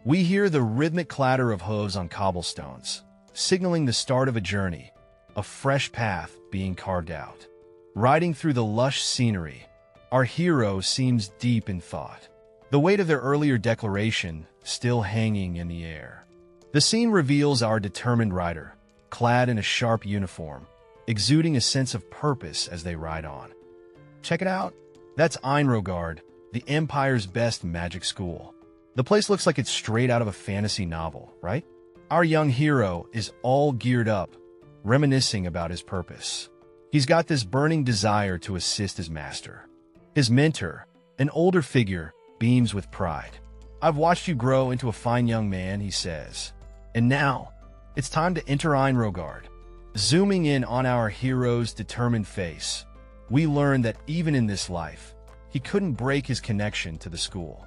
We hear the rhythmic clatter of hooves on cobblestones, signaling the start of a journey, a fresh path being carved out. Riding through the lush scenery, our hero seems deep in thought, the weight of their earlier declaration still hanging in the air. The scene reveals our determined rider, clad in a sharp uniform, exuding a sense of purpose as they ride on. Check it out. That's Enro, the Empire's best magic school. The place looks like it's straight out of a fantasy novel, right? Our young hero is all geared up, reminiscing about his purpose. He's got this burning desire to assist his master. His mentor, an older figure, beams with pride. "I've watched you grow into a fine young man," he says. "And now, it's time to enter Enro." Zooming in on our hero's determined face, we learn that even in this life, he couldn't break his connection to the school.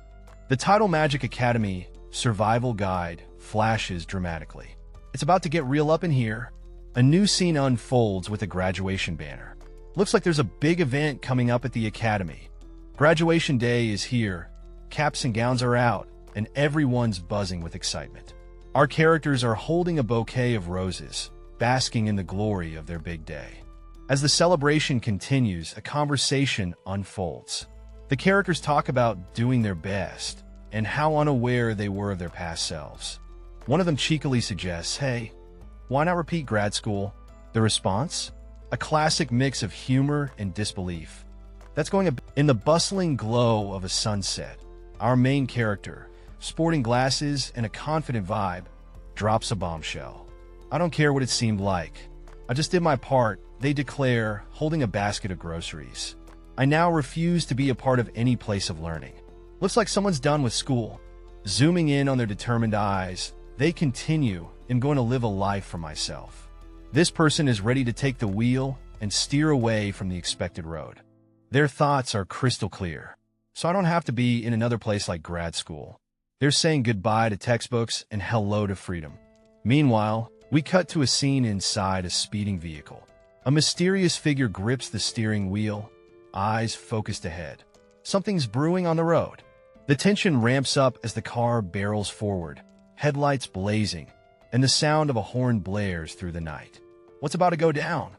The title Magic Academy Survival Guide flashes dramatically. It's about to get real up in here. A new scene unfolds with a graduation banner. Looks like there's a big event coming up at the academy. Graduation day is here, caps and gowns are out, and everyone's buzzing with excitement. Our characters are holding a bouquet of roses, basking in the glory of their big day. As the celebration continues, a conversation unfolds. The characters talk about doing their best and how unaware they were of their past selves. One of them cheekily suggests, "Hey, why not repeat grad school?" The response? A classic mix of humor and disbelief. That's going in the bustling glow of a sunset. Our main character, sporting glasses and a confident vibe, drops a bombshell. "I don't care what it seemed like. I just did my part," they declare, holding a basket of groceries. "I now refuse to be a part of any place of learning. Looks like someone's done with school." Zooming in on their determined eyes, they continue, "I'm going to live a life for myself." This person is ready to take the wheel and steer away from the expected road. Their thoughts are crystal clear. "So I don't have to be in another place like grad school." They're saying goodbye to textbooks and hello to freedom. Meanwhile, we cut to a scene inside a speeding vehicle. A mysterious figure grips the steering wheel, eyes focused ahead. Something's brewing on the road. The tension ramps up as the car barrels forward, headlights blazing, and the sound of a horn blares through the night. What's about to go down?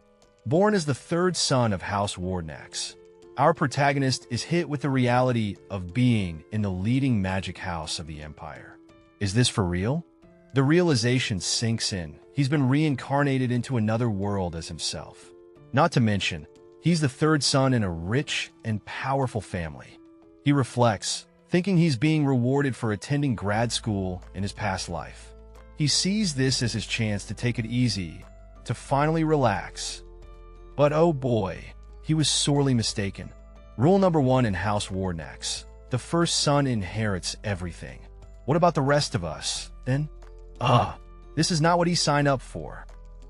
Born as the third son of House Wardnax, our protagonist is hit with the reality of being in the leading magic house of the Empire. Is this for real? The realization sinks in. He's been reincarnated into another world as himself. Not to mention, he's the third son in a rich and powerful family. He reflects, thinking he's being rewarded for attending grad school in his past life. He sees this as his chance to take it easy, to finally relax. But oh boy, he was sorely mistaken. Rule number 1 in House Wardnax: the first son inherits everything. What about the rest of us, then? This is not what he signed up for.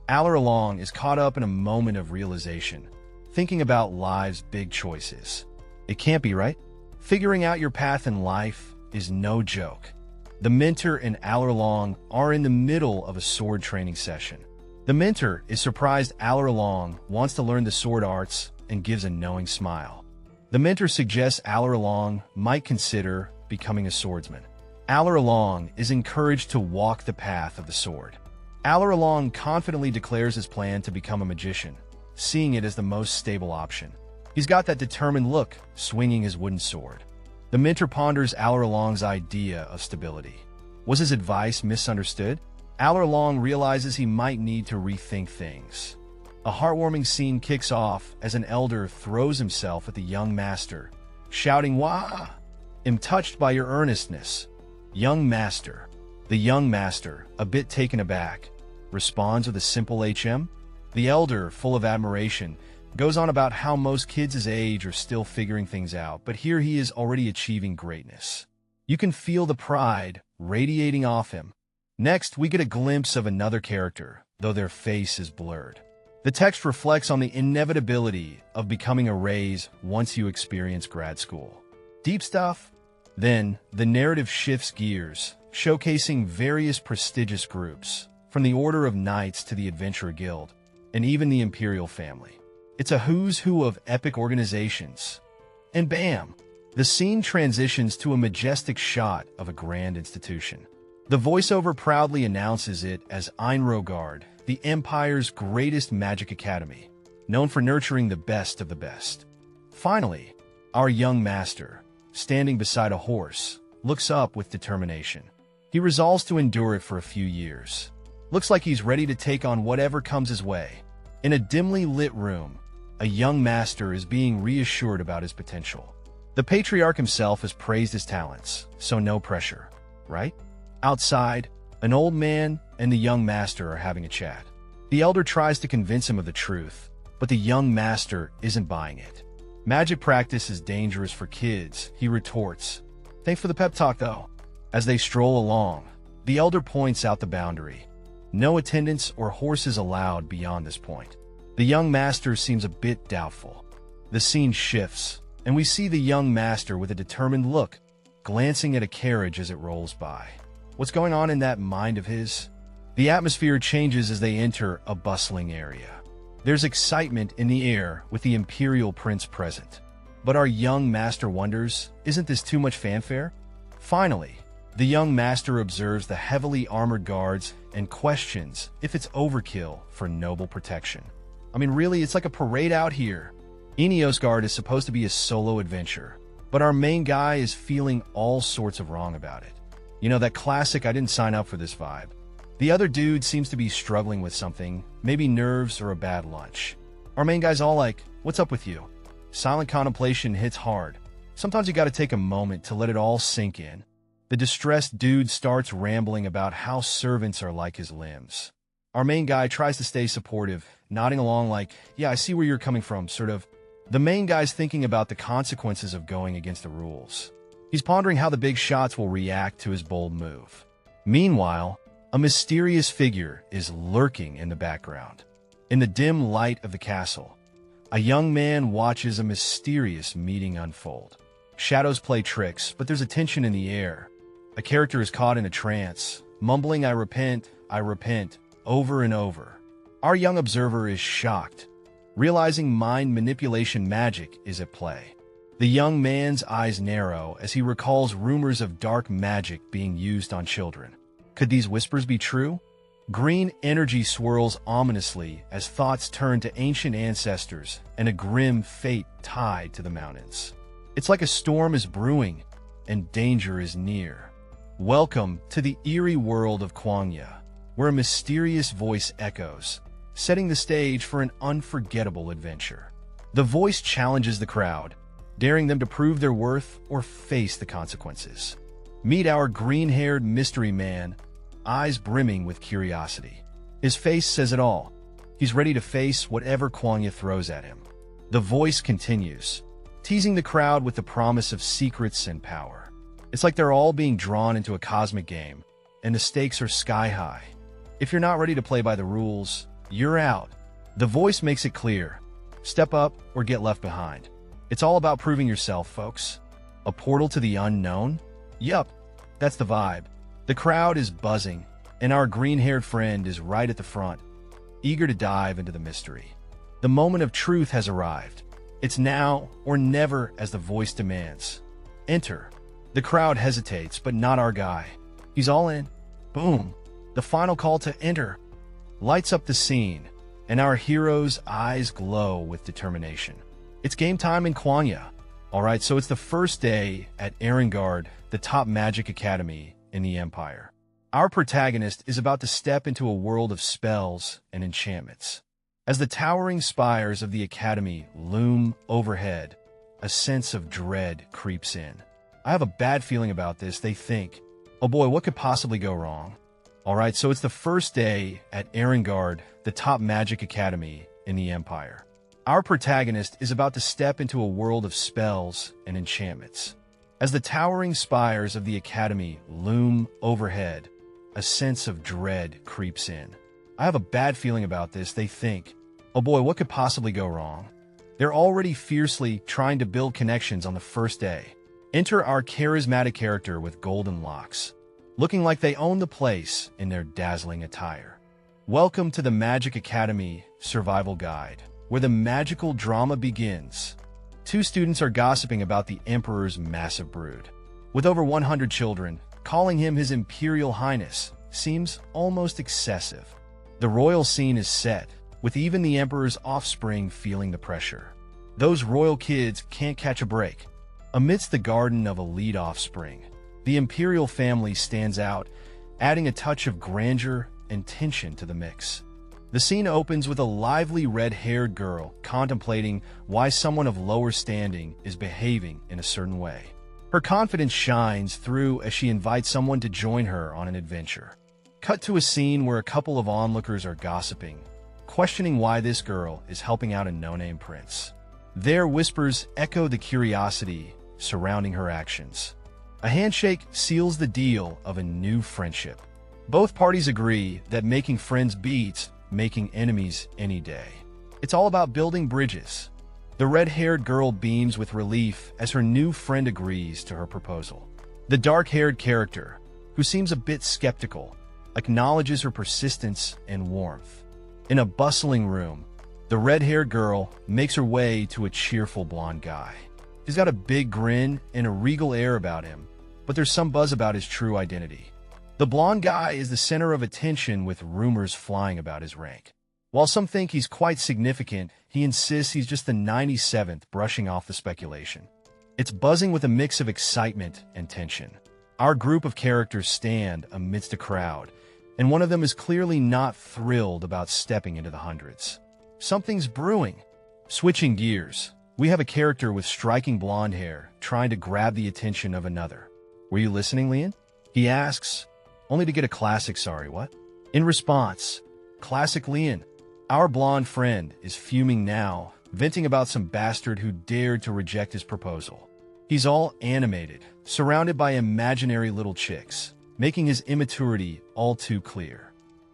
Along is caught up in a moment of realization, thinking about life's big choices. It can't be right. Figuring out your path in life is no joke. The mentor and Along are in the middle of a sword training session. The mentor is surprised Along wants to learn the sword arts and gives a knowing smile. The mentor suggests Along might consider becoming a swordsman. Along is encouraged to walk the path of the sword. Along confidently declares his plan to become a magician, seeing it as the most stable option. He's got that determined look, swinging his wooden sword. The mentor ponders Along's idea of stability. Was his advice misunderstood? Along realizes he might need to rethink things. A heartwarming scene kicks off as an elder throws himself at the young master, shouting, "Wah! I'm touched by your earnestness." Young master. The young master, a bit taken aback, responds with a simple HM. The elder, full of admiration, goes on about how most kids his age are still figuring things out, but here he is already achieving greatness. You can feel the pride radiating off him. Next, we get a glimpse of another character, though their face is blurred. The text reflects on the inevitability of becoming a raise once you experience grad school. Deep stuff? Then, the narrative shifts gears, showcasing various prestigious groups, from the Order of Knights to the Adventurer Guild, and even the Imperial family. It's a who's who of epic organizations. And bam! The scene transitions to a majestic shot of a grand institution. The voiceover proudly announces it as Enro, the Empire's greatest magic academy, known for nurturing the best of the best. Finally, our young master, standing beside a horse, looks up with determination. He resolves to endure it for a few years. Looks like he's ready to take on whatever comes his way. In a dimly lit room, a young master is being reassured about his potential. The patriarch himself has praised his talents, so no pressure, right? Outside, an old man and the young master are having a chat. The elder tries to convince him of the truth, but the young master isn't buying it. Magic practice is dangerous for kids, he retorts. Thanks for the pep talk, though. As they stroll along, the elder points out the boundary. No attendants or horses allowed beyond this point. The young master seems a bit doubtful. The scene shifts, and we see the young master with a determined look, glancing at a carriage as it rolls by. What's going on in that mind of his? The atmosphere changes as they enter a bustling area. There's excitement in the air with the imperial prince present. But our young master wonders, isn't this too much fanfare? Finally, the young master observes the heavily armored guards and questions if it's overkill for noble protection. I mean, really, it's like a parade out here. Enios Guard is supposed to be a solo adventure, but our main guy is feeling all sorts of wrong about it. You know, that classic I didn't sign up for this vibe. The other dude seems to be struggling with something, maybe nerves or a bad lunch. Our main guy's all like, what's up with you? Silent contemplation hits hard. Sometimes you gotta take a moment to let it all sink in. The distressed dude starts rambling about how servants are like his limbs. Our main guy tries to stay supportive, nodding along like, yeah, I see where you're coming from, sort of. The main guy's thinking about the consequences of going against the rules. He's pondering how the big shots will react to his bold move. Meanwhile, a mysterious figure is lurking in the background. In the dim light of the castle, a young man watches a mysterious meeting unfold. Shadows play tricks, but there's a tension in the air. A character is caught in a trance, mumbling, I repent, over and over. Our young observer is shocked, realizing mind manipulation magic is at play. The young man's eyes narrow as he recalls rumors of dark magic being used on children. Could these whispers be true? Green energy swirls ominously as thoughts turn to ancient ancestors and a grim fate tied to the mountains. It's like a storm is brewing and danger is near. Welcome to the eerie world of Kwangya, where a mysterious voice echoes, setting the stage for an unforgettable adventure. The voice challenges the crowd, daring them to prove their worth or face the consequences. Meet our green-haired mystery man, eyes brimming with curiosity. His face says it all. He's ready to face whatever Kwangya throws at him. The voice continues, teasing the crowd with the promise of secrets and power. It's like they're all being drawn into a cosmic game, and the stakes are sky high. If you're not ready to play by the rules, you're out. The voice makes it clear. Step up or get left behind. It's all about proving yourself, folks. A portal to the unknown? Yup, that's the vibe. The crowd is buzzing, and our green-haired friend is right at the front, eager to dive into the mystery. The moment of truth has arrived. It's now or never, as the voice demands. Enter. The crowd hesitates, but not our guy. He's all in. Boom. The final call to enter lights up the scene, and our hero's eyes glow with determination. It's game time in Kwangya. Alright, so it's the first day at Erengard, the top magic academy in the Empire. Our protagonist is about to step into a world of spells and enchantments. As the towering spires of the academy loom overhead, a sense of dread creeps in. I have a bad feeling about this, they think. Oh boy, what could possibly go wrong? Alright, so it's the first day at Erengard, the top magic academy in the Empire. Our protagonist is about to step into a world of spells and enchantments. As the towering spires of the academy loom overhead, a sense of dread creeps in. I have a bad feeling about this, they think. Oh boy, what could possibly go wrong? They're already fiercely trying to build connections on the first day. Enter our charismatic character with golden locks, looking like they own the place in their dazzling attire. Welcome to the Magic Academy Survival Guide, where the magical drama begins. Two students are gossiping about the Emperor's massive brood. With over 100 children, calling him His Imperial Highness seems almost excessive. The royal scene is set, with even the Emperor's offspring feeling the pressure. Those royal kids can't catch a break. Amidst the garden of elite offspring, the imperial family stands out, adding a touch of grandeur and tension to the mix. The scene opens with a lively red-haired girl contemplating why someone of lower standing is behaving in a certain way. Her confidence shines through as she invites someone to join her on an adventure. Cut to a scene where a couple of onlookers are gossiping, questioning why this girl is helping out a no-name prince. Their whispers echo the curiosity surrounding her actions. A handshake seals the deal of a new friendship. Both parties agree that making friends beats making enemies any day. It's all about building bridges. The red-haired girl beams with relief as her new friend agrees to her proposal. The dark-haired character, who seems a bit skeptical, acknowledges her persistence and warmth. In a bustling room, the red-haired girl makes her way to a cheerful blonde guy. He's got a big grin and a regal air about him, but there's some buzz about his true identity. The blonde guy is the center of attention with rumors flying about his rank. While some think he's quite significant, he insists he's just the 97th, brushing off the speculation. It's buzzing with a mix of excitement and tension. Our group of characters stand amidst a crowd, and one of them is clearly not thrilled about stepping into the hundreds. Something's brewing. Switching gears, we have a character with striking blonde hair trying to grab the attention of another. "Were you listening, Leon?" he asks, only to get a classic "sorry, what?" In response. Classic Leon. Our blonde friend is fuming now, venting about some bastard who dared to reject his proposal. He's all animated, surrounded by imaginary little chicks, making his immaturity all too clear.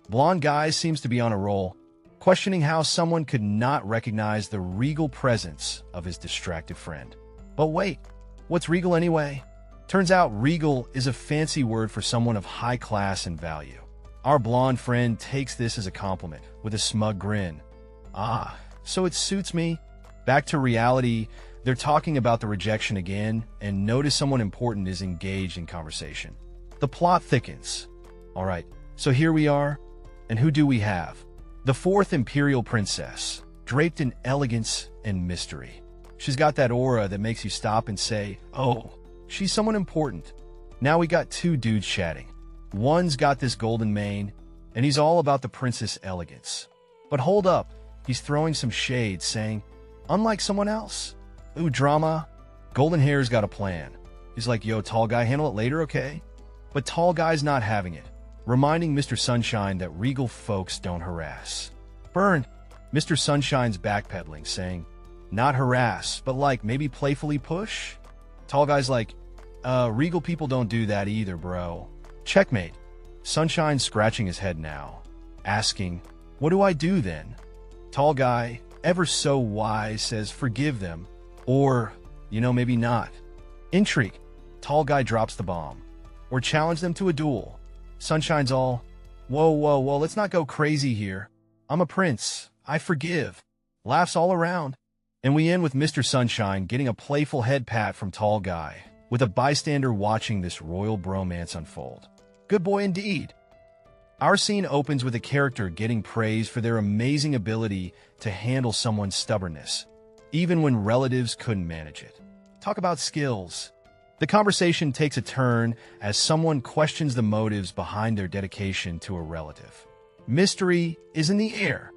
Blonde guy seems to be on a roll, questioning how someone could not recognize the regal presence of his distracted friend. But wait, what's regal anyway? Turns out regal is a fancy word for someone of high class and value. Our blonde friend takes this as a compliment with a smug grin. "Ah, so it suits me." Back to reality, they're talking about the rejection again and notice someone important is engaged in conversation. The plot thickens. All right, so here we are, and who do we have? The fourth imperial princess, draped in elegance and mystery. She's got that aura that makes you stop and say, "Oh, she's someone important." Now we got two dudes chatting. One's got this golden mane, and he's all about the princess elegance. But hold up, he's throwing some shade, saying, "Unlike someone else." Ooh, drama. Golden hair's got a plan. He's like, "Yo, tall guy, handle it later, okay?" But tall guy's not having it, reminding Mr. Sunshine that regal folks don't harass. Burn. Mr. Sunshine's backpedaling, saying, "Not harass, but like maybe playfully push?" Tall guy's like, regal people don't do that either, bro." Checkmate. Sunshine's scratching his head now, asking, "What do I do then?" Tall guy, ever so wise, says, "Forgive them, or, maybe not." Intrigue. Tall guy drops the bomb. "Or challenge them to a duel." Sunshine's all, whoa, let's not go crazy here. I'm a prince. I forgive." Laughs all around. And we end with Mr. Sunshine getting a playful head pat from Tall Guy, with a bystander watching this royal bromance unfold. Good boy indeed. Our scene opens with a character getting praise for their amazing ability to handle someone's stubbornness, even when relatives couldn't manage it. Talk about skills. The conversation takes a turn as someone questions the motives behind their dedication to a relative. Mystery is in the air,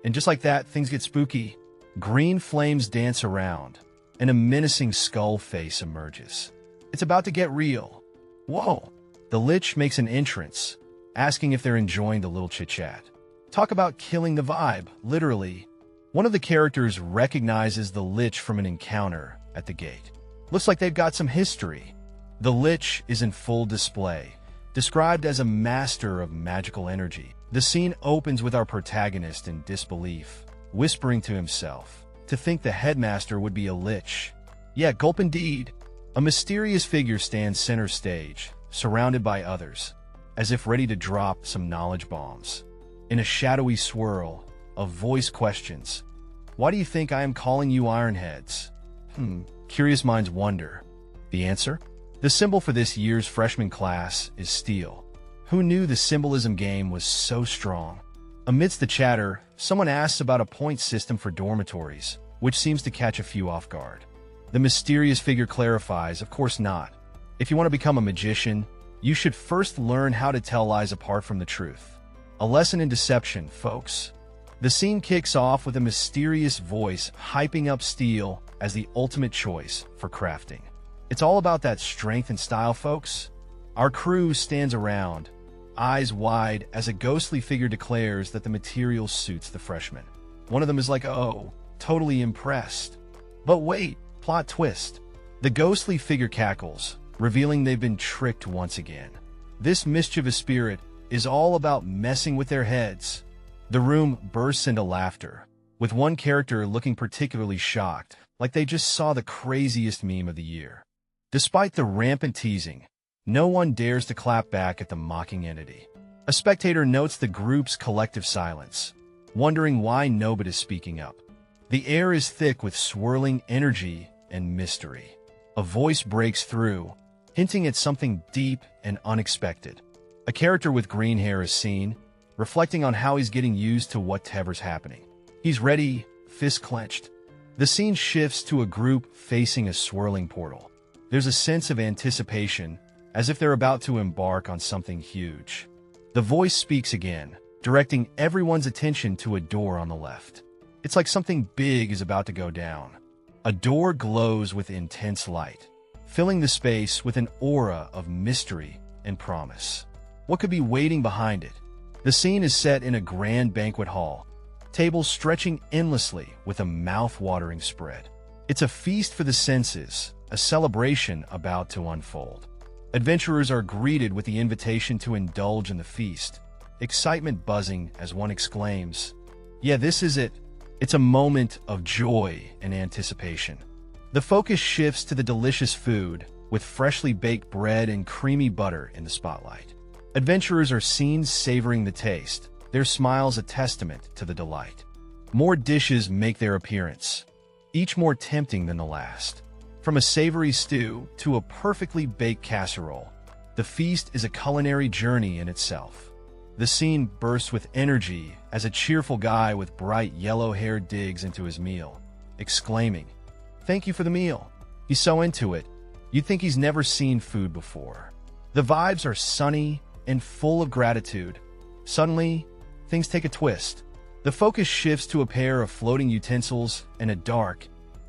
and just like that, things get spooky. Green flames dance around, and a menacing skull face emerges. It's about to get real. Whoa! The Lich makes an entrance, asking if they're enjoying the little chit-chat. Talk about killing the vibe, literally. One of the characters recognizes the Lich from an encounter at the gate. Looks like they've got some history. The Lich is in full display, described as a master of magical energy. The scene opens with our protagonist in disbelief, whispering to himself, to think the headmaster would be a Lich. Yeah, gulp indeed. A mysterious figure stands center stage, surrounded by others, as if ready to drop some knowledge bombs. In a shadowy swirl, a voice questions, "Why do you think I am calling you Ironheads?" Curious minds wonder. The answer? The symbol for this year's freshman class is steel. Who knew the symbolism game was so strong? Amidst the chatter, someone asks about a point system for dormitories, which seems to catch a few off guard. The mysterious figure clarifies, of course not. If you want to become a magician, you should first learn how to tell lies apart from the truth. A lesson in deception, folks. The scene kicks off with a mysterious voice hyping up steel as the ultimate choice for crafting. It's all about that strength and style, folks. Our crew stands around, eyes wide, as a ghostly figure declares that the material suits the freshmen. One of them is like, oh, totally impressed. But wait, plot twist. The ghostly figure cackles, revealing they've been tricked once again. This mischievous spirit is all about messing with their heads. The room bursts into laughter, with one character looking particularly shocked, like they just saw the craziest meme of the year. Despite the rampant teasing, no one dares to clap back at the mocking entity. A spectator notes the group's collective silence, wondering why nobody's speaking up. The air is thick with swirling energy and mystery. A voice breaks through, hinting at something deep and unexpected. A character with green hair is seen, reflecting on how he's getting used to whatever's happening. He's ready, fist clenched. The scene shifts to a group facing a swirling portal. There's a sense of anticipation, as if they're about to embark on something huge. The voice speaks again, directing everyone's attention to a door on the left. It's like something big is about to go down. A door glows with intense light, filling the space with an aura of mystery and promise. What could be waiting behind it? The scene is set in a grand banquet hall, tables stretching endlessly with a mouth-watering spread. It's a feast for the senses, a celebration about to unfold. Adventurers are greeted with the invitation to indulge in the feast, excitement buzzing as one exclaims, "Yeah, this is it." It's a moment of joy and anticipation. The focus shifts to the delicious food, with freshly baked bread and creamy butter in the spotlight. Adventurers are seen savoring the taste, their smiles a testament to the delight. More dishes make their appearance, each more tempting than the last. From a savory stew to a perfectly baked casserole, the feast is a culinary journey in itself. The scene bursts with energy as a cheerful guy with bright yellow hair digs into his meal, exclaiming, "Thank you for the meal." He's so into it, you'd think he's never seen food before. The vibes are sunny and full of gratitude. Suddenly, things take a twist. The focus shifts to a pair of floating utensils and a dark,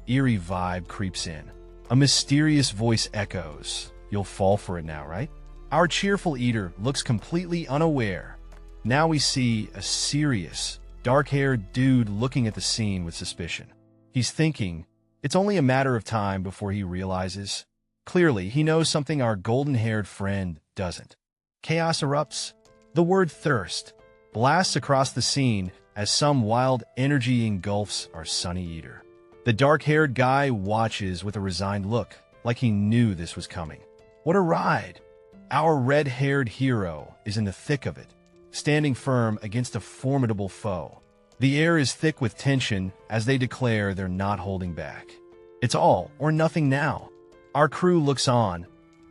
eerie vibe creeps in. A mysterious voice echoes, "You'll fall for it now, right?" Our cheerful eater looks completely unaware. Now we see a serious, dark-haired dude looking at the scene with suspicion. He's thinking, it's only a matter of time before he realizes. Clearly, he knows something our golden-haired friend doesn't. Chaos erupts. The word thirst blasts across the scene as some wild energy engulfs our sunny eater. The dark-haired guy watches with a resigned look, like he knew this was coming. What a ride! Our red-haired hero is in the thick of it, standing firm against a formidable foe. The air is thick with tension as they declare they're not holding back. It's all or nothing now. Our crew looks on,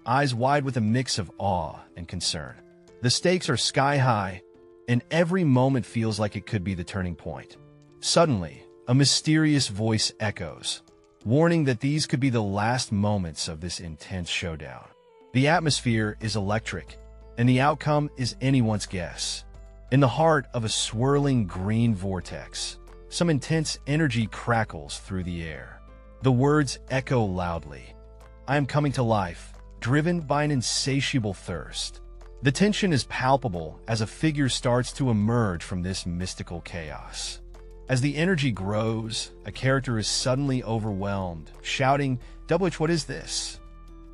eyes wide with a mix of awe and concern. The stakes are sky-high, and every moment feels like it could be the turning point. Suddenly, a mysterious voice echoes, warning that these could be the last moments of this intense showdown. The atmosphere is electric, and the outcome is anyone's guess. In the heart of a swirling green vortex, some intense energy crackles through the air. The words echo loudly. "I am coming to life, driven by an insatiable thirst." The tension is palpable as a figure starts to emerge from this mystical chaos. As the energy grows, a character is suddenly overwhelmed, shouting, "Double H, what is this?"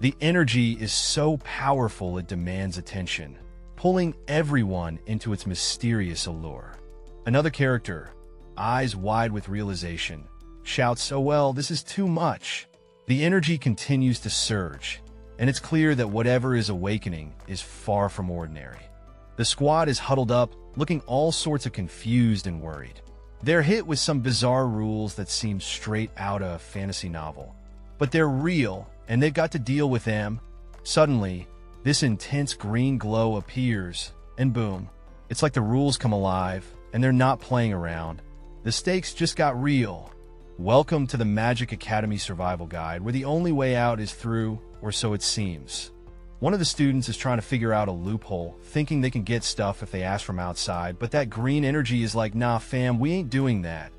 The energy is so powerful it demands attention, pulling everyone into its mysterious allure. Another character, eyes wide with realization, shouts, "Oh well, this is too much." The energy continues to surge, and it's clear that whatever is awakening is far from ordinary. The squad is huddled up, looking all sorts of confused and worried. They're hit with some bizarre rules that seem straight out of a fantasy novel. But they're real, and they've got to deal with them. Suddenly, this intense green glow appears, and boom, it's like the rules come alive, and they're not playing around. The stakes just got real. Welcome to the Magic Academy Survival Guide, where the only way out is through, or so it seems. One of the students is trying to figure out a loophole, thinking they can get stuff if they ask from outside, but that green energy is like, nah fam, we ain't doing that.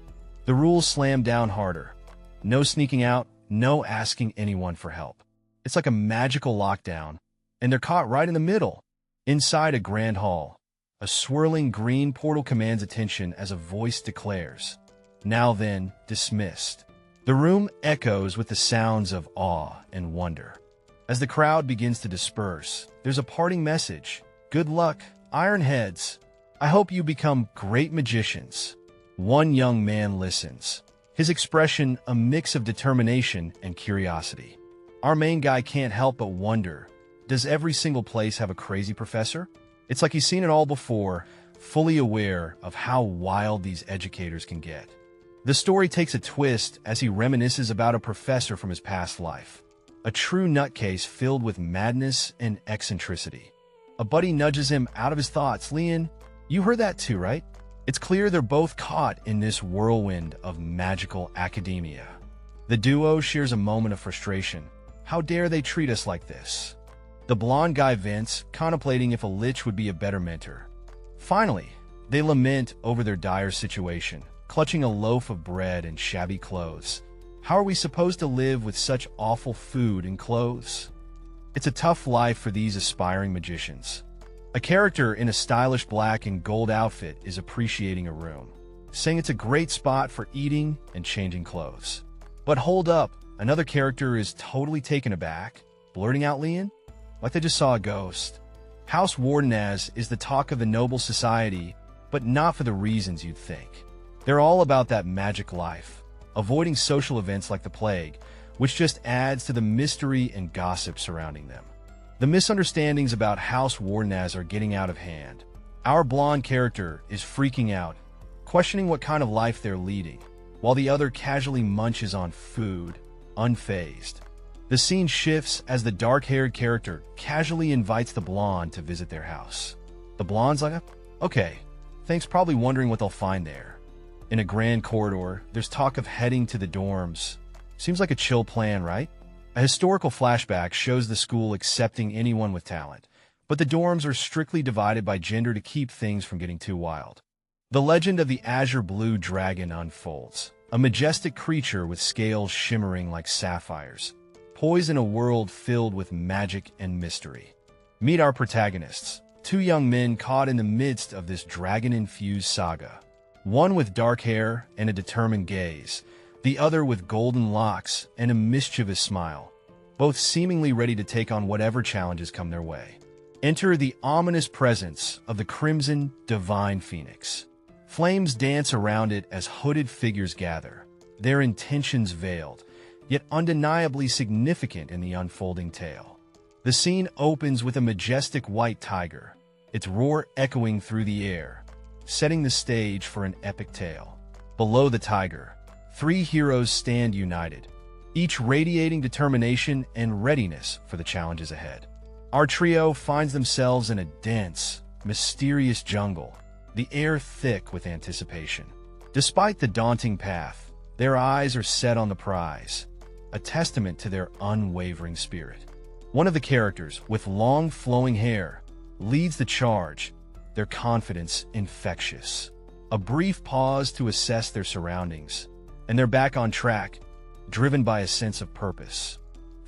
The rules slam down harder. No sneaking out, no asking anyone for help. It's like a magical lockdown, and they're caught right in the middle, inside a grand hall. A swirling green portal commands attention as a voice declares, "Now then, dismissed." The room echoes with the sounds of awe and wonder. As the crowd begins to disperse, there's a parting message. Good luck, Ironheads. I hope you become great magicians. One young man listens, his expression a mix of determination and curiosity. Our main guy can't help but wonder, does every single place have a crazy professor? It's like he's seen it all before, fully aware of how wild these educators can get. The story takes a twist as he reminisces about a professor from his past life. A true nutcase filled with madness and eccentricity. A buddy nudges him out of his thoughts. Leon, you heard that too, right? It's clear they're both caught in this whirlwind of magical academia. The duo shares a moment of frustration. How dare they treat us like this? The blonde guy vents, contemplating if a lich would be a better mentor. Finally, they lament over their dire situation, clutching a loaf of bread and shabby clothes. How are we supposed to live with such awful food and clothes? It's a tough life for these aspiring magicians. A character in a stylish black and gold outfit is appreciating a room, saying it's a great spot for eating and changing clothes. But hold up, another character is totally taken aback, blurting out Leon, like they just saw a ghost. House Wardenaz is the talk of the noble society, but not for the reasons you'd think. They're all about that magic life, avoiding social events like the plague, which just adds to the mystery and gossip surrounding them. The misunderstandings about House Wardenaz are getting out of hand. Our blonde character is freaking out, questioning what kind of life they're leading, while the other casually munches on food, unfazed. The scene shifts as the dark-haired character casually invites the blonde to visit their house. The blonde's like, okay, thanks, probably wondering what they'll find there. In a grand corridor, there's talk of heading to the dorms. Seems like a chill plan, right? A historical flashback shows the school accepting anyone with talent, but the dorms are strictly divided by gender to keep things from getting too wild. The legend of the azure blue dragon unfolds, a majestic creature with scales shimmering like sapphires, poised in a world filled with magic and mystery. Meet our protagonists, two young men caught in the midst of this dragon-infused saga. One with dark hair and a determined gaze, the other with golden locks and a mischievous smile, both seemingly ready to take on whatever challenges come their way. Enter the ominous presence of the Crimson Divine Phoenix. Flames dance around it as hooded figures gather, their intentions veiled, yet undeniably significant in the unfolding tale. The scene opens with a majestic white tiger, its roar echoing through the air, setting the stage for an epic tale. Below the tiger, three heroes stand united, each radiating determination and readiness for the challenges ahead. Our trio finds themselves in a dense, mysterious jungle, the air thick with anticipation. Despite the daunting path, their eyes are set on the prize, a testament to their unwavering spirit. One of the characters, with long flowing hair, leads the charge, their confidence infectious. A brief pause to assess their surroundings, and they're back on track, driven by a sense of purpose.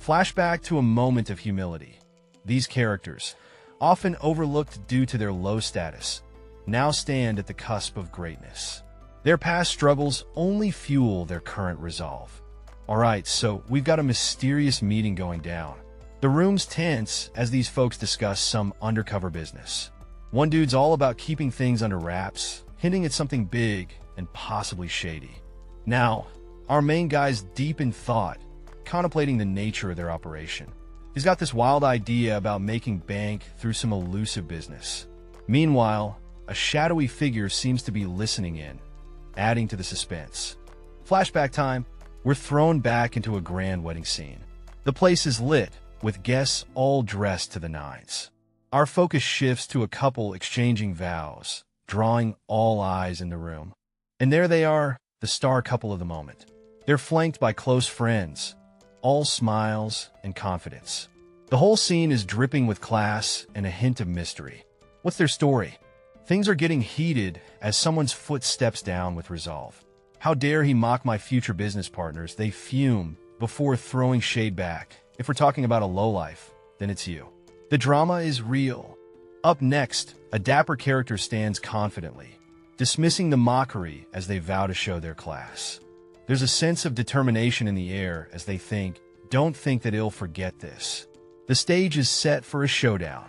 Flashback to a moment of humility. These characters, often overlooked due to their low status, now stand at the cusp of greatness. Their past struggles only fuel their current resolve. Alright, so we've got a mysterious meeting going down. The room's tense as these folks discuss some undercover business. One dude's all about keeping things under wraps, hinting at something big and possibly shady. Now, our main guy's deep in thought, contemplating the nature of their operation. He's got this wild idea about making bank through some elusive business. Meanwhile, a shadowy figure seems to be listening in, adding to the suspense. Flashback time, we're thrown back into a grand wedding scene. The place is lit, with guests all dressed to the nines. Our focus shifts to a couple exchanging vows, drawing all eyes in the room. And there they are, the star couple of the moment. They're flanked by close friends, all smiles and confidence. The whole scene is dripping with class and a hint of mystery. What's their story? Things are getting heated as someone's foot steps down with resolve. How dare he mock my future business partners? They fume before throwing shade back. If we're talking about a lowlife, then it's you. The drama is real. Up next, a dapper character stands confidently, dismissing the mockery as they vow to show their class. There's a sense of determination in the air as they think, don't think that he'll forget this. The stage is set for a showdown.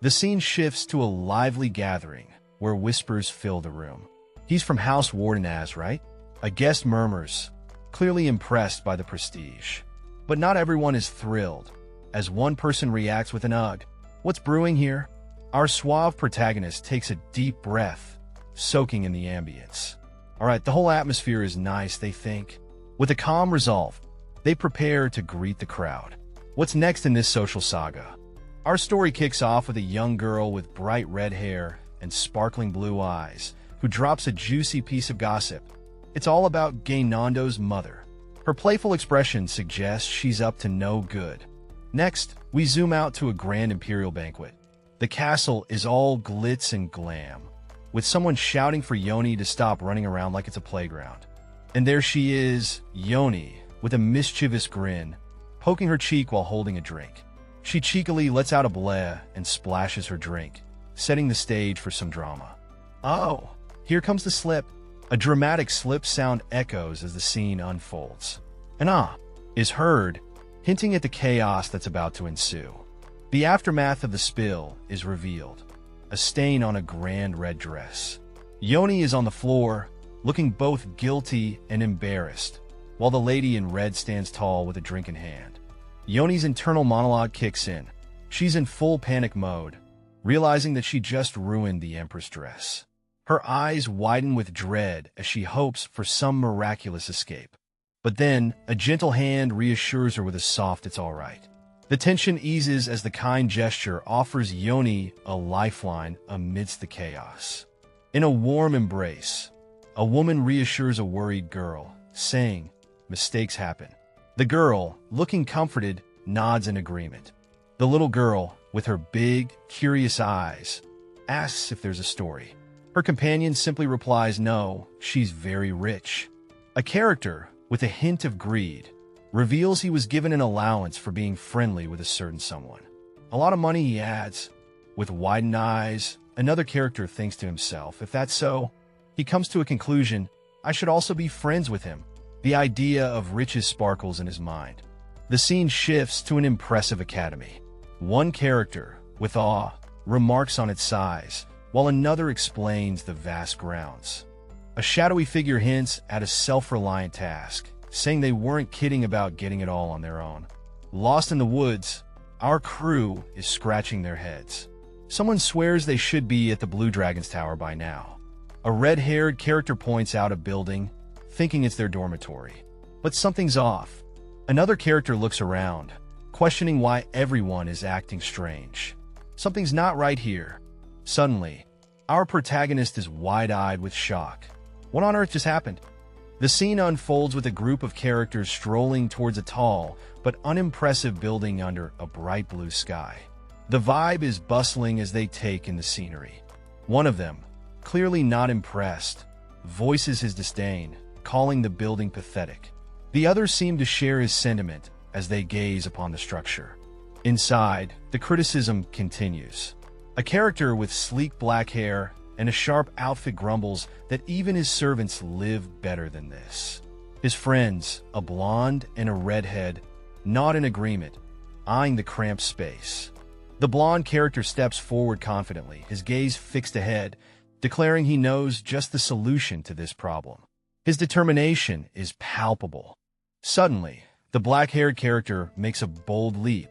The scene shifts to a lively gathering where whispers fill the room. He's from House Wardenaz, right? A guest murmurs, clearly impressed by the prestige. But not everyone is thrilled, as one person reacts with an ugh. What's brewing here? Our suave protagonist takes a deep breath, soaking in the ambience. All right, the whole atmosphere is nice, they think. With a calm resolve, they prepare to greet the crowd. What's next in this social saga? Our story kicks off with a young girl with bright red hair and sparkling blue eyes who drops a juicy piece of gossip. It's all about Gainando's mother. Her playful expression suggests she's up to no good. Next, we zoom out to a grand imperial banquet. The castle is all glitz and glam, with someone shouting for Yoni to stop running around like it's a playground. And there she is, Yoni, with a mischievous grin, poking her cheek while holding a drink. She cheekily lets out a bleh and splashes her drink, setting the stage for some drama. Oh, here comes the slip. A dramatic slip sound echoes as the scene unfolds. An ah is heard, hinting at the chaos that's about to ensue. The aftermath of the spill is revealed, a stain on a grand red dress. Yoni is on the floor, looking both guilty and embarrassed, while the lady in red stands tall with a drink in hand. Yoni's internal monologue kicks in. She's in full panic mode, realizing that she just ruined the Empress dress. Her eyes widen with dread as she hopes for some miraculous escape. But then, a gentle hand reassures her with a soft "it's all right." The tension eases as the kind gesture offers Yoni a lifeline amidst the chaos. In a warm embrace, a woman reassures a worried girl, saying, "Mistakes happen." The girl, looking comforted, nods in agreement. The little girl, with her big, curious eyes, asks if there's a story. Her companion simply replies no, she's very rich. A character, with a hint of greed, reveals he was given an allowance for being friendly with a certain someone. A lot of money, he adds. With widened eyes, another character thinks to himself, if that's so, he comes to a conclusion, I should also be friends with him. The idea of riches sparkles in his mind. The scene shifts to an impressive academy. One character, with awe, remarks on its size, while another explains the vast grounds. A shadowy figure hints at a self-reliant task, saying they weren't kidding about getting it all on their own. Lost in the woods, our crew is scratching their heads. Someone swears they should be at the Blue Dragon's Tower by now. A red-haired character points out a building, thinking it's their dormitory. But something's off. Another character looks around, questioning why everyone is acting strange. Something's not right here. Suddenly, our protagonist is wide-eyed with shock. What on earth just happened? The scene unfolds with a group of characters strolling towards a tall but unimpressive building under a bright blue sky. The vibe is bustling as they take in the scenery. One of them, clearly not impressed, voices his disdain, calling the building pathetic. The others seem to share his sentiment as they gaze upon the structure. Inside, the criticism continues. A character with sleek black hair and a sharp outfit grumbles that even his servants live better than this. His friends, a blonde and a redhead, nod in agreement, eyeing the cramped space. The blonde character steps forward confidently, his gaze fixed ahead, declaring he knows just the solution to this problem. His determination is palpable. Suddenly, the black-haired character makes a bold leap,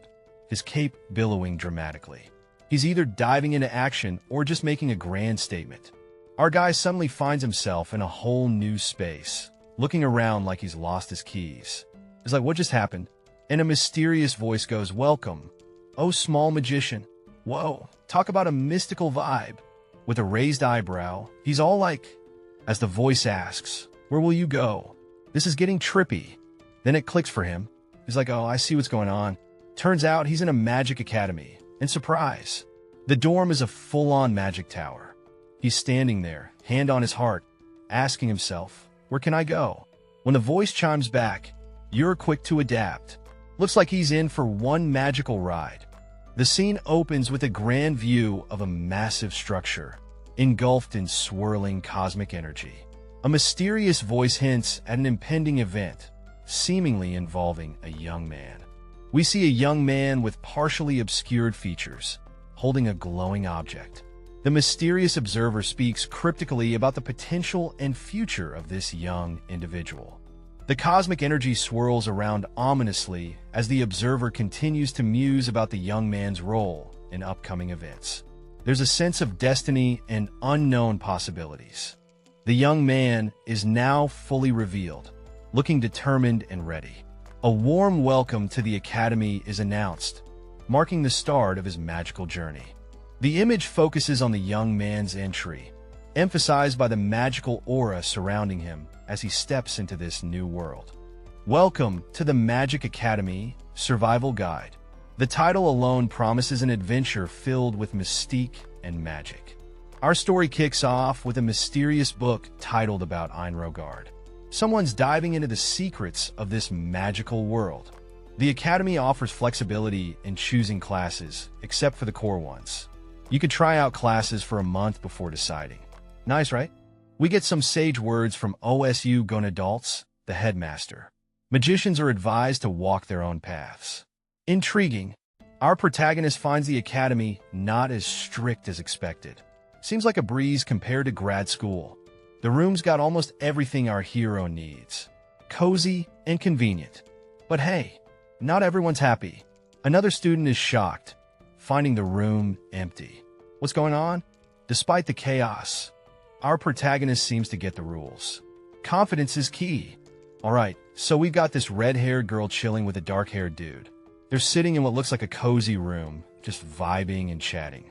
his cape billowing dramatically. He's either diving into action or just making a grand statement. Our guy suddenly finds himself in a whole new space, looking around like he's lost his keys. It's like, what just happened? and a mysterious voice goes, "Welcome, oh small magician." Whoa, talk about a mystical vibe. With a raised eyebrow, he's all like, as the voice asks, "Where will you go?" This is getting trippy. Then it clicks for him. He's like, "Oh, I see what's going on." Turns out he's in a magic academy. And surprise, the dorm is a full-on magic tower. He's standing there, hand on his heart, asking himself, "Where can I go?" When the voice chimes back, "You're quick to adapt." Looks like he's in for one magical ride. The scene opens with a grand view of a massive structure, engulfed in swirling cosmic energy. A mysterious voice hints at an impending event, seemingly involving a young man. We see a young man with partially obscured features, holding a glowing object. The mysterious observer speaks cryptically about the potential and future of this young individual. The cosmic energy swirls around ominously as the observer continues to muse about the young man's role in upcoming events. There's a sense of destiny and unknown possibilities. The young man is now fully revealed, looking determined and ready. A warm welcome to the academy is announced, marking the start of his magical journey. The image focuses on the young man's entry, emphasized by the magical aura surrounding him as he steps into this new world. Welcome to the Magic Academy Survival Guide. The title alone promises an adventure filled with mystique and magic. Our story kicks off with a mysterious book titled about Enro. Someone's diving into the secrets of this magical world. The Academy offers flexibility in choosing classes, except for the core ones. You could try out classes for a month before deciding. Nice, right? We get some sage words from OSU Gonadalts, the headmaster. Magicians are advised to walk their own paths. Intriguing. Our protagonist finds the Academy not as strict as expected. Seems like a breeze compared to grad school. The room's got almost everything our hero needs. Cozy and convenient. But hey, not everyone's happy. Another student is shocked, finding the room empty. What's going on? Despite the chaos, our protagonist seems to get the rules. Confidence is key. Alright, so we've got this red-haired girl chilling with a dark-haired dude. They're sitting in what looks like a cozy room, just vibing and chatting.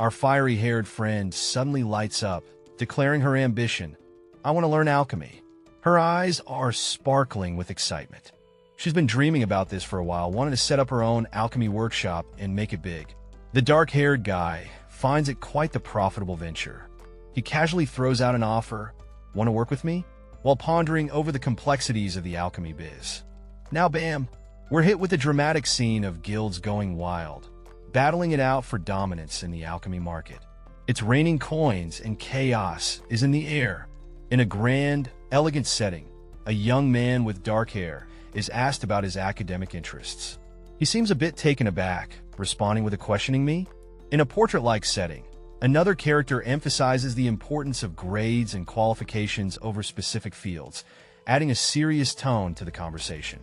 Our fiery-haired friend suddenly lights up, declaring her ambition. "I want to learn alchemy." Her eyes are sparkling with excitement. She's been dreaming about this for a while, wanting to set up her own alchemy workshop and make it big. The dark-haired guy finds it quite the profitable venture. He casually throws out an offer, "Want to work with me?" while pondering over the complexities of the alchemy biz. Now bam, we're hit with a dramatic scene of guilds going wild, battling it out for dominance in the alchemy market. It's raining coins and chaos is in the air. In a grand, elegant setting, a young man with dark hair is asked about his academic interests. He seems a bit taken aback, responding with a questioning me. In a portrait-like setting, another character emphasizes the importance of grades and qualifications over specific fields, adding a serious tone to the conversation.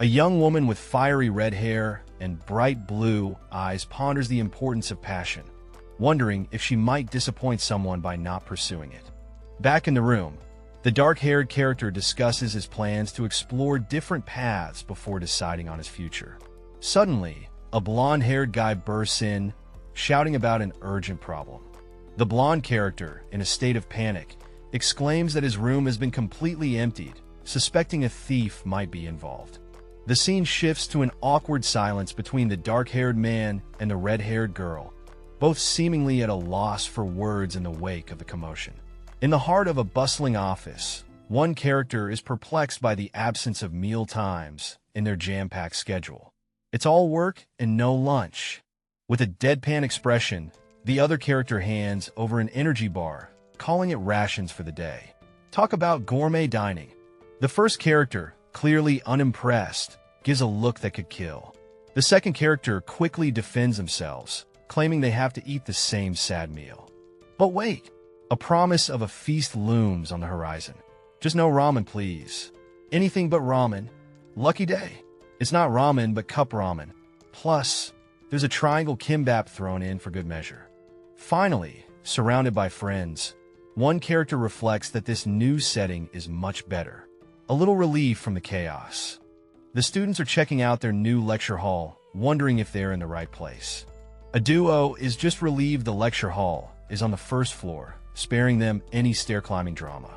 A young woman with fiery red hair and bright blue eyes ponders the importance of passion, wondering if she might disappoint someone by not pursuing it. Back in the room, the dark-haired character discusses his plans to explore different paths before deciding on his future. Suddenly, a blonde-haired guy bursts in, shouting about an urgent problem. The blonde character, in a state of panic, exclaims that his room has been completely emptied, suspecting a thief might be involved. The scene shifts to an awkward silence between the dark-haired man and the red-haired girl, both seemingly at a loss for words in the wake of the commotion. In the heart of a bustling office, one character is perplexed by the absence of meal times in their jam-packed schedule. It's all work and no lunch. With a deadpan expression, the other character hands over an energy bar, calling it rations for the day. Talk about gourmet dining. The first character, clearly unimpressed, gives a look that could kill. The second character quickly defends themselves, claiming they have to eat the same sad meal. But wait, a promise of a feast looms on the horizon. Just no ramen, please. Anything but ramen. Lucky day. It's not ramen, but cup ramen. Plus, there's a triangle kimbap thrown in for good measure. Finally, surrounded by friends, one character reflects that this new setting is much better. A little relief from the chaos. The students are checking out their new lecture hall, wondering if they're in the right place. A duo is just relieved the lecture hall is on the first floor, sparing them any stair-climbing drama.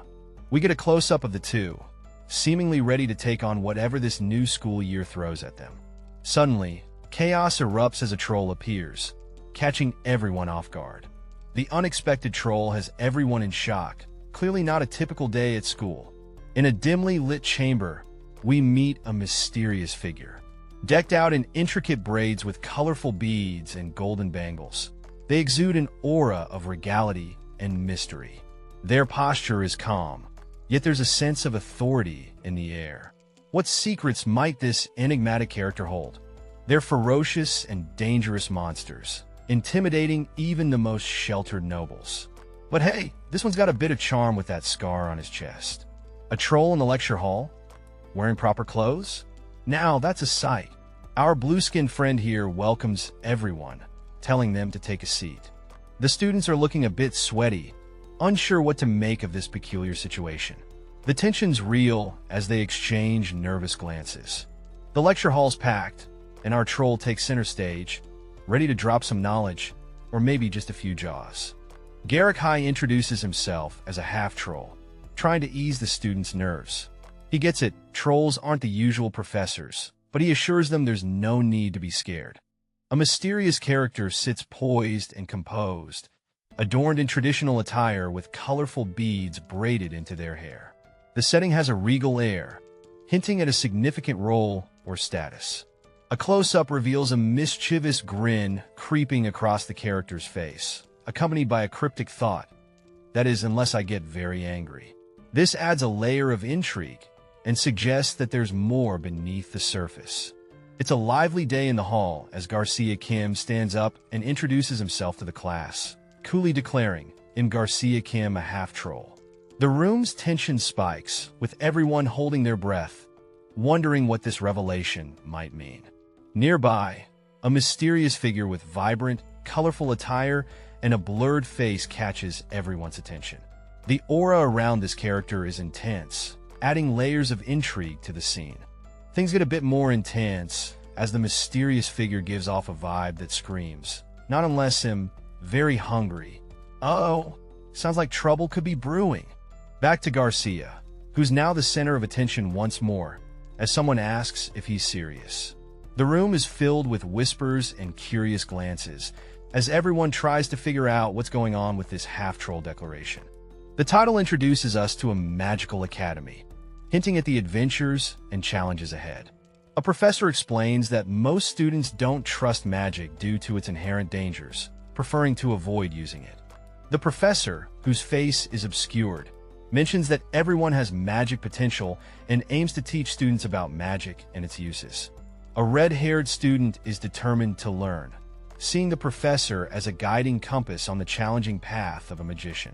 We get a close-up of the two, seemingly ready to take on whatever this new school year throws at them. Suddenly, chaos erupts as a troll appears, catching everyone off guard. The unexpected troll has everyone in shock, clearly not a typical day at school. In a dimly lit chamber, we meet a mysterious figure. Decked out in intricate braids with colorful beads and golden bangles, they exude an aura of regality and mystery. Their posture is calm, yet there's a sense of authority in the air. What secrets might this enigmatic character hold? They're ferocious and dangerous monsters, intimidating even the most sheltered nobles. But hey, this one's got a bit of charm with that scar on his chest. A troll in the lecture hall? Wearing proper clothes? Now that's a sight. Our blue-skinned friend here welcomes everyone, telling them to take a seat. The students are looking a bit sweaty, unsure what to make of this peculiar situation. The tension's real as they exchange nervous glances. The lecture hall's packed, and our troll takes center stage, ready to drop some knowledge, or maybe just a few jaws. Garrick High introduces himself as a half-troll, trying to ease the students' nerves. He gets it, trolls aren't the usual professors, but he assures them there's no need to be scared. A mysterious character sits poised and composed, adorned in traditional attire with colorful beads braided into their hair. The setting has a regal air, hinting at a significant role or status. A close-up reveals a mischievous grin creeping across the character's face, accompanied by a cryptic thought, that is, unless I get very angry. This adds a layer of intrigue and suggests that there's more beneath the surface. It's a lively day in the hall as Garcia Kim stands up and introduces himself to the class, coolly declaring, "I'm Garcia Kim, a half-troll." The room's tension spikes, with everyone holding their breath, wondering what this revelation might mean. Nearby, a mysterious figure with vibrant, colorful attire and a blurred face catches everyone's attention. The aura around this character is intense, adding layers of intrigue to the scene. Things get a bit more intense as the mysterious figure gives off a vibe that screams, "Not unless I'm very hungry." Uh-oh, sounds like trouble could be brewing. Back to Garcia, who's now the center of attention once more, as someone asks if he's serious. The room is filled with whispers and curious glances, as everyone tries to figure out what's going on with this half-troll declaration. The title introduces us to a magical academy, hinting at the adventures and challenges ahead. A professor explains that most students don't trust magic due to its inherent dangers, preferring to avoid using it. The professor, whose face is obscured, mentions that everyone has magic potential and aims to teach students about magic and its uses. A red-haired student is determined to learn, seeing the professor as a guiding compass on the challenging path of a magician.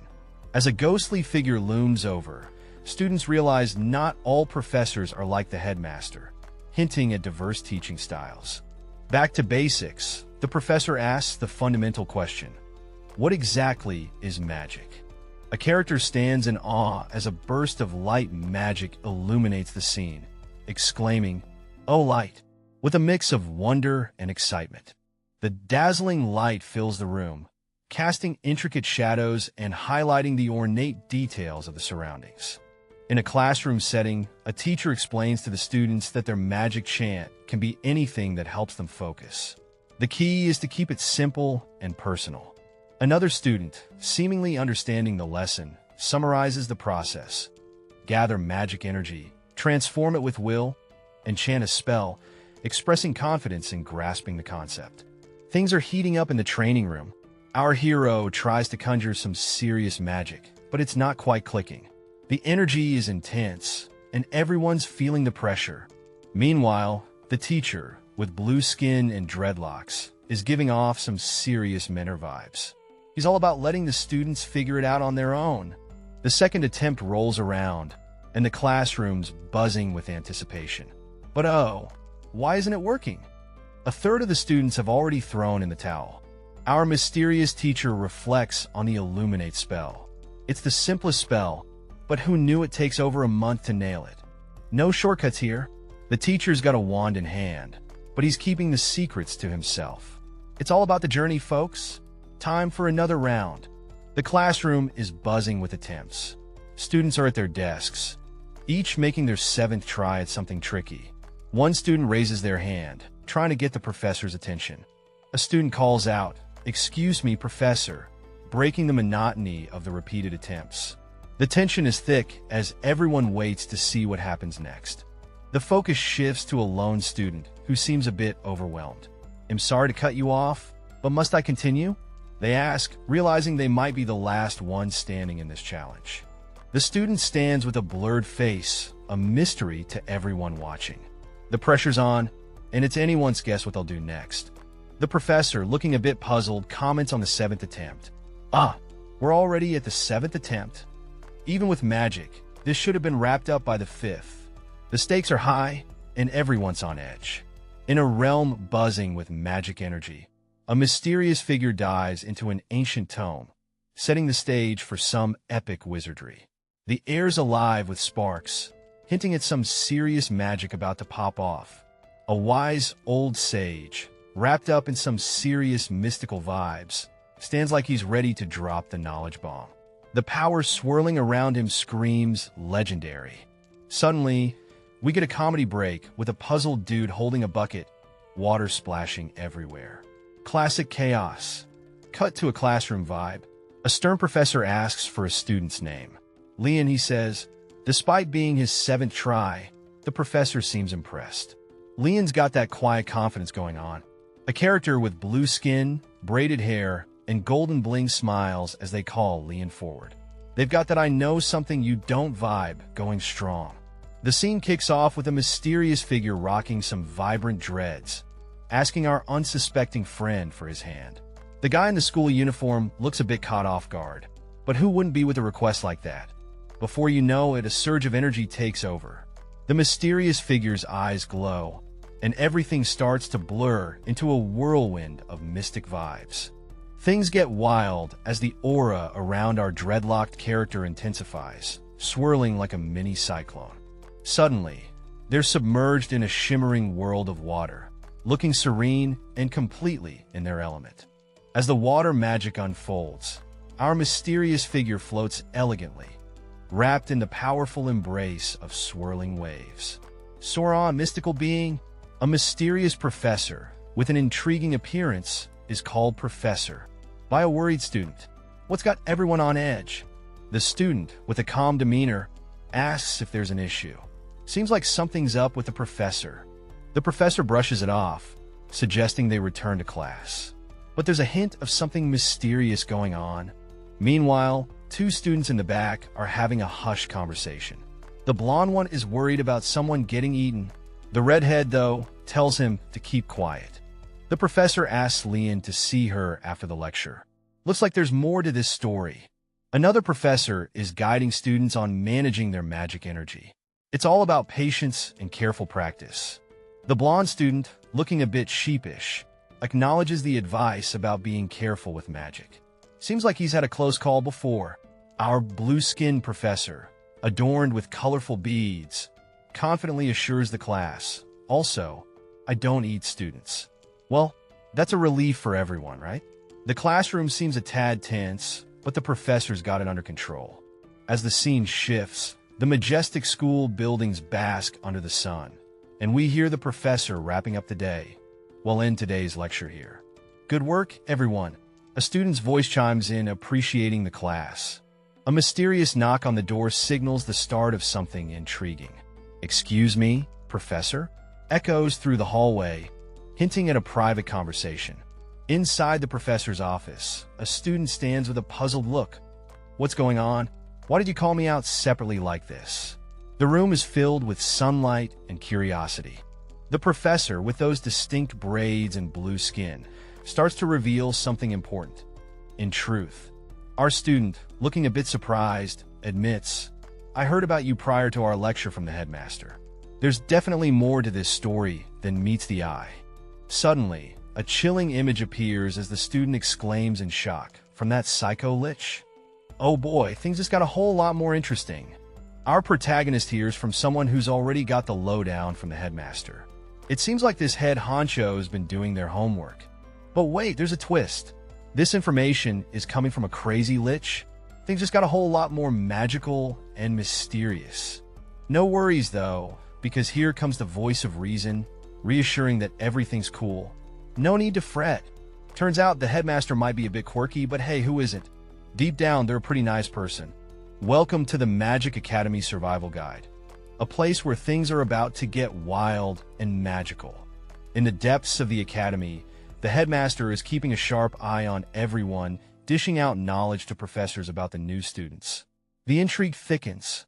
As a ghostly figure looms over, students realize not all professors are like the headmaster, hinting at diverse teaching styles. Back to basics, the professor asks the fundamental question: what exactly is magic? A character stands in awe as a burst of light magic illuminates the scene, exclaiming, "Oh, light!" with a mix of wonder and excitement. The dazzling light fills the room, casting intricate shadows and highlighting the ornate details of the surroundings. In a classroom setting, a teacher explains to the students that their magic chant can be anything that helps them focus. The key is to keep it simple and personal. Another student, seemingly understanding the lesson, summarizes the process: gather magic energy, transform it with will, and chant a spell, expressing confidence in grasping the concept. Things are heating up in the training room. Our hero tries to conjure some serious magic, but it's not quite clicking. The energy is intense, and everyone's feeling the pressure. Meanwhile, the teacher, with blue skin and dreadlocks, is giving off some serious mentor vibes. He's all about letting the students figure it out on their own. The second attempt rolls around, and the classroom's buzzing with anticipation. But oh, why isn't it working? A third of the students have already thrown in the towel. Our mysterious teacher reflects on the Illuminate spell. It's the simplest spell, but who knew it takes over a month to nail it? No shortcuts here. The teacher's got a wand in hand, but he's keeping the secrets to himself. It's all about the journey, folks. Time for another round. The classroom is buzzing with attempts. Students are at their desks, each making their 7th try at something tricky. One student raises their hand, trying to get the professor's attention. A student calls out, "Excuse me, professor," breaking the monotony of the repeated attempts. The tension is thick as everyone waits to see what happens next. The focus shifts to a lone student who seems a bit overwhelmed. "I'm sorry to cut you off, but must I continue?" they ask, realizing they might be the last one standing in this challenge. The student stands with a blurred face, a mystery to everyone watching. The pressure's on, and it's anyone's guess what they'll do next. The professor, looking a bit puzzled, comments on the 7th attempt. We're already at the 7th attempt? Even with magic, this should have been wrapped up by the 5th. The stakes are high, and everyone's on edge. In a realm buzzing with magic energy, a mysterious figure dives into an ancient tome, setting the stage for some epic wizardry. The air's alive with sparks, hinting at some serious magic about to pop off. A wise old sage, wrapped up in some serious mystical vibes, stands like he's ready to drop the knowledge bomb. The power swirling around him screams legendary. Suddenly, we get a comedy break with a puzzled dude holding a bucket, water splashing everywhere. Classic chaos. Cut to a classroom vibe. A stern professor asks for a student's name. Leon, he says. Despite being his 7th try, the professor seems impressed. Leon's got that quiet confidence going on. A character with blue skin, braided hair, and golden bling smiles as they call Leon forward. They've got that "I know something you don't" vibe going strong. The scene kicks off with a mysterious figure rocking some vibrant dreads, asking our unsuspecting friend for his hand. The guy in the school uniform looks a bit caught off guard, but who wouldn't be with a request like that? Before you know it, a surge of energy takes over. The mysterious figure's eyes glow, and everything starts to blur into a whirlwind of mystic vibes. Things get wild as the aura around our dreadlocked character intensifies, swirling like a mini cyclone. Suddenly, they're submerged in a shimmering world of water, looking serene and completely in their element. As the water magic unfolds, our mysterious figure floats elegantly, wrapped in the powerful embrace of swirling waves. Sora, a mystical being, a mysterious professor with an intriguing appearance, is called Professor by a worried student. What's got everyone on edge? The student, with a calm demeanor, asks if there's an issue. Seems like something's up with the professor. The professor brushes it off, suggesting they return to class. But there's a hint of something mysterious going on. Meanwhile, 2 students in the back are having a hushed conversation. The blonde one is worried about someone getting eaten. The redhead, though, tells him to keep quiet. The professor asks Leon to see her after the lecture. Looks like there's more to this story. Another professor is guiding students on managing their magic energy. It's all about patience and careful practice. The blonde student, looking a bit sheepish, acknowledges the advice about being careful with magic. Seems like he's had a close call before. Our blue-skinned professor, adorned with colorful beads, confidently assures the class, "Also, I don't eat students." Well, that's a relief for everyone, right? The classroom seems a tad tense, but the professor's got it under control. As the scene shifts, the majestic school buildings bask under the sun, and we hear the professor wrapping up the day. We'll end today's lecture here. Good work, everyone. A student's voice chimes in, appreciating the class. A mysterious knock on the door signals the start of something intriguing. "Excuse me, professor?" echoes through the hallway, hinting at a private conversation. Inside the professor's office, a student stands with a puzzled look. "What's going on? Why did you call me out separately like this?" The room is filled with sunlight and curiosity. The professor, with those distinct braids and blue skin, starts to reveal something important. In truth, our student, looking a bit surprised, admits, "I heard about you prior to our lecture from the headmaster. There's definitely more to this story than meets the eye." Suddenly, a chilling image appears as the student exclaims in shock, "From that psycho lich? Oh boy, things just got a whole lot more interesting." Our protagonist hears from someone who's already got the lowdown from the headmaster. It seems like this head honcho has been doing their homework. But wait, there's a twist. This information is coming from a crazy lich. Things just got a whole lot more magical and mysterious. No worries though, because here comes the voice of reason, reassuring that everything's cool. No need to fret. Turns out the headmaster might be a bit quirky, but hey, who isn't? Deep down, they're a pretty nice person. Welcome to the Magic Academy Survival Guide, a place where things are about to get wild and magical. In the depths of the academy, the headmaster is keeping a sharp eye on everyone, dishing out knowledge to professors about the new students. The intrigue thickens.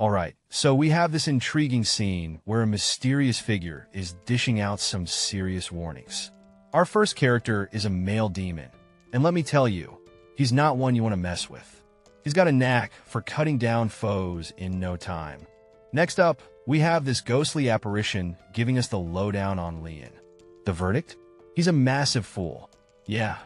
Alright, so we have this intriguing scene where a mysterious figure is dishing out some serious warnings. Our first character is a male demon, and let me tell you, he's not one you want to mess with. He's got a knack for cutting down foes in no time. Next up, we have this ghostly apparition giving us the lowdown on Leon. The verdict? He's a massive fool. Yeah,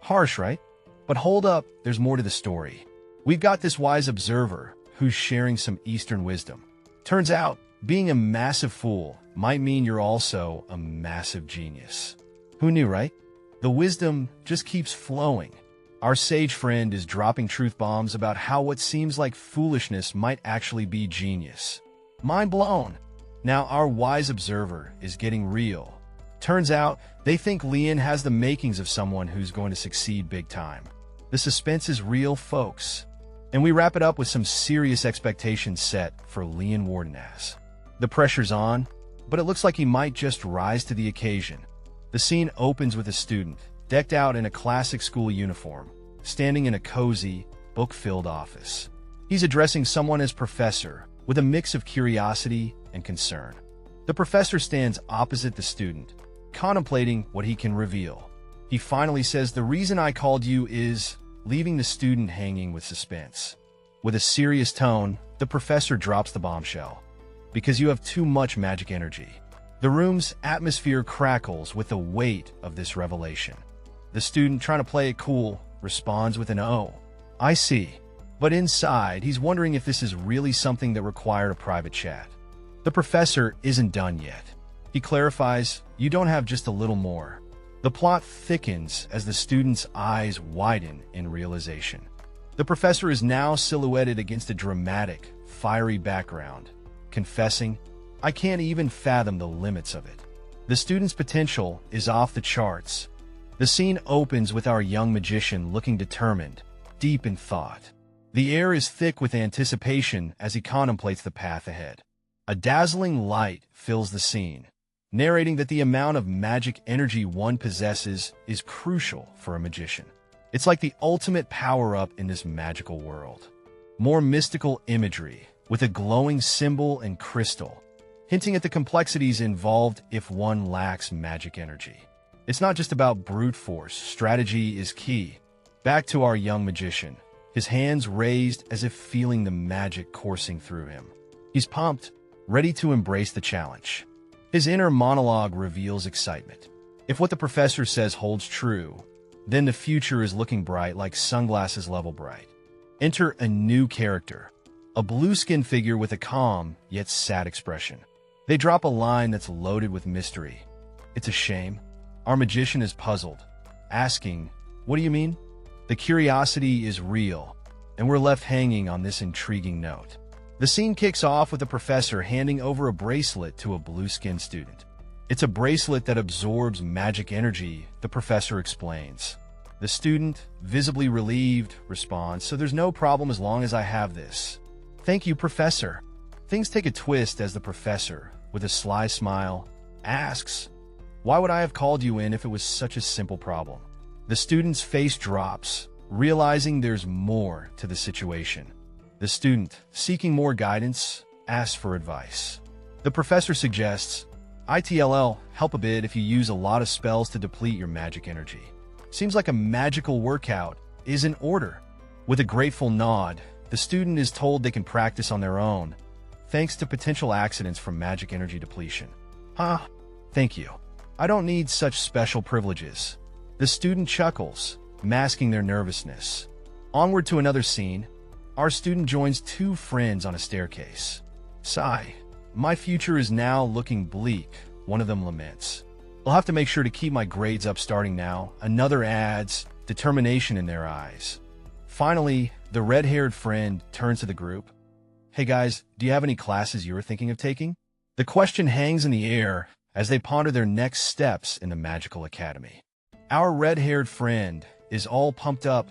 harsh, right? But hold up, there's more to the story. We've got this wise observer who's sharing some Eastern wisdom. Turns out, being a massive fool might mean you're also a massive genius. Who knew, right? The wisdom just keeps flowing. Our sage friend is dropping truth bombs about how what seems like foolishness might actually be genius. Mind blown. Now our wise observer is getting real. Turns out, they think Leon has the makings of someone who's going to succeed big time. The suspense is real, folks. And we wrap it up with some serious expectations set for Leon Wardenaz. The pressure's on, but it looks like he might just rise to the occasion. The scene opens with a student, decked out in a classic school uniform, standing in a cozy, book-filled office. He's addressing someone as professor, with a mix of curiosity and concern. The professor stands opposite the student, contemplating what he can reveal. He finally says, "The reason I called you is," leaving the student hanging with suspense. With a serious tone, the professor drops the bombshell. "Because you have too much magic energy." The room's atmosphere crackles with the weight of this revelation. The student, trying to play it cool, responds with an "Oh, I see." But inside, he's wondering if this is really something that required a private chat. The professor isn't done yet. He clarifies, "You don't have just a little more." The plot thickens as the student's eyes widen in realization. The professor is now silhouetted against a dramatic, fiery background, confessing, "I can't even fathom the limits of it." The student's potential is off the charts. The scene opens with our young magician looking determined, deep in thought. The air is thick with anticipation as he contemplates the path ahead. A dazzling light fills the scene, narrating that the amount of magic energy one possesses is crucial for a magician. It's like the ultimate power-up in this magical world. More mystical imagery, with a glowing symbol and crystal, hinting at the complexities involved if one lacks magic energy. It's not just about brute force, strategy is key. Back to our young magician, his hands raised as if feeling the magic coursing through him. He's pumped, ready to embrace the challenge. His inner monologue reveals excitement. If what the professor says holds true, then the future is looking bright, like sunglasses level bright. Enter a new character, a blue-skinned figure with a calm yet sad expression. They drop a line that's loaded with mystery. "It's a shame." Our magician is puzzled, asking, "What do you mean?" The curiosity is real, and we're left hanging on this intriguing note. The scene kicks off with the professor handing over a bracelet to a blue-skinned student. "It's a bracelet that absorbs magic energy," the professor explains. The student, visibly relieved, responds, "So there's no problem as long as I have this." "Thank you, professor." Things take a twist as the professor, with a sly smile, asks, "Why would I have called you in if it was such a simple problem?" The student's face drops, realizing there's more to the situation. The student, seeking more guidance, asks for advice. The professor suggests, "ITLL, help a bit if you use a lot of spells to deplete your magic energy. Seems like a magical workout is in order." With a grateful nod, the student is told they can practice on their own, thanks to potential accidents from magic energy depletion. Thank you. I don't need such special privileges." The student chuckles, masking their nervousness. Onward to another scene. our student joins two friends on a staircase. Sigh. My future is now looking bleak, one of them laments. I'll have to make sure to keep my grades up starting now. Another adds determination in their eyes. Finally, the red-haired friend turns to the group. Hey guys, do you have any classes you were thinking of taking? The question hangs in the air as they ponder their next steps in the magical academy. Our red-haired friend is all pumped up,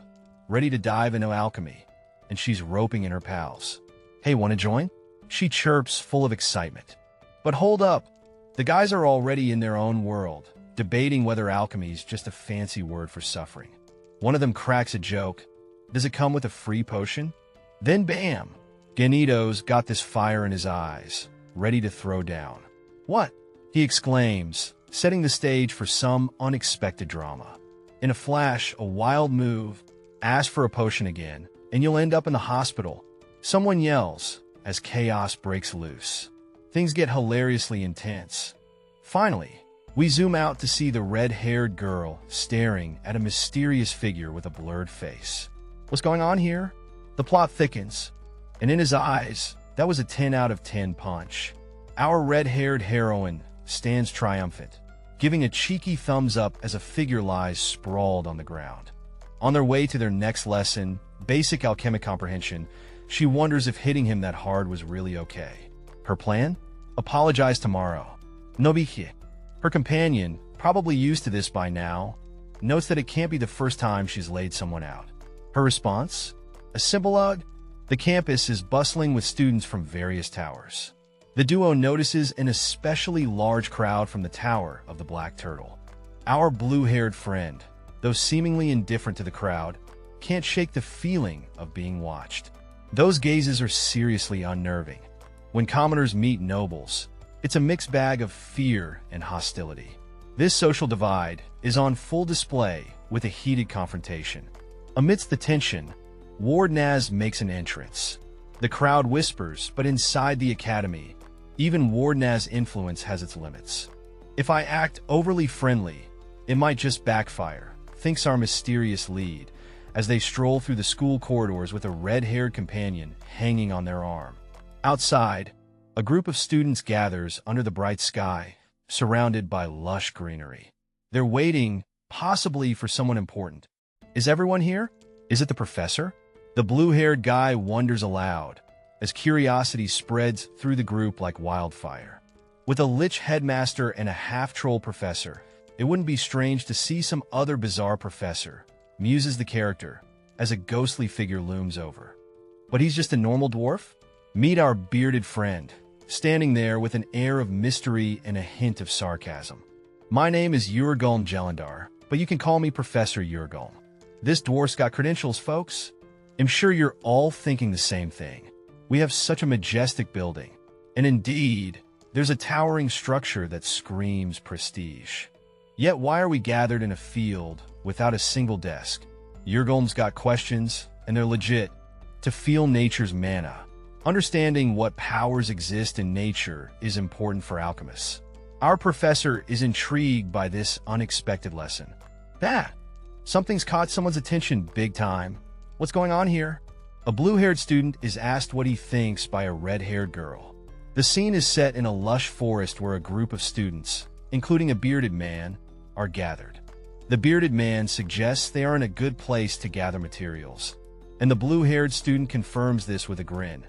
ready to dive into alchemy, and she's roping in her pals. Hey, want to join? She chirps, full of excitement. But hold up, the guys are already in their own world, debating whether alchemy is just a fancy word for suffering. One of them cracks a joke. Does it come with a free potion? Then bam! Ganito's got this fire in his eyes, ready to throw down. What? He exclaims, setting the stage for some unexpected drama. In a flash, a wild move, ask for a potion again, and you'll end up in the hospital. Someone yells as chaos breaks loose. Things get hilariously intense. Finally, we zoom out to see the red-haired girl staring at a mysterious figure with a blurred face. What's going on here? The plot thickens, and in his eyes, that was a 10 out of 10 punch. Our red-haired heroine stands triumphant, giving a cheeky thumbs up as a figure lies sprawled on the ground. On their way to their next lesson, basic alchemic comprehension, she wonders if hitting him that hard was really okay. Her plan? Apologize tomorrow. No biggie. Her companion, probably used to this by now, notes that it can't be the first time she's laid someone out. Her response? A simple ugh. The campus is bustling with students from various towers. The duo notices an especially large crowd from the Tower of the Black Turtle. Our blue-haired friend, though seemingly indifferent to the crowd, can't shake the feeling of being watched. Those gazes are seriously unnerving. When commoners meet nobles, it's a mixed bag of fear and hostility. This social divide is on full display with a heated confrontation. Amidst the tension, Ward Naz makes an entrance. The crowd whispers, but inside the academy, even Ward Naz's influence has its limits. If I act overly friendly, it might just backfire, thinks our mysterious lead, as they stroll through the school corridors with a red-haired companion hanging on their arm. Outside, a group of students gathers under the bright sky, surrounded by lush greenery. They're waiting, possibly for someone important. Is everyone here? Is it the professor? The blue-haired guy wonders aloud, as curiosity spreads through the group like wildfire. With a lich headmaster and a half-troll professor, it wouldn't be strange to see some other bizarre professor, muses the character, as a ghostly figure looms over. But he's just a normal dwarf? Meet our bearded friend, standing there with an air of mystery and a hint of sarcasm. My name is Urgulm Jelendar, but you can call me Professor Urgulm. This dwarf's got credentials, folks. I'm sure you're all thinking the same thing. We have such a majestic building, and indeed, there's a towering structure that screams prestige. Yet why are we gathered in a field without a single desk? Urgulm's got questions, and they're legit. To feel nature's mana, understanding what powers exist in nature is important for alchemists. Our professor is intrigued by this unexpected lesson. Something's caught someone's attention big time. What's going on here? A blue-haired student is asked what he thinks by a red-haired girl. The scene is set in a lush forest where a group of students, including a bearded man, are gathered. The bearded man suggests they are in a good place to gather materials, and the blue-haired student confirms this with a grin,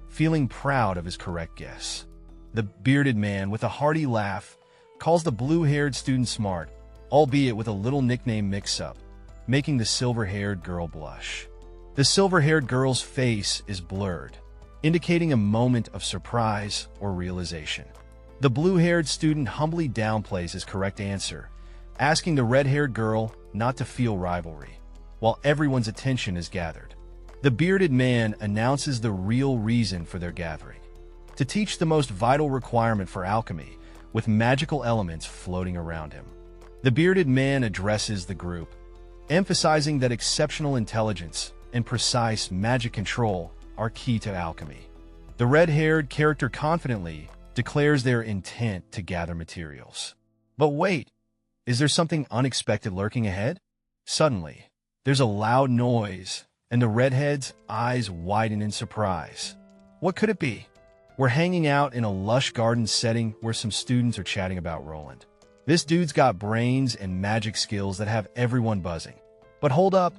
feeling proud of his correct guess. The bearded man, with a hearty laugh, calls the blue-haired student smart, albeit with a little nickname mix-up, making the silver-haired girl blush. The silver-haired girl's face is blurred, indicating a moment of surprise or realization. The blue-haired student humbly downplays his correct answer, asking the red-haired girl not to feel rivalry, while everyone's attention is gathered. The bearded man announces the real reason for their gathering: to teach the most vital requirement for alchemy, with magical elements floating around him. The bearded man addresses the group, emphasizing that exceptional intelligence and precise magic control are key to alchemy. The red-haired character confidently declares their intent to gather materials. But wait, is there something unexpected lurking ahead? Suddenly, there's a loud noise, and the redhead's eyes widen in surprise. What could it be? We're hanging out in a lush garden setting where some students are chatting about Roland. This dude's got brains and magic skills that have everyone buzzing. But hold up,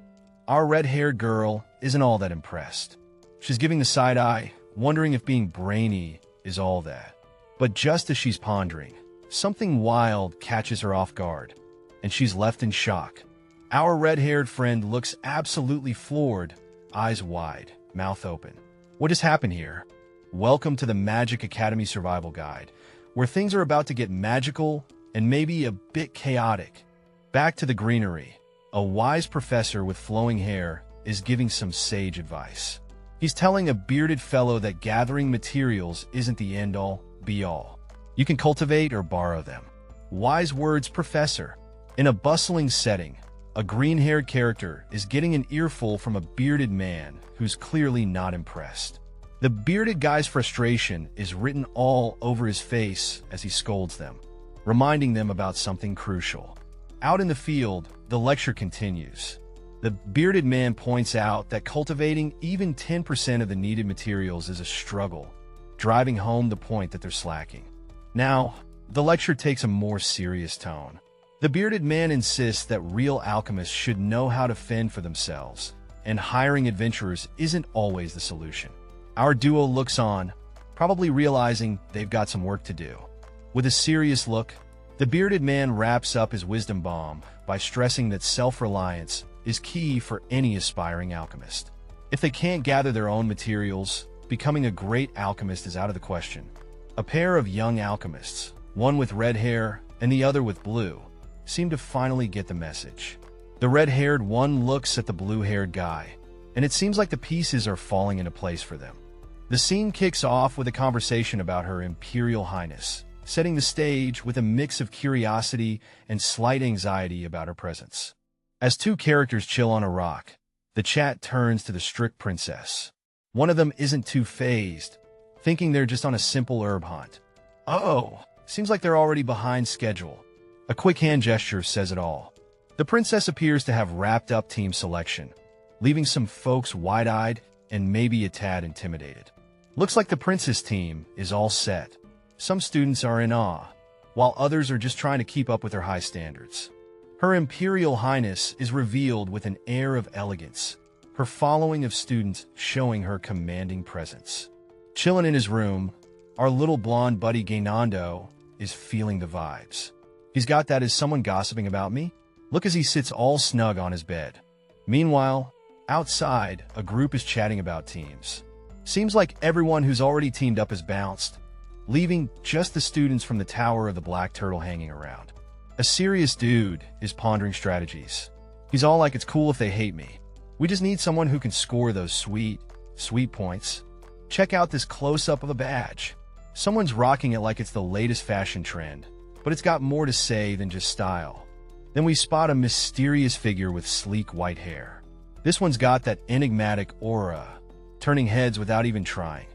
our red-haired girl isn't all that impressed. She's giving the side eye, wondering if being brainy is all that. But just as she's pondering, something wild catches her off guard, and she's left in shock. Our red-haired friend looks absolutely floored, eyes wide, mouth open. What has happened here? Welcome to the Magic Academy Survival Guide, where things are about to get magical and maybe a bit chaotic. Back to the greenery. A wise professor with flowing hair is giving some sage advice. He's telling a bearded fellow that gathering materials isn't the end-all, be-all. You can cultivate or borrow them. Wise words, professor. In a bustling setting, a green-haired character is getting an earful from a bearded man who's clearly not impressed. The bearded guy's frustration is written all over his face as he scolds them, reminding them about something crucial. Out in the field, the lecture continues. The bearded man points out that cultivating even 10% of the needed materials is a struggle, driving home the point that they're slacking. Now, the lecture takes a more serious tone. The bearded man insists that real alchemists should know how to fend for themselves, and hiring adventurers isn't always the solution. Our duo looks on, probably realizing they've got some work to do. With a serious look, the bearded man wraps up his wisdom bomb by stressing that self-reliance is key for any aspiring alchemist. If they can't gather their own materials, becoming a great alchemist is out of the question. A pair of young alchemists, one with red hair and the other with blue, seem to finally get the message. The red-haired one looks at the blue-haired guy, and it seems like the pieces are falling into place for them. The scene kicks off with a conversation about Her Imperial Highness, setting the stage with a mix of curiosity and slight anxiety about her presence. As two characters chill on a rock, the chat turns to the strict princess. One of them isn't too fazed, thinking they're just on a simple herb hunt. Oh, seems like they're already behind schedule. A quick hand gesture says it all. The princess appears to have wrapped up team selection, leaving some folks wide-eyed and maybe a tad intimidated. Looks like the princess team is all set. Some students are in awe, while others are just trying to keep up with her high standards. Her Imperial Highness is revealed with an air of elegance, her following of students showing her commanding presence. Chilling in his room, our little blonde buddy Gainando is feeling the vibes. He's got that "is someone gossiping about me?" look as he sits all snug on his bed. Meanwhile, outside, a group is chatting about teams. Seems like everyone who's already teamed up has bounced, leaving just the students from the Tower of the Black Turtle hanging around. A serious dude is pondering strategies. He's all like, "It's cool if they hate me. We just need someone who can score those sweet points." Check out this close-up of a badge. Someone's rocking it like it's the latest fashion trend, but it's got more to say than just style. Then we spot a mysterious figure with sleek white hair. This one's got that enigmatic aura, turning heads without even trying.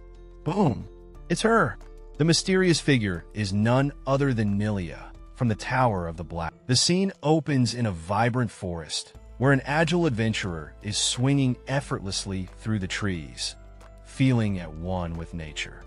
Boom! It's her! The mysterious figure is none other than Nilia from the Tower of the Black. The scene opens in a vibrant forest, where an agile adventurer is swinging effortlessly through the trees, feeling at one with nature.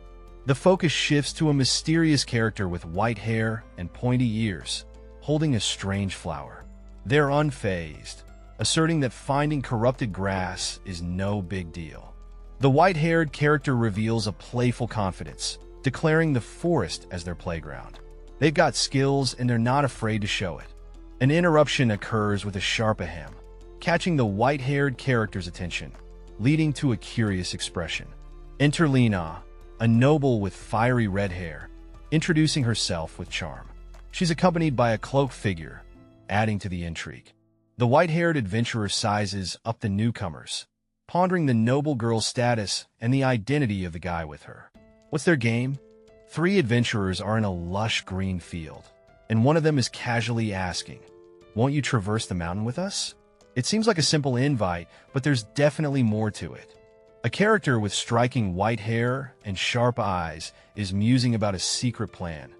The focus shifts to a mysterious character with white hair and pointy ears, holding a strange flower. They're unfazed, asserting that finding corrupted grass is no big deal. The white-haired character reveals a playful confidence, declaring the forest as their playground. They've got skills and they're not afraid to show it. An interruption occurs with a sharp ahem, catching the white-haired character's attention, leading to a curious expression. Enter Lena, a noble with fiery red hair, introducing herself with charm. She's accompanied by a cloaked figure, adding to the intrigue. The white-haired adventurer sizes up the newcomers, pondering the noble girl's status and the identity of the guy with her. What's their game? 3 adventurers are in a lush green field, and one of them is casually asking, "Won't you traverse the mountain with us?" It seems like a simple invite, but there's definitely more to it. A character with striking white hair and sharp eyes is musing about a secret plan,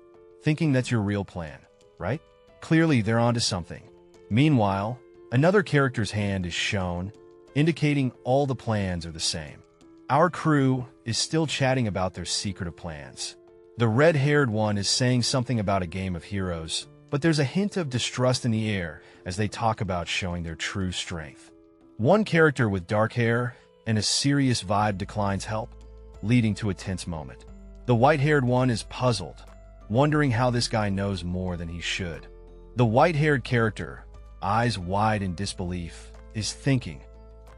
thinking that's your real plan, right? Clearly, they're onto something. Meanwhile, another character's hand is shown, indicating all the plans are the same. Our crew is still chatting about their secretive plans. The red-haired one is saying something about a game of heroes, but there's a hint of distrust in the air as they talk about showing their true strength. One character with dark hair and a serious vibe declines help, leading to a tense moment. The white-haired one is puzzled, wondering how this guy knows more than he should. The white-haired character, eyes wide in disbelief, is thinking,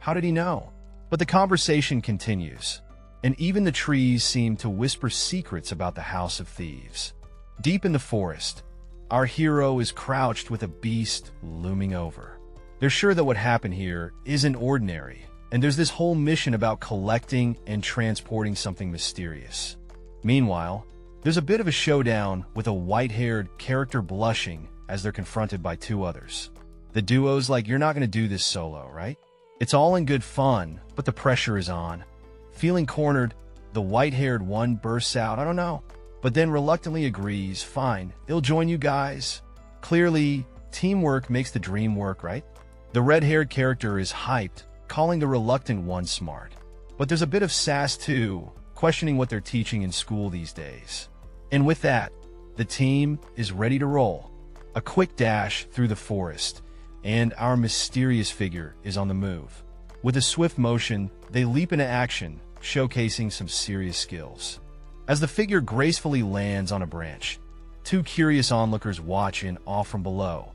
how did he know? But the conversation continues, and even the trees seem to whisper secrets about the House of Thieves. Deep in the forest, our hero is crouched with a beast looming over. They're sure that what happened here isn't ordinary, and there's this whole mission about collecting and transporting something mysterious. Meanwhile, there's a bit of a showdown with a white-haired character blushing as they're confronted by two others. The duo's like, you're not going to do this solo, right? It's all in good fun, but the pressure is on. Feeling cornered, the white-haired one bursts out, I don't know, but then reluctantly agrees, fine, they'll join you guys. Clearly, teamwork makes the dream work, right? The red-haired character is hyped, calling the reluctant one smart. But there's a bit of sass too, questioning what they're teaching in school these days. And with that, the team is ready to roll. A quick dash through the forest, and our mysterious figure is on the move. With a swift motion, they leap into action, showcasing some serious skills. As the figure gracefully lands on a branch, two curious onlookers watch in awe from below,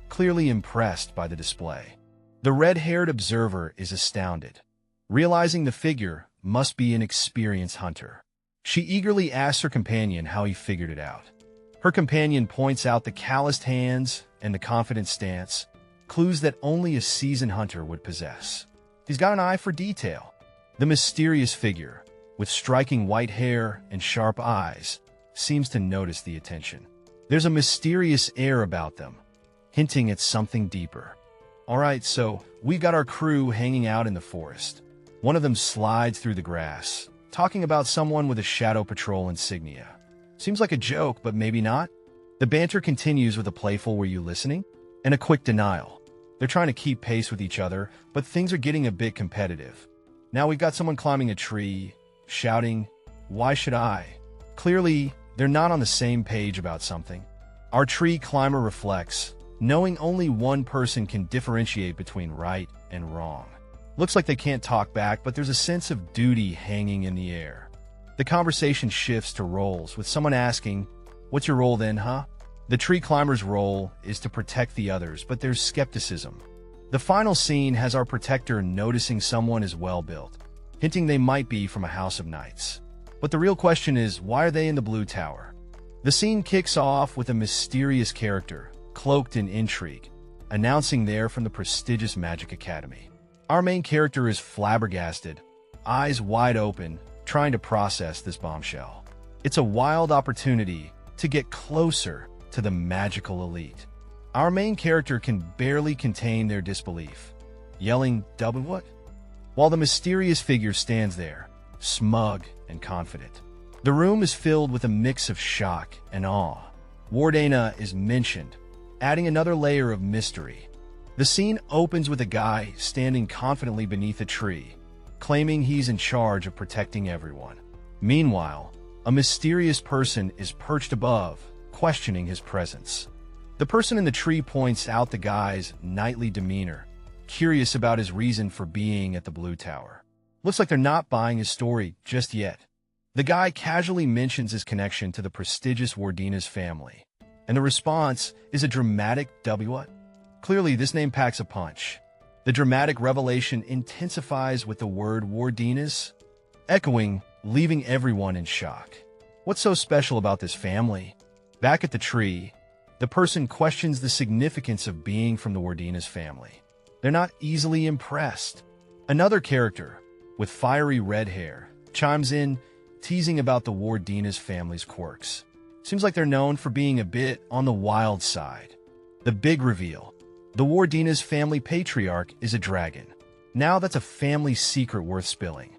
clearly impressed by the display. The red-haired observer is astounded, realizing the figure must be an experienced hunter. She eagerly asks her companion how he figured it out. Her companion points out the calloused hands and the confident stance, clues that only a seasoned hunter would possess. He's got an eye for detail. The mysterious figure, with striking white hair and sharp eyes, seems to notice the attention. There's a mysterious air about them, hinting at something deeper. Alright, so we got our crew hanging out in the forest. One of them slides through the grass, talking about someone with a Shadow Patrol insignia. Seems like a joke, but maybe not. The banter continues with a playful "were you listening?" and a quick denial. They're trying to keep pace with each other, but things are getting a bit competitive. Now we've got someone climbing a tree, shouting, "Why should I?" Clearly, they're not on the same page about something. Our tree climber reflects, knowing only one person can differentiate between right and wrong. Looks like they can't talk back, but there's a sense of duty hanging in the air. The conversation shifts to roles, with someone asking, "What's your role then, huh?" The tree climber's role is to protect the others, but there's skepticism. The final scene has our protector noticing someone is well-built, hinting they might be from a house of knights. But the real question is, why are they in the blue tower? The scene kicks off with a mysterious character, cloaked in intrigue, announcing they're from the prestigious Magic Academy. Our main character is flabbergasted, eyes wide open, trying to process this bombshell. It's a wild opportunity to get closer to the magical elite. Our main character can barely contain their disbelief, yelling, "Double what?" while the mysterious figure stands there, smug and confident. The room is filled with a mix of shock and awe. Wardena is mentioned, adding another layer of mystery. The scene opens with a guy standing confidently beneath a tree, claiming he's in charge of protecting everyone. Meanwhile, a mysterious person is perched above, questioning his presence. The person in the tree points out the guy's knightly demeanor, curious about his reason for being at the Blue Tower. Looks like they're not buying his story just yet. The guy casually mentions his connection to the prestigious Wardena's family, and the response is a dramatic "W what?" Clearly, this name packs a punch. The dramatic revelation intensifies with the word Wardena's, echoing, leaving everyone in shock. What's so special about this family? Back at the tree, the person questions the significance of being from the Wardena's family. They're not easily impressed. Another character, with fiery red hair, chimes in, teasing about the Wardena's family's quirks. Seems like they're known for being a bit on the wild side. The big reveal. The Wardena's family patriarch is a dragon. Now that's a family secret worth spilling.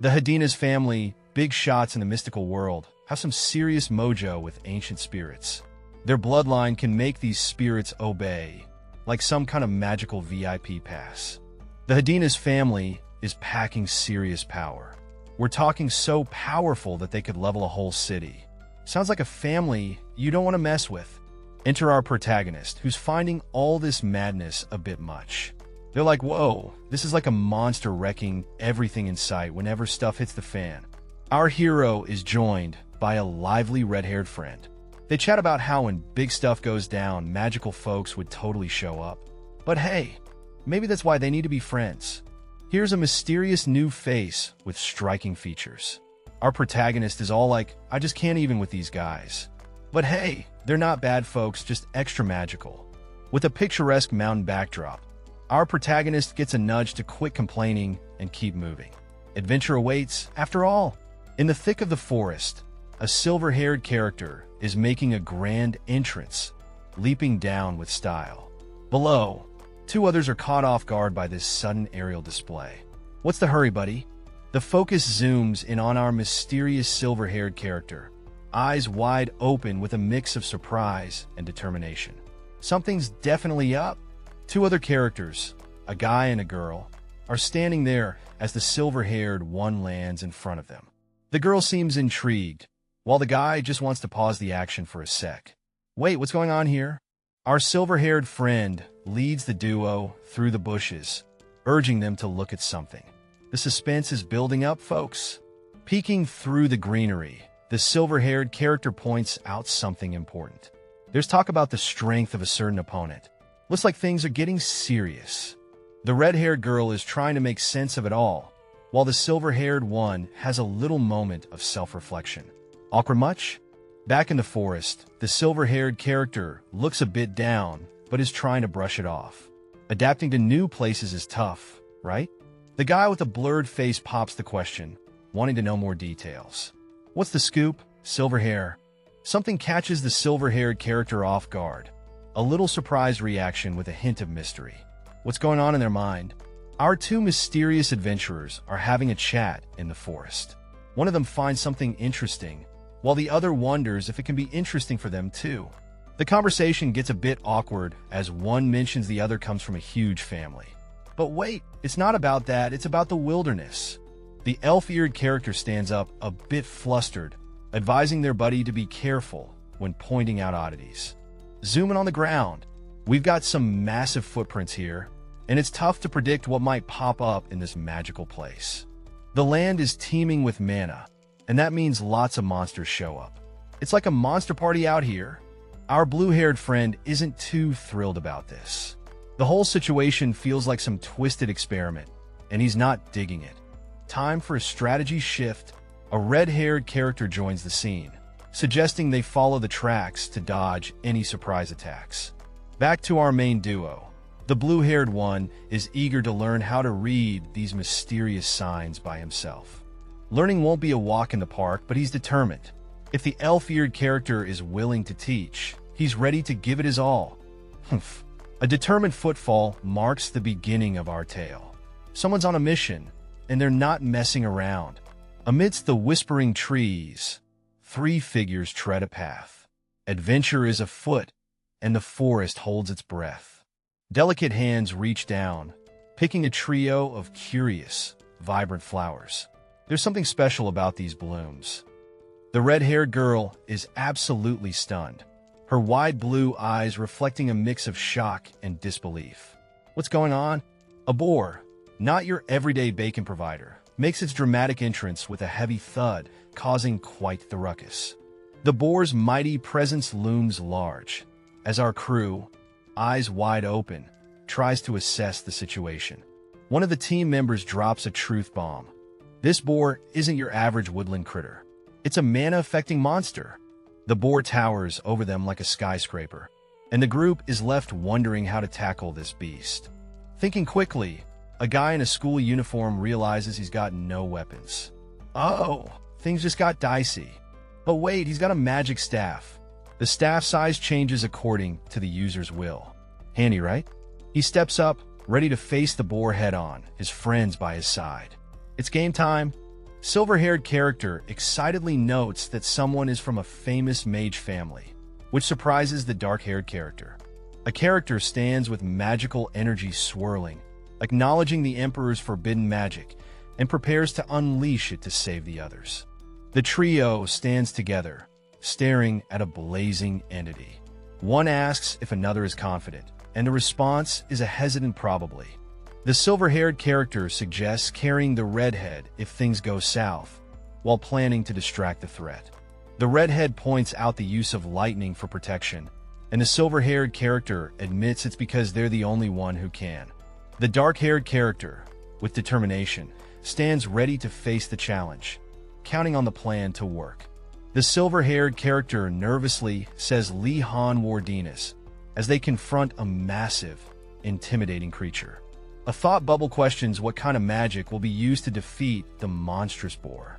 The Hadena's family, big shots in the mystical world, have some serious mojo with ancient spirits. Their bloodline can make these spirits obey, like some kind of magical VIP pass. The Hidina's family is packing serious power. We're talking so powerful that they could level a whole city. Sounds like a family you don't want to mess with. Enter our protagonist, who's finding all this madness a bit much. They're like, whoa, this is like a monster wrecking everything in sight whenever stuff hits the fan. Our hero is joined by a lively red-haired friend. They chat about how when big stuff goes down, magical folks would totally show up. But hey, maybe that's why they need to be friends. Here's a mysterious new face with striking features. Our protagonist is all like, I just can't even with these guys. But hey, they're not bad folks, just extra magical. With a picturesque mountain backdrop, our protagonist gets a nudge to quit complaining and keep moving. Adventure awaits, after all. In the thick of the forest, a silver-haired character is making a grand entrance, leaping down with style. Below, two others are caught off guard by this sudden aerial display. What's the hurry, buddy? The focus zooms in on our mysterious silver-haired character, eyes wide open with a mix of surprise and determination. Something's definitely up. Two other characters, a guy and a girl, are standing there as the silver-haired one lands in front of them. The girl seems intrigued, while the guy just wants to pause the action for a sec. Wait, what's going on here? Our silver-haired friend leads the duo through the bushes, urging them to look at something. The suspense is building up, folks. Peeking through the greenery, the silver-haired character points out something important. There's talk about the strength of a certain opponent. Looks like things are getting serious. The red-haired girl is trying to make sense of it all, while the silver-haired one has a little moment of self-reflection. Awkward much? Back in the forest, the silver-haired character looks a bit down, but is trying to brush it off. Adapting to new places is tough, right? The guy with the blurred face pops the question, wanting to know more details. What's the scoop? Silver hair. Something catches the silver-haired character off guard. A little surprised reaction with a hint of mystery. What's going on in their mind? Our two mysterious adventurers are having a chat in the forest. One of them finds something interesting, while the other wonders if it can be interesting for them too. The conversation gets a bit awkward as one mentions the other comes from a huge family. But wait, it's not about that, it's about the wilderness. The elf-eared character stands up a bit flustered, advising their buddy to be careful when pointing out oddities. Zooming on the ground, we've got some massive footprints here, and it's tough to predict what might pop up in this magical place. The land is teeming with mana, and that means lots of monsters show up. It's like a monster party out here. Our blue-haired friend isn't too thrilled about this. The whole situation feels like some twisted experiment, and he's not digging it. Time for a strategy shift. A red-haired character joins the scene, suggesting they follow the tracks to dodge any surprise attacks. Back to our main duo. The blue-haired one is eager to learn how to read these mysterious signs by himself. Learning won't be a walk in the park, but he's determined. If the elf-eared character is willing to teach, he's ready to give it his all. Humph. A determined footfall marks the beginning of our tale. Someone's on a mission, and they're not messing around. Amidst the whispering trees, three figures tread a path. Adventure is afoot, and the forest holds its breath. Delicate hands reach down, picking a trio of curious, vibrant flowers. There's something special about these blooms. The red-haired girl is absolutely stunned, her wide blue eyes reflecting a mix of shock and disbelief. What's going on? A boar, not your everyday bacon provider, makes its dramatic entrance with a heavy thud, causing quite the ruckus. The boar's mighty presence looms large, as our crew, eyes wide open, tries to assess the situation. One of the team members drops a truth bomb. This boar isn't your average woodland critter. It's a mana-affecting monster. The boar towers over them like a skyscraper, and the group is left wondering how to tackle this beast. Thinking quickly, a guy in a school uniform realizes he's got no weapons. Oh, things just got dicey. But wait, he's got a magic staff. The staff size changes according to the user's will. Handy, right? He steps up, ready to face the boar head-on, his friends by his side. It's game time. Silver-haired character excitedly notes that someone is from a famous mage family, which surprises the dark-haired character. A character stands with magical energy swirling, acknowledging the Emperor's forbidden magic, and prepares to unleash it to save the others. The trio stands together, staring at a blazing entity. One asks if another is confident, and the response is a hesitant probably. The silver-haired character suggests carrying the redhead if things go south, while planning to distract the threat. The redhead points out the use of lightning for protection, and the silver-haired character admits it's because they're the only one who can. The dark-haired character, with determination, stands ready to face the challenge, counting on the plan to work. The silver-haired character nervously says Li Han Wardinas as they confront a massive, intimidating creature. A thought bubble questions what kind of magic will be used to defeat the monstrous boar.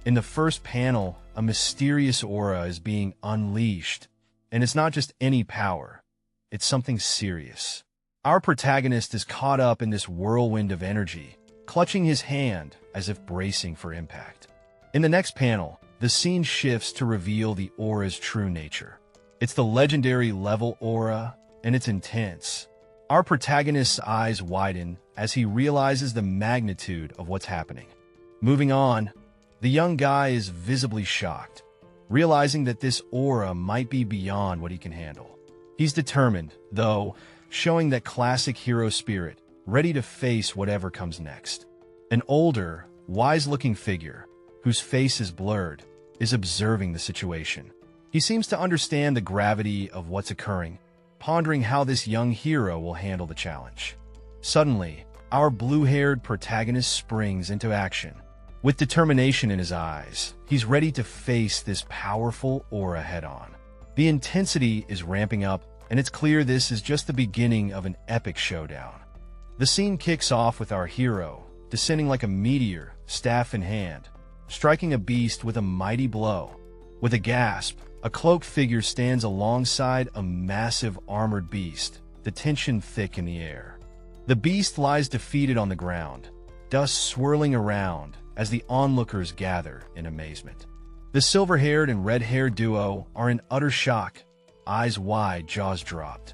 In the first panel, a mysterious aura is being unleashed, and it's not just any power, it's something serious. Our protagonist is caught up in this whirlwind of energy, clutching his hand as if bracing for impact. In the next panel, the scene shifts to reveal the aura's true nature. It's the legendary level aura, and it's intense. Our protagonist's eyes widen as he realizes the magnitude of what's happening. Moving on, the young guy is visibly shocked, realizing that this aura might be beyond what he can handle. He's determined, though, showing that classic hero spirit, ready to face whatever comes next. An older, wise-looking figure, whose face is blurred, is observing the situation. He seems to understand the gravity of what's occurring, pondering how this young hero will handle the challenge. Suddenly, our blue-haired protagonist springs into action. With determination in his eyes, he's ready to face this powerful aura head-on. The intensity is ramping up, and it's clear this is just the beginning of an epic showdown. The scene kicks off with our hero, descending like a meteor, staff in hand, striking a beast with a mighty blow. With a gasp, a cloaked figure stands alongside a massive armored beast, the tension thick in the air. The beast lies defeated on the ground, dust swirling around as the onlookers gather in amazement. The silver-haired and red-haired duo are in utter shock, eyes wide, jaws dropped.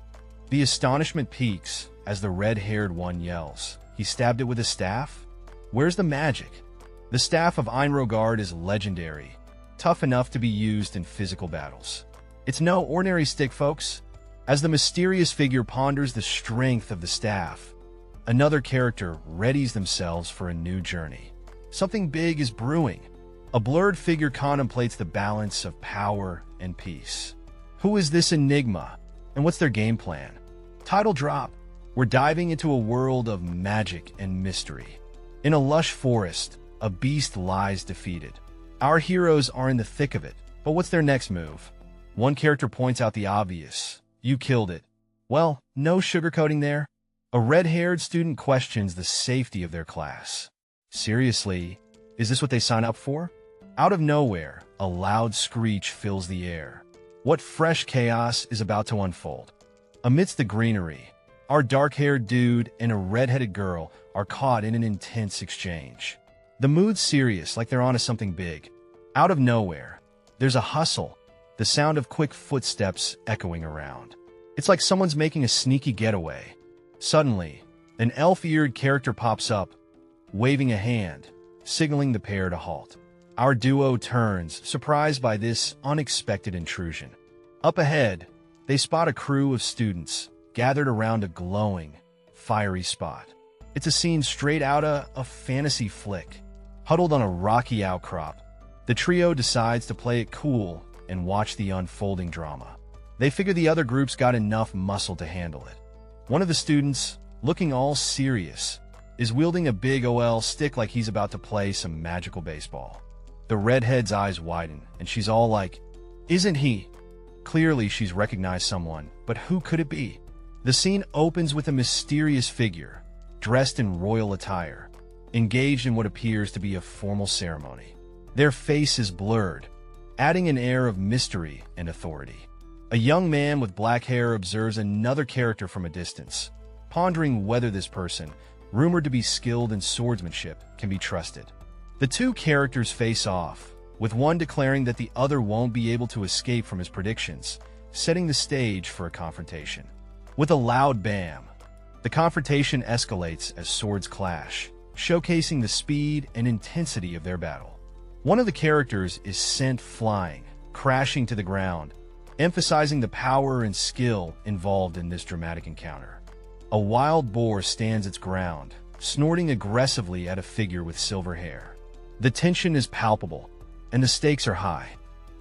The astonishment peaks as the red-haired one yells, "He stabbed it with a staff? Where's the magic?" The staff of Enro is legendary, tough enough to be used in physical battles. It's no ordinary stick, folks. As the mysterious figure ponders the strength of the staff, another character readies themselves for a new journey. Something big is brewing. A blurred figure contemplates the balance of power and peace. Who is this enigma, and what's their game plan? Title drop. We're diving into a world of magic and mystery. In a lush forest, a beast lies defeated. Our heroes are in the thick of it, but what's their next move? One character points out the obvious. You killed it. Well, no sugarcoating there. A red-haired student questions the safety of their class. Seriously, is this what they sign up for? Out of nowhere, a loud screech fills the air. What fresh chaos is about to unfold? Amidst the greenery, our dark-haired dude and a red-headed girl are caught in an intense exchange. The mood's serious, like they're onto something big. Out of nowhere, there's a hustle, the sound of quick footsteps echoing around. It's like someone's making a sneaky getaway. Suddenly, an elf-eared character pops up, waving a hand, signaling the pair to halt. Our duo turns, surprised by this unexpected intrusion. Up ahead, they spot a crew of students gathered around a glowing, fiery spot. It's a scene straight out of a fantasy flick. Huddled on a rocky outcrop, the trio decides to play it cool and watch the unfolding drama. They figure the other group's got enough muscle to handle it. One of the students, looking all serious, is wielding a big OL stick like he's about to play some magical baseball. The redhead's eyes widen, and she's all like, "Isn't he?" Clearly, she's recognized someone, but who could it be? The scene opens with a mysterious figure, dressed in royal attire, engaged in what appears to be a formal ceremony. Their face is blurred, adding an air of mystery and authority. A young man with black hair observes another character from a distance, pondering whether this person, rumored to be skilled in swordsmanship, can be trusted. The two characters face off, with one declaring that the other won't be able to escape from his predictions, setting the stage for a confrontation. With a loud bam, The confrontation escalates as swords clash, showcasing the speed and intensity of their battle. One of the characters is sent flying, crashing to the ground, emphasizing the power and skill involved in this dramatic encounter. A wild boar stands its ground, snorting aggressively at a figure with silver hair. The tension is palpable, and the stakes are high.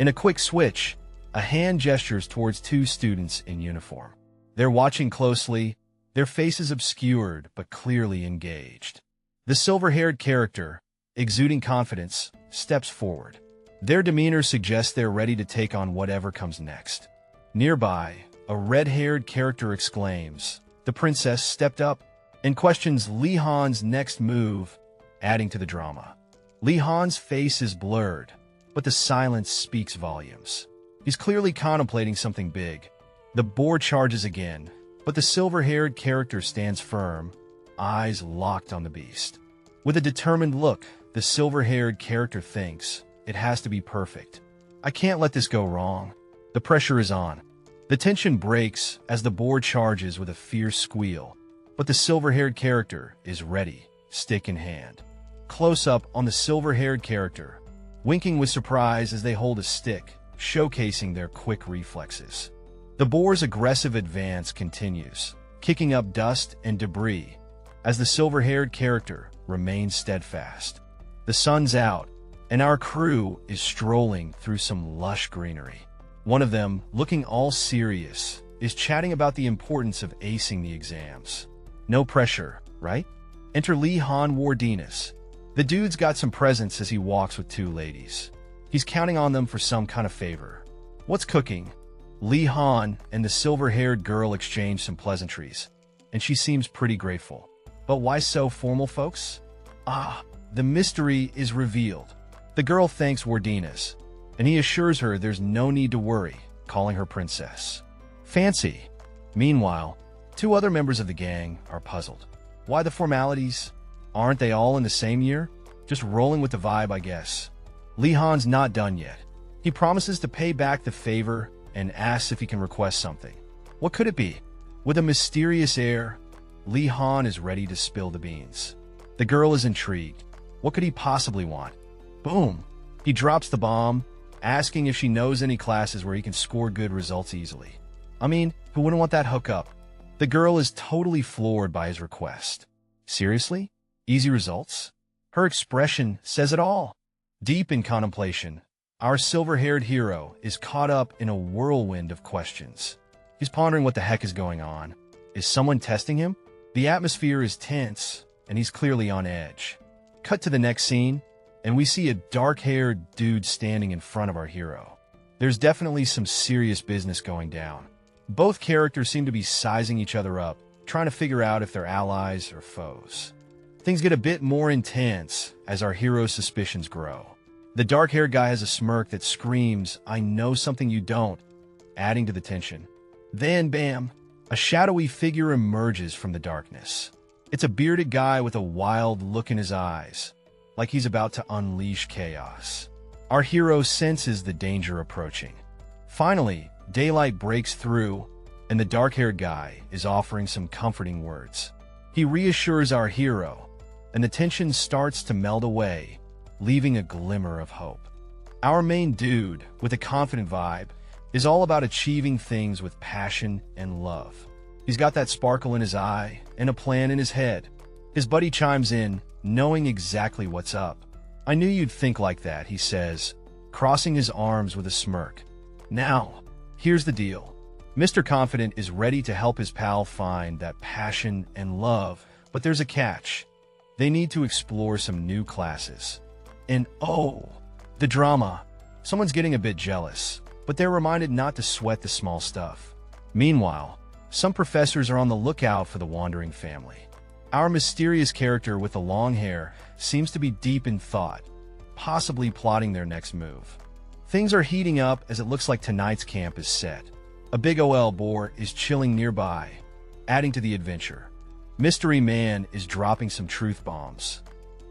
In a quick switch, a hand gestures towards two students in uniform. They're watching closely, their faces obscured but clearly engaged. The silver-haired character, exuding confidence, steps forward. Their demeanor suggests they're ready to take on whatever comes next. Nearby, a red-haired character exclaims, "The princess stepped up," and questions Li Han's next move, adding to the drama. Li Han's face is blurred, but the silence speaks volumes. He's clearly contemplating something big. The boar charges again, but the silver-haired character stands firm, eyes locked on the beast. With a determined look, the silver-haired character thinks, "It has to be perfect. I can't let this go wrong." The pressure is on. The tension breaks as the boar charges with a fierce squeal, but the silver-haired character is ready, stick in hand. Close up on the silver-haired character, winking with surprise as they hold a stick, showcasing their quick reflexes. The boar's aggressive advance continues, kicking up dust and debris, as the silver-haired character remains steadfast. The sun's out, and our crew is strolling through some lush greenery. One of them, looking all serious, is chatting about the importance of acing the exams. No pressure, right? Enter Li Han Wardinas. The dude's got some presents as he walks with two ladies. He's counting on them for some kind of favor. "What's cooking?" Li Han and the silver-haired girl exchange some pleasantries, and she seems pretty grateful. But why so formal, folks? The mystery is revealed. The girl thanks Wardinas, and he assures her there's no need to worry, calling her princess. Fancy. Meanwhile, two other members of the gang are puzzled. Why the formalities? Aren't they all in the same year? Just rolling with the vibe, I guess. Li Han's not done yet. He promises to pay back the favor and asks if he can request something. What could it be? With a mysterious air, Li Han is ready to spill the beans. The girl is intrigued. What could he possibly want? Boom! He drops the bomb, asking if she knows any classes where he can score good results easily. I mean, who wouldn't want that hookup? The girl is totally floored by his request. Seriously? Easy results? Her expression says it all. Deep in contemplation, our silver-haired hero is caught up in a whirlwind of questions. He's pondering what the heck is going on. Is someone testing him? The atmosphere is tense, and he's clearly on edge. Cut to the next scene, and we see a dark-haired dude standing in front of our hero. There's definitely some serious business going down. Both characters seem to be sizing each other up, trying to figure out if they're allies or foes. Things get a bit more intense as our hero's suspicions grow. The dark-haired guy has a smirk that screams, "I know something you don't," adding to the tension. Then, bam, a shadowy figure emerges from the darkness. It's a bearded guy with a wild look in his eyes, like he's about to unleash chaos. Our hero senses the danger approaching. Finally, daylight breaks through, and the dark-haired guy is offering some comforting words. He reassures our hero, and the tension starts to melt away, leaving a glimmer of hope. Our main dude, with a confident vibe, is all about achieving things with passion and love. He's got that sparkle in his eye and a plan in his head. His buddy chimes in, knowing exactly what's up. "I knew you'd think like that," he says, crossing his arms with a smirk. Now, here's the deal. Mr. Confident is ready to help his pal find that passion and love, but there's a catch. They need to explore some new classes. And oh, the drama. Someone's getting a bit jealous, but they're reminded not to sweat the small stuff. Meanwhile, some professors are on the lookout for the wandering family. Our mysterious character with the long hair seems to be deep in thought, possibly plotting their next move. Things are heating up as it looks like tonight's camp is set. A big OL boar is chilling nearby, adding to the adventure. Mystery Man is dropping some truth bombs.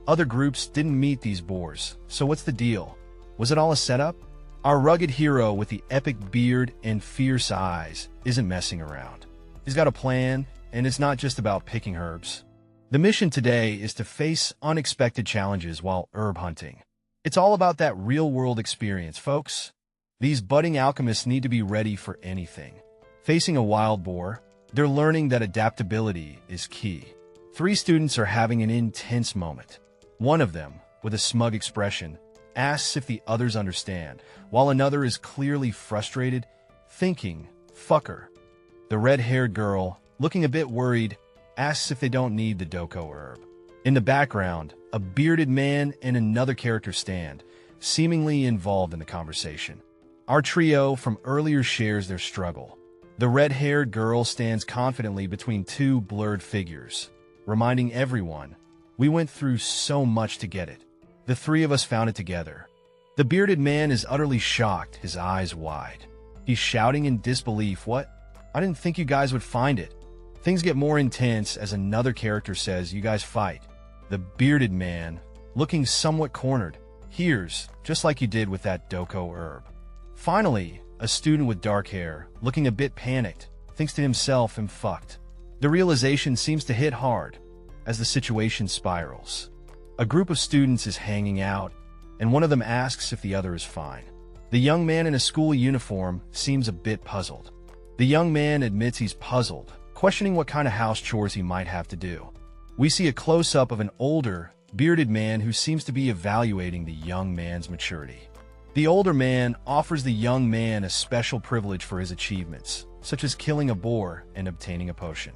Other groups didn't meet these boars, so what's the deal? Was it all a setup? Our rugged hero with the epic beard and fierce eyes isn't messing around. He's got a plan, and it's not just about picking herbs. The mission today is to face unexpected challenges while herb hunting. It's all about that real-world experience, folks. These budding alchemists need to be ready for anything. Facing a wild boar, they're learning that adaptability is key. 3 students are having an intense moment. One of them, with a smug expression, asks if the others understand, while another is clearly frustrated, thinking, "Fucker." The red-haired girl, looking a bit worried, asks if they don't need the doko herb. In the background, a bearded man and another character stand, seemingly involved in the conversation. Our trio from earlier shares their struggle. The red-haired girl stands confidently between 2 blurred figures, reminding everyone, "We went through so much to get it. The 3 of us found it together." The bearded man is utterly shocked, his eyes wide. He's shouting in disbelief, "What? I didn't think you guys would find it." Things get more intense as another character says, "You guys fight." The bearded man, looking somewhat cornered, hears, just like you did with that doko herb. Finally, a student with dark hair, looking a bit panicked, thinks to himself, "I'm fucked." The realization seems to hit hard as the situation spirals. A group of students is hanging out, and one of them asks if the other is fine. The young man in a school uniform seems a bit puzzled. The young man admits he's puzzled, questioning what kind of house chores he might have to do. We see a close-up of an older, bearded man who seems to be evaluating the young man's maturity. The older man offers the young man a special privilege for his achievements, such as killing a boar and obtaining a potion.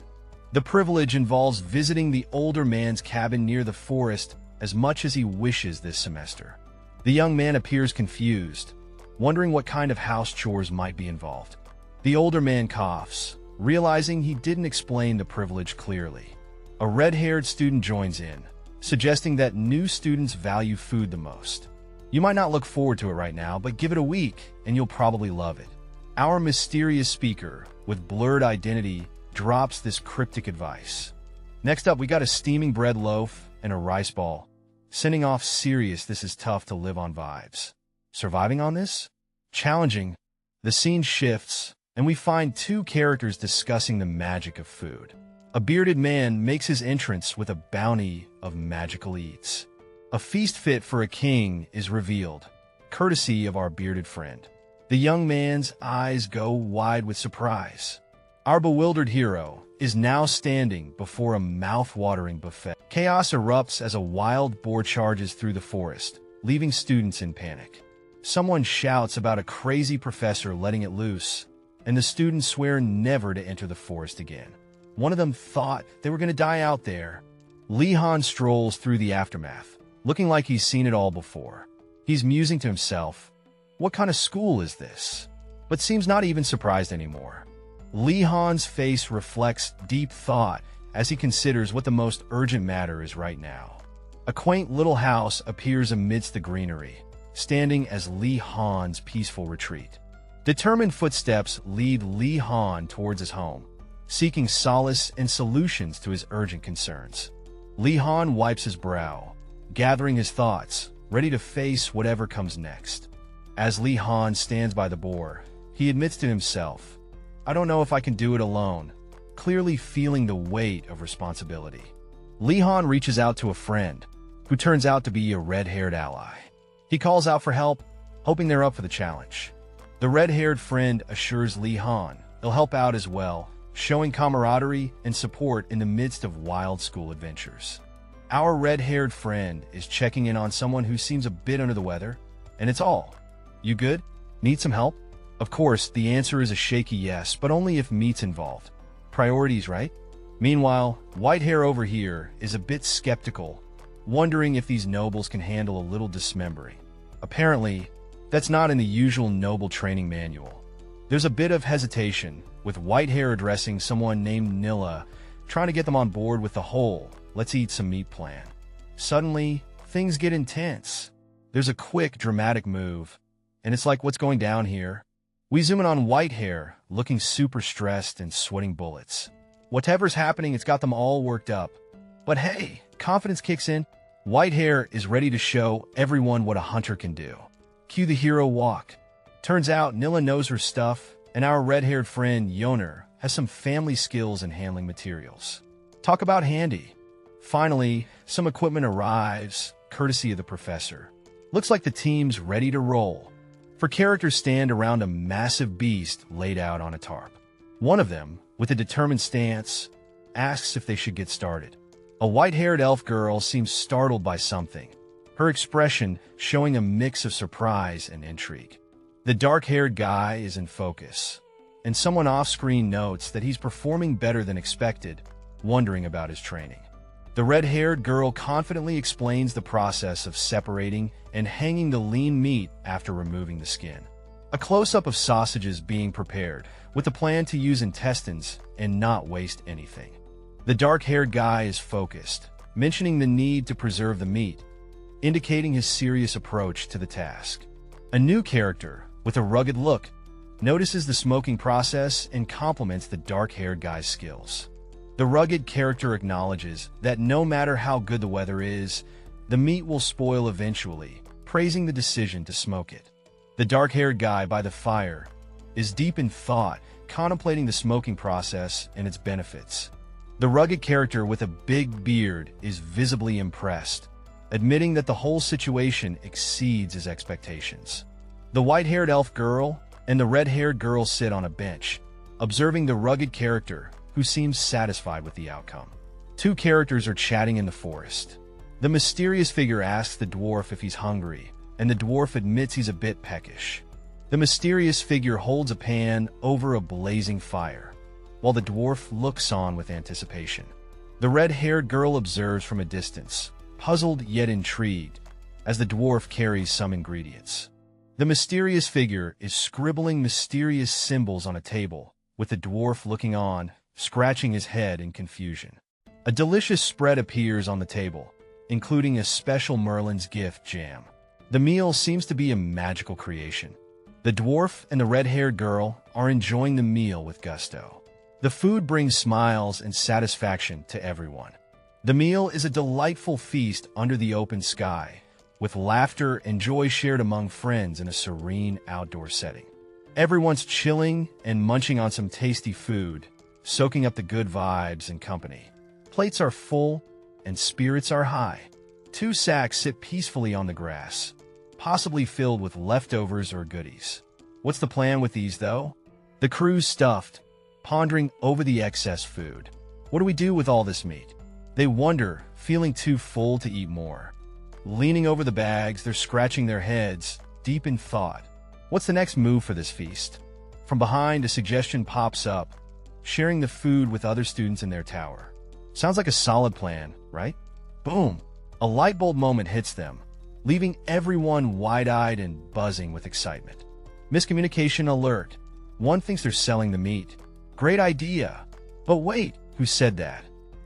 The privilege involves visiting the older man's cabin near the forest as much as he wishes this semester. The young man appears confused, wondering what kind of house chores might be involved. The older man coughs, realizing he didn't explain the privilege clearly. A red-haired student joins in, suggesting that new students value food the most. You might not look forward to it right now, but give it a week and you'll probably love it. Our mysterious speaker, with blurred identity, drops this cryptic advice. Next up, we got a steaming bread loaf and a rice ball, sending off serious "this is tough to live on" vibes. Surviving on this? Challenging. The scene shifts, and we find 2 characters discussing the magic of food. A bearded man makes his entrance with a bounty of magical eats. A feast fit for a king is revealed, courtesy of our bearded friend. The young man's eyes go wide with surprise. Our bewildered hero is now standing before a mouth-watering buffet. Chaos erupts as a wild boar charges through the forest, leaving students in panic. Someone shouts about a crazy professor letting it loose, and the students swear never to enter the forest again. One of them thought they were going to die out there. Li-Han strolls through the aftermath, looking like he's seen it all before. He's musing to himself, "What kind of school is this?" But seems not even surprised anymore. Li-Han's face reflects deep thought as he considers what the most urgent matter is right now. A quaint little house appears amidst the greenery, standing as Li-Han's peaceful retreat. Determined footsteps lead Li-Han towards his home, seeking solace and solutions to his urgent concerns. Li-Han wipes his brow, gathering his thoughts, ready to face whatever comes next. As Li-Han stands by the boar, he admits to himself, "I don't know if I can do it alone," clearly feeling the weight of responsibility. Li-Han reaches out to a friend, who turns out to be a red-haired ally. He calls out for help, hoping they're up for the challenge. The red-haired friend assures Li-Han they'll help out as well, showing camaraderie and support in the midst of wild school adventures. Our red-haired friend is checking in on someone who seems a bit under the weather, and it's all, "You good? Need some help?" Of course, the answer is a shaky yes, but only if meat's involved. Priorities, right? Meanwhile, white hair over here is a bit skeptical, wondering if these nobles can handle a little dismembering. Apparently, that's not in the usual noble training manual. There's a bit of hesitation, with white hair addressing someone named Nilla, trying to get them on board with the whole "let's eat some meat" plan. Suddenly, things get intense. There's a quick, dramatic move, and it's like, what's going down here? We zoom in on white hair, looking super stressed and sweating bullets. Whatever's happening, it's got them all worked up. But hey, confidence kicks in. White hair is ready to show everyone what a hunter can do. Cue the hero walk. Turns out Nilla knows her stuff, and our red-haired friend Yoner has some family skills in handling materials. Talk about handy. Finally, some equipment arrives, courtesy of the professor. Looks like the team's ready to roll. Four characters stand around a massive beast laid out on a tarp. One of them, with a determined stance, asks if they should get started. A white-haired elf girl seems startled by something, her expression showing a mix of surprise and intrigue. The dark-haired guy is in focus, and someone off-screen notes that he's performing better than expected, wondering about his training. The red-haired girl confidently explains the process of separating and hanging the lean meat after removing the skin. A close-up of sausages being prepared, with the plan to use intestines and not waste anything. The dark-haired guy is focused, mentioning the need to preserve the meat, indicating his serious approach to the task. A new character, with a rugged look, notices the smoking process and compliments the dark-haired guy's skills. The rugged character acknowledges that no matter how good the weather is, the meat will spoil eventually, praising the decision to smoke it. The dark-haired guy by the fire is deep in thought, contemplating the smoking process and its benefits. The rugged character with a big beard is visibly impressed, admitting that the whole situation exceeds his expectations. The white-haired elf girl and the red-haired girl sit on a bench, observing the rugged character, who seems satisfied with the outcome. Two characters are chatting in the forest. The mysterious figure asks the dwarf if he's hungry, and the dwarf admits he's a bit peckish. The mysterious figure holds a pan over a blazing fire, while the dwarf looks on with anticipation. The red-haired girl observes from a distance, puzzled yet intrigued, as the dwarf carries some ingredients. The mysterious figure is scribbling mysterious symbols on a table, with the dwarf looking on, scratching his head in confusion. A delicious spread appears on the table, including a special Merlin's gift jam. The meal seems to be a magical creation. The dwarf and the red-haired girl are enjoying the meal with gusto. The food brings smiles and satisfaction to everyone. The meal is a delightful feast under the open sky, with laughter and joy shared among friends in a serene outdoor setting. Everyone's chilling and munching on some tasty food, soaking up the good vibes and company. Plates are full and spirits are high. Two sacks sit peacefully on the grass, possibly filled with leftovers or goodies. What's the plan with these, though? The crew's stuffed, pondering over the excess food. What do we do with all this meat? They wonder, feeling too full to eat more. Leaning over the bags, they're scratching their heads, deep in thought. What's the next move for this feast? From behind, a suggestion pops up, sharing the food with other students in their tower. Sounds like a solid plan, right? Boom! A light bulb moment hits them, leaving everyone wide-eyed and buzzing with excitement. Miscommunication alert. One thinks they're selling the meat. Great idea. But wait, who said that?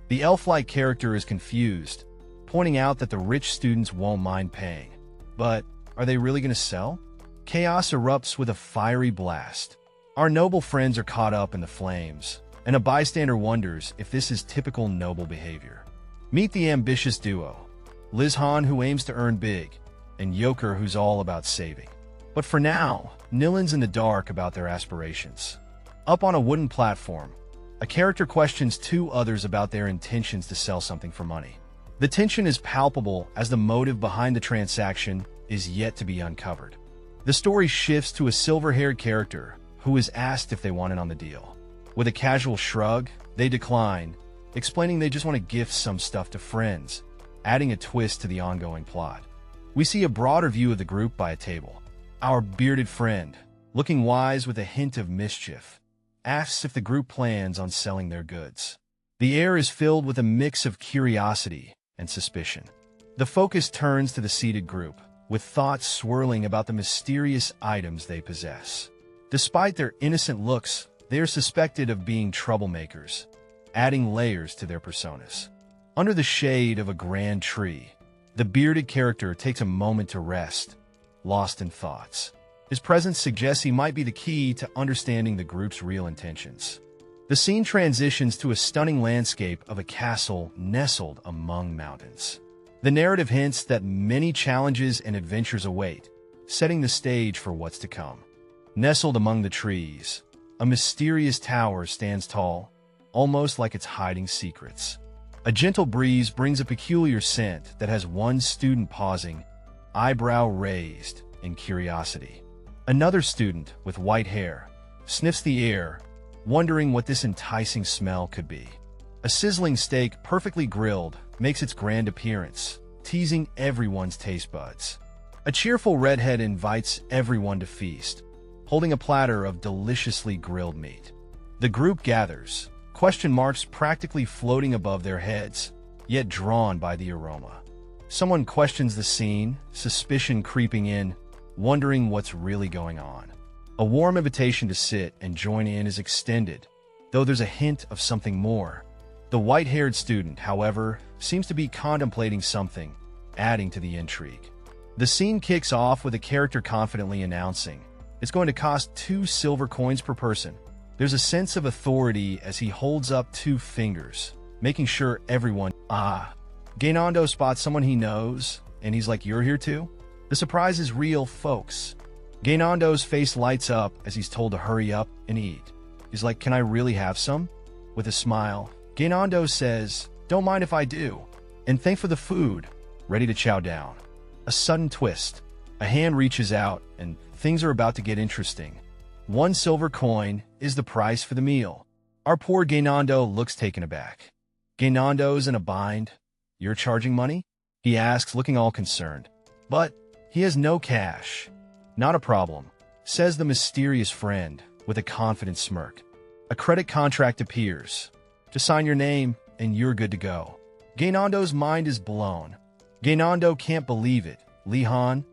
The elf-like character is confused, pointing out that the rich students won't mind paying. But are they really going to sell? Chaos erupts with a fiery blast. Our noble friends are caught up in the flames, and a bystander wonders if this is typical noble behavior. Meet the ambitious duo, Liz Han, who aims to earn big, and Yoker, who's all about saving. But for now, Nilin's in the dark about their aspirations. Up on a wooden platform, a character questions two others about their intentions to sell something for money. The tension is palpable as the motive behind the transaction is yet to be uncovered. The story shifts to a silver-haired character who is asked if they want in on the deal. With a casual shrug, they decline, explaining they just want to gift some stuff to friends, adding a twist to the ongoing plot. We see a broader view of the group by a table. Our bearded friend, looking wise with a hint of mischief, asks if the group plans on selling their goods. The air is filled with a mix of curiosity and suspicion. The focus turns to the seated group, with thoughts swirling about the mysterious items they possess. Despite their innocent looks, they are suspected of being troublemakers, adding layers to their personas. Under the shade of a grand tree, the bearded character takes a moment to rest, lost in thoughts. His presence suggests he might be the key to understanding the group's real intentions. The scene transitions to a stunning landscape of a castle nestled among mountains. The narrative hints that many challenges and adventures await, setting the stage for what's to come. Nestled among the trees, A mysterious tower stands tall, almost like it's hiding secrets. A gentle breeze brings a peculiar scent that has one student pausing, eyebrow raised in curiosity. Another student, with white hair, sniffs the air, wondering what this enticing smell could be. A sizzling steak, perfectly grilled, makes its grand appearance, teasing everyone's taste buds. A cheerful redhead invites everyone to feast, holding a platter of deliciously grilled meat. The group gathers, question marks practically floating above their heads, yet drawn by the aroma. Someone questions the scene, suspicion creeping in, wondering what's really going on. A warm invitation to sit and join in is extended, though there's a hint of something more. The white-haired student, however, seems to be contemplating something, adding to the intrigue. The scene kicks off with a character confidently announcing, "It's going to cost 2 silver coins per person." There's a sense of authority as he holds up 2 fingers, making sure everyone, Gainando spots someone he knows, and he's like, "You're here too?" The surprise is real, folks. Gainando's face lights up as he's told to hurry up and eat. He's like, "Can I really have some?" With a smile, Gainando says, "Don't mind if I do," and thank for the food, ready to chow down. A sudden twist. A hand reaches out, and things are about to get interesting. 1 silver coin is the price for the meal. Our poor Gainando looks taken aback. Gainando's in a bind. "You're charging money?" he asks, looking all concerned. But he has no cash. "Not a problem," says the mysterious friend, with a confident smirk. A credit contract appears. Just sign your name, and you're good to go. Gainando's mind is blown. Gainando can't believe it. "Lihan?"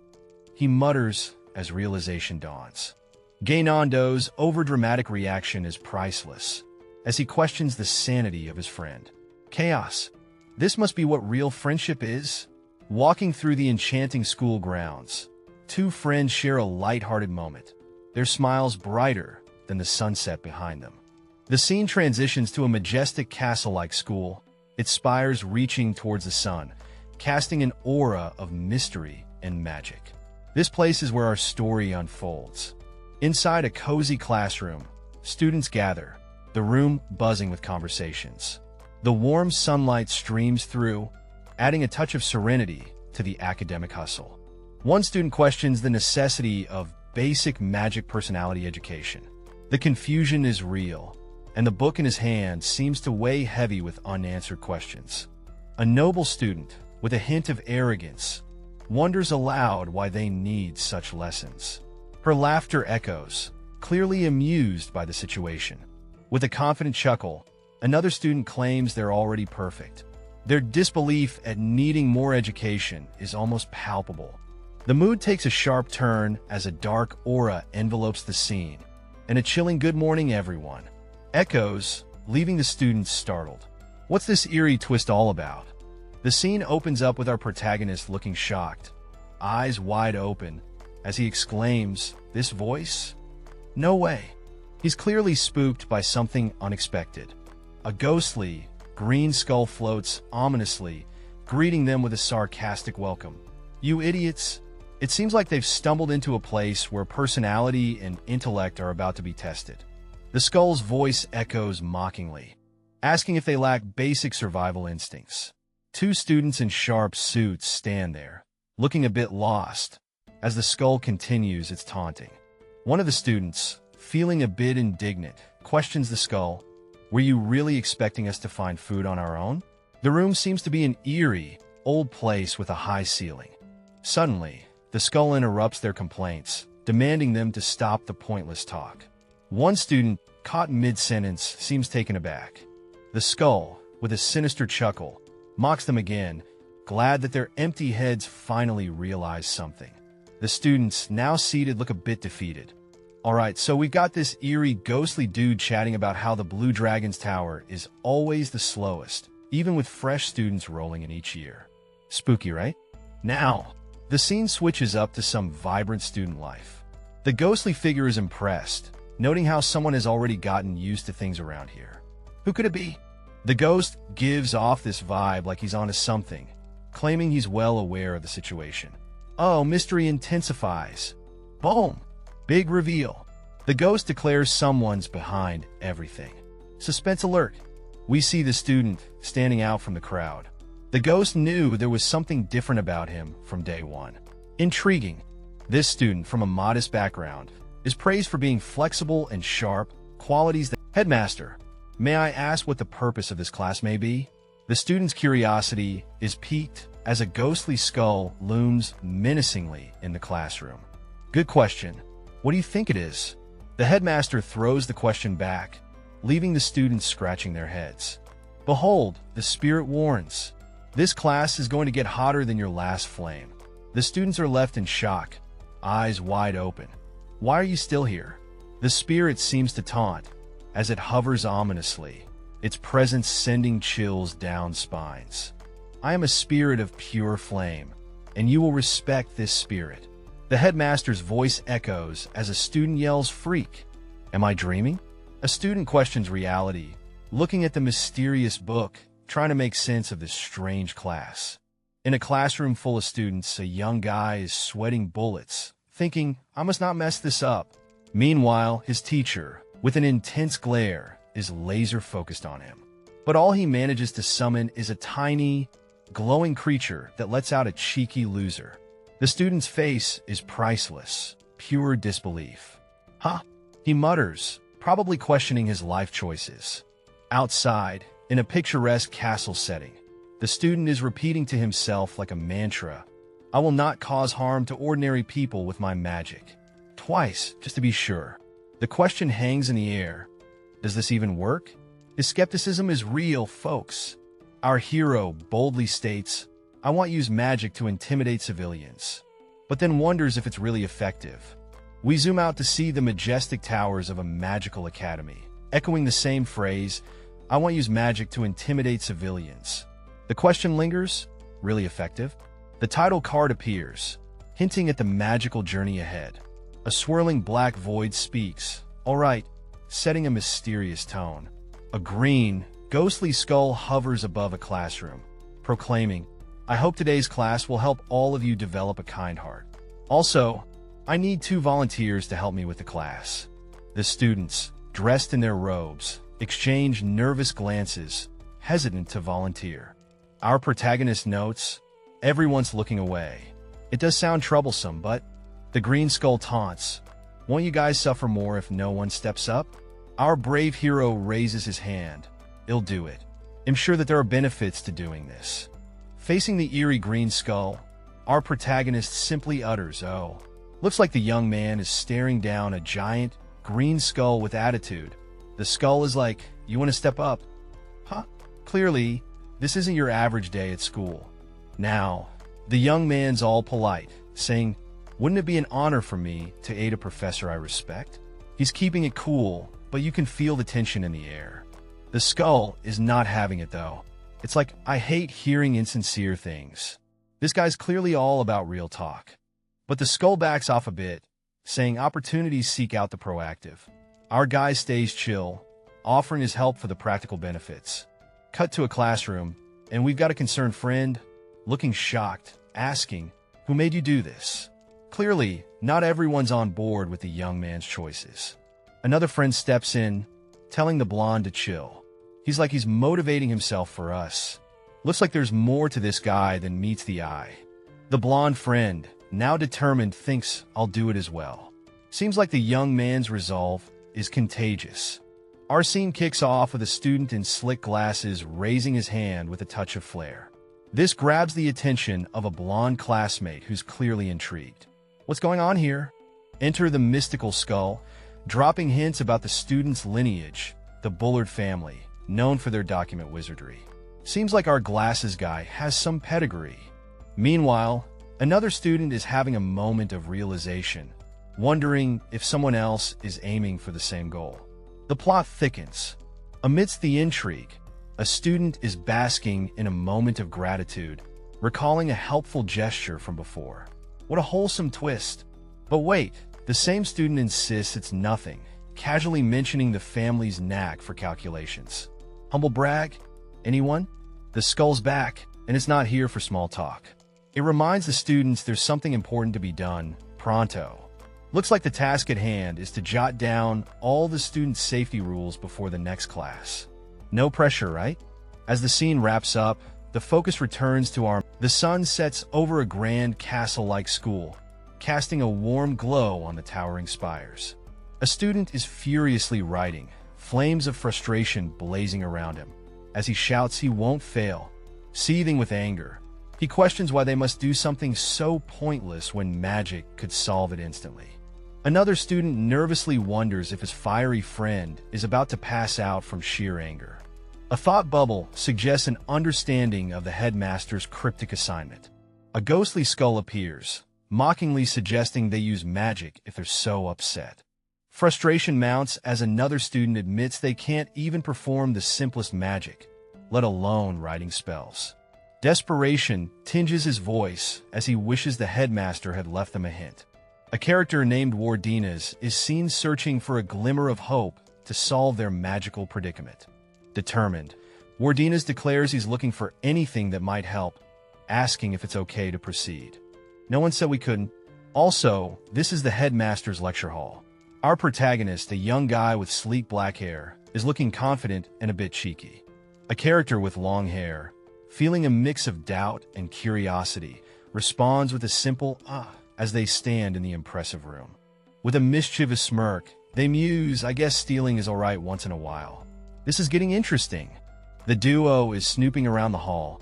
he mutters as realization dawns. Gainando's overdramatic reaction is priceless, as he questions the sanity of his friend. Chaos. This must be what real friendship is? Walking through the enchanting school grounds, 2 friends share a light-hearted moment, their smiles brighter than the sunset behind them. The scene transitions to a majestic castle-like school, its spires reaching towards the sun, casting an aura of mystery and magic. This place is where our story unfolds. Inside a cozy classroom, students gather, the room buzzing with conversations. The warm sunlight streams through, adding a touch of serenity to the academic hustle. One student questions the necessity of basic magic personality education. The confusion is real, and the book in his hand seems to weigh heavy with unanswered questions. A noble student, with a hint of arrogance, wonders aloud why they need such lessons. Her laughter echoes, clearly amused by the situation. With a confident chuckle, another student claims they're already perfect. Their disbelief at needing more education is almost palpable. The mood takes a sharp turn as a dark aura envelopes the scene, and a chilling "Good morning, everyone" echoes, leaving the students startled. What's this eerie twist all about? The scene opens up with our protagonist looking shocked, eyes wide open, as he exclaims, "This voice? No way." He's clearly spooked by something unexpected. A ghostly, green skull floats ominously, greeting them with a sarcastic welcome. "You idiots." It seems like they've stumbled into a place where personality and intellect are about to be tested. The skull's voice echoes mockingly, asking if they lack basic survival instincts. 2 students in sharp suits stand there, looking a bit lost, as the skull continues its taunting. One of the students, feeling a bit indignant, questions the skull, "Were you really expecting us to find food on our own?" The room seems to be an eerie, old place with a high ceiling. Suddenly, the skull interrupts their complaints, demanding them to stop the pointless talk. One student, caught mid-sentence, seems taken aback. The skull, with a sinister chuckle, mocks them again, glad that their empty heads finally realize something. The students, now seated, look a bit defeated. Alright, so we've got this eerie, ghostly dude chatting about how the Blue Dragon's Tower is always the slowest, even with fresh students rolling in each year. Spooky, right? Now, the scene switches up to some vibrant student life. The ghostly figure is impressed, noting how someone has already gotten used to things around here. Who could it be? The ghost gives off this vibe like he's onto something, claiming he's well aware of the situation. Oh, mystery intensifies. Boom! Big reveal. The ghost declares someone's behind everything. Suspense alert. We see the student standing out from the crowd. The ghost knew there was something different about him from day one. Intriguing. This student from a modest background is praised for being flexible and sharp, qualities that... Headmaster, may I ask what the purpose of this class may be? The student's curiosity is piqued as a ghostly skull looms menacingly in the classroom. Good question. What do you think it is? The headmaster throws the question back, leaving the students scratching their heads. Behold, the spirit warns. This class is going to get hotter than your last flame. The students are left in shock, eyes wide open. Why are you still here? The spirit seems to taunt as it hovers ominously, its presence sending chills down spines. I am a spirit of pure flame, and you will respect this spirit. The headmaster's voice echoes as a student yells, "Freak! Am I dreaming?" A student questions reality, looking at the mysterious book, trying to make sense of this strange class. In a classroom full of students, a young guy is sweating bullets, thinking, "I must not mess this up." Meanwhile, his teacher, with an intense glare, is laser-focused on him. But all he manages to summon is a tiny, glowing creature that lets out a cheeky loser. The student's face is priceless, pure disbelief. "Huh?" he mutters, probably questioning his life choices. Outside, in a picturesque castle setting, the student is repeating to himself like a mantra, "I will not cause harm to ordinary people with my magic." Twice, just to be sure. The question hangs in the air. Does this even work? His skepticism is real, folks. Our hero boldly states, "I won't use magic to intimidate civilians," but then wonders if it's really effective. We zoom out to see the majestic towers of a magical academy, echoing the same phrase, "I won't use magic to intimidate civilians." The question lingers, really effective? The title card appears, hinting at the magical journey ahead. A swirling black void speaks, all right, setting a mysterious tone. A green, ghostly skull hovers above a classroom, proclaiming, "I hope today's class will help all of you develop a kind heart. Also, I need 2 volunteers to help me with the class." The students, dressed in their robes, exchange nervous glances, hesitant to volunteer. Our protagonist notes, everyone's looking away. It does sound troublesome, but the green skull taunts, "Won't you guys suffer more if no one steps up?" Our brave hero raises his hand. "I'll do it. I'm sure that there are benefits to doing this." Facing the eerie green skull, our protagonist simply utters, "Oh." Looks like the young man is staring down a giant, green skull with attitude. The skull is like, "You want to step up?" Huh? Clearly, this isn't your average day at school. Now, the young man's all polite, saying, "Wouldn't it be an honor for me to aid a professor I respect?" He's keeping it cool, but you can feel the tension in the air. The skull is not having it, though. It's like, "I hate hearing insincere things." This guy's clearly all about real talk. But the skull backs off a bit, saying opportunities seek out the proactive. Our guy stays chill, offering his help for the practical benefits. Cut to a classroom, and we've got a concerned friend, looking shocked, asking, "Who made you do this?" Clearly, not everyone's on board with the young man's choices. Another friend steps in, telling the blonde to chill. He's like he's motivating himself for us. Looks like there's more to this guy than meets the eye. The blonde friend, now determined, thinks, "I'll do it as well." Seems like the young man's resolve is contagious. Our scene kicks off with a student in slick glasses raising his hand with a touch of flair. This grabs the attention of a blonde classmate who's clearly intrigued. What's going on here? Enter the mystical skull, dropping hints about the student's lineage, the Bullard family, known for their document wizardry. Seems like our glasses guy has some pedigree. Meanwhile, another student is having a moment of realization, wondering if someone else is aiming for the same goal. The plot thickens. Amidst the intrigue, a student is basking in a moment of gratitude, recalling a helpful gesture from before. What a wholesome twist. But wait, the same student insists it's nothing, casually mentioning the family's knack for calculations. Humble brag? Anyone? The skull's back, and it's not here for small talk. It reminds the students there's something important to be done, pronto. Looks like the task at hand is to jot down all the student safety rules before the next class. No pressure, right? As the scene wraps up, the focus returns to the sun sets over a grand castle-like school, casting a warm glow on the towering spires. A student is furiously writing, flames of frustration blazing around him. As he shouts he won't fail, seething with anger, he questions why they must do something so pointless when magic could solve it instantly. Another student nervously wonders if his fiery friend is about to pass out from sheer anger. A thought bubble suggests an understanding of the headmaster's cryptic assignment. A ghostly skull appears, mockingly suggesting they use magic if they're so upset. Frustration mounts as another student admits they can't even perform the simplest magic, let alone writing spells. Desperation tinges his voice as he wishes the headmaster had left them a hint. A character named Wardinas is seen searching for a glimmer of hope to solve their magical predicament. Determined, Wardinas declares he's looking for anything that might help, asking if it's okay to proceed. No one said we couldn't. Also, this is the headmaster's lecture hall. Our protagonist, a young guy with sleek black hair, is looking confident and a bit cheeky. A character with long hair, feeling a mix of doubt and curiosity, responds with a simple as they stand in the impressive room. With a mischievous smirk, they muse, I guess stealing is alright once in a while. This is getting interesting. The duo is snooping around the hall,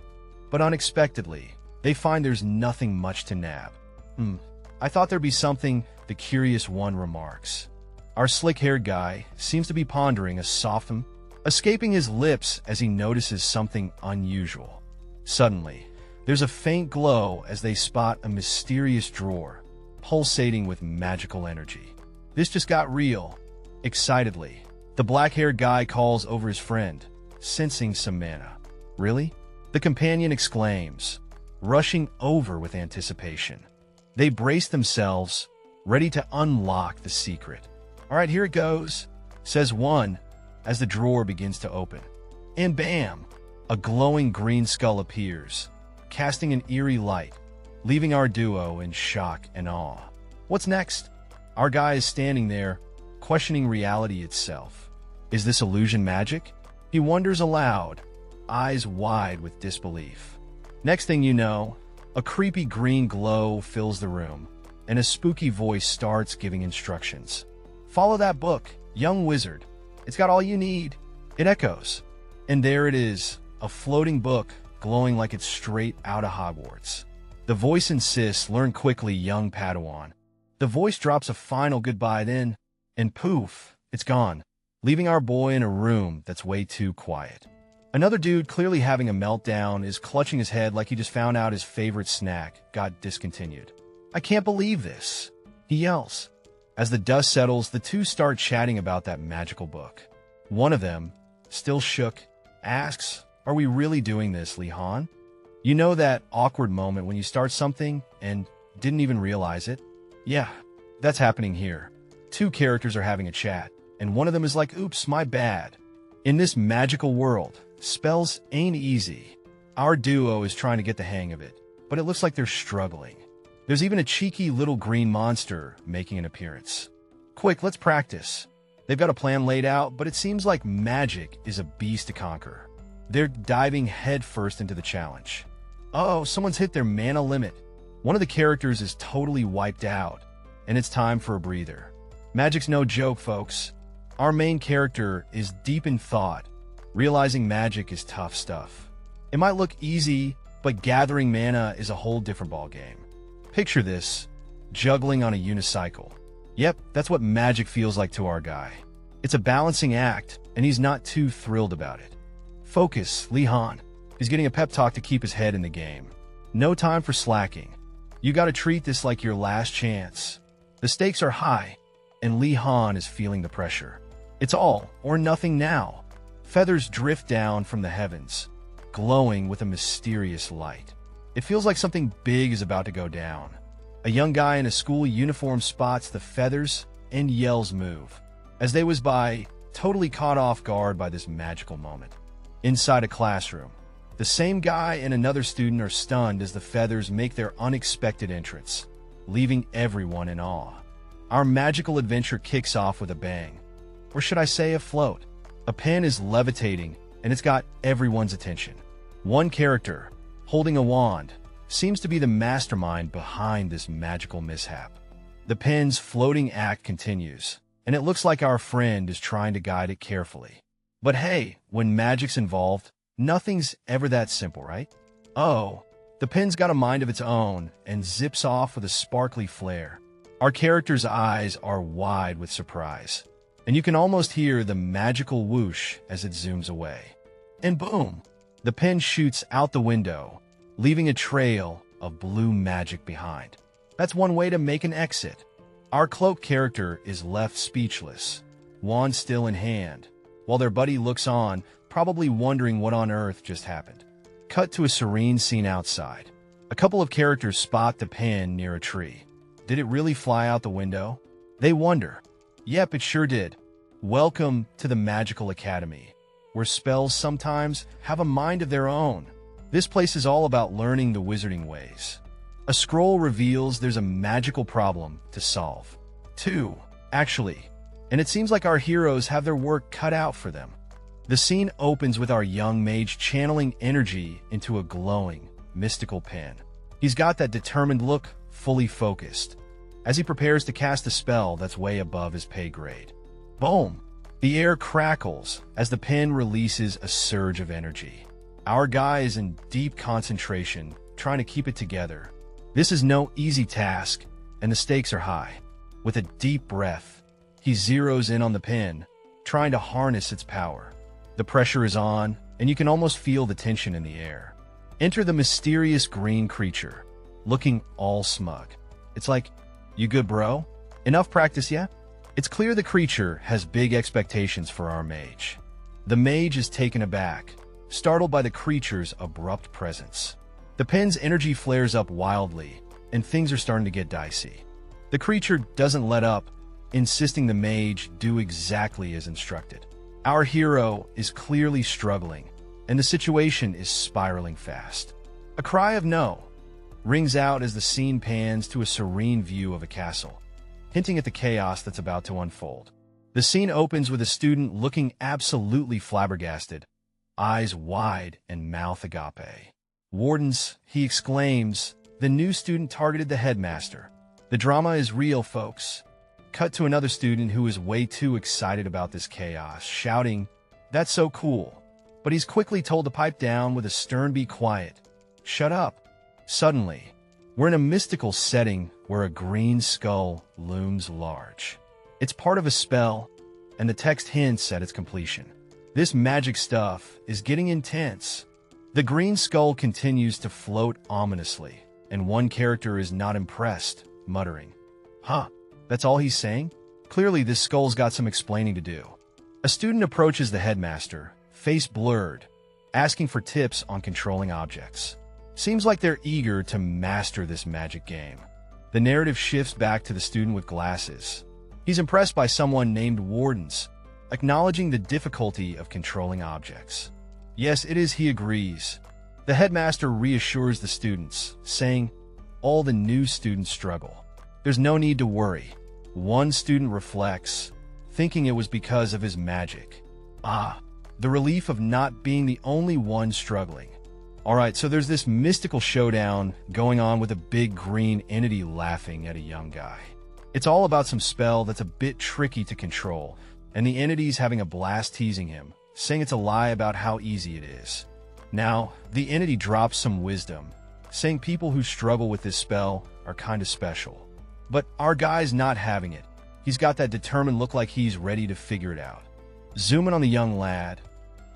but unexpectedly, they find there's nothing much to nab. I thought there'd be something, the curious one remarks. Our slick-haired guy seems to be pondering a sophism, escaping his lips as he notices something unusual. Suddenly, there's a faint glow as they spot a mysterious drawer, pulsating with magical energy. This just got real. Excitedly, the black-haired guy calls over his friend, sensing some mana. Really? The companion exclaims, rushing over with anticipation. They brace themselves, ready to unlock the secret. All right, here it goes, says one as the drawer begins to open. And bam! A glowing green skull appears, casting an eerie light, leaving our duo in shock and awe. What's next? Our guy is standing there, questioning reality itself. Is this illusion magic? He wonders aloud, eyes wide with disbelief. Next thing you know, a creepy green glow fills the room, and a spooky voice starts giving instructions. Follow that book, young wizard. It's got all you need. It echoes. And there it is, a floating book glowing like it's straight out of Hogwarts. The voice insists, learn quickly, young Padawan. The voice drops a final goodbye then, and poof, it's gone, leaving our boy in a room that's way too quiet. Another dude, clearly having a meltdown, is clutching his head like he just found out his favorite snack got discontinued. I can't believe this, he yells. As the dust settles, the two start chatting about that magical book. One of them, still shook, asks, are we really doing this, Li Han? You know that awkward moment when you start something and didn't even realize it? Yeah, that's happening here. Two characters are having a chat, and one of them is like, oops, my bad. In this magical world, spells ain't easy. Our duo is trying to get the hang of it, but it looks like they're struggling. There's even a cheeky little green monster making an appearance. Quick, let's practice. They've got a plan laid out, but it seems like magic is a beast to conquer. They're diving headfirst into the challenge. Uh-oh, someone's hit their mana limit. One of the characters is totally wiped out, and it's time for a breather. Magic's no joke, folks. Our main character is deep in thought, realizing magic is tough stuff. It might look easy, but gathering mana is a whole different ballgame. Picture this, juggling on a unicycle. Yep, that's what magic feels like to our guy. It's a balancing act, and he's not too thrilled about it. Focus, Li Han. He's getting a pep talk to keep his head in the game. No time for slacking. You gotta treat this like your last chance. The stakes are high, and Li Han is feeling the pressure. It's all or nothing now. Feathers drift down from the heavens, glowing with a mysterious light. It feels like something big is about to go down. A young guy in a school uniform spots the feathers and yells move, as they whiz by, totally caught off guard by this magical moment. Inside a classroom, the same guy and another student are stunned as the feathers make their unexpected entrance, leaving everyone in awe. Our magical adventure kicks off with a bang. Or should I say a float? A pen is levitating, and it's got everyone's attention. One character, holding a wand, seems to be the mastermind behind this magical mishap. The pen's floating act continues, and it looks like our friend is trying to guide it carefully. But hey, when magic's involved, nothing's ever that simple, right? Oh, the pen's got a mind of its own and zips off with a sparkly flare. Our character's eyes are wide with surprise, and you can almost hear the magical whoosh as it zooms away. And boom, the pen shoots out the window, leaving a trail of blue magic behind. That's one way to make an exit. Our cloaked character is left speechless, wand still in hand, while their buddy looks on, probably wondering what on earth just happened. Cut to a serene scene outside. A couple of characters spot the pen near a tree. Did it really fly out the window? They wonder. Yep, it sure did. Welcome to the Magical Academy, where spells sometimes have a mind of their own. This place is all about learning the wizarding ways. A scroll reveals there's a magical problem to solve. 2, actually, and it seems like our heroes have their work cut out for them. The scene opens with our young mage channeling energy into a glowing, mystical pen. He's got that determined look, fully focused, as he prepares to cast a spell that's way above his pay grade. Boom! The air crackles as the pen releases a surge of energy. Our guy is in deep concentration, trying to keep it together. This is no easy task, and the stakes are high. With a deep breath, he zeroes in on the pen, trying to harness its power. The pressure is on, and you can almost feel the tension in the air. Enter the mysterious green creature, looking all smug. It's like, "You good, bro? Enough practice yet?" It's clear the creature has big expectations for our mage. The mage is taken aback, startled by the creature's abrupt presence. The pen's energy flares up wildly, and things are starting to get dicey. The creature doesn't let up, insisting the mage do exactly as instructed. Our hero is clearly struggling, and the situation is spiraling fast. A cry of no rings out as the scene pans to a serene view of a castle, hinting at the chaos that's about to unfold. The scene opens with a student looking absolutely flabbergasted, eyes wide and mouth agape. "Wardens," he exclaims. The new student targeted the headmaster. The drama is real, folks. Cut to another student who is way too excited about this chaos, shouting, "That's so cool." But he's quickly told to pipe down with a stern "Be quiet. Shut up." Suddenly, we're in a mystical setting where a green skull looms large. It's part of a spell, and the text hints at its completion. This magic stuff is getting intense. The green skull continues to float ominously, and one character is not impressed, muttering, "Huh, that's all he's saying?" Clearly, this skull's got some explaining to do. A student approaches the headmaster, face blurred, asking for tips on controlling objects. Seems like they're eager to master this magic game. The narrative shifts back to the student with glasses. He's impressed by someone named Wardens, acknowledging the difficulty of controlling objects. Yes, it is, he agrees. The headmaster reassures the students, saying, "All the new students struggle. There's no need to worry." One student reflects, thinking it was because of his magic. The relief of not being the only one struggling. Alright, so there's this mystical showdown going on with a big green entity laughing at a young guy. It's all about some spell that's a bit tricky to control, and the entity's having a blast teasing him, saying it's a lie about how easy it is. Now, the entity drops some wisdom, saying people who struggle with this spell are kinda special. But our guy's not having it. He's got that determined look like he's ready to figure it out. Zoom in on the young lad,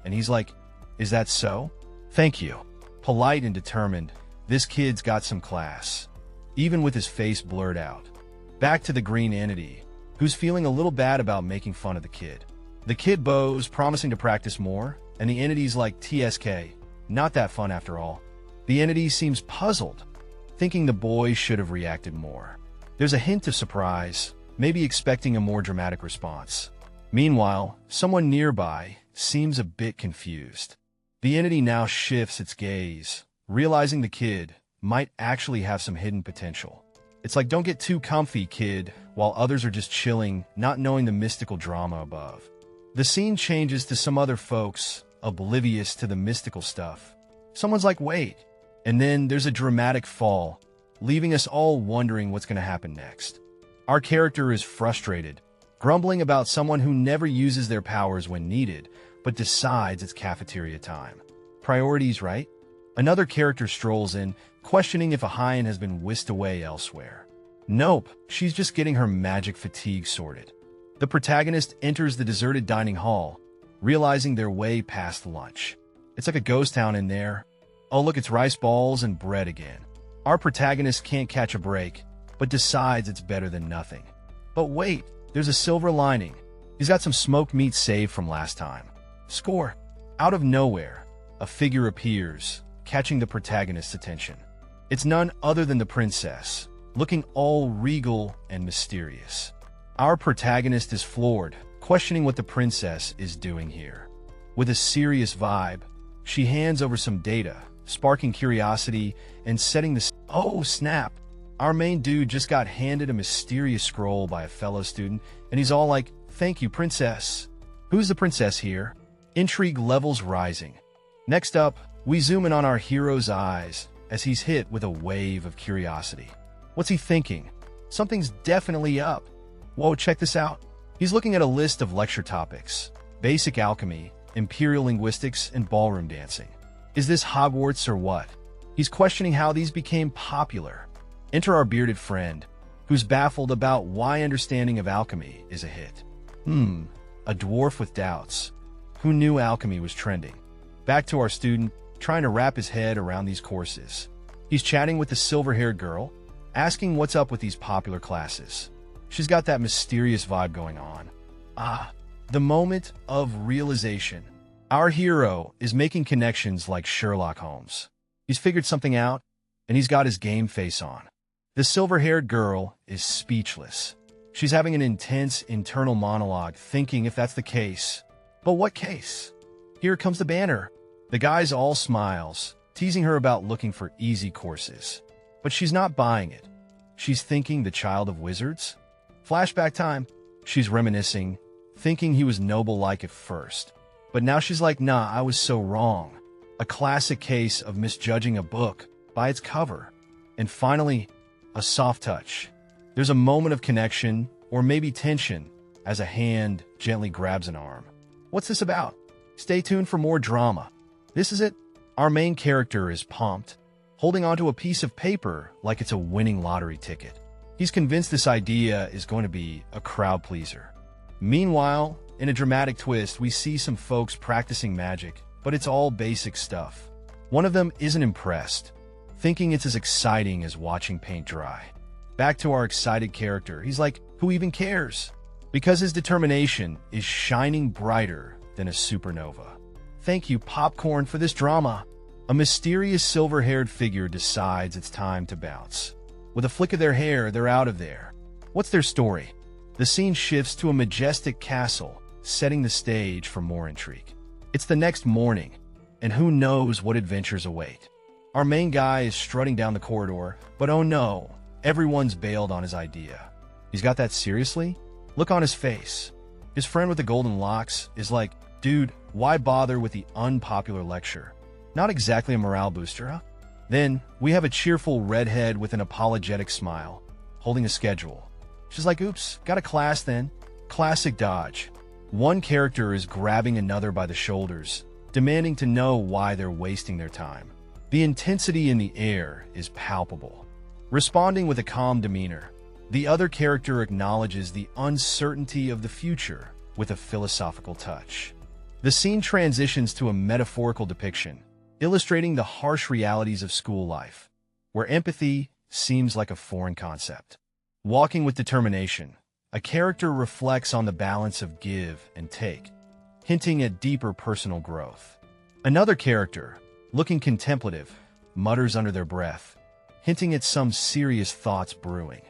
and he's like, "Is that so? Thank you." Polite and determined, this kid's got some class, even with his face blurred out. Back to the green entity, who's feeling a little bad about making fun of the kid. The kid bows, promising to practice more, and the entity's like, "TSK, not that fun after all." The entity seems puzzled, thinking the boy should have reacted more. There's a hint of surprise, maybe expecting a more dramatic response. Meanwhile, someone nearby seems a bit confused. The entity now shifts its gaze, realizing the kid might actually have some hidden potential. It's like, don't get too comfy, kid, while others are just chilling, not knowing the mystical drama above. The scene changes to some other folks, oblivious to the mystical stuff. Someone's like, wait. And then there's a dramatic fall, leaving us all wondering what's going to happen next. Our character is frustrated, grumbling about someone who never uses their powers when needed, but decides it's cafeteria time. Priorities, right? Another character strolls in, questioning if a Hyan has been whisked away elsewhere. Nope, she's just getting her magic fatigue sorted. The protagonist enters the deserted dining hall, realizing they're way past lunch. It's like a ghost town in there. Oh, look, it's rice balls and bread again. Our protagonist can't catch a break, but decides it's better than nothing. But wait, there's a silver lining. He's got some smoked meat saved from last time. Score. Out of nowhere, a figure appears, catching the protagonist's attention. It's none other than the princess, looking all regal and mysterious. Our protagonist is floored, questioning what the princess is doing here. With a serious vibe, she hands over some data, sparking curiosity and setting the... Oh, snap! Our main dude just got handed a mysterious scroll by a fellow student, and he's all like, "Thank you, princess." Who's the princess here? Intrigue levels rising. Next up, we zoom in on our hero's eyes as he's hit with a wave of curiosity. What's he thinking? Something's definitely up. Whoa, check this out. He's looking at a list of lecture topics: basic alchemy, imperial linguistics, and ballroom dancing. Is this Hogwarts or what? He's questioning how these became popular. Enter our bearded friend, who's baffled about why understanding of alchemy is a hit. A dwarf with doubts. Who knew alchemy was trending? Back to our student, trying to wrap his head around these courses. He's chatting with the silver-haired girl, asking what's up with these popular classes. She's got that mysterious vibe going on. The moment of realization. Our hero is making connections like Sherlock Holmes. He's figured something out, and he's got his game face on. The silver-haired girl is speechless. She's having an intense internal monologue, thinking if that's the case. But what case? Here comes the banner. The guy's all smiles, teasing her about looking for easy courses. But she's not buying it. She's thinking the child of wizards? Flashback time. She's reminiscing, thinking he was noble-like at first. But now she's like, nah, I was so wrong. A classic case of misjudging a book by its cover. And finally, a soft touch. There's a moment of connection, or maybe tension, as a hand gently grabs an arm. What's this about? Stay tuned for more drama. This is it. Our main character is pumped, holding onto a piece of paper like it's a winning lottery ticket. He's convinced this idea is going to be a crowd pleaser. Meanwhile, in a dramatic twist, we see some folks practicing magic, but it's all basic stuff. One of them isn't impressed, thinking it's as exciting as watching paint dry. Back to our excited character, he's like, who even cares? Because his determination is shining brighter than a supernova. Thank you, popcorn, for this drama. A mysterious silver-haired figure decides it's time to bounce. With a flick of their hair, they're out of there. What's their story? The scene shifts to a majestic castle, setting the stage for more intrigue. It's the next morning, and who knows what adventures await. Our main guy is strutting down the corridor, but oh no, everyone's bailed on his idea. He's got that seriously? Look on his face. His friend with the golden locks is like, dude, why bother with the unpopular lecture? Not exactly a morale booster, huh? Then, we have a cheerful redhead with an apologetic smile, holding a schedule. She's like, oops, got a class then. Classic dodge. One character is grabbing another by the shoulders, demanding to know why they're wasting their time. The intensity in the air is palpable. Responding with a calm demeanor, the other character acknowledges the uncertainty of the future with a philosophical touch. The scene transitions to a metaphorical depiction, illustrating the harsh realities of school life, where empathy seems like a foreign concept. Walking with determination, a character reflects on the balance of give and take, hinting at deeper personal growth. Another character, looking contemplative, mutters under their breath, hinting at some serious thoughts brewing.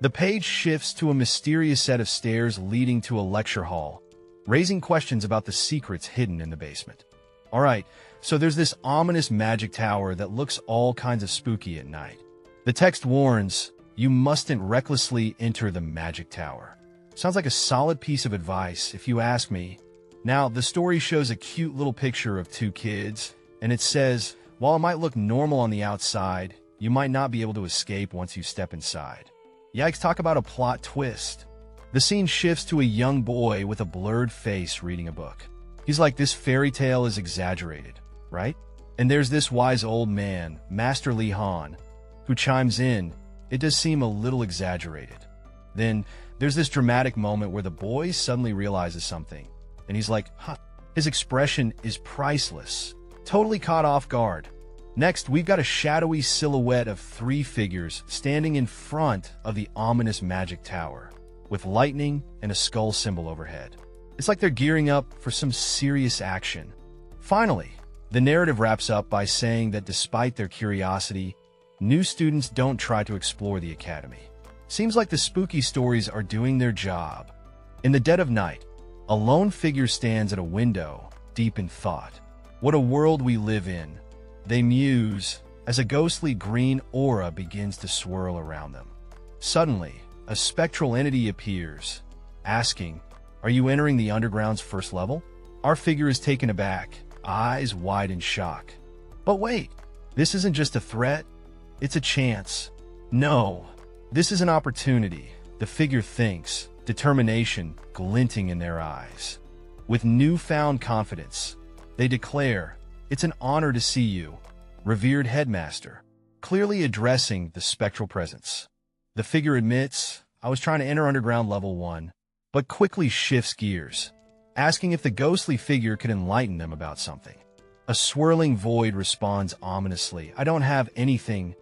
The page shifts to a mysterious set of stairs leading to a lecture hall, raising questions about the secrets hidden in the basement. Alright, so there's this ominous magic tower that looks all kinds of spooky at night. The text warns, you mustn't recklessly enter the magic tower. Sounds like a solid piece of advice, if you ask me. Now, the story shows a cute little picture of two kids, and it says, while it might look normal on the outside, you might not be able to escape once you step inside. Yikes, talk about a plot twist. The scene shifts to a young boy with a blurred face reading a book. He's like, this fairy tale is exaggerated, right? And there's this wise old man, Master Li Han, who chimes in, it does seem a little exaggerated. Then there's this dramatic moment where the boy suddenly realizes something, and he's like, huh. His expression is priceless, totally caught off guard. Next, we've got a shadowy silhouette of three figures standing in front of the ominous magic tower, with lightning and a skull symbol overhead. It's like they're gearing up for some serious action. Finally, the narrative wraps up by saying that despite their curiosity, new students don't try to explore the academy. Seems like the spooky stories are doing their job. In the dead of night, a lone figure stands at a window, deep in thought. What a world we live in, they muse, as a ghostly green aura begins to swirl around them. Suddenly, a spectral entity appears, asking, are you entering the underground's first level? Our figure is taken aback, eyes wide in shock. But wait, this isn't just a threat, it's a chance. No, this is an opportunity, the figure thinks, determination glinting in their eyes. With newfound confidence, they declare, it's an honor to see you, revered headmaster, clearly addressing the spectral presence. The figure admits, I was trying to enter underground level 1, but quickly shifts gears, asking if the ghostly figure could enlighten them about something. A swirling void responds ominously, I don't have anything,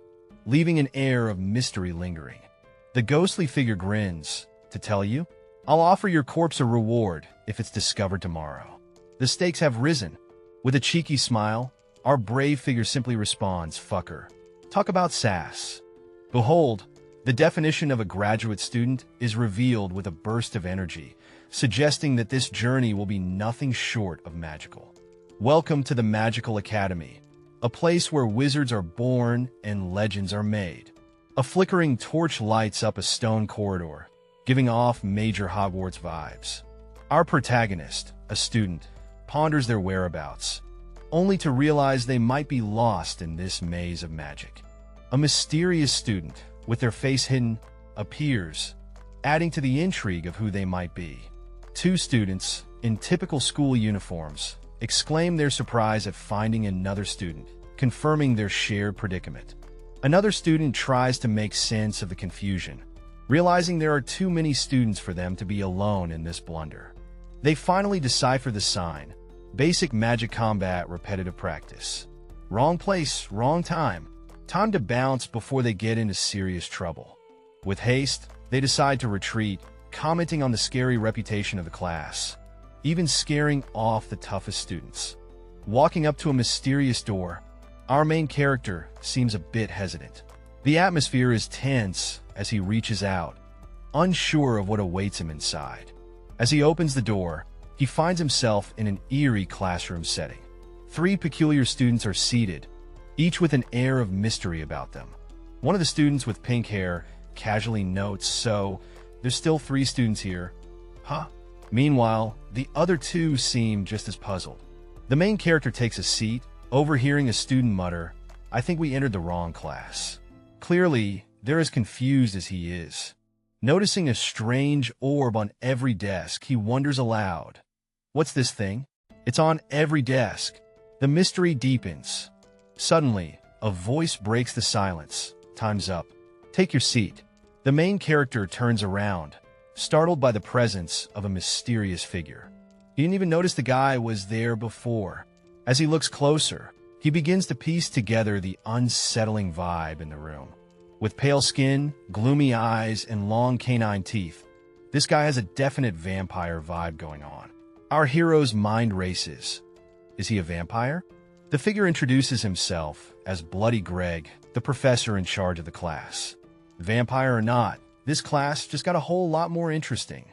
leaving an air of mystery lingering. The ghostly figure grins, to tell you, I'll offer your corpse a reward if it's discovered tomorrow. The stakes have risen. With a cheeky smile, our brave figure simply responds, fucker. Talk about sass. Behold, the definition of a graduate student is revealed with a burst of energy, suggesting that this journey will be nothing short of magical. Welcome to the Magical Academy, a place where wizards are born and legends are made. A flickering torch lights up a stone corridor, giving off major Hogwarts vibes. Our protagonist, a student, ponders their whereabouts, only to realize they might be lost in this maze of magic. A mysterious student, with their face hidden, appears, adding to the intrigue of who they might be. Two students, in typical school uniforms, exclaim their surprise at finding another student, confirming their shared predicament. Another student tries to make sense of the confusion, realizing there are too many students for them to be alone in this blunder. They finally decipher the sign, basic magic combat repetitive practice. Wrong place, wrong time. Time to bounce before they get into serious trouble. With haste, they decide to retreat, commenting on the scary reputation of the class, even scaring off the toughest students. Walking up to a mysterious door, our main character seems a bit hesitant. The atmosphere is tense as he reaches out, unsure of what awaits him inside. As he opens the door, he finds himself in an eerie classroom setting. Three peculiar students are seated, each with an air of mystery about them. One of the students with pink hair casually notes, so, there's still 3 students here. Huh? Meanwhile, the other 2 seem just as puzzled. The main character takes a seat, overhearing a student mutter, I think we entered the wrong class. Clearly, they're as confused as he is. Noticing a strange orb on every desk, he wonders aloud, what's this thing? It's on every desk. The mystery deepens. Suddenly, a voice breaks the silence. Time's up. Take your seat. The main character turns around, startled by the presence of a mysterious figure. He didn't even notice the guy was there before. As he looks closer, he begins to piece together the unsettling vibe in the room. With pale skin, gloomy eyes, and long canine teeth, this guy has a definite vampire vibe going on. Our hero's mind races. Is he a vampire? The figure introduces himself as Bloody Greg, the professor in charge of the class. Vampire or not, this class just got a whole lot more interesting.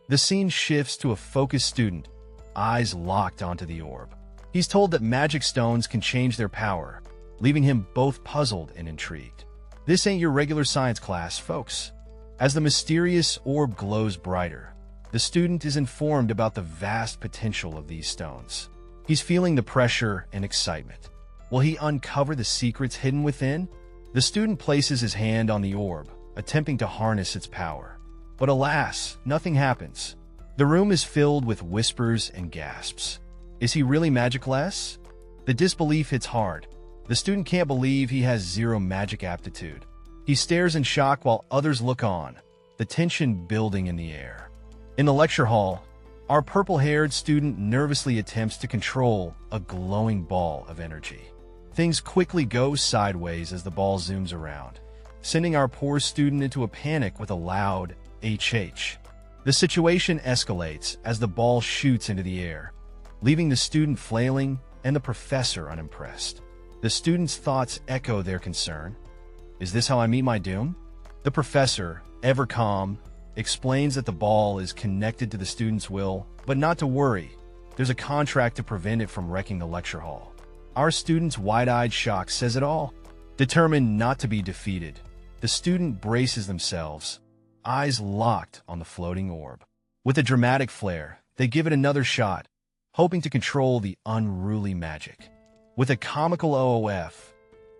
The scene shifts to a focused student, eyes locked onto the orb. He's told that magic stones can change their power, leaving him both puzzled and intrigued. This ain't your regular science class, folks. As the mysterious orb glows brighter, the student is informed about the vast potential of these stones. He's feeling the pressure and excitement. Will he uncover the secrets hidden within? The student places his hand on the orb, attempting to harness its power. But alas, nothing happens. The room is filled with whispers and gasps. Is he really magicless? The disbelief hits hard. The student can't believe he has zero magic aptitude. He stares in shock while others look on, the tension building in the air. In the lecture hall, our purple-haired student nervously attempts to control a glowing ball of energy. Things quickly go sideways as the ball zooms around, sending our poor student into a panic with a loud HH. The situation escalates as the ball shoots into the air, leaving the student flailing and the professor unimpressed. The student's thoughts echo their concern. Is this how I meet my doom? The professor, ever calm, explains that the ball is connected to the student's will, but not to worry. There's a contract to prevent it from wrecking the lecture hall. Our student's wide-eyed shock says it all. Determined not to be defeated, the student braces themselves, eyes locked on the floating orb. With a dramatic flair, they give it another shot, hoping to control the unruly magic. With a comical OOF,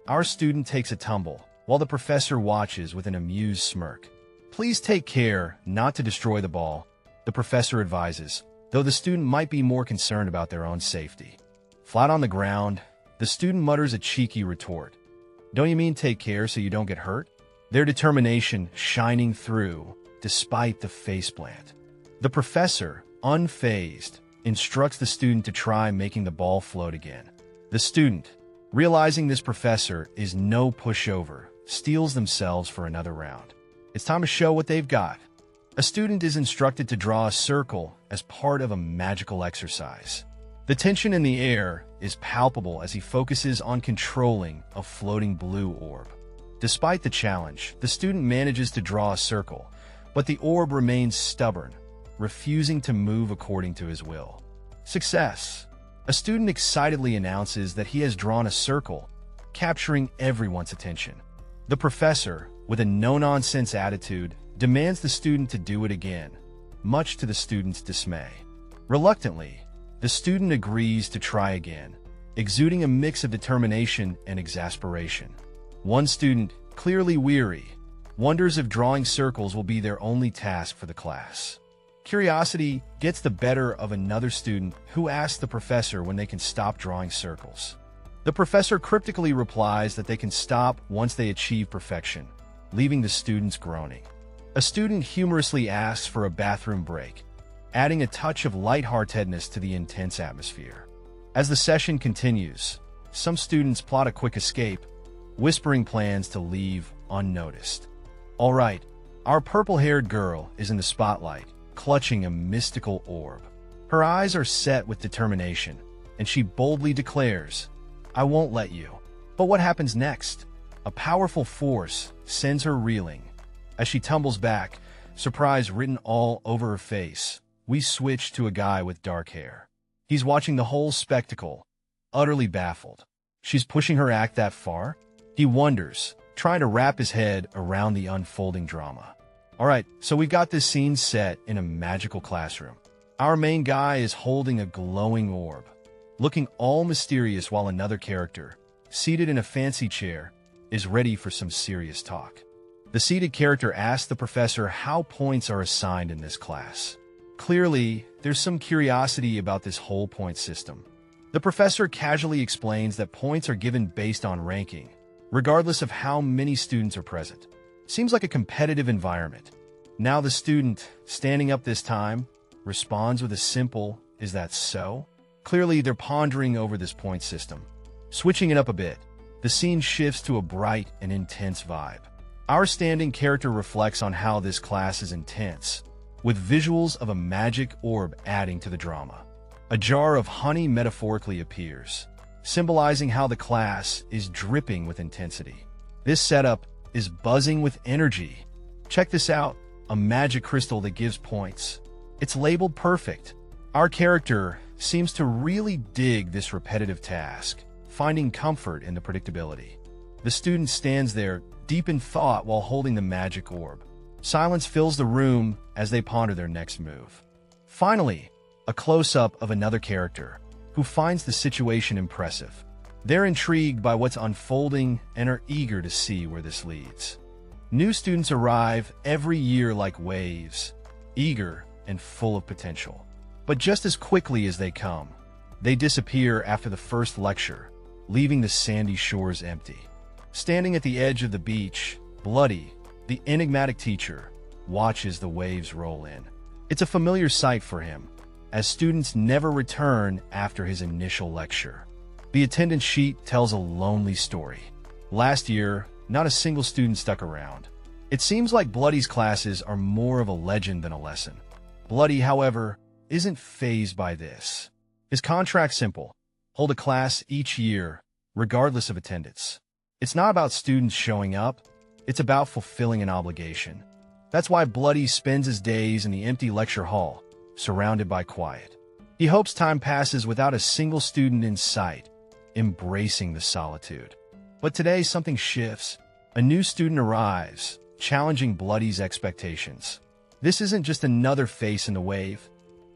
our student takes a tumble, while the professor watches with an amused smirk. Please take care not to destroy the ball, the professor advises, though the student might be more concerned about their own safety. Flat on the ground, the student mutters a cheeky retort. Don't you mean take care so you don't get hurt? Their determination shining through, despite the faceplant. The professor, unfazed, instructs the student to try making the ball float again. The student, realizing this professor is no pushover, steels themselves for another round. It's time to show what they've got. A student is instructed to draw a circle as part of a magical exercise. The tension in the air is palpable as he focuses on controlling a floating blue orb. Despite the challenge, the student manages to draw a circle, but the orb remains stubborn, refusing to move according to his will. Success! A student excitedly announces that he has drawn a circle, capturing everyone's attention. The professor, with a no-nonsense attitude, demands the student to do it again, much to the student's dismay. Reluctantly, the student agrees to try again, exuding a mix of determination and exasperation. One student, clearly weary, wonders if drawing circles will be their only task for the class. Curiosity gets the better of another student who asks the professor when they can stop drawing circles. The professor cryptically replies that they can stop once they achieve perfection, leaving the students groaning. A student humorously asks for a bathroom break, adding a touch of lightheartedness to the intense atmosphere. As the session continues, some students plot a quick escape, whispering plans to leave unnoticed. All right, our purple-haired girl is in the spotlight, clutching a mystical orb. Her eyes are set with determination, and she boldly declares, "I won't let you." But what happens next? A powerful force sends her reeling. As she tumbles back, surprise written all over her face, we switch to a guy with dark hair. He's watching the whole spectacle, utterly baffled. She's pushing her act that far? He wonders, trying to wrap his head around the unfolding drama. All right, so we've got this scene set in a magical classroom. Our main guy is holding a glowing orb, looking all mysterious while another character, seated in a fancy chair, is ready for some serious talk. The seated character asks the professor how points are assigned in this class. Clearly, there's some curiosity about this whole point system. The professor casually explains that points are given based on ranking, regardless of how many students are present. Seems like a competitive environment. Now the student, standing up this time, responds with a simple, "Is that so?" Clearly, they're pondering over this point system. Switching it up a bit, the scene shifts to a bright and intense vibe. Our standing character reflects on how this class is intense, with visuals of a magic orb adding to the drama. A jar of honey metaphorically appears, symbolizing how the class is dripping with intensity. This setup is buzzing with energy. Check this out, a magic crystal that gives points. It's labeled perfect. Our character seems to really dig this repetitive task, finding comfort in the predictability. The student stands there, deep in thought while holding the magic orb. Silence fills the room as they ponder their next move. Finally, a close-up of another character who finds the situation impressive. They're intrigued by what's unfolding and are eager to see where this leads. New students arrive every year like waves, eager and full of potential. But just as quickly as they come, they disappear after the first lecture, leaving the sandy shores empty. Standing at the edge of the beach, Bloody, the enigmatic teacher, watches the waves roll in. It's a familiar sight for him, as students never return after his initial lecture. The attendance sheet tells a lonely story. Last year, not a single student stuck around. It seems like Bloody's classes are more of a legend than a lesson. Bloody, however, isn't fazed by this. His contract's simple: hold a class each year, regardless of attendance. It's not about students showing up, it's about fulfilling an obligation. That's why Bloody spends his days in the empty lecture hall, surrounded by quiet. He hopes time passes without a single student in sight, embracing the solitude. But today something shifts. A new student arrives, challenging Bloody's expectations. This isn't just another face in the wave.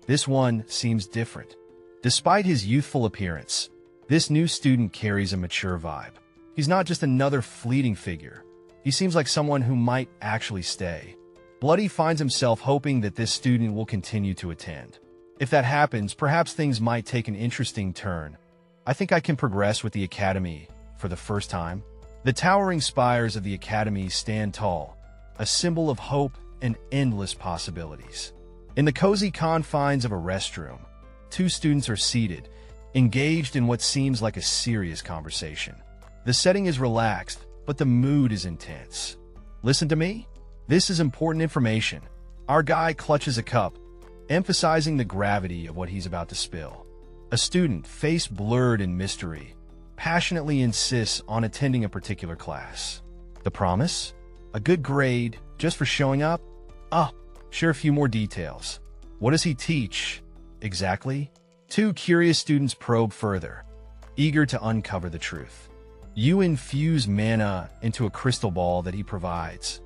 This one seems different. Despite his youthful appearance, this new student carries a mature vibe. He's not just another fleeting figure. He seems like someone who might actually stay. Bloody finds himself hoping that this student will continue to attend. If that happens, perhaps things might take an interesting turn. I think I can progress with the academy for the first time. The towering spires of the academy stand tall, a symbol of hope and endless possibilities. In the cozy confines of a restroom, two students are seated, engaged in what seems like a serious conversation. The setting is relaxed, but the mood is intense. Listen to me? This is important information. Our guy clutches a cup, emphasizing the gravity of what he's about to spill. A student, face blurred in mystery, passionately insists on attending a particular class. The promise? A good grade just for showing up? Share a few more details. What does he teach? Exactly? Two curious students probe further, eager to uncover the truth. You infuse mana into a crystal ball that he provides,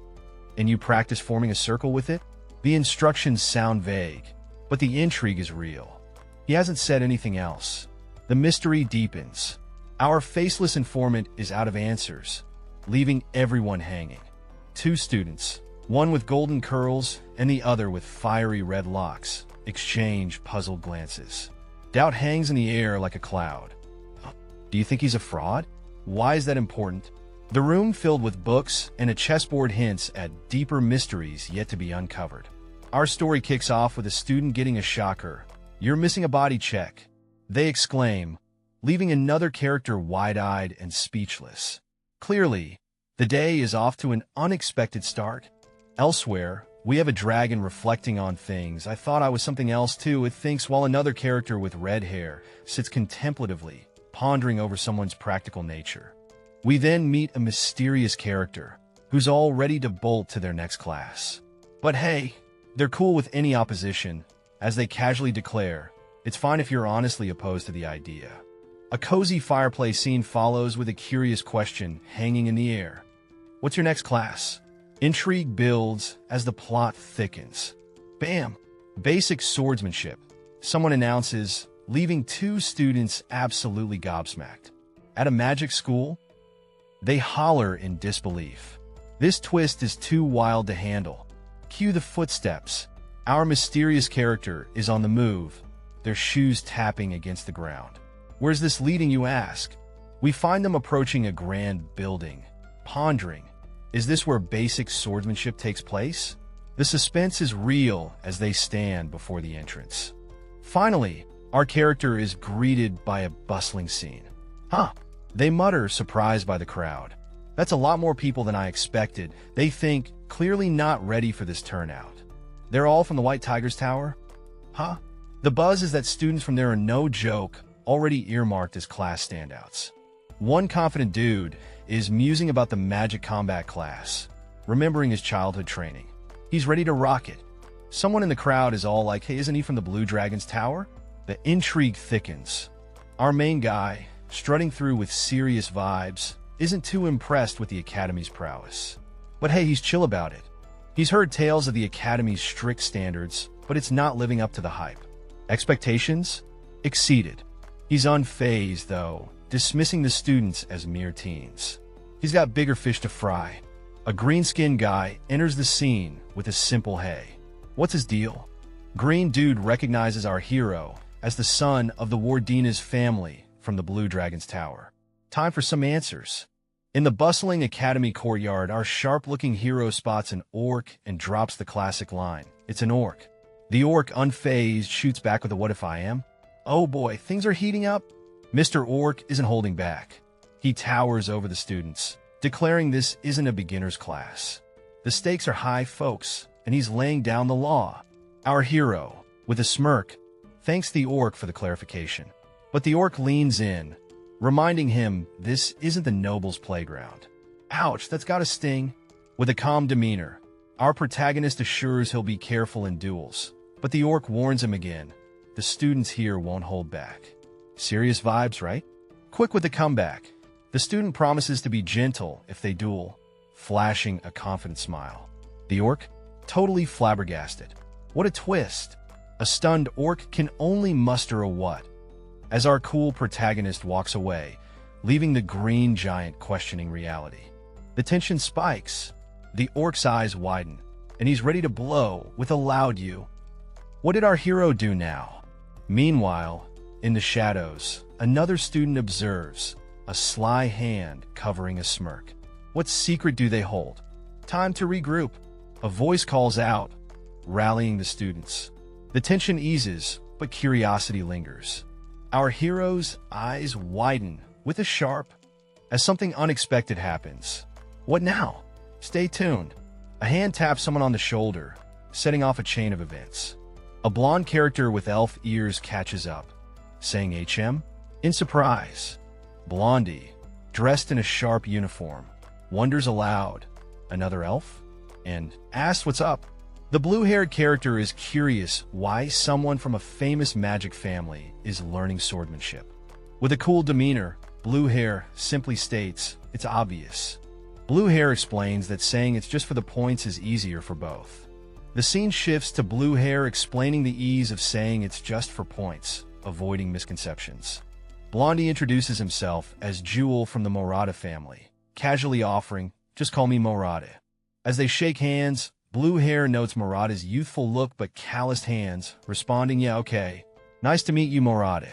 and you practice forming a circle with it? The instructions sound vague, but the intrigue is real. He hasn't said anything else. The mystery deepens. Our faceless informant is out of answers, leaving everyone hanging. Two students, one with golden curls and the other with fiery red locks, exchange puzzled glances. Doubt hangs in the air like a cloud. Do you think he's a fraud? Why is that important? The room filled with books and a chessboard hints at deeper mysteries yet to be uncovered. Our story kicks off with a student getting a shocker. "You're missing a body check," they exclaim, leaving another character wide-eyed and speechless. Clearly, the day is off to an unexpected start. Elsewhere, we have a dragon reflecting on things. "I thought I was something else too," it thinks, while another character with red hair sits contemplatively, pondering over someone's practical nature. We then meet a mysterious character who's all ready to bolt to their next class. But hey, they're cool with any opposition, as they casually declare, "It's fine if you're honestly opposed to the idea." A cozy fireplace scene follows with a curious question hanging in the air. What's your next class? Intrigue builds as the plot thickens. Bam! Basic swordsmanship, someone announces, leaving two students absolutely gobsmacked. At a magic school? They holler in disbelief. This twist is too wild to handle. Cue the footsteps. Our mysterious character is on the move, their shoes tapping against the ground. Where's this leading, you ask? We find them approaching a grand building, pondering, is this where basic swordsmanship takes place? The suspense is real as they stand before the entrance. Finally, our character is greeted by a bustling scene. They mutter, surprised by the crowd. That's a lot more people than I expected. They think, clearly not ready for this turnout. They're all from the White Tiger's Tower? The buzz is that students from there are no joke, already earmarked as class standouts. One confident dude is musing about the magic combat class, remembering his childhood training. He's ready to rock it. Someone in the crowd is all like, "Hey, isn't he from the Blue Dragon's Tower?" The intrigue thickens. Our main guy, strutting through with serious vibes, isn't too impressed with the Academy's prowess. But hey, he's chill about it. He's heard tales of the Academy's strict standards, but it's not living up to the hype. Expectations? Exceeded. He's unfazed, though, dismissing the students as mere teens. He's got bigger fish to fry. A green-skinned guy enters the scene with a simple hey. What's his deal? Green Dude recognizes our hero as the son of the Wardina's family from the Blue Dragon's Tower. Time for some answers. In the bustling Academy courtyard, our sharp-looking hero spots an orc and drops the classic line. It's an orc. The orc, unfazed, shoots back with a "What if I am?" Oh boy, things are heating up. Mr. Orc isn't holding back. He towers over the students, declaring this isn't a beginner's class. The stakes are high, folks, and he's laying down the law. Our hero, with a smirk, thanks the orc for the clarification. But the orc leans in, reminding him this isn't the noble's playground. Ouch, that's gotta sting. With a calm demeanor, our protagonist assures he'll be careful in duels. But the orc warns him again. The students here won't hold back. Serious vibes, right? Quick with the comeback. The student promises to be gentle if they duel, flashing a confident smile. The orc? Totally flabbergasted. What a twist. A stunned orc can only muster a what? As our cool protagonist walks away, leaving the green giant questioning reality. The tension spikes. The orc's eyes widen, and he's ready to blow with a loud "you." What did our hero do now? Meanwhile, in the shadows, another student observes, a sly hand covering a smirk. What secret do they hold? Time to regroup. A voice calls out, rallying the students. The tension eases, but curiosity lingers. Our hero's eyes widen with a sharp, as something unexpected happens. What now? Stay tuned. A hand taps someone on the shoulder, setting off a chain of events. A blonde character with elf ears catches up, saying HM? In surprise, Blondie, dressed in a sharp uniform, wonders aloud, another elf? And asks what's up. The blue-haired character is curious why someone from a famous magic family is learning swordsmanship. With a cool demeanor, Blue Hair simply states, it's obvious. Blue Hair explains that saying it's just for the points is easier for both. The scene shifts to Blue Hair explaining the ease of saying it's just for points, avoiding misconceptions. Blondie introduces himself as Jewel from the Morada family, casually offering, just call me Morada. As they shake hands, Blue Hair notes Morada's youthful look but calloused hands, responding, yeah, okay. Nice to meet you, Morada.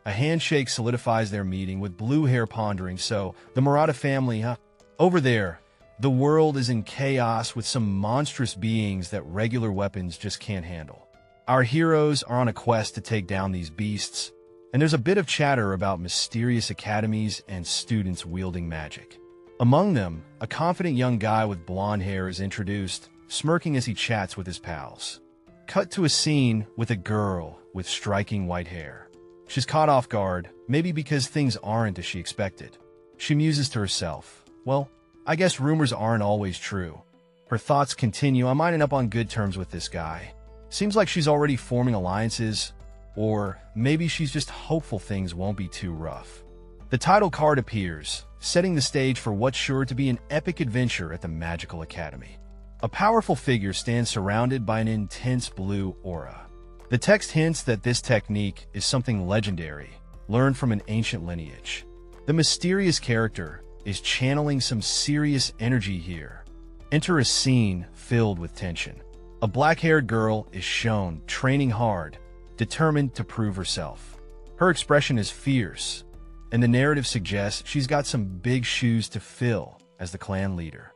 A handshake solidifies their meeting with Blue Hair pondering, so, the Morada family, huh? Over there, the world is in chaos with some monstrous beings that regular weapons just can't handle. Our heroes are on a quest to take down these beasts, and there's a bit of chatter about mysterious academies and students wielding magic. Among them, a confident young guy with blonde hair is introduced, smirking as he chats with his pals. Cut to a scene with a girl with striking white hair. She's caught off guard, maybe because things aren't as she expected. She muses to herself, well, I guess rumors aren't always true. Her thoughts continue, I'm ending up on good terms with this guy. Seems like she's already forming alliances, or maybe she's just hopeful things won't be too rough. The title card appears, setting the stage for what's sure to be an epic adventure at the Magical Academy. A powerful figure stands surrounded by an intense blue aura. The text hints that this technique is something legendary, learned from an ancient lineage. The mysterious character is channeling some serious energy here. Enter a scene filled with tension. A black-haired girl is shown training hard, determined to prove herself. Her expression is fierce, and the narrative suggests she's got some big shoes to fill as the clan leader.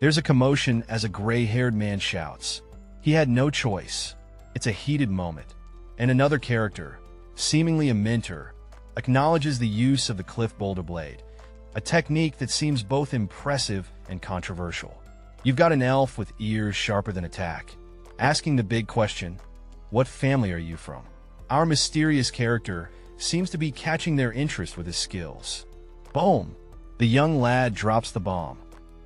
There's a commotion as a gray-haired man shouts. He had no choice. It's a heated moment. And another character, seemingly a mentor, acknowledges the use of the Cliff Boulder Blade, a technique that seems both impressive and controversial. You've got an elf with ears sharper than a tack, asking the big question, what family are you from? Our mysterious character seems to be catching their interest with his skills. Boom! The young lad drops the bomb.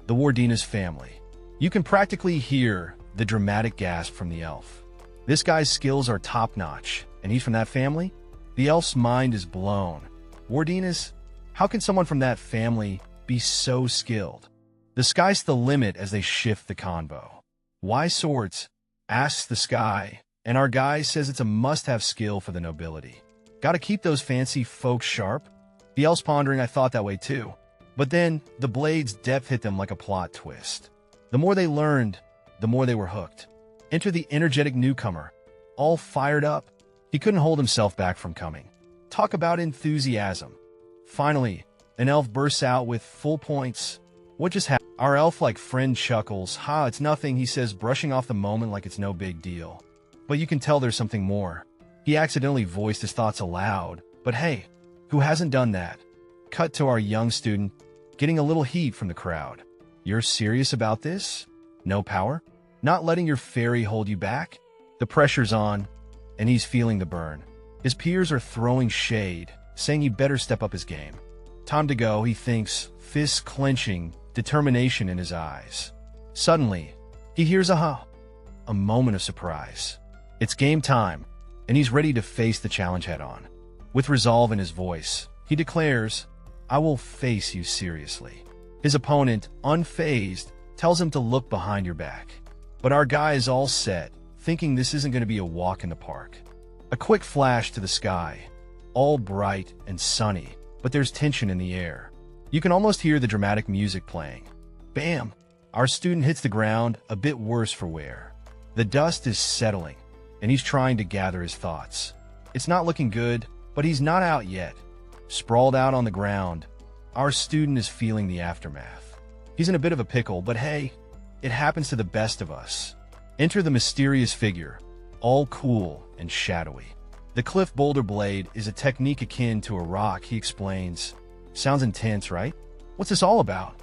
The Wardina's family. You can practically hear the dramatic gasp from the elf. This guy's skills are top-notch, and he's from that family? The elf's mind is blown. Wardina's? How can someone from that family be so skilled. The sky's the limit as they shift the convo. Why swords? Asks the sky, and our guy says it's a must-have skill for the nobility. Gotta keep those fancy folks sharp? The elf's pondering, I thought that way too. But then, the blade's depth hit them like a plot twist. The more they learned, the more they were hooked. Enter the energetic newcomer, all fired up. He couldn't hold himself back from coming. Talk about enthusiasm. Finally, an elf bursts out with full points. What just happened? Our elf-like friend chuckles. Ha, it's nothing, he says, brushing off the moment like it's no big deal. But you can tell there's something more. He accidentally voiced his thoughts aloud. But hey, who hasn't done that? Cut to our young student, getting a little heat from the crowd. You're serious about this? No power? Not letting your fairy hold you back? The pressure's on, and he's feeling the burn. His peers are throwing shade, saying he better step up his game. Time to go, he thinks, fists clenching, determination in his eyes. Suddenly, he hears a moment of surprise. It's game time, and he's ready to face the challenge head-on. With resolve in his voice, he declares, I will face you seriously. His opponent, unfazed, tells him to look behind your back. But our guy is all set, thinking this isn't going to be a walk in the park. A quick flash to the sky, all bright and sunny, but there's tension in the air. You can almost hear the dramatic music playing. Bam! Our student hits the ground, a bit worse for wear. The dust is settling, and he's trying to gather his thoughts. It's not looking good, but he's not out yet. Sprawled out on the ground, our student is feeling the aftermath. He's in a bit of a pickle, but hey, it happens to the best of us. Enter the mysterious figure, all cool and shadowy. The cliff boulder blade is a technique akin to a rock, he explains. Sounds intense, right? What's this all about?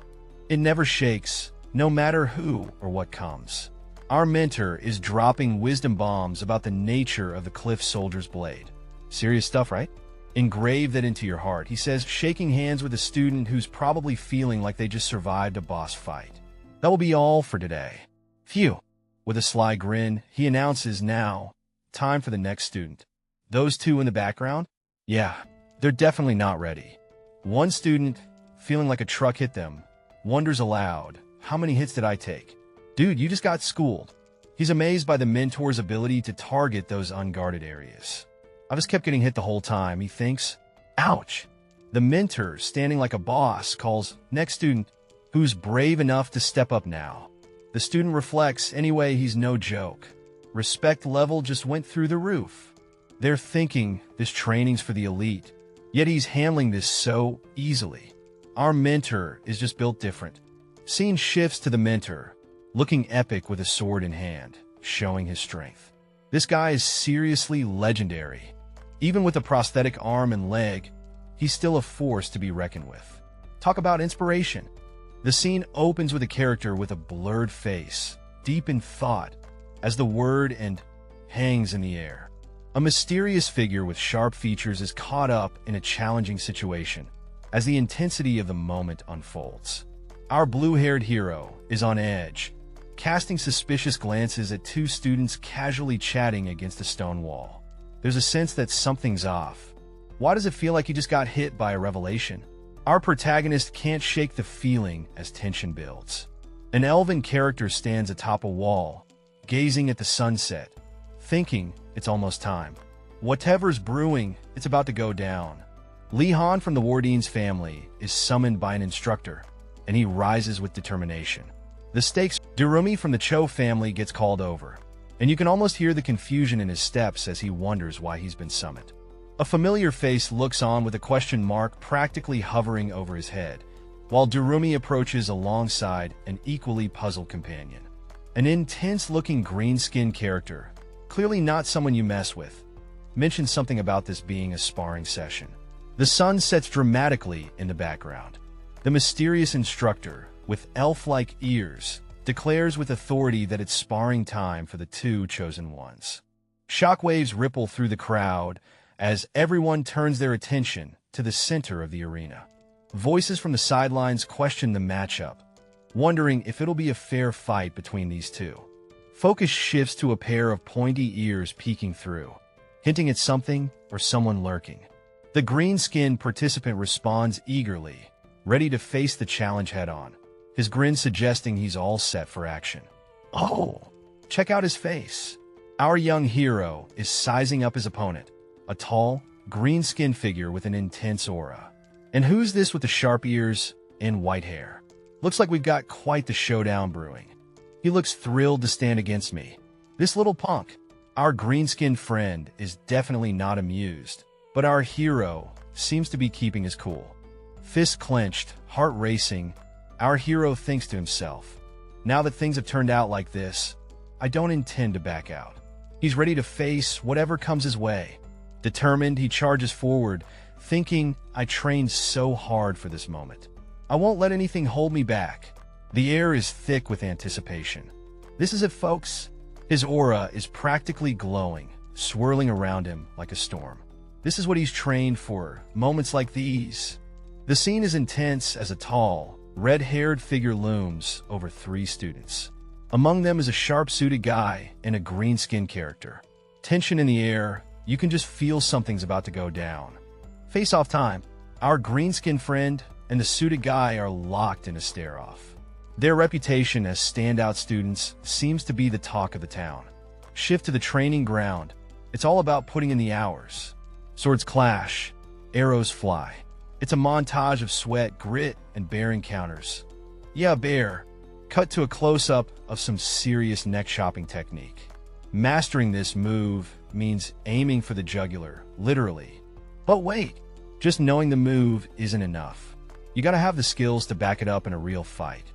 It never shakes, no matter who or what comes. Our mentor is dropping wisdom bombs about the nature of the cliff soldier's blade. Serious stuff, right? Engrave that into your heart, he says, shaking hands with a student who's probably feeling like they just survived a boss fight. That will be all for today. Phew. With a sly grin, he announces now, time for the next student. Those two in the background? Yeah, they're definitely not ready. One student, feeling like a truck hit them, wonders aloud, how many hits did I take? Dude, you just got schooled. He's amazed by the mentor's ability to target those unguarded areas. I just kept getting hit the whole time, he thinks. Ouch! The mentor, standing like a boss, calls next student, who's brave enough to step up now. The student reflects, anyway, he's no joke. Respect level just went through the roof. They're thinking this training's for the elite, yet he's handling this so easily. Our mentor is just built different. Scene shifts to the mentor, looking epic with a sword in hand, showing his strength. This guy is seriously legendary. Even with a prosthetic arm and leg, he's still a force to be reckoned with. Talk about inspiration. The scene opens with a character with a blurred face, deep in thought, as the word "and" hangs in the air. A mysterious figure with sharp features is caught up in a challenging situation as the intensity of the moment unfolds. Our blue-haired hero is on edge, casting suspicious glances at two students casually chatting against a stone wall. There's a sense that something's off. Why does it feel like he just got hit by a revelation? Our protagonist can't shake the feeling as tension builds. An elven character stands atop a wall, gazing at the sunset, thinking it's almost time. Whatever's brewing, it's about to go down. Li Han from the Wardine's family is summoned by an instructor, and he rises with determination. The stakes. Durumi from the Cho family gets called over, and you can almost hear the confusion in his steps as he wonders why he's been summoned. A familiar face looks on with a question mark practically hovering over his head, while Durumi approaches alongside an equally puzzled companion. An intense-looking green-skinned character, clearly not someone you mess with, mentions something about this being a sparring session. The sun sets dramatically in the background. The mysterious instructor, with elf-like ears, declares with authority that it's sparring time for the two chosen ones. Shockwaves ripple through the crowd as everyone turns their attention to the center of the arena. Voices from the sidelines question the matchup, wondering if it'll be a fair fight between these two. Focus shifts to a pair of pointy ears peeking through, hinting at something or someone lurking. The green-skinned participant responds eagerly, ready to face the challenge head-on, his grin suggesting he's all set for action. Oh, check out his face. Our young hero is sizing up his opponent, a tall, green-skinned figure with an intense aura. And who's this with the sharp ears and white hair? Looks like we've got quite the showdown brewing. He looks thrilled to stand against me. This little punk, our green-skinned friend, is definitely not amused, but our hero seems to be keeping his cool. Fists clenched, heart racing, our hero thinks to himself, now that things have turned out like this, I don't intend to back out. He's ready to face whatever comes his way. Determined, he charges forward, thinking, I trained so hard for this moment. I won't let anything hold me back. The air is thick with anticipation. This is it, folks. His aura is practically glowing, swirling around him like a storm. This is what he's trained for, moments like these. The scene is intense as a tall, red-haired figure looms over 3 students. Among them is a sharp-suited guy and a green-skinned character. Tension in the air, you can just feel something's about to go down. Face-off time. Our green-skinned friend and the suited guy are locked in a stare-off. Their reputation as standout students seems to be the talk of the town. Shift to the training ground. It's all about putting in the hours. Swords clash, arrows fly. It's a montage of sweat, grit, and bear encounters. Yeah, bear. Cut to a close-up of some serious neck-chopping technique. Mastering this move means aiming for the jugular, literally. But wait, just knowing the move isn't enough. You gotta have the skills to back it up in a real fight.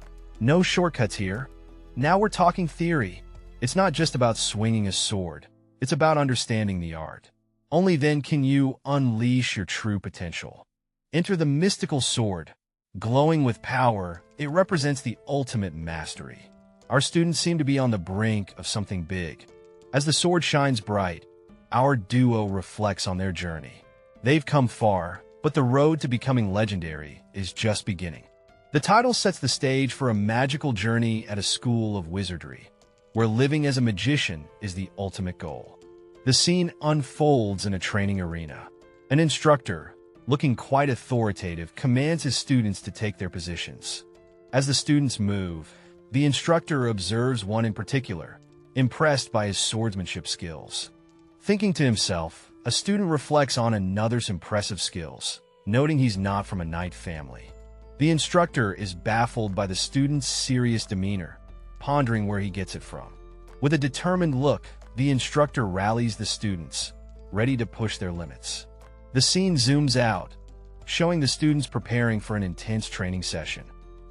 No shortcuts here. Now we're talking theory. It's not just about swinging a sword. It's about understanding the art. Only then can you unleash your true potential. Enter the mystical sword. Glowing with power, it represents the ultimate mastery. Our students seem to be on the brink of something big. As the sword shines bright, our duo reflects on their journey. They've come far, but the road to becoming legendary is just beginning. The title sets the stage for a magical journey at a school of wizardry, where living as a magician is the ultimate goal. The scene unfolds in a training arena. An instructor, looking quite authoritative, commands his students to take their positions. As the students move, the instructor observes one in particular, impressed by his swordsmanship skills. Thinking to himself, a student reflects on another's impressive skills, noting he's not from a knight family. The instructor is baffled by the student's serious demeanor, pondering where he gets it from. With a determined look, the instructor rallies the students, ready to push their limits. The scene zooms out, showing the students preparing for an intense training session.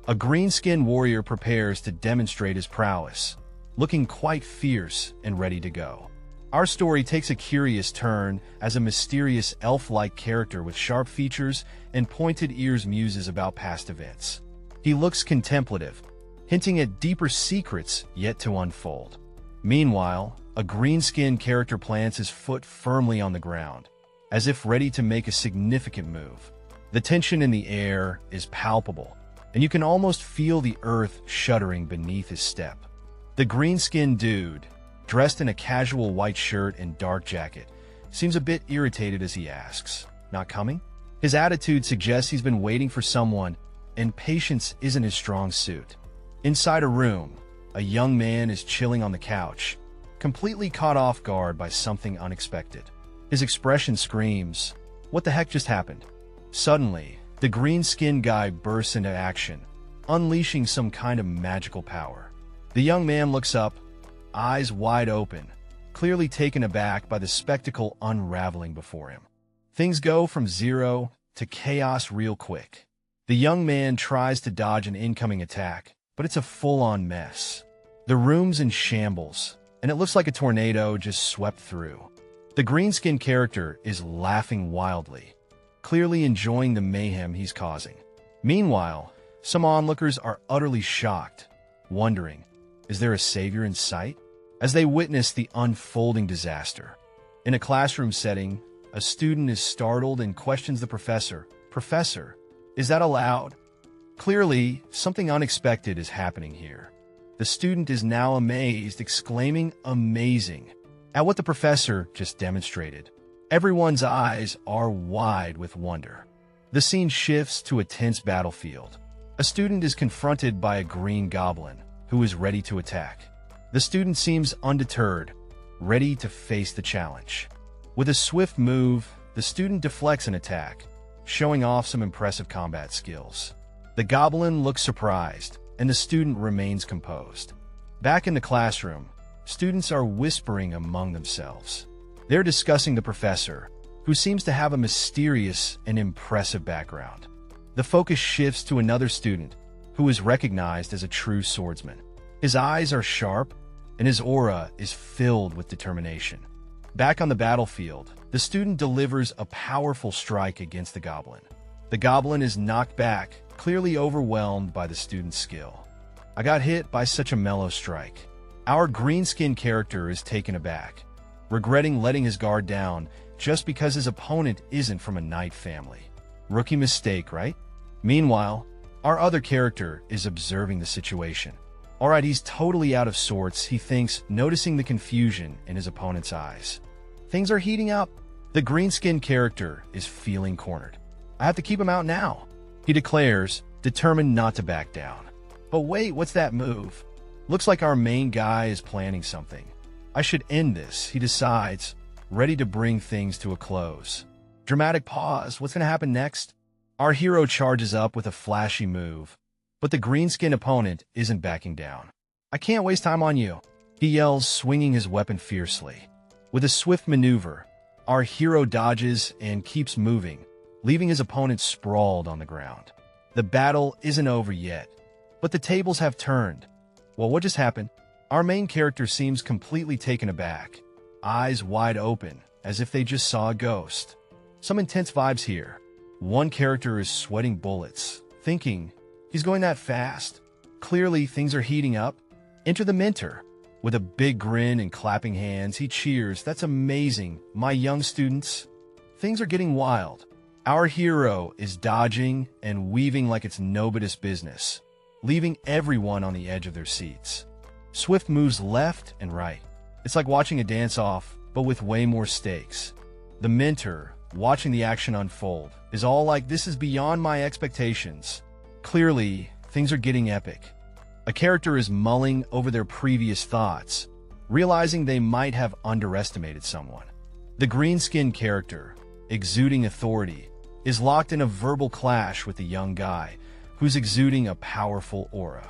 A green-skinned warrior prepares to demonstrate his prowess, looking quite fierce and ready to go. Our story takes a curious turn as a mysterious elf-like character with sharp features and pointed ears muses about past events. He looks contemplative, hinting at deeper secrets yet to unfold. Meanwhile, a green-skinned character plants his foot firmly on the ground, as if ready to make a significant move. The tension in the air is palpable, and you can almost feel the earth shuddering beneath his step. The green-skinned dude, dressed in a casual white shirt and dark jacket, seems a bit irritated as he asks, "Not coming?" His attitude suggests he's been waiting for someone, and patience isn't his strong suit. Inside a room, a young man is chilling on the couch, completely caught off guard by something unexpected. His expression screams, "What the heck just happened?" Suddenly, the green-skinned guy bursts into action, unleashing some kind of magical power. The young man looks up, eyes wide open, clearly taken aback by the spectacle unraveling before him. Things go from zero to chaos real quick. The young man tries to dodge an incoming attack, but it's a full-on mess. The room's in shambles, and it looks like a tornado just swept through. The green-skinned character is laughing wildly, clearly enjoying the mayhem he's causing. Meanwhile, some onlookers are utterly shocked, wondering, is there a savior in sight? As they witness the unfolding disaster. In a classroom setting, a student is startled and questions the professor. "Professor, is that allowed?" Clearly, something unexpected is happening here. The student is now amazed, exclaiming, "Amazing," at what the professor just demonstrated. Everyone's eyes are wide with wonder. The scene shifts to a tense battlefield. A student is confronted by a green goblin who is ready to attack. The student seems undeterred, ready to face the challenge. With a swift move, the student deflects an attack, showing off some impressive combat skills. The goblin looks surprised, and the student remains composed. Back in the classroom, students are whispering among themselves. They're discussing the professor, who seems to have a mysterious and impressive background. The focus shifts to another student, who is recognized as a true swordsman. His eyes are sharp, and his aura is filled with determination. Back on the battlefield, the student delivers a powerful strike against the goblin. The goblin is knocked back, clearly overwhelmed by the student's skill. I got hit by such a mellow strike. Our green-skinned character is taken aback, regretting letting his guard down just because his opponent isn't from a knight family. Rookie mistake, right? Meanwhile, our other character is observing the situation. Alright, he's totally out of sorts, he thinks, noticing the confusion in his opponent's eyes. Things are heating up. The green-skinned character is feeling cornered. I have to keep him out now, he declares, determined not to back down. But wait, what's that move? Looks like our main guy is planning something. I should end this, he decides, ready to bring things to a close. Dramatic pause. What's going to happen next? Our hero charges up with a flashy move, but the green-skinned opponent isn't backing down. I can't waste time on you, he yells, swinging his weapon fiercely. With a swift maneuver, our hero dodges and keeps moving, leaving his opponent sprawled on the ground. The battle isn't over yet, but the tables have turned. Well, what just happened? Our main character seems completely taken aback, eyes wide open, as if they just saw a ghost. Some intense vibes here. One character is sweating bullets, thinking, he's going that fast. Clearly, things are heating up. Enter the mentor. With a big grin and clapping hands, he cheers. That's amazing, my young students. Things are getting wild. Our hero is dodging and weaving like it's nobody's business, leaving everyone on the edge of their seats. Swift moves left and right. It's like watching a dance-off, but with way more stakes. The mentor, watching the action unfold, is all like, this is beyond my expectations. Clearly, things are getting epic. A character is mulling over their previous thoughts, realizing they might have underestimated someone. The green-skinned character, exuding authority, is locked in a verbal clash with the young guy, who's exuding a powerful aura.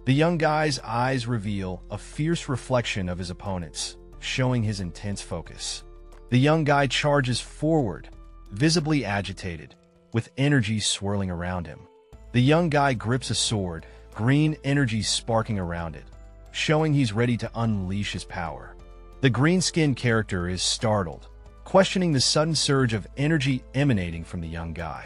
The young guy's eyes reveal a fierce reflection of his opponent's, showing his intense focus. The young guy charges forward, visibly agitated, with energy swirling around him. The young guy grips a sword, green energy sparking around it, showing he's ready to unleash his power. The green-skinned character is startled, questioning the sudden surge of energy emanating from the young guy.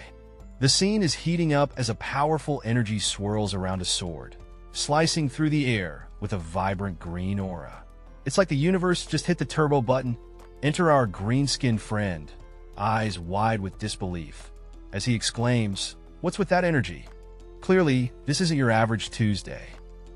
The scene is heating up as a powerful energy swirls around a sword, slicing through the air with a vibrant green aura. It's like the universe just hit the turbo button. Enter our green-skinned friend, eyes wide with disbelief, as he exclaims, "What's with that energy?" Clearly, this isn't your average Tuesday.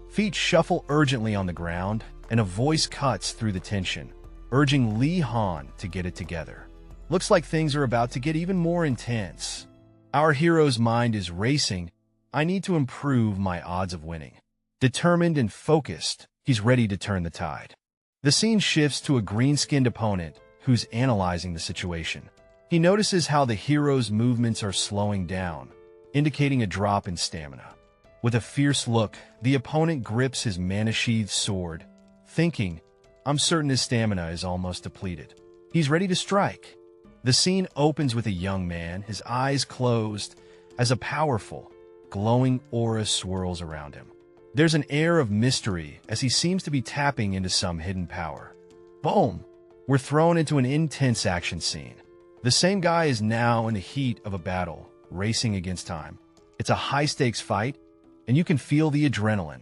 Feet shuffle urgently on the ground, and a voice cuts through the tension, urging Lee Han to get it together. Looks like things are about to get even more intense. Our hero's mind is racing. I need to improve my odds of winning. Determined and focused, he's ready to turn the tide. The scene shifts to a green-skinned opponent who's analyzing the situation. He notices how the hero's movements are slowing down, indicating a drop in stamina. With a fierce look, the opponent grips his mana-sheathed sword, thinking, I'm certain his stamina is almost depleted. He's ready to strike. The scene opens with a young man, his eyes closed, as a powerful, glowing aura swirls around him. There's an air of mystery as he seems to be tapping into some hidden power. Boom! We're thrown into an intense action scene. The same guy is now in the heat of a battle, racing against time. It's a high-stakes fight, and you can feel the adrenaline.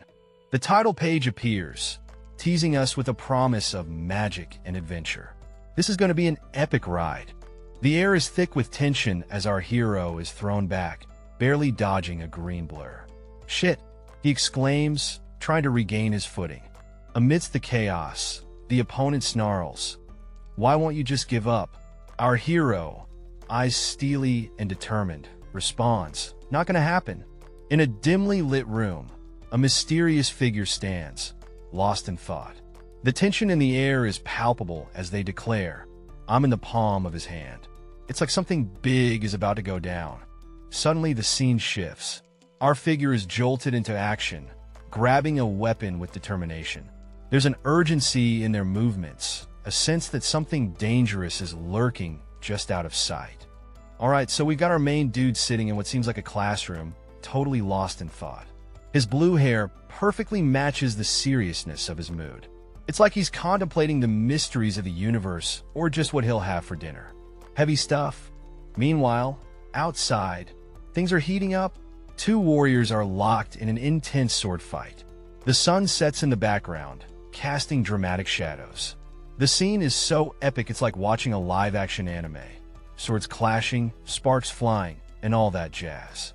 The title page appears, teasing us with a promise of magic and adventure. This is going to be an epic ride. The air is thick with tension as our hero is thrown back, barely dodging a green blur. Shit! He exclaims, trying to regain his footing. Amidst the chaos, the opponent snarls, "Why won't you just give up?" Our hero, eyes steely and determined, responds, "Not gonna happen." In a dimly lit room, a mysterious figure stands, lost in thought. The tension in the air is palpable as they declare, "I'm in the palm of his hand." It's like something big is about to go down. Suddenly the scene shifts. Our figure is jolted into action, grabbing a weapon with determination. There's an urgency in their movements, a sense that something dangerous is lurking just out of sight. Alright, so we've got our main dude sitting in what seems like a classroom, totally lost in thought. His blue hair perfectly matches the seriousness of his mood. It's like he's contemplating the mysteries of the universe or just what he'll have for dinner. Heavy stuff. Meanwhile, outside, things are heating up. Two warriors are locked in an intense sword fight. The sun sets in the background, casting dramatic shadows. The scene is so epic it's like watching a live-action anime. Swords clashing, sparks flying, and all that jazz.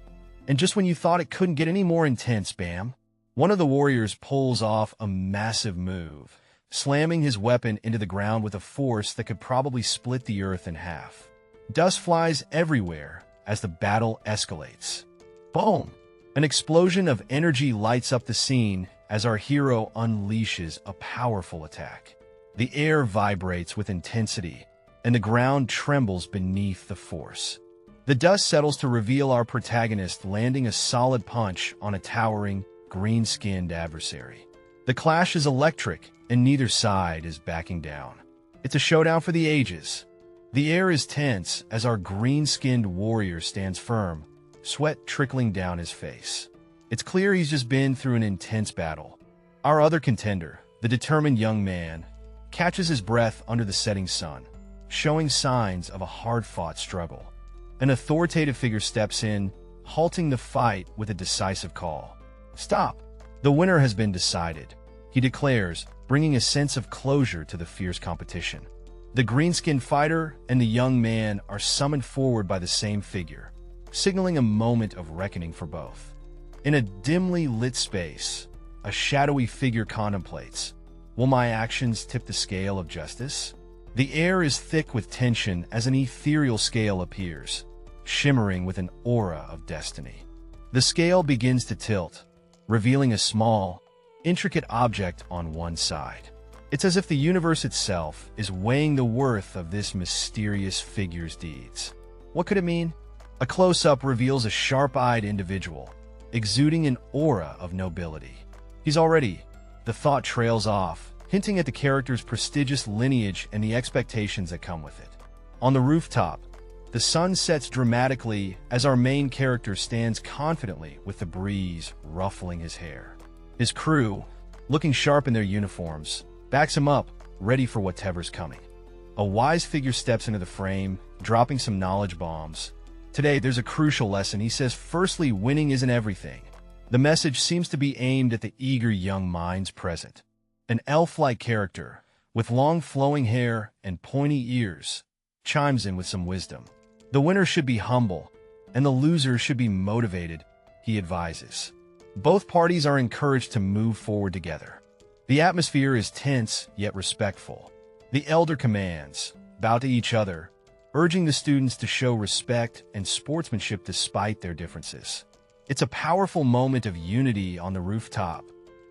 And just when you thought it couldn't get any more intense, bam! One of the warriors pulls off a massive move, slamming his weapon into the ground with a force that could probably split the earth in half. Dust flies everywhere as the battle escalates. Boom! An explosion of energy lights up the scene as our hero unleashes a powerful attack. The air vibrates with intensity, and the ground trembles beneath the force. The dust settles to reveal our protagonist landing a solid punch on a towering, green-skinned adversary. The clash is electric, and neither side is backing down. It's a showdown for the ages. The air is tense as our green-skinned warrior stands firm, sweat trickling down his face. It's clear he's just been through an intense battle. Our other contender, the determined young man, catches his breath under the setting sun, showing signs of a hard-fought struggle. An authoritative figure steps in, halting the fight with a decisive call. "Stop! The winner has been decided," he declares, bringing a sense of closure to the fierce competition. The green-skinned fighter and the young man are summoned forward by the same figure, signaling a moment of reckoning for both. In a dimly lit space, a shadowy figure contemplates, "Will my actions tip the scale of justice?" The air is thick with tension as an ethereal scale appears, shimmering with an aura of destiny. The scale begins to tilt, revealing a small, intricate object on one side. It's as if the universe itself is weighing the worth of this mysterious figure's deeds. What could it mean? A close-up reveals a sharp-eyed individual, exuding an aura of nobility. The thought trails off, hinting at the character's prestigious lineage and the expectations that come with it. On the rooftop, the sun sets dramatically as our main character stands confidently with the breeze ruffling his hair. His crew, looking sharp in their uniforms, backs him up, ready for whatever's coming. A wise figure steps into the frame, dropping some knowledge bombs. Today, there's a crucial lesson. He says, firstly, winning isn't everything. The message seems to be aimed at the eager young minds present. An elf-like character, with long flowing hair and pointy ears, chimes in with some wisdom. The winner should be humble, and the loser should be motivated, he advises. Both parties are encouraged to move forward together. The atmosphere is tense yet respectful. The elder commands, bow to each other, urging the students to show respect and sportsmanship despite their differences. It's a powerful moment of unity on the rooftop.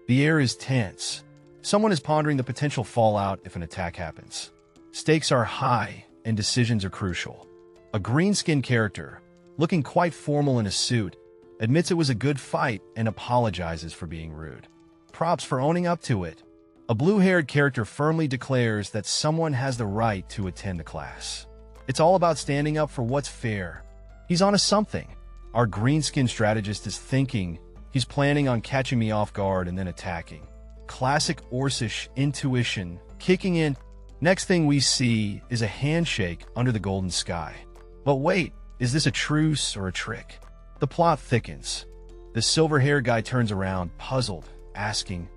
The air is tense. Someone is pondering the potential fallout if an attack happens. Stakes are high and decisions are crucial. A green-skinned character, looking quite formal in a suit, admits it was a good fight and apologizes for being rude. Props for owning up to it. A blue-haired character firmly declares that someone has the right to attend the class. It's all about standing up for what's fair. He's onto something. Our green-skinned strategist is thinking he's planning on catching me off guard and then attacking. Classic Orcish intuition kicking in. Next thing we see is a handshake under the golden sky. But wait, is this a truce or a trick? The plot thickens. The silver-haired guy turns around, puzzled, asking,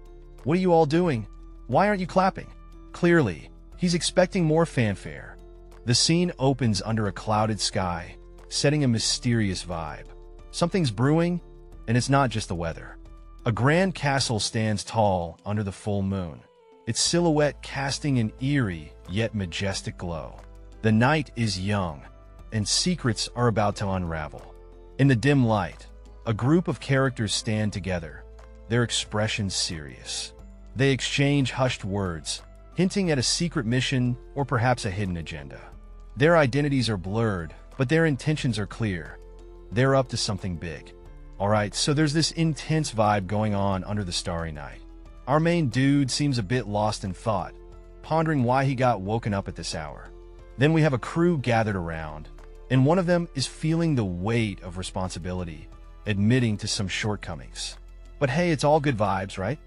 "What are you all doing? Why aren't you clapping?" Clearly, he's expecting more fanfare. The scene opens under a clouded sky, setting a mysterious vibe. Something's brewing, and it's not just the weather. A grand castle stands tall under the full moon, its silhouette casting an eerie yet majestic glow. The night is young, and secrets are about to unravel. In the dim light, a group of characters stand together, their expressions serious. They exchange hushed words, hinting at a secret mission or perhaps a hidden agenda. Their identities are blurred, but their intentions are clear. They're up to something big. Alright, so there's this intense vibe going on under the starry night. Our main dude seems a bit lost in thought, pondering why he got woken up at this hour. Then we have a crew gathered around, and one of them is feeling the weight of responsibility, admitting to some shortcomings. But hey, it's all good vibes, right?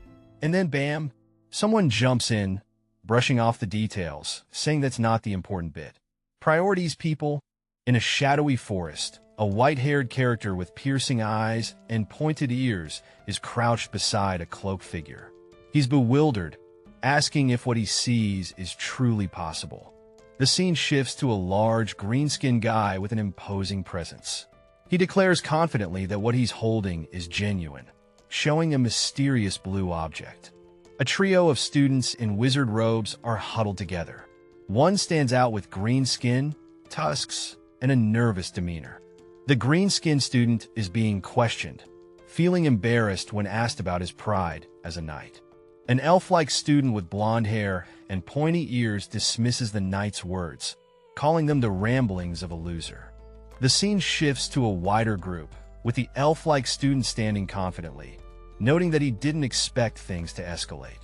And then bam, someone jumps in, brushing off the details, saying that's not the important bit. Priorities, people. In a shadowy forest, a white-haired character with piercing eyes and pointed ears is crouched beside a cloaked figure. He's bewildered, asking if what he sees is truly possible. The scene shifts to a large, green-skinned guy with an imposing presence. He declares confidently that what he's holding is genuine, showing a mysterious blue object. A trio of students in wizard robes are huddled together. One stands out with green skin, tusks, and a nervous demeanor. The green-skinned student is being questioned, feeling embarrassed when asked about his pride as a knight. An elf-like student with blonde hair and pointy ears dismisses the knight's words, calling them the ramblings of a loser. The scene shifts to a wider group, with the elf-like student standing confidently, noting that he didn't expect things to escalate.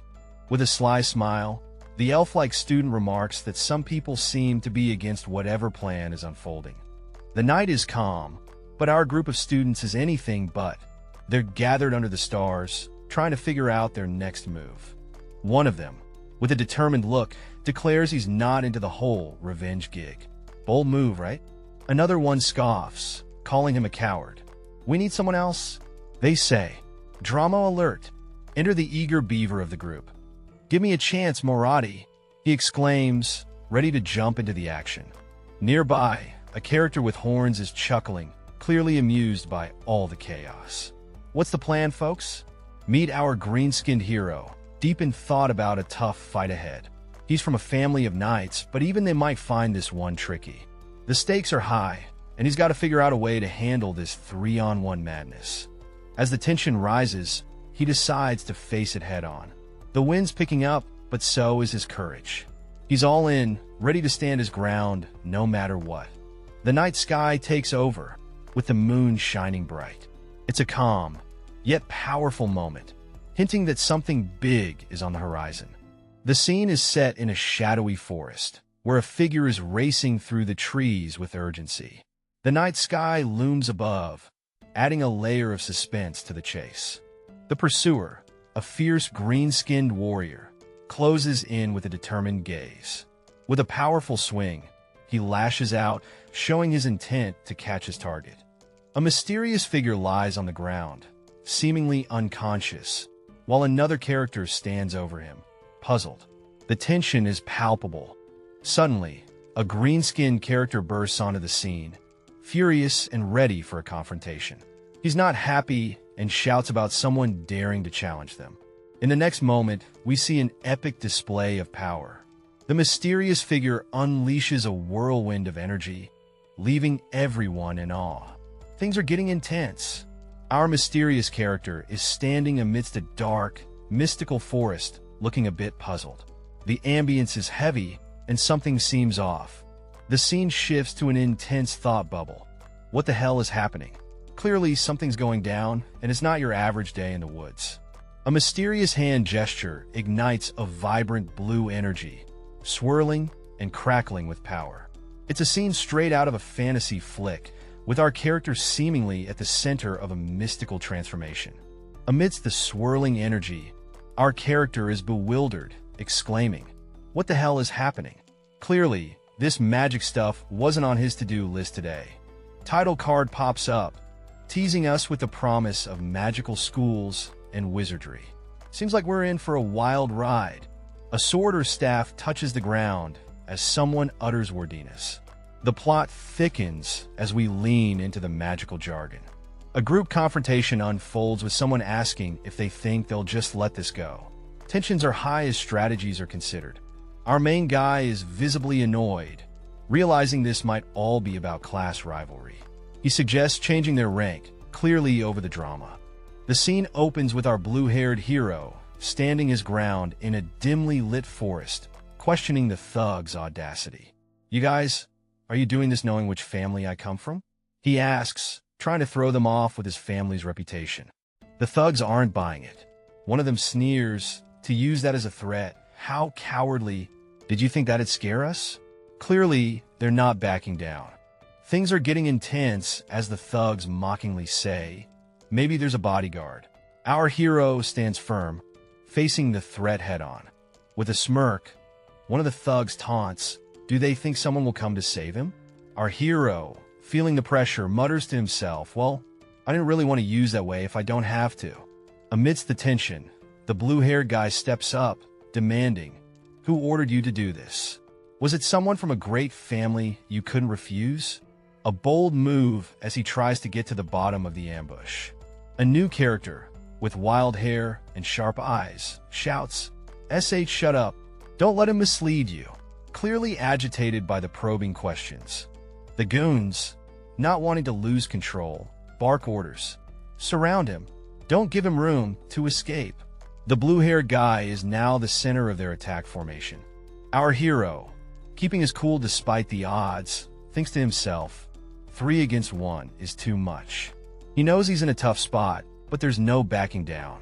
With a sly smile, the elf-like student remarks that some people seem to be against whatever plan is unfolding. The night is calm, but our group of students is anything but. They're gathered under the stars, trying to figure out their next move. One of them, with a determined look, declares he's not into the whole revenge gig. Bold move, right? Another one scoffs, calling him a coward. We need someone else, they say. Drama alert. Enter the eager beaver of the group. Give me a chance, Morati, he exclaims, ready to jump into the action. Nearby, a character with horns is chuckling, clearly amused by all the chaos. What's the plan, folks? Meet our green-skinned hero, deep in thought about a tough fight ahead. He's from a family of knights, but even they might find this one tricky. The stakes are high, and he's got to figure out a way to handle this 3-on-1 madness. As the tension rises, he decides to face it head-on. The wind's picking up, but so is his courage. He's all in, ready to stand his ground, no matter what. The night sky takes over, with the moon shining bright. It's a calm, yet powerful moment, hinting that something big is on the horizon. The scene is set in a shadowy forest, where a figure is racing through the trees with urgency. The night sky looms above, adding a layer of suspense to the chase. The pursuer, a fierce green-skinned warrior, closes in with a determined gaze. With a powerful swing, he lashes out, showing his intent to catch his target. A mysterious figure lies on the ground, seemingly unconscious, while another character stands over him, puzzled. The tension is palpable. Suddenly, a green-skinned character bursts onto the scene, furious and ready for a confrontation. He's not happy and shouts about someone daring to challenge them. In the next moment, we see an epic display of power. The mysterious figure unleashes a whirlwind of energy, leaving everyone in awe. Things are getting intense. Our mysterious character is standing amidst a dark, mystical forest, looking a bit puzzled. The ambience is heavy, and something seems off. The scene shifts to an intense thought bubble. What the hell is happening? Clearly, something's going down, and it's not your average day in the woods. A mysterious hand gesture ignites a vibrant blue energy, swirling and crackling with power. It's a scene straight out of a fantasy flick, with our character seemingly at the center of a mystical transformation. Amidst the swirling energy, our character is bewildered, exclaiming, "What the hell is happening?" Clearly, this magic stuff wasn't on his to-do list today. Title card pops up, teasing us with the promise of magical schools and wizardry. Seems like we're in for a wild ride. A sword or staff touches the ground as someone utters wordiness. The plot thickens as we lean into the magical jargon. A group confrontation unfolds with someone asking if they think they'll just let this go. Tensions are high as strategies are considered. Our main guy is visibly annoyed, realizing this might all be about class rivalry. He suggests changing their rank, clearly over the drama. The scene opens with our blue-haired hero standing his ground in a dimly lit forest, questioning the thug's audacity. "You guys, are you doing this knowing which family I come from?" he asks, trying to throw them off with his family's reputation. The thugs aren't buying it. One of them sneers, "To use that as a threat, how cowardly. Did you think that'd scare us?" Clearly, they're not backing down. Things are getting intense as the thugs mockingly say, "Maybe there's a bodyguard." Our hero stands firm, facing the threat head-on. With a smirk, one of the thugs taunts, "Do they think someone will come to save him?" Our hero, feeling the pressure, mutters to himself, "Well, I didn't really want to use that way if I don't have to." Amidst the tension, the blue-haired guy steps up, demanding, "Who ordered you to do this? Was it someone from a great family you couldn't refuse?" A bold move as he tries to get to the bottom of the ambush. A new character, with wild hair and sharp eyes, shouts, "Shut up. Don't let him mislead you," clearly agitated by the probing questions. The goons, not wanting to lose control, bark orders. "Surround him. Don't give him room to escape." The blue-haired guy is now the center of their attack formation. Our hero, keeping his cool despite the odds, thinks to himself, 3 against 1 is too much. He knows he's in a tough spot, but there's no backing down.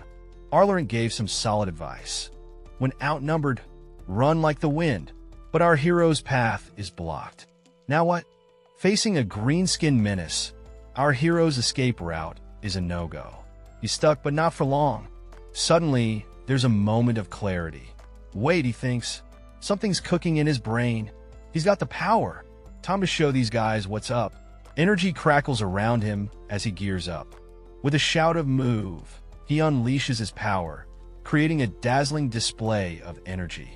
Arlorant gave some solid advice. When outnumbered, run like the wind, but our hero's path is blocked. Now what? Facing a green-skinned menace, our hero's escape route is a no-go. He's stuck, but not for long. Suddenly, there's a moment of clarity. Wait, he thinks. Something's cooking in his brain. He's got the power. Time to show these guys what's up. Energy crackles around him as he gears up. With a shout of "Move," he unleashes his power, creating a dazzling display of energy.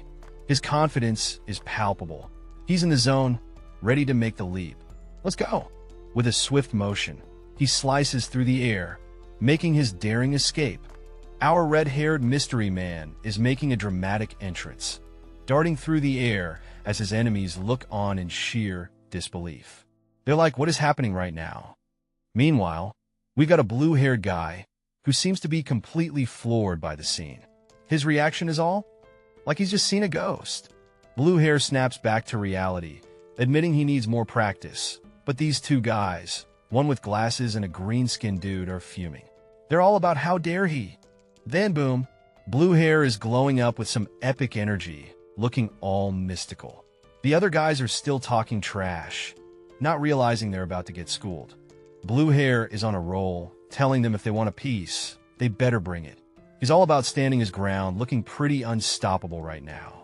His confidence is palpable. He's in the zone, ready to make the leap. Let's go. With a swift motion, he slices through the air, making his daring escape. Our red-haired mystery man is making a dramatic entrance, darting through the air as his enemies look on in sheer disbelief. They're like, "What is happening right now?" Meanwhile, we've got a blue-haired guy who seems to be completely floored by the scene. His reaction is all like he's just seen a ghost. Blue hair snaps back to reality, admitting he needs more practice. But these two guys, one with glasses and a green-skinned dude, are fuming. They're all about how dare he. Then boom, blue hair is glowing up with some epic energy, looking all mystical. The other guys are still talking trash, not realizing they're about to get schooled. Blue hair is on a roll, telling them if they want a piece, they better bring it. He's all about standing his ground, looking pretty unstoppable right now.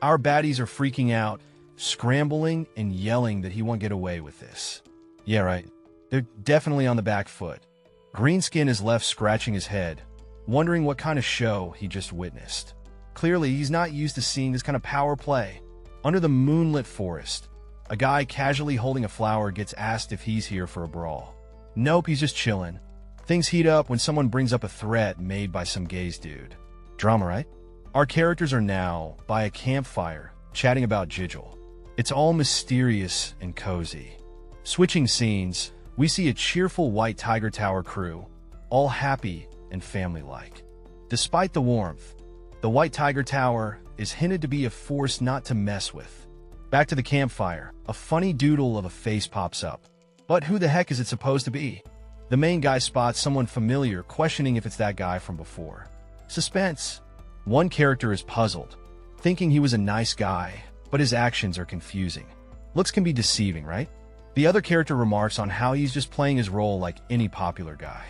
Our baddies are freaking out, scrambling and yelling that he won't get away with this. Yeah, right. They're definitely on the back foot. Greenskin is left scratching his head, wondering what kind of show he just witnessed. Clearly, he's not used to seeing this kind of power play. Under the moonlit forest, a guy casually holding a flower gets asked if he's here for a brawl. Nope, he's just chilling. Things heat up when someone brings up a threat made by some gaze dude. Drama, right? Our characters are now by a campfire, chatting about Jiggle. It's all mysterious and cozy. Switching scenes, we see a cheerful White Tiger Tower crew, all happy and family-like. Despite the warmth, the White Tiger Tower is hinted to be a force not to mess with. Back to the campfire, a funny doodle of a face pops up. But who the heck is it supposed to be? The main guy spots someone familiar, questioning if it's that guy from before. Suspense. One character is puzzled, thinking he was a nice guy, but his actions are confusing. Looks can be deceiving, right? The other character remarks on how he's just playing his role like any popular guy.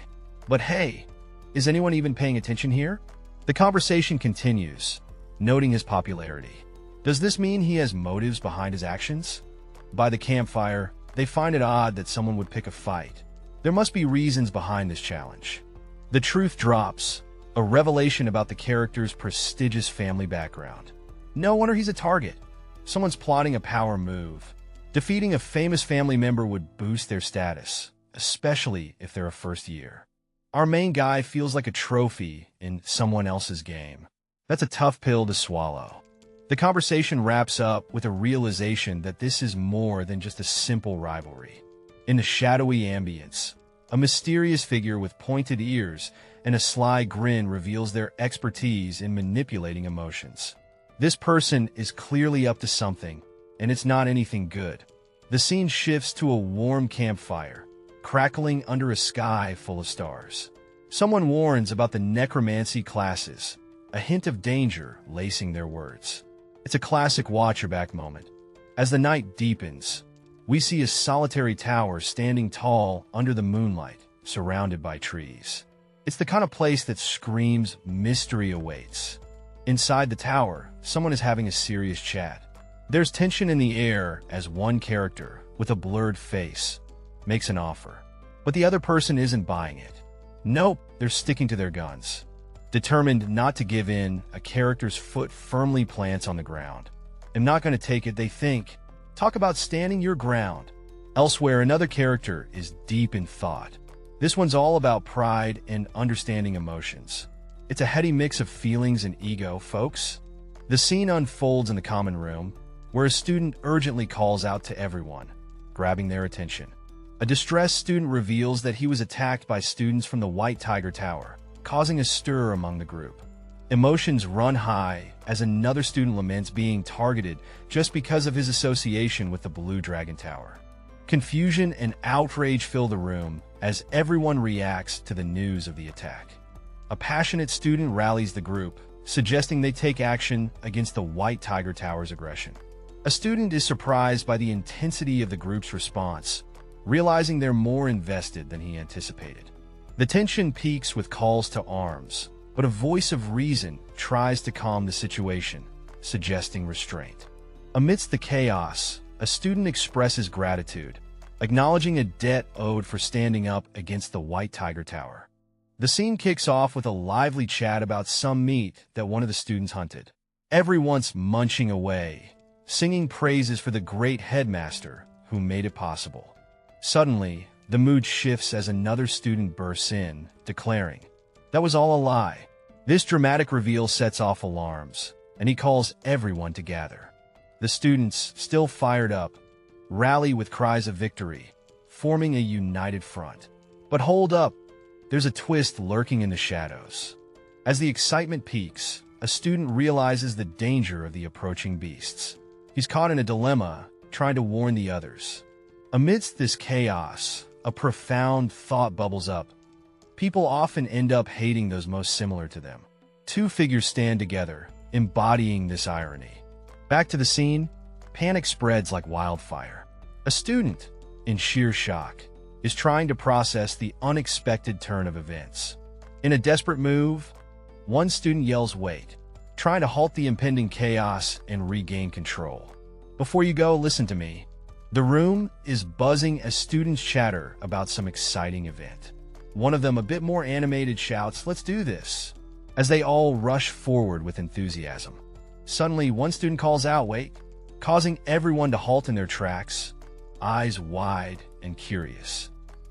But hey, is anyone even paying attention here? The conversation continues, noting his popularity. Does this mean he has motives behind his actions? By the campfire, they find it odd that someone would pick a fight. There must be reasons behind this challenge. The truth drops, a revelation about the character's prestigious family background. No wonder he's a target. Someone's plotting a power move. Defeating a famous family member would boost their status, especially if they're a first year. Our main guy feels like a trophy in someone else's game. That's a tough pill to swallow. The conversation wraps up with a realization that this is more than just a simple rivalry. In the shadowy ambience, a mysterious figure with pointed ears and a sly grin reveals their expertise in manipulating emotions. This person is clearly up to something, and it's not anything good. The scene shifts to a warm campfire, crackling under a sky full of stars. Someone warns about the necromancy classes, a hint of danger lacing their words. It's a classic watch-your-back moment. As the night deepens, we see a solitary tower standing tall under the moonlight, surrounded by trees. It's the kind of place that screams mystery awaits. Inside the tower, someone is having a serious chat. There's tension in the air as one character, with a blurred face, makes an offer. But the other person isn't buying it. Nope, they're sticking to their guns. Determined not to give in, a character's foot firmly plants on the ground. I'm not going to take it, they think. Talk about standing your ground. Elsewhere, another character is deep in thought. This one's all about pride and understanding emotions. It's a heady mix of feelings and ego, folks. The scene unfolds in the common room, where a student urgently calls out to everyone, grabbing their attention. A distressed student reveals that he was attacked by students from the White Tiger Tower, causing a stir among the group. Emotions run high as another student laments being targeted just because of his association with the Blue Dragon Tower. Confusion and outrage fill the room as everyone reacts to the news of the attack. A passionate student rallies the group, suggesting they take action against the White Tiger Tower's aggression. A student is surprised by the intensity of the group's response, realizing they're more invested than he anticipated. The tension peaks with calls to arms, but a voice of reason tries to calm the situation, suggesting restraint. Amidst the chaos, a student expresses gratitude, acknowledging a debt owed for standing up against the White Tiger Tower. The scene kicks off with a lively chat about some meat that one of the students hunted. Everyone's munching away, singing praises for the great headmaster who made it possible. Suddenly, the mood shifts as another student bursts in, declaring, "That was all a lie." This dramatic reveal sets off alarms, and he calls everyone to gather. The students, still fired up, rally with cries of victory, forming a united front. But hold up, there's a twist lurking in the shadows. As the excitement peaks, a student realizes the danger of the approaching beasts. He's caught in a dilemma, trying to warn the others. Amidst this chaos, a profound thought bubbles up. People often end up hating those most similar to them. Two figures stand together, embodying this irony. Back to the scene, panic spreads like wildfire. A student, in sheer shock, is trying to process the unexpected turn of events. In a desperate move, one student yells, "Wait," trying to halt the impending chaos and regain control. Before you go, listen to me. The room is buzzing as students chatter about some exciting event. One of them, a bit more animated, shouts, "Let's do this," as they all rush forward with enthusiasm. Suddenly, one student calls out, "Wait," causing everyone to halt in their tracks, eyes wide and curious.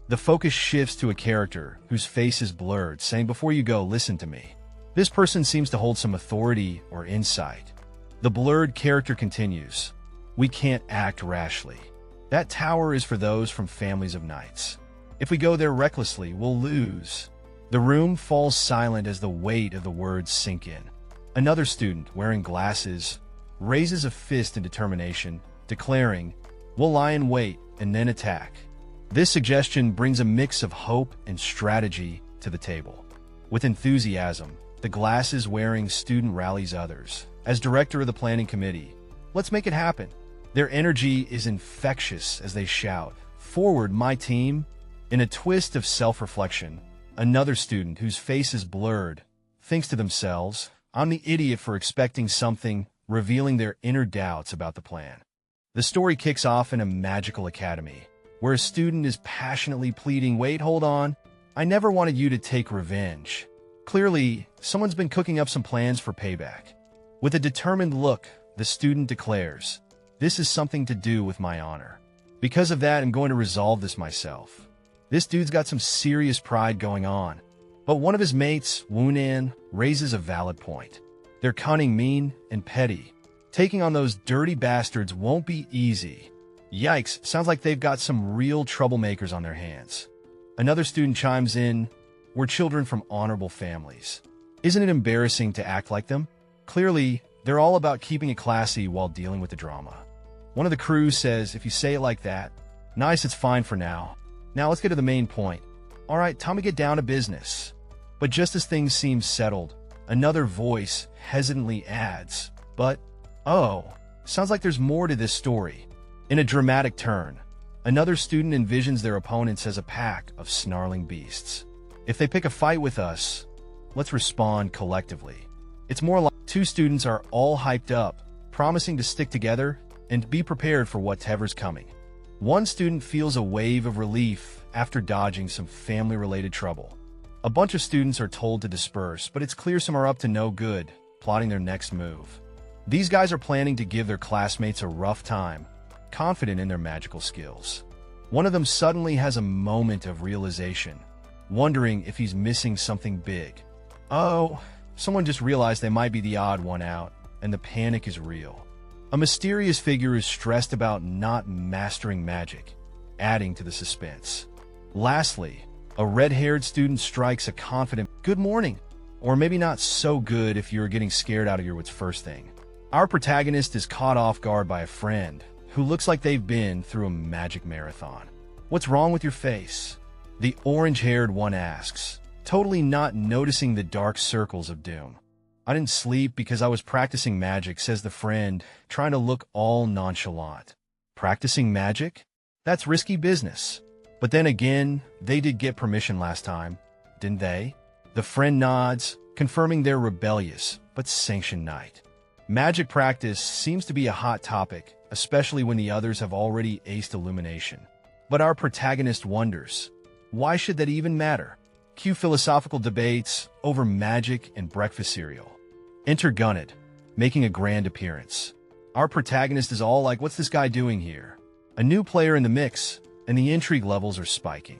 The focus shifts to a character whose face is blurred, saying, "Before you go, listen to me." This person seems to hold some authority or insight. The blurred character continues, "We can't act rashly. That tower is for those from families of knights. If we go there recklessly, we'll lose." The room falls silent as the weight of the words sink in. Another student, wearing glasses, raises a fist in determination, declaring, "We'll lie in wait and then attack." This suggestion brings a mix of hope and strategy to the table. With enthusiasm, the glasses-wearing student rallies others. As director of the planning committee, "Let's make it happen." Their energy is infectious as they shout, "Forward, my team!" In a twist of self-reflection, another student whose face is blurred thinks to themselves, "I'm the idiot for expecting something," revealing their inner doubts about the plan. The story kicks off in a magical academy, where a student is passionately pleading, "Wait, hold on. I never wanted you to take revenge." Clearly, someone's been cooking up some plans for payback. With a determined look, the student declares, "This is something to do with my honor. Because of that, I'm going to resolve this myself." This dude's got some serious pride going on. But one of his mates, Woonan, raises a valid point. They're cunning, mean, and petty. Taking on those dirty bastards won't be easy. Yikes, sounds like they've got some real troublemakers on their hands. Another student chimes in, we're children from honorable families. Isn't it embarrassing to act like them? Clearly, they're all about keeping it classy while dealing with the drama. One of the crew says, if you say it like that, nice, it's fine for now. Now let's get to the main point. All right, time to get down to business. But just as things seem settled, another voice hesitantly adds, but, oh, sounds like there's more to this story. In a dramatic turn, another student envisions their opponents as a pack of snarling beasts. If they pick a fight with us, let's respond collectively. It's more like two students are all hyped up, promising to stick together and be prepared for whatever's coming. One student feels a wave of relief after dodging some family-related trouble. A bunch of students are told to disperse, but it's clear some are up to no good, plotting their next move. These guys are planning to give their classmates a rough time, confident in their magical skills. One of them suddenly has a moment of realization, wondering if he's missing something big. Oh, someone just realized they might be the odd one out, and the panic is real. A mysterious figure is stressed about not mastering magic, adding to the suspense. Lastly, a red-haired student strikes a confident good morning, or maybe not so good if you're getting scared out of your wits first thing. Our protagonist is caught off guard by a friend who looks like they've been through a magic marathon. What's wrong with your face? The orange-haired one asks, totally not noticing the dark circles of doom. I didn't sleep because I was practicing magic, says the friend, trying to look all nonchalant. Practicing magic? That's risky business. But then again, they did get permission last time, didn't they? The friend nods, confirming their rebellious but sanctioned night. Magic practice seems to be a hot topic, especially when the others have already aced illumination. But our protagonist wonders, why should that even matter? Cue philosophical debates over magic and breakfast cereal. Enter Gunned, making a grand appearance. Our protagonist is all like, what's this guy doing here? A new player in the mix, and the intrigue levels are spiking.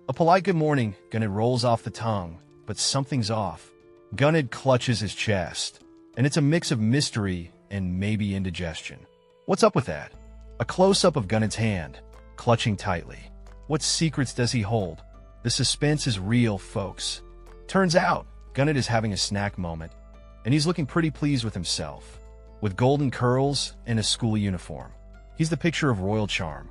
A polite good morning, Gunned rolls off the tongue, but something's off. Gunned clutches his chest, and it's a mix of mystery and maybe indigestion. What's up with that? A close-up of Gunned's hand, clutching tightly. What secrets does he hold? The suspense is real, folks. Turns out, Gunned is having a snack moment, and he's looking pretty pleased with himself. With golden curls and a school uniform, he's the picture of royal charm.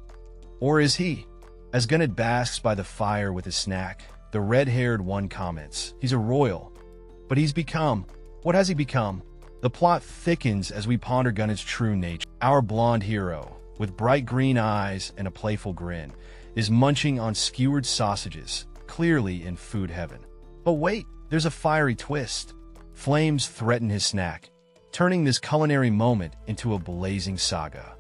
Or is he? As Gunned basks by the fire with his snack, the red-haired one comments, he's a royal. But he's become. What has he become? The plot thickens as we ponder Gunned's true nature. Our blonde hero, with bright green eyes and a playful grin, is munching on skewered sausages, clearly in food heaven. But wait, there's a fiery twist. Flames threaten his snack, turning this culinary moment into a blazing saga.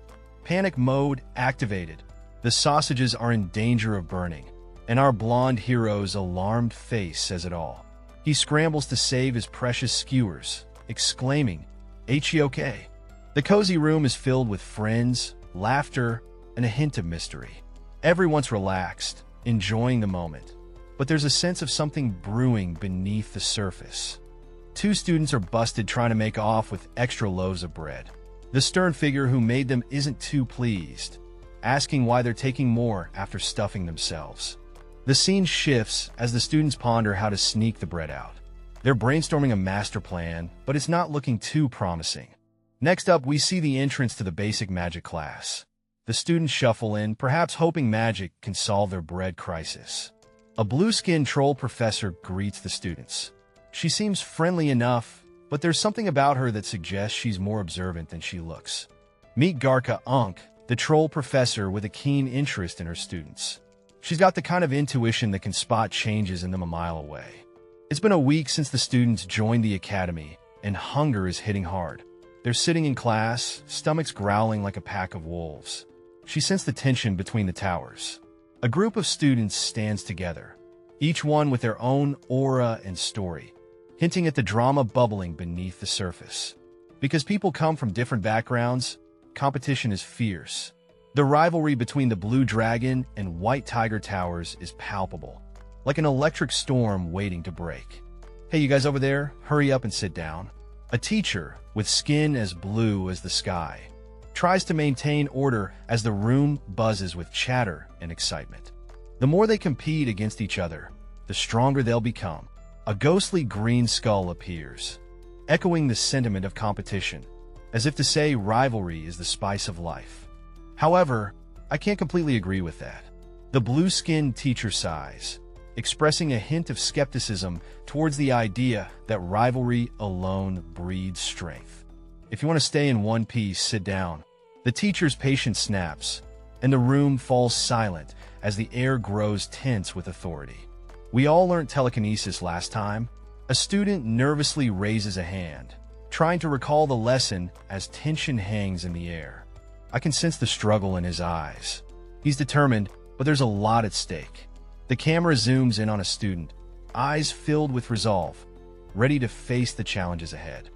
Panic mode activated. The sausages are in danger of burning, and our blonde hero's alarmed face says it all. He scrambles to save his precious skewers, exclaiming, "He okay?" The cozy room is filled with friends, laughter, and a hint of mystery. Everyone's relaxed, enjoying the moment, but there's a sense of something brewing beneath the surface. Two students are busted trying to make off with extra loaves of bread. The stern figure who made them isn't too pleased, asking why they're taking more after stuffing themselves. The scene shifts as the students ponder how to sneak the bread out. They're brainstorming a master plan, but it's not looking too promising. Next up, we see the entrance to the basic magic class. The students shuffle in, perhaps hoping magic can solve their bread crisis. A blue-skinned troll professor greets the students. She seems friendly enough, but there's something about her that suggests she's more observant than she looks. Meet Garka Unk, the troll professor with a keen interest in her students. She's got the kind of intuition that can spot changes in them a mile away. It's been a week since the students joined the academy, and hunger is hitting hard. They're sitting in class, stomachs growling like a pack of wolves. She sensed the tension between the towers. A group of students stands together, each one with their own aura and story, hinting at the drama bubbling beneath the surface. Because people come from different backgrounds, competition is fierce. The rivalry between the Blue Dragon and White Tiger Towers is palpable, like an electric storm waiting to break. Hey, you guys over there, hurry up and sit down. A teacher, with skin as blue as the sky, tries to maintain order as the room buzzes with chatter and excitement. The more they compete against each other, the stronger they'll become. A ghostly green skull appears, echoing the sentiment of competition, as if to say rivalry is the spice of life. However, I can't completely agree with that. The blue-skinned teacher sighs, expressing a hint of skepticism towards the idea that rivalry alone breeds strength. If you want to stay in one piece, sit down. The teacher's patience snaps, and the room falls silent as the air grows tense with authority. We all learned telekinesis last time. A student nervously raises a hand, trying to recall the lesson as tension hangs in the air. I can sense the struggle in his eyes. He's determined, but there's a lot at stake. The camera zooms in on a student, eyes filled with resolve, ready to face the challenges ahead.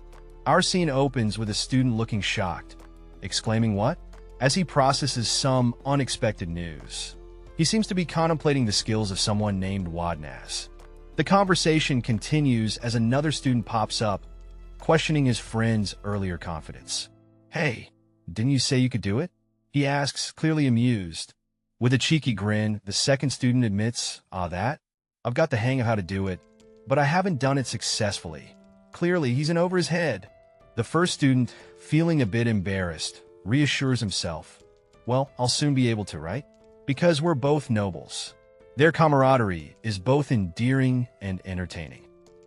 Our scene opens with a student looking shocked, exclaiming "What?" as he processes some unexpected news. He seems to be contemplating the skills of someone named Wadnaz. The conversation continues as another student pops up, questioning his friend's earlier confidence. "Hey, didn't you say you could do it?" he asks, clearly amused. With a cheeky grin, the second student admits, that? I've got the hang of how to do it, but I haven't done it successfully." Clearly, he's in over his head. The first student, feeling a bit embarrassed, reassures himself, "Well, I'll soon be able to, right? Because we're both nobles." Their camaraderie is both endearing and entertaining.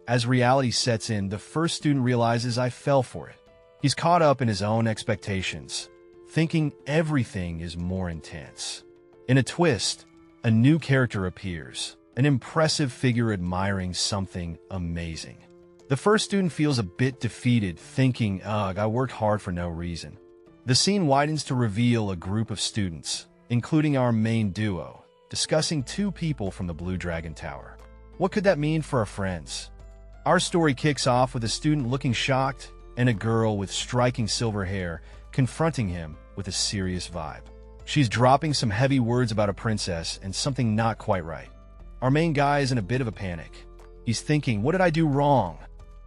As reality sets in, the first student realizes I fell for it. He's caught up in his own expectations, thinking everything is more intense. In a twist, a new character appears, an impressive figure admiring something amazing. The first student feels a bit defeated, thinking, "Ugh, I worked hard for no reason." The scene widens to reveal a group of students, including our main duo, discussing two people from the Blue Dragon Tower. What could that mean for our friends? Our story kicks off with a student looking shocked and a girl with striking silver hair confronting him with a serious vibe. She's dropping some heavy words about a princess and something not quite right. Our main guy is in a bit of a panic. He's thinking, "What did I do wrong?"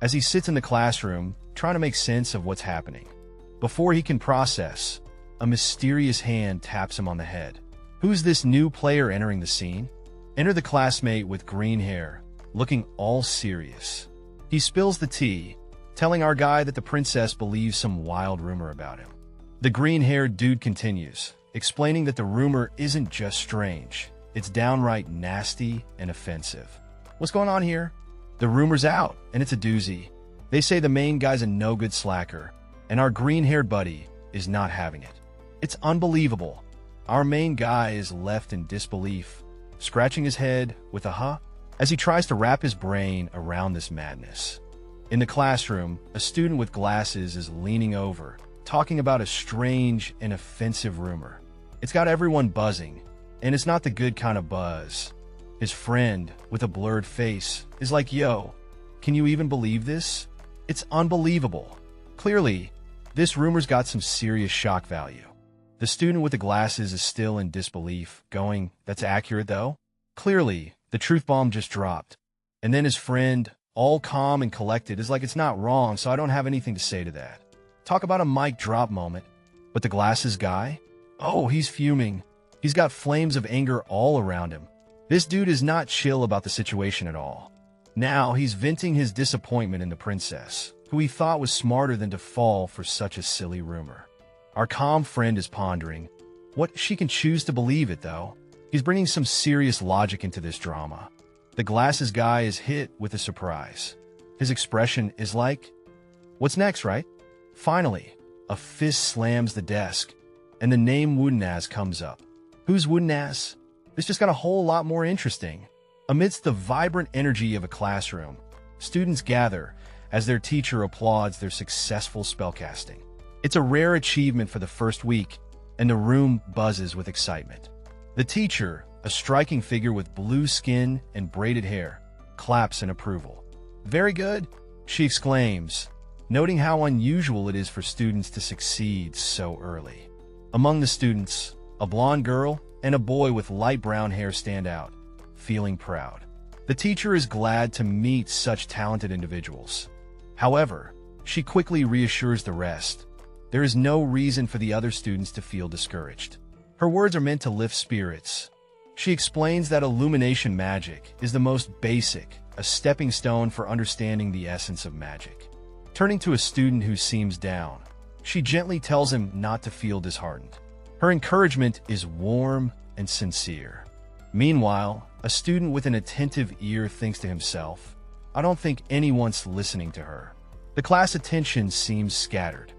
as he sits in the classroom, trying to make sense of what's happening. Before he can process, a mysterious hand taps him on the head. Who's this new player entering the scene? Enter the classmate with green hair, looking all serious. He spills the tea, telling our guy that the princess believes some wild rumor about him. The green-haired dude continues, explaining that the rumor isn't just strange, it's downright nasty and offensive. What's going on here? The rumor's out, and it's a doozy. They say the main guy's a no-good slacker, and our green-haired buddy is not having it. It's unbelievable. Our main guy is left in disbelief, scratching his head with a "huh?" as he tries to wrap his brain around this madness. In the classroom, a student with glasses is leaning over, talking about a strange and offensive rumor. It's got everyone buzzing, and it's not the good kind of buzz. His friend, with a blurred face, is like, "Yo, can you even believe this? It's unbelievable." Clearly, this rumor's got some serious shock value. The student with the glasses is still in disbelief, going, "That's accurate, though?" Clearly, the truth bomb just dropped. And then his friend, all calm and collected, is like, "It's not wrong, so I don't have anything to say to that." Talk about a mic drop moment. But the glasses guy? Oh, he's fuming. He's got flames of anger all around him. This dude is not chill about the situation at all. Now he's venting his disappointment in the princess, who he thought was smarter than to fall for such a silly rumor. Our calm friend is pondering. What she can choose to believe it, though. He's bringing some serious logic into this drama. The glasses guy is hit with a surprise. His expression is like, "What's next, right?" Finally, a fist slams the desk, and the name Woodenaz comes up. Who's Woodenaz? This just got a whole lot more interesting. Amidst the vibrant energy of a classroom, students gather as their teacher applauds their successful spellcasting. It's a rare achievement for the first week, and the room buzzes with excitement. The teacher, a striking figure with blue skin and braided hair, claps in approval. "Very good," she exclaims, noting how unusual it is for students to succeed so early. Among the students, a blonde girl and a boy with light brown hair stand out, feeling proud. The teacher is glad to meet such talented individuals. However, she quickly reassures the rest. There is no reason for the other students to feel discouraged. Her words are meant to lift spirits. She explains that illumination magic is the most basic, a stepping stone for understanding the essence of magic. Turning to a student who seems down, she gently tells him not to feel disheartened. Her encouragement is warm and sincere. Meanwhile, a student with an attentive ear thinks to himself, "I don't think anyone's listening to her." The class attention seems scattered.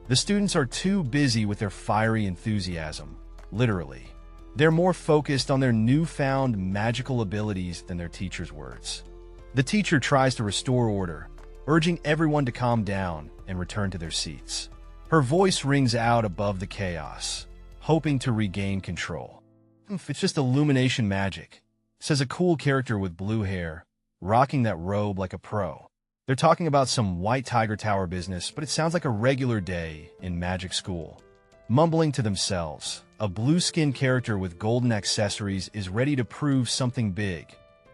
The students are too busy with their fiery enthusiasm, literally. They're more focused on their newfound magical abilities than their teacher's words. The teacher tries to restore order, urging everyone to calm down and return to their seats. Her voice rings out above the chaos, hoping to regain control. "It's just illumination magic," says a cool character with blue hair, rocking that robe like a pro. They're talking about some white tiger tower business, but it sounds like a regular day in magic school. Mumbling to themselves, a blue-skinned character with golden accessories is ready to prove something big,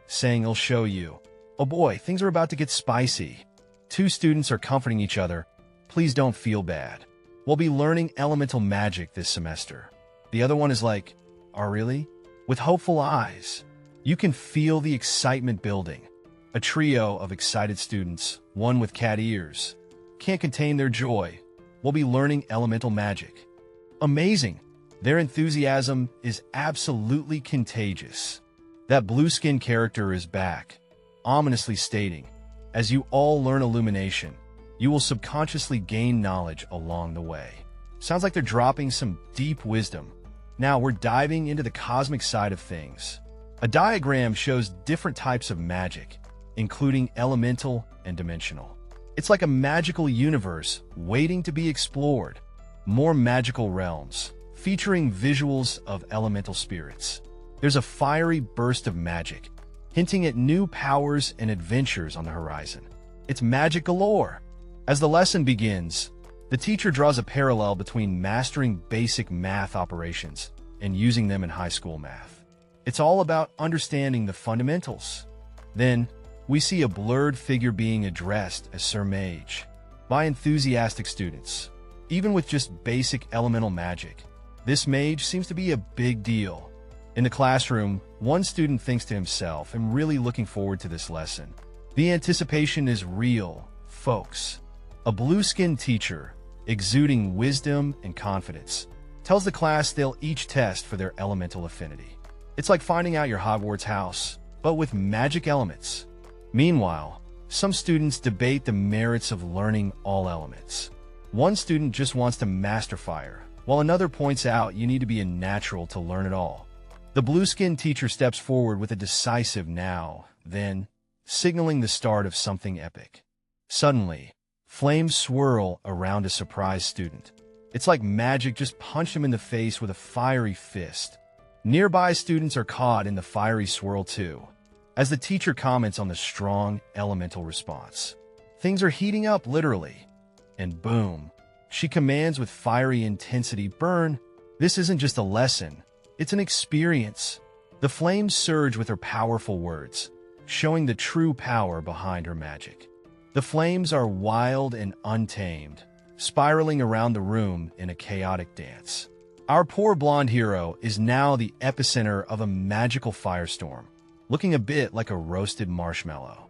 saying, "I'll show you." Oh boy, things are about to get spicy. Two students are comforting each other. "Please don't feel bad. We'll be learning elemental magic this semester." The other one is like, "Oh really?" With hopeful eyes. You can feel the excitement building. A trio of excited students, one with cat ears, can't contain their joy. We'll be learning elemental magic. Amazing! Their enthusiasm is absolutely contagious. That blue-skinned character is back, ominously stating, "As you all learn illumination, you will subconsciously gain knowledge along the way." Sounds like they're dropping some deep wisdom. Now we're diving into the cosmic side of things. A diagram shows different types of magic, including elemental and dimensional. It's like a magical universe waiting to be explored. More magical realms, featuring visuals of elemental spirits. There's a fiery burst of magic, hinting at new powers and adventures on the horizon. It's magic galore. As the lesson begins, the teacher draws a parallel between mastering basic math operations and using them in high school math. It's all about understanding the fundamentals. Then, we see a blurred figure being addressed as Sir Mage by enthusiastic students. Even with just basic elemental magic, this mage seems to be a big deal. In the classroom, one student thinks to himself, "I'm really looking forward to this lesson." The anticipation is real, folks. A blue-skinned teacher, exuding wisdom and confidence, tells the class they'll each test for their elemental affinity. It's like finding out your Hogwarts house, but with magic elements. Meanwhile, some students debate the merits of learning all elements. One student just wants to master fire, while another points out you need to be a natural to learn it all. The blue-skinned teacher steps forward with a decisive now, then, signaling the start of something epic. Suddenly, flames swirl around a surprised student. It's like magic just punched him in the face with a fiery fist. Nearby students are caught in the fiery swirl too, as the teacher comments on the strong elemental response. Things are heating up literally. And boom, she commands with fiery intensity, "Burn!" This isn't just a lesson, it's an experience. The flames surge with her powerful words, showing the true power behind her magic. The flames are wild and untamed, spiraling around the room in a chaotic dance. Our poor blonde hero is now the epicenter of a magical firestorm, looking a bit like a roasted marshmallow.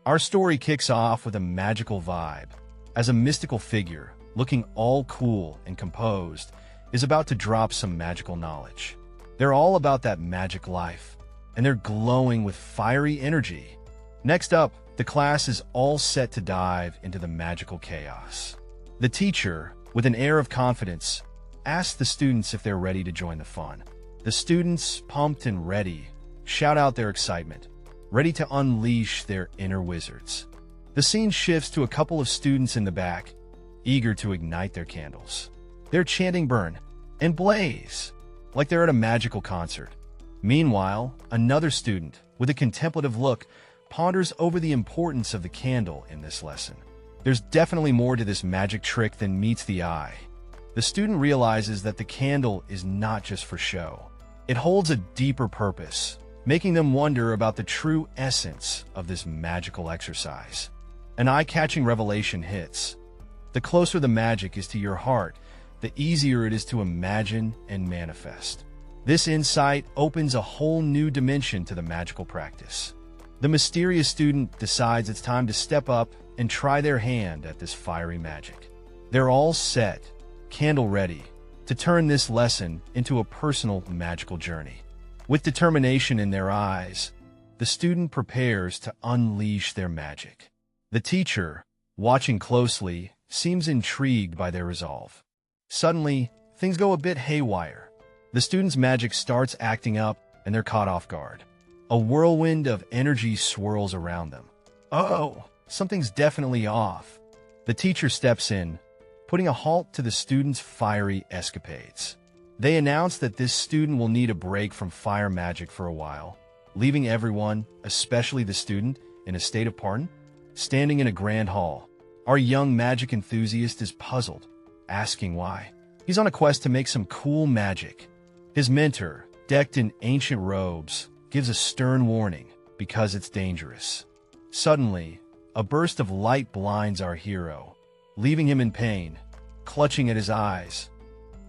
Our story kicks off with a magical vibe, as a mystical figure, looking all cool and composed, is about to drop some magical knowledge. They're all about that magic life, and they're glowing with fiery energy. Next up, the class is all set to dive into the magical chaos. The teacher, with an air of confidence, asks the students if they're ready to join the fun. The students, pumped and ready, shout out their excitement, ready to unleash their inner wizards. The scene shifts to a couple of students in the back, eager to ignite their candles. They're chanting "Burn" and "Blaze," like they're at a magical concert. Meanwhile, another student, with a contemplative look, ponders over the importance of the candle in this lesson. There's definitely more to this magic trick than meets the eye. The student realizes that the candle is not just for show. It holds a deeper purpose, making them wonder about the true essence of this magical exercise. An eye-catching revelation hits. The closer the magic is to your heart, the easier it is to imagine and manifest. This insight opens a whole new dimension to the magical practice. The mysterious student decides it's time to step up and try their hand at this fiery magic. They're all set, candle ready, to turn this lesson into a personal magical journey. With determination in their eyes, the student prepares to unleash their magic. The teacher, watching closely, seems intrigued by their resolve. Suddenly, things go a bit haywire. The student's magic starts acting up, and they're caught off guard. A whirlwind of energy swirls around them. Oh, something's definitely off. The teacher steps in, putting a halt to the student's fiery escapades. They announce that this student will need a break from fire magic for a while, leaving everyone, especially the student, in a state of pardon. Standing in a grand hall, our young magic enthusiast is puzzled, asking why. He's on a quest to make some cool magic. His mentor, decked in ancient robes, gives a stern warning because it's dangerous. Suddenly, a burst of light blinds our hero, leaving him in pain, clutching at his eyes.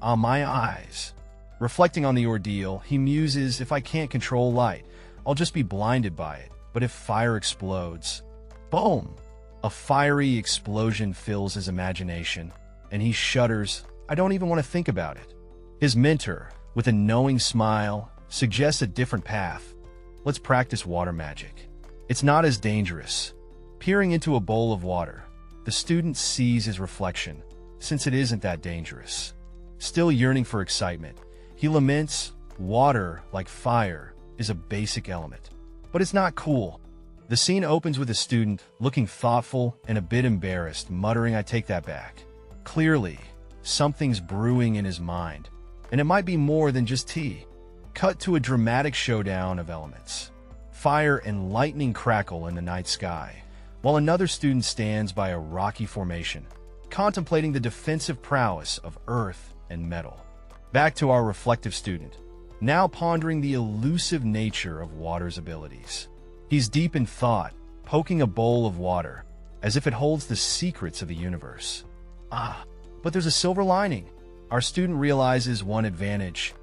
Ah, my eyes. Reflecting on the ordeal, he muses, if I can't control light, I'll just be blinded by it. But if fire explodes... Boom! A fiery explosion fills his imagination, and he shudders. I don't even want to think about it. His mentor, with a knowing smile, suggests a different path. Let's practice water magic. It's not as dangerous. Peering into a bowl of water, the student sees his reflection, since it isn't that dangerous. Still yearning for excitement, he laments, water, like fire, is a basic element. But it's not cool. The scene opens with a student looking thoughtful and a bit embarrassed, muttering, I take that back. Clearly, something's brewing in his mind, and it might be more than just tea. Cut to a dramatic showdown of elements. Fire and lightning crackle in the night sky, while another student stands by a rocky formation, contemplating the defensive prowess of earth and metal. Back to our reflective student, now pondering the elusive nature of water's abilities. He's deep in thought, poking a bowl of water, as if it holds the secrets of the universe. Ah, but there's a silver lining. Our student realizes one advantage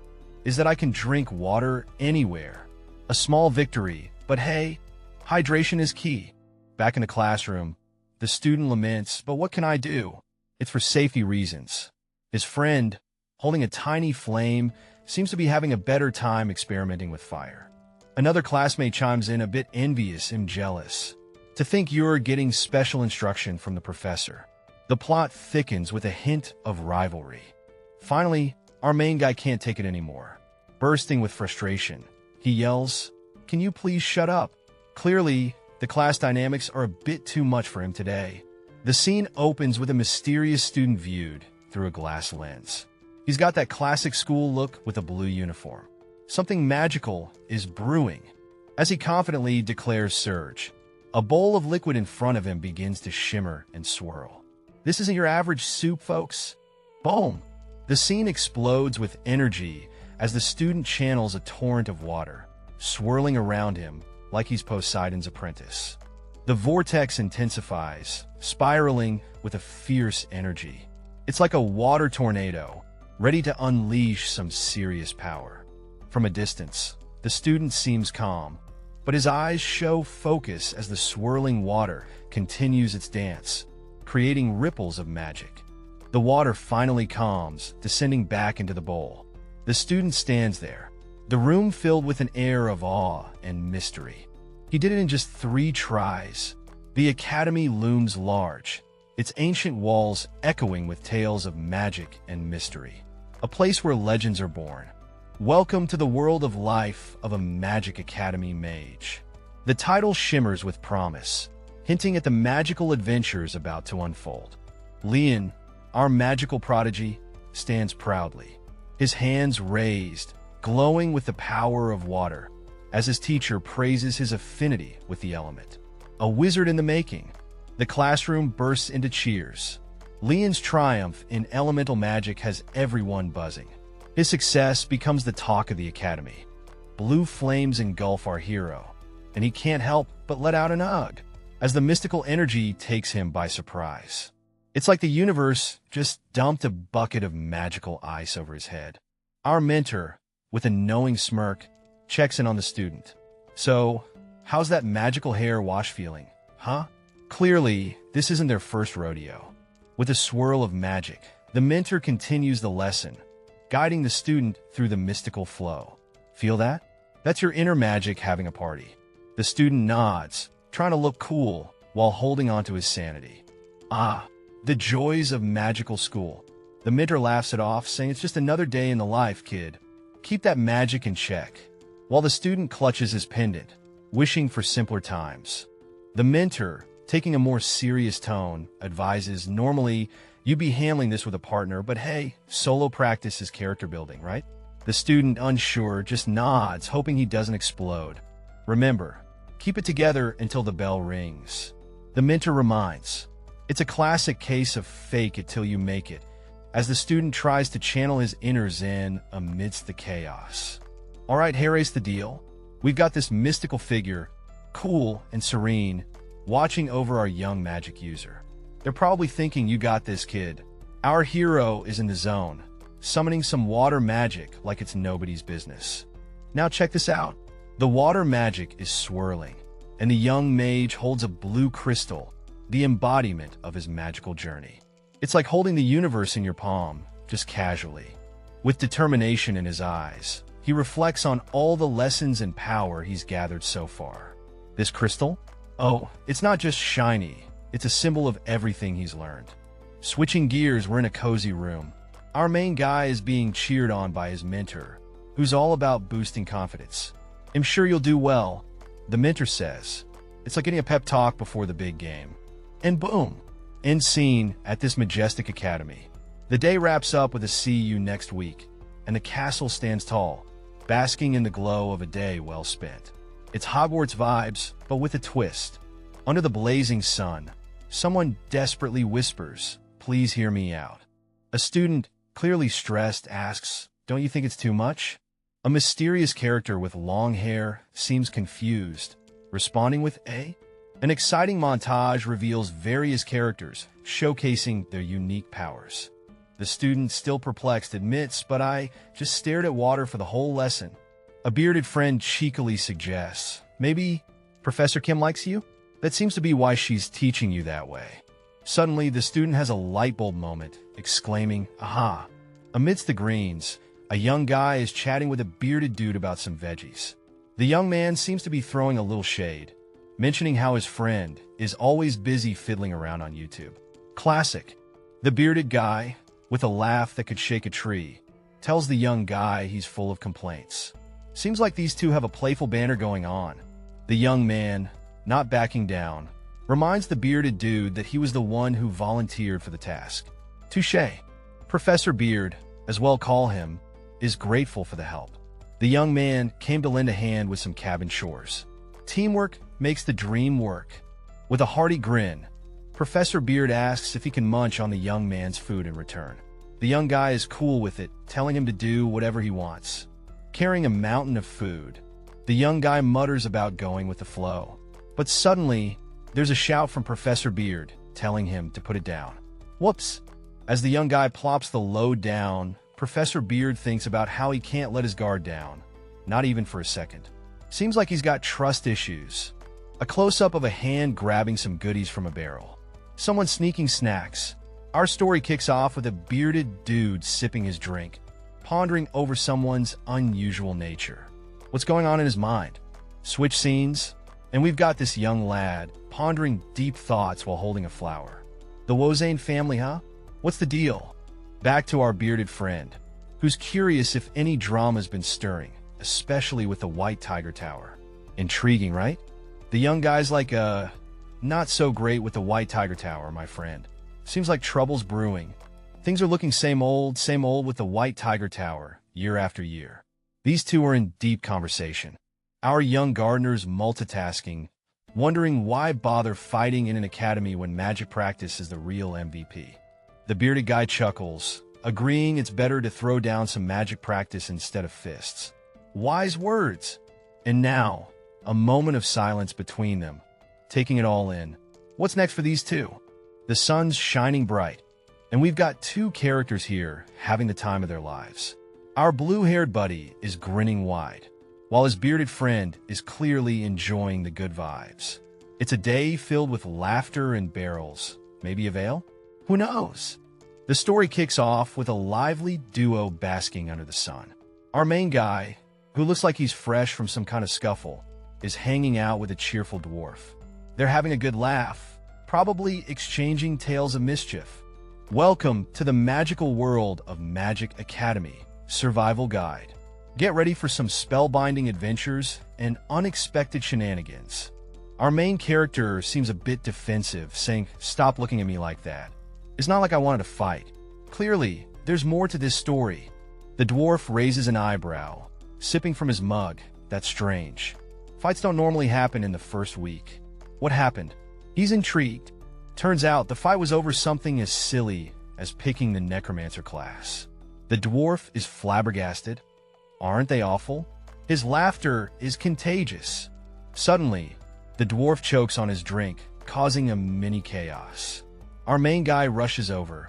is that I can drink water anywhere. A small victory, but hey, hydration is key. Back in the classroom, the student laments, but what can I do? It's for safety reasons. His friend, holding a tiny flame, seems to be having a better time experimenting with fire. Another classmate chimes in, a bit envious and jealous. To think you're getting special instruction from the professor. The plot thickens with a hint of rivalry. Finally, our main guy can't take it anymore. Bursting with frustration, he yells, "Can you please shut up?" Clearly, the class dynamics are a bit too much for him today. The scene opens with a mysterious student viewed through a glass lens. He's got that classic school look with a blue uniform. Something magical is brewing. As he confidently declares surge, a bowl of liquid in front of him begins to shimmer and swirl. This isn't your average soup, folks. Boom! The scene explodes with energy as the student channels a torrent of water, swirling around him like he's Poseidon's apprentice. The vortex intensifies, spiraling with a fierce energy. It's like a water tornado, ready to unleash some serious power. From a distance, the student seems calm, but his eyes show focus as the swirling water continues its dance, creating ripples of magic. The water finally calms, descending back into the bowl. The student stands there, the room filled with an air of awe and mystery. He did it in just 3 tries. The academy looms large, its ancient walls echoing with tales of magic and mystery. A place where legends are born. Welcome to the world of life of a Magic Academy mage. The title shimmers with promise, hinting at the magical adventures about to unfold. Leon, our magical prodigy, stands proudly, his hands raised, glowing with the power of water, as his teacher praises his affinity with the element. A wizard in the making. The classroom bursts into cheers. Leon's triumph in elemental magic has everyone buzzing. His success becomes the talk of the academy. Blue flames engulf our hero, and he can't help but let out an ugh as the mystical energy takes him by surprise. It's like the universe just dumped a bucket of magical ice over his head. Our mentor, with a knowing smirk, checks in on the student. So, how's that magical hair wash feeling, huh? Clearly, this isn't their first rodeo. With a swirl of magic, the mentor continues the lesson, guiding the student through the mystical flow. Feel that? That's your inner magic having a party. The student nods, trying to look cool while holding on to his sanity. Ah, the joys of magical school. The mentor laughs it off, saying it's just another day in the life, kid. Keep that magic in check. While the student clutches his pendant, wishing for simpler times. The mentor, taking a more serious tone, advises, normally, you'd be handling this with a partner, but hey, solo practice is character building, right? The student, unsure, just nods, hoping he doesn't explode. Remember, keep it together until the bell rings. The mentor reminds, it's a classic case of fake it till you make it, as the student tries to channel his inner zen amidst the chaos. All right, here's the deal. We've got this mystical figure, cool and serene, watching over our young magic user. They're probably thinking, you got this, kid. Our hero is in the zone, summoning some water magic like it's nobody's business. Now check this out. The water magic is swirling, and the young mage holds a blue crystal, the embodiment of his magical journey. It's like holding the universe in your palm, just casually. With determination in his eyes, he reflects on all the lessons and power he's gathered so far. This crystal? Oh, it's not just shiny, it's a symbol of everything he's learned. Switching gears, we're in a cozy room. Our main guy is being cheered on by his mentor, who's all about boosting confidence. I'm sure you'll do well, the mentor says. It's like getting a pep talk before the big game. And boom, end scene at this majestic academy. The day wraps up with a see you next week, and the castle stands tall, basking in the glow of a day well spent. It's Hogwarts vibes, but with a twist. Under the blazing sun, someone desperately whispers, "Please hear me out." A student, clearly stressed, asks, "Don't you think it's too much?" A mysterious character with long hair seems confused, responding with "Eh?" An exciting montage reveals various characters, showcasing their unique powers. The student, still perplexed, admits, "But I just stared at water for the whole lesson." A bearded friend cheekily suggests, "Maybe Professor Kim likes you? That seems to be why she's teaching you that way." Suddenly, the student has a light bulb moment, exclaiming, "Aha!" Amidst the greens, a young guy is chatting with a bearded dude about some veggies. The young man seems to be throwing a little shade, mentioning how his friend is always busy fiddling around on YouTube. Classic. The bearded guy, with a laugh that could shake a tree, tells the young guy he's full of complaints. Seems like these two have a playful banter going on. The young man, not backing down, reminds the bearded dude that he was the one who volunteered for the task. Touché. Professor Beard, as well call him, is grateful for the help. The young man came to lend a hand with some cabin chores. Teamwork makes the dream work. With a hearty grin, Professor Beard asks if he can munch on the young man's food in return. The young guy is cool with it, telling him to do whatever he wants. Carrying a mountain of food, the young guy mutters about going with the flow. But suddenly, there's a shout from Professor Beard, telling him to put it down. Whoops! As the young guy plops the load down, Professor Beard thinks about how he can't let his guard down, not even for a second. Seems like he's got trust issues. A close-up of a hand grabbing some goodies from a barrel. Someone sneaking snacks. Our story kicks off with a bearded dude sipping his drink, pondering over someone's unusual nature. What's going on in his mind? Switch scenes, and we've got this young lad pondering deep thoughts while holding a flower. The Wozane family, huh? What's the deal? Back to our bearded friend, who's curious if any drama's been stirring, especially with the White Tiger Tower. Intriguing, right? The young guy's like, not so great with the White Tiger Tower, my friend. Seems like trouble's brewing. Things are looking same old with the White Tiger Tower, year after year. These two are in deep conversation. Our young gardener's multitasking, wondering why bother fighting in an academy when magic practice is the real MVP. The bearded guy chuckles, agreeing it's better to throw down some magic practice instead of fists. Wise words! And now, a moment of silence between them, taking it all in. What's next for these two? The sun's shining bright, and we've got two characters here having the time of their lives. Our blue-haired buddy is grinning wide, while his bearded friend is clearly enjoying the good vibes. It's a day filled with laughter and barrels. Maybe a veil? Who knows? The story kicks off with a lively duo basking under the sun. Our main guy, who looks like he's fresh from some kind of scuffle, is hanging out with a cheerful dwarf. They're having a good laugh, probably exchanging tales of mischief. Welcome to the magical world of Magic Academy Survival Guide. Get ready for some spellbinding adventures and unexpected shenanigans. Our main character seems a bit defensive, saying, "Stop looking at me like that. It's not like I wanted to fight." Clearly, there's more to this story. The dwarf raises an eyebrow, sipping from his mug. That's strange. Fights don't normally happen in the first week. What happened? He's intrigued. Turns out the fight was over something as silly as picking the necromancer class. The dwarf is flabbergasted. Aren't they awful? His laughter is contagious. Suddenly, the dwarf chokes on his drink, causing a mini chaos. Our main guy rushes over.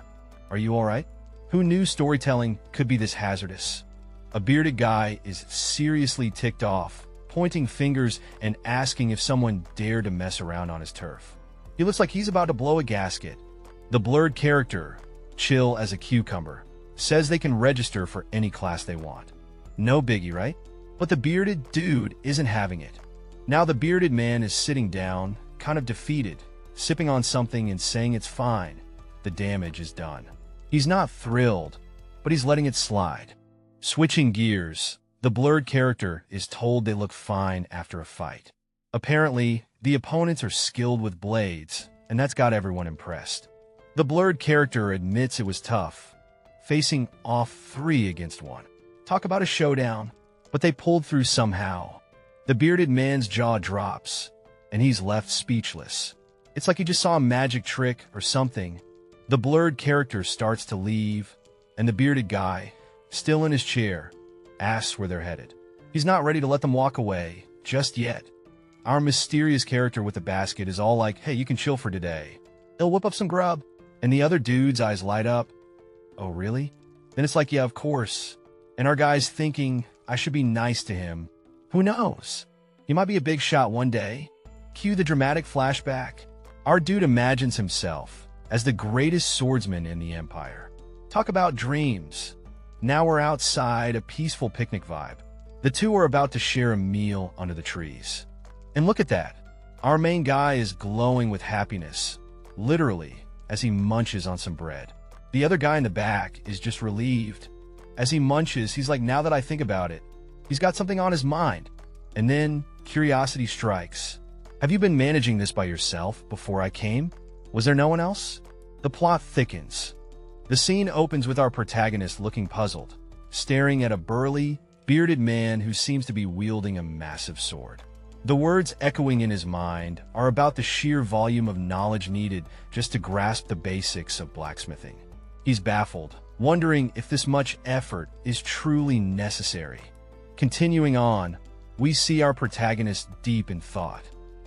"Are you all right?" Who knew storytelling could be this hazardous? A bearded guy is seriously ticked off, pointing fingers and asking if someone dared to mess around on his turf. He looks like he's about to blow a gasket. The blurred character, chill as a cucumber, says they can register for any class they want. No biggie, right? But the bearded dude isn't having it. Now the bearded man is sitting down, kind of defeated, sipping on something and saying it's fine. The damage is done. He's not thrilled, but he's letting it slide. Switching gears, the blurred character is told they look fine after a fight. Apparently, the opponents are skilled with blades, and that's got everyone impressed. The blurred character admits it was tough, facing off 3 against 1. Talk about a showdown, but they pulled through somehow. The bearded man's jaw drops, and he's left speechless. It's like he just saw a magic trick or something. The blurred character starts to leave, and the bearded guy, still in his chair, asks where they're headed. He's not ready to let them walk away, just yet. Our mysterious character with the basket is all like, "Hey, you can chill for today. He'll whip up some grub." And the other dude's eyes light up. "Oh, really?" Then it's like, "Yeah, of course." And our guy's thinking, "I should be nice to him." Who knows? He might be a big shot one day. Cue the dramatic flashback. Our dude imagines himself as the greatest swordsman in the Empire. Talk about dreams. Now we're outside, a peaceful picnic vibe. The two are about to share a meal under the trees. And look at that. Our main guy is glowing with happiness, literally, as he munches on some bread. The other guy in the back is just relieved. As he munches, he's like, "Now that I think about it," he's got something on his mind. And then curiosity strikes. "Have you been managing this by yourself before I came? Was there no one else?" The plot thickens. The scene opens with our protagonist looking puzzled, staring at a burly, bearded man who seems to be wielding a massive sword. The words echoing in his mind are about the sheer volume of knowledge needed just to grasp the basics of blacksmithing. He's baffled, wondering if this much effort is truly necessary. Continuing on, we see our protagonist deep in thought.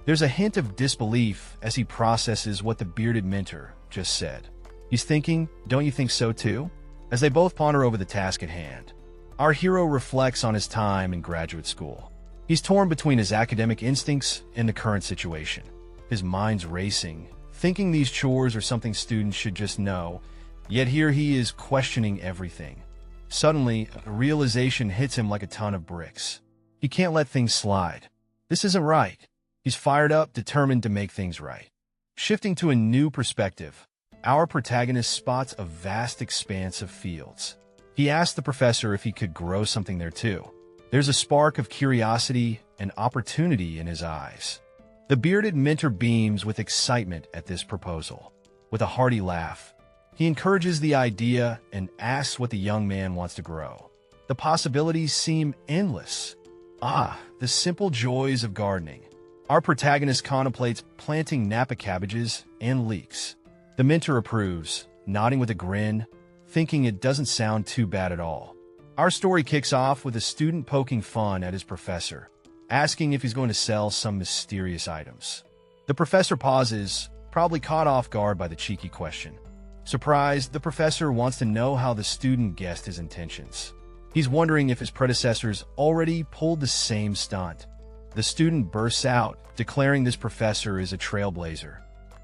There's a hint of disbelief as he processes what the bearded mentor just said. He's thinking, "Don't you think so too?" As they both ponder over the task at hand. Our hero reflects on his time in graduate school. He's torn between his academic instincts and the current situation. His mind's racing, thinking these chores are something students should just know, yet here he is questioning everything. Suddenly, a realization hits him like a ton of bricks. He can't let things slide. This isn't right. He's fired up, determined to make things right. Shifting to a new perspective, our protagonist spots a vast expanse of fields. He asks the professor if he could grow something there too. There's a spark of curiosity and opportunity in his eyes. The bearded mentor beams with excitement at this proposal. With a hearty laugh, he encourages the idea and asks what the young man wants to grow. The possibilities seem endless. The simple joys of gardening. Our protagonist contemplates planting Napa cabbages and leeks. The mentor approves, nodding with a grin, thinking it doesn't sound too bad at all. Our story kicks off with a student poking fun at his professor, asking if he's going to sell some mysterious items. The professor pauses, probably caught off guard by the cheeky question. Surprised, the professor wants to know how the student guessed his intentions. He's wondering if his predecessors already pulled the same stunt. The student bursts out, declaring this professor is a trailblazer,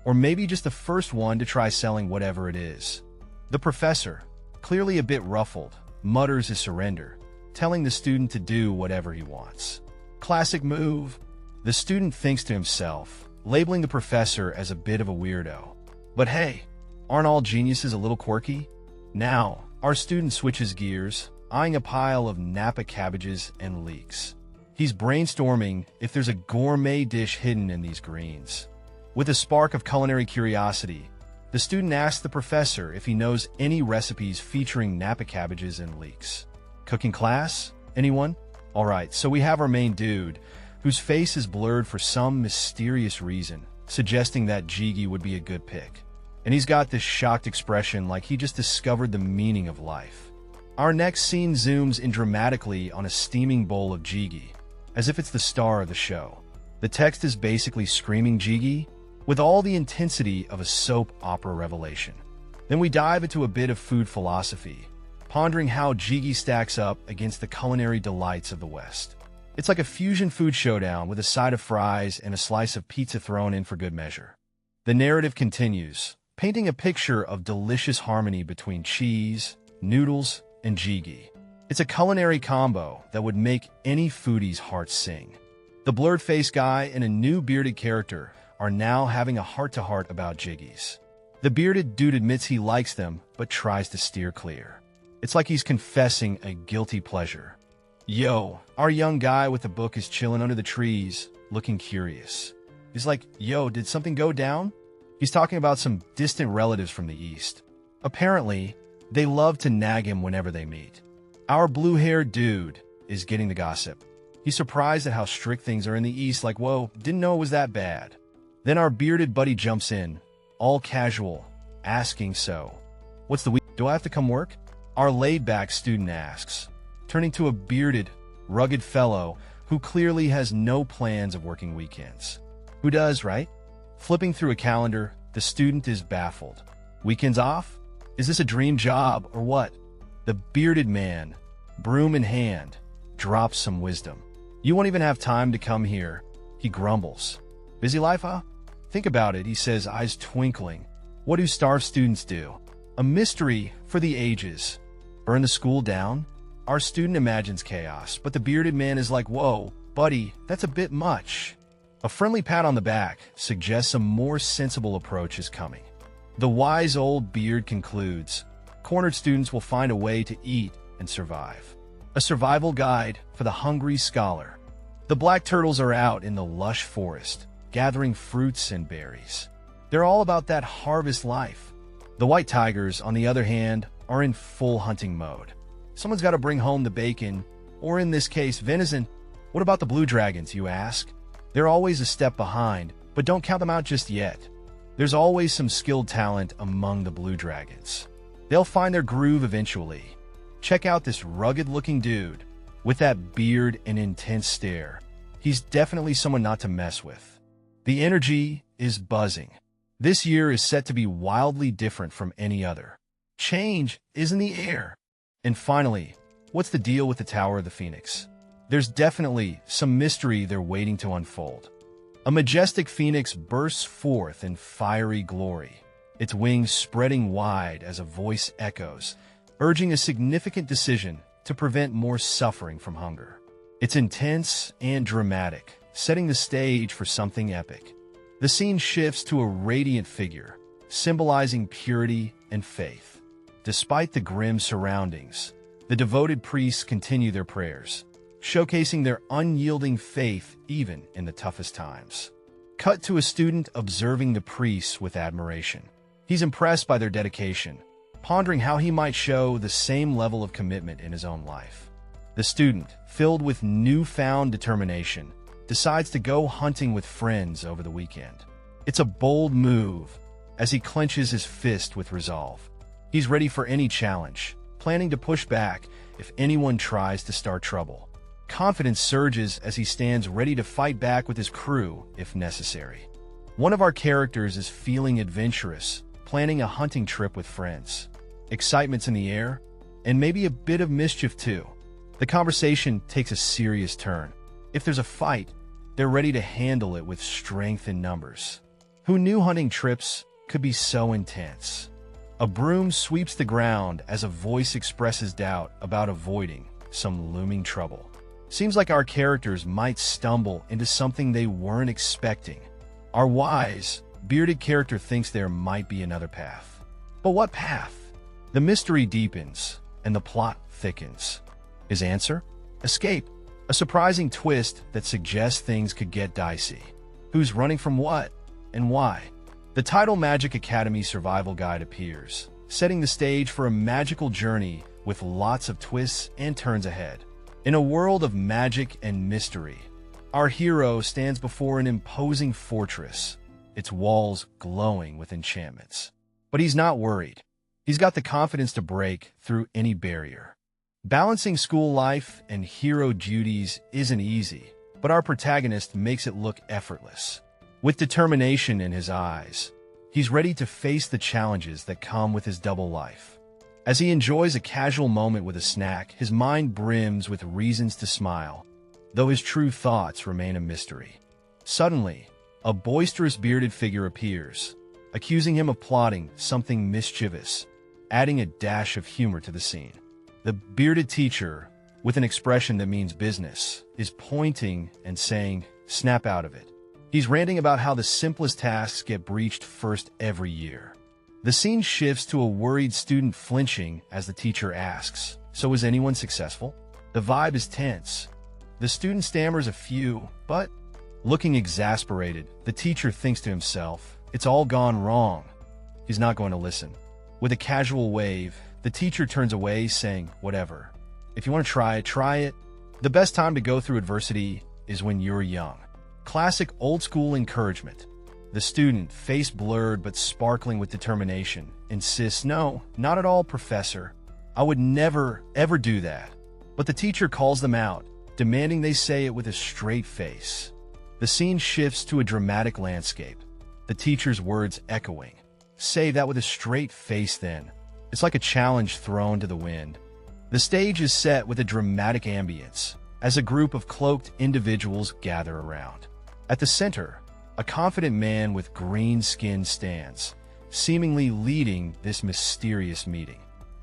or maybe just the first one to try selling whatever it is. The professor, clearly a bit ruffled, mutters his surrender, telling the student to do whatever he wants. Classic move. The student thinks to himself, labeling the professor as a bit of a weirdo. But hey, aren't all geniuses a little quirky? Now, our student switches gears, eyeing a pile of Napa cabbages and leeks. He's brainstorming if there's a gourmet dish hidden in these greens. With a spark of culinary curiosity, the student asks the professor if he knows any recipes featuring Napa cabbages and leeks. Cooking class? Anyone? Alright, so we have our main dude, whose face is blurred for some mysterious reason, suggesting that Jigi would be a good pick. And he's got this shocked expression like he just discovered the meaning of life. Our next scene zooms in dramatically on a steaming bowl of Jigi, as if it's the star of the show. The text is basically screaming Jigi, with all the intensity of a soap opera revelation. Then we dive into a bit of food philosophy, pondering how Jigi stacks up against the culinary delights of the West. It's like a fusion food showdown with a side of fries and a slice of pizza thrown in for good measure. The narrative continues, painting a picture of delicious harmony between cheese, noodles, and Jigi. It's a culinary combo that would make any foodie's heart sing. The blurred-faced guy and a new bearded character are now having a heart-to-heart about Jiggies. The bearded dude admits he likes them, but tries to steer clear. It's like he's confessing a guilty pleasure. Yo, our young guy with the book is chilling under the trees, looking curious. He's like, yo, did something go down? He's talking about some distant relatives from the east. Apparently, they love to nag him whenever they meet. Our blue-haired dude is getting the gossip. He's surprised at how strict things are in the east, like, whoa, didn't know it was that bad. Then our bearded buddy jumps in, all casual, asking, so, what's the week? Do I have to come work? Our laid-back student asks, turning to a bearded, rugged fellow who clearly has no plans of working weekends. Who does, right? Flipping through a calendar, the student is baffled. Weekends off? Is this a dream job or what? The bearded man, broom in hand, drops some wisdom. You won't even have time to come here, he grumbles. Busy life, huh? Think about it, he says, eyes twinkling. What do starved students do? A mystery for the ages. Burn the school down? Our student imagines chaos, but the bearded man is like, whoa, buddy, that's a bit much. A friendly pat on the back suggests a more sensible approach is coming. The wise old beard concludes, cornered students will find a way to eat and survive. A survival guide for the hungry scholar. The black turtles are out in the lush forest, gathering fruits and berries. They're all about that harvest life. The white tigers, on the other hand, are in full hunting mode. Someone's got to bring home the bacon, or in this case, venison. What about the blue dragons, you ask? They're always a step behind, but don't count them out just yet. There's always some skilled talent among the blue dragons. They'll find their groove eventually. Check out this rugged-looking dude with that beard and intense stare. He's definitely someone not to mess with. The energy is buzzing. This year is set to be wildly different from any other. Change is in the air. And finally, what's the deal with the Tower of the Phoenix? There's definitely some mystery they're waiting to unfold. A majestic phoenix bursts forth in fiery glory, its wings spreading wide as a voice echoes, urging a significant decision to prevent more suffering from hunger. It's intense and dramatic, setting the stage for something epic. The scene shifts to a radiant figure, symbolizing purity and faith. Despite the grim surroundings, the devoted priests continue their prayers, showcasing their unyielding faith even in the toughest times. Cut to a student observing the priests with admiration. He's impressed by their dedication, pondering how he might show the same level of commitment in his own life. The student, filled with newfound determination, decides to go hunting with friends over the weekend. It's a bold move as he clenches his fist with resolve. He's ready for any challenge, planning to push back if anyone tries to start trouble. Confidence surges as he stands ready to fight back with his crew if necessary. One of our characters is feeling adventurous, planning a hunting trip with friends. Excitement's in the air, and maybe a bit of mischief too. The conversation takes a serious turn. If there's a fight, they're ready to handle it with strength in numbers. Who knew hunting trips could be so intense? A broom sweeps the ground as a voice expresses doubt about avoiding some looming trouble. Seems like our characters might stumble into something they weren't expecting. Our wise, bearded character thinks there might be another path. But what path? The mystery deepens, and the plot thickens. His answer? Escape. A surprising twist that suggests things could get dicey. Who's running from what, and why? The title Magic Academy Survival Guide appears, setting the stage for a magical journey with lots of twists and turns ahead. In a world of magic and mystery, our hero stands before an imposing fortress, its walls glowing with enchantments. But he's not worried. He's got the confidence to break through any barrier. Balancing school life and hero duties isn't easy, but our protagonist makes it look effortless. With determination in his eyes, he's ready to face the challenges that come with his double life. As he enjoys a casual moment with a snack, his mind brims with reasons to smile, though his true thoughts remain a mystery. Suddenly, a boisterous bearded figure appears, accusing him of plotting something mischievous, adding a dash of humor to the scene. The bearded teacher, with an expression that means business, is pointing and saying, "Snap out of it." He's ranting about how the simplest tasks get breached first every year. The scene shifts to a worried student flinching as the teacher asks, "So is anyone successful?" The vibe is tense. The student stammers a few, but, looking exasperated, the teacher thinks to himself, "It's all gone wrong." He's not going to listen. With a casual wave, the teacher turns away, saying, "Whatever. If you want to try it. The best time to go through adversity is when you're young." Classic old-school encouragement. The student, face blurred but sparkling with determination, insists, "No, not at all, Professor. I would never, ever do that." But the teacher calls them out, demanding they say it with a straight face. The scene shifts to a dramatic landscape, the teacher's words echoing. "Say that with a straight face then." It's like a challenge thrown to the wind. The stage is set with a dramatic ambience as a group of cloaked individuals gather around. At the center, a confident man with green skin stands, seemingly leading this mysterious meeting.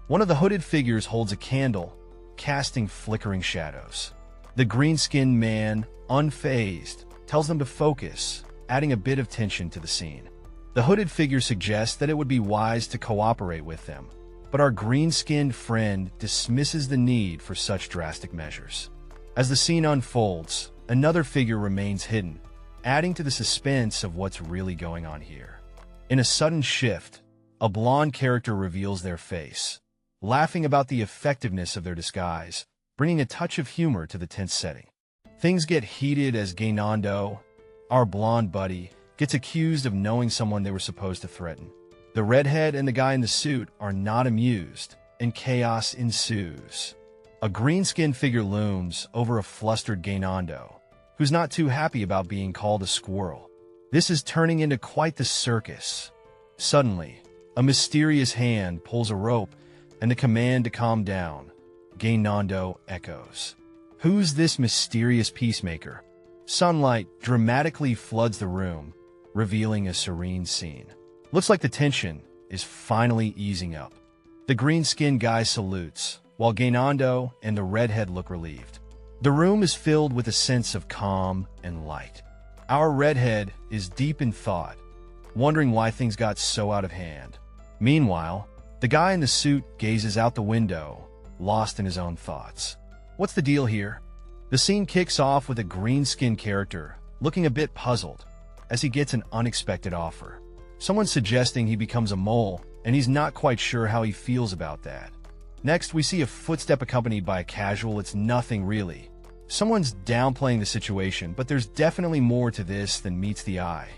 One of the hooded figures holds a candle, casting flickering shadows. The green-skinned man, unfazed, tells them to focus, adding a bit of tension to the scene. The hooded figure suggests that it would be wise to cooperate with them, but our green-skinned friend dismisses the need for such drastic measures. As the scene unfolds, another figure remains hidden, adding to the suspense of what's really going on here. In a sudden shift, a blonde character reveals their face, laughing about the effectiveness of their disguise, bringing a touch of humor to the tense setting. Things get heated as Gainando, our blonde buddy, gets accused of knowing someone they were supposed to threaten. The redhead and the guy in the suit are not amused, and chaos ensues. A green-skinned figure looms over a flustered Gainando, who's not too happy about being called a squirrel. This is turning into quite the circus. Suddenly, a mysterious hand pulls a rope, and the command to calm down. Gainando echoes. Who's this mysterious peacemaker? Sunlight dramatically floods the room, revealing a serene scene. Looks like the tension is finally easing up. The green-skinned guy salutes, while Gainando and the redhead look relieved. The room is filled with a sense of calm and light. Our redhead is deep in thought, wondering why things got so out of hand. Meanwhile, the guy in the suit gazes out the window, lost in his own thoughts. What's the deal here? The scene kicks off with a green-skinned character, looking a bit puzzled, as he gets an unexpected offer. Someone's suggesting he becomes a mole, and he's not quite sure how he feels about that. Next, we see a footstep accompanied by a casual "It's nothing really." Someone's downplaying the situation, but there's definitely more to this than meets the eye.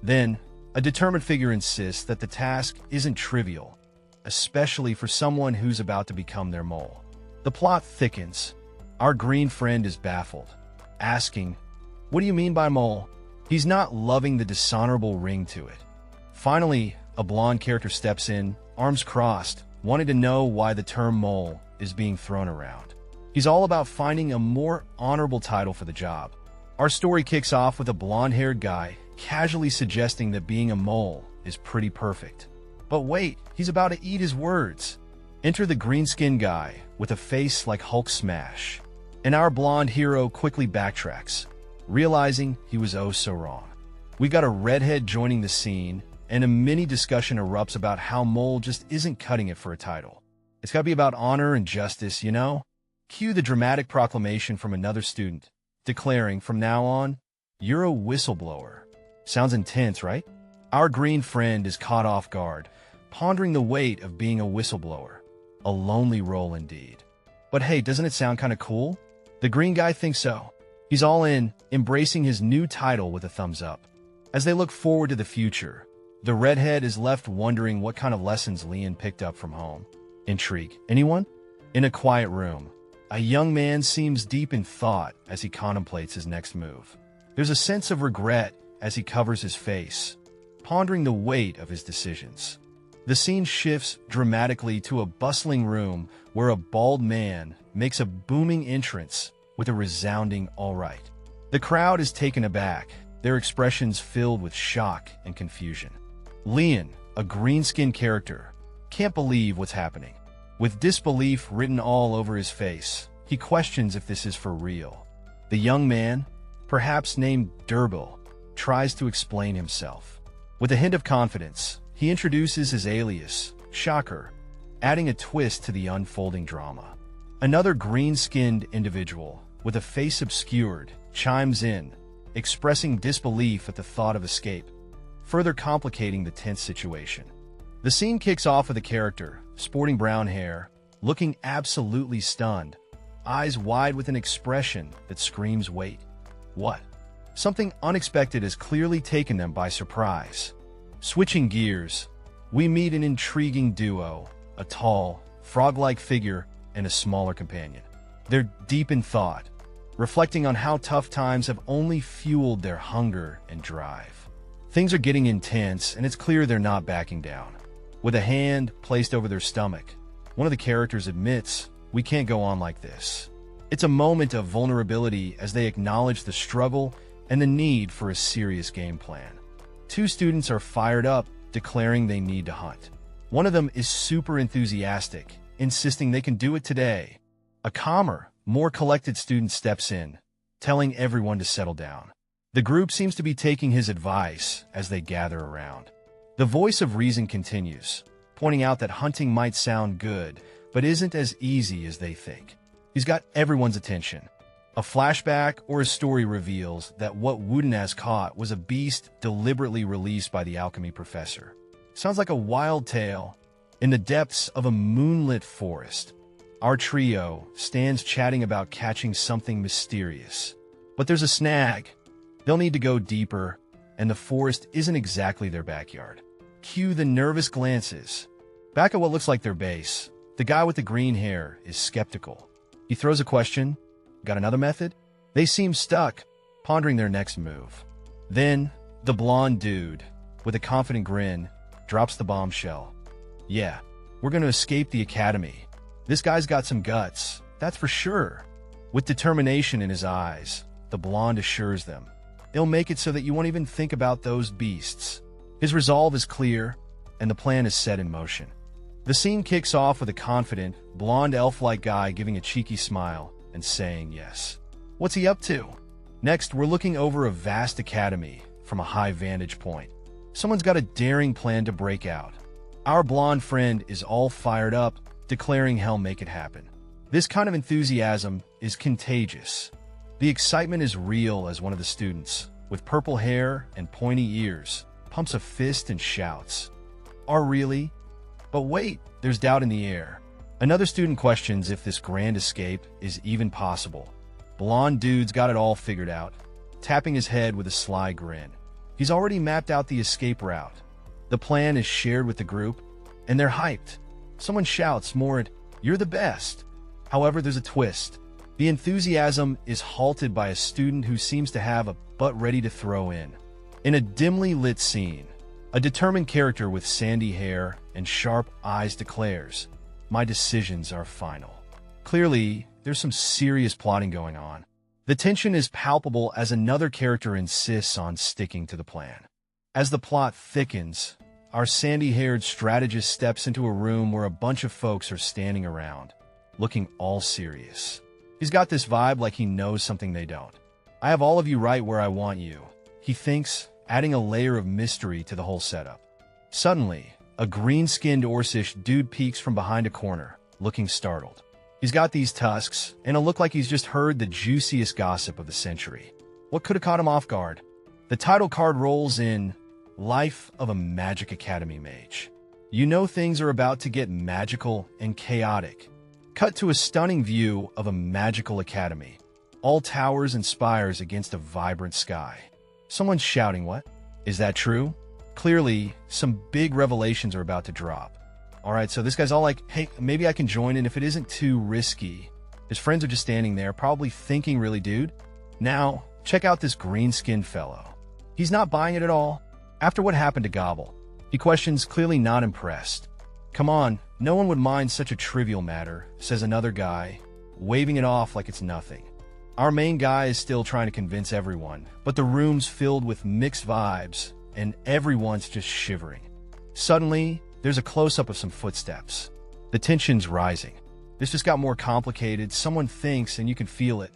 Then, a determined figure insists that the task isn't trivial, especially for someone who's about to become their mole. The plot thickens. Our green friend is baffled, asking, "What do you mean by mole?" He's not loving the dishonorable ring to it. Finally, a blonde character steps in, arms crossed, wanting to know why the term mole is being thrown around. He's all about finding a more honorable title for the job. Our story kicks off with a blonde-haired guy casually suggesting that being a mole is pretty perfect. But wait, he's about to eat his words. Enter the green-skinned guy with a face like Hulk smash. And our blonde hero quickly backtracks, realizing he was oh so wrong. We got a redhead joining the scene, and a mini discussion erupts about how mole just isn't cutting it for a title. It's gotta be about honor and justice, you know? Cue the dramatic proclamation from another student, declaring from now on, "You're a whistleblower." Sounds intense, right? Our green friend is caught off guard, pondering the weight of being a whistleblower. A lonely role indeed. But hey, doesn't it sound kind of cool? The green guy thinks so. He's all in, embracing his new title with a thumbs up. As they look forward to the future, the redhead is left wondering what kind of lessons Leon picked up from home. Intrigue. Anyone? In a quiet room, a young man seems deep in thought as he contemplates his next move. There's a sense of regret as he covers his face, pondering the weight of his decisions. The scene shifts dramatically to a bustling room where a bald man makes a booming entrance with a resounding "all right." The crowd is taken aback, their expressions filled with shock and confusion. Leon, a green-skinned character, can't believe what's happening. With disbelief written all over his face, he questions if this is for real. The young man, perhaps named Durbil, tries to explain himself. With a hint of confidence, he introduces his alias, Shocker, adding a twist to the unfolding drama. Another green-skinned individual, with a face obscured, chimes in, expressing disbelief at the thought of escape, further complicating the tense situation. The scene kicks off with a character, sporting brown hair, looking absolutely stunned, eyes wide with an expression that screams wait. What? Something unexpected has clearly taken them by surprise. Switching gears, we meet an intriguing duo, a tall, frog-like figure and a smaller companion. They're deep in thought, reflecting on how tough times have only fueled their hunger and drive. Things are getting intense, and it's clear they're not backing down. With a hand placed over their stomach, one of the characters admits, "We can't go on like this." It's a moment of vulnerability as they acknowledge the struggle and the need for a serious game plan. Two students are fired up, declaring they need to hunt. One of them is super enthusiastic, insisting they can do it today. A calmer, more collected student steps in, telling everyone to settle down. The group seems to be taking his advice as they gather around. The voice of reason continues, pointing out that hunting might sound good, but isn't as easy as they think. He's got everyone's attention. A flashback or a story reveals that what Wooden has caught was a beast deliberately released by the alchemy professor. Sounds like a wild tale. In the depths of a moonlit forest, our trio stands chatting about catching something mysterious. But there's a snag. They'll need to go deeper, and the forest isn't exactly their backyard. Cue the nervous glances. Back at what looks like their base, the guy with the green hair is skeptical. He throws a question. Got another method? They seem stuck, pondering their next move. Then, the blonde dude, with a confident grin, drops the bombshell. "Yeah, we're going to escape the academy. This guy's got some guts, that's for sure." With determination in his eyes, the blonde assures them, "They'll make it so that you won't even think about those beasts." His resolve is clear, and the plan is set in motion. The scene kicks off with a confident, blonde elf-like guy giving a cheeky smile and saying yes. What's he up to? Next, we're looking over a vast academy from a high vantage point. Someone's got a daring plan to break out. Our blonde friend is all fired up, declaring he'll make it happen. This kind of enthusiasm is contagious. The excitement is real as one of the students, with purple hair and pointy ears, pumps a fist and shouts, "Are really?" But wait, there's doubt in the air. Another student questions if this grand escape is even possible. Blonde dude's got it all figured out, tapping his head with a sly grin. He's already mapped out the escape route. The plan is shared with the group, and they're hyped. Someone shouts more at, "You're the best." However, there's a twist. The enthusiasm is halted by a student who seems to have a butt ready to throw in. In a dimly lit scene, a determined character with sandy hair and sharp eyes declares, "My decisions are final." Clearly, there's some serious plotting going on. The tension is palpable as another character insists on sticking to the plan. As the plot thickens, our sandy-haired strategist steps into a room where a bunch of folks are standing around, looking all serious. He's got this vibe like he knows something they don't. "I have all of you right where I want you," he thinks, adding a layer of mystery to the whole setup. Suddenly, a green-skinned Orcish dude peeks from behind a corner, looking startled. He's got these tusks, and it'll look like he's just heard the juiciest gossip of the century. What could have caught him off guard? The title card rolls in, Life of a Magic Academy Mage. You know things are about to get magical and chaotic. Cut to a stunning view of a magical academy. All towers and spires against a vibrant sky. Someone's shouting, "What? Is that true?" Clearly, some big revelations are about to drop. Alright, so this guy's all like, "Hey, maybe I can join in if it isn't too risky." His friends are just standing there, probably thinking, "Really, dude?" Now, check out this green-skinned fellow. He's not buying it at all. After what happened to Gobble, he questions, clearly not impressed. "Come on, no one would mind such a trivial matter," says another guy, waving it off like it's nothing. Our main guy is still trying to convince everyone, but the room's filled with mixed vibes, and everyone's just shivering. Suddenly, there's a close-up of some footsteps. The tension's rising. This just got more complicated. Someone thinks, and you can feel it.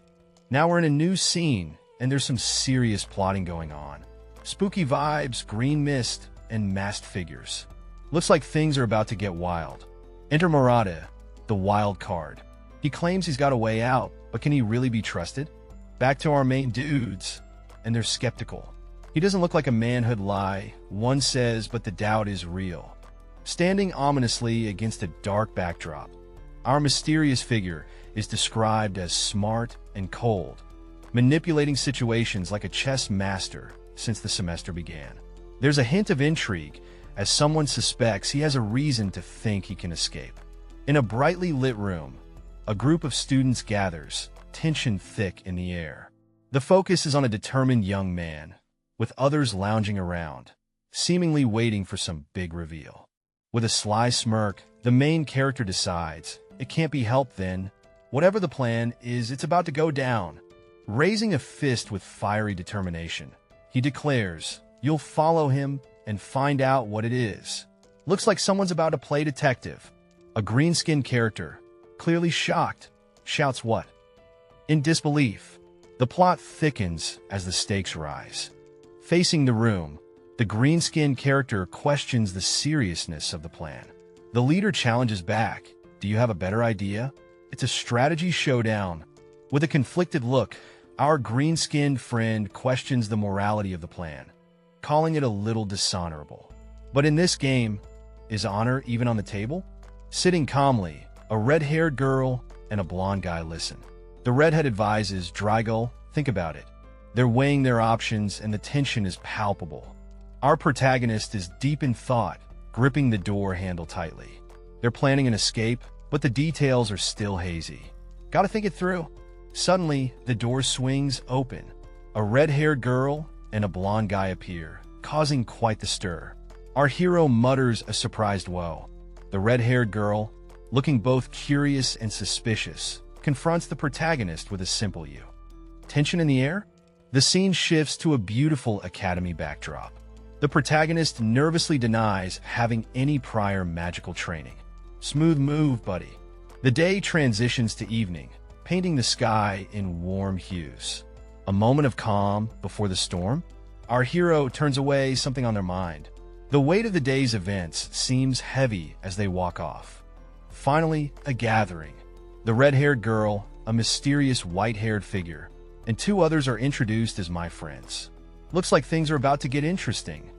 Now we're in a new scene, and there's some serious plotting going on. Spooky vibes, green mist, and masked figures. Looks like things are about to get wild. Enter Murata, the wild card. He claims he's got a way out, but can he really be trusted? Back to our main dudes, and they're skeptical. He doesn't look like a manhood lie, one says, but the doubt is real. Standing ominously against a dark backdrop, our mysterious figure is described as smart and cold, manipulating situations like a chess master since the semester began. There's a hint of intrigue, as someone suspects he has a reason to think he can escape. In a brightly lit room, a group of students gathers, tension thick in the air. The focus is on a determined young man, with others lounging around, seemingly waiting for some big reveal. With a sly smirk, the main character decides, it can't be helped then. Whatever the plan is, it's about to go down. Raising a fist with fiery determination, he declares, "You'll follow him and find out what it is." Looks like someone's about to play detective. A green-skinned character, clearly shocked, shouts what? In disbelief, the plot thickens as the stakes rise. Facing the room, the green-skinned character questions the seriousness of the plan. The leader challenges back, "Do you have a better idea?" It's a strategy showdown. With a conflicted look, our green-skinned friend questions the morality of the plan, calling it a little dishonorable. But in this game, is honor even on the table? Sitting calmly, a red-haired girl and a blonde guy listen. The redhead advises, "Drygull, think about it." They're weighing their options, and the tension is palpable. Our protagonist is deep in thought, gripping the door handle tightly. They're planning an escape, but the details are still hazy. Gotta think it through. Suddenly, the door swings open. A red-haired girl and a blonde guy appear, causing quite the stir. Our hero mutters a surprised woe. The red-haired girl, looking both curious and suspicious, confronts the protagonist with a simple "you." Tension in the air? The scene shifts to a beautiful academy backdrop. The protagonist nervously denies having any prior magical training. Smooth move, buddy. The day transitions to evening, painting the sky in warm hues. A moment of calm before the storm? Our hero turns away, something on their mind. The weight of the day's events seems heavy as they walk off. Finally, a gathering. The red-haired girl, a mysterious white-haired figure, and two others are introduced as my friends. Looks like things are about to get interesting.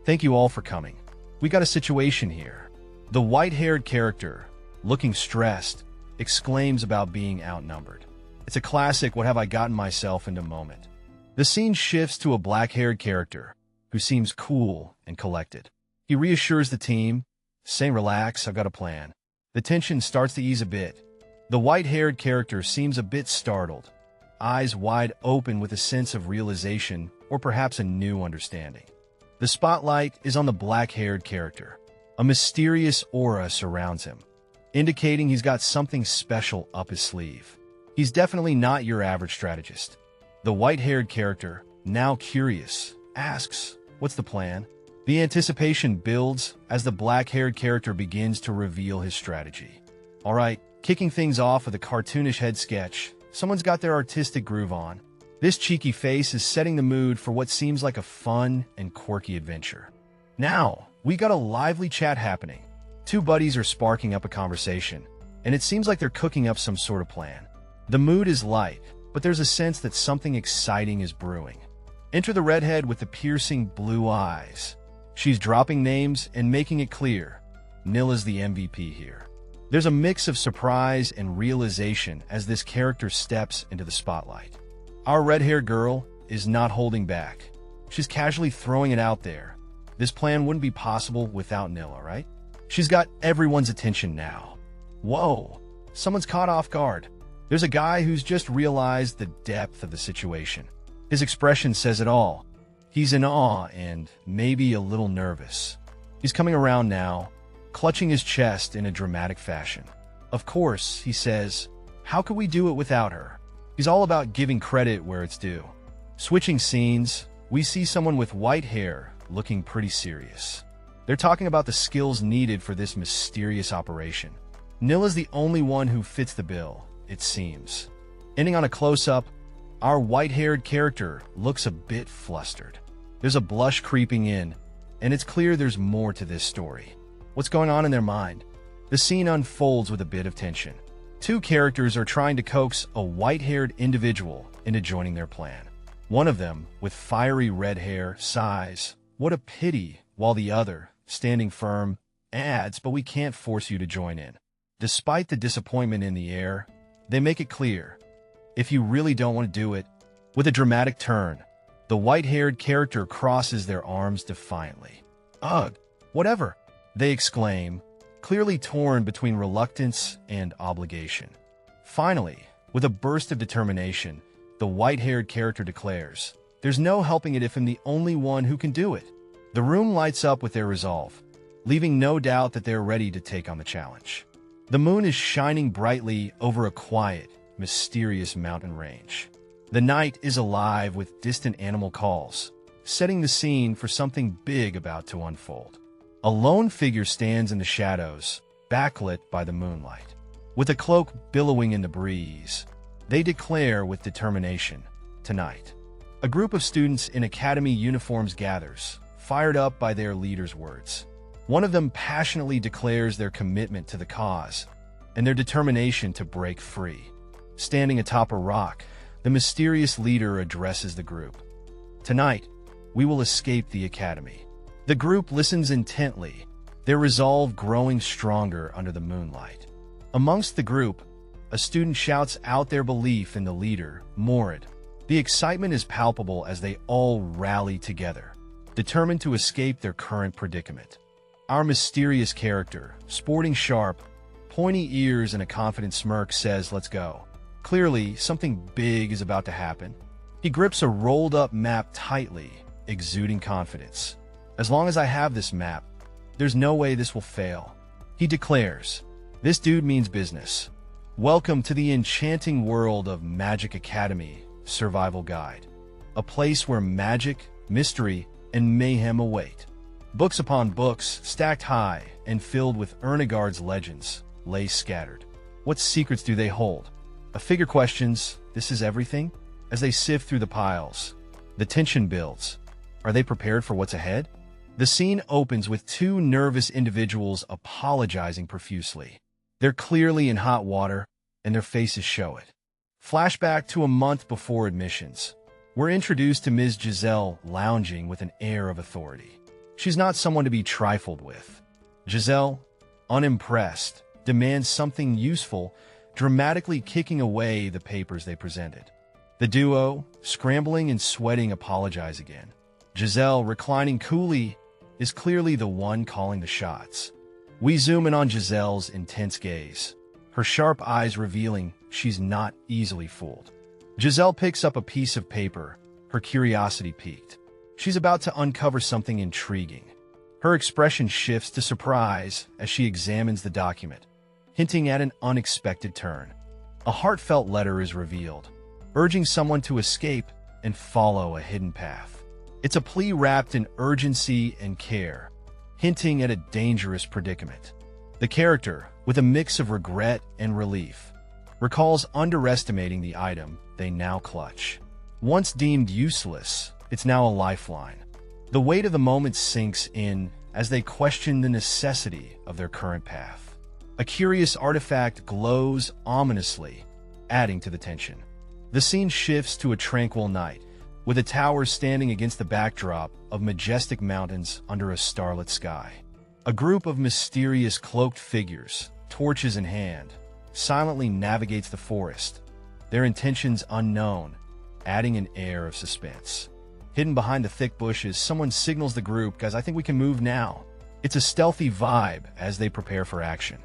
Thank you all for coming. We got a situation here. The white-haired character, looking stressed, exclaims about being outnumbered. It's a classic "what have I gotten myself into" moment. The scene shifts to a black-haired character, who seems cool and collected. He reassures the team, saying, "Relax, I've got a plan." The tension starts to ease a bit. The white-haired character seems a bit startled, eyes wide open with a sense of realization or perhaps a new understanding. The spotlight is on the black-haired character. A mysterious aura surrounds him, indicating he's got something special up his sleeve. He's definitely not your average strategist. The white-haired character, now curious, asks, "What's the plan?" The anticipation builds as the black-haired character begins to reveal his strategy. All right, kicking things off with a cartoonish head sketch, someone's got their artistic groove on. This cheeky face is setting the mood for what seems like a fun and quirky adventure. Now, we got a lively chat happening. Two buddies are sparking up a conversation, and it seems like they're cooking up some sort of plan. The mood is light, but there's a sense that something exciting is brewing. Enter the redhead with the piercing blue eyes. She's dropping names and making it clear, Nil is the MVP here. There's a mix of surprise and realization as this character steps into the spotlight. Our red-haired girl is not holding back. She's casually throwing it out there. This plan wouldn't be possible without Nil, right? She's got everyone's attention now. Whoa, someone's caught off guard. There's a guy who's just realized the depth of the situation. His expression says it all. He's in awe and maybe a little nervous. He's coming around now, clutching his chest in a dramatic fashion. Of course, he says, how could we do it without her? He's all about giving credit where it's due. Switching scenes, we see someone with white hair looking pretty serious. They're talking about the skills needed for this mysterious operation. Nil is the only one who fits the bill, it seems. Ending on a close-up, our white-haired character looks a bit flustered. There's a blush creeping in, and it's clear there's more to this story. What's going on in their mind? The scene unfolds with a bit of tension. Two characters are trying to coax a white-haired individual into joining their plan. One of them, with fiery red hair, sighs, "What a pity," while the other, standing firm, adds, "But we can't force you to join in." Despite the disappointment in the air, they make it clear, if you really don't want to do it. With a dramatic turn, the white-haired character crosses their arms defiantly. "Ugh, whatever," they exclaim, clearly torn between reluctance and obligation. Finally, with a burst of determination, the white-haired character declares, "There's no helping it if I'm the only one who can do it." The room lights up with their resolve, leaving no doubt that they're ready to take on the challenge. The moon is shining brightly over a quiet, mysterious mountain range. The night is alive with distant animal calls, setting the scene for something big about to unfold. A lone figure stands in the shadows, backlit by the moonlight. With a cloak billowing in the breeze, they declare with determination, "Tonight." A group of students in academy uniforms gathers, fired up by their leader's words. One of them passionately declares their commitment to the cause and their determination to break free. Standing atop a rock, the mysterious leader addresses the group. "Tonight, we will escape the academy." The group listens intently, their resolve growing stronger under the moonlight. Amongst the group, a student shouts out their belief in the leader, Morid. The excitement is palpable as they all rally together, determined to escape their current predicament. Our mysterious character, sporting sharp, pointy ears and a confident smirk, says, "Let's go." Clearly, something big is about to happen. He grips a rolled-up map tightly, exuding confidence. "As long as I have this map, there's no way this will fail," he declares. "This dude means business." Welcome to the enchanting world of Magic Academy Survival Guide, a place where magic, mystery, and mayhem await. Books upon books, stacked high and filled with Ernegard's legends, lay scattered. What secrets do they hold? A figure questions, "This is everything?" As they sift through the piles, the tension builds. Are they prepared for what's ahead? The scene opens with two nervous individuals apologizing profusely. They're clearly in hot water, and their faces show it. Flashback to a month before admissions. We're introduced to Ms. Giselle lounging with an air of authority. She's not someone to be trifled with. Giselle, unimpressed, demands something useful, dramatically kicking away the papers they presented. The duo, scrambling and sweating, apologize again. Giselle, reclining coolly, is clearly the one calling the shots. We zoom in on Giselle's intense gaze. her sharp eyes revealing she's not easily fooled. Giselle picks up a piece of paper, her curiosity piqued. She's about to uncover something intriguing. Her expression shifts to surprise as she examines the document, hinting at an unexpected turn. A heartfelt letter is revealed, urging someone to escape and follow a hidden path. It's a plea wrapped in urgency and care, hinting at a dangerous predicament. The character, with a mix of regret and relief, recalls underestimating the item they now clutch. Once deemed useless, it's now a lifeline. The weight of the moment sinks in as they question the necessity of their current path. A curious artifact glows ominously, adding to the tension. The scene shifts to a tranquil night, with a tower standing against the backdrop of majestic mountains under a starlit sky. A group of mysterious cloaked figures, torches in hand, silently navigates the forest, their intentions unknown, adding an air of suspense. Hidden behind the thick bushes, someone signals the group, "Guys, I think we can move now." It's a stealthy vibe as they prepare for action.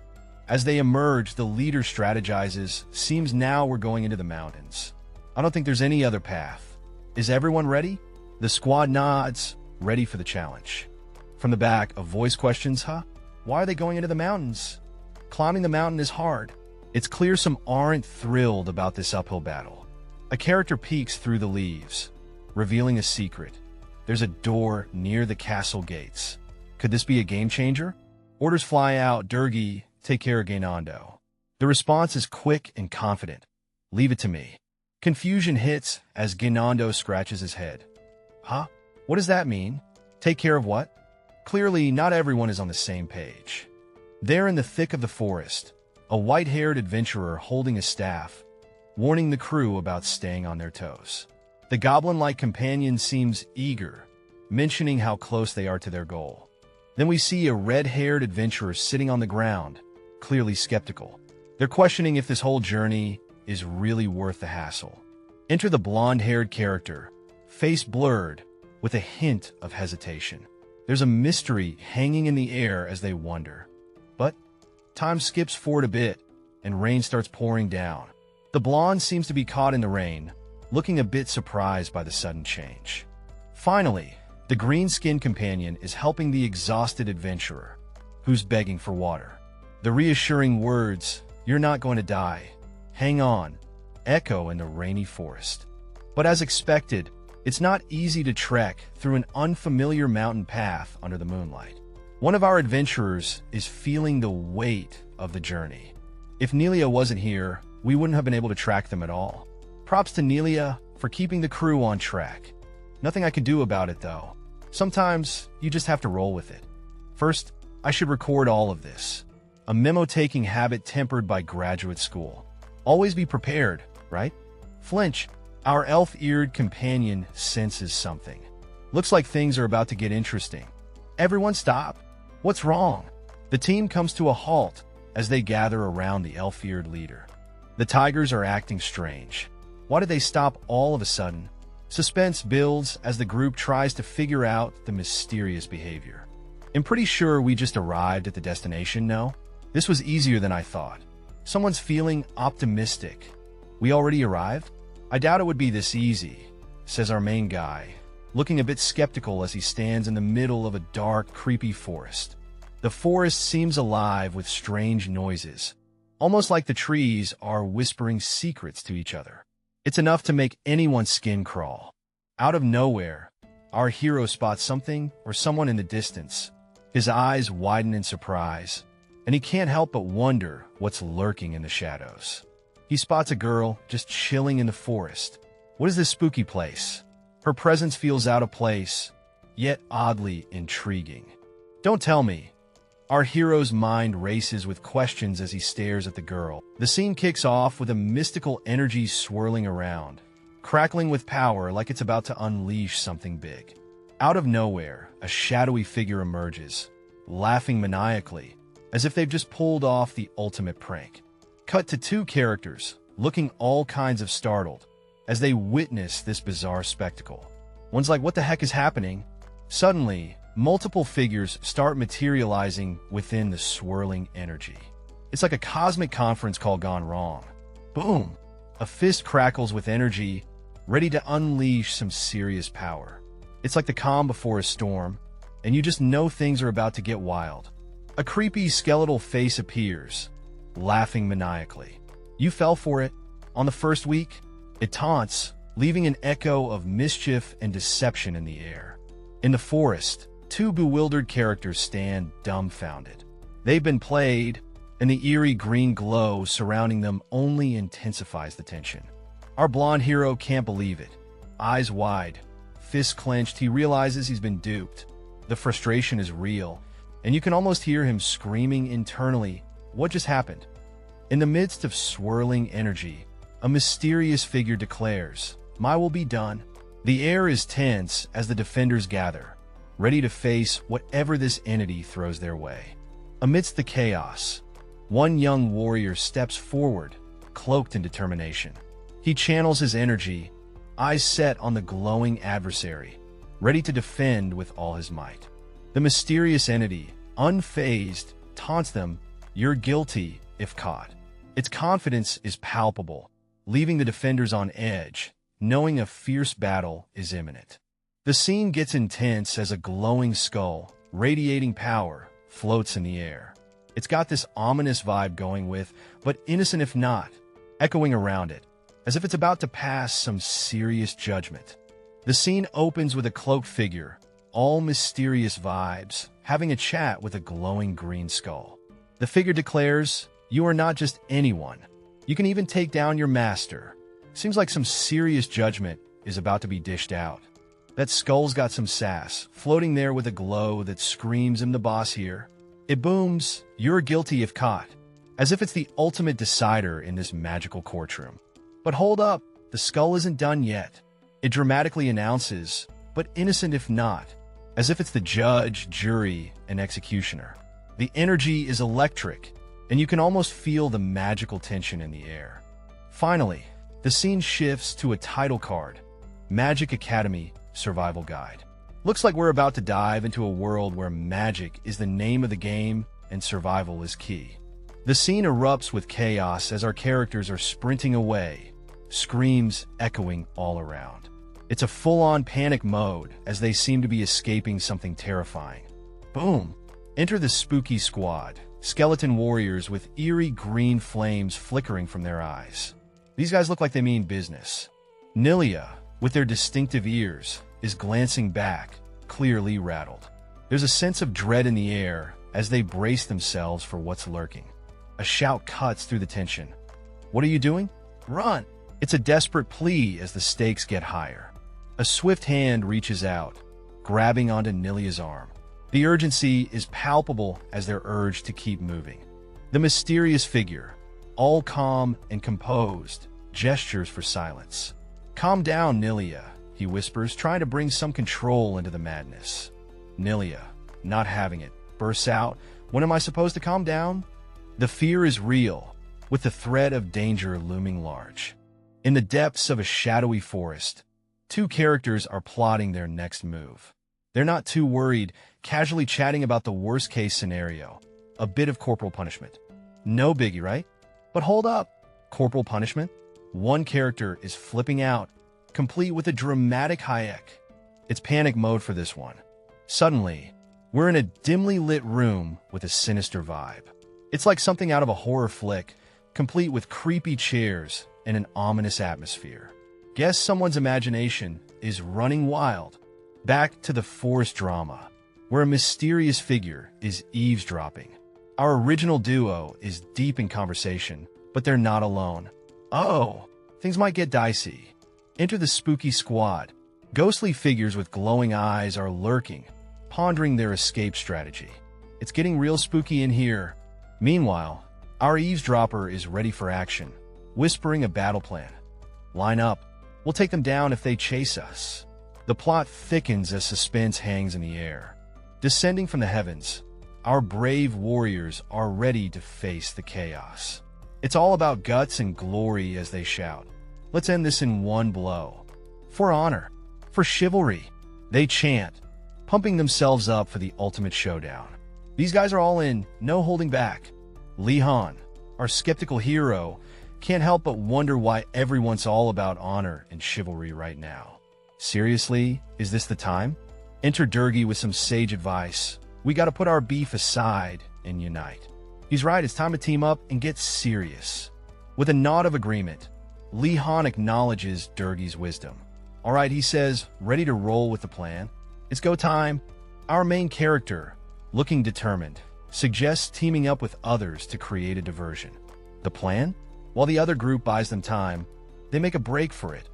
As they emerge, the leader strategizes, "Seems now we're going into the mountains. I don't think there's any other path. Is everyone ready?" The squad nods, ready for the challenge. From the back, a voice questions, "Huh? Why are they going into the mountains? Climbing the mountain is hard." It's clear some aren't thrilled about this uphill battle. A character peeks through the leaves, revealing a secret. There's a door near the castle gates. Could this be a game changer? Orders fly out, "Durgi, take care of Gainando." The response is quick and confident. "Leave it to me." Confusion hits as Gainando scratches his head. "Huh? What does that mean? Take care of what?" Clearly, not everyone is on the same page. There in the thick of the forest, a white-haired adventurer holding a staff, warning the crew about staying on their toes. The goblin-like companion seems eager, mentioning how close they are to their goal. Then we see a red-haired adventurer sitting on the ground, clearly skeptical. They're questioning if this whole journey is really worth the hassle. Enter the blonde-haired character, face blurred, with a hint of hesitation. There's a mystery hanging in the air as they wonder. But time skips forward a bit, and rain starts pouring down. The blonde seems to be caught in the rain, looking a bit surprised by the sudden change. Finally, the green-skinned companion is helping the exhausted adventurer, who's begging for water. The reassuring words, "You're not going to die. Hang on," echo in the rainy forest. But as expected, it's not easy to trek through an unfamiliar mountain path under the moonlight. One of our adventurers is feeling the weight of the journey. If Nelia wasn't here, we wouldn't have been able to track them at all. Props to Nelia for keeping the crew on track. Nothing I can do about it, though. Sometimes you just have to roll with it. First, I should record all of this. A memo-taking habit tempered by graduate school. Always be prepared, right? Flinch, our elf-eared companion, senses something. Looks like things are about to get interesting. Everyone stop. What's wrong? The team comes to a halt as they gather around the elf-eared leader. The tigers are acting strange. Why did they stop all of a sudden? Suspense builds as the group tries to figure out the mysterious behavior. I'm pretty sure we just arrived at the destination, no? This was easier than I thought. Someone's feeling optimistic. We already arrived? I doubt it would be this easy, says our main guy, looking a bit skeptical as he stands in the middle of a dark, creepy forest. The forest seems alive with strange noises, almost like the trees are whispering secrets to each other. It's enough to make anyone's skin crawl. Out of nowhere, our hero spots something or someone in the distance. His eyes widen in surprise, and he can't help but wonder what's lurking in the shadows. He spots a girl just chilling in the forest. What is this spooky place? Her presence feels out of place, yet oddly intriguing. Don't tell me. Our hero's mind races with questions as he stares at the girl. The scene kicks off with a mystical energy swirling around, crackling with power like it's about to unleash something big. Out of nowhere, a shadowy figure emerges, laughing maniacally, as if they've just pulled off the ultimate prank. Cut to two characters, looking all kinds of startled, as they witness this bizarre spectacle. One's like, "What the heck is happening?" Suddenly, multiple figures start materializing within the swirling energy. It's like a cosmic conference call gone wrong. Boom! A fist crackles with energy, ready to unleash some serious power. It's like the calm before a storm, and you just know things are about to get wild. A creepy skeletal face appears, laughing maniacally. You fell for it. On the first week, it taunts, leaving an echo of mischief and deception in the air. In the forest, two bewildered characters stand dumbfounded. They've been played, and the eerie green glow surrounding them only intensifies the tension. Our blonde hero can't believe it. Eyes wide, fists clenched, he realizes he's been duped. The frustration is real, and you can almost hear him screaming internally, "What just happened?" In the midst of swirling energy, a mysterious figure declares, "My will be done." The air is tense as the defenders gather, ready to face whatever this entity throws their way. Amidst the chaos, one young warrior steps forward, cloaked in determination. He channels his energy, eyes set on the glowing adversary, ready to defend with all his might. The mysterious entity, unfazed, taunts them, "You're guilty if caught." Its confidence is palpable, leaving the defenders on edge, knowing a fierce battle is imminent. The scene gets intense as a glowing skull, radiating power, floats in the air. It's got this ominous vibe going with, but innocent if not, echoing around it, as if it's about to pass some serious judgment. The scene opens with a cloaked figure, all mysterious vibes, having a chat with a glowing green skull. The figure declares, "You are not just anyone. You can even take down your master." Seems like some serious judgment is about to be dished out. That skull's got some sass, floating there with a glow that screams, "I'm the boss here." It booms, "You're guilty if caught," as if it's the ultimate decider in this magical courtroom. But hold up, the skull isn't done yet. It dramatically announces, "But innocent if not," as if it's the judge, jury, and executioner. The energy is electric, and you can almost feel the magical tension in the air. Finally, the scene shifts to a title card, Magic Academy Survival Guide. Looks like we're about to dive into a world where magic is the name of the game and survival is key. The scene erupts with chaos as our characters are sprinting away, screams echoing all around. It's a full-on panic mode as they seem to be escaping something terrifying. Boom! Enter the spooky squad, skeleton warriors with eerie green flames flickering from their eyes. These guys look like they mean business. Nilia, with their distinctive ears, is glancing back, clearly rattled. There's a sense of dread in the air as they brace themselves for what's lurking. A shout cuts through the tension. "What are you doing? Run!" It's a desperate plea as the stakes get higher. A swift hand reaches out, grabbing onto Nilia's arm. The urgency is palpable as they're urged to keep moving. The mysterious figure, all calm and composed, gestures for silence. "Calm down, Nilia," he whispers, trying to bring some control into the madness. Nilia, not having it, bursts out, "When am I supposed to calm down?" The fear is real, with the threat of danger looming large. In the depths of a shadowy forest, two characters are plotting their next move. They're not too worried, casually chatting about the worst-case scenario, a bit of corporal punishment. No biggie, right? But hold up. Corporal punishment? One character is flipping out, complete with a dramatic hayek. It's panic mode for this one. Suddenly, we're in a dimly lit room with a sinister vibe. It's like something out of a horror flick, complete with creepy chairs and an ominous atmosphere. Guess someone's imagination is running wild. Back to the forest drama, where a mysterious figure is eavesdropping. Our original duo is deep in conversation, but they're not alone. Oh, things might get dicey. Enter the spooky squad. Ghostly figures with glowing eyes are lurking, pondering their escape strategy. It's getting real spooky in here. Meanwhile, our eavesdropper is ready for action, whispering a battle plan. "Line up. We'll take them down if they chase us." The plot thickens as suspense hangs in the air. Descending from the heavens, our brave warriors are ready to face the chaos. It's all about guts and glory as they shout, "Let's end this in one blow." For honor, for chivalry, they chant, pumping themselves up for the ultimate showdown. These guys are all in, no holding back. Lee Han, our skeptical hero, can't help but wonder why everyone's all about honor and chivalry right now. Seriously, is this the time? Enter Durgi with some sage advice. We gotta put our beef aside and unite. He's right, it's time to team up and get serious. With a nod of agreement, Lee Han acknowledges Durgi's wisdom. All right, he says, ready to roll with the plan. It's go time. Our main character, looking determined, suggests teaming up with others to create a diversion. The plan? While the other group buys them time, they make a break for it.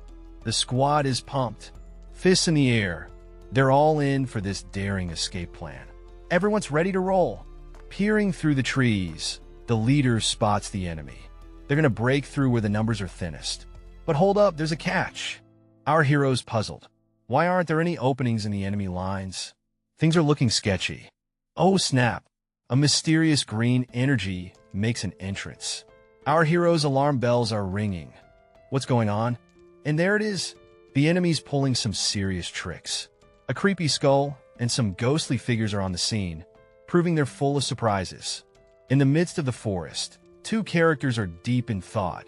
The squad is pumped, fists in the air. They're all in for this daring escape plan. Everyone's ready to roll. Peering through the trees, the leader spots the enemy. They're gonna break through where the numbers are thinnest. But hold up, there's a catch. Our hero's puzzled. Why aren't there any openings in the enemy lines? Things are looking sketchy. Oh snap, a mysterious green energy makes an entrance. Our hero's alarm bells are ringing. What's going on? And there it is. The enemy's pulling some serious tricks. A creepy skull and some ghostly figures are on the scene, proving they're full of surprises. In the midst of the forest, two characters are deep in thought,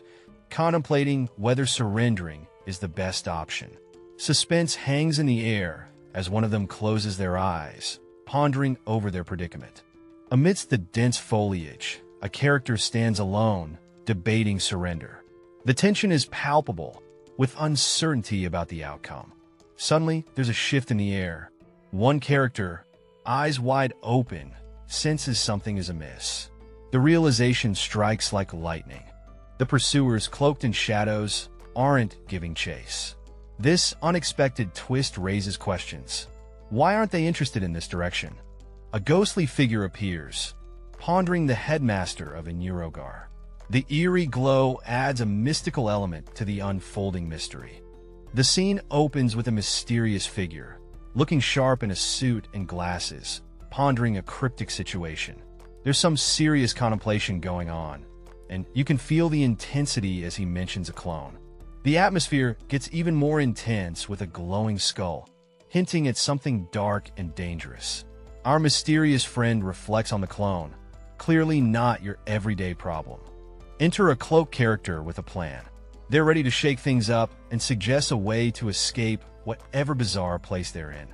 contemplating whether surrendering is the best option. Suspense hangs in the air as one of them closes their eyes, pondering over their predicament. Amidst the dense foliage, a character stands alone, debating surrender. The tension is palpable, with uncertainty about the outcome. Suddenly, there's a shift in the air. One character, eyes wide open, senses something is amiss. The realization strikes like lightning. The pursuers, cloaked in shadows, aren't giving chase. This unexpected twist raises questions. Why aren't they interested in this direction? A ghostly figure appears, pondering the headmaster of Enrogar. The eerie glow adds a mystical element to the unfolding mystery. The scene opens with a mysterious figure, looking sharp in a suit and glasses, pondering a cryptic situation. There's some serious contemplation going on, and you can feel the intensity as he mentions a clone. The atmosphere gets even more intense with a glowing skull, hinting at something dark and dangerous. Our mysterious friend reflects on the clone, clearly not your everyday problem. Enter a cloaked character with a plan. They're ready to shake things up and suggest a way to escape whatever bizarre place they're in.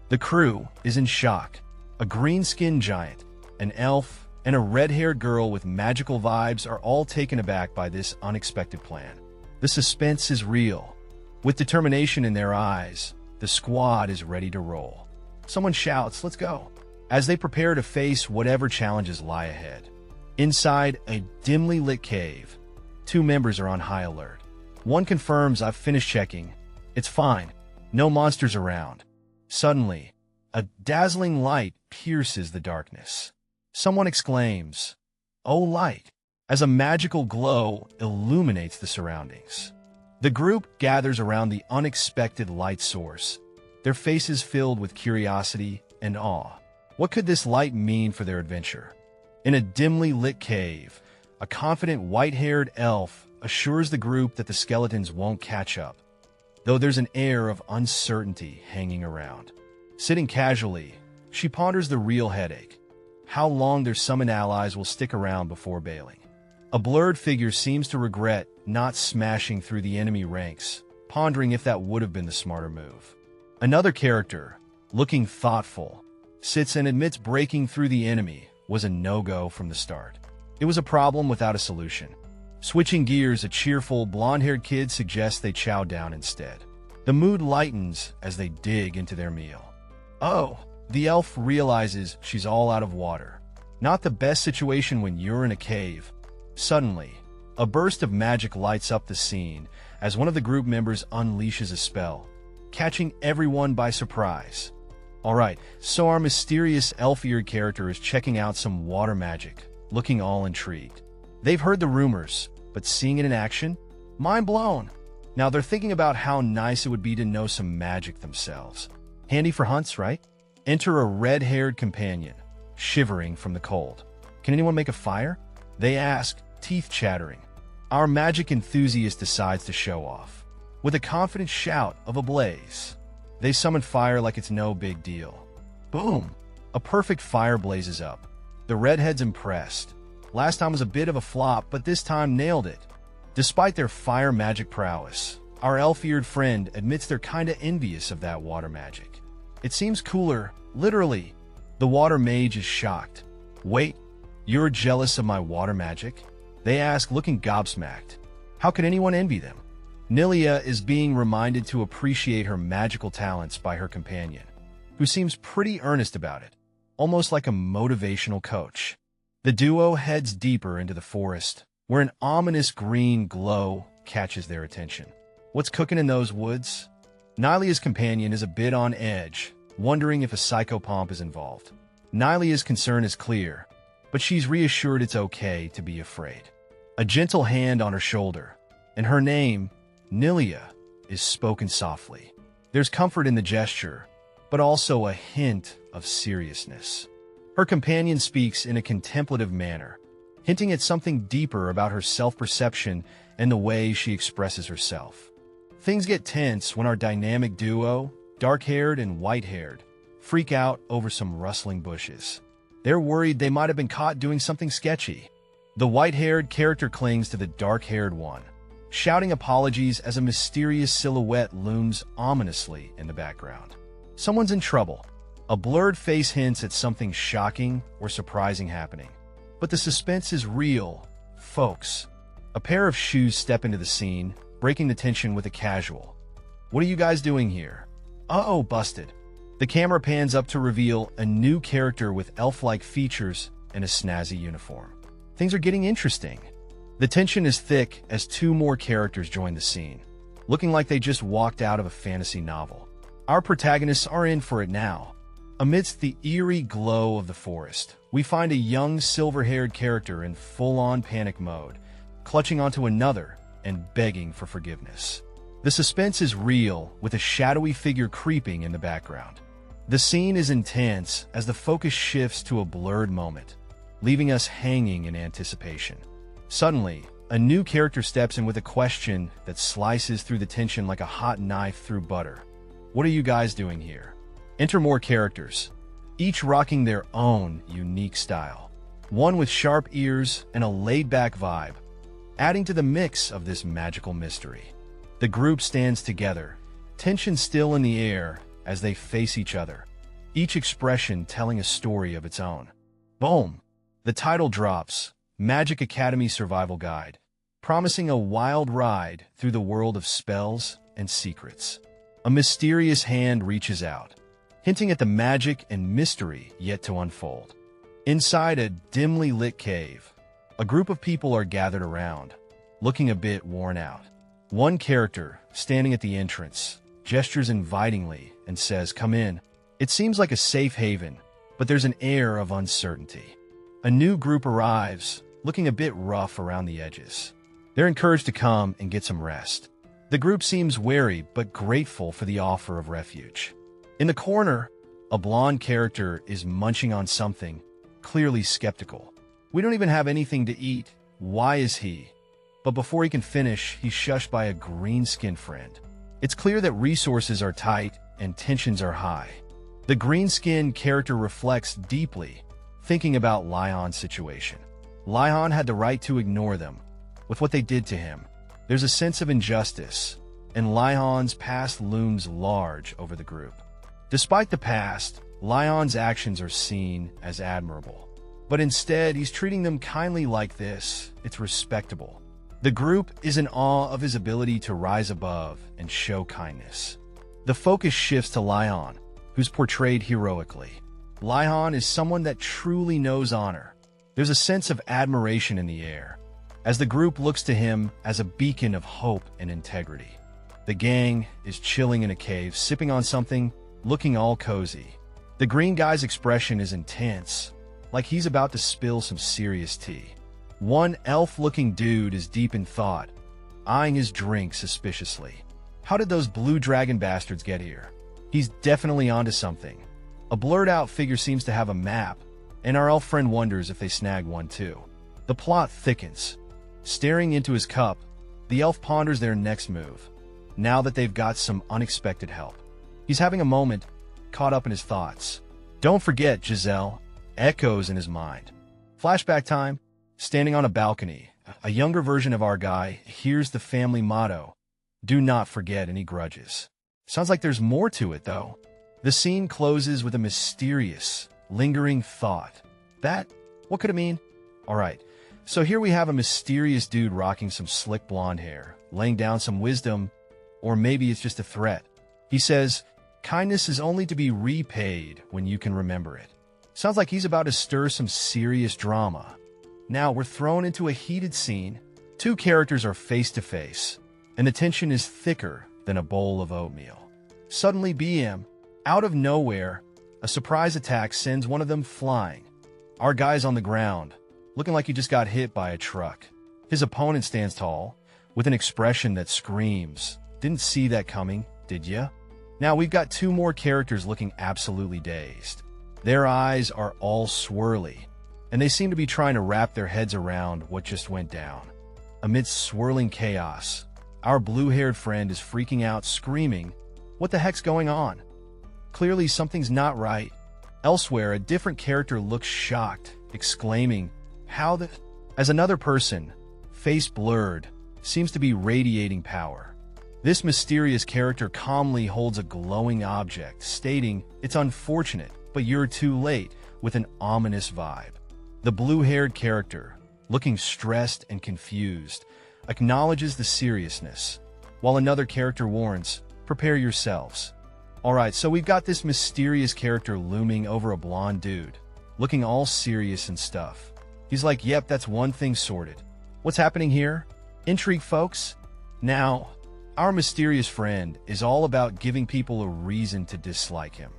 The crew is in shock. A green-skinned giant, an elf, and a red-haired girl with magical vibes are all taken aback by this unexpected plan. The suspense is real. With determination in their eyes, the squad is ready to roll. Someone shouts, "Let's go," as they prepare to face whatever challenges lie ahead. Inside a dimly lit cave, two members are on high alert. One confirms, "I've finished checking. It's fine. No monsters around." Suddenly, a dazzling light pierces the darkness. Someone exclaims, "Oh, light," as a magical glow illuminates the surroundings. The group gathers around the unexpected light source, their faces filled with curiosity and awe. What could this light mean for their adventure? In a dimly lit cave, a confident white-haired elf assures the group that the skeletons won't catch up, though there's an air of uncertainty hanging around. Sitting casually, she ponders the real headache: how long their summoned allies will stick around before bailing. A blurred figure seems to regret not smashing through the enemy ranks, pondering if that would have been the smarter move. Another character, looking thoughtful, sits and admits breaking through the enemy was a no-go from the start. It was a problem without a solution. Switching gears, a cheerful, blonde-haired kid suggests they chow down instead. The mood lightens as they dig into their meal. Oh, the elf realizes she's all out of water. Not the best situation when you're in a cave. Suddenly, a burst of magic lights up the scene as one of the group members unleashes a spell, catching everyone by surprise. Alright, so our mysterious elf-eared character is checking out some water magic, looking all intrigued. They've heard the rumors, but seeing it in action? Mind blown! Now they're thinking about how nice it would be to know some magic themselves. Handy for hunts, right? Enter a red-haired companion, shivering from the cold. "Can anyone make a fire?" they ask, teeth chattering. Our magic enthusiast decides to show off. With a confident shout of a blaze, they summon fire like it's no big deal. Boom! A perfect fire blazes up. The redhead's impressed. Last time was a bit of a flop, but this time nailed it. Despite their fire magic prowess, our elf-eared friend admits they're kinda envious of that water magic. It seems cooler, literally. The water mage is shocked. Wait, you're jealous of my water magic? They ask, looking gobsmacked. How could anyone envy them? Nilia is being reminded to appreciate her magical talents by her companion, who seems pretty earnest about it, almost like a motivational coach. The duo heads deeper into the forest, where an ominous green glow catches their attention. What's cooking in those woods? Nilia's companion is a bit on edge, wondering if a psychopomp is involved. Nilia's concern is clear, but she's reassured it's okay to be afraid. A gentle hand on her shoulder, and her name, Nilia, is spoken softly. There's comfort in the gesture, but also a hint of seriousness. Her companion speaks in a contemplative manner, hinting at something deeper about her self-perception and the way she expresses herself. Things get tense when our dynamic duo, dark-haired and white-haired, freak out over some rustling bushes. They're worried they might have been caught doing something sketchy. The white-haired character clings to the dark-haired one, shouting apologies as a mysterious silhouette looms ominously in the background. Someone's in trouble. A blurred face hints at something shocking or surprising happening. But the suspense is real, folks. A pair of shoes step into the scene, breaking the tension with a casual, "What are you guys doing here?" Uh-oh, busted. The camera pans up to reveal a new character with elf-like features and a snazzy uniform. Things are getting interesting. The tension is thick as two more characters join the scene, looking like they just walked out of a fantasy novel. Our protagonists are in for it now. Amidst the eerie glow of the forest, we find a young silver-haired character in full-on panic mode, clutching onto another and begging for forgiveness. The suspense is real, with a shadowy figure creeping in the background. The scene is intense as the focus shifts to a blurred moment, leaving us hanging in anticipation. Suddenly, a new character steps in with a question that slices through the tension like a hot knife through butter. What are you guys doing here? Enter more characters, each rocking their own unique style. One with sharp ears and a laid-back vibe, adding to the mix of this magical mystery. The group stands together, tension still in the air as they face each other, each expression telling a story of its own. Boom! The title drops, Magic Academy Survival Guide, promising a wild ride through the world of spells and secrets. A mysterious hand reaches out, hinting at the magic and mystery yet to unfold. Inside a dimly lit cave, a group of people are gathered around, looking a bit worn out. One character, standing at the entrance, gestures invitingly and says, "Come in." It seems like a safe haven, but there's an air of uncertainty. A new group arrives, looking a bit rough around the edges. They're encouraged to come and get some rest. The group seems wary but grateful for the offer of refuge. In the corner, a blonde character is munching on something, clearly skeptical. "We don't even have anything to eat. Why is he?" But before he can finish, he's shushed by a green-skinned friend. It's clear that resources are tight and tensions are high. The green-skinned character reflects deeply, thinking about Lion's situation. Lion had the right to ignore them. With what they did to him, there's a sense of injustice, and Lion's past looms large over the group. Despite the past, Lion's actions are seen as admirable. But instead, he's treating them kindly like this. It's respectable. The group is in awe of his ability to rise above and show kindness. The focus shifts to Lion, who's portrayed heroically. Lion is someone that truly knows honor. There's a sense of admiration in the air, as the group looks to him as a beacon of hope and integrity. The gang is chilling in a cave, sipping on something, looking all cozy. The green guy's expression is intense, like he's about to spill some serious tea. One elf-looking dude is deep in thought, eyeing his drink suspiciously. How did those blue dragon bastards get here? He's definitely onto something. A blurred-out figure seems to have a map, and our elf friend wonders if they snag one too. The plot thickens. Staring into his cup, the elf ponders their next move, now that they've got some unexpected help. He's having a moment, caught up in his thoughts. "Don't forget, Giselle," echoes in his mind. Flashback time. Standing on a balcony, a younger version of our guy hears the family motto, "Do not forget any grudges." Sounds like there's more to it, though. The scene closes with a mysterious, lingering thought. What could it mean? Alright, so here we have a mysterious dude rocking some slick blonde hair, laying down some wisdom, or maybe it's just a threat. He says, "Kindness is only to be repaid when you can remember it." Sounds like he's about to stir some serious drama. Now we're thrown into a heated scene. Two characters are face to face, and the tension is thicker than a bowl of oatmeal. Suddenly, out of nowhere, a surprise attack sends one of them flying. Our guy's on the ground, looking like he just got hit by a truck. His opponent stands tall, with an expression that screams, "Didn't see that coming, did ya?" Now we've got two more characters looking absolutely dazed. Their eyes are all swirly, and they seem to be trying to wrap their heads around what just went down. Amidst swirling chaos, our blue-haired friend is freaking out, screaming, "What the heck's going on?" Clearly, something's not right. Elsewhere, a different character looks shocked, exclaiming, "How the—" As another person, face blurred, seems to be radiating power. This mysterious character calmly holds a glowing object, stating, "It's unfortunate, but you're too late," with an ominous vibe. The blue-haired character, looking stressed and confused, acknowledges the seriousness, while another character warns, "Prepare yourselves." Alright, so we've got this mysterious character looming over a blonde dude, looking all serious and stuff. He's like, "Yep, that's one thing sorted." What's happening here? Intrigue, folks? Now, our mysterious friend is all about giving people a reason to dislike him.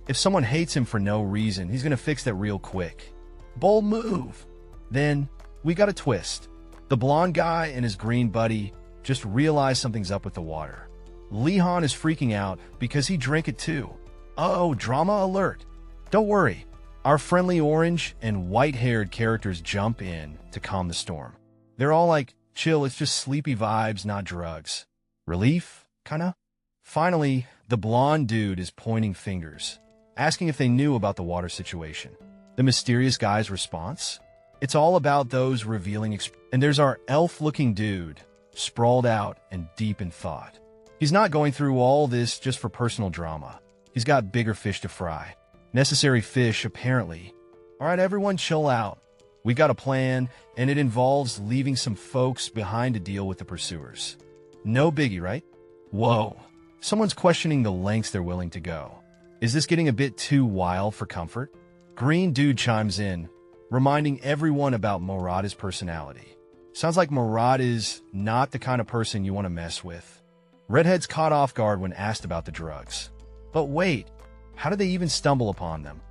If someone hates him for no reason, he's gonna fix that real quick. Bold move. Then, we got a twist. The blonde guy and his green buddy just realize something's up with the water. Lehan is freaking out because he drank it too. Uh-oh, drama alert. Don't worry. Our friendly orange and white-haired characters jump in to calm the storm. They're all like, "Chill, it's just sleepy vibes, not drugs." Relief, kinda? Finally, the blonde dude is pointing fingers, asking if they knew about the water situation. The mysterious guy's response? It's all about those revealing and there's our elf-looking dude, sprawled out and deep in thought. He's not going through all this just for personal drama. He's got bigger fish to fry. Necessary fish, apparently. Alright, everyone chill out. We got a plan, and it involves leaving some folks behind to deal with the pursuers. No biggie, right? Whoa. Someone's questioning the lengths they're willing to go. Is this getting a bit too wild for comfort? Green dude chimes in, reminding everyone about Murata's personality. Sounds like Murata is not the kind of person you want to mess with. Redhead's caught off guard when asked about the drugs. But wait, how did they even stumble upon them?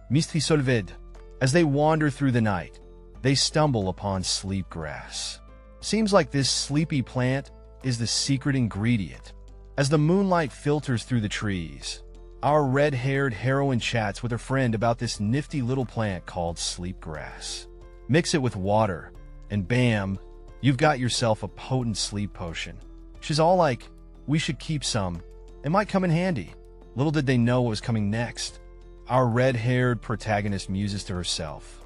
Mystery solved. As they wander through the night, they stumble upon sleep grass. Seems like this sleepy plant is the secret ingredient. As the moonlight filters through the trees, our red-haired heroine chats with her friend about this nifty little plant called sleep grass. Mix it with water, and bam, you've got yourself a potent sleep potion. She's all like, "We should keep some. It might come in handy." Little did they know what was coming next. Our red-haired protagonist muses to herself.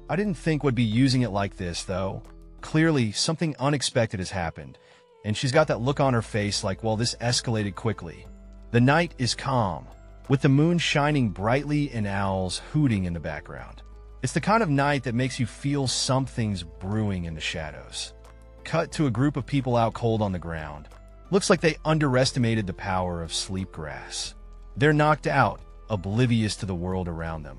"I didn't think we'd be using it like this, though." Clearly, something unexpected has happened, and she's got that look on her face like, well, this escalated quickly. The night is calm, with the moon shining brightly and owls hooting in the background. It's the kind of night that makes you feel something's brewing in the shadows. Cut to a group of people out cold on the ground. Looks like they underestimated the power of sleep grass. They're knocked out, oblivious to the world around them.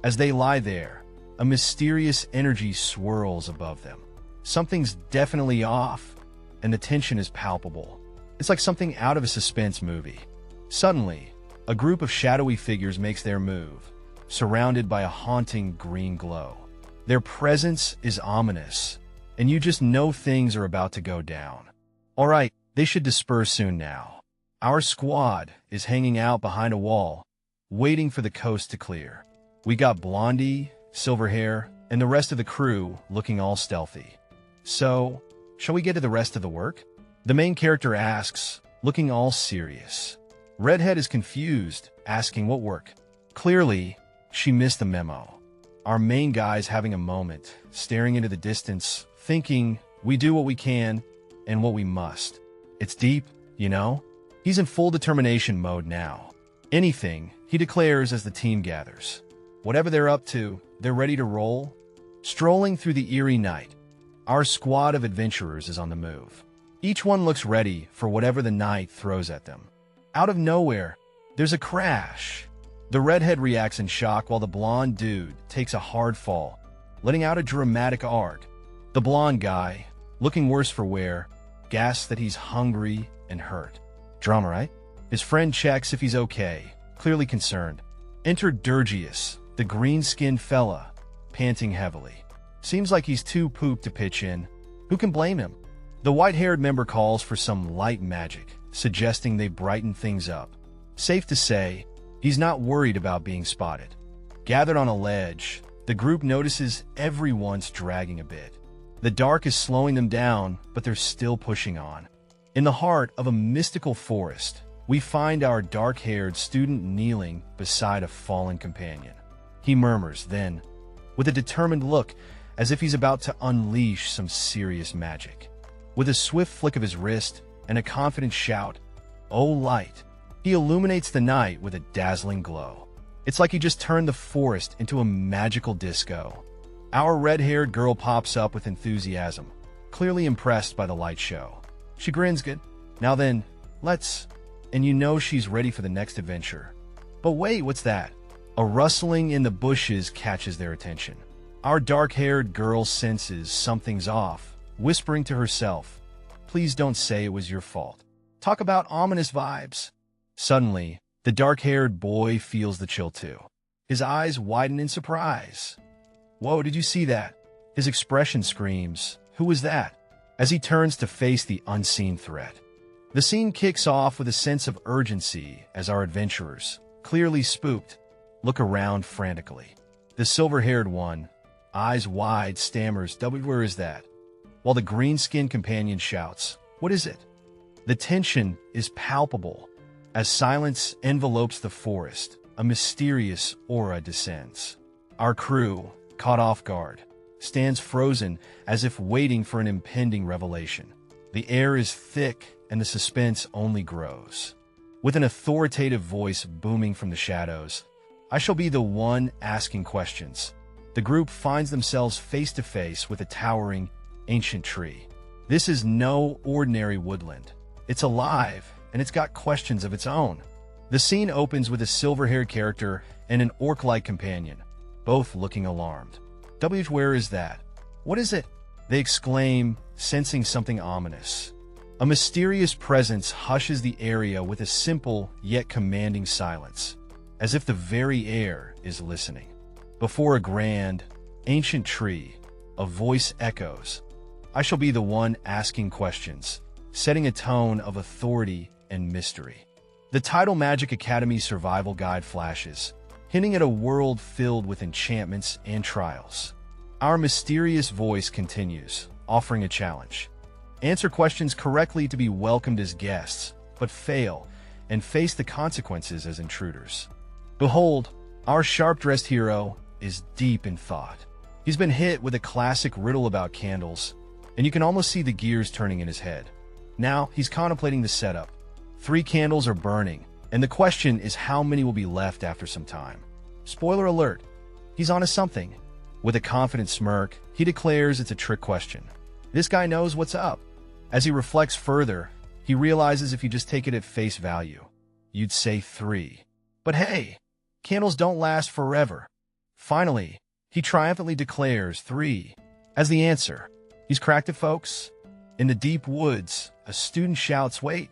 As they lie there, a mysterious energy swirls above them. Something's definitely off, and the tension is palpable. It's like something out of a suspense movie. Suddenly, a group of shadowy figures makes their move, surrounded by a haunting green glow. Their presence is ominous, and you just know things are about to go down. Alright, they should disperse soon now. Our squad is hanging out behind a wall, waiting for the coast to clear. We got Blondie, Silverhair, and the rest of the crew looking all stealthy. So, shall we get to the rest of the work? The main character asks, looking all serious. Redhead is confused, asking what work. Clearly, she missed the memo. Our main guy's having a moment, staring into the distance, thinking we do what we can and what we must. It's deep, you know? He's in full determination mode now. Anything, he declares as the team gathers. Whatever they're up to, they're ready to roll. Strolling through the eerie night, our squad of adventurers is on the move. Each one looks ready for whatever the night throws at them. Out of nowhere, there's a crash. The redhead reacts in shock while the blonde dude takes a hard fall, letting out a dramatic arc. The blonde guy, looking worse for wear, gasps that he's hungry and hurt. Drama, right? His friend checks if he's okay, clearly concerned. Enter Durgius, the green-skinned fella, panting heavily. Seems like he's too pooped to pitch in. Who can blame him? The white-haired member calls for some light magic, suggesting they brighten things up. Safe to say, he's not worried about being spotted. Gathered on a ledge, the group notices everyone's dragging a bit. The dark is slowing them down, but they're still pushing on. In the heart of a mystical forest, we find our dark-haired student kneeling beside a fallen companion. He murmurs, then, with a determined look, as if he's about to unleash some serious magic. With a swift flick of his wrist and a confident shout, "Oh light," he illuminates the night with a dazzling glow. It's like he just turned the forest into a magical disco. Our red-haired girl pops up with enthusiasm, clearly impressed by the light show. She grins good. Now then, let's... And you know she's ready for the next adventure. But wait, what's that? A rustling in the bushes catches their attention. Our dark-haired girl senses something's off, whispering to herself, "Please don't say it was your fault." Talk about ominous vibes. Suddenly, the dark-haired boy feels the chill too. His eyes widen in surprise. "Whoa, did you see that?" His expression screams, "Who was that?" as he turns to face the unseen threat. The scene kicks off with a sense of urgency as our adventurers, clearly spooked, look around frantically. The silver-haired one, eyes wide, stammers, "Where is that?" While the green-skinned companion shouts, "What is it?" The tension is palpable. As silence envelopes the forest, a mysterious aura descends. Our crew, caught off guard, stands frozen as if waiting for an impending revelation. The air is thick and the suspense only grows. With an authoritative voice booming from the shadows, "I shall be the one asking questions." The group finds themselves face to face with a towering, ancient tree. This is no ordinary woodland. It's alive, and it's got questions of its own. The scene opens with a silver-haired character and an orc-like companion, both looking alarmed. Where is that?" "What is it?" they exclaim, sensing something ominous. A mysterious presence hushes the area with a simple yet commanding silence, as if the very air is listening. Before a grand, ancient tree, a voice echoes, "I shall be the one asking questions," setting a tone of authority and mystery. The title Magic Academy Survival Guide flashes, hinting at a world filled with enchantments and trials. Our mysterious voice continues, offering a challenge. Answer questions correctly to be welcomed as guests, but fail and face the consequences as intruders. Behold, our sharp-dressed hero is deep in thought. He's been hit with a classic riddle about candles, and you can almost see the gears turning in his head. Now, he's contemplating the setup. 3 candles are burning, and the question is how many will be left after some time. Spoiler alert, he's onto something. With a confident smirk, he declares it's a trick question. This guy knows what's up. As he reflects further, he realizes if you just take it at face value, you'd say 3. But hey, candles don't last forever. Finally, he triumphantly declares 3 as the answer. He's cracked it, folks. In the deep woods, a student shouts, "Wait!"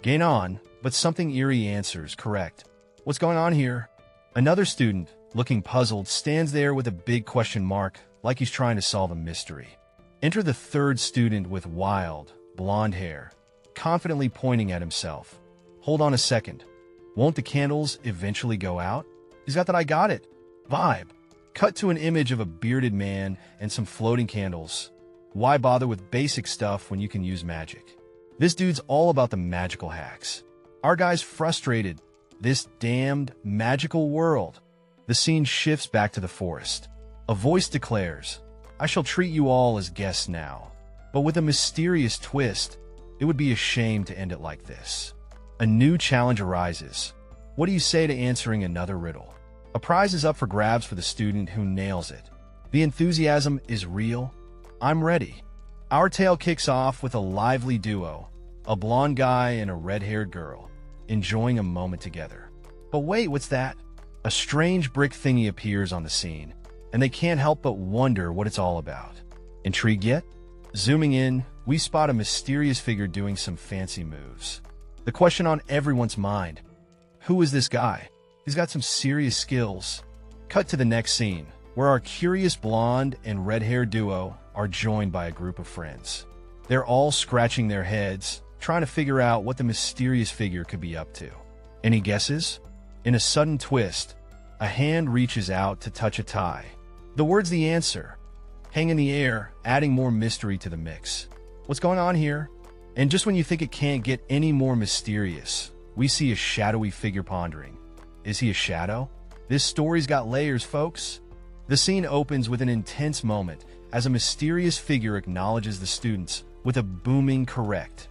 Gain on, but something eerie answers, "Correct." "What's going on here?" Another student, looking puzzled, stands there with a big question mark, like he's trying to solve a mystery. Enter the third student with wild, blonde hair, confidently pointing at himself. "Hold on a second. Won't the candles eventually go out?" He's got that "I got it" vibe. Cut to an image of a bearded man and some floating candles. Why bother with basic stuff when you can use magic? This dude's all about the magical hacks. Our guy's frustrated. This damned magical world. The scene shifts back to the forest. A voice declares, "I shall treat you all as guests now." But with a mysterious twist, it would be a shame to end it like this. A new challenge arises. What do you say to answering another riddle? A prize is up for grabs for the student who nails it. The enthusiasm is real. I'm ready. Our tale kicks off with a lively duo, a blonde guy and a red-haired girl, enjoying a moment together. But wait, what's that? A strange brick thingy appears on the scene, and they can't help but wonder what it's all about. Intrigued yet? Zooming in, we spot a mysterious figure doing some fancy moves. The question on everyone's mind: who is this guy? He's got some serious skills. Cut to the next scene, where our curious blonde and red-haired duo are joined by a group of friends. They're all scratching their heads, trying to figure out what the mysterious figure could be up to. Any guesses? In a sudden twist, a hand reaches out to touch a tie. The word's the answer. Hang in the air, adding more mystery to the mix. What's going on here? And just when you think it can't get any more mysterious, we see a shadowy figure pondering. Is he a shadow? This story's got layers, folks. The scene opens with an intense moment as a mysterious figure acknowledges the students with a booming correct.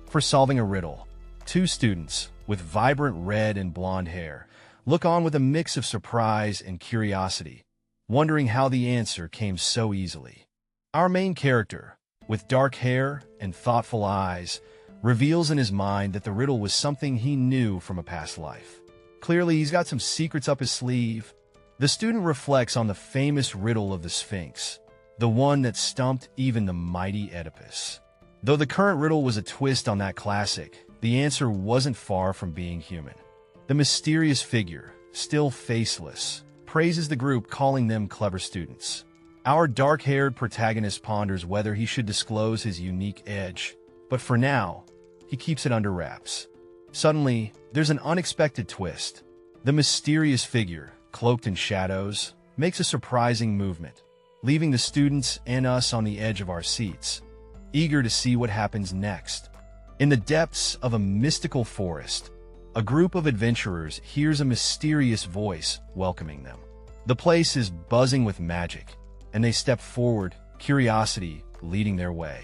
For solving a riddle, two students with vibrant red and blonde hair look on with a mix of surprise and curiosity, wondering how the answer came so easily. Our main character, with dark hair and thoughtful eyes, reveals in his mind that the riddle was something he knew from a past life. Clearly, he's got some secrets up his sleeve. The student reflects on the famous riddle of the Sphinx, the one that stumped even the mighty Oedipus. Though the current riddle was a twist on that classic, the answer wasn't far from being human. The mysterious figure, still faceless, praises the group, calling them clever students. Our dark-haired protagonist ponders whether he should disclose his unique edge, but for now, he keeps it under wraps. Suddenly, there's an unexpected twist. The mysterious figure, cloaked in shadows, makes a surprising movement, leaving the students and us on the edge of our seats, eager to see what happens next. In the depths of a mystical forest, a group of adventurers hears a mysterious voice welcoming them. The place is buzzing with magic, and they step forward, curiosity leading their way.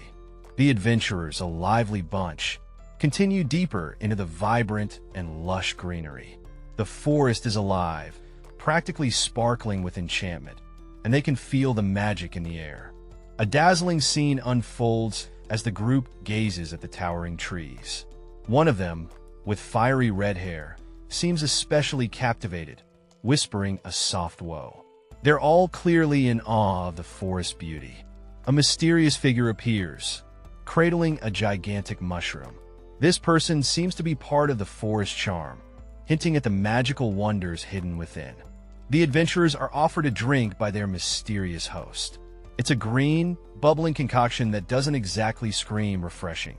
The adventurers, a lively bunch, continue deeper into the vibrant and lush greenery. The forest is alive, practically sparkling with enchantment, and they can feel the magic in the air. A dazzling scene unfolds as the group gazes at the towering trees. One of them, with fiery red hair, seems especially captivated, whispering a soft woe. They're all clearly in awe of the forest beauty. A mysterious figure appears, cradling a gigantic mushroom. This person seems to be part of the forest charm, hinting at the magical wonders hidden within. The adventurers are offered a drink by their mysterious host. It's a green, bubbling concoction that doesn't exactly scream refreshing.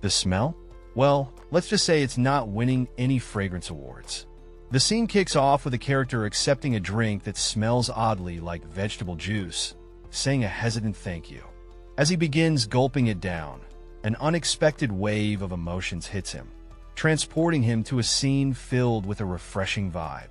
The smell? Well, let's just say it's not winning any fragrance awards. The scene kicks off with a character accepting a drink that smells oddly like vegetable juice, saying a hesitant thank you. As he begins gulping it down, an unexpected wave of emotions hits him, transporting him to a scene filled with a refreshing vibe.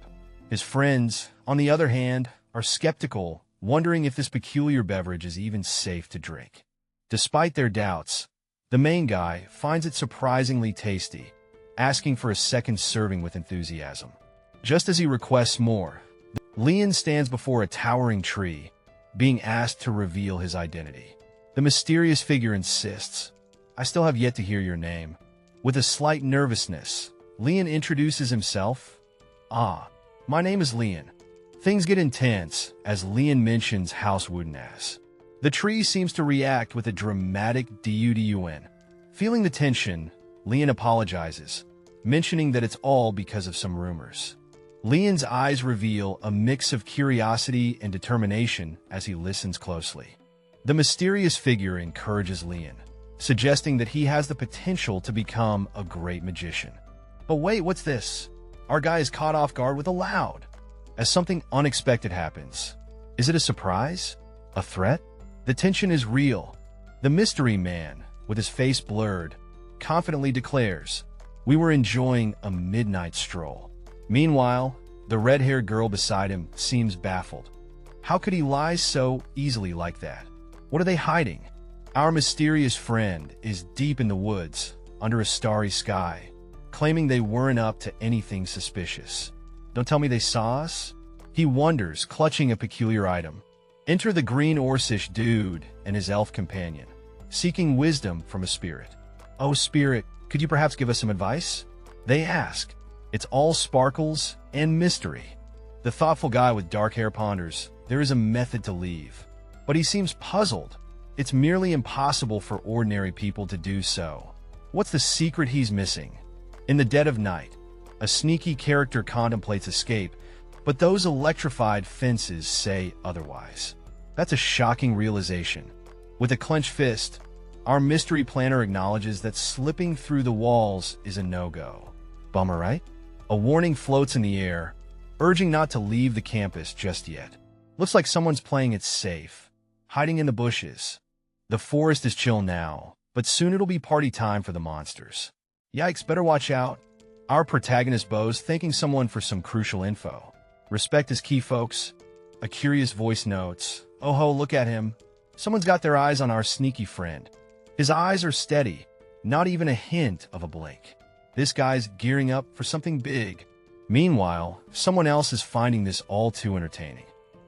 His friends, on the other hand, are skeptical, wondering if this peculiar beverage is even safe to drink. Despite their doubts, the main guy finds it surprisingly tasty, asking for a second serving with enthusiasm. Just as he requests more, Leon stands before a towering tree, being asked to reveal his identity. The mysterious figure insists, "I still have yet to hear your name." With a slight nervousness, Leon introduces himself. My name is Leon." Things get intense as Leon mentions House Woodenass. The tree seems to react with a dramatic dudun. Feeling the tension, Leon apologizes, mentioning that it's all because of some rumors. Leon's eyes reveal a mix of curiosity and determination as he listens closely. The mysterious figure encourages Leon, suggesting that he has the potential to become a great magician. But wait, what's this? Our guy is caught off guard with a loud, as something unexpected happens. Is it a surprise? A threat? The tension is real. The mystery man, with his face blurred, confidently declares, "We were enjoying a midnight stroll." Meanwhile, the red-haired girl beside him seems baffled. How could he lie so easily like that? What are they hiding? Our mysterious friend is deep in the woods, under a starry sky, claiming they weren't up to anything suspicious. Don't tell me they saw us? He wonders, clutching a peculiar item. Enter the green Orcish dude and his elf companion, seeking wisdom from a spirit. Oh, spirit, could you perhaps give us some advice? They ask. It's all sparkles and mystery. The thoughtful guy with dark hair ponders. There is a method to leave. But he seems puzzled. It's merely impossible for ordinary people to do so. What's the secret he's missing? In the dead of night, a sneaky character contemplates escape, but those electrified fences say otherwise. That's a shocking realization. With a clenched fist, our mystery planner acknowledges that slipping through the walls is a no-go. Bummer, right? A warning floats in the air, urging not to leave the campus just yet. Looks like someone's playing it safe, hiding in the bushes. The forest is chill now, but soon it'll be party time for the monsters. Yikes, better watch out. Our protagonist bows, thanking someone for some crucial info. Respect is key, folks. A curious voice notes, oh ho, look at him. Someone's got their eyes on our sneaky friend. His eyes are steady, not even a hint of a blink. This guy's gearing up for something big. Meanwhile, someone else is finding this all too entertaining.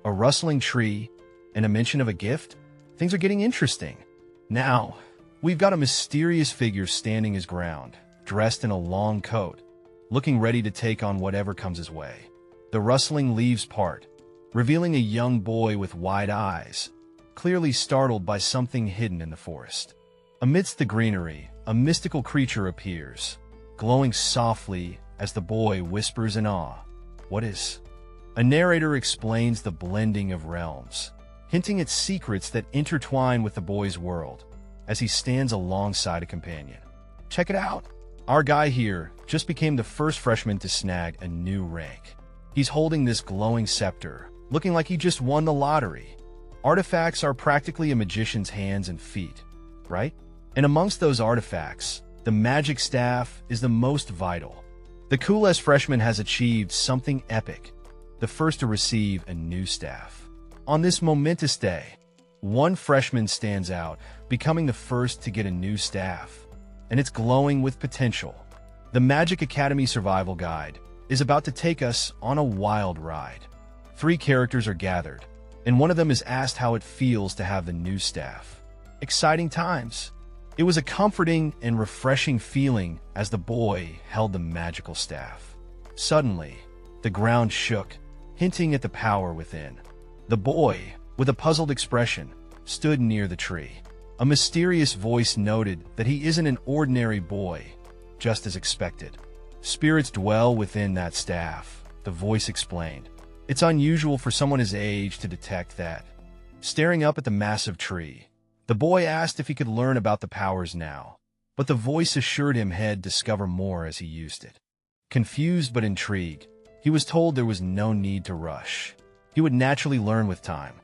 A rustling tree and a mention of a gift? Things are getting interesting. Now, we've got a mysterious figure standing his ground, dressed in a long coat, looking ready to take on whatever comes his way. The rustling leaves part, revealing a young boy with wide eyes, clearly startled by something hidden in the forest. Amidst the greenery, a mystical creature appears, glowing softly as the boy whispers in awe, "What is?" A narrator explains the blending of realms, hinting at secrets that intertwine with the boy's world as he stands alongside a companion. Check it out! Our guy here just became the first freshman to snag a new rank. He's holding this glowing scepter, looking like he just won the lottery. Artifacts are practically a magician's hands and feet, right? And amongst those artifacts, the magic staff is the most vital. The coolest freshman has achieved something epic, the first to receive a new staff. On this momentous day, one freshman stands out, becoming the first to get a new staff, and it's glowing with potential. The Magic Academy Survival Guide is about to take us on a wild ride. 3 characters are gathered, and one of them is asked how it feels to have the new staff. Exciting times. It was a comforting and refreshing feeling as the boy held the magical staff. Suddenly, the ground shook, hinting at the power within. The boy, with a puzzled expression, stood near the tree. A mysterious voice noted that he isn't an ordinary boy, just as expected. Spirits dwell within that staff, the voice explained. It's unusual for someone his age to detect that. Staring up at the massive tree, the boy asked if he could learn about the powers now, but the voice assured him he'd discover more as he used it. Confused but intrigued, he was told there was no need to rush. He would naturally learn with time.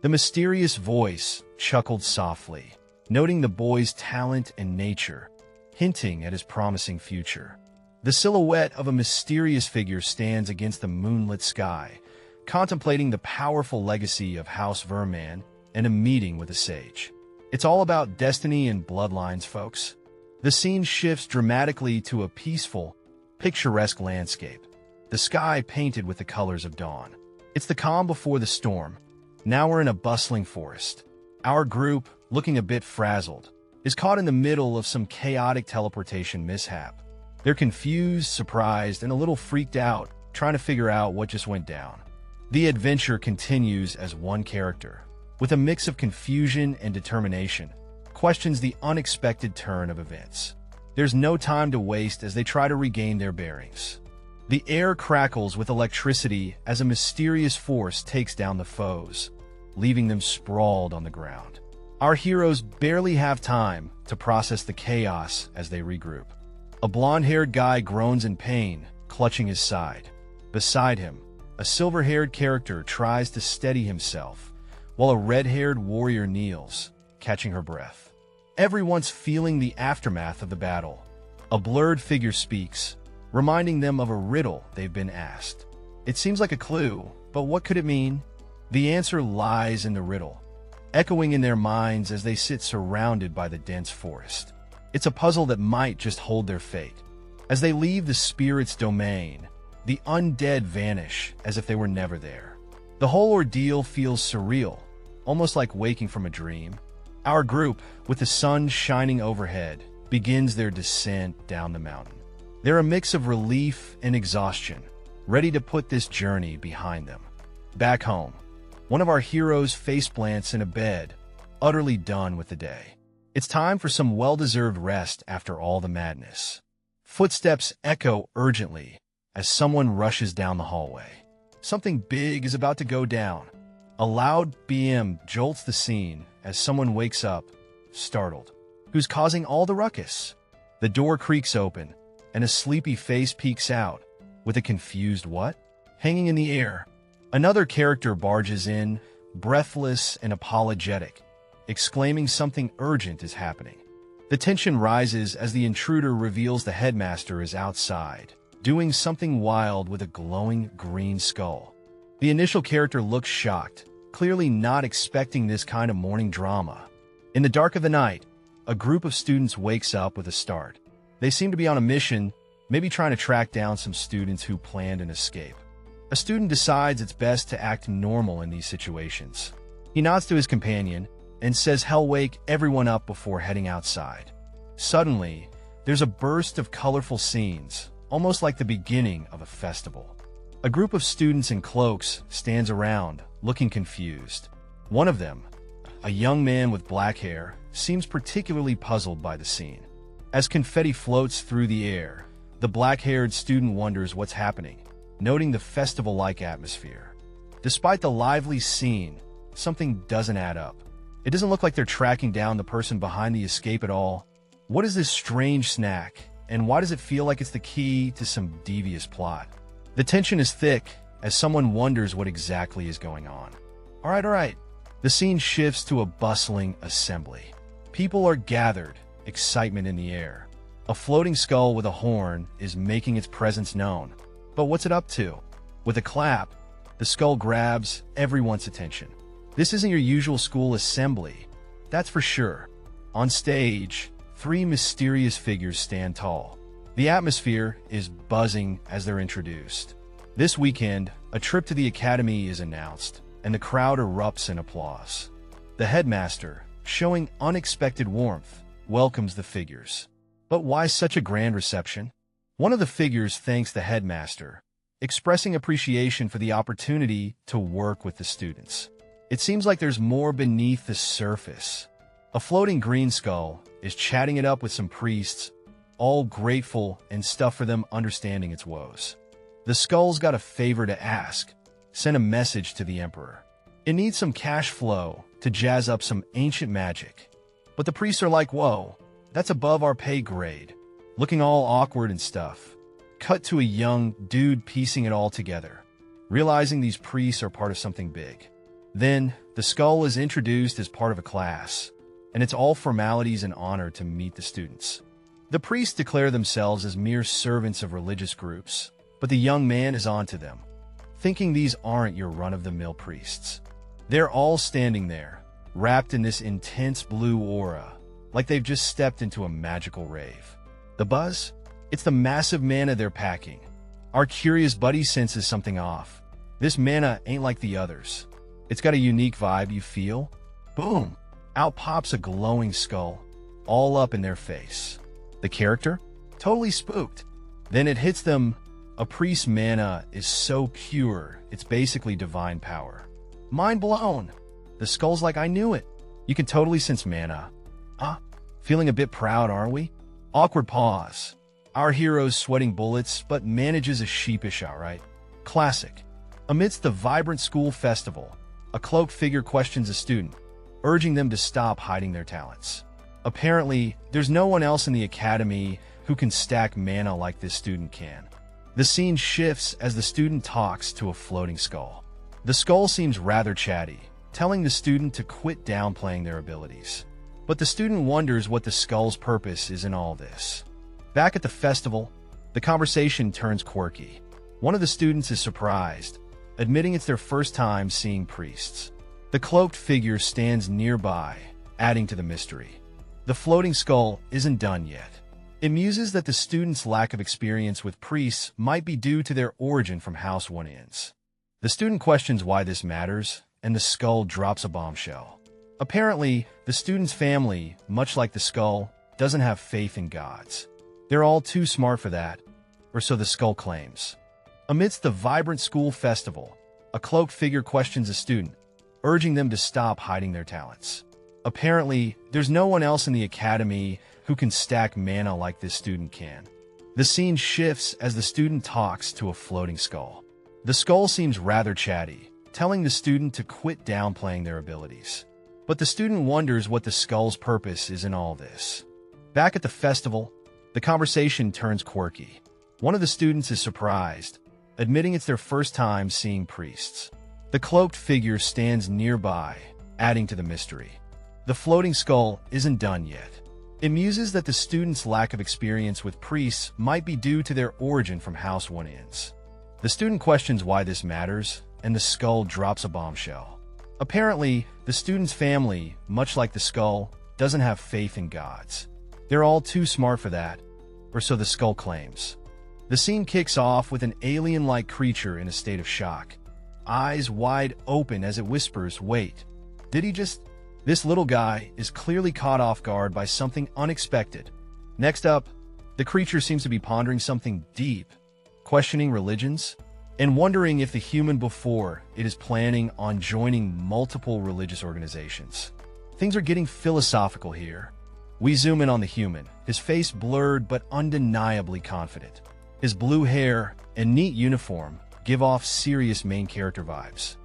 The mysterious voice chuckled softly, noting the boy's talent and nature, hinting at his promising future. The silhouette of a mysterious figure stands against the moonlit sky, contemplating the powerful legacy of House Verman and a meeting with a sage. It's all about destiny and bloodlines, folks. The scene shifts dramatically to a peaceful, picturesque landscape, the sky painted with the colors of dawn. It's the calm before the storm. Now we're in a bustling forest. Our group, looking a bit frazzled, is caught in the middle of some chaotic teleportation mishap. They're confused, surprised, and a little freaked out, trying to figure out what just went down. The adventure continues as one character, with a mix of confusion and determination, questions the unexpected turn of events. There's no time to waste as they try to regain their bearings. The air crackles with electricity as a mysterious force takes down the foes, leaving them sprawled on the ground. Our heroes barely have time to process the chaos as they regroup. A blonde-haired guy groans in pain, clutching his side. Beside him, a silver-haired character tries to steady himself, while a red-haired warrior kneels, catching her breath. Everyone's feeling the aftermath of the battle. A blurred figure speaks, reminding them of a riddle they've been asked. It seems like a clue, but what could it mean? The answer lies in the riddle, echoing in their minds as they sit surrounded by the dense forest. It's a puzzle that might just hold their fate. As they leave the spirit's domain, the undead vanish as if they were never there. The whole ordeal feels surreal, almost like waking from a dream. Our group, with the sun shining overhead, begins their descent down the mountain. They're a mix of relief and exhaustion, ready to put this journey behind them. Back home, one of our heroes face-plants in a bed, utterly done with the day. It's time for some well-deserved rest after all the madness. Footsteps echo urgently as someone rushes down the hallway. Something big is about to go down. A loud BM jolts the scene as someone wakes up, startled. Who's causing all the ruckus? The door creaks open, and a sleepy face peeks out, with a confused what? Hanging in the air. Another character barges in, breathless and apologetic, exclaiming something urgent is happening. The tension rises as the intruder reveals the headmaster is outside, doing something wild with a glowing green skull. The initial character looks shocked, clearly not expecting this kind of morning drama. In the dark of the night, a group of students wakes up with a start. They seem to be on a mission, maybe trying to track down some students who planned an escape. A student decides it's best to act normal in these situations. He nods to his companion and says he'll wake everyone up before heading outside. Suddenly, there's a burst of colorful scenes, almost like the beginning of a festival. A group of students in cloaks stands around, looking confused. One of them, a young man with black hair, seems particularly puzzled by the scene. As confetti floats through the air, the black-haired student wonders what's happening, noting the festival-like atmosphere. Despite the lively scene, something doesn't add up. It doesn't look like they're tracking down the person behind the escape at all. What is this strange snack, and why does it feel like it's the key to some devious plot? The tension is thick as someone wonders what exactly is going on. All right. The scene shifts to a bustling assembly. People are gathered, excitement in the air. A floating skull with a horn is making its presence known. But what's it up to? With a clap, the skull grabs everyone's attention. This isn't your usual school assembly, that's for sure. On stage, 3 mysterious figures stand tall. The atmosphere is buzzing as they're introduced. This weekend, a trip to the academy is announced, and the crowd erupts in applause. The headmaster, showing unexpected warmth, welcomes the figures. But why such a grand reception? One of the figures thanks the headmaster, expressing appreciation for the opportunity to work with the students. It seems like there's more beneath the surface. A floating green skull is chatting it up with some priests, all grateful and stuff for them understanding its woes. The skull's got a favor to ask. Send a message to the emperor. It needs some cash flow to jazz up some ancient magic. But the priests are like, whoa, that's above our pay grade. Looking all awkward and stuff. Cut to a young dude piecing it all together, realizing these priests are part of something big. Then, the skull is introduced as part of a class, and it's all formalities and honor to meet the students. The priests declare themselves as mere servants of religious groups, but the young man is onto them, thinking these aren't your run-of-the-mill priests. They're all standing there, wrapped in this intense blue aura, like they've just stepped into a magical rave. The buzz? It's the massive mana they're packing. Our curious buddy senses something off. This mana ain't like the others. It's got a unique vibe, you feel? Boom! Out pops a glowing skull, all up in their face. The character? Totally spooked. Then it hits them. A priest's mana is so pure, it's basically divine power. Mind blown! The skull's like, I knew it. You can totally sense mana. Feeling a bit proud, aren't we? Awkward pause. Our hero's sweating bullets, but manages a sheepish outright. Classic. Amidst the vibrant school festival, a cloaked figure questions a student, urging them to stop hiding their talents. Apparently, there's no one else in the academy who can stack mana like this student can. The scene shifts as the student talks to a floating skull. The skull seems rather chatty, telling the student to quit downplaying their abilities. But the student wonders what the skull's purpose is in all this. Back at the festival, the conversation turns quirky. One of the students is surprised, admitting it's their first time seeing priests. The cloaked figure stands nearby, adding to the mystery. The floating skull isn't done yet. It muses that the student's lack of experience with priests might be due to their origin from House 1Ns. The student questions why this matters, and the skull drops a bombshell. Apparently, the student's family, much like the skull, doesn't have faith in gods. They're all too smart for that, or so the skull claims. Amidst the vibrant school festival, a cloaked figure questions a student, urging them to stop hiding their talents. Apparently, there's no one else in the academy who can stack mana like this student can. The scene shifts as the student talks to a floating skull. The skull seems rather chatty, telling the student to quit downplaying their abilities. But the student wonders what the skull's purpose is in all this. Back at the festival, the conversation turns quirky. One of the students is surprised, admitting it's their first time seeing priests. The cloaked figure stands nearby, adding to the mystery. The floating skull isn't done yet. It muses that the student's lack of experience with priests might be due to their origin from House 1Ns. The student questions why this matters, and the skull drops a bombshell. Apparently, the student's family, much like the skull, doesn't have faith in gods. They're all too smart for that, or so the skull claims. The scene kicks off with an alien-like creature in a state of shock, eyes wide open as it whispers, "Wait, did he just..." This little guy is clearly caught off guard by something unexpected. Next up, the creature seems to be pondering something deep, questioning religions, and wondering if the human before it is planning on joining multiple religious organizations. Things are getting philosophical here. We zoom in on the human, his face blurred but undeniably confident. His blue hair and neat uniform give off serious main character vibes.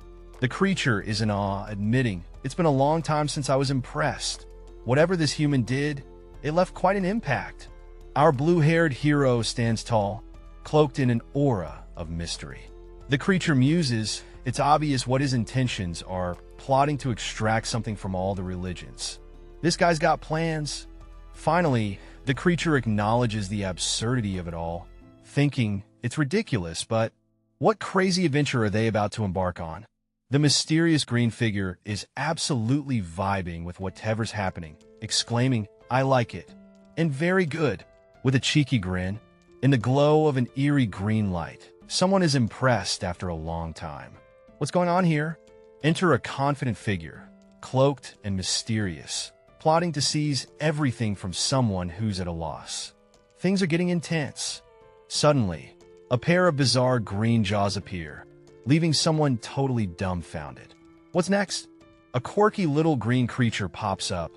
The creature is in awe, admitting, "It's been a long time since I was impressed. Whatever this human did, it left quite an impact." Our blue-haired hero stands tall, cloaked in an aura of mystery. The creature muses, it's obvious what his intentions are, plotting to extract something from all the religions. This guy's got plans. Finally, the creature acknowledges the absurdity of it all, thinking it's ridiculous, but what crazy adventure are they about to embark on? The mysterious green figure is absolutely vibing with whatever's happening, exclaiming, "I like it," and "very good," with a cheeky grin. In the glow of an eerie green light, someone is impressed after a long time. What's going on here? Enter a confident figure, cloaked and mysterious, plotting to seize everything from someone who's at a loss. Things are getting intense. Suddenly, a pair of bizarre green jaws appear, leaving someone totally dumbfounded. What's next? A quirky little green creature pops up,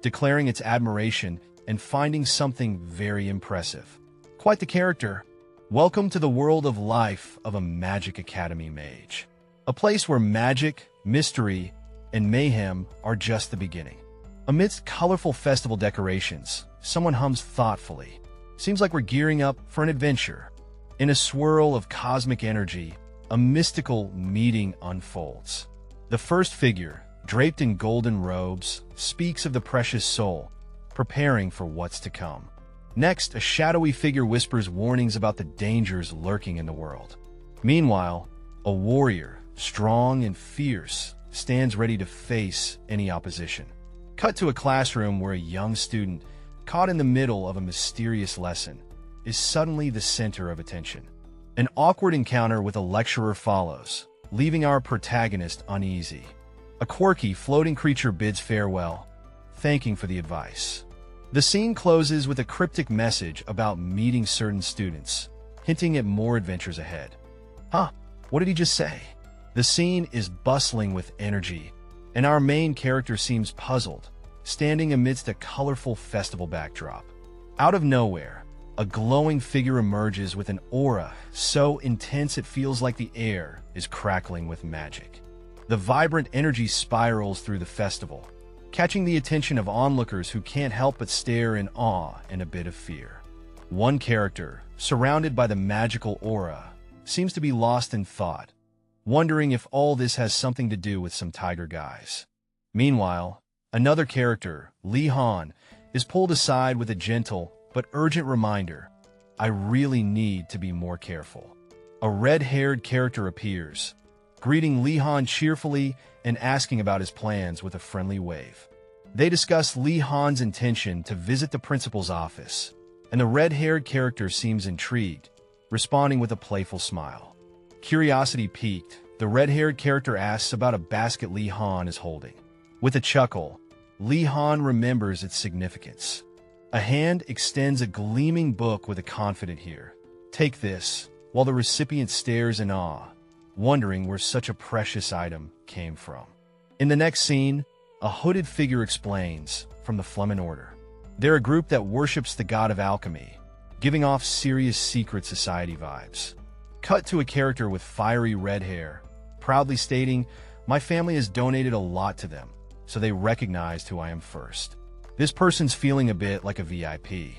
declaring its admiration and finding something very impressive. Quite the character. Welcome to the world of life of a Magic Academy mage. A place where magic, mystery, and mayhem are just the beginning. Amidst colorful festival decorations, someone hums thoughtfully. Seems like we're gearing up for an adventure. In a swirl of cosmic energy, a mystical meeting unfolds. The first figure, draped in golden robes, speaks of the precious soul, preparing for what's to come. Next, a shadowy figure whispers warnings about the dangers lurking in the world. Meanwhile, a warrior, strong and fierce, stands ready to face any opposition. Cut to a classroom where a young student, caught in the middle of a mysterious lesson, is suddenly the center of attention. An awkward encounter with a lecturer follows, leaving our protagonist uneasy. A quirky, floating creature bids farewell, thanking for the advice. The scene closes with a cryptic message about meeting certain students, hinting at more adventures ahead. Huh, what did he just say? The scene is bustling with energy, and our main character seems puzzled, standing amidst a colorful festival backdrop. Out of nowhere, a glowing figure emerges with an aura so intense it feels like the air is crackling with magic. The vibrant energy spirals through the festival, catching the attention of onlookers who can't help but stare in awe and a bit of fear. One character, surrounded by the magical aura, seems to be lost in thought, wondering if all this has something to do with some tiger guys. Meanwhile, another character, Lee Han, is pulled aside with a gentle but urgent reminder, "I really need to be more careful." A red-haired character appears, greeting Li Han cheerfully and asking about his plans with a friendly wave. They discuss Li Han's intention to visit the principal's office, and the red-haired character seems intrigued, responding with a playful smile. Curiosity piqued, the red-haired character asks about a basket Li Han is holding. With a chuckle, Li Han remembers its significance. A hand extends a gleaming book with a confident "Here, take this," while the recipient stares in awe, wondering where such a precious item came from. In the next scene, a hooded figure explains, from the Flemen Order. They're a group that worships the god of alchemy, giving off serious secret society vibes. Cut to a character with fiery red hair, proudly stating, "My family has donated a lot to them, so they recognized who I am first." This person's feeling a bit like a VIP.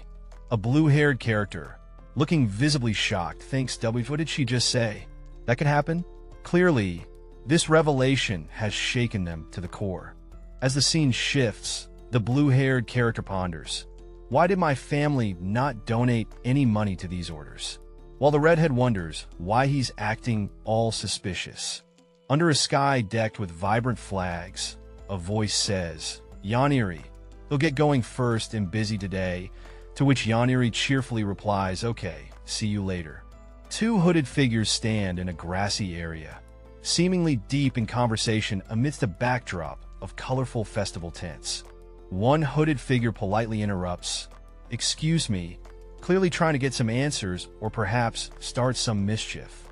A blue-haired character, looking visibly shocked, thinks, "What did she just say? That could happen?" Clearly, this revelation has shaken them to the core. As the scene shifts, the blue-haired character ponders, "Why did my family not donate any money to these orders?" While the redhead wonders why he's acting all suspicious. Under a sky decked with vibrant flags, a voice says, "Yaniri, they'll get going first and busy today," to which Yaniri cheerfully replies, "Okay, see you later." Two hooded figures stand in a grassy area, seemingly deep in conversation amidst a backdrop of colorful festival tents. One hooded figure politely interrupts, "Excuse me," clearly trying to get some answers or perhaps start some mischief.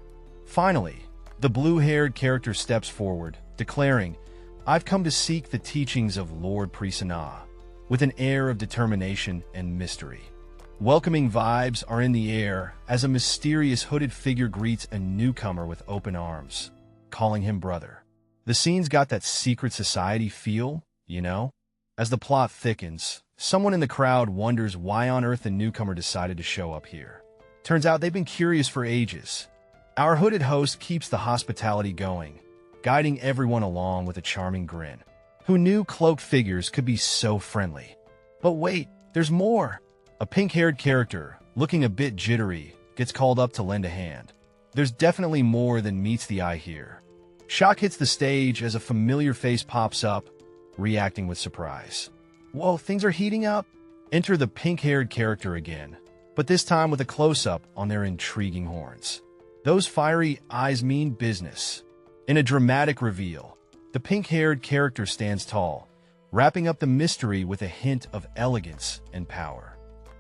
Finally, the blue-haired character steps forward, declaring, "I've come to seek the teachings of Lord Prisana," with an air of determination and mystery. Welcoming vibes are in the air as a mysterious hooded figure greets a newcomer with open arms, calling him brother. The scene's got that secret society feel, you know? As the plot thickens, someone in the crowd wonders why on earth the newcomer decided to show up here. Turns out they've been curious for ages. Our hooded host keeps the hospitality going, guiding everyone along with a charming grin. Who knew cloaked figures could be so friendly? But wait, there's more! A pink-haired character, looking a bit jittery, gets called up to lend a hand. There's definitely more than meets the eye here. Shock hits the stage as a familiar face pops up, reacting with surprise. Whoa, things are heating up! Enter the pink-haired character again, but this time with a close-up on their intriguing horns. Those fiery eyes mean business. In a dramatic reveal, the pink-haired character stands tall, wrapping up the mystery with a hint of elegance and power.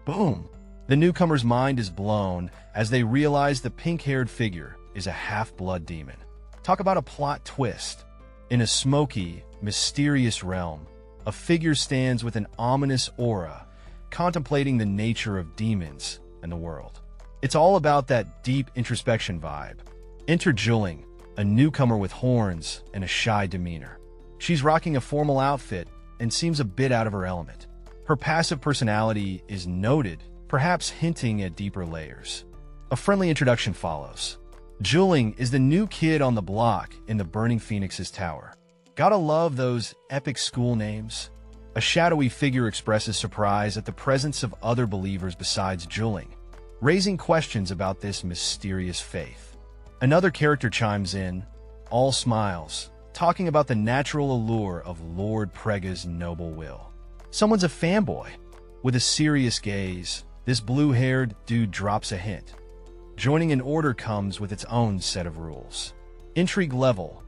Boom! The newcomer's mind is blown as they realize the pink-haired figure is a half-blood demon. Talk about a plot twist. In a smoky, mysterious realm, a figure stands with an ominous aura, contemplating the nature of demons and the world. It's all about that deep introspection vibe. Enter Juling, a newcomer with horns and a shy demeanor. She's rocking a formal outfit and seems a bit out of her element. Her passive personality is noted, perhaps hinting at deeper layers. A friendly introduction follows. Juling is the new kid on the block in the Burning Phoenix's tower. Gotta love those epic school names. A shadowy figure expresses surprise at the presence of other believers besides Juling, raising questions about this mysterious faith. Another character chimes in, all smiles, talking about the natural allure of Lord Prega's noble will. Someone's a fanboy. With a serious gaze, this blue-haired dude drops a hint. Joining an order comes with its own set of rules. Intrigue level,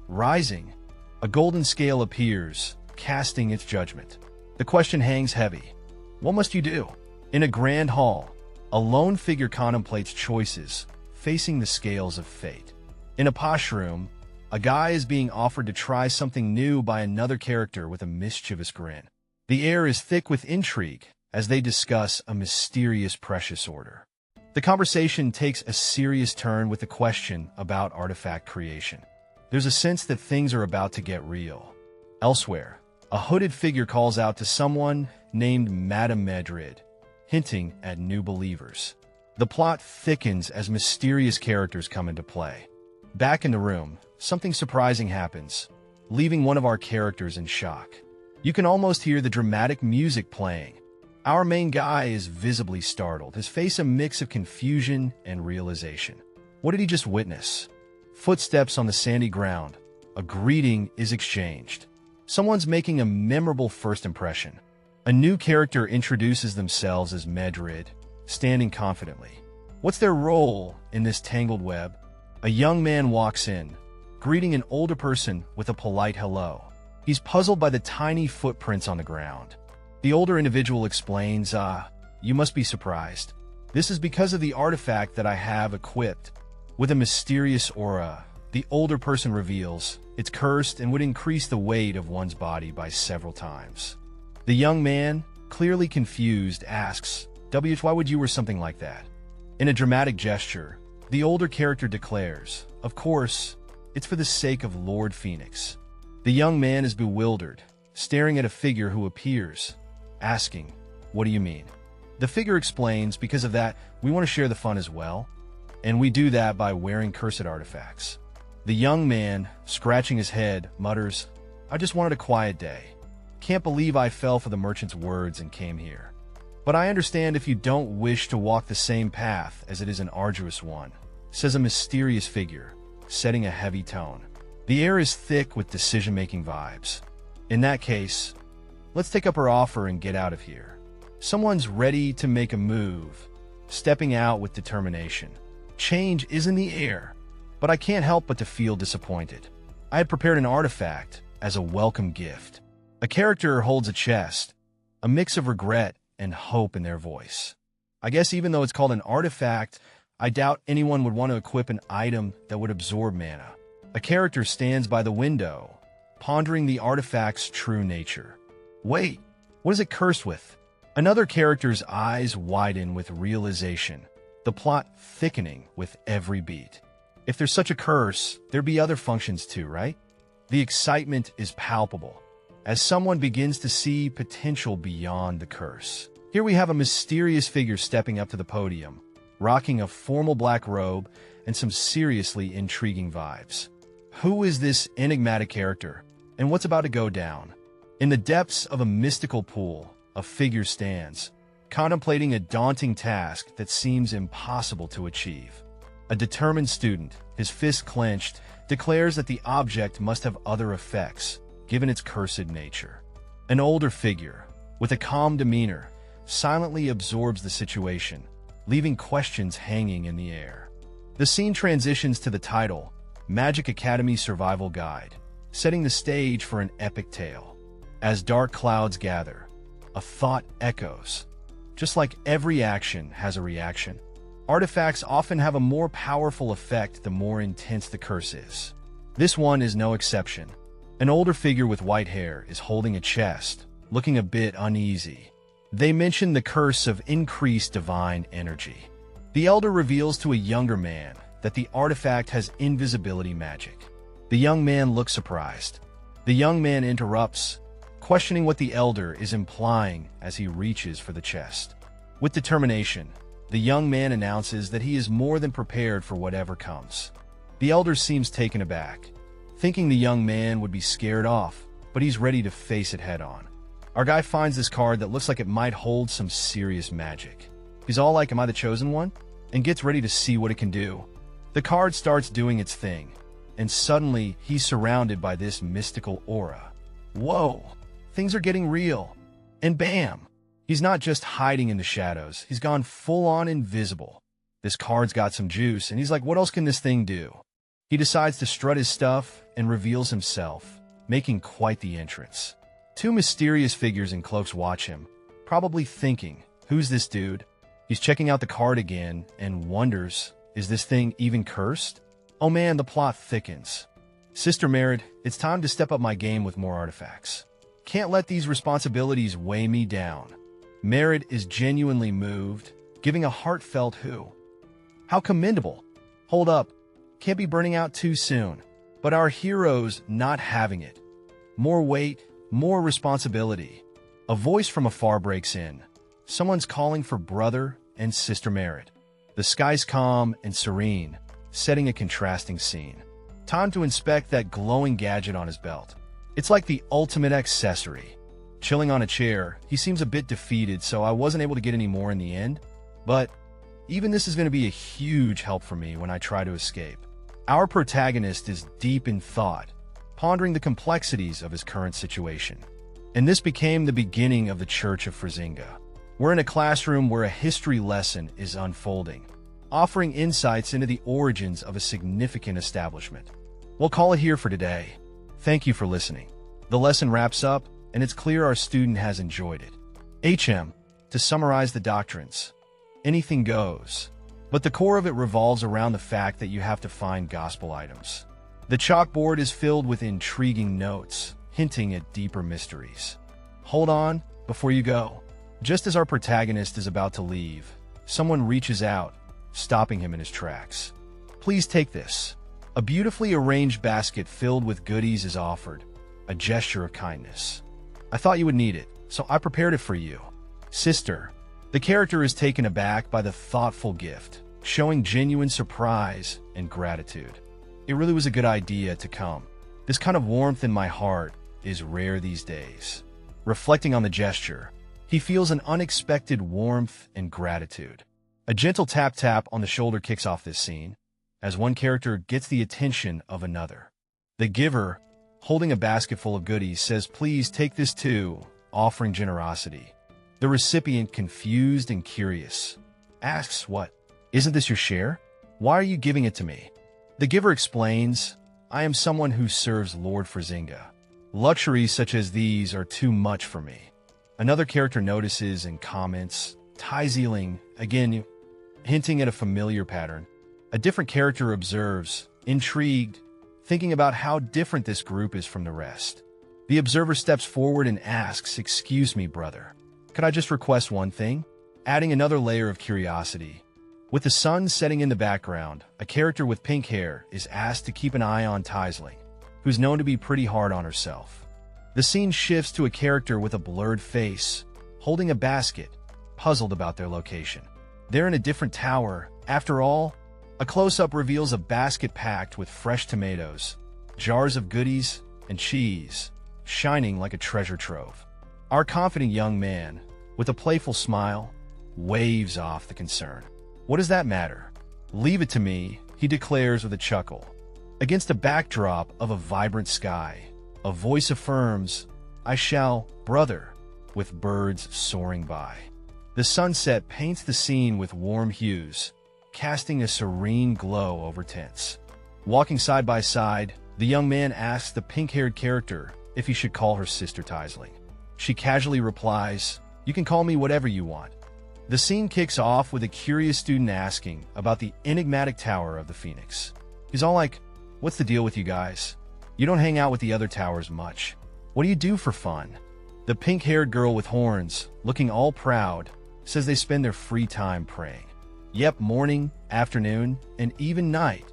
rising. A golden scale appears, casting its judgment. The question hangs heavy. What must you do? In a grand hall, a lone figure contemplates choices, facing the scales of fate. In a posh room, a guy is being offered to try something new by another character with a mischievous grin. The air is thick with intrigue as they discuss a mysterious precious order. The conversation takes a serious turn with the question about artifact creation. There's a sense that things are about to get real. Elsewhere, a hooded figure calls out to someone named madamada, hinting at new believers. The plot thickens as mysterious characters come into play. Back in the room, something surprising happens, leaving one of our characters in shock. You can almost hear the dramatic music playing. Our main guy is visibly startled, his face a mix of confusion and realization. What did he just witness? Footsteps on the sandy ground. A greeting is exchanged. Someone's making a memorable first impression. A new character introduces themselves as Mage, standing confidently. What's their role in this tangled web? A young man walks in, greeting an older person with a polite hello. He's puzzled by the tiny footprints on the ground. The older individual explains, you must be surprised. This is because of the artifact that I have equipped. With a mysterious aura, the older person reveals it's cursed and would increase the weight of one's body by several times. The young man, clearly confused, asks, why would you wear something like that? In a dramatic gesture, the older character declares, of course, it's for the sake of Lord Phoenix. The young man is bewildered, staring at a figure who appears, asking, what do you mean? The figure explains, because of that, we want to share the fun as well, and we do that by wearing cursed artifacts. The young man, scratching his head, mutters, I just wanted a quiet day. Can't believe I fell for the merchant's words and came here. But I understand if you don't wish to walk the same path, as it is an arduous one, says a mysterious figure, setting a heavy tone. The air is thick with decision-making vibes. In that case, let's take up our offer and get out of here. Someone's ready to make a move, stepping out with determination. Change is in the air, but I can't help but to feel disappointed. I had prepared an artifact as a welcome gift. A character holds a chest, a mix of regret and hope in their voice. I guess even though it's called an artifact, I doubt anyone would want to equip an item that would absorb mana. A character stands by the window, pondering the artifact's true nature. Wait, what is it cursed with? Another character's eyes widen with realization, the plot thickening with every beat. If there's such a curse, there'd be other functions too, right? The excitement is palpable, as someone begins to see potential beyond the curse. Here we have a mysterious figure stepping up to the podium, rocking a formal black robe and some seriously intriguing vibes. Who is this enigmatic character, and what's about to go down? In the depths of a mystical pool, a figure stands, contemplating a daunting task that seems impossible to achieve. A determined student, his fist clenched, declares that the object must have other effects, given its cursed nature. An older figure, with a calm demeanor, silently absorbs the situation, leaving questions hanging in the air. The scene transitions to the title, Magic Academy Survival Guide, setting the stage for an epic tale. As dark clouds gather, a thought echoes. Just like every action has a reaction, artifacts often have a more powerful effect the more intense the curse is. This one is no exception. An older figure with white hair is holding a chest, looking a bit uneasy. They mention the curse of increased divine energy. The elder reveals to a younger man that the artifact has invisibility magic. The young man looks surprised. The young man interrupts, questioning what the elder is implying as he reaches for the chest. With determination, the young man announces that he is more than prepared for whatever comes. The elder seems taken aback, thinking the young man would be scared off, but he's ready to face it head-on. Our guy finds this card that looks like it might hold some serious magic. He's all like, am I the chosen one? And gets ready to see what it can do. The card starts doing its thing, and suddenly he's surrounded by this mystical aura. Whoa, things are getting real. And bam! He's not just hiding in the shadows, he's gone full-on invisible. This card's got some juice, and he's like, what else can this thing do? He decides to strut his stuff and reveals himself, making quite the entrance. Two mysterious figures in cloaks watch him, probably thinking, who's this dude? He's checking out the card again and wonders, is this thing even cursed? Oh man, the plot thickens. Sister Merit, it's time to step up my game with more artifacts. Can't let these responsibilities weigh me down. Merit is genuinely moved, giving a heartfelt who. How commendable. Hold up, can't be burning out too soon. But our hero's not having it. More weight, more responsibility. A voice from afar breaks in. Someone's calling for brother and Sister Merit. The sky's calm and serene, setting a contrasting scene. Time to inspect that glowing gadget on his belt. It's like the ultimate accessory. Chilling on a chair, he seems a bit defeated, so I wasn't able to get any more in the end. But even this is going to be a huge help for me when I try to escape. Our protagonist is deep in thought, pondering the complexities of his current situation. And this became the beginning of the Church of Frizinga. We're in a classroom where a history lesson is unfolding, offering insights into the origins of a significant establishment. We'll call it here for today. Thank you for listening. The lesson wraps up, and it's clear our student has enjoyed it. To summarize the doctrines, anything goes, but the core of it revolves around the fact that you have to find gospel items. The chalkboard is filled with intriguing notes, hinting at deeper mysteries. Hold on before you go. Just as our protagonist is about to leave, someone reaches out, stopping him in his tracks. Please take this. A beautifully arranged basket filled with goodies is offered, a gesture of kindness. I thought you would need it, so I prepared it for you. Sister. The character is taken aback by the thoughtful gift, showing genuine surprise and gratitude. It really was a good idea to come. This kind of warmth in my heart is rare these days. Reflecting on the gesture, he feels an unexpected warmth and gratitude. A gentle tap-tap on the shoulder kicks off this scene, as one character gets the attention of another. The giver, holding a basket full of goodies, says, "Please take this too," offering generosity. The recipient, confused and curious, asks, "What? Isn't this your share? Why are you giving it to me?" The giver explains, "I am someone who serves Lord Frizinga. Luxuries such as these are too much for me." Another character notices and comments, "Taiziling," again hinting at a familiar pattern. A different character observes, intrigued, thinking about how different this group is from the rest. The observer steps forward and asks, "Excuse me, brother. Could I just request one thing?" Adding another layer of curiosity. With the sun setting in the background, a character with pink hair is asked to keep an eye on Taiziling, who's known to be pretty hard on herself. The scene shifts to a character with a blurred face, holding a basket, puzzled about their location. They're in a different tower. After all, a close-up reveals a basket packed with fresh tomatoes, jars of goodies, and cheese, shining like a treasure trove. Our confident young man, with a playful smile, waves off the concern. "What does that matter? Leave it to me," he declares with a chuckle. Against a backdrop of a vibrant sky, a voice affirms, "I shall, brother," with birds soaring by. The sunset paints the scene with warm hues, casting a serene glow over tents. Walking side by side, the young man asks the pink-haired character if he should call her sister Taiziling. She casually replies, "You can call me whatever you want." The scene kicks off with a curious student asking about the enigmatic Tower of the Phoenix. He's all like, "What's the deal with you guys? You don't hang out with the other towers much. What do you do for fun?" The pink-haired girl with horns, looking all proud, says they spend their free time praying. Yep, morning, afternoon, and even night.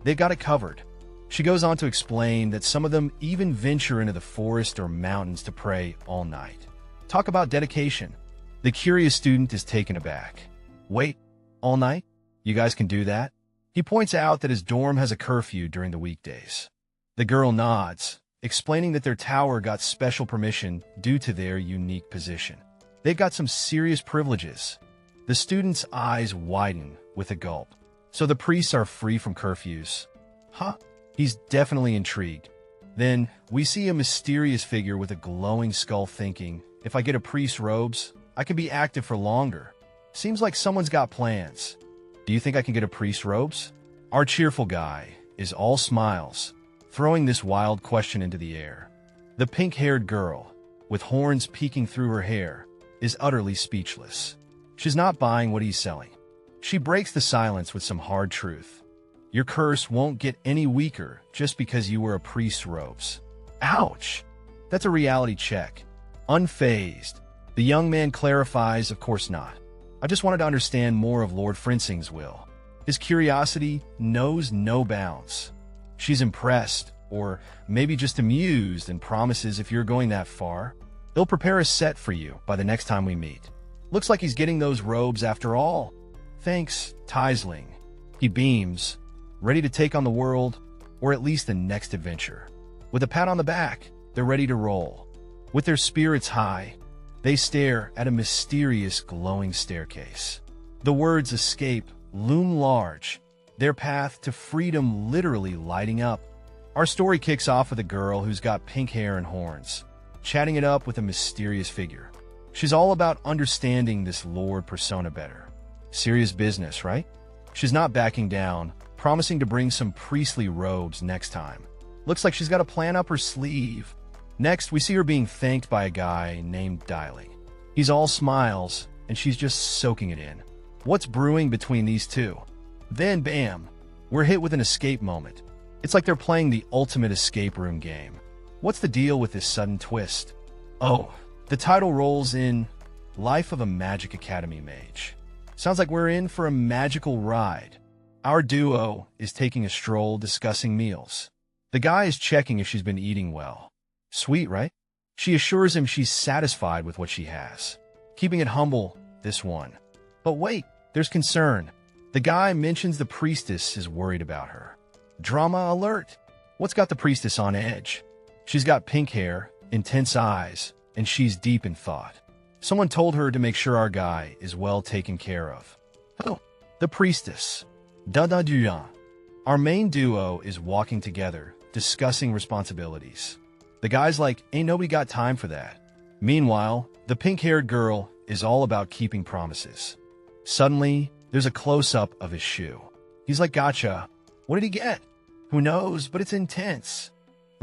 They got it covered. She goes on to explain that some of them even venture into the forest or mountains to pray all night. Talk about dedication. The curious student is taken aback. "Wait, all night? You guys can do that?" He points out that his dorm has a curfew during the weekdays. The girl nods, explaining that their tower got special permission due to their unique position. They've got some serious privileges. The student's eyes widen with a gulp. "So the priests are free from curfews?" Huh? He's definitely intrigued. Then, we see a mysterious figure with a glowing skull thinking, "If I get a priest's robes, I can be active for longer. Seems like someone's got plans. Do you think I can get a priest's robes?" Our cheerful guy is all smiles, throwing this wild question into the air. The pink-haired girl, with horns peeking through her hair, is utterly speechless. She's not buying what he's selling. She breaks the silence with some hard truth. "Your curse won't get any weaker just because you wear a priest's robes." Ouch! That's a reality check. Unfazed, the young man clarifies, "Of course not. I just wanted to understand more of Lord Frinsing's will." His curiosity knows no bounds. She's impressed, or maybe just amused, and promises if you're going that far, he'll prepare a set for you by the next time we meet. Looks like he's getting those robes after all. "Thanks, Taiziling." He beams, ready to take on the world, or at least the next adventure. With a pat on the back, they're ready to roll. With their spirits high, they stare at a mysterious glowing staircase. The words "escape" loom large, their path to freedom literally lighting up. Our story kicks off with a girl who's got pink hair and horns, chatting it up with a mysterious figure. She's all about understanding this Lord persona better. Serious business, right? She's not backing down, promising to bring some priestly robes next time. Looks like she's got a plan up her sleeve. Next, we see her being thanked by a guy named Diley. He's all smiles, and she's just soaking it in. What's brewing between these two? Then, bam, we're hit with an escape moment. It's like they're playing the ultimate escape room game. What's the deal with this sudden twist? Oh, the title rolls in Life of a Magic Academy Mage. Sounds like we're in for a magical ride. Our duo is taking a stroll discussing meals. The guy is checking if she's been eating well. Sweet, right? She assures him she's satisfied with what she has. Keeping it humble, this one. But wait, there's concern. The guy mentions the priestess is worried about her. Drama alert. What's got the priestess on edge? She's got pink hair, intense eyes, and she's deep in thought. Someone told her to make sure our guy is well taken care of. Oh, the priestess. Da-da-du-ya. Our main duo is walking together, discussing responsibilities. The guy's like, ain't nobody got time for that. Meanwhile, the pink-haired girl is all about keeping promises. Suddenly, there's a close-up of his shoe. He's like, gotcha. What did he get? Who knows, but it's intense.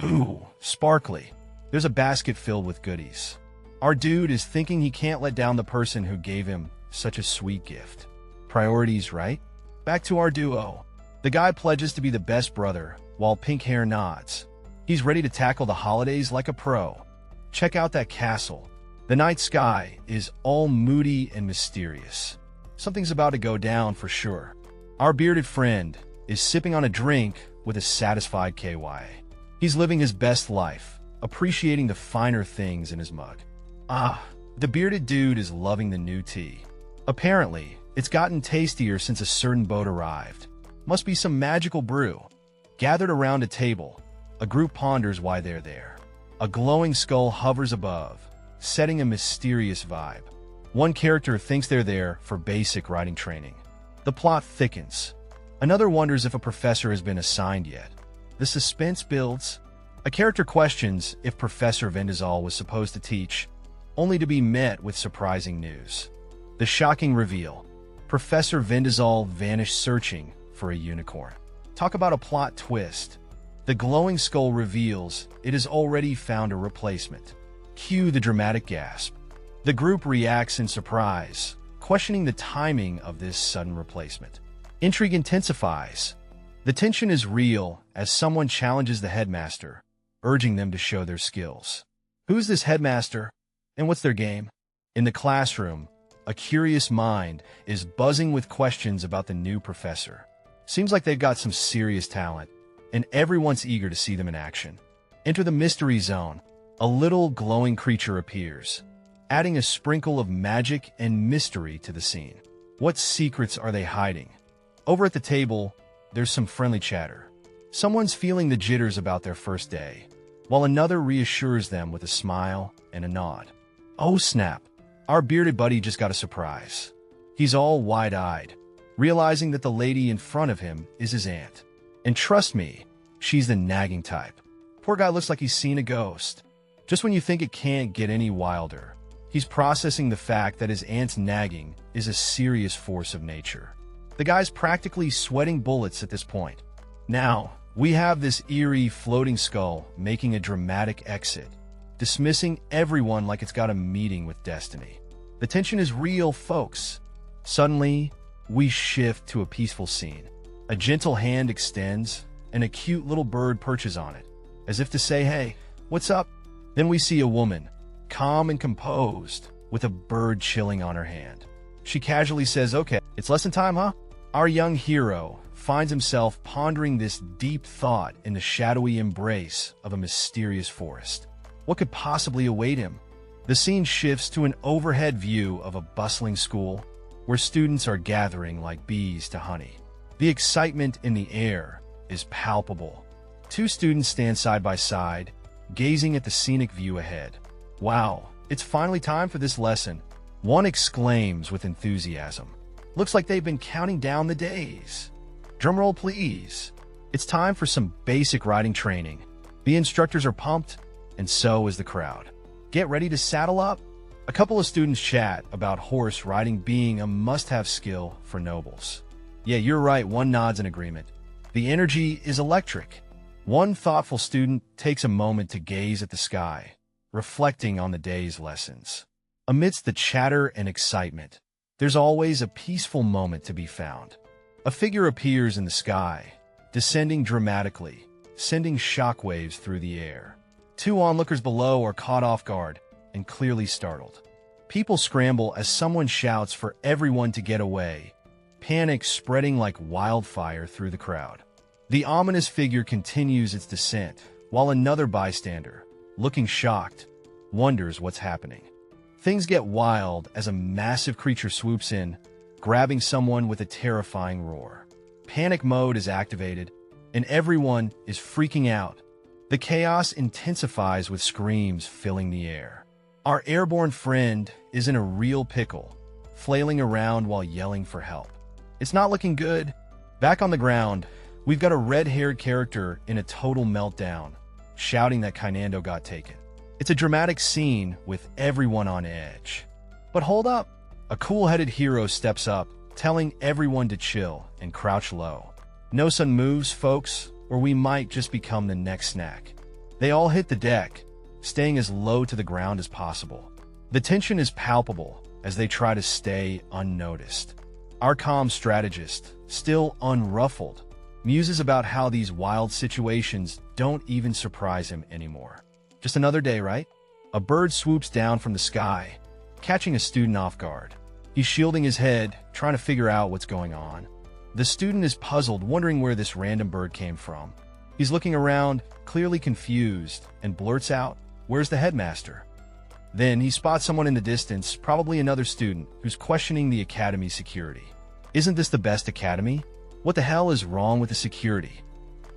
Ooh, sparkly. There's a basket filled with goodies. Our dude is thinking he can't let down the person who gave him such a sweet gift. Priorities, right? Back to our duo. The guy pledges to be the best brother, while pink hair nods. He's ready to tackle the holidays like a pro. Check out that castle. The night sky is all moody and mysterious. Something's about to go down for sure. Our bearded friend is sipping on a drink with a satisfied KY. He's living his best life, appreciating the finer things in his mug. Ah, the bearded dude is loving the new tea. Apparently, it's gotten tastier since a certain boat arrived. Must be some magical brew. Gathered around a table, a group ponders why they're there. A glowing skull hovers above, setting a mysterious vibe. One character thinks they're there for basic writing training. The plot thickens. Another wonders if a professor has been assigned yet. The suspense builds. A character questions if Professor Vendazal was supposed to teach, only to be met with surprising news. The shocking reveal. Professor Vendazal vanished searching for a unicorn. Talk about a plot twist. The glowing skull reveals it has already found a replacement. Cue the dramatic gasp. The group reacts in surprise, questioning the timing of this sudden replacement. Intrigue intensifies. The tension is real as someone challenges the headmaster, urging them to show their skills. Who's this headmaster, and what's their game? In the classroom, a curious mind is buzzing with questions about the new professor. Seems like they've got some serious talent, and everyone's eager to see them in action. Enter the mystery zone. A little glowing creature appears, adding a sprinkle of magic and mystery to the scene. What secrets are they hiding? Over at the table, there's some friendly chatter. Someone's feeling the jitters about their first day, while another reassures them with a smile and a nod. Oh snap, our bearded buddy just got a surprise. He's all wide-eyed, realizing that the lady in front of him is his aunt. And trust me, she's the nagging type. Poor guy looks like he's seen a ghost. Just when you think it can't get any wilder, he's processing the fact that his aunt's nagging is a serious force of nature. The guy's practically sweating bullets at this point. Now, we have this eerie floating skull making a dramatic exit, dismissing everyone like it's got a meeting with destiny. The tension is real, folks. Suddenly, we shift to a peaceful scene. A gentle hand extends, and a cute little bird perches on it, as if to say, hey, what's up? Then we see a woman, calm and composed, with a bird chilling on her hand. She casually says, okay, it's lesson time, huh? Our young hero finds himself pondering this deep thought in the shadowy embrace of a mysterious forest. What could possibly await him? The scene shifts to an overhead view of a bustling school, where students are gathering like bees to honey. The excitement in the air is palpable. Two students stand side by side, gazing at the scenic view ahead. Wow, it's finally time for this lesson. One exclaims with enthusiasm. Looks like they've been counting down the days. Drumroll please. It's time for some basic riding training. The instructors are pumped, and so is the crowd. Get ready to saddle up. A couple of students chat about horse riding being a must-have skill for nobles. Yeah, you're right, one nods in agreement. The energy is electric. One thoughtful student takes a moment to gaze at the sky, reflecting on the day's lessons. Amidst the chatter and excitement, there's always a peaceful moment to be found. A figure appears in the sky, descending dramatically, sending shockwaves through the air. Two onlookers below are caught off guard and clearly startled. People scramble as someone shouts for everyone to get away, panic spreading like wildfire through the crowd. The ominous figure continues its descent, while another bystander, looking shocked, wonders what's happening. Things get wild as a massive creature swoops in, grabbing someone with a terrifying roar. Panic mode is activated, and everyone is freaking out. The chaos intensifies with screams filling the air. Our airborne friend is in a real pickle, flailing around while yelling for help. It's not looking good. Back on the ground, we've got a red-haired character in a total meltdown, shouting that Kainando got taken. It's a dramatic scene with everyone on edge. But hold up. A cool-headed hero steps up, telling everyone to chill and crouch low. No sudden moves, folks, or we might just become the next snack. They all hit the deck, staying as low to the ground as possible. The tension is palpable as they try to stay unnoticed. Our calm strategist, still unruffled, muses about how these wild situations don't even surprise him anymore. Just another day, right? A bird swoops down from the sky, catching a student off guard. He's shielding his head, trying to figure out what's going on. The student is puzzled, wondering where this random bird came from. He's looking around, clearly confused, and blurts out, "Where's the headmaster?" Then he spots someone in the distance, probably another student, who's questioning the academy's security. Isn't this the best academy? What the hell is wrong with the security?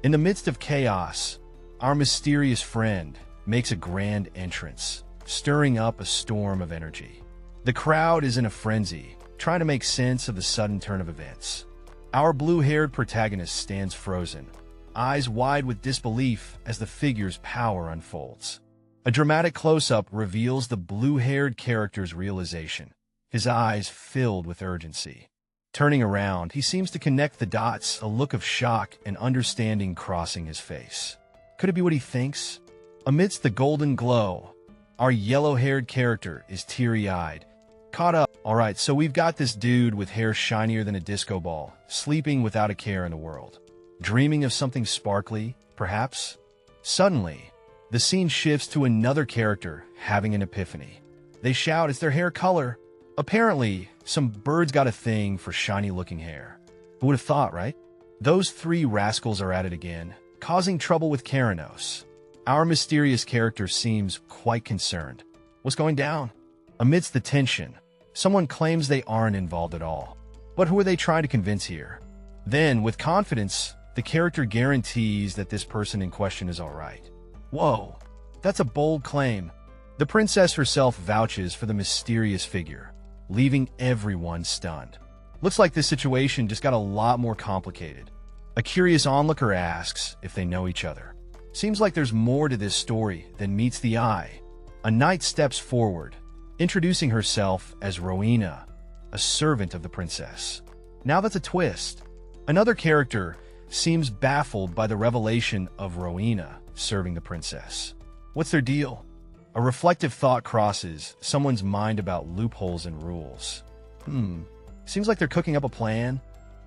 In the midst of chaos, our mysterious friend makes a grand entrance, stirring up a storm of energy. The crowd is in a frenzy, trying to make sense of the sudden turn of events. Our blue-haired protagonist stands frozen, eyes wide with disbelief as the figure's power unfolds. A dramatic close-up reveals the blue-haired character's realization, his eyes filled with urgency. Turning around, he seems to connect the dots, a look of shock and understanding crossing his face. Could it be what he thinks? Amidst the golden glow, our yellow-haired character is teary-eyed, caught up. All right, so we've got this dude with hair shinier than a disco ball, sleeping without a care in the world. Dreaming of something sparkly, perhaps? Suddenly, the scene shifts to another character having an epiphany. They shout, "It's their hair color!" Apparently, some birds got a thing for shiny-looking hair. Who would have thought, right? Those three rascals are at it again, causing trouble with Keranos. Our mysterious character seems quite concerned. What's going down? Amidst the tension, someone claims they aren't involved at all. But who are they trying to convince here? Then, with confidence, the character guarantees that this person in question is all right. Whoa, that's a bold claim. The princess herself vouches for the mysterious figure, leaving everyone stunned. Looks like this situation just got a lot more complicated. A curious onlooker asks if they know each other. Seems like there's more to this story than meets the eye. A knight steps forward, introducing herself as Rowena, a servant of the princess. Now that's a twist. Another character seems baffled by the revelation of Rowena serving the princess. What's their deal? A reflective thought crosses someone's mind about loopholes and rules. Seems like they're cooking up a plan.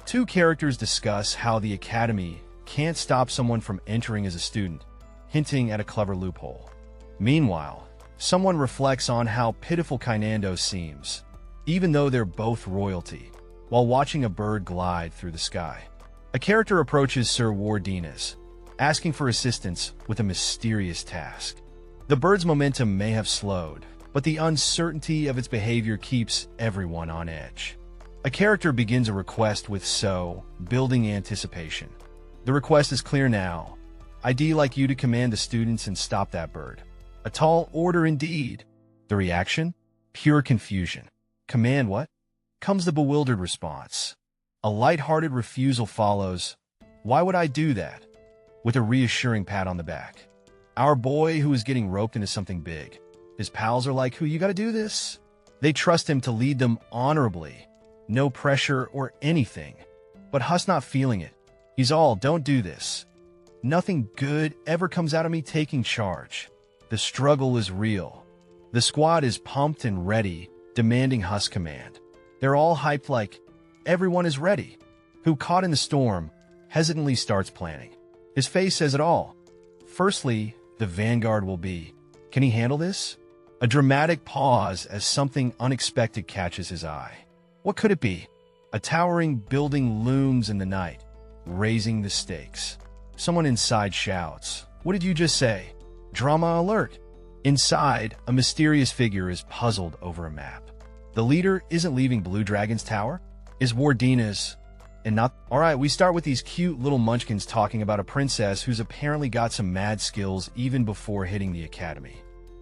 Two characters discuss how the academy can't stop someone from entering as a student, hinting at a clever loophole. Meanwhile, someone reflects on how pitiful Kainando seems, even though they're both royalty, while watching a bird glide through the sky. A character approaches Sir Wardinas, asking for assistance with a mysterious task. The bird's momentum may have slowed, but the uncertainty of its behavior keeps everyone on edge. A character begins a request with So, building anticipation. The request is clear now. I'd like you to command the students and stop that bird. A tall order indeed. The reaction? Pure confusion. Command what? Comes the bewildered response. A light-hearted refusal follows. Why would I do that? With a reassuring pat on the back. Our boy who is getting roped into something big. His pals are like, who, you gotta do this? They trust him to lead them honorably. No pressure or anything. But Huss not feeling it. He's all, don't do this. Nothing good ever comes out of me taking charge. The struggle is real. The squad is pumped and ready, demanding Huss command. They're all hyped like, everyone is ready. Who, caught in the storm, hesitantly starts planning. His face says it all. Firstly, the vanguard will be, can he handle this? A dramatic pause as something unexpected catches his eye. What could it be? A towering building looms in the night, raising the stakes. Someone inside shouts, what did you just say? Drama alert. Inside, a mysterious figure is puzzled over a map. The leader isn't leaving Blue Dragon's tower? Is Wardina's? And not... Alright, we start with these cute little munchkins talking about a princess who's apparently got some mad skills even before hitting the academy.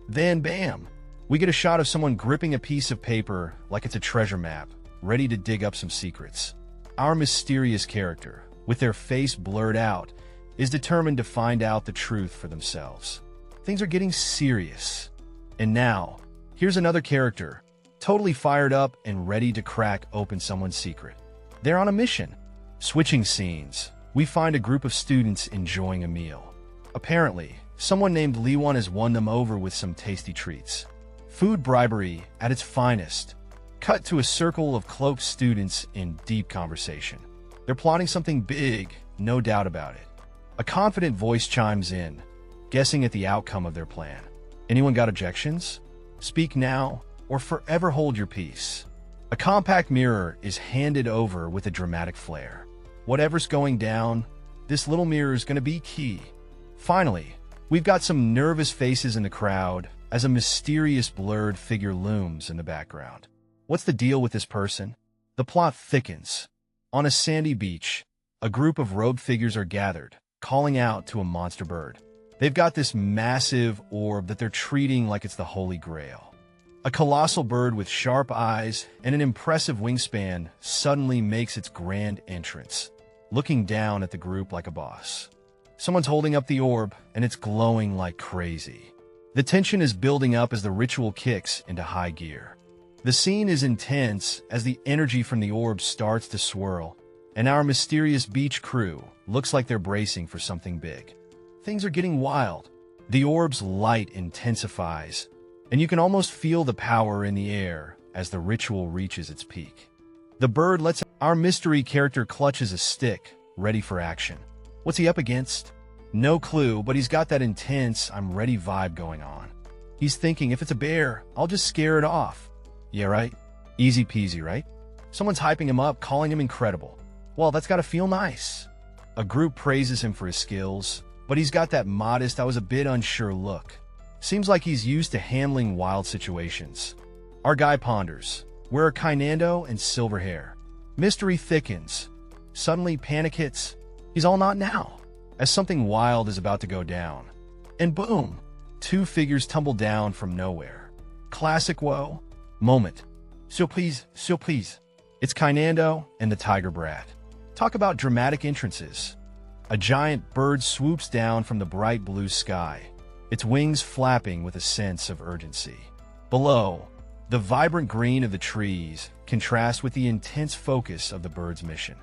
Then, bam! We get a shot of someone gripping a piece of paper like it's a treasure map, ready to dig up some secrets. Our mysterious character, with their face blurred out, is determined to find out the truth for themselves. Things are getting serious. And now, here's another character, totally fired up and ready to crack open someone's secret. They're on a mission. Switching scenes, we find a group of students enjoying a meal. Apparently, someone named Liwan has won them over with some tasty treats. Food bribery at its finest. Cut to a circle of cloaked students in deep conversation. They're plotting something big, no doubt about it. A confident voice chimes in, guessing at the outcome of their plan. Anyone got objections? Speak now, or forever hold your peace. A compact mirror is handed over with a dramatic flair. Whatever's going down, this little mirror is going to be key. Finally, we've got some nervous faces in the crowd as a mysterious blurred figure looms in the background. What's the deal with this person? The plot thickens. On a sandy beach, a group of robed figures are gathered, calling out to a monster bird. They've got this massive orb that they're treating like it's the Holy Grail. A colossal bird with sharp eyes and an impressive wingspan suddenly makes its grand entrance, looking down at the group like a boss. Someone's holding up the orb, and it's glowing like crazy. The tension is building up as the ritual kicks into high gear. The scene is intense as the energy from the orb starts to swirl, and our mysterious beach crew looks like they're bracing for something big. Things are getting wild. The orb's light intensifies, and you can almost feel the power in the air as the ritual reaches its peak. The bird lets our mystery character clutches a stick, ready for action. What's he up against? No clue, but he's got that intense, I'm ready vibe going on. He's thinking, if it's a bear, I'll just scare it off. Yeah, right? Easy peasy, right? Someone's hyping him up, calling him incredible. Well, that's gotta feel nice. A group praises him for his skills, but he's got that modest, I was a bit unsure look. Seems like he's used to handling wild situations. Our guy ponders. Where are Kainando and silver hair? Mystery thickens. Suddenly panic hits. He's all not now, as something wild is about to go down. And boom, two figures tumble down from nowhere. Classic woe. Moment. Surprise, surprise. It's Kainando and the Tiger Brat. Talk about dramatic entrances. A giant bird swoops down from the bright blue sky, its wings flapping with a sense of urgency. Below, the vibrant green of the trees contrasts with the intense focus of the bird's mission.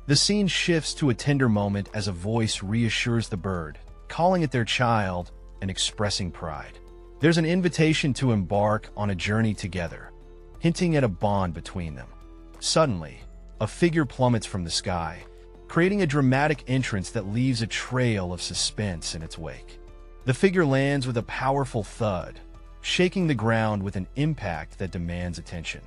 The scene shifts to a tender moment as a voice reassures the bird, calling it their child and expressing pride. There's an invitation to embark on a journey together, hinting at a bond between them. Suddenly, a figure plummets from the sky, creating a dramatic entrance that leaves a trail of suspense in its wake. The figure lands with a powerful thud, shaking the ground with an impact that demands attention.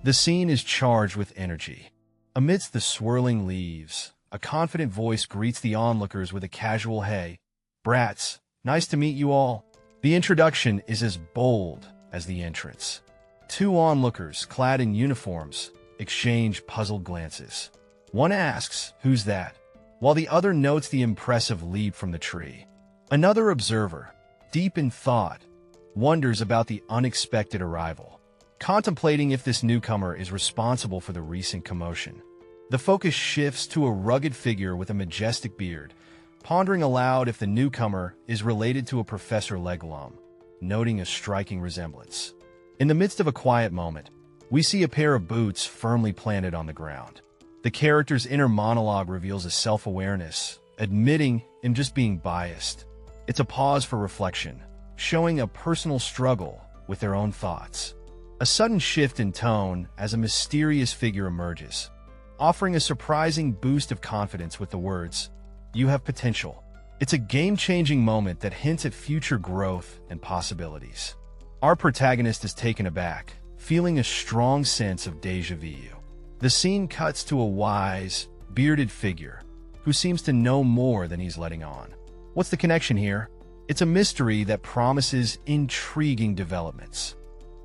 The scene is charged with energy. Amidst the swirling leaves, a confident voice greets the onlookers with a casual "Hey, brats, nice to meet you all." The introduction is as bold as the entrance. Two onlookers, clad in uniforms, exchange puzzled glances. One asks, "Who's that?" while the other notes the impressive leap from the tree. Another observer, deep in thought, wonders about the unexpected arrival, contemplating if this newcomer is responsible for the recent commotion. The focus shifts to a rugged figure with a majestic beard, pondering aloud if the newcomer is related to a Professor Leglum, noting a striking resemblance. In the midst of a quiet moment, we see a pair of boots firmly planted on the ground. The character's inner monologue reveals a self-awareness, admitting him just being biased. It's a pause for reflection, showing a personal struggle with their own thoughts. A sudden shift in tone as a mysterious figure emerges, offering a surprising boost of confidence with the words, "You have potential." It's a game-changing moment that hints at future growth and possibilities. Our protagonist is taken aback, feeling a strong sense of déjà vu. The scene cuts to a wise, bearded figure who seems to know more than he's letting on. What's the connection here? It's a mystery that promises intriguing developments.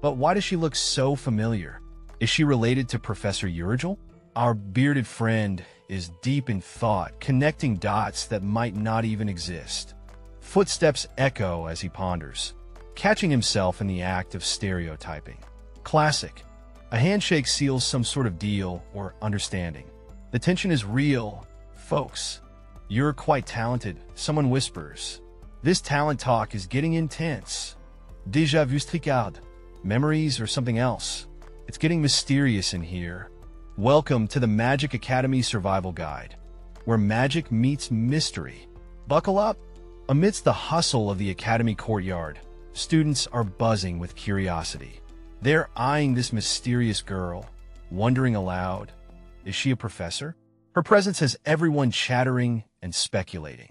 But why does she look so familiar? Is she related to Professor Urgel? Our bearded friend is deep in thought, connecting dots that might not even exist. Footsteps echo as he ponders, catching himself in the act of stereotyping. Classic. A handshake seals some sort of deal or understanding. The tension is real. Folks, you're quite talented, someone whispers. This talent talk is getting intense. Déjà vu stricard. Memories or something else. It's getting mysterious in here. Welcome to the Magic Academy Survival Guide, where magic meets mystery. Buckle up. Amidst the hustle of the Academy courtyard, students are buzzing with curiosity. They're eyeing this mysterious girl, wondering aloud, is she a professor? Her presence has everyone chattering and speculating.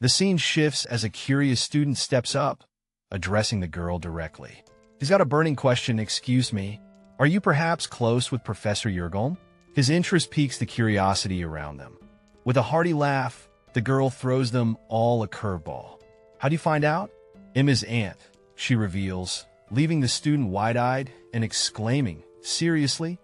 The scene shifts as a curious student steps up, addressing the girl directly. He's got a burning question. "Excuse me, are you perhaps close with Professor Urgel?" His interest piques the curiosity around them. With a hearty laugh, the girl throws them all a curveball. "How do you find out?" "Emma's aunt," she reveals, leaving the student wide-eyed and exclaiming, "Seriously?"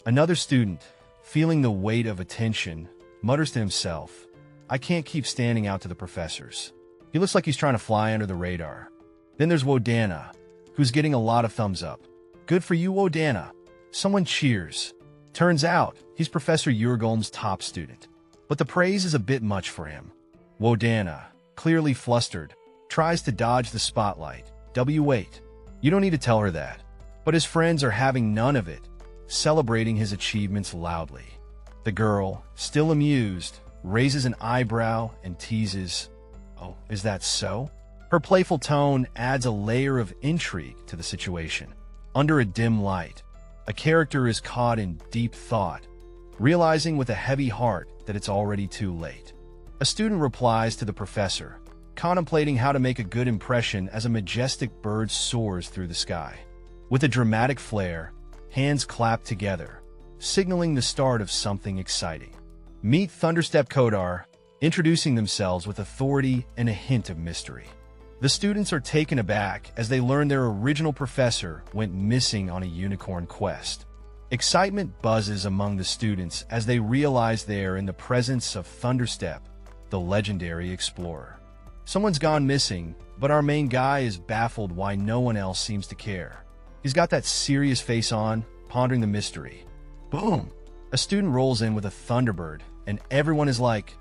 Another student, feeling the weight of attention, mutters to himself, "I can't keep standing out to the professors. He looks like he's trying to fly under the radar." Then there's Wodana, who's getting a lot of thumbs up. "Good for you, Wodana." Someone cheers. Turns out, he's Professor Urgel's top student. But the praise is a bit much for him. Wodana, clearly flustered, tries to dodge the spotlight. Wait. You don't need to tell her that. But his friends are having none of it, celebrating his achievements loudly. The girl, still amused, raises an eyebrow and teases, "Oh, is that so?" Her playful tone adds a layer of intrigue to the situation. Under a dim light, a character is caught in deep thought, realizing with a heavy heart that it's already too late. A student replies to the professor, contemplating how to make a good impression as a majestic bird soars through the sky. With a dramatic flair, hands clap together, signaling the start of something exciting. Meet Thunderstep Kodar, introducing themselves with authority and a hint of mystery. The students are taken aback as they learn their original professor went missing on a unicorn quest. Excitement buzzes among the students as they realize they're in the presence of Thunderstep, the legendary explorer. Someone's gone missing, but our main guy is baffled why no one else seems to care. He's got that serious face on, pondering the mystery. Boom! A student rolls in with a Thunderbird, and everyone is like,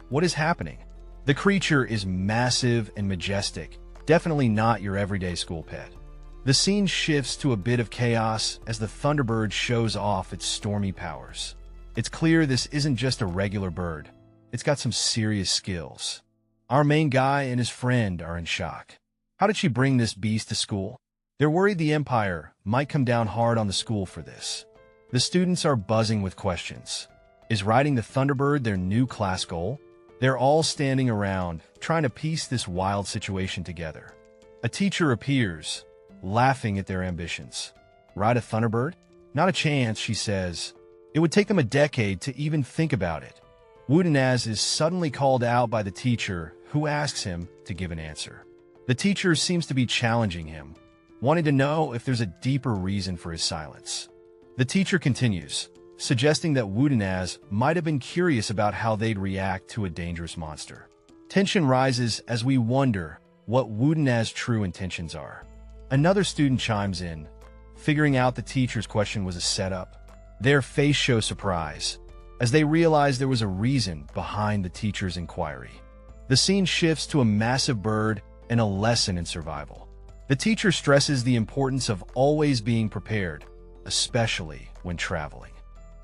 "What is happening?" The creature is massive and majestic, definitely not your everyday school pet. The scene shifts to a bit of chaos as the Thunderbird shows off its stormy powers. It's clear this isn't just a regular bird. It's got some serious skills. Our main guy and his friend are in shock. How did she bring this beast to school? They're worried the Empire might come down hard on the school for this. The students are buzzing with questions. Is riding the Thunderbird their new class goal? They're all standing around, trying to piece this wild situation together. A teacher appears, laughing at their ambitions. Ride a Thunderbird? Not a chance, she says. It would take them a decade to even think about it. Woodenaz is suddenly called out by the teacher, who asks him to give an answer. The teacher seems to be challenging him, wanting to know if there's a deeper reason for his silence. The teacher continues, suggesting that Woodenaz might have been curious about how they'd react to a dangerous monster. Tension rises as we wonder what Woodenaz's true intentions are. Another student chimes in, figuring out the teacher's question was a setup. Their face shows surprise. as they realize there was a reason behind the teacher's inquiry. The scene shifts to a massive bird and a lesson in survival. The teacher stresses the importance of always being prepared, especially when traveling.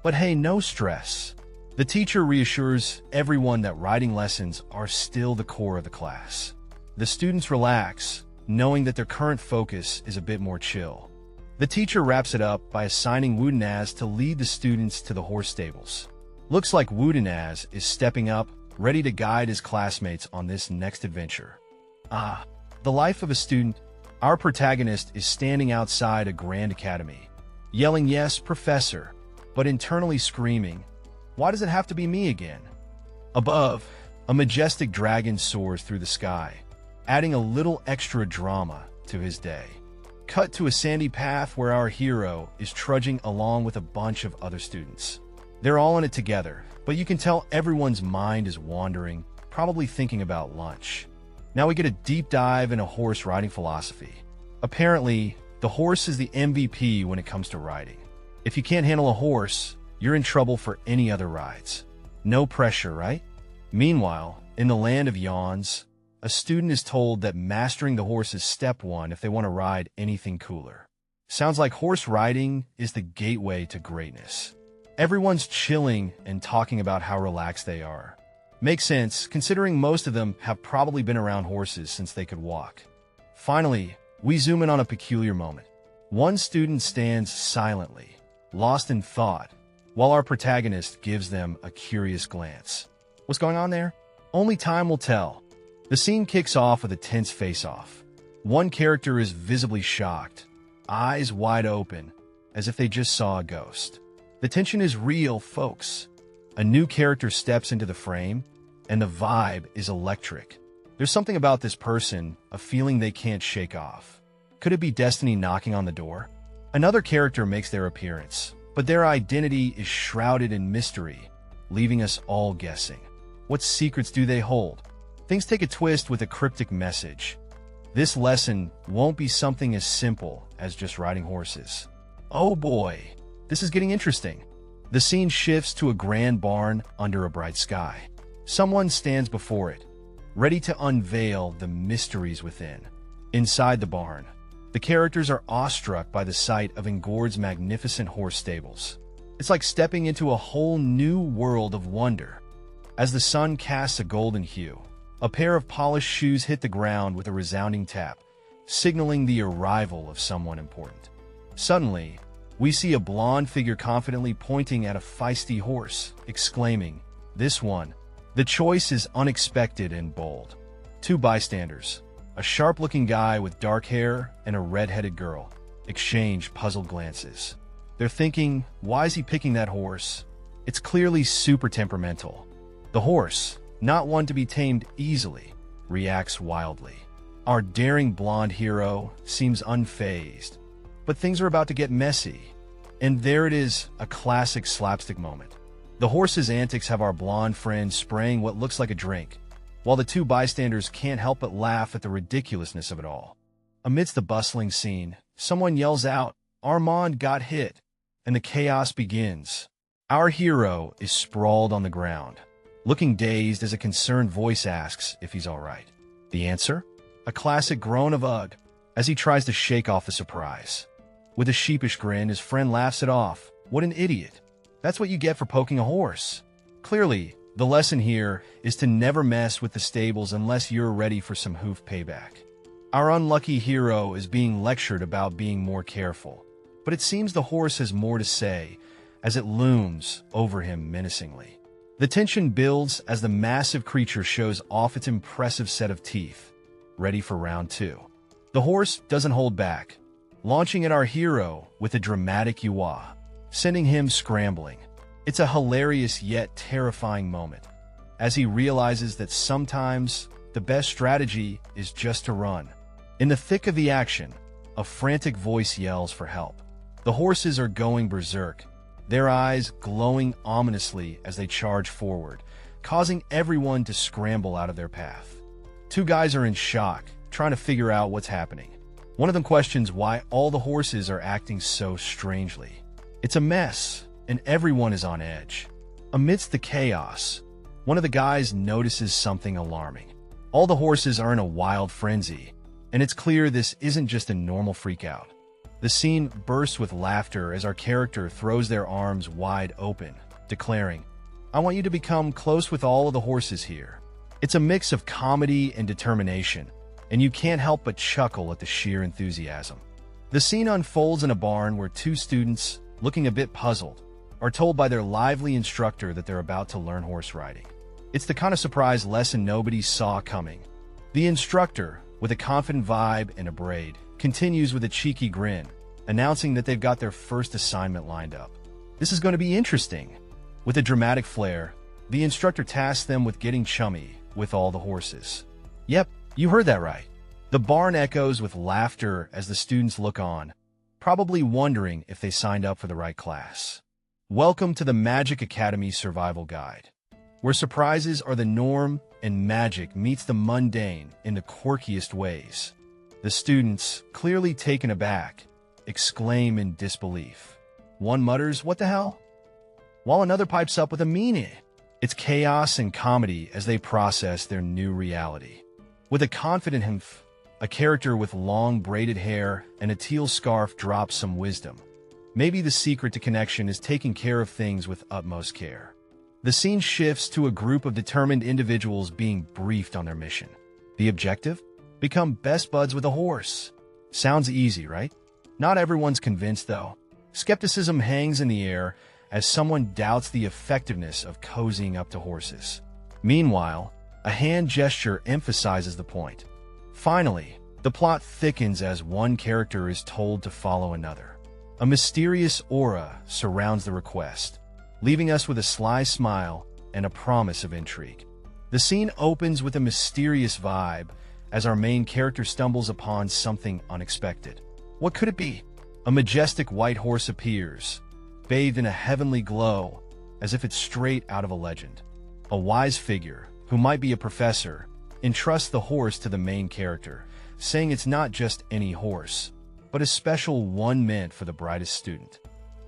But hey, no stress. The teacher reassures everyone that riding lessons are still the core of the class. The students relax, knowing that their current focus is a bit more chill. The teacher wraps it up by assigning Woodenaz to lead the students to the horse stables. Looks like Woodenaz is stepping up, ready to guide his classmates on this next adventure. The life of a student. Our protagonist is standing outside a grand academy, yelling, "Yes, professor," but internally screaming, "Why does it have to be me again?" Above, a majestic dragon soars through the sky, adding a little extra drama to his day. Cut to a sandy path where our hero is trudging along with a bunch of other students. They're all in it together, but you can tell everyone's mind is wandering, probably thinking about lunch. Now we get a deep dive into horse riding philosophy. Apparently, the horse is the MVP when it comes to riding. If you can't handle a horse, you're in trouble for any other rides. No pressure, right? Meanwhile, in the land of yawns, a student is told that mastering the horse is step one if they want to ride anything cooler. Sounds like horse riding is the gateway to greatness. Everyone's chilling and talking about how relaxed they are. Makes sense, considering most of them have probably been around horses since they could walk. Finally, we zoom in on a peculiar moment. One student stands silently, lost in thought, while our protagonist gives them a curious glance. What's going on there? Only time will tell. The scene kicks off with a tense face-off. One character is visibly shocked, eyes wide open, as if they just saw a ghost. The tension is real, folks. A new character steps into the frame, and the vibe is electric. There's something about this person, a feeling they can't shake off. Could it be destiny knocking on the door? Another character makes their appearance, but their identity is shrouded in mystery, leaving us all guessing. What secrets do they hold? Things take a twist with a cryptic message. This lesson won't be something as simple as just riding horses. Oh boy, this is getting interesting. The scene shifts to a grand barn under a bright sky. Someone stands before it, ready to unveil the mysteries within. Inside the barn, the characters are awestruck by the sight of Engord's magnificent horse stables. It's like stepping into a whole new world of wonder. As the sun casts a golden hue, a pair of polished shoes hit the ground with a resounding tap, signaling the arrival of someone important. Suddenly, we see a blonde figure confidently pointing at a feisty horse, exclaiming, "This one." The choice is unexpected and bold. Two bystanders, a sharp-looking guy with dark hair and a red-headed girl, exchange puzzled glances. They're thinking, why is he picking that horse? It's clearly super temperamental. The horse, not one to be tamed easily, reacts wildly. Our daring blonde hero seems unfazed. But things are about to get messy. And there it is, a classic slapstick moment. The horse's antics have our blonde friend spraying what looks like a drink, while the two bystanders can't help but laugh at the ridiculousness of it all. Amidst the bustling scene, someone yells out, "Armand got hit," and the chaos begins. Our hero is sprawled on the ground, looking dazed as a concerned voice asks if he's all right. The answer? A classic groan of ugh, as he tries to shake off the surprise. With a sheepish grin, his friend laughs it off. What an idiot. That's what you get for poking a horse. Clearly, the lesson here is to never mess with the stables unless you're ready for some hoof payback. Our unlucky hero is being lectured about being more careful, but it seems the horse has more to say as it looms over him menacingly. The tension builds as the massive creature shows off its impressive set of teeth, ready for round two. The horse doesn't hold back, launching at our hero with a dramatic yaw, sending him scrambling. It's a hilarious yet terrifying moment, as he realizes that sometimes the best strategy is just to run. In the thick of the action, a frantic voice yells for help. The horses are going berserk, their eyes glowing ominously as they charge forward, causing everyone to scramble out of their path. Two guys are in shock, trying to figure out what's happening. One of them questions why all the horses are acting so strangely. It's a mess, and everyone is on edge. Amidst the chaos, one of the guys notices something alarming. All the horses are in a wild frenzy, and it's clear this isn't just a normal freakout. The scene bursts with laughter as our character throws their arms wide open, declaring, "I want you to become close with all of the horses here." It's a mix of comedy and determination, and you can't help but chuckle at the sheer enthusiasm. The scene unfolds in a barn where two students, looking a bit puzzled, are told by their lively instructor that they're about to learn horse riding. It's the kind of surprise lesson nobody saw coming. The instructor, with a confident vibe and a braid, continues with a cheeky grin, announcing that they've got their first assignment lined up. This is going to be interesting. With a dramatic flair, the instructor tasks them with getting chummy with all the horses. Yep, you heard that right. The barn echoes with laughter as the students look on, probably wondering if they signed up for the right class. Welcome to the Magic Academy Survival Guide, where surprises are the norm and magic meets the mundane in the quirkiest ways. The students, clearly taken aback, exclaim in disbelief. One mutters, "What the hell?" while another pipes up with a meaning. It's chaos and comedy as they process their new reality. With a confident humph, a character with long braided hair and a teal scarf drops some wisdom. Maybe the secret to connection is taking care of things with utmost care. The scene shifts to a group of determined individuals being briefed on their mission. The objective? Become best buds with a horse. Sounds easy, right? Not everyone's convinced, though. Skepticism hangs in the air as someone doubts the effectiveness of cozying up to horses. Meanwhile, a hand gesture emphasizes the point. Finally, the plot thickens as one character is told to follow another. A mysterious aura surrounds the request, leaving us with a sly smile and a promise of intrigue. The scene opens with a mysterious vibe as our main character stumbles upon something unexpected. What could it be? A majestic white horse appears, bathed in a heavenly glow, as if it's straight out of a legend. A wise figure, who might be a professor, entrusts the horse to the main character, saying it's not just any horse, but a special one meant for the brightest student.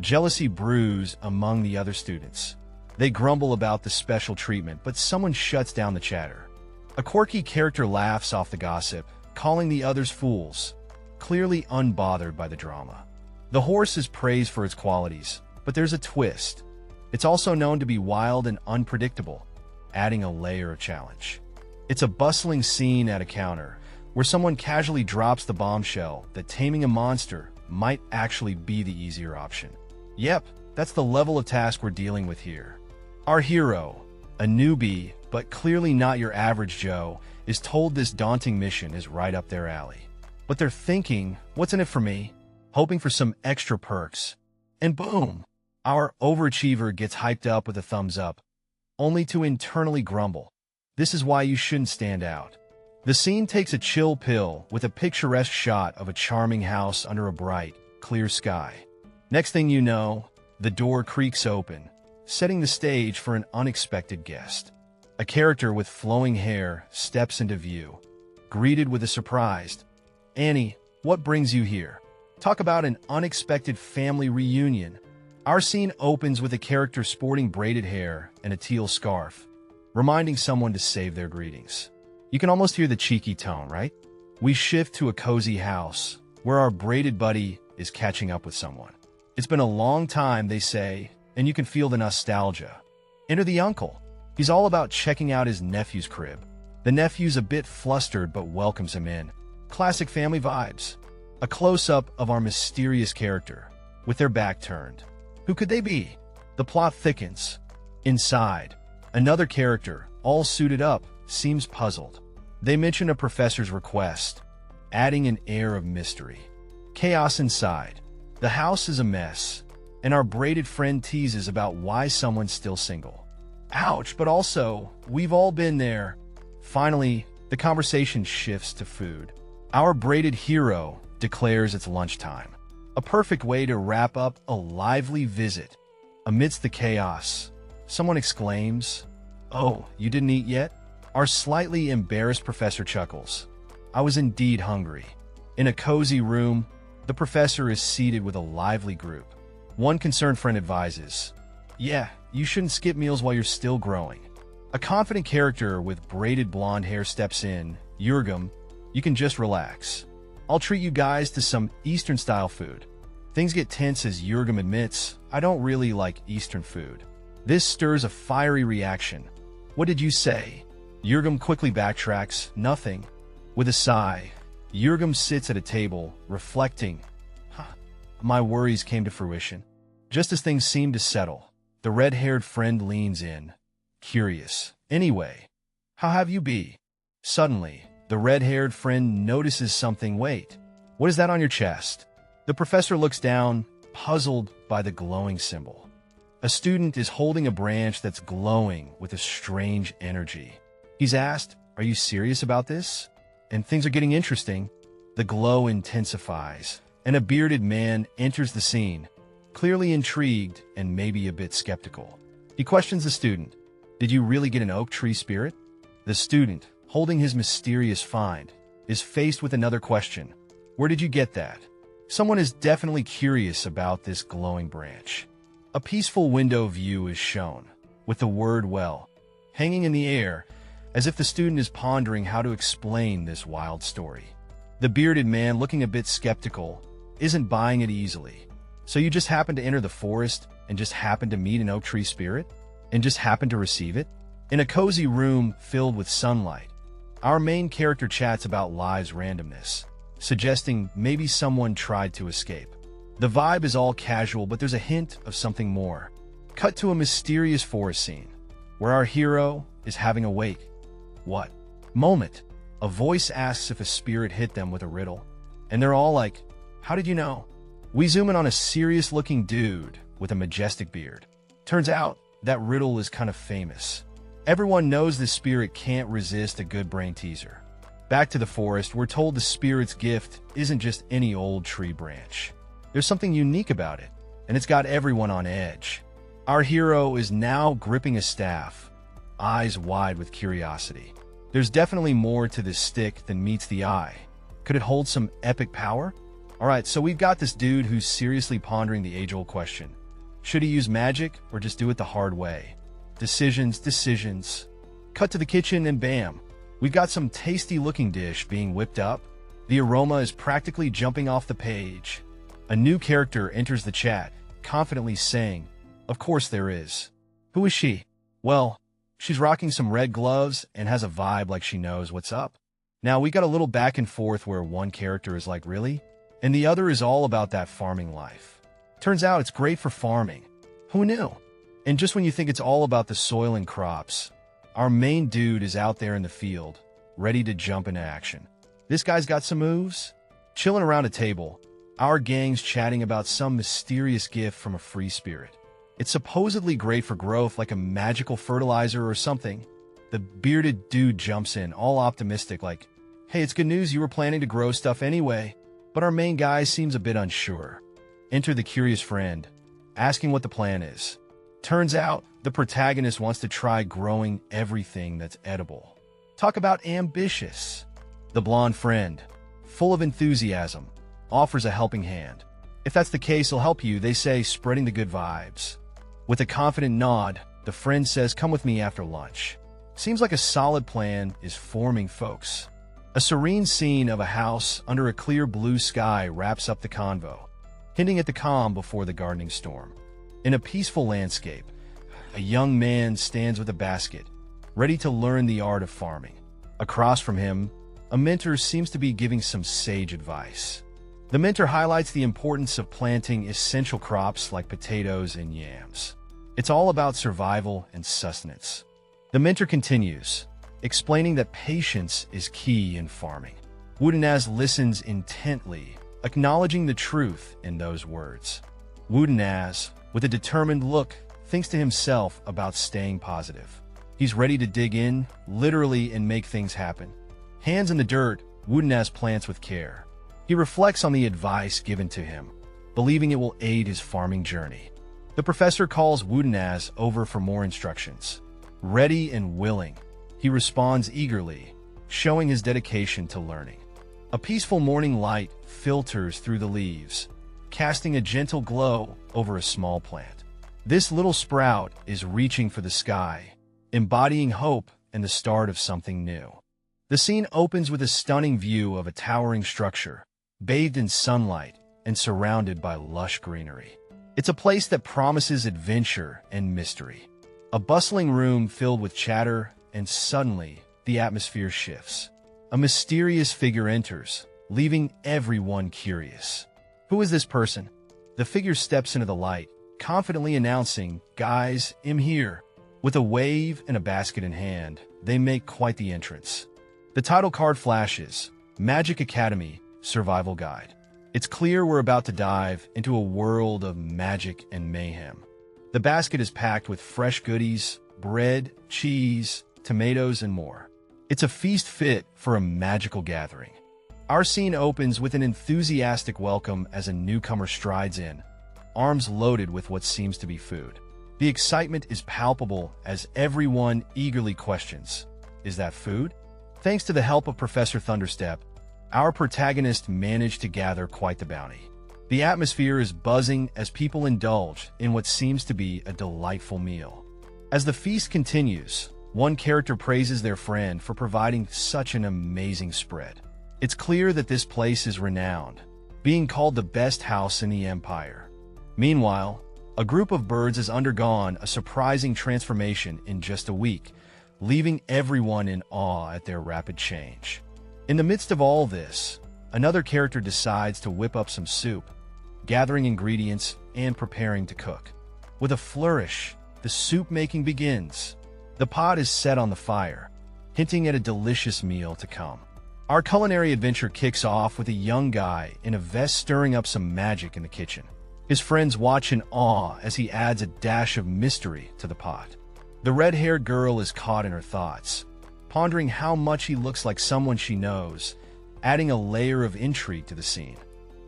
Jealousy brews among the other students. They grumble about the special treatment, but someone shuts down the chatter. A quirky character laughs off the gossip, calling the others fools, clearly unbothered by the drama. The horse is praised for its qualities, but there's a twist. It's also known to be wild and unpredictable, adding a layer of challenge. It's a bustling scene at a counter, where someone casually drops the bombshell that taming a monster might actually be the easier option. Yep, that's the level of task we're dealing with here. Our hero, a newbie, but clearly not your average Joe, is told this daunting mission is right up their alley. But they're thinking, what's in it for me? Hoping for some extra perks. And boom, our overachiever gets hyped up with a thumbs up, only to internally grumble. This is why you shouldn't stand out. The scene takes a chill pill with a picturesque shot of a charming house under a bright, clear sky. Next thing you know, the door creaks open, setting the stage for an unexpected guest. A character with flowing hair steps into view, greeted with a surprised, "Annie, what brings you here?" Talk about an unexpected family reunion. Our scene opens with a character sporting braided hair and a teal scarf, reminding someone to save their greetings. You can almost hear the cheeky tone, right? We shift to a cozy house, where our braided buddy is catching up with someone. It's been a long time, they say, and you can feel the nostalgia. Enter the uncle. He's all about checking out his nephew's crib. The nephew's a bit flustered but welcomes him in. Classic family vibes. A close-up of our mysterious character, with their back turned. Who could they be? The plot thickens. Inside, another character, all suited up, seems puzzled. They mention a professor's request, adding an air of mystery. Chaos inside. The house is a mess, and our braided friend teases about why someone's still single. Ouch, but also, we've all been there. Finally, the conversation shifts to food. Our braided hero declares it's lunchtime. A perfect way to wrap up a lively visit. Amidst the chaos, someone exclaims, "Oh, you didn't eat yet?" Our slightly embarrassed professor chuckles. I was indeed hungry. In a cozy room, the professor is seated with a lively group. One concerned friend advises, Yeah, you shouldn't skip meals while you're still growing. A confident character with braided blonde hair steps in. Yurgum, you can just relax. I'll treat you guys to some Eastern-style food. Things get tense as Yurgum admits, I don't really like Eastern food. This stirs a fiery reaction. What did you say? Yurgum quickly backtracks, nothing. With a sigh, Yurgum sits at a table, reflecting. My worries came to fruition. Just as things seem to settle, the red-haired friend leans in, curious. Anyway, how have you been? Suddenly, the red-haired friend notices something. Wait, what is that on your chest? The professor looks down, puzzled by the glowing symbol. A student is holding a branch that's glowing with a strange energy. He's asked, are you serious about this? And things are getting interesting. The glow intensifies, and a bearded man enters the scene, clearly intrigued and maybe a bit skeptical. He questions the student. Did you really get an oak tree spirit? The student, holding his mysterious find, is faced with another question. Where did you get that? Someone is definitely curious about this glowing branch. A peaceful window view is shown, with the word well hanging in the air, as if the student is pondering how to explain this wild story. The bearded man, looking a bit skeptical, isn't buying it easily. So you just happen to enter the forest and just happen to meet an oak tree spirit? And just happen to receive it? In a cozy room filled with sunlight, our main character chats about life's randomness, suggesting maybe someone tried to escape. The vibe is all casual, but there's a hint of something more. Cut to a mysterious forest scene, where our hero is having a wake. What? Moment. A voice asks if a spirit hit them with a riddle, and they're all like, how did you know? We zoom in on a serious-looking dude with a majestic beard. Turns out, that riddle is kind of famous. Everyone knows this spirit can't resist a good brain teaser. Back to the forest, we're told the spirit's gift isn't just any old tree branch. There's something unique about it, and it's got everyone on edge. Our hero is now gripping a staff, eyes wide with curiosity. There's definitely more to this stick than meets the eye. Could it hold some epic power? Alright, so we've got this dude who's seriously pondering the age-old question. Should he use magic or just do it the hard way? Decisions. Cut to the kitchen and bam, we've got some tasty-looking dish being whipped up. The aroma is practically jumping off the page. A new character enters the chat, confidently saying, of course there is. Who is she? Well, she's rocking some red gloves and has a vibe like she knows what's up. Now, we got a little back and forth where one character is like, really? And the other is all about that farming life. Turns out it's great for farming. Who knew? And just when you think it's all about the soil and crops, our main dude is out there in the field, ready to jump into action. This guy's got some moves. Chilling around a table, our gang's chatting about some mysterious gift from a free spirit. It's supposedly great for growth, like a magical fertilizer or something. The bearded dude jumps in, all optimistic, like, hey, it's good news you were planning to grow stuff anyway. But our main guy seems a bit unsure. Enter the curious friend, asking what the plan is. Turns out, the protagonist wants to try growing everything that's edible. Talk about ambitious. The blonde friend, full of enthusiasm, offers a helping hand. If that's the case, he'll help you, they say, spreading the good vibes. With a confident nod, the friend says, come with me after lunch. Seems like a solid plan is forming, folks. A serene scene of a house under a clear blue sky wraps up the convo, hinting at the calm before the gardening storm. In a peaceful landscape, a young man stands with a basket, ready to learn the art of farming. Across from him, a mentor seems to be giving some sage advice. The mentor highlights the importance of planting essential crops like potatoes and yams. It's all about survival and sustenance. The mentor continues, explaining that patience is key in farming. Woodenaz listens intently, acknowledging the truth in those words. Woodenaz, with a determined look, thinks to himself about staying positive. He's ready to dig in, literally, and make things happen. Hands in the dirt, Woodenaz plants with care. He reflects on the advice given to him, believing it will aid his farming journey. The professor calls Woodenaz over for more instructions. Ready and willing, he responds eagerly, showing his dedication to learning. A peaceful morning light filters through the leaves, casting a gentle glow over a small plant. This little sprout is reaching for the sky, embodying hope and the start of something new. The scene opens with a stunning view of a towering structure, bathed in sunlight and surrounded by lush greenery. It's a place that promises adventure and mystery. A bustling room filled with chatter, and suddenly, the atmosphere shifts. A mysterious figure enters, leaving everyone curious. Who is this person? The figure steps into the light, confidently announcing, "Guys, I'm here." With a wave and a basket in hand, they make quite the entrance. The title card flashes, Magic Academy Survival Guide. It's clear we're about to dive into a world of magic and mayhem. The basket is packed with fresh goodies, bread, cheese, tomatoes, and more. It's a feast fit for a magical gathering. Our scene opens with an enthusiastic welcome as a newcomer strides in, arms loaded with what seems to be food. The excitement is palpable as everyone eagerly questions, "Is that food?" Thanks to the help of Professor Thunderstep, our protagonist managed to gather quite the bounty. The atmosphere is buzzing as people indulge in what seems to be a delightful meal. As the feast continues, one character praises their friend for providing such an amazing spread. It's clear that this place is renowned, being called the best house in the empire. Meanwhile, a group of birds has undergone a surprising transformation in just a week, leaving everyone in awe at their rapid change. In the midst of all this, another character decides to whip up some soup, gathering ingredients and preparing to cook. With a flourish, the soup making begins. The pot is set on the fire, hinting at a delicious meal to come. Our culinary adventure kicks off with a young guy in a vest stirring up some magic in the kitchen. His friends watch in awe as he adds a dash of mystery to the pot. The red-haired girl is caught in her thoughts, pondering how much he looks like someone she knows, adding a layer of intrigue to the scene.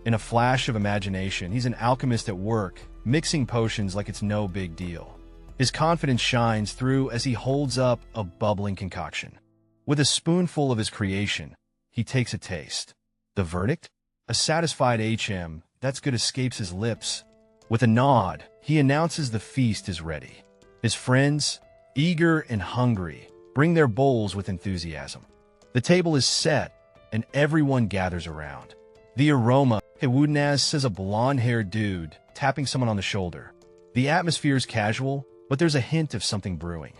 In a flash of imagination, he's an alchemist at work, mixing potions like it's no big deal. His confidence shines through as he holds up a bubbling concoction. With a spoonful of his creation, he takes a taste. The verdict? A satisfied HM that's good escapes his lips. With a nod, he announces the feast is ready. His friends, eager and hungry, bring their bowls with enthusiasm. The table is set, and everyone gathers around. The aroma, Hewudnaz, says a blonde-haired dude, tapping someone on the shoulder. The atmosphere is casual, but there's a hint of something brewing.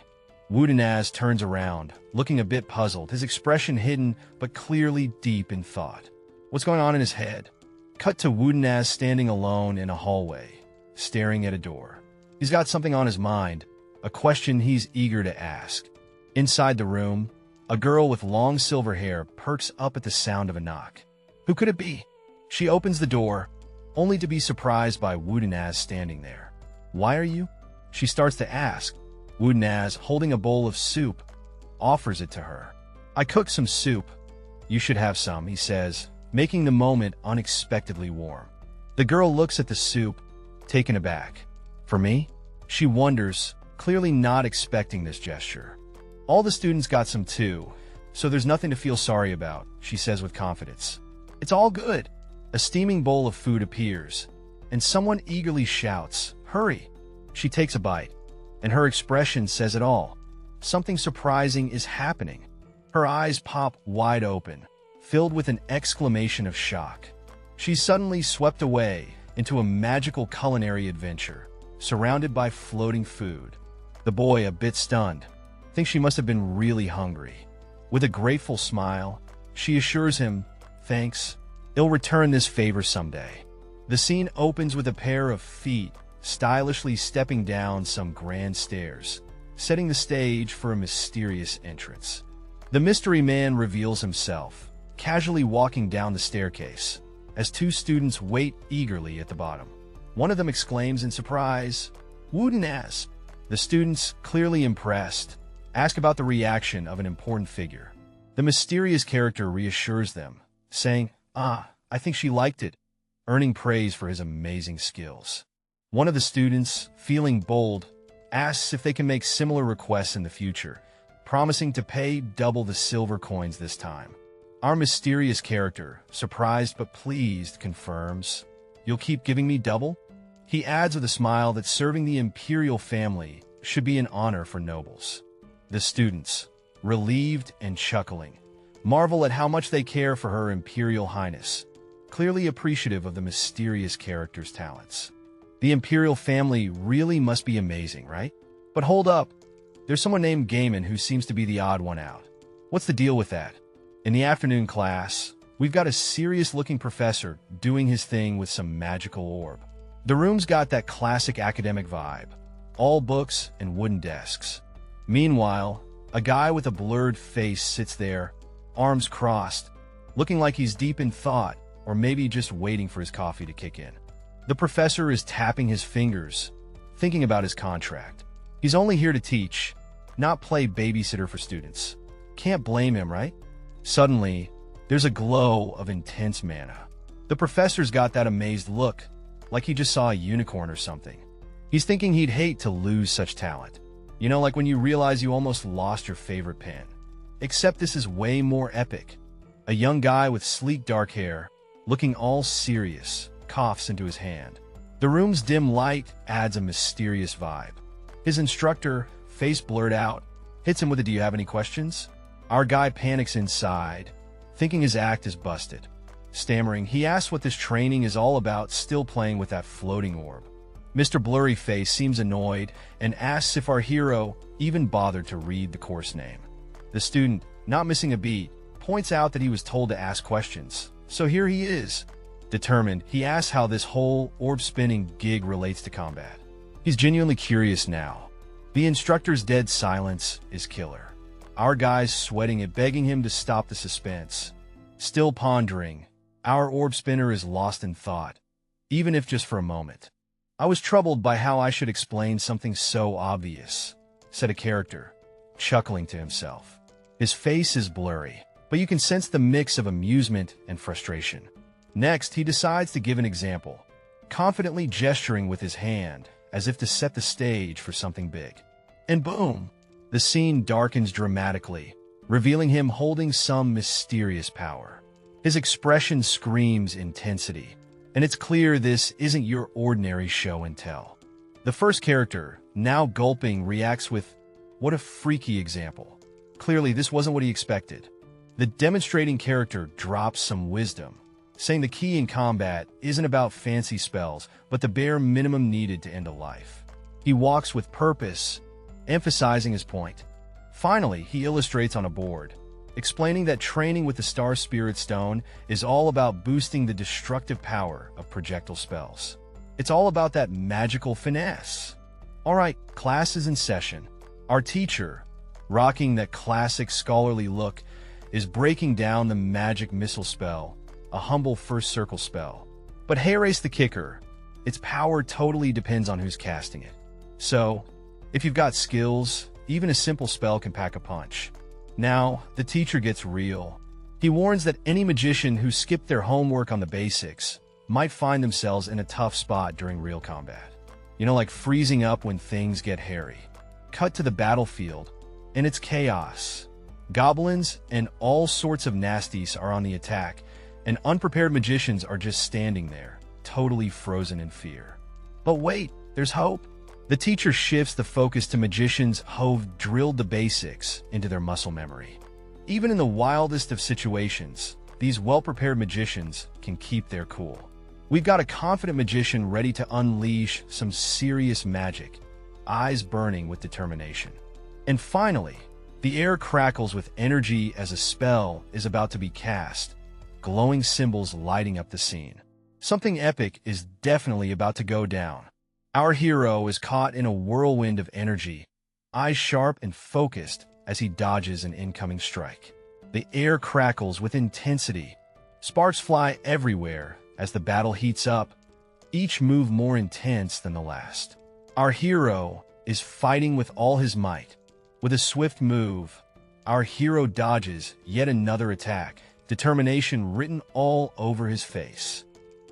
Wudinaz turns around, looking a bit puzzled, his expression hidden but clearly deep in thought. What's going on in his head? Cut to Wudinaz standing alone in a hallway, staring at a door. He's got something on his mind, a question he's eager to ask. Inside the room, a girl with long silver hair perks up at the sound of a knock. Who could it be? She opens the door, only to be surprised by Wudinaz standing there. "Why are you?" she starts to ask. Wudinaz, holding a bowl of soup, offers it to her. "I cooked some soup. You should have some," he says, making the moment unexpectedly warm. The girl looks at the soup, taken aback. "For me?" She wonders, clearly not expecting this gesture. "All the students got some too, so there's nothing to feel sorry about," she says with confidence. "It's all good." A steaming bowl of food appears, and someone eagerly shouts, "Hurry!" She takes a bite, and her expression says it all. Something surprising is happening. Her eyes pop wide open, filled with an exclamation of shock. She's suddenly swept away into a magical culinary adventure, surrounded by floating food. The boy, a bit stunned, thinks she must have been really hungry. With a grateful smile, she assures him, "Thanks, he'll return this favor someday." The scene opens with a pair of feet stylishly stepping down some grand stairs, setting the stage for a mysterious entrance. The mystery man reveals himself, casually walking down the staircase, as two students wait eagerly at the bottom. One of them exclaims in surprise, "Wudinaz!" The students, clearly impressed, ask about the reaction of an important figure. The mysterious character reassures them, saying, I think she liked it," earning praise for his amazing skills. One of the students, feeling bold, asks if they can make similar requests in the future, promising to pay double the silver coins this time. Our mysterious character, surprised but pleased, confirms, "You'll keep giving me double?" He adds with a smile that serving the imperial family should be an honor for nobles. The students, relieved and chuckling, marvel at how much they care for her imperial highness, clearly appreciative of the mysterious character's talents. The imperial family really must be amazing, right? But hold up, there's someone named Gaiman who seems to be the odd one out. What's the deal with that? In the afternoon class, we've got a serious-looking professor doing his thing with some magical orb. The room's got that classic academic vibe, all books and wooden desks. Meanwhile, a guy with a blurred face sits there, arms crossed, looking like he's deep in thought or maybe just waiting for his coffee to kick in. The professor is tapping his fingers, thinking about his contract. He's only here to teach, not play babysitter for students. Can't blame him, right? Suddenly, there's a glow of intense mana. The professor's got that amazed look, like he just saw a unicorn or something. He's thinking he'd hate to lose such talent. You know, like when you realize you almost lost your favorite pen. Except this is way more epic. A young guy with sleek dark hair, looking all serious, coughs into his hand. The room's dim light adds a mysterious vibe. His instructor, face blurred out, hits him with a "Do you have any questions?" Our guy panics inside, thinking his act is busted. Stammering, he asks what this training is all about, still playing with that floating orb. Mr. Blurry Face seems annoyed and asks if our hero even bothered to read the course name. The student, not missing a beat, points out that he was told to ask questions, so here he is. Determined, he asks how this whole orb-spinning gig relates to combat. He's genuinely curious now. The instructor's dead silence is killer. Our guy's sweating it, begging him to stop the suspense. Still pondering, our orb spinner is lost in thought, even if just for a moment. "I was troubled by how I should explain something so obvious," said a character, chuckling to himself. His face is blurry, but you can sense the mix of amusement and frustration. Next, he decides to give an example, confidently gesturing with his hand as if to set the stage for something big. And boom! The scene darkens dramatically, revealing him holding some mysterious power. His expression screams intensity, and it's clear this isn't your ordinary show and tell. The first character, now gulping, reacts with, "What a freaky example." Clearly, this wasn't what he expected. The demonstrating character drops some wisdom, saying the key in combat isn't about fancy spells, but the bare minimum needed to end a life. He walks with purpose, emphasizing his point. Finally, he illustrates on a board, explaining that training with the Star Spirit Stone is all about boosting the destructive power of projectile spells. It's all about that magical finesse. All right, class is in session. Our teacher, rocking that classic scholarly look, is breaking down the magic missile spell, a humble first circle spell. But here's the kicker. Its power totally depends on who's casting it. So, if you've got skills, even a simple spell can pack a punch. Now, the teacher gets real. He warns that any magician who skipped their homework on the basics might find themselves in a tough spot during real combat. You know, like freezing up when things get hairy. Cut to the battlefield, and it's chaos. Goblins and all sorts of nasties are on the attack, and unprepared magicians are just standing there, totally frozen in fear. But wait, there's hope. The teacher shifts the focus to magicians who've drilled the basics into their muscle memory. Even in the wildest of situations, these well-prepared magicians can keep their cool. We've got a confident magician ready to unleash some serious magic, eyes burning with determination. And finally, the air crackles with energy as a spell is about to be cast, glowing symbols lighting up the scene. Something epic is definitely about to go down. Our hero is caught in a whirlwind of energy, eyes sharp and focused as he dodges an incoming strike. The air crackles with intensity. Sparks fly everywhere as the battle heats up, each move more intense than the last. Our hero is fighting with all his might. With a swift move, our hero dodges yet another attack, determination written all over his face.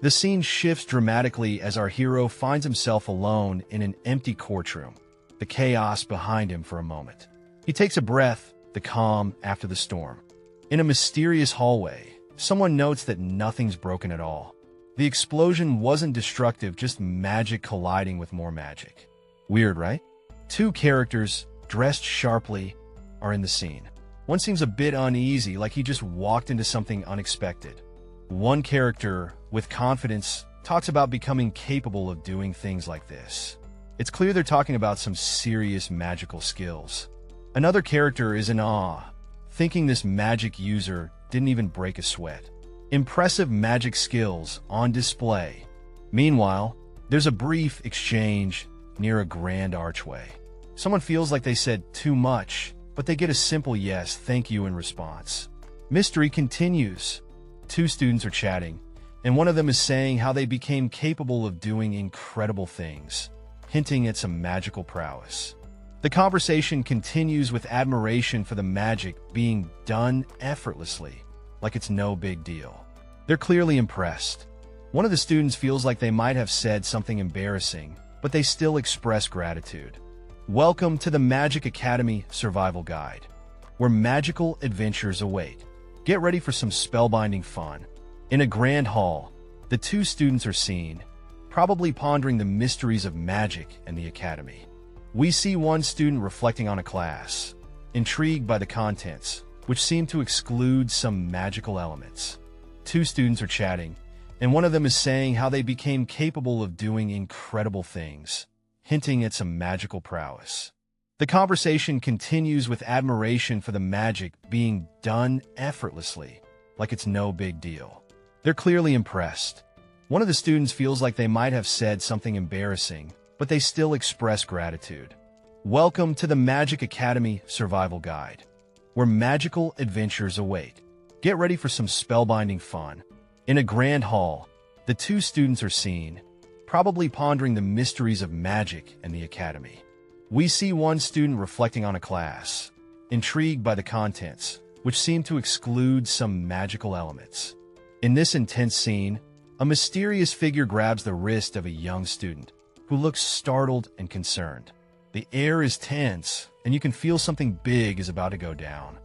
The scene shifts dramatically as our hero finds himself alone in an empty courtroom, the chaos behind him for a moment. He takes a breath, the calm after the storm. In a mysterious hallway, someone notes that nothing's broken at all. The explosion wasn't destructive, just magic colliding with more magic. Weird, right? Two characters, dressed sharply, are in the scene. One seems a bit uneasy, like he just walked into something unexpected. One character, with confidence, talks about becoming capable of doing things like this. It's clear they're talking about some serious magical skills. Another character is in awe, thinking this magic user didn't even break a sweat. Impressive magic skills on display. Meanwhile, there's a brief exchange near a grand archway. Someone feels like they said too much, but they get a simple yes, thank you in response. Mystery continues. Two students are chatting, and one of them is saying how they became capable of doing incredible things, hinting at some magical prowess. The conversation continues with admiration for the magic being done effortlessly, like it's no big deal. They're clearly impressed. One of the students feels like they might have said something embarrassing, but they still express gratitude. Welcome to the Magic Academy Survival Guide, where magical adventures await. Get ready for some spellbinding fun. In a grand hall, the two students are seen, probably pondering the mysteries of magic and the academy. We see one student reflecting on a class, intrigued by the contents, which seem to exclude some magical elements. Two students are chatting, and one of them is saying how they became capable of doing incredible things, hinting at some magical prowess. The conversation continues with admiration for the magic being done effortlessly, like it's no big deal. They're clearly impressed. One of the students feels like they might have said something embarrassing, but they still express gratitude. Welcome to the Magic Academy Survival Guide, where magical adventures await. Get ready for some spellbinding fun. In a grand hall, the two students are seen, probably pondering the mysteries of magic and the academy. We see one student reflecting on a class, intrigued by the contents, which seem to exclude some magical elements. In this intense scene, a mysterious figure grabs the wrist of a young student, who looks startled and concerned. The air is tense, and you can feel something big is about to go down.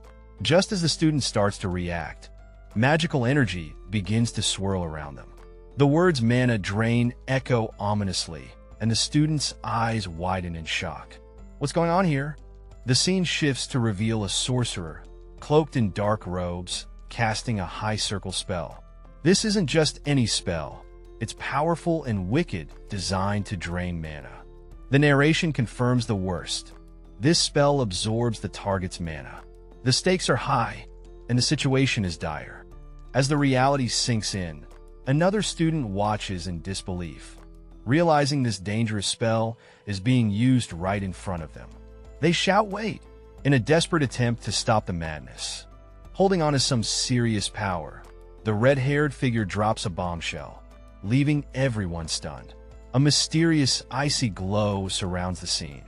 Just as the student starts to react, magical energy begins to swirl around them. The words mana drain echo ominously, and the student's eyes widen in shock. What's going on here? The scene shifts to reveal a sorcerer, cloaked in dark robes, casting a high circle spell. This isn't just any spell. It's powerful and wicked, designed to drain mana. The narration confirms the worst. This spell absorbs the target's mana. The stakes are high, and the situation is dire. As the reality sinks in, another student watches in disbelief, realizing this dangerous spell is being used right in front of them. They shout "wait!" in a desperate attempt to stop the madness. Holding on to some serious power, the red-haired figure drops a bombshell, leaving everyone stunned. A mysterious, icy glow surrounds the scene,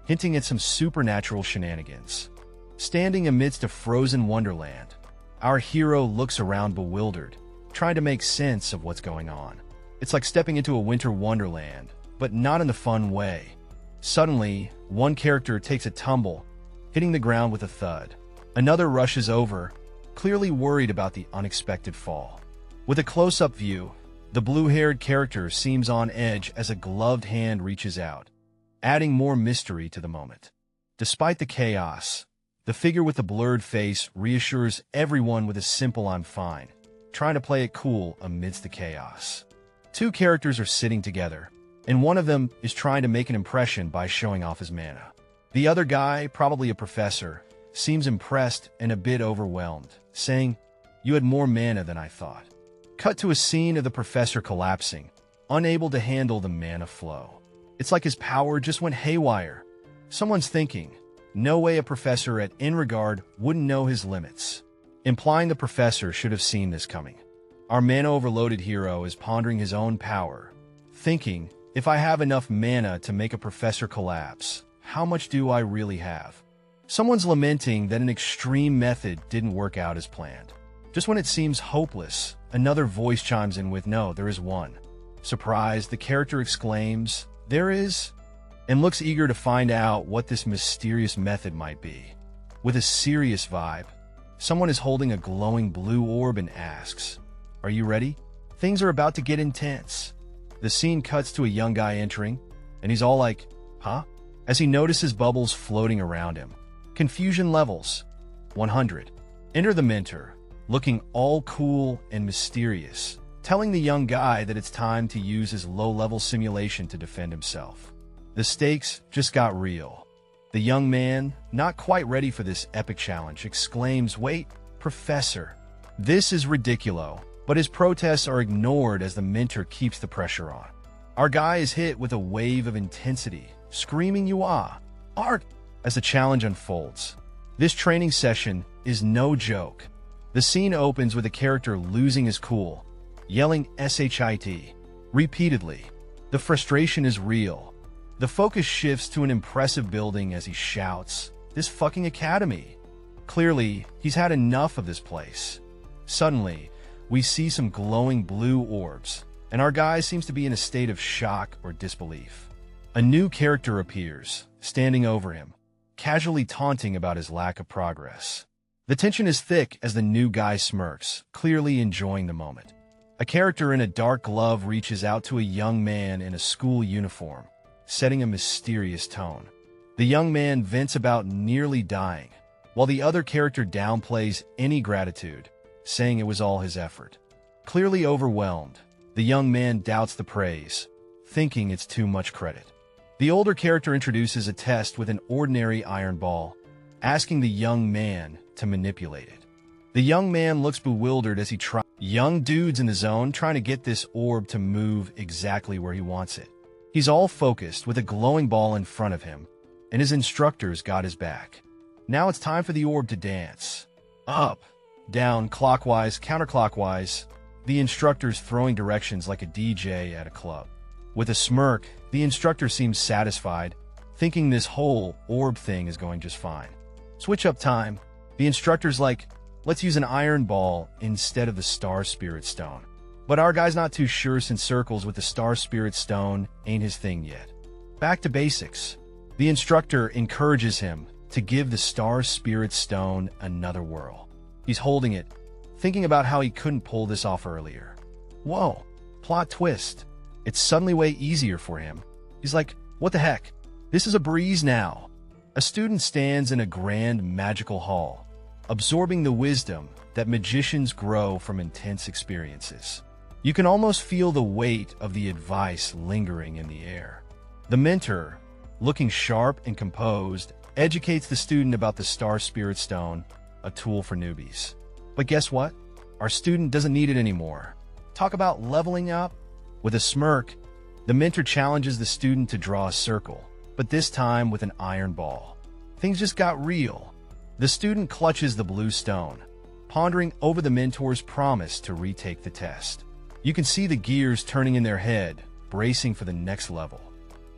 hinting at some supernatural shenanigans. Standing amidst a frozen wonderland, our hero looks around bewildered, trying to make sense of what's going on. It's like stepping into a winter wonderland, but not in the fun way. Suddenly, one character takes a tumble, hitting the ground with a thud. Another rushes over, clearly worried about the unexpected fall. With a close-up view, the blue-haired character seems on edge as a gloved hand reaches out, adding more mystery to the moment. Despite the chaos, the figure with the blurred face reassures everyone with a simple "I'm fine," trying to play it cool amidst the chaos. Two characters are sitting together, and one of them is trying to make an impression by showing off his mana. The other guy, probably a professor, seems impressed and a bit overwhelmed, saying, "You had more mana than I thought." Cut to a scene of the professor collapsing, unable to handle the mana flow. It's like his power just went haywire. Someone's thinking, no way a professor at enro wouldn't know his limits, implying the professor should have seen this coming. Our mana-overloaded hero is pondering his own power, thinking, if I have enough mana to make a professor collapse, how much do I really have? Someone's lamenting that an extreme method didn't work out as planned. Just when it seems hopeless, another voice chimes in with, "No, there is one." Surprised, the character exclaims, "There is?" and looks eager to find out what this mysterious method might be. With a serious vibe, someone is holding a glowing blue orb and asks, "Are you ready?" Things are about to get intense. The scene cuts to a young guy entering, and he's all like, huh? As he notices bubbles floating around him. Confusion levels 100. Enter the mentor, looking all cool and mysterious, telling the young guy that it's time to use his low-level simulation to defend himself. The stakes just got real. The young man, not quite ready for this epic challenge, exclaims, "Wait, Professor, this is ridiculous," but his protests are ignored as the mentor keeps the pressure on. Our guy is hit with a wave of intensity, screaming art as the challenge unfolds. This training session is no joke. The scene opens with a character losing his cool, yelling "shit" repeatedly. The frustration is real. The focus shifts to an impressive building as he shouts, "This fucking academy!" Clearly, he's had enough of this place. Suddenly, we see some glowing blue orbs, and our guy seems to be in a state of shock or disbelief. A new character appears, standing over him, casually taunting about his lack of progress. The tension is thick as the new guy smirks, clearly enjoying the moment. A character in a dark glove reaches out to a young man in a school uniform, setting a mysterious tone. The young man vents about nearly dying, while the other character downplays any gratitude, saying it was all his effort. Clearly overwhelmed, the young man doubts the praise, thinking it's too much credit. The older character introduces a test with an ordinary iron ball, asking the young man to manipulate it. The young man looks bewildered as he tries. Young dude's in the zone trying to get this orb to move exactly where he wants it. He's all focused with a glowing ball in front of him, and his instructor's got his back. Now it's time for the orb to dance. Up, down, clockwise, counterclockwise. The instructor's throwing directions like a DJ at a club. With a smirk, the instructor seems satisfied, thinking this whole orb thing is going just fine. Switch up time. The instructor's like, "Let's use an iron ball instead of the Star Spirit Stone." But our guy's not too sure since circles with the Star Spirit Stone ain't his thing yet. Back to basics. The instructor encourages him to give the Star Spirit Stone another whirl. He's holding it, thinking about how he couldn't pull this off earlier. Whoa, plot twist. It's suddenly way easier for him. He's like, what the heck? This is a breeze now. A student stands in a grand magical hall, absorbing the wisdom that magicians grow from intense experiences. You can almost feel the weight of the advice lingering in the air. The mentor, looking sharp and composed, educates the student about the Star Spirit Stone, a tool for newbies. But guess what? Our student doesn't need it anymore. Talk about leveling up. With a smirk, the mentor challenges the student to draw a circle, but this time with an iron ball. Things just got real. The student clutches the blue stone, pondering over the mentor's promise to retake the test. You can see the gears turning in their head, bracing for the next level.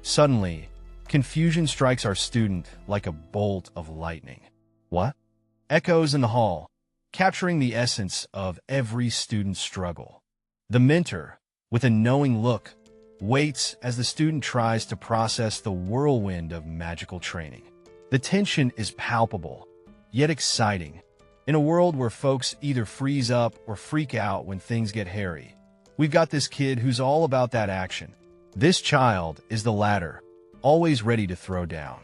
Suddenly, confusion strikes our student like a bolt of lightning. What? Echoes in the hall, capturing the essence of every student's struggle. The mentor, with a knowing look, waits as the student tries to process the whirlwind of magical training. The tension is palpable, yet exciting. In a world where folks either freeze up or freak out when things get hairy, we've got this kid who's all about that action. This child is the latter, always ready to throw down.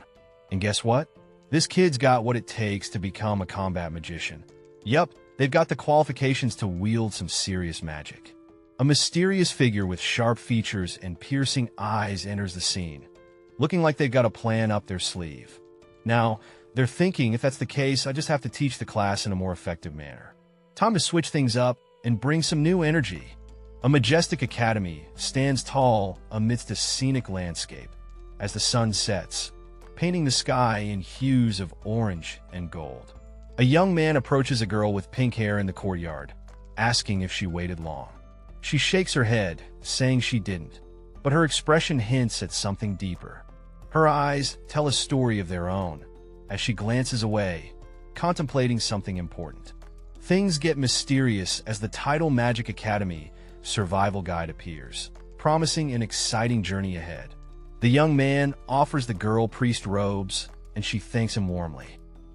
And guess what? This kid's got what it takes to become a combat magician. Yup, they've got the qualifications to wield some serious magic. A mysterious figure with sharp features and piercing eyes enters the scene, looking like they've got a plan up their sleeve. Now, they're thinking, if that's the case, I just have to teach the class in a more effective manner. Time to switch things up and bring some new energy. A majestic academy stands tall amidst a scenic landscape as the sun sets, painting the sky in hues of orange and gold. A young man approaches a girl with pink hair in the courtyard, asking if she waited long. She shakes her head, saying she didn't, but her expression hints at something deeper. Her eyes tell a story of their own as she glances away, contemplating something important. Things get mysterious as the title Magic Academy survival guide appears, promising an exciting journey ahead. The young man offers the girl priest robes, and she thanks him warmly.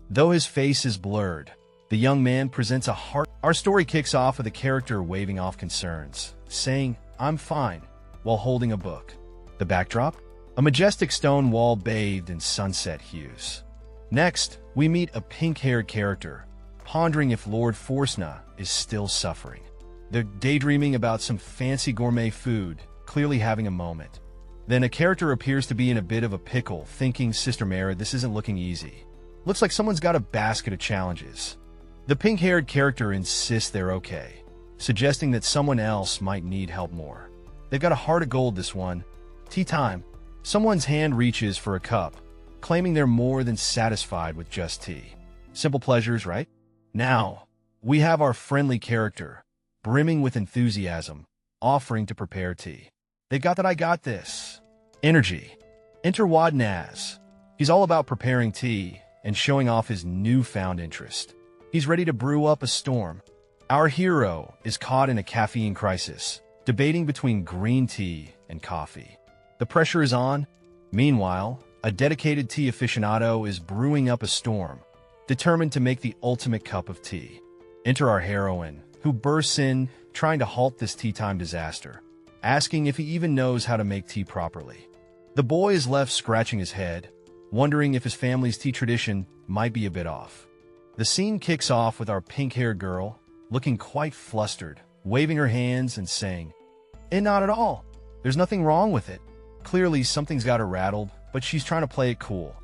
Though his face is blurred, the young man presents a heart. Our story kicks off with a character waving off concerns, saying, "I'm fine," while holding a book. The backdrop? A majestic stone wall bathed in sunset hues. Next, we meet a pink-haired character, pondering if Lord Forsna is still suffering. They're daydreaming about some fancy gourmet food, clearly having a moment. Then a character appears to be in a bit of a pickle, thinking, "Sister Mara, this isn't looking easy. Looks like someone's got a basket of challenges." The pink-haired character insists they're okay, suggesting that someone else might need help more. They've got a heart of gold, this one. Tea time. Someone's hand reaches for a cup, claiming they're more than satisfied with just tea. Simple pleasures, right? Now, we have our friendly character, brimming with enthusiasm, offering to prepare tea. They've got that "I got this" energy. Enter Wad Naz. He's all about preparing tea and showing off his newfound interest. He's ready to brew up a storm. Our hero is caught in a caffeine crisis, debating between green tea and coffee. The pressure is on. Meanwhile, a dedicated tea aficionado is brewing up a storm, determined to make the ultimate cup of tea. Enter our heroine, who bursts in, trying to halt this tea time disaster, asking if he even knows how to make tea properly. The boy is left scratching his head, wondering if his family's tea tradition might be a bit off. The scene kicks off with our pink-haired girl, looking quite flustered, waving her hands and saying, Not at all. There's nothing wrong with it. Clearly, something's got her rattled, but she's trying to play it cool."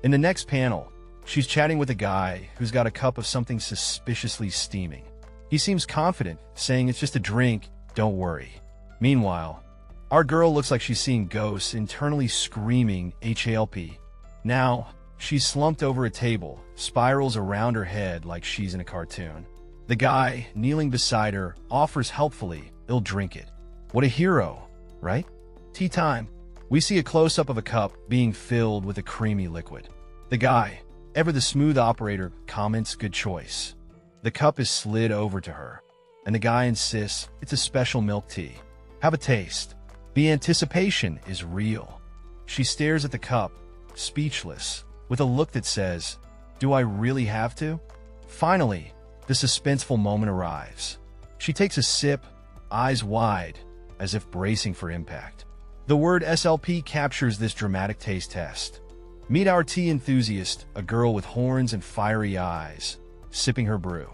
In the next panel, she's chatting with a guy who's got a cup of something suspiciously steaming. He seems confident, saying it's just a drink, don't worry. Meanwhile, our girl looks like she's seeing ghosts, internally screaming "HALP." Now, she's slumped over a table, spirals around her head like she's in a cartoon. The guy, kneeling beside her, offers helpfully, "I'll drink it." What a hero, right? Tea time. We see a close-up of a cup being filled with a creamy liquid. The guy, ever the smooth operator, comments, "Good choice." The cup is slid over to her, and the guy insists it's a special milk tea. Have a taste. The anticipation is real. She stares at the cup, speechless, with a look that says, "Do I really have to?" Finally, the suspenseful moment arrives. She takes a sip, eyes wide, as if bracing for impact. The word SLP captures this dramatic taste test. Meet our tea enthusiast, a girl with horns and fiery eyes, sipping her brew.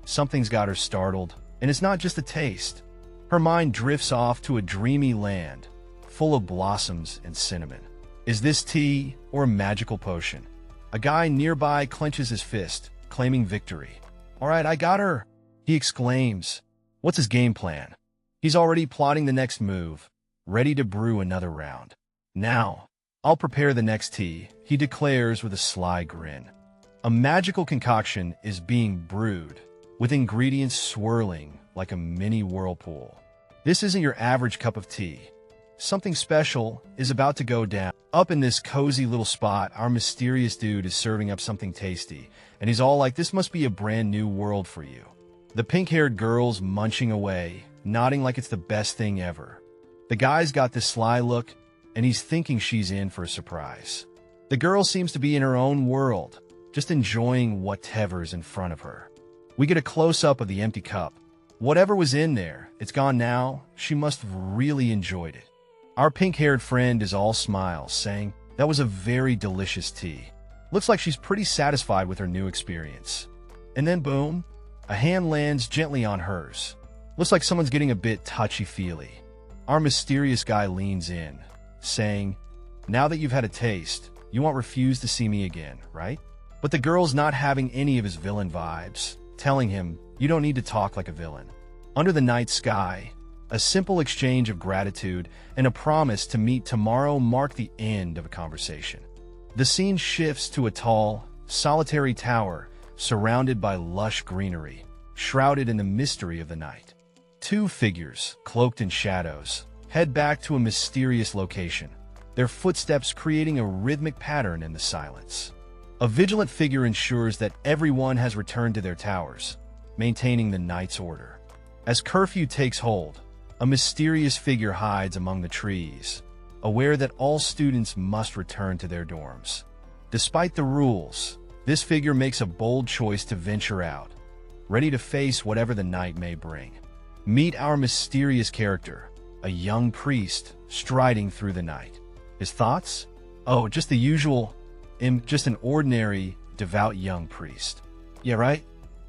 Something's got her startled, and it's not just the taste. Her mind drifts off to a dreamy land, full of blossoms and cinnamon. Is this tea or a magical potion? A guy nearby clenches his fist, claiming victory. "All right, I got her," he exclaims. What's his game plan? He's already plotting the next move, ready to brew another round. "Now, I'll prepare the next tea," he declares with a sly grin. A magical concoction is being brewed, with ingredients swirling like a mini whirlpool. This isn't your average cup of tea. Something special is about to go down. Up in this cozy little spot, our mysterious dude is serving up something tasty, and he's all like, "This must be a brand new world for you." The pink-haired girl's munching away, nodding like it's the best thing ever. The guy's got this sly look, and he's thinking she's in for a surprise. The girl seems to be in her own world, just enjoying whatever's in front of her. We get a close-up of the empty cup. Whatever was in there, it's gone now. She must have really enjoyed it. Our pink-haired friend is all smiles, saying, "That was a very delicious tea." Looks like she's pretty satisfied with her new experience. And then boom, a hand lands gently on hers. Looks like someone's getting a bit touchy-feely. Our mysterious guy leans in, saying, "Now that you've had a taste, you won't refuse to see me again, right?" But the girl's not having any of his villain vibes, telling him, "You don't need to talk like a villain." Under the night sky, a simple exchange of gratitude and a promise to meet tomorrow mark the end of a conversation. The scene shifts to a tall, solitary tower surrounded by lush greenery, shrouded in the mystery of the night. Two figures, cloaked in shadows, head back to a mysterious location, their footsteps creating a rhythmic pattern in the silence. A vigilant figure ensures that everyone has returned to their towers, maintaining the night's order. As curfew takes hold, a mysterious figure hides among the trees, aware that all students must return to their dorms. Despite the rules, this figure makes a bold choice to venture out, ready to face whatever the night may bring. Meet our mysterious character, a young priest striding through the night. His thoughts? Oh, just the usual, just an ordinary, devout young priest. Yeah, right?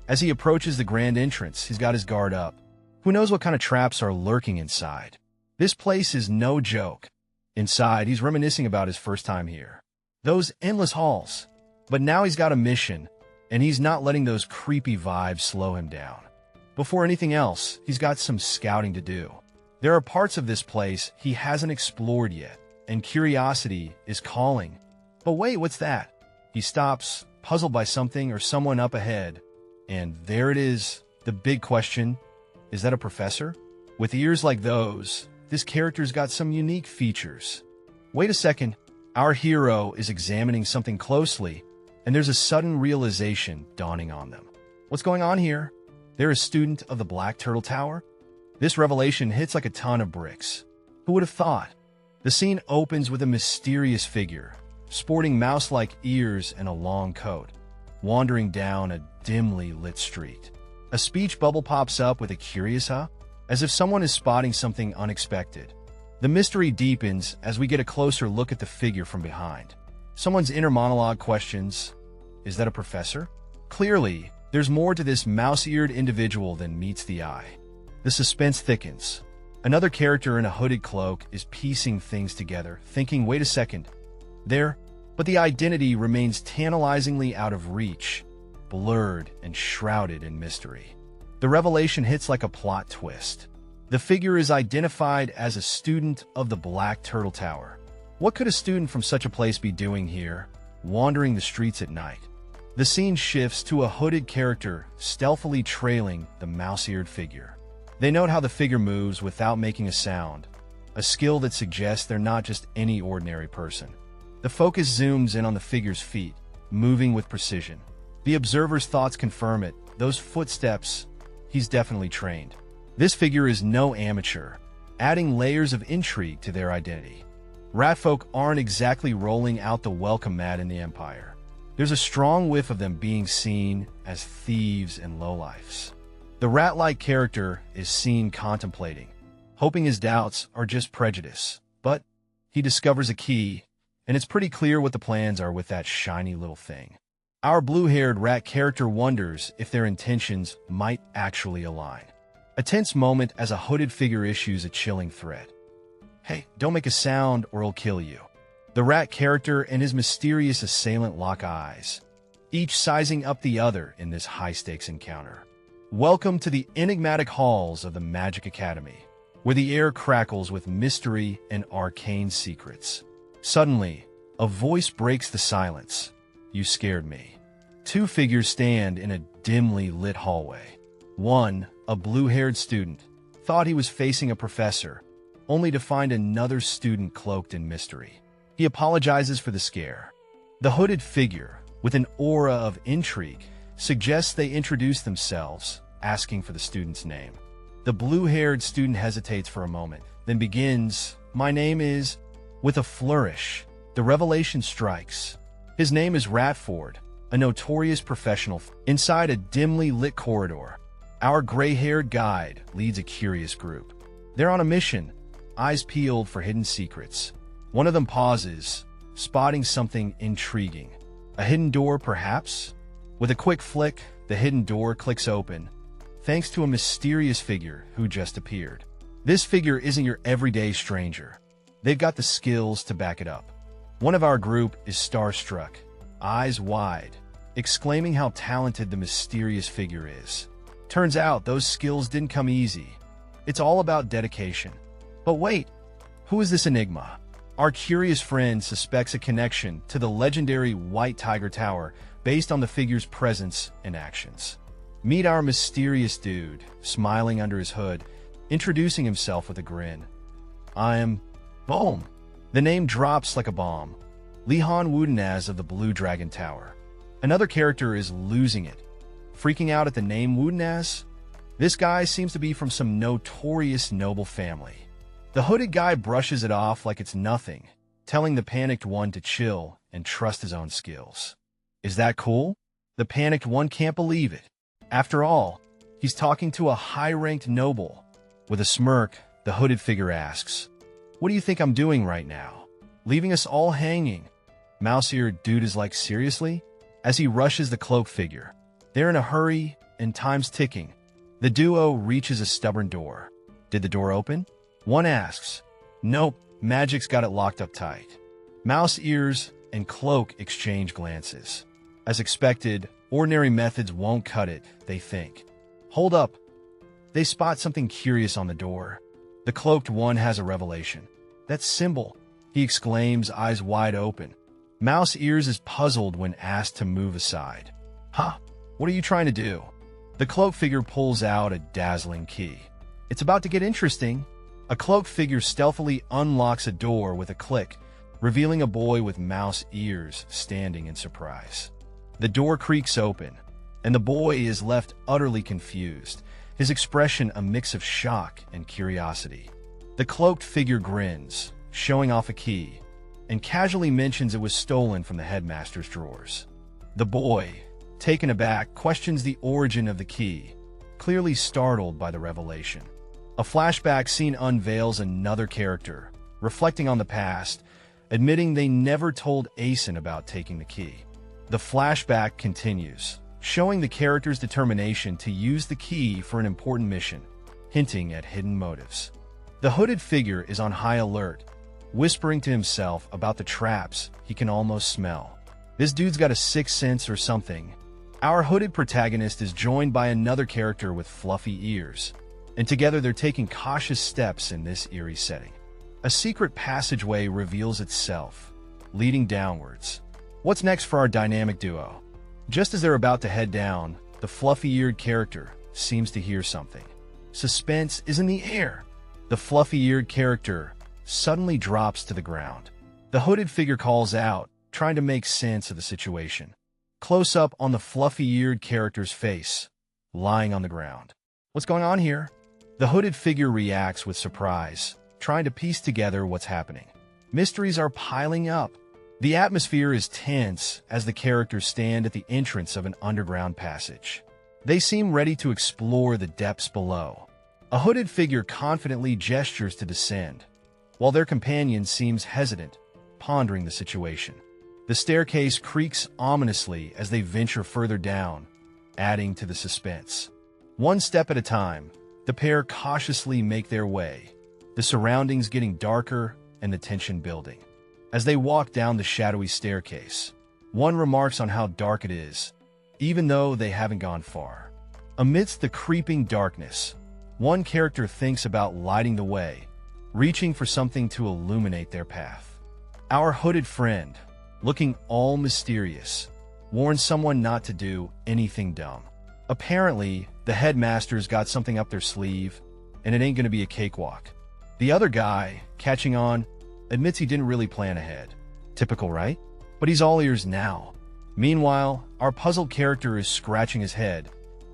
As he approaches the grand entrance, he's got his guard up. Who knows what kind of traps are lurking inside? This place is no joke. Inside, he's reminiscing about his first time here. Those endless halls. But now he's got a mission, and he's not letting those creepy vibes slow him down. Before anything else, he's got some scouting to do. There are parts of this place he hasn't explored yet, and curiosity is calling. But wait, what's that? He stops, puzzled by something or someone up ahead. And there it is, the big question. Is that a professor? With ears like those, this character's got some unique features. Wait a second, our hero is examining something closely, and there's a sudden realization dawning on them. What's going on here? They're a student of the Black Turtle Tower? This revelation hits like a ton of bricks. Who would have thought? The scene opens with a mysterious figure, sporting mouse-like ears and a long coat, wandering down a dimly lit street. A speech bubble pops up with a curious huh, as if someone is spotting something unexpected. The mystery deepens as we get a closer look at the figure from behind. Someone's inner monologue questions, is that a professor? Clearly, there's more to this mouse-eared individual than meets the eye. The suspense thickens. Another character in a hooded cloak is piecing things together, thinking, wait a second, but the identity remains tantalizingly out of reach, blurred and shrouded in mystery. The revelation hits like a plot twist. The figure is identified as a student of the Black Turtle Tower. What could a student from such a place be doing here, wandering the streets at night? The scene shifts to a hooded character stealthily trailing the mouse-eared figure. They note how the figure moves without making a sound, a skill that suggests they're not just any ordinary person. The focus zooms in on the figure's feet, moving with precision. The observer's thoughts confirm it. Those footsteps, he's definitely trained. This figure is no amateur, adding layers of intrigue to their identity. Ratfolk aren't exactly rolling out the welcome mat in the Empire. There's a strong whiff of them being seen as thieves and lowlifes. The rat-like character is seen contemplating, hoping his doubts are just prejudice. But he discovers a key, and it's pretty clear what the plans are with that shiny little thing. Our blue-haired rat character wonders if their intentions might actually align. A tense moment as a hooded figure issues a chilling threat. Hey, don't make a sound or it'll kill you. The rat character and his mysterious assailant lock eyes, each sizing up the other in this high-stakes encounter. Welcome to the enigmatic halls of the Magic Academy, where the air crackles with mystery and arcane secrets. Suddenly, a voice breaks the silence. You scared me. Two figures stand in a dimly lit hallway. One, a blue-haired student, thought he was facing a professor, only to find another student cloaked in mystery. He apologizes for the scare. The hooded figure, with an aura of intrigue, suggests they introduce themselves, asking for the student's name. The blue-haired student hesitates for a moment, then begins, "My name is..." With a flourish, the revelation strikes. His name is Ratford, a notorious professional. Inside a dimly lit corridor, our gray-haired guide leads a curious group. They're on a mission, eyes peeled for hidden secrets. One of them pauses, spotting something intriguing. A hidden door, perhaps? With a quick flick, the hidden door clicks open, thanks to a mysterious figure who just appeared. This figure isn't your everyday stranger. They've got the skills to back it up. One of our group is starstruck, eyes wide, exclaiming how talented the mysterious figure is. Turns out those skills didn't come easy. It's all about dedication. But wait, who is this enigma? Our curious friend suspects a connection to the legendary White Tiger Tower based on the figure's presence and actions. Meet our mysterious dude, smiling under his hood, introducing himself with a grin. I'm... Boom! The name drops like a bomb. Lihan Woodenaz of the Blue Dragon Tower. Another character is losing it, freaking out at the name Woodenaz. This guy seems to be from some notorious noble family. The hooded guy brushes it off like it's nothing, telling the panicked one to chill and trust his own skills. Is that cool? The panicked one can't believe it. After all, he's talking to a high-ranked noble, With a smirk, the hooded figure asks, "What do you think I'm doing right now? Leaving us all hanging?" Mouse-eared dude is like, "Seriously?" As he rushes the cloak figure. They're in a hurry, and time's ticking. The duo reaches a stubborn door. Did the door open? One asks. Nope, Magic's got it locked up tight. Mouse ears and cloak exchange glances. As expected, ordinary methods won't cut it, they think. Hold up. They spot something curious on the door. The cloaked one has a revelation. "That symbol," he exclaims, eyes wide open. Mouse ears is puzzled when asked to move aside. "Huh? What are you trying to do?" The cloak figure pulls out a dazzling key. It's about to get interesting. A cloak figure stealthily unlocks a door with a click, revealing a boy with mouse ears standing in surprise. The door creaks open, and the boy is left utterly confused, his expression a mix of shock and curiosity. The cloaked figure grins, showing off a key, and casually mentions it was stolen from the headmaster's drawers. The boy, taken aback, questions the origin of the key, clearly startled by the revelation. A flashback scene unveils another character, reflecting on the past, admitting they never told Asen about taking the key. The flashback continues, showing the character's determination to use the key for an important mission, hinting at hidden motives. The hooded figure is on high alert, whispering to himself about the traps he can almost smell. This dude's got a sixth sense or something. Our hooded protagonist is joined by another character with fluffy ears, and together they're taking cautious steps in this eerie setting. A secret passageway reveals itself, leading downwards. What's next for our dynamic duo? Just as they're about to head down, the fluffy-eared character seems to hear something. Suspense is in the air. The fluffy-eared character suddenly drops to the ground. The hooded figure calls out, trying to make sense of the situation. Close up on the fluffy-eared character's face, lying on the ground. What's going on here? The hooded figure reacts with surprise, trying to piece together what's happening. Mysteries are piling up. The atmosphere is tense as the characters stand at the entrance of an underground passage. They seem ready to explore the depths below. A hooded figure confidently gestures to descend, while their companion seems hesitant, pondering the situation. The staircase creaks ominously as they venture further down, adding to the suspense. One step at a time, the pair cautiously make their way, the surroundings getting darker and the tension building. As they walk down the shadowy staircase, one remarks on how dark it is, even though they haven't gone far. Amidst the creeping darkness, one character thinks about lighting the way, reaching for something to illuminate their path. Our hooded friend, looking all mysterious, warns someone not to do anything dumb. Apparently, the headmaster's got something up their sleeve, and it ain't gonna be a cakewalk. The other guy, catching on, admits he didn't really plan ahead. Typical, right? But he's all ears now. Meanwhile, our puzzled character is scratching his head,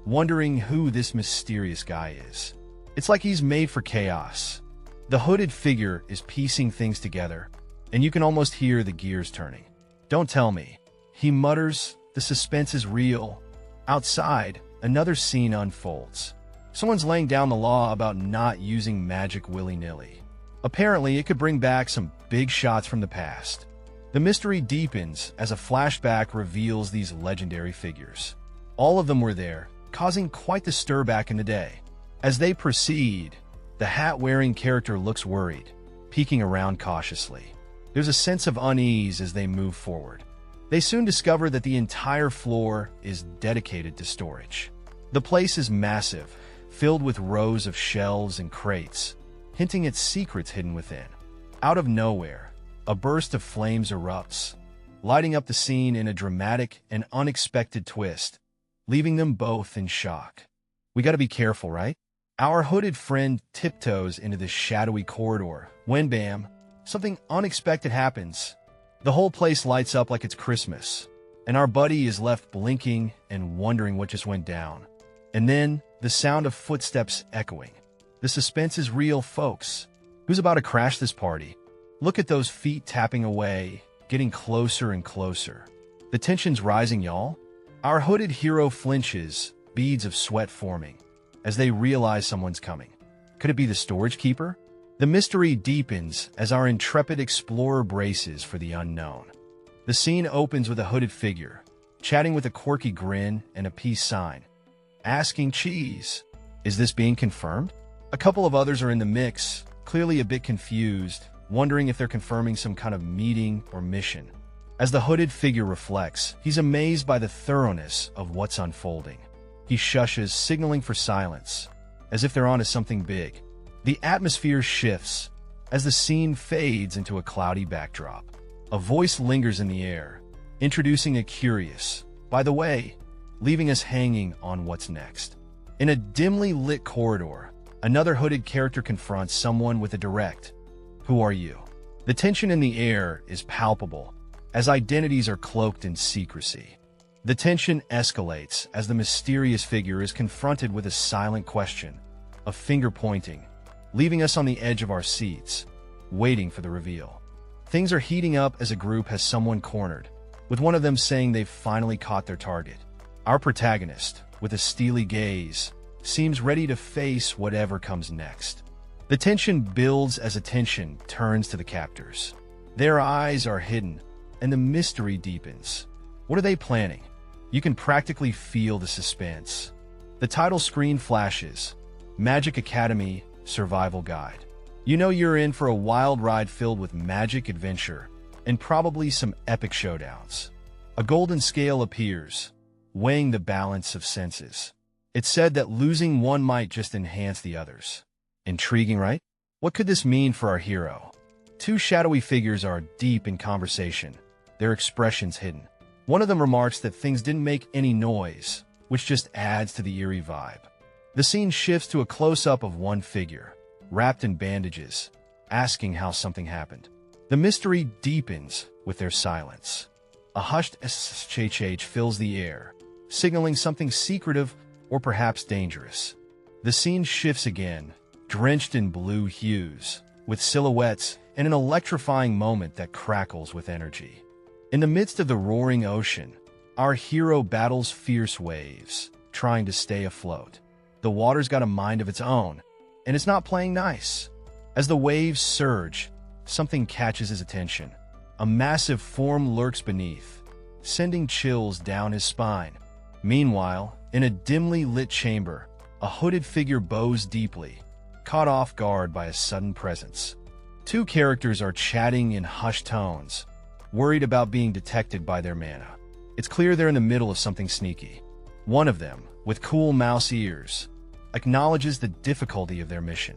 wondering who this mysterious guy is. It's like he's made for chaos. The hooded figure is piecing things together, and you can almost hear the gears turning. "Don't tell me," he mutters. The suspense is real. Outside, another scene unfolds. Someone's laying down the law about not using magic willy-nilly. Apparently, it could bring back some big shots from the past. The mystery deepens as a flashback reveals these legendary figures. All of them were there, causing quite the stir back in the day. As they proceed, the hat-wearing character looks worried, peeking around cautiously. There's a sense of unease as they move forward. They soon discover that the entire floor is dedicated to storage. The place is massive, filled with rows of shelves and crates, hinting at secrets hidden within. Out of nowhere, a burst of flames erupts, lighting up the scene in a dramatic and unexpected twist, leaving them both in shock. We gotta be careful, right? Our hooded friend tiptoes into this shadowy corridor when, bam, something unexpected happens. The whole place lights up like it's Christmas, and our buddy is left blinking and wondering what just went down. And then, the sound of footsteps echoing. The suspense is real, folks. Who's about to crash this party? Look at those feet tapping away, getting closer and closer. The tension's rising, y'all. Our hooded hero flinches, beads of sweat forming, as they realize someone's coming. Could it be the storage keeper? The mystery deepens as our intrepid explorer braces for the unknown. The scene opens with a hooded figure, chatting with a quirky grin and a peace sign, asking cheese. Is this being confirmed? A couple of others are in the mix, clearly a bit confused, wondering if they're confirming some kind of meeting or mission. As the hooded figure reflects, he's amazed by the thoroughness of what's unfolding. He shushes, signaling for silence, as if they're onto something big. The atmosphere shifts as the scene fades into a cloudy backdrop. A voice lingers in the air, introducing a curious, by the way, leaving us hanging on what's next. In a dimly lit corridor, another hooded character confronts someone with a direct, "Who are you?" The tension in the air is palpable, as identities are cloaked in secrecy. The tension escalates as the mysterious figure is confronted with a silent question, a finger pointing, leaving us on the edge of our seats, waiting for the reveal. Things are heating up as a group has someone cornered, with one of them saying they've finally caught their target. Our protagonist, with a steely gaze, seems ready to face whatever comes next. The tension builds as attention turns to the captors. Their eyes are hidden, and the mystery deepens. What are they planning? You can practically feel the suspense. The title screen flashes, Magic Academy Survival Guide. You know you're in for a wild ride filled with magic adventure and probably some epic showdowns. A golden scale appears, weighing the balance of senses. It's said that losing one might just enhance the others. Intriguing, right? What could this mean for our hero? Two shadowy figures are deep in conversation, their expressions hidden. One of them remarks that things didn't make any noise, which just adds to the eerie vibe. The scene shifts to a close-up of one figure, wrapped in bandages, asking how something happened. The mystery deepens with their silence. A hushed SHH fills the air, signaling something secretive or perhaps dangerous. The scene shifts again, drenched in blue hues, with silhouettes and an electrifying moment that crackles with energy. In the midst of the roaring ocean, our hero battles fierce waves, trying to stay afloat. The water's got a mind of its own, and it's not playing nice. As the waves surge, something catches his attention. A massive form lurks beneath, sending chills down his spine. Meanwhile, in a dimly lit chamber, a hooded figure bows deeply, caught off guard by a sudden presence. Two characters are chatting in hushed tones, worried about being detected by their mana. It's clear they're in the middle of something sneaky. One of them, with cool mouse ears, acknowledges the difficulty of their mission.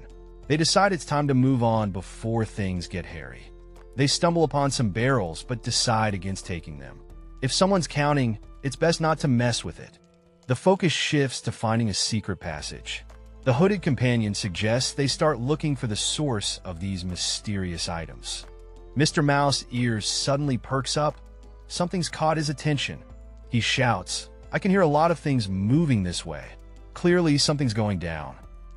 They decide it's time to move on before things get hairy. They stumble upon some barrels but decide against taking them. If someone's counting, it's best not to mess with it. The focus shifts to finding a secret passage. The hooded companion suggests they start looking for the source of these mysterious items. Mr. Mouse's ears suddenly perks up. Something's caught his attention. He shouts, "I can hear a lot of things moving this way. Clearly, something's going down."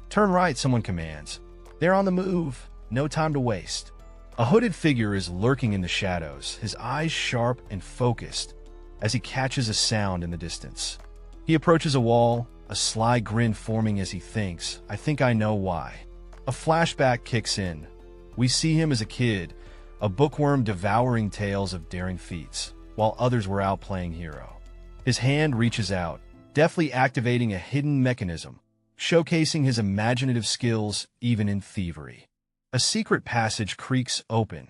"Turn right," someone commands. They're on the move. No time to waste. A hooded figure is lurking in the shadows, his eyes sharp and focused as he catches a sound in the distance. He approaches a wall, a sly grin forming as he thinks, "I think I know why." A flashback kicks in. We see him as a kid, a bookworm devouring tales of daring feats, while others were out playing hero. His hand reaches out, deftly activating a hidden mechanism, showcasing his imaginative skills even in thievery. A secret passage creaks open,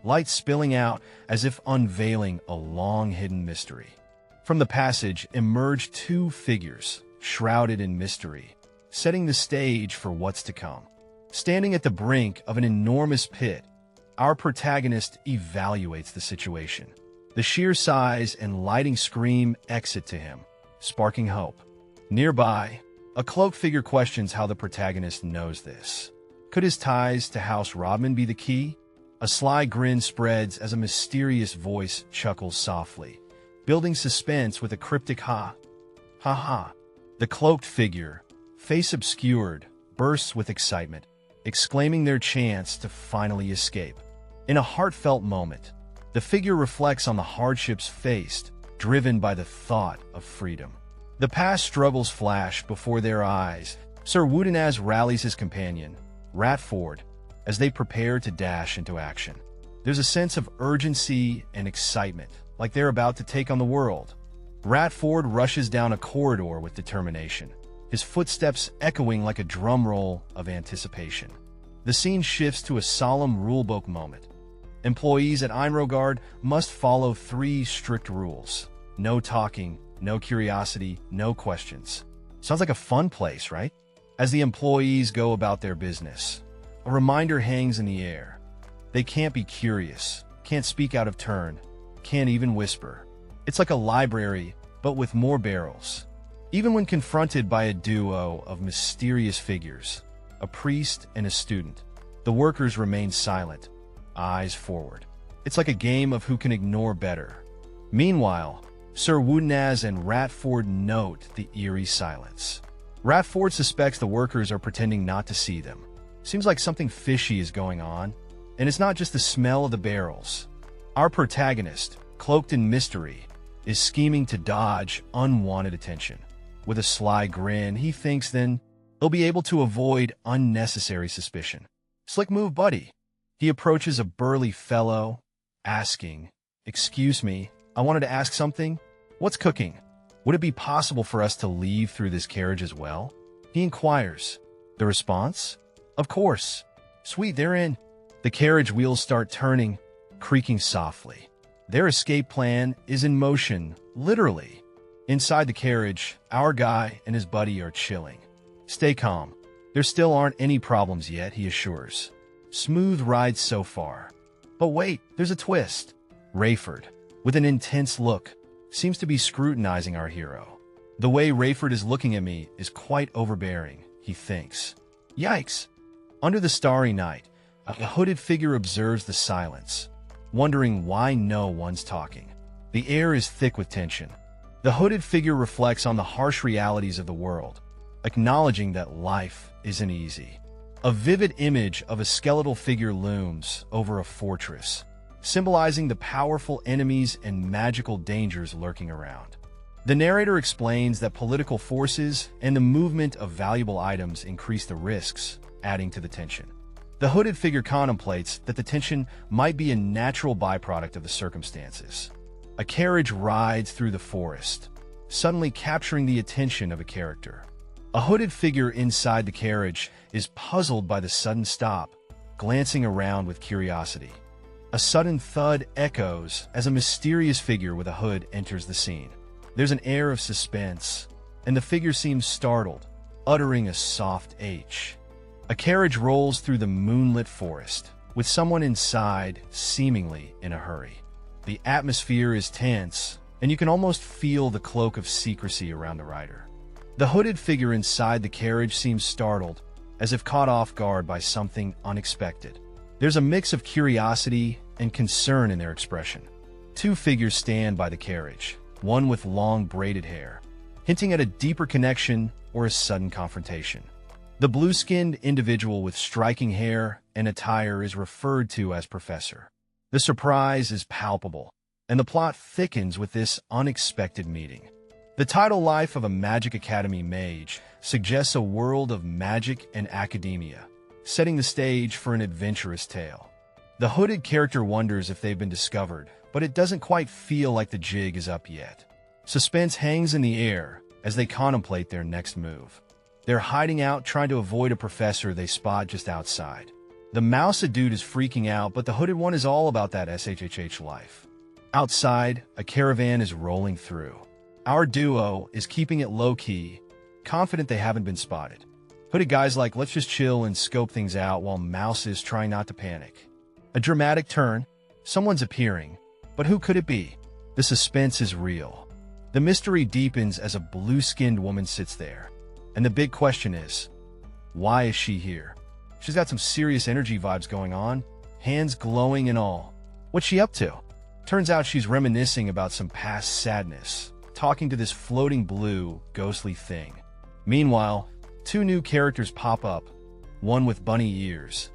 light spilling out as if unveiling a long-hidden mystery. From the passage emerge two figures, shrouded in mystery, setting the stage for what's to come. Standing at the brink of an enormous pit, our protagonist evaluates the situation. The sheer size and lighting scream exit to him, sparking hope. Nearby, a cloaked figure questions how the protagonist knows this. Could his ties to House Rodman be the key? A sly grin spreads as a mysterious voice chuckles softly, building suspense with a cryptic ha. Ha ha. The cloaked figure, face obscured, bursts with excitement, exclaiming their chance to finally escape. In a heartfelt moment, the figure reflects on the hardships faced, driven by the thought of freedom. The past struggles flash before their eyes Sir Woodenaz rallies his companion, Ratford, as they prepare to dash into action. There's a sense of urgency and excitement, like they're about to take on the world. Ratford rushes down a corridor with determination, his footsteps echoing like a drum roll of anticipation. The scene shifts to a solemn rulebook moment. Employees at Einrogard must follow 3 strict rules. No talking, no curiosity, no questions. Sounds like a fun place, right? As the employees go about their business, a reminder hangs in the air. They can't be curious, can't speak out of turn, can't even whisper. It's like a library, but with more barrels. Even when confronted by a duo of mysterious figures, a priest and a student, the workers remain silent, eyes forward. It's like a game of who can ignore better. Meanwhile, Sir Woodenaz and Ratford note the eerie silence. Ratford suspects the workers are pretending not to see them. Seems like something fishy is going on, and it's not just the smell of the barrels. Our protagonist, cloaked in mystery, is scheming to dodge unwanted attention. With a sly grin, he thinks then he'll be able to avoid unnecessary suspicion. Slick move, buddy. He approaches a burly fellow, asking, "Excuse me, I wanted to ask something. What's cooking? Would it be possible for us to leave through this carriage as well?" He inquires. The response? "Of course. Sweet, they're in." The carriage wheels start turning, creaking softly. Their escape plan is in motion, literally. Inside the carriage, our guy and his buddy are chilling. "Stay calm. There still aren't any problems yet," he assures. "Smooth ride so far." But wait, there's a twist. Rayford, with an intense look, seems to be scrutinizing our hero. The way Rayford is looking at me is quite overbearing, he thinks. Yikes! Under the starry night, a hooded figure observes the silence, wondering why no one's talking. The air is thick with tension. The hooded figure reflects on the harsh realities of the world, acknowledging that life isn't easy. A vivid image of a skeletal figure looms over a fortress, symbolizing the powerful enemies and magical dangers lurking around. The narrator explains that political forces and the movement of valuable items increase the risks, adding to the tension. The hooded figure contemplates that the tension might be a natural byproduct of the circumstances. A carriage rides through the forest, suddenly capturing the attention of a character. A hooded figure inside the carriage is puzzled by the sudden stop, glancing around with curiosity. A sudden thud echoes as a mysterious figure with a hood enters the scene. There's an air of suspense, and the figure seems startled, uttering a soft H. A carriage rolls through the moonlit forest, with someone inside seemingly in a hurry. The atmosphere is tense, and you can almost feel the cloak of secrecy around the rider. The hooded figure inside the carriage seems startled, as if caught off guard by something unexpected. There's a mix of curiosity and concern in their expression. Two figures stand by the carriage, one with long braided hair, hinting at a deeper connection or a sudden confrontation. The blue-skinned individual with striking hair and attire is referred to as Professor. The surprise is palpable, and the plot thickens with this unexpected meeting. The title Life of a Magic Academy Mage suggests a world of magic and academia, setting the stage for an adventurous tale. The hooded character wonders if they've been discovered, but it doesn't quite feel like the jig is up yet. Suspense hangs in the air as they contemplate their next move. They're hiding out, trying to avoid a professor they spot just outside. The mouse dude is freaking out, but the hooded one is all about that SHHH life. Outside, a caravan is rolling through. Our duo is keeping it low-key, confident they haven't been spotted. Hooded guy's like, let's just chill and scope things out, while Mouse is trying not to panic. A dramatic turn. Someone's appearing, but who could it be? The suspense is real. The mystery deepens as a blue-skinned woman sits there. And the big question is, why is she here? She's got some serious energy vibes going on, hands glowing and all. What's she up to? Turns out she's reminiscing about some past sadness, talking to this floating blue, ghostly thing. Meanwhile, two new characters pop up, one with bunny ears,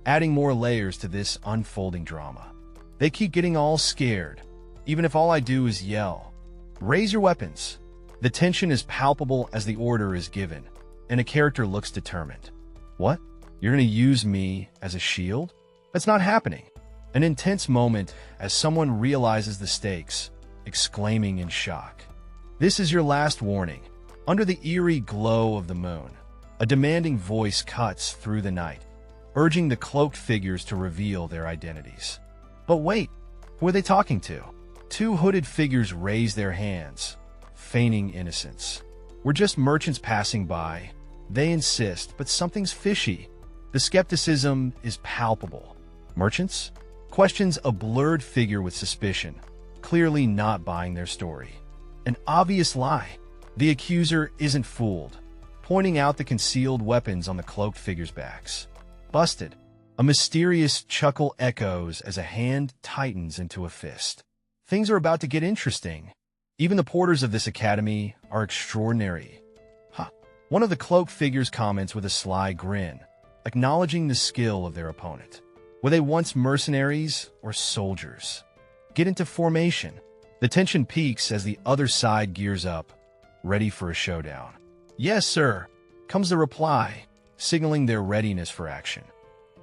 adding more layers to this unfolding drama. They keep getting all scared, even if all I do is yell, "Raise your weapons!" The tension is palpable as the order is given. and a character looks determined. What? You're gonna use me as a shield? That's not happening. An intense moment as someone realizes the stakes, exclaiming in shock. This is your last warning. Under the eerie glow of the moon, a demanding voice cuts through the night, urging the cloaked figures to reveal their identities. But wait, who are they talking to? Two hooded figures raise their hands, feigning innocence. We're just merchants passing by. They insist, but something's fishy. The skepticism is palpable. Merchants? Questions a blurred figure with suspicion, clearly not buying their story. An obvious lie. The accuser isn't fooled, pointing out the concealed weapons on the cloaked figures' backs. Busted. A mysterious chuckle echoes as a hand tightens into a fist. Things are about to get interesting. Even the porters of this academy are extraordinary. One of the cloaked figures comments with a sly grin, acknowledging the skill of their opponent. Were they once mercenaries or soldiers? Get into formation. The tension peaks as the other side gears up, ready for a showdown. Yes, sir, comes the reply, signaling their readiness for action.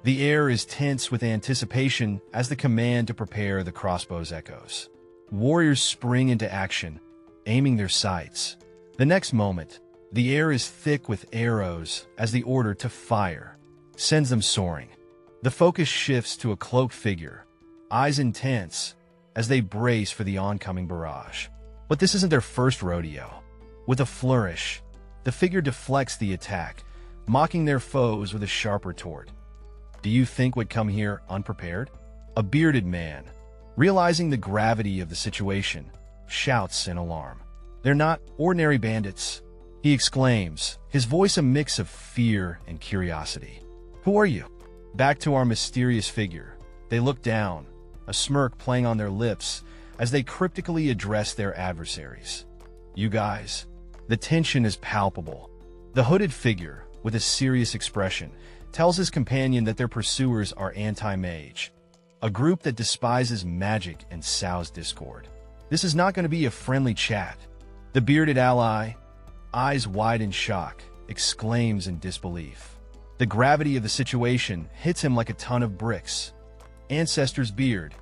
The air is tense with anticipation as the command to prepare the crossbows echoes. Warriors spring into action, aiming their sights. The next moment, the air is thick with arrows as the order to fire sends them soaring. The focus shifts to a cloaked figure, eyes intense, as they brace for the oncoming barrage. But this isn't their first rodeo. With a flourish, the figure deflects the attack, mocking their foes with a sharp retort. Do you think would come here unprepared? A bearded man, realizing the gravity of the situation, shouts in alarm. They're not ordinary bandits, he exclaims, his voice a mix of fear and curiosity. Who are you? Back to our mysterious figure. They look down, a smirk playing on their lips as they cryptically address their adversaries. You guys. The tension is palpable. The hooded figure, with a serious expression, tells his companion that their pursuers are anti-Mage, a group that despises magic and sows discord. This is not going to be a friendly chat. The bearded ally, eyes wide in shock, exclaims in disbelief. The gravity of the situation hits him like a ton of bricks. Ancestor's beard.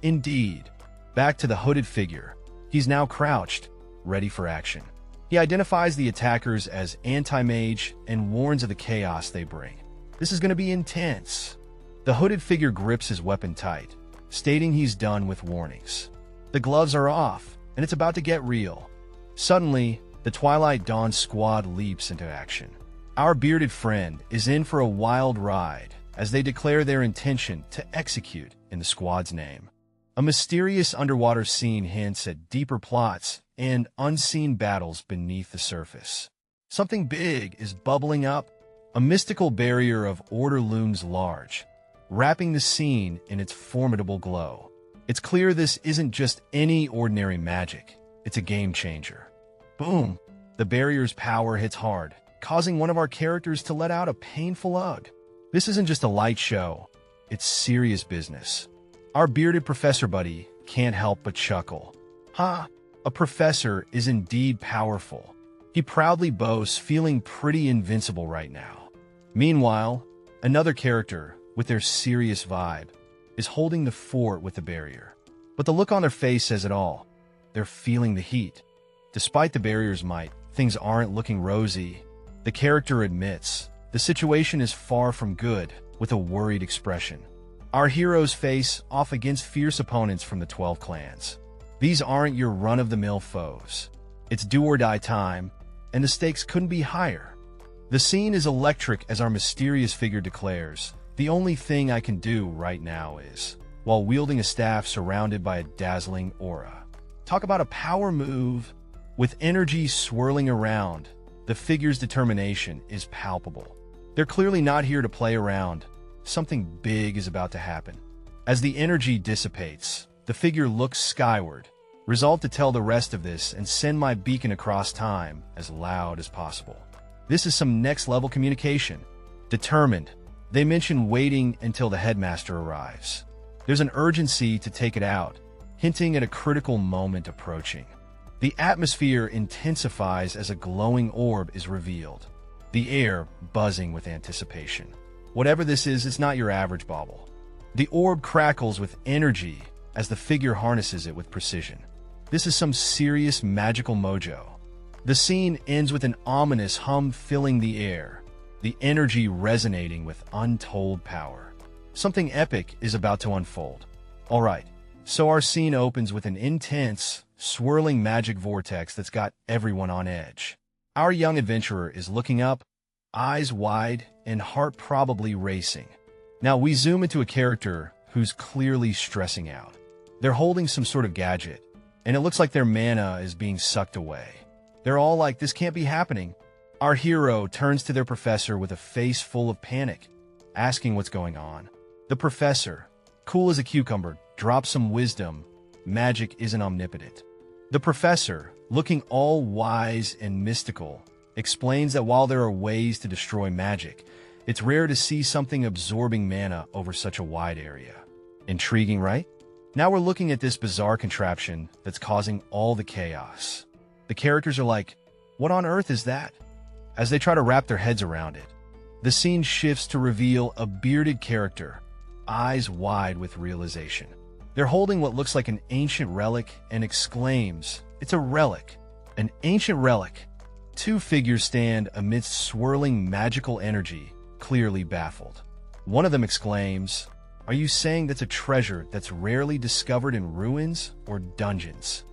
Indeed. Back to the hooded figure. He's now crouched, ready for action. He identifies the attackers as anti-Mage and warns of the chaos they bring. This is going to be intense. The hooded figure grips his weapon tight, stating he's done with warnings. The gloves are off, and it's about to get real. Suddenly, the Twilight Dawn squad leaps into action. Our bearded friend is in for a wild ride as they declare their intention to execute in the squad's name. A mysterious underwater scene hints at deeper plots and unseen battles beneath the surface. Something big is bubbling up. A mystical barrier of order looms large, wrapping the scene in its formidable glow. It's clear this isn't just any ordinary magic. It's a game changer. Boom! The barrier's power hits hard, causing one of our characters to let out a painful ugh. This isn't just a light show. It's serious business. Our bearded professor buddy can't help but chuckle. A professor is indeed powerful. He proudly boasts feeling pretty invincible right now. Meanwhile, another character, with their serious vibe, is holding the fort with the barrier. But the look on their face says it all. They're feeling the heat. Despite the barrier's might, things aren't looking rosy. The character admits the situation is far from good, with a worried expression. Our heroes face off against fierce opponents from the 12 clans. These aren't your run-of-the-mill foes. It's do-or-die time, and the stakes couldn't be higher. The scene is electric as our mysterious figure declares, "The only thing I can do right now is," while wielding a staff surrounded by a dazzling aura. Talk about a power move. With energy swirling around, the figure's determination is palpable. They're clearly not here to play around. Something big is about to happen. As the energy dissipates, the figure looks skyward, resolved to tell the rest of this and send my beacon across time as loud as possible. This is some next-level communication. Determined, they mention waiting until the headmaster arrives. There's an urgency to take it out, hinting at a critical moment approaching. The atmosphere intensifies as a glowing orb is revealed. the air buzzing with anticipation. Whatever this is, it's not your average bauble. The orb crackles with energy as the figure harnesses it with precision. This is some serious magical mojo. The scene ends with an ominous hum filling the air, the energy resonating with untold power. Something epic is about to unfold. Alright, so our scene opens with an intense, swirling magic vortex that's got everyone on edge. Our young adventurer is looking up, eyes wide and heart probably racing. Now we zoom into a character who's clearly stressing out. They're holding some sort of gadget, and it looks like their mana is being sucked away. They're all like, this can't be happening. Our hero turns to their professor with a face full of panic, asking what's going on. The professor, cool as a cucumber, drops some wisdom. Magic isn't omnipotent. The professor, looking all wise and mystical, explains that while there are ways to destroy magic, it's rare to see something absorbing mana over such a wide area. Intriguing, right? Now we're looking at this bizarre contraption that's causing all the chaos. The characters are like, what on earth is that? As they try to wrap their heads around it. The scene shifts to reveal a bearded character, eyes wide with realization. They're holding what looks like an ancient relic and exclaims, it's a relic, an ancient relic. Two figures stand amidst swirling magical energy, clearly baffled. One of them exclaims, are you saying that's a treasure that's rarely discovered in ruins or dungeons?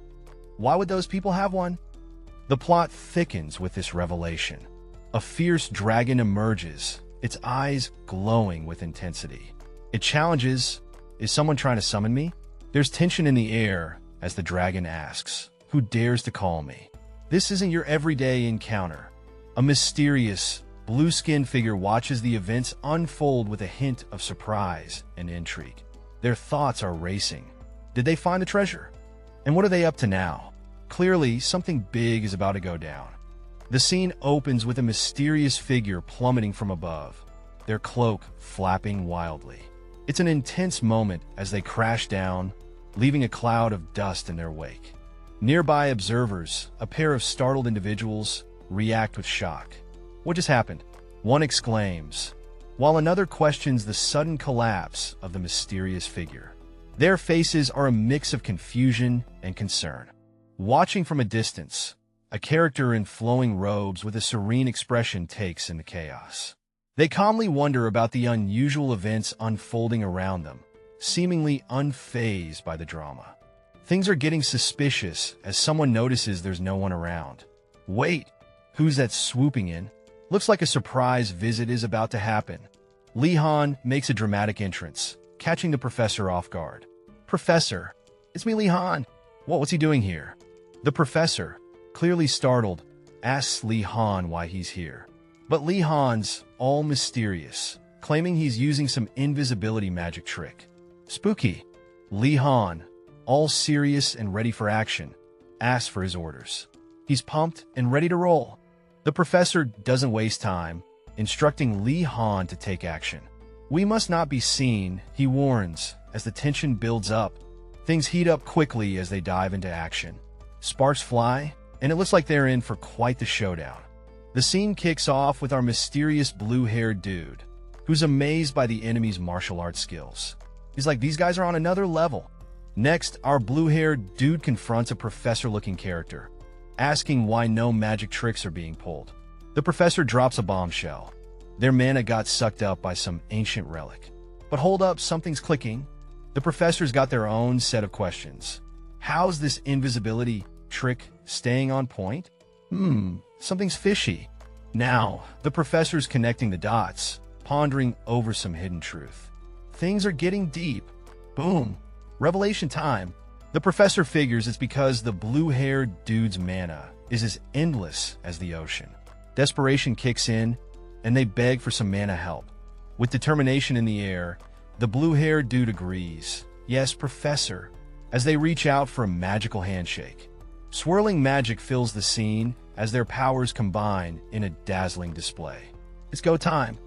Why would those people have one? The plot thickens with this revelation. A fierce dragon emerges, its eyes glowing with intensity. It challenges, is someone trying to summon me? There's tension in the air as the dragon asks, who dares to call me? This isn't your everyday encounter. A mysterious, blue-skinned figure watches the events unfold with a hint of surprise and intrigue. Their thoughts are racing. Did they find the treasure? And what are they up to now? Clearly, something big is about to go down. The scene opens with a mysterious figure plummeting from above, their cloak flapping wildly. It's an intense moment as they crash down, leaving a cloud of dust in their wake. Nearby observers, a pair of startled individuals, react with shock. What just happened? One exclaims, while another questions the sudden collapse of the mysterious figure. Their faces are a mix of confusion and concern. Watching from a distance, a character in flowing robes with a serene expression takes in the chaos. They calmly wonder about the unusual events unfolding around them, seemingly unfazed by the drama. Things are getting suspicious as someone notices there's no one around. Wait, who's that swooping in? Looks like a surprise visit is about to happen. Lee Han makes a dramatic entrance, catching the professor off guard. Professor, it's me, Lee Han. What's he doing here? The professor, clearly startled, asks Lee Han why he's here. But Lee Han's all mysterious, claiming he's using some invisibility magic trick. Spooky. Lee Han, all serious and ready for action, asks for his orders. He's pumped and ready to roll. The professor doesn't waste time, instructing Lee Han to take action. We must not be seen, he warns, as the tension builds up. Things heat up quickly as they dive into action. Sparks fly, and it looks like they're in for quite the showdown. The scene kicks off with our mysterious blue-haired dude, who's amazed by the enemy's martial arts skills. He's like, these guys are on another level. Next, our blue-haired dude confronts a professor-looking character, asking why no magic tricks are being pulled. The professor drops a bombshell. Their mana got sucked up by some ancient relic. But hold up, something's clicking. The professor's got their own set of questions. How's this invisibility trick staying on point? Something's fishy. Now, the professor's connecting the dots, pondering over some hidden truth. Things are getting deep. Boom. Revelation time. The professor figures it's because the blue-haired dude's mana is as endless as the ocean. Desperation kicks in, and they beg for some mana help. With determination in the air, the blue-haired dude agrees. Yes, professor, as they reach out for a magical handshake. Swirling magic fills the scene as their powers combine in a dazzling display. It's go time.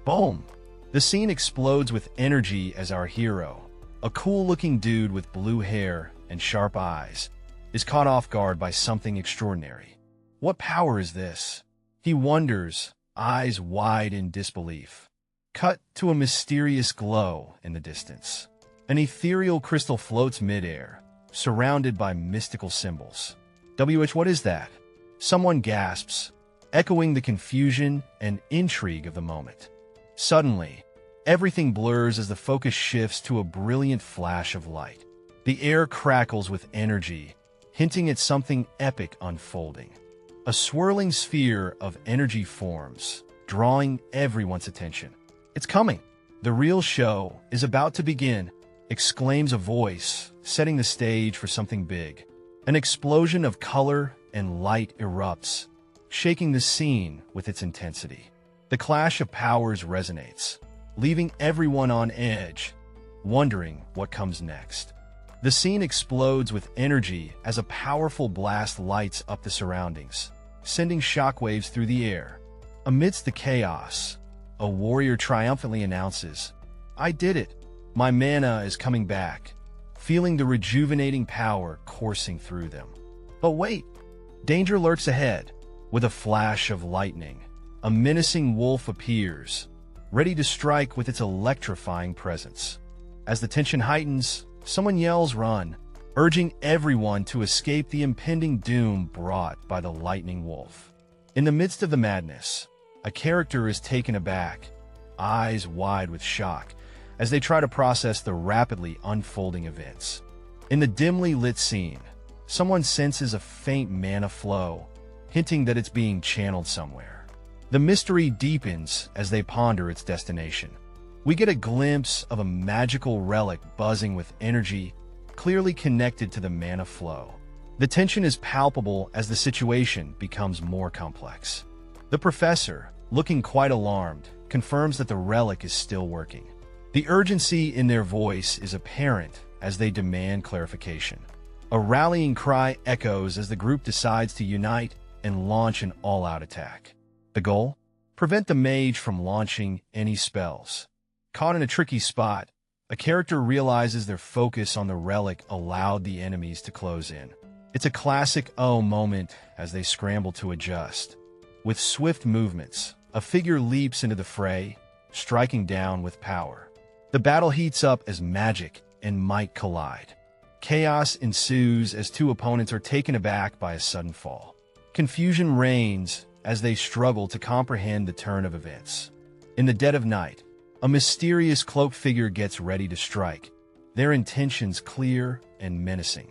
Boom! The scene explodes with energy as our hero, a cool-looking dude with blue hair and sharp eyes, is caught off guard by something extraordinary. What power is this? He wonders, eyes wide in disbelief. Cut to a mysterious glow in the distance. An ethereal crystal floats midair, surrounded by mystical symbols. What is that? Someone gasps, echoing the confusion and intrigue of the moment. Suddenly, everything blurs as the focus shifts to a brilliant flash of light. The air crackles with energy, hinting at something epic unfolding. A swirling sphere of energy forms, drawing everyone's attention. It's coming! The real show is about to begin, exclaims a voice, setting the stage for something big. An explosion of color and light erupts, shaking the scene with its intensity. The clash of powers resonates, leaving everyone on edge, wondering what comes next. The scene explodes with energy as a powerful blast lights up the surroundings, sending shockwaves through the air. Amidst the chaos, a warrior triumphantly announces, "I did it! My mana is coming back," feeling the rejuvenating power coursing through them. But wait! Danger lurks ahead. With a flash of lightning, a menacing wolf appears, ready to strike with its electrifying presence. As the tension heightens, someone yells, "Run!" urging everyone to escape the impending doom brought by the lightning wolf. In the midst of the madness, a character is taken aback, eyes wide with shock, as they try to process the rapidly unfolding events. In the dimly lit scene, someone senses a faint mana flow, hinting that it's being channeled somewhere. The mystery deepens as they ponder its destination. We get a glimpse of a magical relic buzzing with energy, clearly connected to the mana flow. The tension is palpable as the situation becomes more complex. The professor, looking quite alarmed, confirms that the relic is still working. The urgency in their voice is apparent as they demand clarification. A rallying cry echoes as the group decides to unite and launch an all-out attack. The goal? Prevent the mage from launching any spells. Caught in a tricky spot, a character realizes their focus on the relic allowed the enemies to close in. It's a classic "oh" moment as they scramble to adjust. With swift movements, a figure leaps into the fray, striking down with power. The battle heats up as magic and might collide. Chaos ensues as two opponents are taken aback by a sudden fall. Confusion reigns as they struggle to comprehend the turn of events. In the dead of night, a mysterious cloaked figure gets ready to strike, their intentions clear and menacing.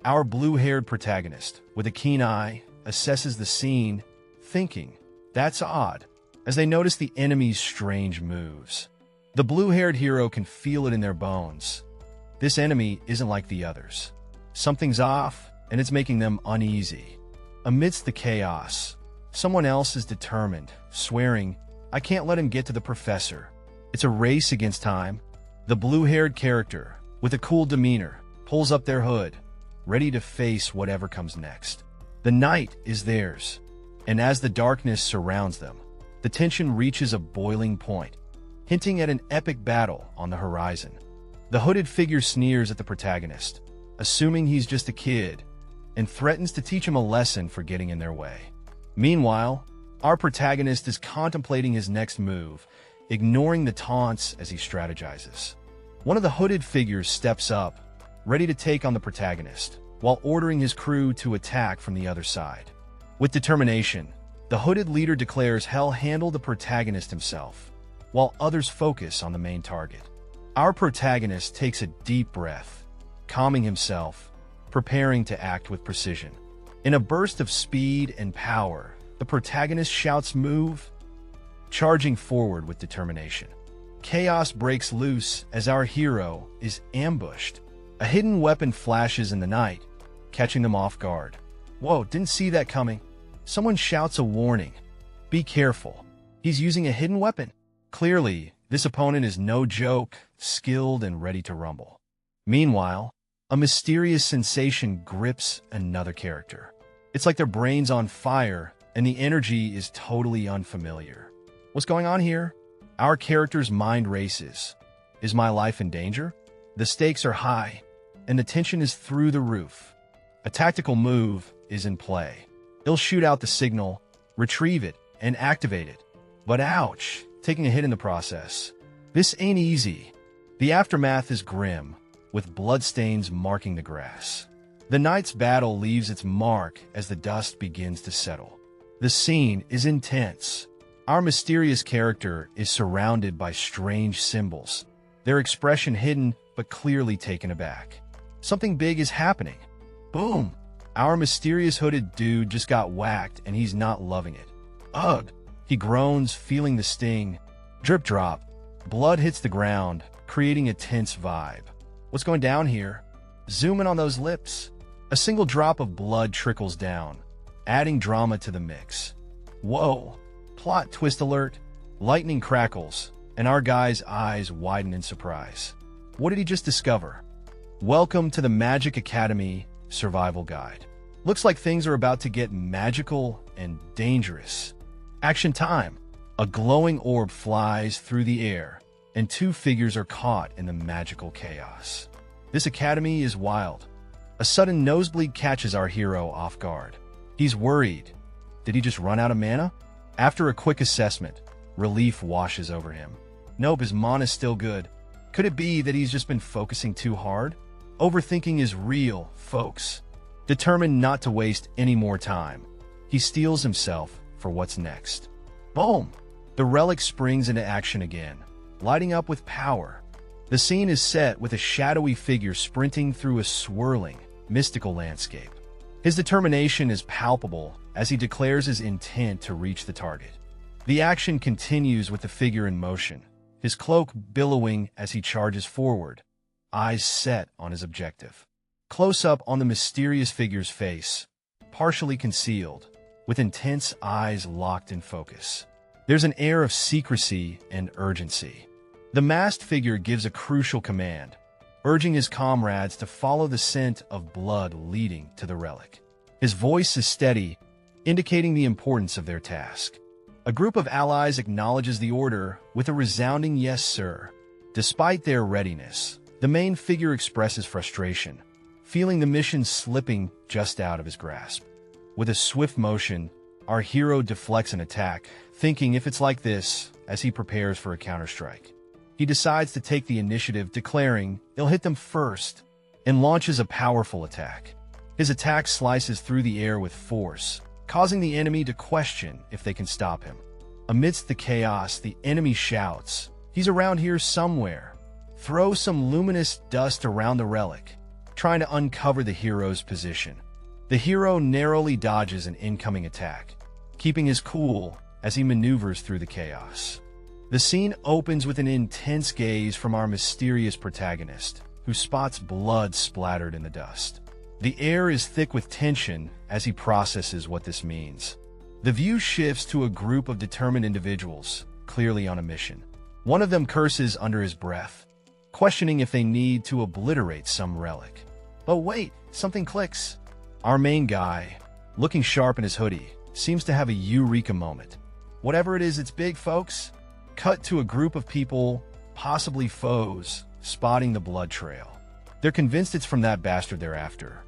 Our blue-haired protagonist, with a keen eye, assesses the scene, thinking, "That's odd," as they notice the enemy's strange moves. The blue-haired hero can feel it in their bones. This enemy isn't like the others. Something's off, and it's making them uneasy. Amidst the chaos, someone else is determined, swearing, "I can't let him get to the professor." It's a race against time. The blue-haired character, with a cool demeanor, pulls up their hood, ready to face whatever comes next. The night is theirs, and as the darkness surrounds them, the tension reaches a boiling point, hinting at an epic battle on the horizon. The hooded figure sneers at the protagonist, assuming he's just a kid, and threatens to teach him a lesson for getting in their way. Meanwhile, our protagonist is contemplating his next move, ignoring the taunts as he strategizes. One of the hooded figures steps up, ready to take on the protagonist, while ordering his crew to attack from the other side. With determination, the hooded leader declares he'll handle the protagonist himself, while others focus on the main target. Our protagonist takes a deep breath, calming himself, preparing to act with precision. In a burst of speed and power, the protagonist shouts, "Move!" charging forward with determination. Chaos breaks loose as our hero is ambushed. A hidden weapon flashes in the night, catching them off guard. "Whoa, didn't see that coming." Someone shouts a warning. "Be careful. He's using a hidden weapon." Clearly, this opponent is no joke, skilled and ready to rumble. Meanwhile, a mysterious sensation grips another character. It's like their brain's on fire, and the energy is totally unfamiliar. What's going on here? Our character's mind races. Is my life in danger? The stakes are high, and the tension is through the roof. A tactical move is in play. He'll shoot out the signal, retrieve it, and activate it, But ouch, taking a hit in the process. This ain't easy. The aftermath is grim, with bloodstains marking the grass. The night's battle leaves its mark as the dust begins to settle. The scene is intense. Our mysterious character is surrounded by strange symbols, their expression hidden but clearly taken aback. Something big is happening. Boom! Our mysterious hooded dude just got whacked and he's not loving it. Ugh! He groans, feeling the sting. Drip drop. Blood hits the ground, creating a tense vibe. What's going down here? Zoom in on those lips. A single drop of blood trickles down, adding drama to the mix. Whoa! Plot twist alert. Lightning crackles, and our guy's eyes widen in surprise. What did he just discover? Welcome to the Magic Academy Survival Guide. Looks like things are about to get magical and dangerous. Action time! A glowing orb flies through the air, and two figures are caught in the magical chaos. This academy is wild. A sudden nosebleed catches our hero off guard. He's worried. Did he just run out of mana? After a quick assessment, relief washes over him. Nope, his mana's still good. Could it be that he's just been focusing too hard? Overthinking is real, folks. Determined not to waste any more time, he steels himself for what's next. Boom! The relic springs into action again, lighting up with power. The scene is set with a shadowy figure sprinting through a swirling, mystical landscape. His determination is palpable as he declares his intent to reach the target. The action continues with the figure in motion, his cloak billowing as he charges forward, eyes set on his objective. Close up on the mysterious figure's face, partially concealed, with intense eyes locked in focus. There's an air of secrecy and urgency. The masked figure gives a crucial command, urging his comrades to follow the scent of blood leading to the relic. His voice is steady, indicating the importance of their task. A group of allies acknowledges the order with a resounding yes, sir. Despite their readiness, the main figure expresses frustration, feeling the mission slipping just out of his grasp. With a swift motion, our hero deflects an attack, thinking if it's like this, as he prepares for a counterstrike. He decides to take the initiative, declaring he'll hit them first, and launches a powerful attack. His attack slices through the air with force, causing the enemy to question if they can stop him. Amidst the chaos, the enemy shouts, "He's around here somewhere." Throw some luminous dust around the relic, trying to uncover the hero's position. The hero narrowly dodges an incoming attack, keeping his cool as he maneuvers through the chaos. The scene opens with an intense gaze from our mysterious protagonist, who spots blood splattered in the dust. The air is thick with tension as he processes what this means. The view shifts to a group of determined individuals, clearly on a mission. One of them curses under his breath, questioning if they need to obliterate some relic. But wait, something clicks. Our main guy, looking sharp in his hoodie, seems to have a eureka moment. Whatever it is, it's big, folks. Cut to a group of people, possibly foes, spotting the blood trail. They're convinced it's from that bastard they're after.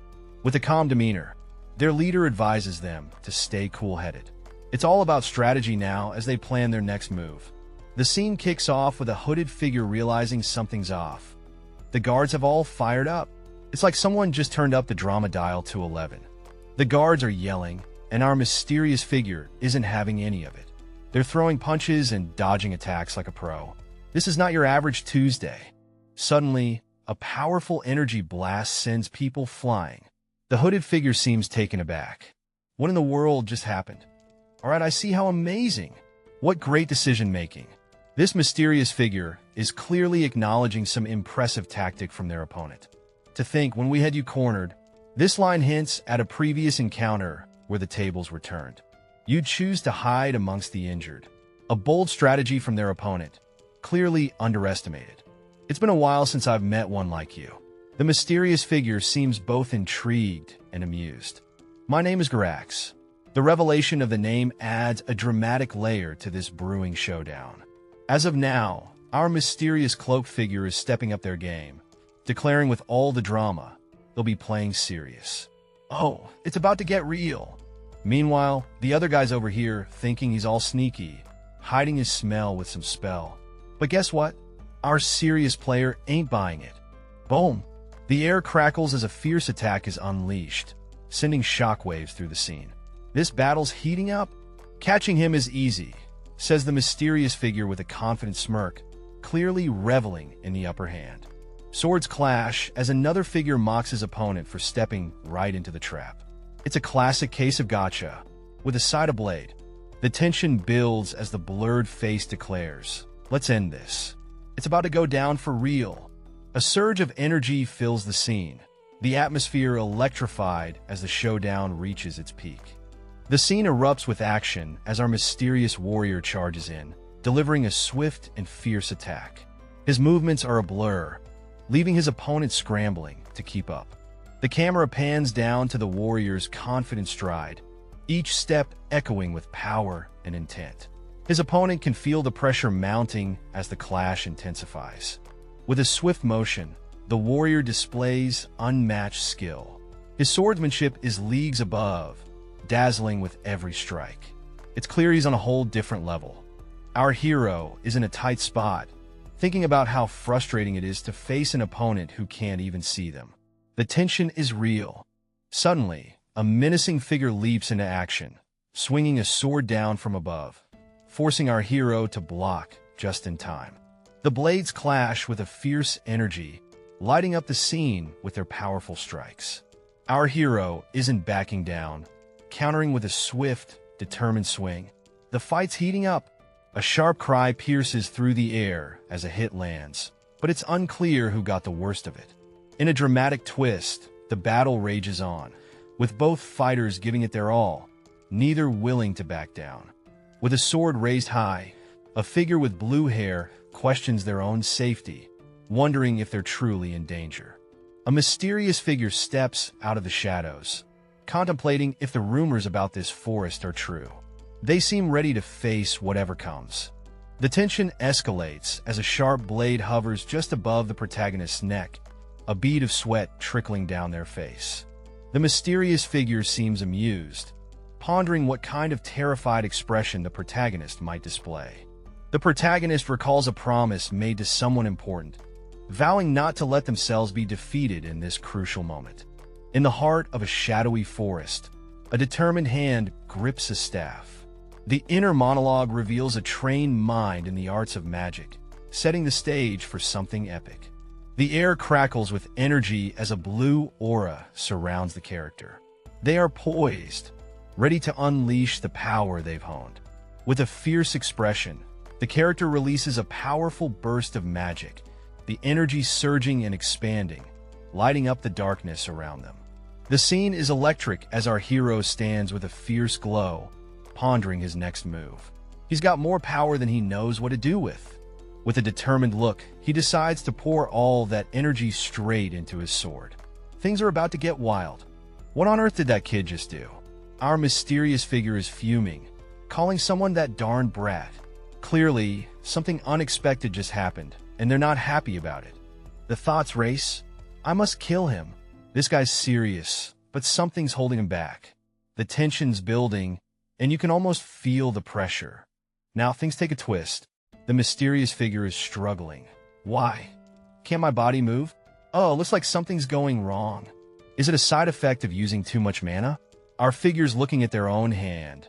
With a calm demeanor, their leader advises them to stay cool-headed. It's all about strategy now as they plan their next move. The scene kicks off with a hooded figure realizing something's off. The guards have all fired up. It's like someone just turned up the drama dial to 11. The guards are yelling, and our mysterious figure isn't having any of it. They're throwing punches and dodging attacks like a pro. This is not your average Tuesday. Suddenly, a powerful energy blast sends people flying. The hooded figure seems taken aback. What in the world just happened? All right, I see how amazing. What great decision-making. This mysterious figure is clearly acknowledging some impressive tactic from their opponent. To think, when we had you cornered, this line hints at a previous encounter where the tables were turned. You'd choose to hide amongst the injured. A bold strategy from their opponent, clearly underestimated. It's been a while since I've met one like you. The mysterious figure seems both intrigued and amused. My name is Garax. The revelation of the name adds a dramatic layer to this brewing showdown. As of now, our mysterious cloaked figure is stepping up their game, declaring with all the drama, they'll be playing serious. Oh, it's about to get real. Meanwhile, the other guy's over here thinking he's all sneaky, hiding his smell with some spell. But guess what? Our serious player ain't buying it. Boom! The air crackles as a fierce attack is unleashed, sending shockwaves through the scene. This battle's heating up. Catching him is easy, says the mysterious figure with a confident smirk, clearly reveling in the upper hand. Swords clash as another figure mocks his opponent for stepping right into the trap. It's a classic case of gotcha, with a side of blade. The tension builds as the blurred face declares, "Let's end this." It's about to go down for real. A surge of energy fills the scene, the atmosphere electrified as the showdown reaches its peak. The scene erupts with action as our mysterious warrior charges in, delivering a swift and fierce attack. His movements are a blur, leaving his opponent scrambling to keep up. The camera pans down to the warrior's confident stride, each step echoing with power and intent. His opponent can feel the pressure mounting as the clash intensifies. With a swift motion, the warrior displays unmatched skill. His swordsmanship is leagues above, dazzling with every strike. It's clear he's on a whole different level. Our hero is in a tight spot, thinking about how frustrating it is to face an opponent who can't even see them. The tension is real. Suddenly, a menacing figure leaps into action, swinging a sword down from above, forcing our hero to block just in time. The blades clash with a fierce energy, lighting up the scene with their powerful strikes. Our hero isn't backing down, countering with a swift, determined swing. The fight's heating up. A sharp cry pierces through the air as a hit lands, but it's unclear who got the worst of it. In a dramatic twist, the battle rages on, with both fighters giving it their all, neither willing to back down. With a sword raised high, a figure with blue hair questions their own safety, wondering if they're truly in danger. A mysterious figure steps out of the shadows, contemplating if the rumors about this forest are true. They seem ready to face whatever comes. The tension escalates as a sharp blade hovers just above the protagonist's neck, a bead of sweat trickling down their face. The mysterious figure seems amused, pondering what kind of terrified expression the protagonist might display. The protagonist recalls a promise made to someone important, vowing not to let themselves be defeated in this crucial moment. In the heart of a shadowy forest, a determined hand grips a staff. The inner monologue reveals a trained mind in the arts of magic, setting the stage for something epic. The air crackles with energy as a blue aura surrounds the character. They are poised, ready to unleash the power they've honed. With a fierce expression, the character releases a powerful burst of magic, the energy surging and expanding, lighting up the darkness around them. The scene is electric as our hero stands with a fierce glow, pondering his next move. He's got more power than he knows what to do with. With a determined look, he decides to pour all that energy straight into his sword. Things are about to get wild. What on earth did that kid just do? Our mysterious figure is fuming, calling someone that darn brat. Clearly, something unexpected just happened, and they're not happy about it. The thoughts race. I must kill him. This guy's serious, but something's holding him back. The tension's building, and you can almost feel the pressure. Now things take a twist. The mysterious figure is struggling. Why? Can't my body move? Oh, looks like something's going wrong. Is it a side effect of using too much mana? Our figure's looking at their own hand,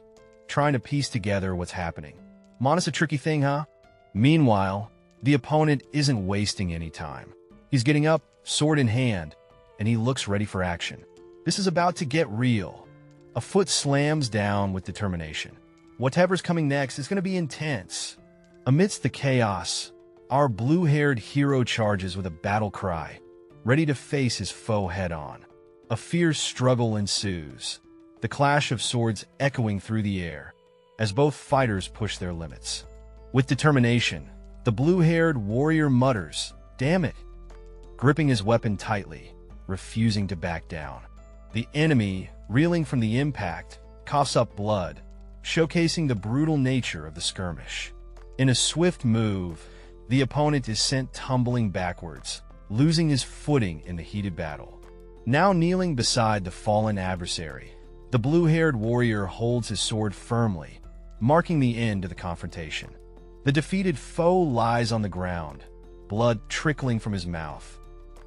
trying to piece together what's happening. Mana's a tricky thing, huh? Meanwhile, the opponent isn't wasting any time. He's getting up, sword in hand, and he looks ready for action. This is about to get real. A foot slams down with determination. Whatever's coming next is going to be intense. Amidst the chaos, our blue-haired hero charges with a battle cry, ready to face his foe head-on. A fierce struggle ensues, the clash of swords echoing through the air, as both fighters push their limits. With determination, the blue-haired warrior mutters, "Damn it," gripping his weapon tightly, refusing to back down. The enemy, reeling from the impact, coughs up blood, showcasing the brutal nature of the skirmish. In a swift move, the opponent is sent tumbling backwards, losing his footing in the heated battle. Now kneeling beside the fallen adversary, the blue-haired warrior holds his sword firmly, marking the end of the confrontation. The defeated foe lies on the ground, blood trickling from his mouth,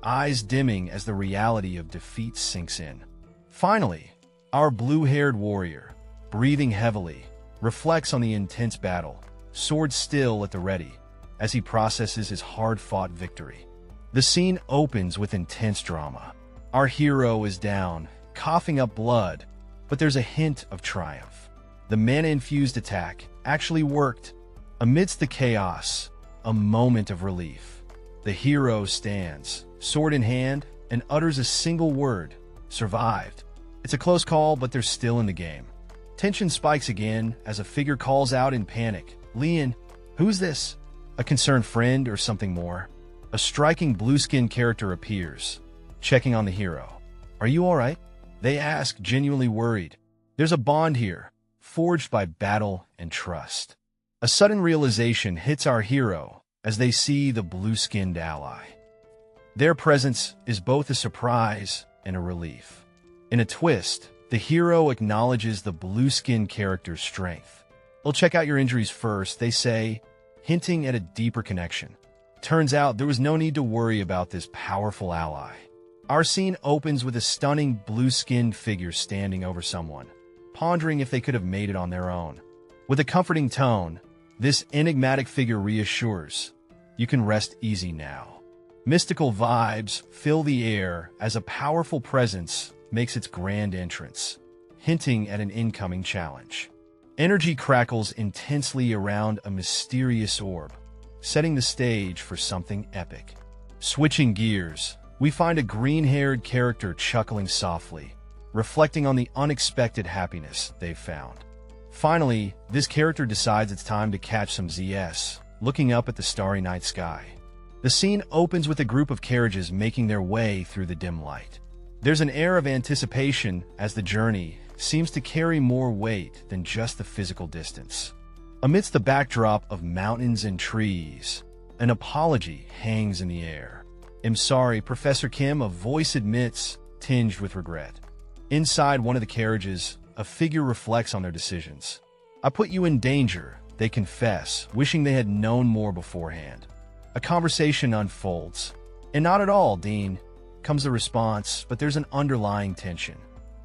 eyes dimming as the reality of defeat sinks in. Finally, our blue-haired warrior, breathing heavily, reflects on the intense battle, sword still at the ready, as he processes his hard-fought victory. The scene opens with intense drama. Our hero is down, coughing up blood, but there's a hint of triumph. The mana-infused attack actually worked. Amidst the chaos, a moment of relief. The hero stands, sword in hand, and utters a single word: survived. It's a close call, but they're still in the game. Tension spikes again as a figure calls out in panic, "Leon, who's this?" A concerned friend or something more? A striking blue-skinned character appears, checking on the hero. "Are you all right?" They ask, genuinely worried. There's a bond here, forged by battle and trust. A sudden realization hits our hero as they see the blue-skinned ally. Their presence is both a surprise and a relief. In a twist, the hero acknowledges the blue-skinned character's strength. "We'll check out your injuries first," they say, hinting at a deeper connection. Turns out there was no need to worry about this powerful ally. Our scene opens with a stunning blue-skinned figure standing over someone, pondering if they could have made it on their own. With a comforting tone, this enigmatic figure reassures, "You can rest easy now." Mystical vibes fill the air as a powerful presence makes its grand entrance, hinting at an incoming challenge. Energy crackles intensely around a mysterious orb, setting the stage for something epic. Switching gears, we find a green-haired character chuckling softly, reflecting on the unexpected happiness they've found. Finally, this character decides it's time to catch some ZS, looking up at the starry night sky. The scene opens with a group of carriages making their way through the dim light. There's an air of anticipation as the journey seems to carry more weight than just the physical distance. Amidst the backdrop of mountains and trees, an apology hangs in the air. "I'm sorry, Professor Kim," a voice admits, tinged with regret. Inside one of the carriages, a figure reflects on their decisions. "I put you in danger," they confess, wishing they had known more beforehand. A conversation unfolds. "And not at all, Dean," comes the response, but there's an underlying tension.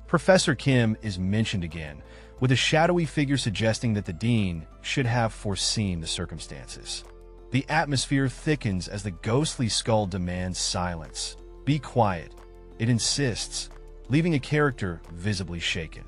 Professor Kim is mentioned again, with a shadowy figure suggesting that the Dean should have foreseen the circumstances. The atmosphere thickens as the ghostly skull demands silence. "Be quiet," it insists, leaving a character visibly shaken.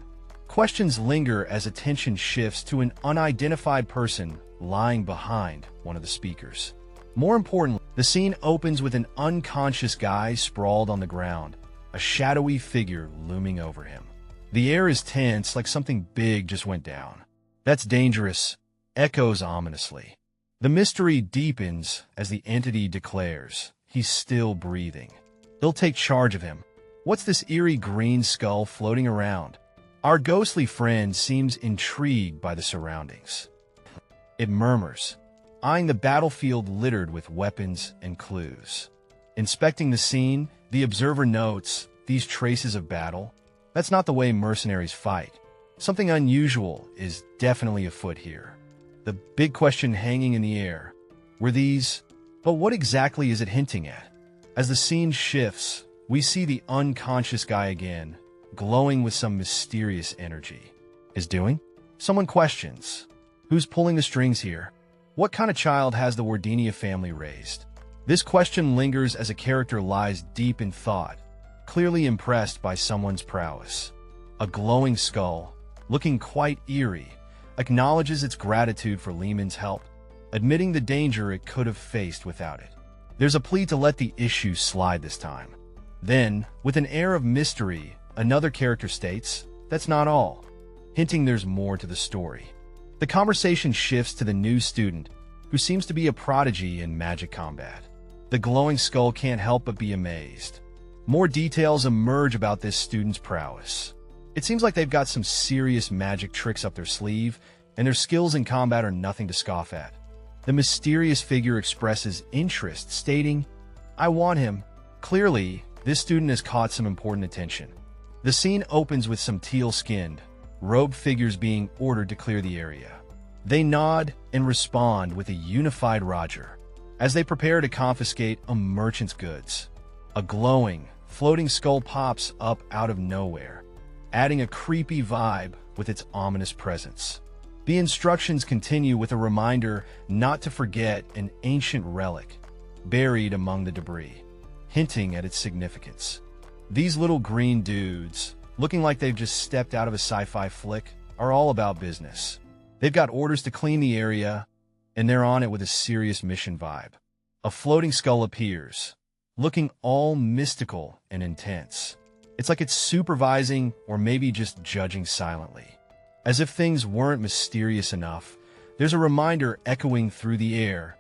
Questions linger as attention shifts to an unidentified person lying behind one of the speakers. More importantly, the scene opens with an unconscious guy sprawled on the ground, a shadowy figure looming over him. The air is tense, like something big just went down. "That's dangerous," echoes ominously. The mystery deepens as the entity declares he's still breathing. They'll take charge of him. What's this eerie green skull floating around? Our ghostly friend seems intrigued by the surroundings. It murmurs, eyeing the battlefield littered with weapons and clues. Inspecting the scene, the observer notes these traces of battle. That's not the way mercenaries fight. Something unusual is definitely afoot here. The big question hanging in the air, were these? But what exactly is it hinting at? As the scene shifts, we see the unconscious guy again, glowing with some mysterious energy. Is doing? Someone questions. Who's pulling the strings here? What kind of child has the Wardinia family raised? This question lingers as a character lies deep in thought, clearly impressed by someone's prowess. A glowing skull, looking quite eerie, acknowledges its gratitude for Lehman's help, admitting the danger it could have faced without it. There's a plea to let the issue slide this time. Then, with an air of mystery, another character states, "That's not all," hinting there's more to the story. The conversation shifts to the new student, who seems to be a prodigy in magic combat. The glowing skull can't help but be amazed. More details emerge about this student's prowess. It seems like they've got some serious magic tricks up their sleeve, and their skills in combat are nothing to scoff at. The mysterious figure expresses interest, stating, "I want him." Clearly, this student has caught some important attention. The scene opens with some teal-skinned, robed figures being ordered to clear the area. They nod and respond with a unified Roger as they prepare to confiscate a merchant's goods. A glowing, floating skull pops up out of nowhere, adding a creepy vibe with its ominous presence. The instructions continue with a reminder not to forget an ancient relic buried among the debris, hinting at its significance. These little green dudes, looking like they've just stepped out of a sci-fi flick, are all about business. They've got orders to clean the area, and they're on it with a serious mission vibe. A floating skull appears, looking all mystical and intense. It's like it's supervising or maybe just judging silently. As if things weren't mysterious enough, there's a reminder echoing through the air.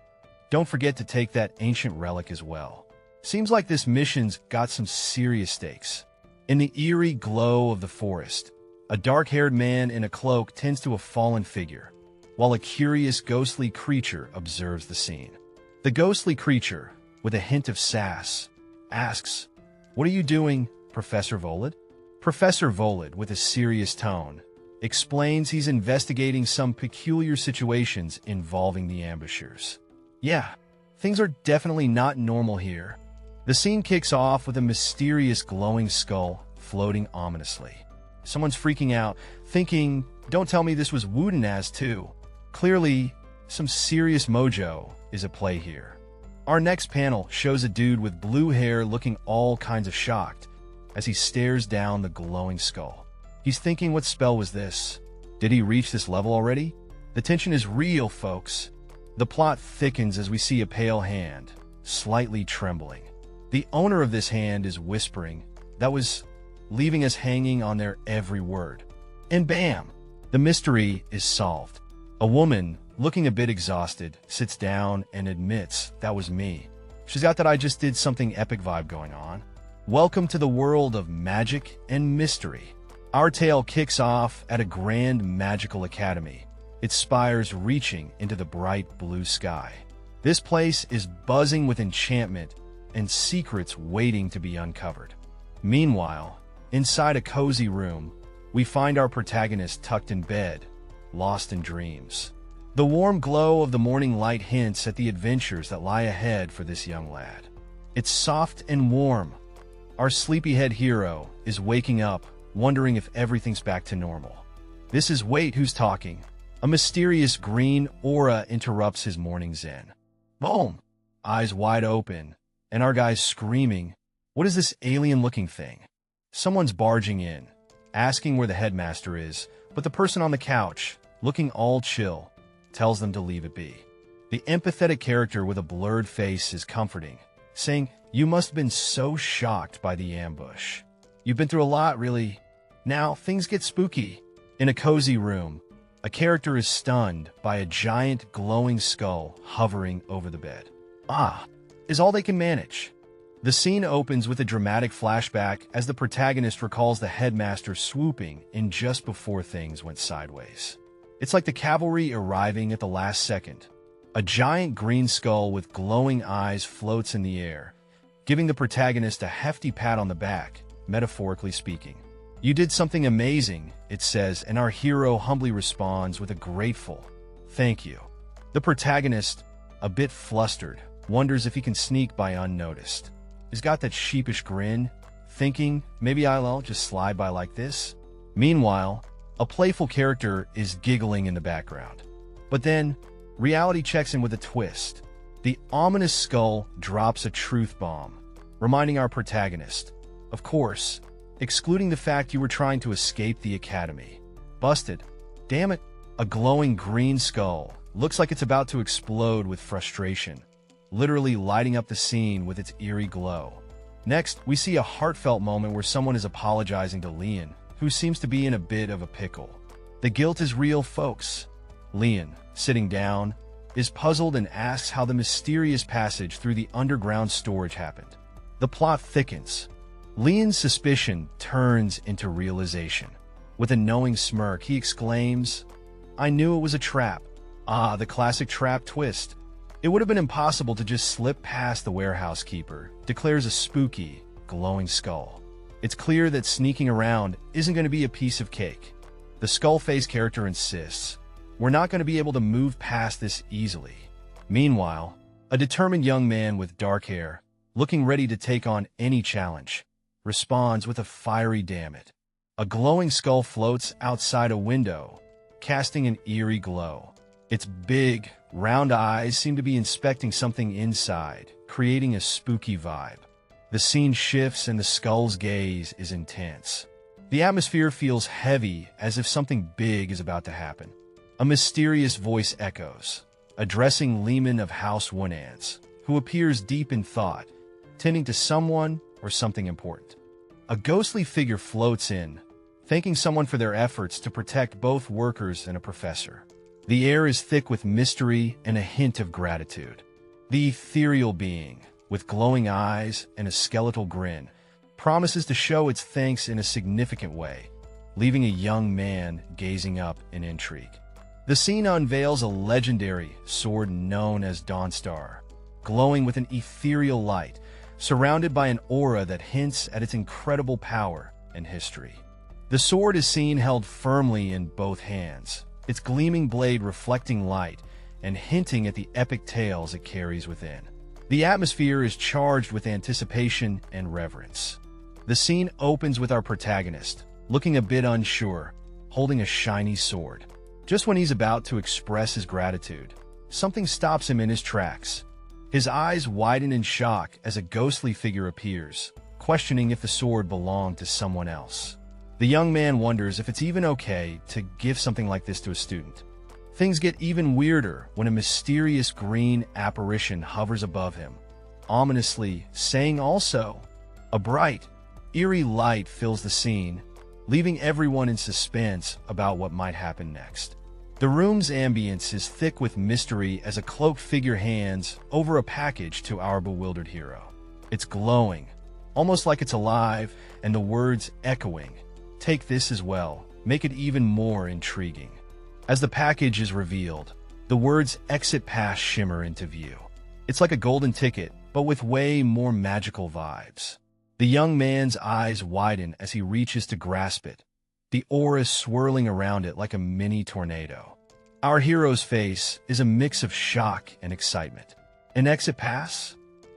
Don't forget to take that ancient relic as well. Seems like this mission's got some serious stakes. In the eerie glow of the forest, a dark-haired man in a cloak tends to a fallen figure, while a curious ghostly creature observes the scene. The ghostly creature, with a hint of sass, asks, "What are you doing, Professor Volid?" Professor Volid, with a serious tone, explains he's investigating some peculiar situations involving the ambushers. Yeah, things are definitely not normal here. The scene kicks off with a mysterious glowing skull floating ominously. Someone's freaking out, thinking, don't tell me this was Wooden-as too. Clearly, some serious mojo is at play here. Our next panel shows a dude with blue hair looking all kinds of shocked as he stares down the glowing skull. He's thinking, what spell was this? Did he reach this level already? The tension is real, folks. The plot thickens as we see a pale hand, slightly trembling. The owner of this hand is whispering, that was leaving us hanging on their every word. And bam! The mystery is solved. A woman, looking a bit exhausted, sits down and admits, that was me. She's got that I just did something epic vibe going on. Welcome to the world of magic and mystery. Our tale kicks off at a grand magical academy, its spires reaching into the bright blue sky. This place is buzzing with enchantment and secrets waiting to be uncovered. Meanwhile, inside a cozy room, we find our protagonist tucked in bed, lost in dreams. The warm glow of the morning light hints at the adventures that lie ahead for this young lad. It's soft and warm. Our sleepyhead hero is waking up, wondering if everything's back to normal. This is Wait Who's Talking. A mysterious green aura interrupts his morning zen. Boom! Eyes wide open, and our guy's screaming, what is this alien-looking thing? Someone's barging in, asking where the headmaster is, but the person on the couch, looking all chill, tells them to leave it be. The empathetic character with a blurred face is comforting, saying, you must have been so shocked by the ambush. You've been through a lot, really. Now, things get spooky. In a cozy room, a character is stunned by a giant glowing skull hovering over the bed. Is all they can manage. The scene opens with a dramatic flashback as the protagonist recalls the headmaster swooping in just before things went sideways. It's like the cavalry arriving at the last second. A giant green skull with glowing eyes floats in the air, giving the protagonist a hefty pat on the back, metaphorically speaking. You did something amazing, it says, and our hero humbly responds with a grateful, thank you. The protagonist, a bit flustered, wonders if he can sneak by unnoticed. He's got that sheepish grin, thinking, maybe I'll just slide by like this. Meanwhile, a playful character is giggling in the background. But then, reality checks in with a twist. The ominous skull drops a truth bomb, reminding our protagonist, of course, excluding the fact you were trying to escape the academy. Busted. Damn it. A glowing green skull looks like it's about to explode with frustration, literally lighting up the scene with its eerie glow. Next, we see a heartfelt moment where someone is apologizing to Leon, who seems to be in a bit of a pickle. The guilt is real, folks. Leon, sitting down, is puzzled and asks how the mysterious passage through the underground storage happened. The plot thickens. Leon's suspicion turns into realization. With a knowing smirk, he exclaims, I knew it was a trap. The classic trap twist. It would have been impossible to just slip past the warehouse keeper, declares a spooky, glowing skull. It's clear that sneaking around isn't going to be a piece of cake. The skull-faced character insists, We're not going to be able to move past this easily. Meanwhile, a determined young man with dark hair, looking ready to take on any challenge, responds with a fiery damn it. A glowing skull floats outside a window, casting an eerie glow. Its big, round eyes seem to be inspecting something inside, creating a spooky vibe. The scene shifts and the skull's gaze is intense. The atmosphere feels heavy, as if something big is about to happen. A mysterious voice echoes, addressing Lehman of House Wonans, who appears deep in thought, tending to someone or something important. A ghostly figure floats in, thanking someone for their efforts to protect both workers and a professor. The air is thick with mystery and a hint of gratitude. The ethereal being, with glowing eyes and a skeletal grin, promises to show its thanks in a significant way, leaving a young man gazing up in intrigue. The scene unveils a legendary sword known as Dawnstar, glowing with an ethereal light, surrounded by an aura that hints at its incredible power and history. The sword is seen held firmly in both hands, its gleaming blade reflecting light and hinting at the epic tales it carries within. The atmosphere is charged with anticipation and reverence. The scene opens with our protagonist, looking a bit unsure, holding a shiny sword. Just when he's about to express his gratitude, something stops him in his tracks. His eyes widen in shock as a ghostly figure appears, questioning if the sword belonged to someone else. The young man wonders if it's even okay to give something like this to a student. Things get even weirder when a mysterious green apparition hovers above him, ominously saying also. A bright, eerie light fills the scene, leaving everyone in suspense about what might happen next. The room's ambience is thick with mystery as a cloaked figure hands over a package to our bewildered hero. It's glowing, almost like it's alive, and the words echoing, "Take this as well," make it even more intriguing. As the package is revealed, the words "Exit Pass" shimmer into view. It's like a golden ticket, but with way more magical vibes. The young man's eyes widen as he reaches to grasp it, the aura swirling around it like a mini tornado. Our hero's face is a mix of shock and excitement. "An exit pass?"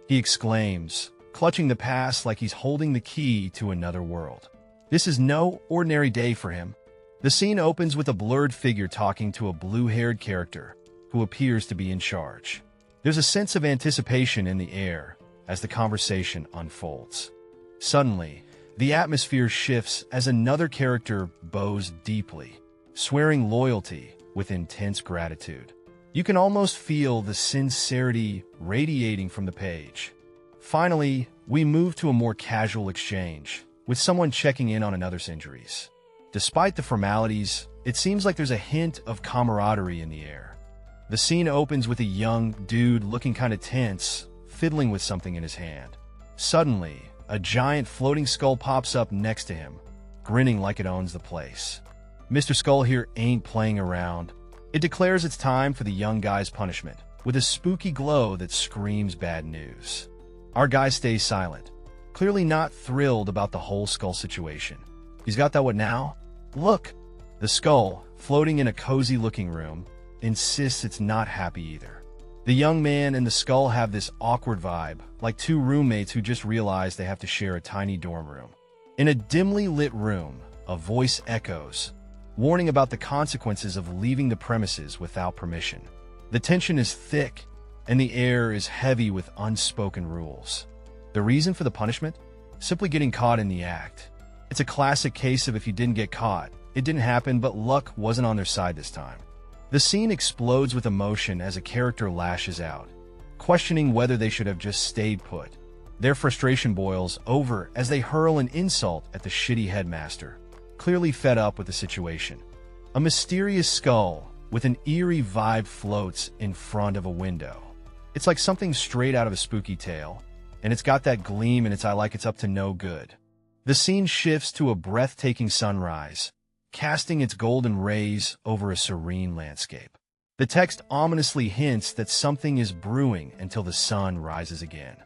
he exclaims, clutching the pass like he's holding the key to another world. This is no ordinary day for him. The scene opens with a blurred figure talking to a blue-haired character who appears to be in charge. There's a sense of anticipation in the air as the conversation unfolds. Suddenly, the atmosphere shifts as another character bows deeply, swearing loyalty with intense gratitude. You can almost feel the sincerity radiating from the page. Finally, we move to a more casual exchange, with someone checking in on another's injuries. Despite the formalities, it seems like there's a hint of camaraderie in the air. The scene opens with a young dude looking kind of tense, fiddling with something in his hand. Suddenly, a giant floating skull pops up next to him, grinning like it owns the place. Mr. Skull here ain't playing around. It declares it's time for the young guy's punishment, with a spooky glow that screams bad news. Our guy stays silent, clearly not thrilled about the whole skull situation. He's got that what now? Look! The skull, floating in a cozy-looking room, insists it's not happy either. The young man and the skull have this awkward vibe, like two roommates who just realized they have to share a tiny dorm room. In a dimly lit room, a voice echoes, warning about the consequences of leaving the premises without permission. The tension is thick, and the air is heavy with unspoken rules. The reason for the punishment? Simply getting caught in the act. It's a classic case of if you didn't get caught, it didn't happen, but luck wasn't on their side this time. The scene explodes with emotion as a character lashes out, questioning whether they should have just stayed put. Their frustration boils over as they hurl an insult at the shitty headmaster, clearly fed up with the situation. A mysterious skull with an eerie vibe floats in front of a window. It's like something straight out of a spooky tale, and it's got that gleam in its eye like it's up to no good. The scene shifts to a breathtaking sunrise, casting its golden rays over a serene landscape. The text ominously hints that something is brewing until the sun rises again.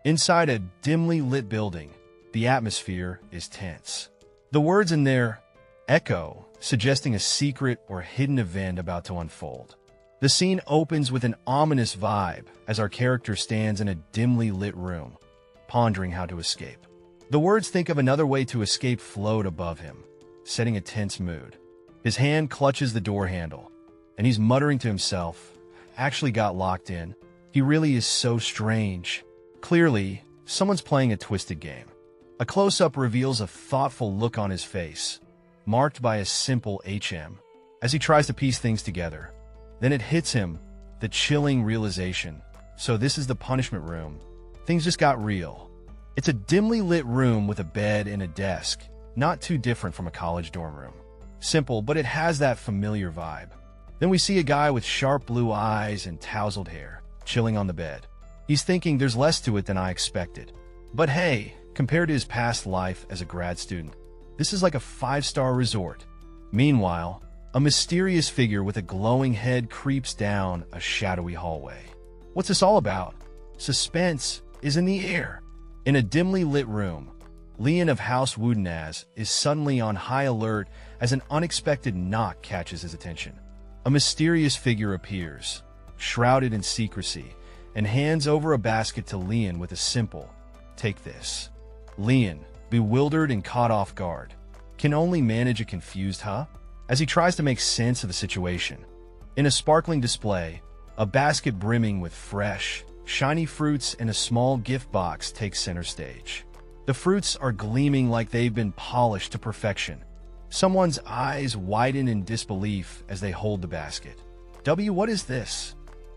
Inside a dimly lit building, the atmosphere is tense. The words in there, echo, suggesting a secret or hidden event about to unfold. The scene opens with an ominous vibe as our character stands in a dimly lit room, pondering how to escape. The words "think of another way to escape" float above him, setting a tense mood. His hand clutches the door handle, and he's muttering to himself, "Actually got locked in. He really is so strange." Clearly, someone's playing a twisted game. A close-up reveals a thoughtful look on his face, marked by a simple HM, as he tries to piece things together. Then it hits him, the chilling realization. So this is the punishment room. Things just got real. It's a dimly lit room with a bed and a desk, not too different from a college dorm room. Simple, but it has that familiar vibe. Then we see a guy with sharp blue eyes and tousled hair, chilling on the bed. He's thinking there's less to it than I expected. But hey, compared to his past life as a grad student, this is like a 5-star resort. Meanwhile, a mysterious figure with a glowing head creeps down a shadowy hallway. What's this all about? Suspense is in the air. In a dimly lit room, Leon of House Woodenaz is suddenly on high alert as an unexpected knock catches his attention. A mysterious figure appears, shrouded in secrecy, and hands over a basket to Leon with a simple, "Take this." Leon, bewildered and caught off guard, can only manage a confused "huh?" as he tries to make sense of the situation. In a sparkling display, a basket brimming with fresh, shiny fruits and a small gift box takes center stage. The fruits are gleaming like they've been polished to perfection. Someone's eyes widen in disbelief as they hold the basket. What is this?"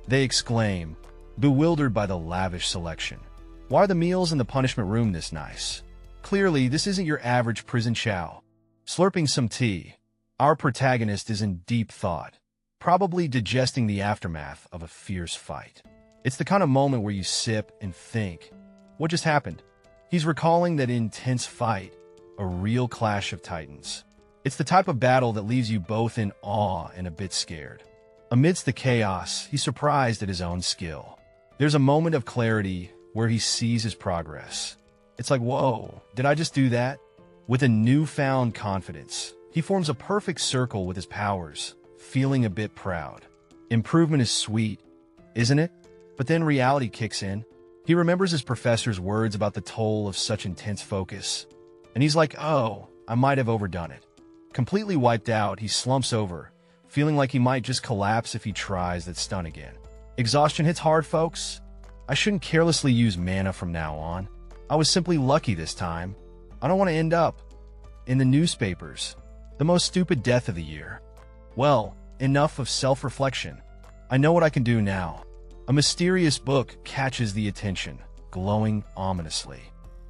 they exclaim, bewildered by the lavish selection. Why are the meals in the punishment room this nice? Clearly, this isn't your average prison chow. Slurping some tea, our protagonist is in deep thought, probably digesting the aftermath of a fierce fight. It's the kind of moment where you sip and think, what just happened? He's recalling that intense fight, a real clash of titans. It's the type of battle that leaves you both in awe and a bit scared. Amidst the chaos, he's surprised at his own skill. There's a moment of clarity where he sees his progress. It's like, whoa, did I just do that? With a newfound confidence, he forms a perfect circle with his powers, feeling a bit proud. Improvement is sweet, isn't it? But then reality kicks in. He remembers his professor's words about the toll of such intense focus. And he's like, oh, I might have overdone it. Completely wiped out, he slumps over, feeling like he might just collapse if he tries that stunt again. Exhaustion hits hard, folks. I shouldn't carelessly use mana from now on. I was simply lucky this time. I don't want to end up in the newspapers. The most stupid death of the year. Well, enough of self-reflection. I know what I can do now. A mysterious book catches the attention, glowing ominously.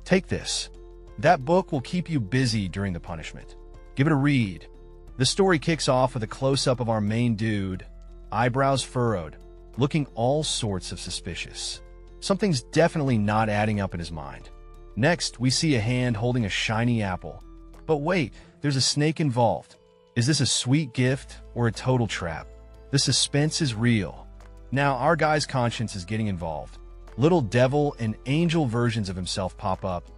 Take this. That book will keep you busy during the punishment. Give it a read. The story kicks off with a close-up of our main dude, eyebrows furrowed, looking all sorts of suspicious. Something's definitely not adding up in his mind. Next, we see a hand holding a shiny apple. But wait, there's a snake involved. Is this a sweet gift or a total trap? The suspense is real. Now our guy's conscience is getting involved. Little devil and angel versions of himself pop up,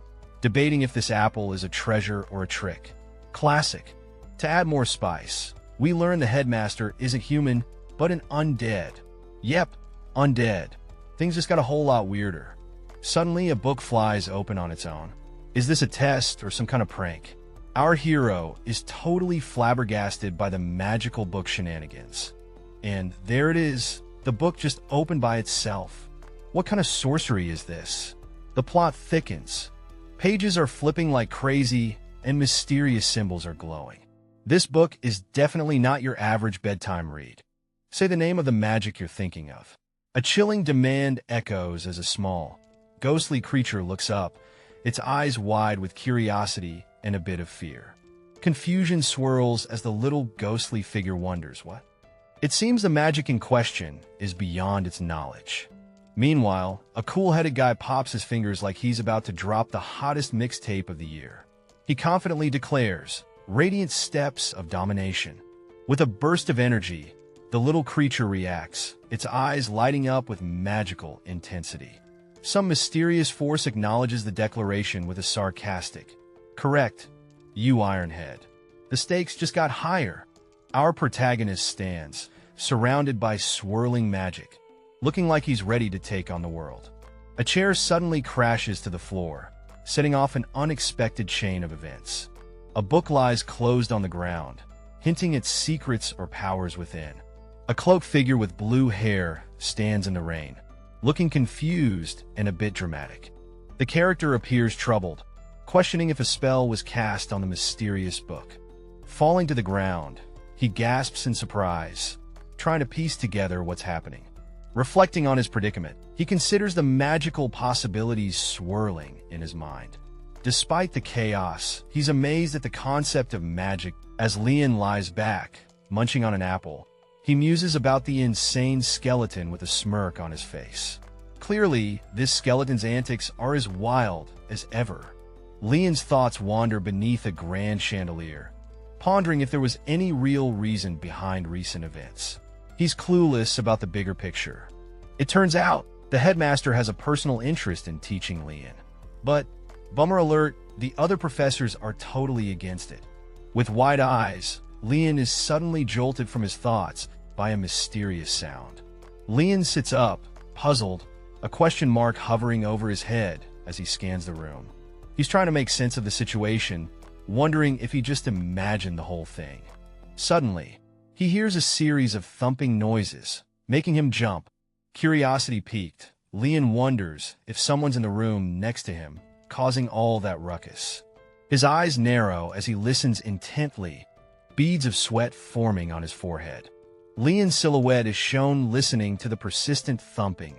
debating if this apple is a treasure or a trick. Classic. To add more spice, we learn the headmaster isn't human, but an undead. Yep, undead. Things just got a whole lot weirder. Suddenly, a book flies open on its own. Is this a test or some kind of prank? Our hero is totally flabbergasted by the magical book shenanigans. And there it is, the book just opened by itself. What kind of sorcery is this? The plot thickens. Pages are flipping like crazy, and mysterious symbols are glowing. This book is definitely not your average bedtime read. Say the name of the magic you're thinking of. A chilling demand echoes as a small, ghostly creature looks up, its eyes wide with curiosity and a bit of fear. Confusion swirls as the little ghostly figure wonders what. It seems the magic in question is beyond its knowledge. Meanwhile, a cool-headed guy pops his fingers like he's about to drop the hottest mixtape of the year. He confidently declares, "Radiant steps of domination." With a burst of energy, the little creature reacts, its eyes lighting up with magical intensity. Some mysterious force acknowledges the declaration with a sarcastic, "Correct, you Ironhead." The stakes just got higher. Our protagonist stands, surrounded by swirling magic, looking like he's ready to take on the world. A chair suddenly crashes to the floor, setting off an unexpected chain of events. A book lies closed on the ground, hinting at secrets or powers within. A cloaked figure with blue hair stands in the rain, looking confused and a bit dramatic. The character appears troubled, questioning if a spell was cast on the mysterious book. Falling to the ground, he gasps in surprise, trying to piece together what's happening. Reflecting on his predicament, he considers the magical possibilities swirling in his mind. Despite the chaos, he's amazed at the concept of magic. As Leon lies back, munching on an apple, he muses about the insane skeleton with a smirk on his face. Clearly, this skeleton's antics are as wild as ever. Leon's thoughts wander beneath a grand chandelier, pondering if there was any real reason behind recent events. He's clueless about the bigger picture. It turns out, the headmaster has a personal interest in teaching Leon. But, bummer alert, the other professors are totally against it. With wide eyes, Leon is suddenly jolted from his thoughts by a mysterious sound. Leon sits up, puzzled, a question mark hovering over his head as he scans the room. He's trying to make sense of the situation, wondering if he just imagined the whole thing. Suddenly, he hears a series of thumping noises, making him jump. Curiosity piqued, Leon wonders if someone's in the room next to him, causing all that ruckus. His eyes narrow as he listens intently, beads of sweat forming on his forehead. Leon's silhouette is shown listening to the persistent thumping,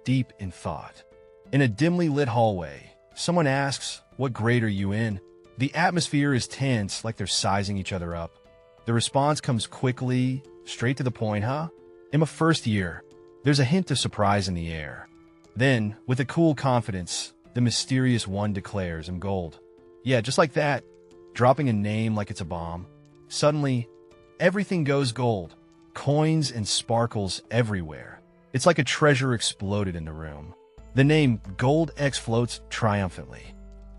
deep in thought. In a dimly lit hallway, someone asks, "What grade are you in?" The atmosphere is tense, like they're sizing each other up. The response comes quickly, straight to the point, "Huh? I'm a first year." There's a hint of surprise in the air. Then, with a cool confidence, the mysterious one declares, "I'm gold." Yeah, just like that, dropping a name like it's a bomb. Suddenly, everything goes gold. Coins and sparkles everywhere. It's like a treasure exploded in the room. The name Gold X floats triumphantly.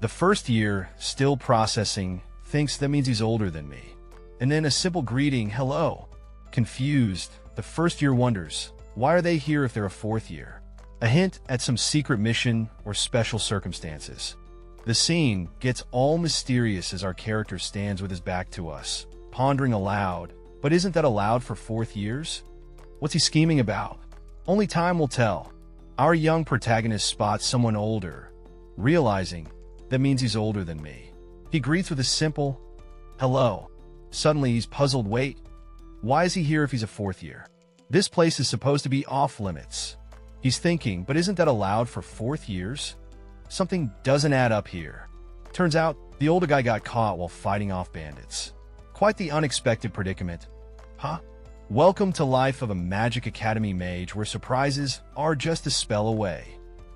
The first year, still processing, thinks that means he's older than me. And then a simple greeting, "Hello." Confused, the first year wonders, why are they here if they're a fourth year? A hint at some secret mission or special circumstances. The scene gets all mysterious as our character stands with his back to us, pondering aloud. But isn't that allowed for fourth years? What's he scheming about? Only time will tell. Our young protagonist spots someone older, realizing that means he's older than me. He greets with a simple, "Hello." Suddenly he's puzzled. Wait, why is he here if he's a fourth year? This place is supposed to be off limits. He's thinking, but isn't that allowed for fourth years? Something doesn't add up here. Turns out, the older guy got caught while fighting off bandits. Quite the unexpected predicament. Huh? Welcome to life of a Magic Academy mage where surprises are just a spell away.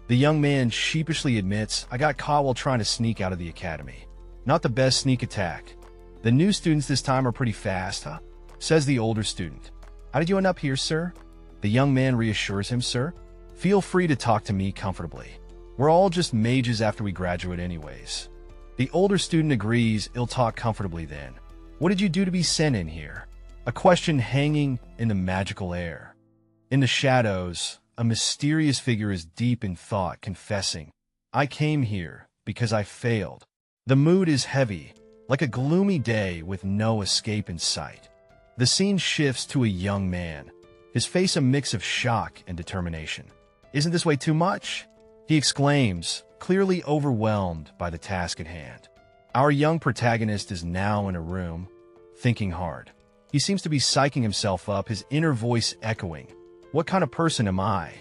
The young man sheepishly admits, "I got caught while trying to sneak out of the academy. Not the best sneak attack. The new students this time are pretty fast, huh?" Says the older student. "How did you end up here, sir?" The young man reassures him, "Sir, feel free to talk to me comfortably. We're all just mages after we graduate anyways." The older student agrees, "He'll talk comfortably then. What did you do to be sent in here?" A question hanging in the magical air. In the shadows, a mysterious figure is deep in thought, confessing, "I came here because I failed." The mood is heavy, like a gloomy day with no escape in sight. The scene shifts to a young man, his face a mix of shock and determination. "Isn't this way too much?" he exclaims, clearly overwhelmed by the task at hand. Our young protagonist is now in a room, thinking hard. He seems to be psyching himself up, his inner voice echoing, "What kind of person am I?"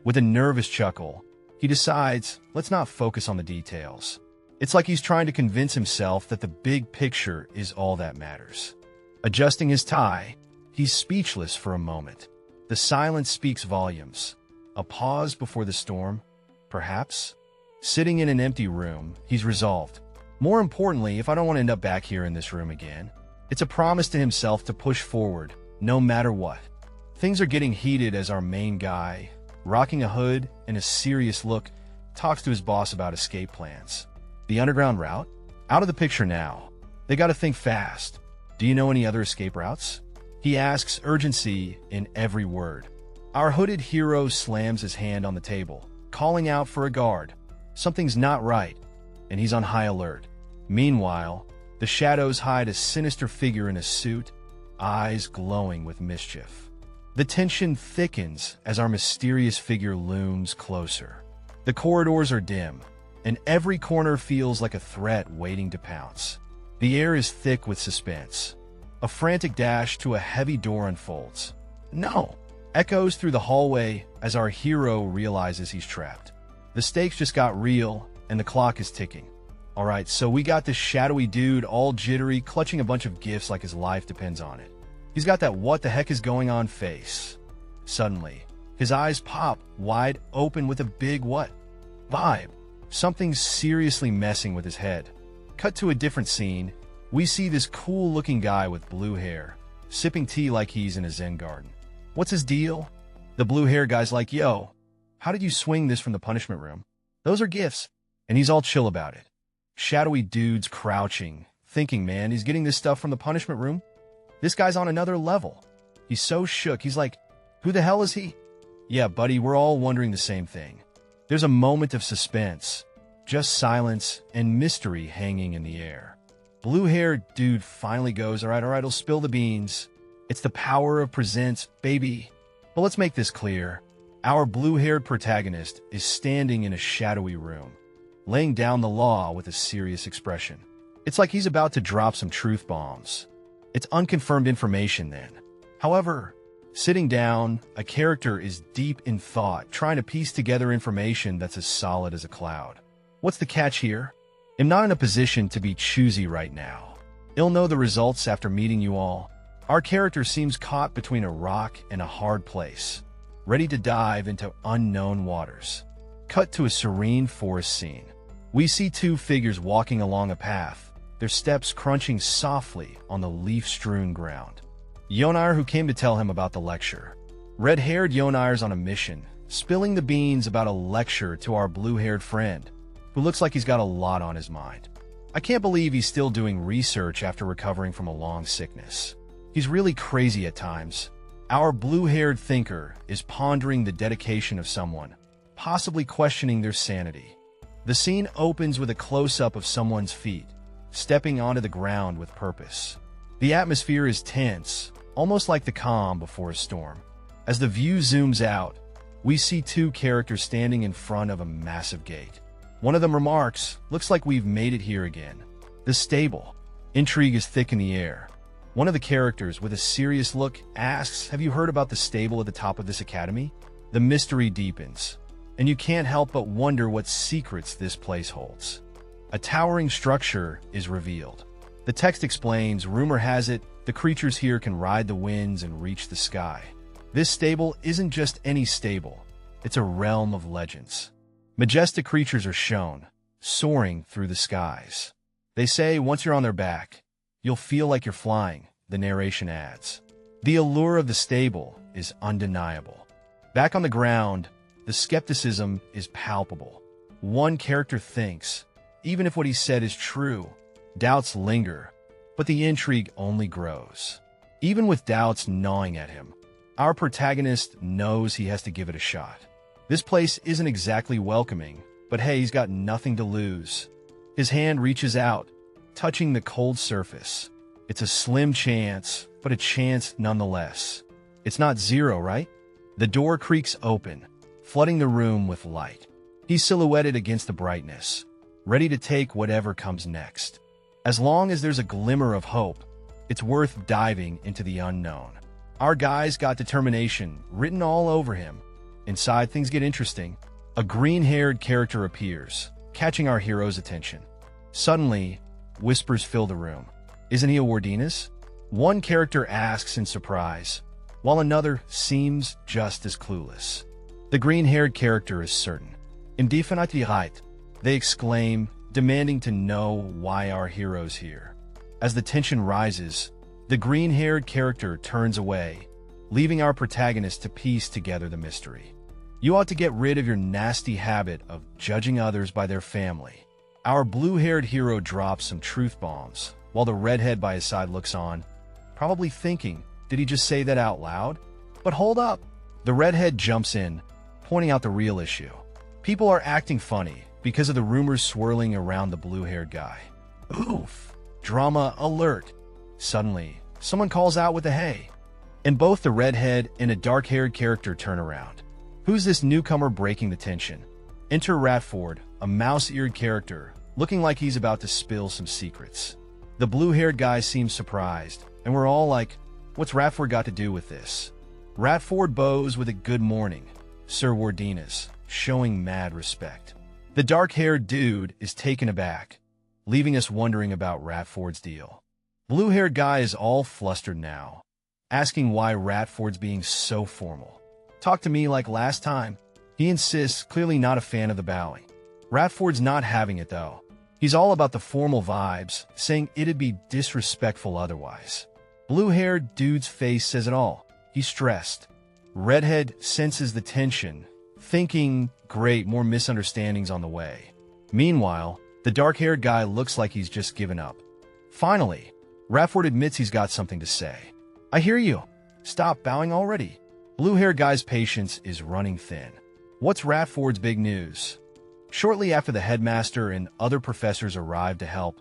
With a nervous chuckle, he decides, let's not focus on the details. It's like he's trying to convince himself that the big picture is all that matters. Adjusting his tie, he's speechless for a moment. The silence speaks volumes. A pause before the storm, perhaps? Sitting in an empty room, he's resolved. More importantly, if I don't want to end up back here in this room again, it's a promise to himself to push forward, no matter what. Things are getting heated as our main guy, rocking a hood and a serious look, talks to his boss about escape plans. The underground route? Out of the picture now. They gotta think fast. Do you know any other escape routes? He asks, urgency in every word. Our hooded hero slams his hand on the table, calling out for a guard. Something's not right, and he's on high alert. Meanwhile, the shadows hide a sinister figure in a suit, eyes glowing with mischief. The tension thickens as our mysterious figure looms closer. The corridors are dim, and every corner feels like a threat waiting to pounce. The air is thick with suspense. A frantic dash to a heavy door unfolds. No! Echoes through the hallway as our hero realizes he's trapped. The stakes just got real, and the clock is ticking. Alright, so we got this shadowy dude all jittery, clutching a bunch of gifts like his life depends on it. He's got that what the heck is going on face. Suddenly, his eyes pop wide open with a big what? Vibe. Something's seriously messing with his head. Cut to a different scene. We see this cool-looking guy with blue hair, sipping tea like he's in a Zen garden. What's his deal? The blue-haired guy's like, yo, how did you swing this from the punishment room? Those are gifts. And he's all chill about it. Shadowy dude's crouching, thinking, man, he's getting this stuff from the punishment room? This guy's on another level. He's so shook, he's like, who the hell is he? Yeah, buddy, we're all wondering the same thing. There's a moment of suspense, just silence and mystery hanging in the air. Blue-haired dude finally goes, all right, I'll spill the beans. It's the power of presents, baby. But let's make this clear. Our blue-haired protagonist is standing in a shadowy room, laying down the law with a serious expression. It's like he's about to drop some truth bombs. It's unconfirmed information then. However, sitting down, a character is deep in thought, trying to piece together information that's as solid as a cloud. What's the catch here? I'm not in a position to be choosy right now. I'll know the results after meeting you all. Our character seems caught between a rock and a hard place, ready to dive into unknown waters. Cut to a serene forest scene. We see two figures walking along a path, their steps crunching softly on the leaf-strewn ground. Yonair, who came to tell him about the lecture. Red-haired Yonair's on a mission, spilling the beans about a lecture to our blue-haired friend, who looks like he's got a lot on his mind. I can't believe he's still doing research after recovering from a long sickness. He's really crazy at times. Our blue-haired thinker is pondering the dedication of someone, possibly questioning their sanity. The scene opens with a close-up of someone's feet, stepping onto the ground with purpose. The atmosphere is tense, almost like the calm before a storm. As the view zooms out, we see two characters standing in front of a massive gate. One of them remarks, looks like we've made it here again. The stable. Intrigue is thick in the air. One of the characters, with a serious look, asks, have you heard about the stable at the top of this academy? The mystery deepens, and you can't help but wonder what secrets this place holds. A towering structure is revealed. The text explains, rumor has it, the creatures here can ride the winds and reach the sky. This stable isn't just any stable, it's a realm of legends. Majestic creatures are shown, soaring through the skies. They say once you're on their back, you'll feel like you're flying, the narration adds. The allure of the stable is undeniable. Back on the ground, the skepticism is palpable. One character thinks, even if what he said is true, doubts linger, but the intrigue only grows. Even with doubts gnawing at him, our protagonist knows he has to give it a shot. This place isn't exactly welcoming, but hey, he's got nothing to lose. His hand reaches out, touching the cold surface. It's a slim chance, but a chance nonetheless. It's not zero, right? The door creaks open, flooding the room with light. He's silhouetted against the brightness, ready to take whatever comes next. As long as there's a glimmer of hope, it's worth diving into the unknown. Our guy's got determination written all over him. Inside, things get interesting. A green-haired character appears, catching our hero's attention. Suddenly, whispers fill the room. Isn't he a Wardinas? One character asks in surprise, while another seems just as clueless. The green-haired character is certain. Indefinitely, they exclaim, demanding to know why our hero's here. As the tension rises, the green-haired character turns away, leaving our protagonist to piece together the mystery. You ought to get rid of your nasty habit of judging others by their family. Our blue-haired hero drops some truth bombs, while the redhead by his side looks on, probably thinking, did he just say that out loud? But hold up. The redhead jumps in, pointing out the real issue. People are acting funny because of the rumors swirling around the blue-haired guy. Oof. Drama alert. Suddenly, someone calls out with a hey, and both the redhead and a dark-haired character turn around. Who's this newcomer breaking the tension? Enter Ratford, a mouse-eared character, looking like he's about to spill some secrets. The blue-haired guy seems surprised, and we're all like, what's Ratford got to do with this? Ratford bows with a good morning, Sir Wardinas, showing mad respect. The dark-haired dude is taken aback, leaving us wondering about Ratford's deal. Blue-haired guy is all flustered now, asking why Ratford's being so formal. Talk to me like last time. He insists, clearly not a fan of the bowing. Ratford's not having it though. He's all about the formal vibes, saying it'd be disrespectful otherwise. Blue-haired dude's face says it all. He's stressed. Redhead senses the tension, thinking, great, more misunderstandings on the way. Meanwhile, the dark-haired guy looks like he's just given up. Finally, Ratford admits he's got something to say. I hear you. Stop bowing already. Blue-haired guy's patience is running thin. What's Ratford's big news? Shortly after the headmaster and other professors arrive to help,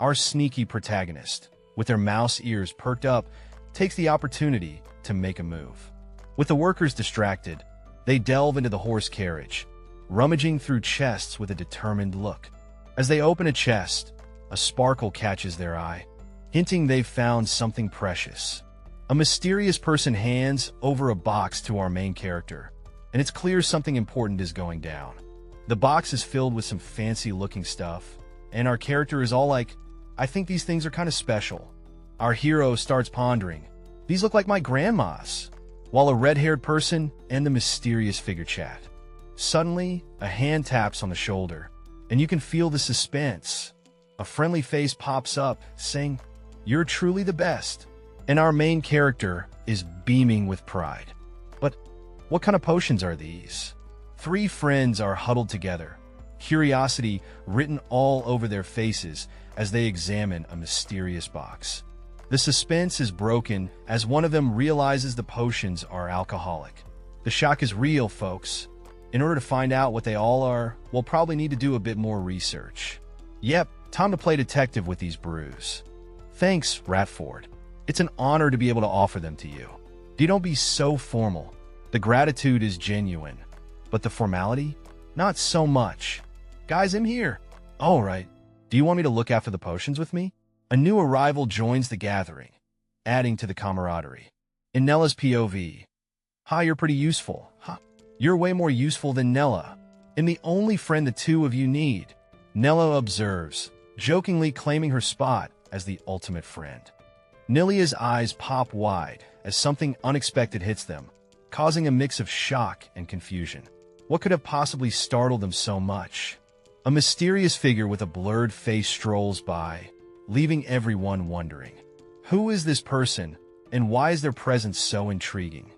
our sneaky protagonist, with their mouse ears perked up, takes the opportunity to make a move. With the workers distracted, they delve into the horse carriage, rummaging through chests with a determined look. As they open a chest, a sparkle catches their eye, hinting they've found something precious. A mysterious person hands over a box to our main character, and it's clear something important is going down. The box is filled with some fancy-looking stuff, and our character is all like, I think these things are kind of special. Our hero starts pondering, these look like my grandma's, while a red-haired person and the mysterious figure chat. Suddenly, a hand taps on the shoulder, and you can feel the suspense. A friendly face pops up, saying, you're truly the best. And our main character is beaming with pride. But what kind of potions are these? Three friends are huddled together, curiosity written all over their faces as they examine a mysterious box. The suspense is broken as one of them realizes the potions are alcoholic. The shock is real, folks. In order to find out what they all are, we'll probably need to do a bit more research. Yep, time to play detective with these brews. Thanks, Ratford. It's an honor to be able to offer them to you. Don't be so formal. The gratitude is genuine, but the formality? Not so much. Guys, I'm here. All right. Do you want me to look after the potions with me? A new arrival joins the gathering, adding to the camaraderie. In Nella's POV, hi, you're pretty useful. Huh? You're way more useful than Nella. And the only friend the two of you need. Nella observes, jokingly claiming her spot as the ultimate friend. Nilia's eyes pop wide as something unexpected hits them, causing a mix of shock and confusion. What could have possibly startled them so much? A mysterious figure with a blurred face strolls by, leaving everyone wondering. Who is this person, and why is their presence so intriguing?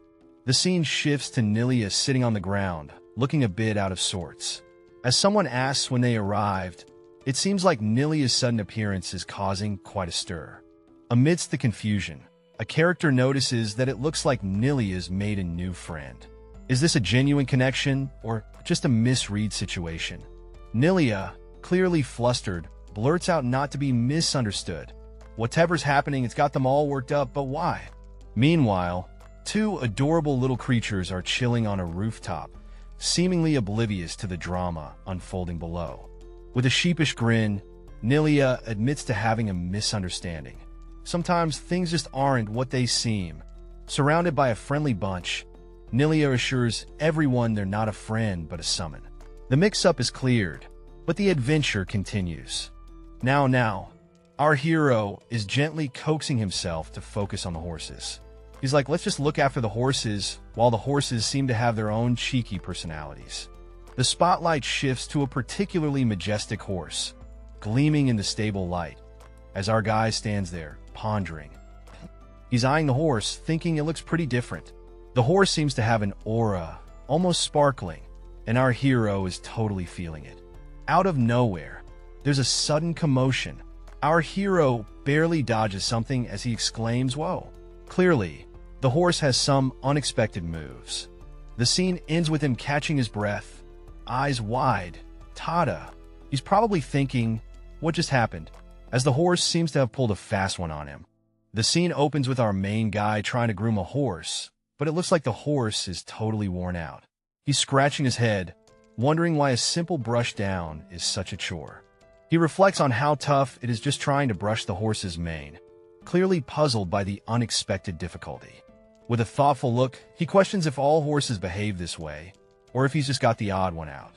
The scene shifts to Nilia sitting on the ground, looking a bit out of sorts. As someone asks when they arrived, it seems like Nilia's sudden appearance is causing quite a stir. Amidst the confusion, a character notices that it looks like Nilia's made a new friend. Is this a genuine connection, or just a misread situation? Nilia, clearly flustered, blurts out not to be misunderstood. Whatever's happening, it's got them all worked up, but why? Meanwhile, two adorable little creatures are chilling on a rooftop, seemingly oblivious to the drama unfolding below. With a sheepish grin, Nilia admits to having a misunderstanding. Sometimes things just aren't what they seem. Surrounded by a friendly bunch, Nilia assures everyone they're not a friend but a summon. The mix-up is cleared, but the adventure continues. Now, our hero is gently coaxing himself to focus on the horses. He's like, let's just look after the horses, while the horses seem to have their own cheeky personalities. The spotlight shifts to a particularly majestic horse, gleaming in the stable light, as our guy stands there, pondering. He's eyeing the horse, thinking it looks pretty different. The horse seems to have an aura, almost sparkling, and our hero is totally feeling it. Out of nowhere, there's a sudden commotion, Our hero barely dodges something as he exclaims, "Whoa." Clearly, the horse has some unexpected moves. The scene ends with him catching his breath, eyes wide. Tada. He's probably thinking, what just happened? As the horse seems to have pulled a fast one on him. The scene opens with our main guy trying to groom a horse, but it looks like the horse is totally worn out. He's scratching his head, wondering why a simple brush down is such a chore. He reflects on how tough it is just trying to brush the horse's mane, clearly puzzled by the unexpected difficulty. With a thoughtful look, he questions if all horses behave this way, or if he's just got the odd one out.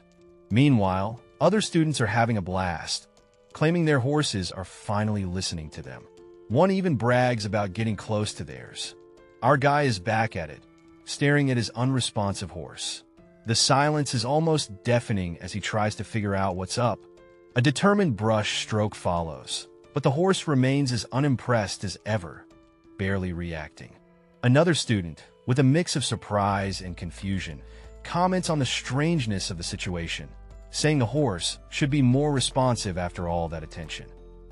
Meanwhile, other students are having a blast, claiming their horses are finally listening to them. One even brags about getting close to theirs. Our guy is back at it, staring at his unresponsive horse. The silence is almost deafening as he tries to figure out what's up. A determined brush stroke follows, but the horse remains as unimpressed as ever, barely reacting. Another student, with a mix of surprise and confusion, comments on the strangeness of the situation, saying the horse should be more responsive after all that attention.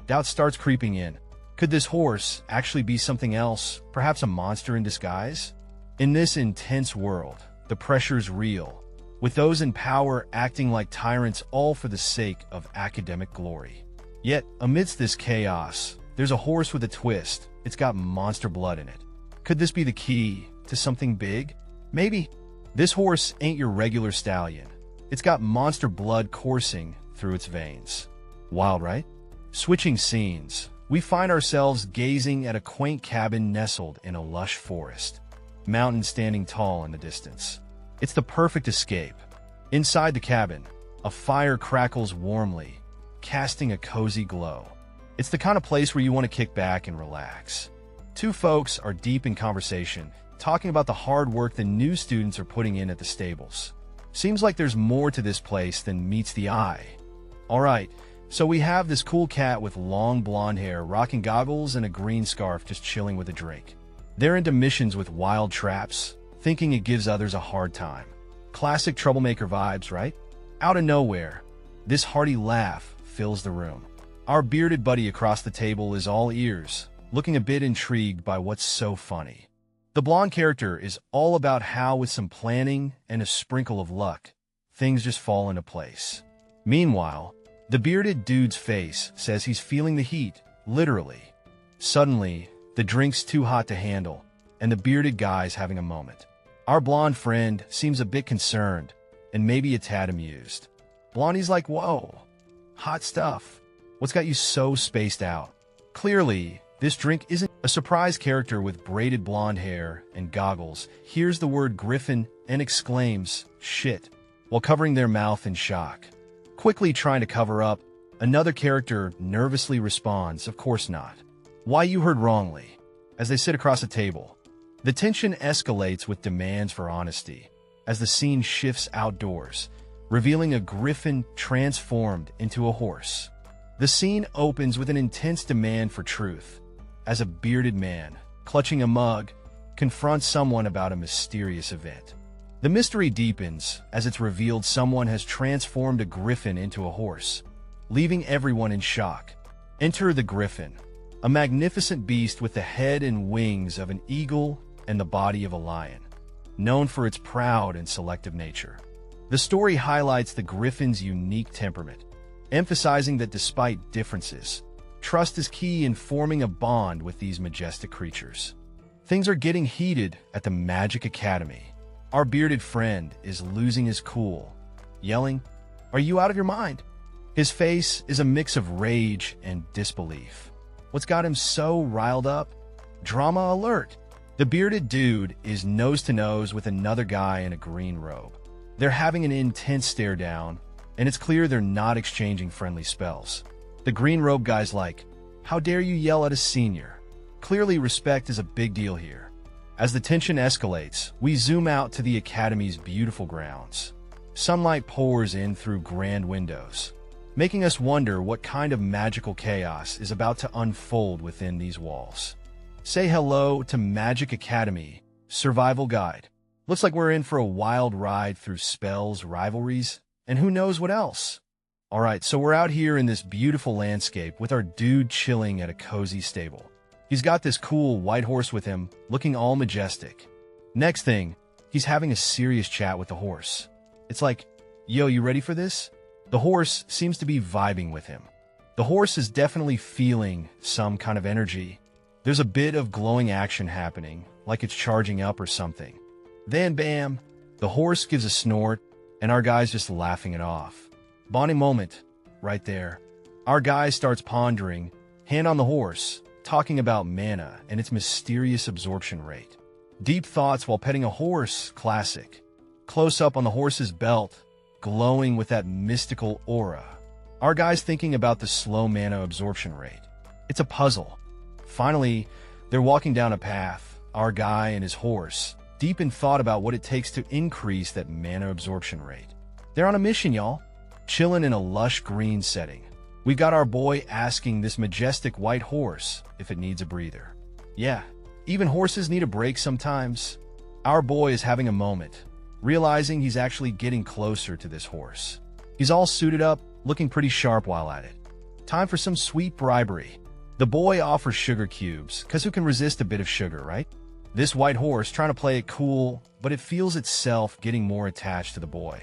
Doubt starts creeping in. Could this horse actually be something else, perhaps a monster in disguise? In this intense world, the pressure's real, with those in power acting like tyrants all for the sake of academic glory. Yet, amidst this chaos, there's a horse with a twist. It's got monster blood in it. Could this be the key to something big? Maybe. This horse ain't your regular stallion. It's got monster blood coursing through its veins. Wild, right? Switching scenes, we find ourselves gazing at a quaint cabin nestled in a lush forest, mountains standing tall in the distance. It's the perfect escape. Inside the cabin, a fire crackles warmly, casting a cozy glow. It's the kind of place where you want to kick back and relax. Two folks are deep in conversation, talking about the hard work the new students are putting in at the stables. Seems like there's more to this place than meets the eye. Alright, so we have this cool cat with long blonde hair, rocking goggles and a green scarf, just chilling with a drink. They're into missions with wild traps, thinking it gives others a hard time. Classic troublemaker vibes, right? Out of nowhere, this hearty laugh fills the room. Our bearded buddy across the table is all ears, looking a bit intrigued by what's so funny. The blonde character is all about how, with some planning and a sprinkle of luck, things just fall into place. Meanwhile, the bearded dude's face says he's feeling the heat, literally. Suddenly, the drink's too hot to handle, and the bearded guy's having a moment. Our blonde friend seems a bit concerned, and maybe a tad amused. Blondie's like, "Whoa, hot stuff. What's got you so spaced out?" Clearly, this drink isn't. A surprise character with braided blonde hair and goggles hears the word griffin and exclaims, "Shit," while covering their mouth in shock. Quickly trying to cover up, another character nervously responds, "Of course not." "Why, you heard wrongly," as they sit across a table. The tension escalates with demands for honesty, as the scene shifts outdoors, revealing a griffin transformed into a horse. The scene opens with an intense demand for truth, as a bearded man, clutching a mug, confronts someone about a mysterious event. The mystery deepens as it's revealed someone has transformed a griffin into a horse, leaving everyone in shock. Enter the griffin, a magnificent beast with the head and wings of an eagle and the body of a lion, known for its proud and selective nature. The story highlights the griffin's unique temperament, emphasizing that despite differences, trust is key in forming a bond with these majestic creatures. Things are getting heated at the Magic Academy. Our bearded friend is losing his cool, yelling, "Are you out of your mind?" His face is a mix of rage and disbelief. What's got him so riled up? Drama alert! The bearded dude is nose-to-nose with another guy in a green robe. They're having an intense stare-down, and it's clear they're not exchanging friendly spells. The green robe guy's like, "How dare you yell at a senior?" Clearly, respect is a big deal here. As the tension escalates, we zoom out to the Academy's beautiful grounds. Sunlight pours in through grand windows, making us wonder what kind of magical chaos is about to unfold within these walls. Say hello to Magic Academy Survival Guide. Looks like we're in for a wild ride through spells, rivalries, and who knows what else. Alright, so we're out here in this beautiful landscape with our dude chilling at a cozy stable. He's got this cool white horse with him, looking all majestic. Next thing, he's having a serious chat with the horse. It's like, yo, you ready for this? The horse seems to be vibing with him. The horse is definitely feeling some kind of energy. There's a bit of glowing action happening, like it's charging up or something. Then bam, the horse gives a snort, and our guy's just laughing it off. Bonding moment, right there. Our guy starts pondering, hand on the horse, talking about mana and its mysterious absorption rate. Deep thoughts while petting a horse, classic. Close up on the horse's belt, glowing with that mystical aura. Our guy's thinking about the slow mana absorption rate. It's a puzzle. Finally, they're walking down a path, our guy and his horse, deep in thought about what it takes to increase that mana absorption rate. They're on a mission, y'all. Chilling in a lush green setting. We got our boy asking this majestic white horse if it needs a breather. Yeah, even horses need a break sometimes. Our boy is having a moment, realizing he's actually getting closer to this horse. He's all suited up, looking pretty sharp while at it. Time for some sweet bribery. The boy offers sugar cubes, cause who can resist a bit of sugar, right? This white horse trying to play it cool, but it feels itself getting more attached to the boy.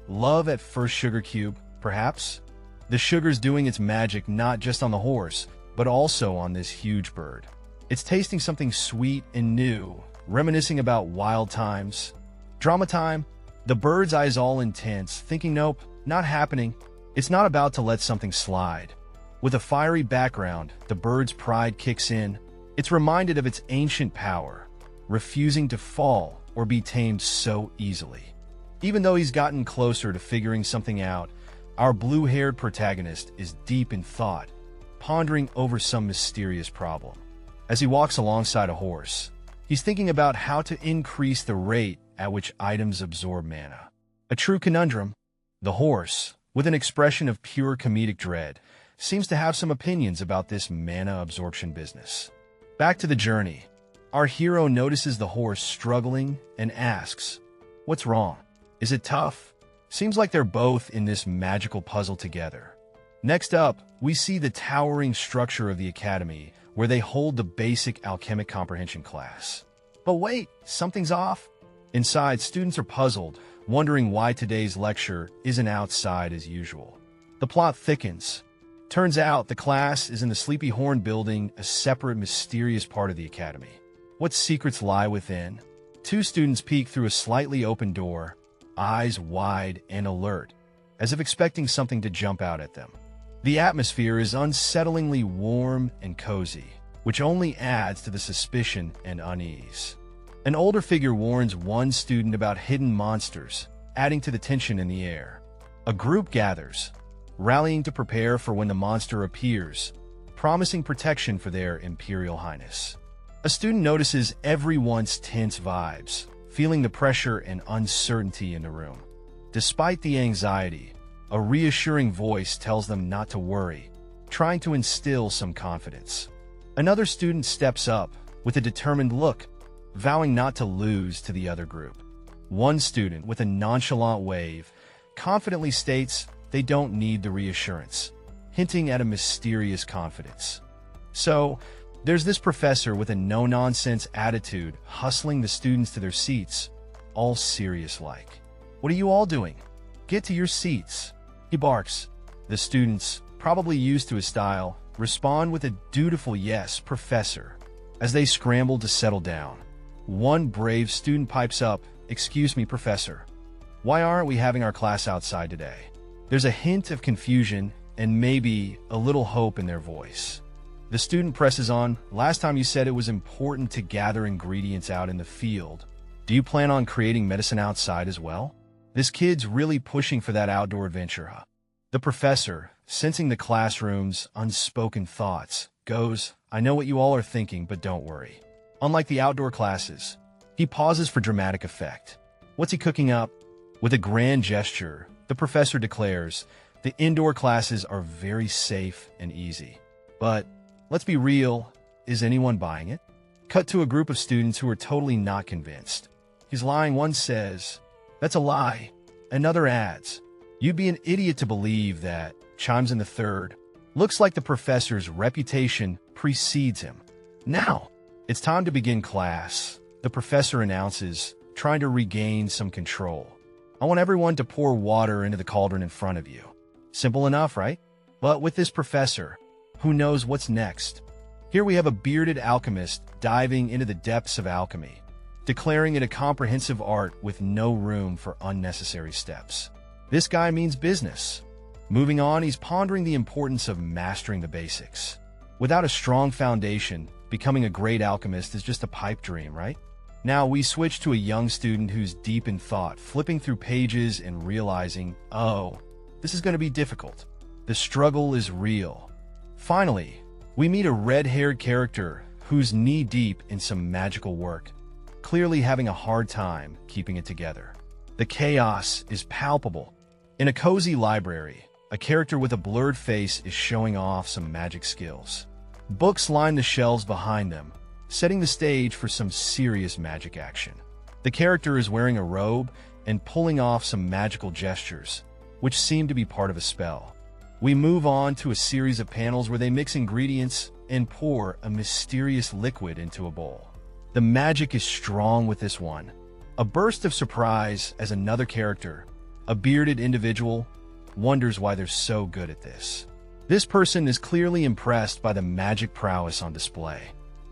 Love at first sugar cube, perhaps? The sugar's doing its magic not just on the horse, but also on this huge bird. It's tasting something sweet and new, reminiscing about wild times. Drama time. The bird's eyes all intense, thinking nope, not happening. It's not about to let something slide. With a fiery background, the bird's pride kicks in. It's reminded of its ancient power, refusing to fall or be tamed so easily. Even though he's gotten closer to figuring something out, our blue-haired protagonist is deep in thought, pondering over some mysterious problem. As he walks alongside a horse, he's thinking about how to increase the rate at which items absorb mana. A true conundrum. The horse, with an expression of pure comedic dread, seems to have some opinions about this mana absorption business. Back to the journey. Our hero notices the horse struggling and asks, "What's wrong? Is it tough?" Seems like they're both in this magical puzzle together. Next up, we see the towering structure of the academy, where they hold the basic alchemic comprehension class. But wait, something's off. Inside, students are puzzled, wondering why today's lecture isn't outside as usual. The plot thickens. Turns out the class is in the Sleepy Horn building, a separate mysterious part of the academy. What secrets lie within? Two students peek through a slightly open door, eyes wide and alert, as if expecting something to jump out at them. The atmosphere is unsettlingly warm and cozy, which only adds to the suspicion and unease. An older figure warns one student about hidden monsters, adding to the tension in the air. A group gathers, rallying to prepare for when the monster appears, promising protection for their Imperial Highness. A student notices everyone's tense vibes, feeling the pressure and uncertainty in the room. Despite the anxiety, a reassuring voice tells them not to worry, trying to instill some confidence. Another student steps up with a determined look, vowing not to lose to the other group. One student, with a nonchalant wave, confidently states they don't need the reassurance, hinting at a mysterious confidence. So, there's this professor with a no-nonsense attitude hustling the students to their seats, all serious-like. "What are you all doing? Get to your seats," he barks. The students, probably used to his style, respond with a dutiful "Yes, Professor." As they scramble to settle down, one brave student pipes up, "Excuse me, Professor. Why aren't we having our class outside today?" There's a hint of confusion and maybe a little hope in their voice. The student presses on, "Last time you said it was important to gather ingredients out in the field. Do you plan on creating medicine outside as well?" This kid's really pushing for that outdoor adventure, huh? The professor, sensing the classroom's unspoken thoughts, goes, "I know what you all are thinking, but don't worry. Unlike the outdoor classes," he pauses for dramatic effect. What's he cooking up? With a grand gesture, the professor declares, "The indoor classes are very safe and easy. But let's be real, is anyone buying it?" Cut to a group of students who are totally not convinced. "He's lying," one says. "That's a lie." Another adds, You'd be an idiot to believe that, chimes in the third. Looks like the professor's reputation precedes him. Now, it's time to begin class, the professor announces, trying to regain some control. I want everyone to pour water into the cauldron in front of you. Simple enough, right? But with this professor, who knows what's next? Here we have a bearded alchemist diving into the depths of alchemy, declaring it a comprehensive art with no room for unnecessary steps. This guy means business. Moving on, he's pondering the importance of mastering the basics. Without a strong foundation, becoming a great alchemist is just a pipe dream, right? Now we switch to a young student who's deep in thought, flipping through pages and realizing, oh, this is going to be difficult. The struggle is real. Finally, we meet a red-haired character who's knee-deep in some magical work, clearly having a hard time keeping it together. The chaos is palpable. In a cozy library, a character with a blurred face is showing off some magic skills. Books line the shelves behind them, setting the stage for some serious magic action. The character is wearing a robe and pulling off some magical gestures, which seem to be part of a spell. We move on to a series of panels where they mix ingredients and pour a mysterious liquid into a bowl. The magic is strong with this one. A burst of surprise as another character, a bearded individual, wonders why they're so good at this. This person is clearly impressed by the magic prowess on display.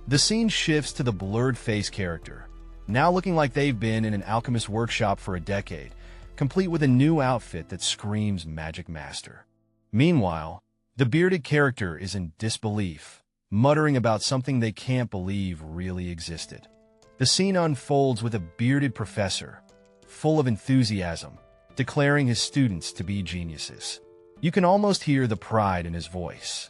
The scene shifts to the blurred face character, now looking like they've been in an alchemist workshop for a decade, complete with a new outfit that screams Magic Master. Meanwhile, the bearded character is in disbelief, muttering about something they can't believe really existed. The scene unfolds with a bearded professor, full of enthusiasm, declaring his students to be geniuses. You can almost hear the pride in his voice.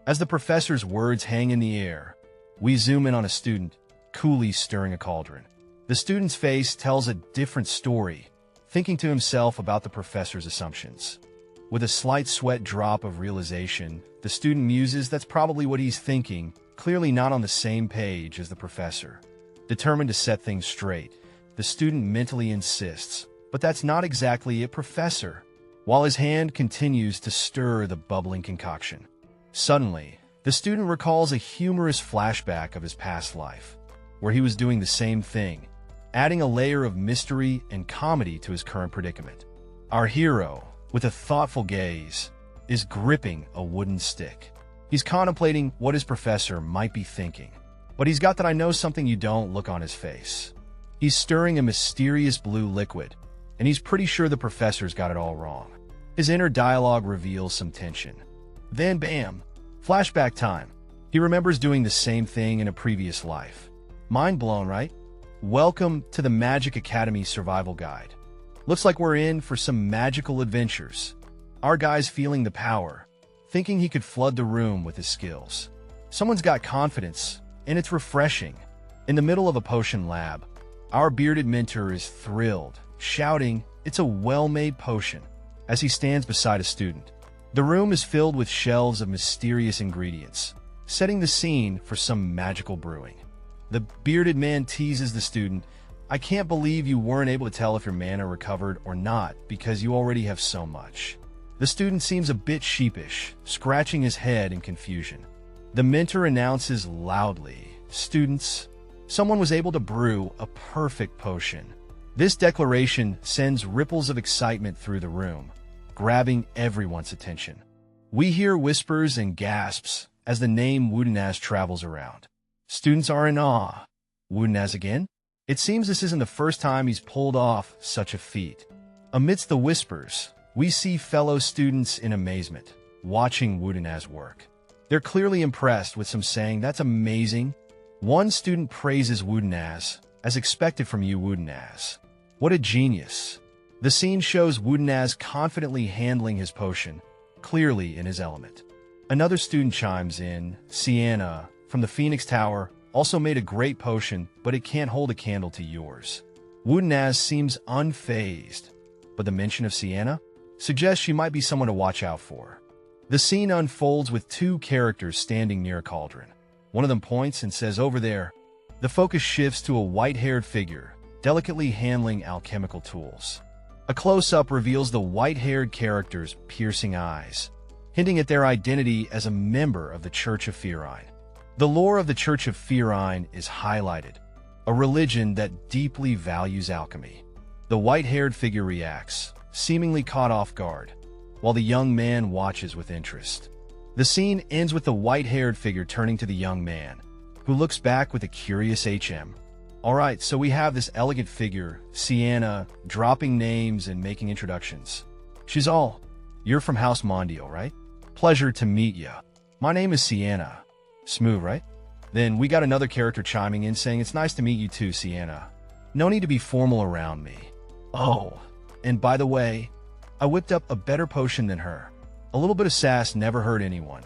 As the professor's words hang in the air, we zoom in on a student, coolly stirring a cauldron. The student's face tells a different story, thinking to himself about the professor's assumptions. With a slight sweat drop of realization, the student muses that's probably what he's thinking, clearly not on the same page as the professor. Determined to set things straight, the student mentally insists, but that's not exactly it, professor, while his hand continues to stir the bubbling concoction. Suddenly, the student recalls a humorous flashback of his past life, where he was doing the same thing, adding a layer of mystery and comedy to his current predicament. Our hero, with a thoughtful gaze, is gripping a wooden stick. He's contemplating what his professor might be thinking, but he's got that "I know something you don't" look on his face. He's stirring a mysterious blue liquid, and he's pretty sure the professor's got it all wrong. His inner dialogue reveals some tension. Then bam! Flashback time. He remembers doing the same thing in a previous life. Mind blown, right? Welcome to the Magic Academy Survival Guide. Looks like we're in for some magical adventures. Our guy's feeling the power, thinking he could flood the room with his skills. Someone's got confidence, and it's refreshing. In the middle of a potion lab, our bearded mentor is thrilled, shouting, "It's a well-made potion," as he stands beside a student. The room is filled with shelves of mysterious ingredients, setting the scene for some magical brewing. The bearded man teases the student, "I can't believe you weren't able to tell if your mana recovered or not because you already have so much." The student seems a bit sheepish, scratching his head in confusion. The mentor announces loudly, "Students, someone was able to brew a perfect potion." This declaration sends ripples of excitement through the room, grabbing everyone's attention. We hear whispers and gasps as the name Woodenaz travels around. Students are in awe. Woodenaz again? It seems this isn't the first time he's pulled off such a feat. Amidst the whispers, we see fellow students in amazement, watching Woodenaz work. They're clearly impressed, with some saying, "That's amazing." One student praises Woodenaz, "As expected from you, Woodenaz. What a genius." The scene shows Woodenaz confidently handling his potion, clearly in his element. Another student chimes in, "Sienna, from the Phoenix Tower, also made a great potion, but it can't hold a candle to yours." Woodenaz seems unfazed, but the mention of Sienna suggests she might be someone to watch out for. The scene unfolds with two characters standing near a cauldron. One of them points and says, "Over there." The focus shifts to a white-haired figure, delicately handling alchemical tools. A close-up reveals the white-haired character's piercing eyes, hinting at their identity as a member of the Church of Firine. The lore of the Church of Firine is highlighted, a religion that deeply values alchemy. The white-haired figure reacts, seemingly caught off guard, while the young man watches with interest. The scene ends with the white-haired figure turning to the young man, who looks back with a curious HM. Alright, so we have this elegant figure, Sienna, dropping names and making introductions. She's all, "You're from House Mondial, right? Pleasure to meet ya. My name is Sienna." Smooth, right? Then we got another character chiming in saying, "It's nice to meet you too, Sienna. No need to be formal around me. Oh, and by the way, I whipped up a better potion than her." A little bit of sass never hurt anyone.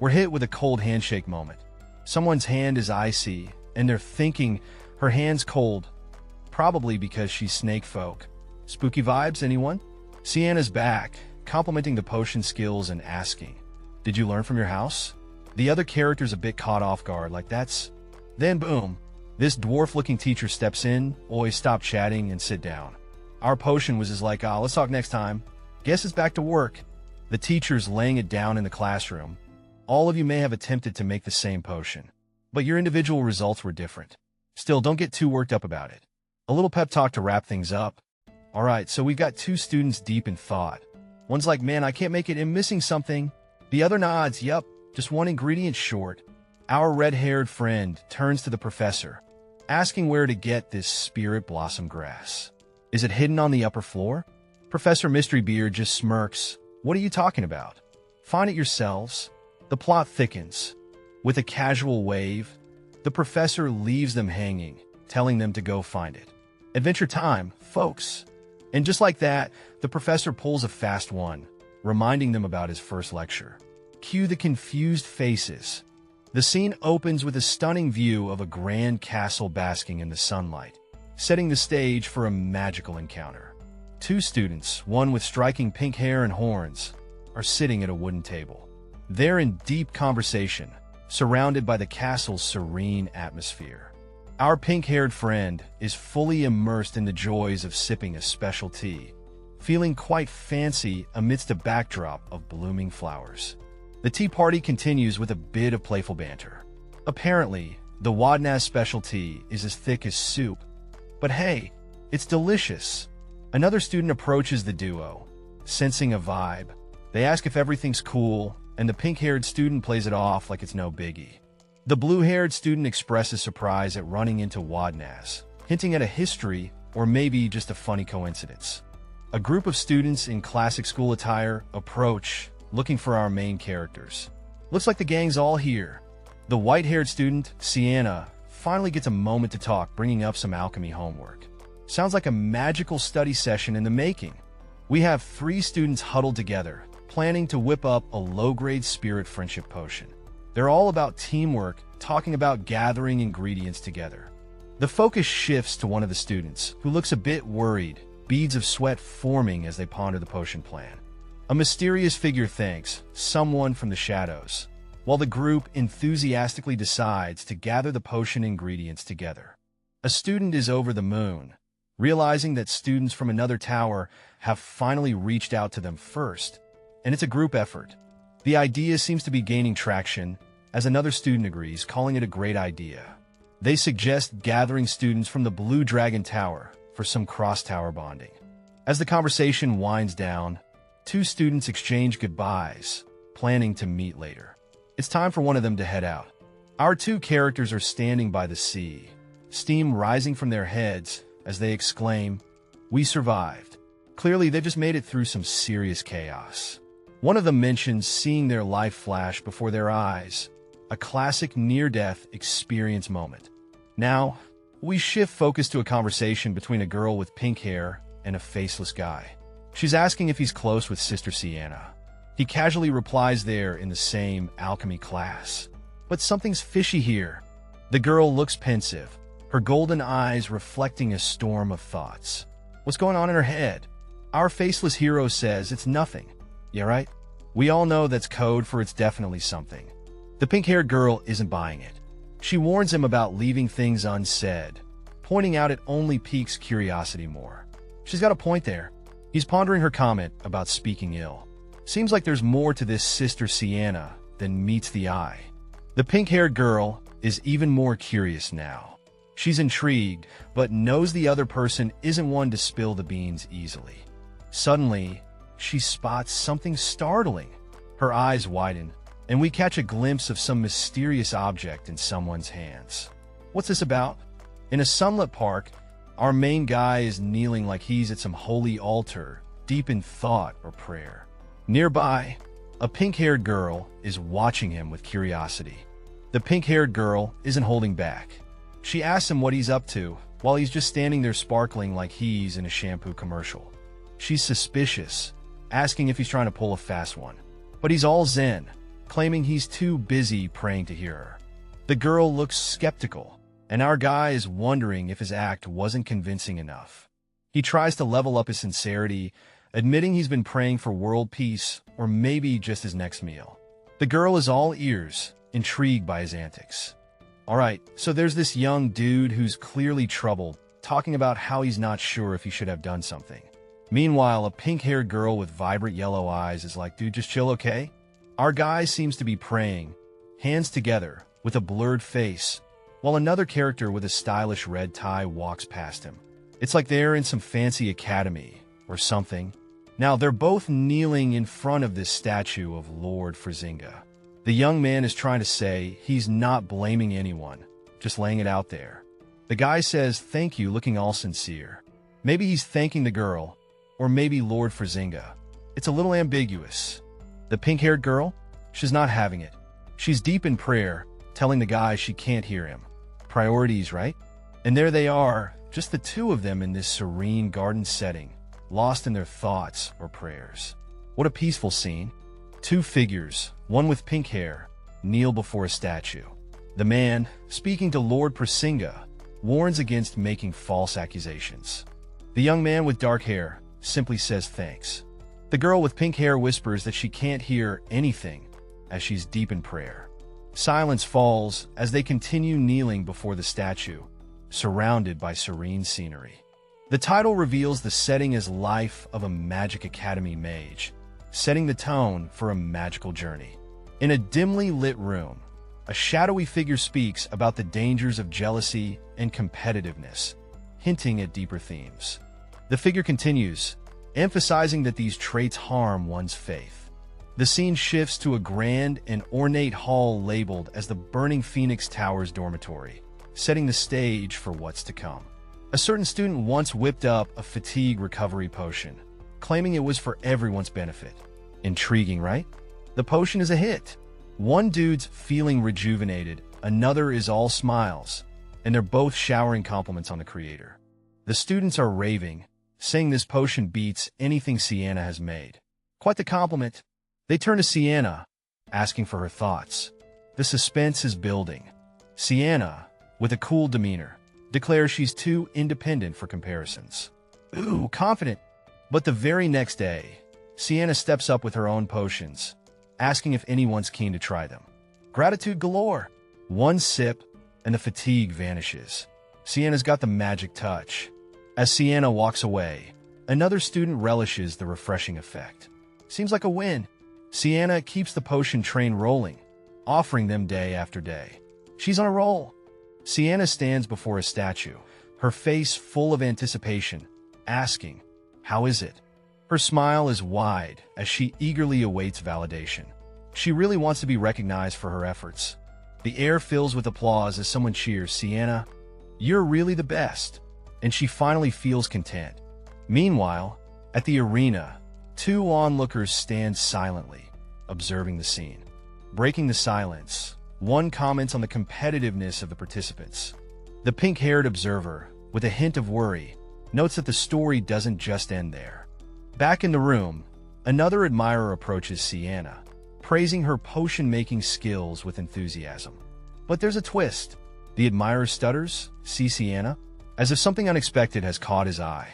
We're hit with a cold handshake moment. Someone's hand is icy, and they're thinking her hand's cold, probably because she's snake folk. Spooky vibes, anyone? Sienna's back, complimenting the potion skills and asking, "Did you learn from your house?" The other character's a bit caught off guard, like that's... Then boom, this dwarf-looking teacher steps in, "Boys, stop chatting and sit down. Our potion was just like, let's talk next time. Guess it's back to work." The teacher's laying it down in the classroom. All of you may have attempted to make the same potion, but your individual results were different. Still, don't get too worked up about it. A little pep talk to wrap things up. Alright, so we've got two students deep in thought. One's like, "Man, I can't make it, I'm missing something." The other nods, "Yup, just one ingredient short." Our red-haired friend turns to the professor, asking where to get this spirit blossom grass. Is it hidden on the upper floor? Professor Mysterybeard just smirks. "What are you talking about? Find it yourselves." The plot thickens. With a casual wave, the professor leaves them hanging, telling them to go find it. Adventure time, folks. And just like that, the professor pulls a fast one, reminding them about his first lecture. Cue the confused faces. The scene opens with a stunning view of a grand castle basking in the sunlight, setting the stage for a magical encounter. Two students, one with striking pink hair and horns, are sitting at a wooden table. They're in deep conversation, surrounded by the castle's serene atmosphere. Our pink-haired friend is fully immersed in the joys of sipping a special tea, feeling quite fancy amidst a backdrop of blooming flowers. The tea party continues with a bit of playful banter. Apparently, the Wadnaz special tea is as thick as soup, but hey, it's delicious. Another student approaches the duo, sensing a vibe. They ask if everything's cool, and the pink-haired student plays it off like it's no biggie. The blue-haired student expresses surprise at running into Wadnaz, hinting at a history or maybe just a funny coincidence. A group of students in classic school attire approach, looking for our main characters. Looks like the gang's all here. The white-haired student, Sienna, finally gets a moment to talk, bringing up some alchemy homework. Sounds like a magical study session in the making. We have 3 students huddled together, planning to whip up a low-grade spirit friendship potion. They're all about teamwork, talking about gathering ingredients together. The focus shifts to one of the students, who looks a bit worried, beads of sweat forming as they ponder the potion plan. A mysterious figure thanks, someone from the shadows, while the group enthusiastically decides to gather the potion ingredients together. A student is over the moon, realizing that students from another tower have finally reached out to them first, and it's a group effort. The idea seems to be gaining traction, as another student agrees, calling it a great idea. They suggest gathering students from the Blue Dragon Tower for some cross-tower bonding. As the conversation winds down, 2 students exchange goodbyes, planning to meet later. It's time for one of them to head out. Our 2 characters are standing by the sea, steam rising from their heads as they exclaim, "We survived." Clearly, they've just made it through some serious chaos. One of them mentions seeing their life flash before their eyes, a classic near-death experience moment. Now, we shift focus to a conversation between a girl with pink hair and a faceless guy. She's asking if he's close with Sister Sienna. He casually replies they're in the same alchemy class. But something's fishy here. The girl looks pensive, her golden eyes reflecting a storm of thoughts. What's going on in her head? Our faceless hero says it's nothing. Yeah, right? We all know that's code for it's definitely something. The pink-haired girl isn't buying it. She warns him about leaving things unsaid, pointing out it only piques curiosity more. She's got a point there. He's pondering her comment about speaking ill. Seems like there's more to this Sister Sienna than meets the eye. The pink-haired girl is even more curious now. She's intrigued, but knows the other person isn't one to spill the beans easily. Suddenly, she spots something startling. Her eyes widen, and we catch a glimpse of some mysterious object in someone's hands. What's this about? In a sunlit park, our main guy is kneeling like he's at some holy altar, deep in thought or prayer. Nearby, a pink-haired girl is watching him with curiosity. The pink-haired girl isn't holding back. She asks him what he's up to, while he's just standing there sparkling like he's in a shampoo commercial. She's suspicious, asking if he's trying to pull a fast one. But he's all zen, claiming he's too busy praying to hear her. The girl looks skeptical, and our guy is wondering if his act wasn't convincing enough. He tries to level up his sincerity, admitting he's been praying for world peace or maybe just his next meal. The girl is all ears, intrigued by his antics. Alright, so there's this young dude who's clearly troubled, talking about how he's not sure if he should have done something. Meanwhile, a pink-haired girl with vibrant yellow eyes is like, dude, just chill, okay? Our guy seems to be praying, hands together, with a blurred face, while another character with a stylish red tie walks past him. It's like they're in some fancy academy or something. Now, they're both kneeling in front of this statue of Lord Frizinga. The young man is trying to say he's not blaming anyone, just laying it out there. The guy says thank you, looking all sincere. Maybe he's thanking the girl, or maybe Lord Frizinga. It's a little ambiguous. The pink-haired girl? She's not having it. She's deep in prayer, telling the guy she can't hear him. Priorities, right? And there they are, just the two of them in this serene garden setting, lost in their thoughts or prayers. What a peaceful scene. Two figures, one with pink hair, kneel before a statue. The man, speaking to Lord Frizinga, warns against making false accusations. The young man with dark hair simply says thanks. The girl with pink hair whispers that she can't hear anything as she's deep in prayer. Silence falls as they continue kneeling before the statue, surrounded by serene scenery. The title reveals the setting as life of a Magic Academy mage, setting the tone for a magical journey. In a dimly lit room, a shadowy figure speaks about the dangers of jealousy and competitiveness, hinting at deeper themes. The figure continues, emphasizing that these traits harm one's faith. The scene shifts to a grand and ornate hall labeled as the Burning Phoenix Towers dormitory, setting the stage for what's to come. A certain student once whipped up a fatigue recovery potion, claiming it was for everyone's benefit. Intriguing, right? The potion is a hit. One dude's feeling rejuvenated, another is all smiles, and they're both showering compliments on the creator. The students are raving, saying this potion beats anything Sienna has made. Quite the compliment. They turn to Sienna, asking for her thoughts. The suspense is building. Sienna, with a cool demeanor, declares she's too independent for comparisons. Ooh, confident. But the very next day, Sienna steps up with her own potions, asking if anyone's keen to try them. Gratitude galore. One sip, and the fatigue vanishes. Sienna's got the magic touch. As Sienna walks away, another student relishes the refreshing effect. Seems like a win. Sienna keeps the potion train rolling, offering them day after day. She's on a roll. Sienna stands before a statue, her face full of anticipation, asking, "How is it?" Her smile is wide as she eagerly awaits validation. She really wants to be recognized for her efforts. The air fills with applause as someone cheers, "Sienna, you're really the best." And she finally feels content. Meanwhile, at the arena, two onlookers stand silently, observing the scene. Breaking the silence, one comments on the competitiveness of the participants. The pink-haired observer, with a hint of worry, notes that the story doesn't just end there. Back in the room, another admirer approaches Sienna, praising her potion-making skills with enthusiasm. But there's a twist. The admirer stutters, sees Sienna, as if something unexpected has caught his eye.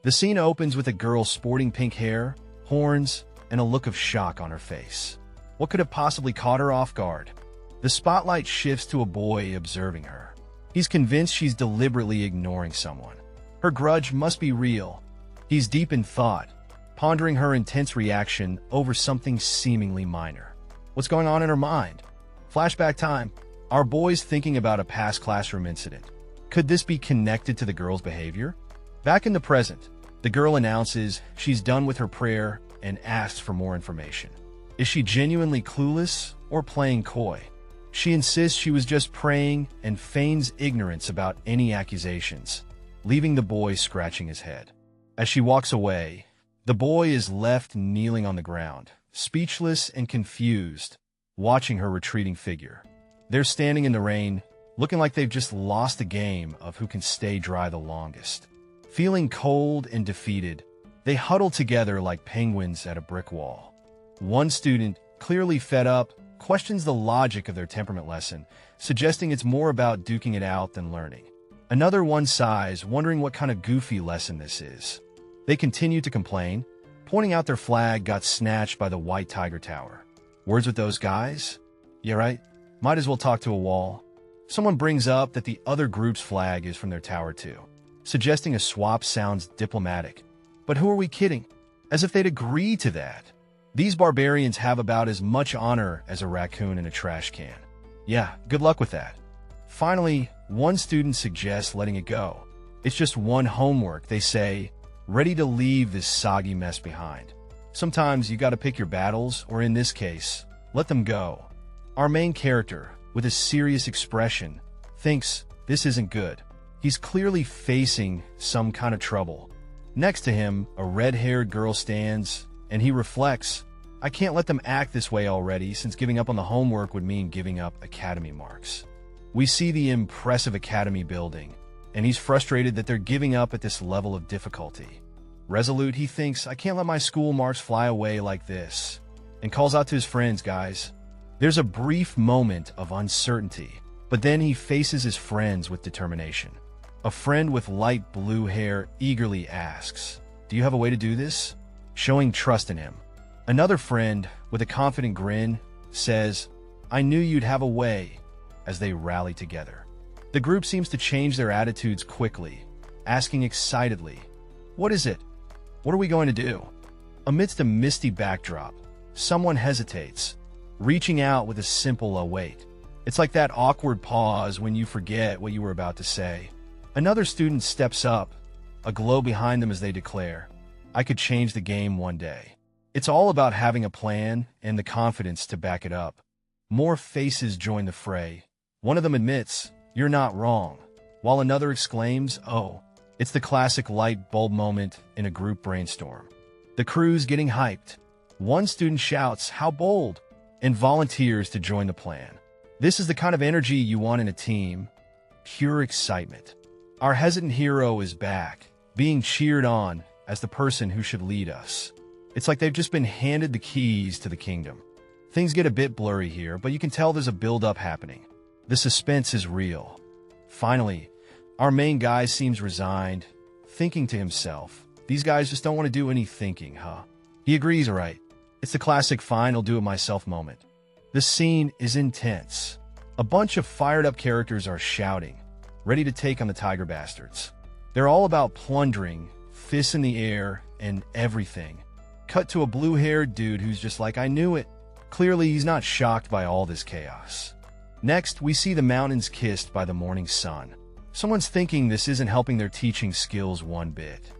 The scene opens with a girl sporting pink hair, horns, and a look of shock on her face. What could have possibly caught her off guard? The spotlight shifts to a boy observing her. He's convinced she's deliberately ignoring someone. Her grudge must be real. He's deep in thought, pondering her intense reaction over something seemingly minor. What's going on in her mind? Flashback time. Our boy's thinking about a past classroom incident. Could this be connected to the girl's behavior? Back in the present, the girl announces she's done with her prayer and asks for more information. Is she genuinely clueless or playing coy? She insists she was just praying and feigns ignorance about any accusations, leaving the boy scratching his head. As she walks away, the boy is left kneeling on the ground, speechless and confused, watching her retreating figure. They're standing in the rain, looking like they've just lost a game of who can stay dry the longest. Feeling cold and defeated, they huddle together like penguins at a brick wall. One student, clearly fed up, questions the logic of their temperament lesson, suggesting it's more about duking it out than learning. Another one sighs, wondering what kind of goofy lesson this is. They continue to complain, pointing out their flag got snatched by the White Tiger Tower. Words with those guys? Yeah, right. Might as well talk to a wall. Someone brings up that the other group's flag is from their tower too, suggesting a swap sounds diplomatic. But who are we kidding? As if they'd agree to that. These barbarians have about as much honor as a raccoon in a trash can. Yeah, good luck with that. Finally, one student suggests letting it go. It's just one homework, they say, ready to leave this soggy mess behind. Sometimes you gotta pick your battles, or in this case, let them go. Our main character, with a serious expression, thinks this isn't good. He's clearly facing some kind of trouble. Next to him, a red-haired girl stands, and he reflects, I can't let them act this way already, since giving up on the homework would mean giving up academy marks. We see the impressive academy building, and he's frustrated that they're giving up at this level of difficulty. Resolute, he thinks, I can't let my school marks fly away like this, and calls out to his friends, guys. There's a brief moment of uncertainty, but then he faces his friends with determination. A friend with light blue hair eagerly asks, do you have a way to do this? Showing trust in him. Another friend, with a confident grin, says, I knew you'd have a way, as they rally together. The group seems to change their attitudes quickly, asking excitedly, what is it? What are we going to do? Amidst a misty backdrop, someone hesitates, reaching out with a simple await. It's like that awkward pause when you forget what you were about to say. Another student steps up, a glow behind them as they declare, I could change the game one day. It's all about having a plan and the confidence to back it up. More faces join the fray. One of them admits, you're not wrong, while another exclaims, oh. It's the classic light bulb moment in a group brainstorm. The crew's getting hyped. One student shouts, how bold, and volunteers to join the plan. This is the kind of energy you want in a team. Pure excitement. Our hesitant hero is back, being cheered on as the person who should lead us. It's like they've just been handed the keys to the kingdom. Things get a bit blurry here, but you can tell there's a build-up happening. The suspense is real. Finally, our main guy seems resigned, thinking to himself, these guys just don't want to do any thinking, huh? He agrees, all right. It's the classic fine, I'll do it myself moment. The scene is intense. A bunch of fired-up characters are shouting, ready to take on the tiger bastards. They're all about plundering, fists in the air, and everything. Cut to a blue-haired dude who's just like, I knew it. Clearly, he's not shocked by all this chaos. Next, we see the mountains kissed by the morning sun. Someone's thinking this isn't helping their teaching skills one bit.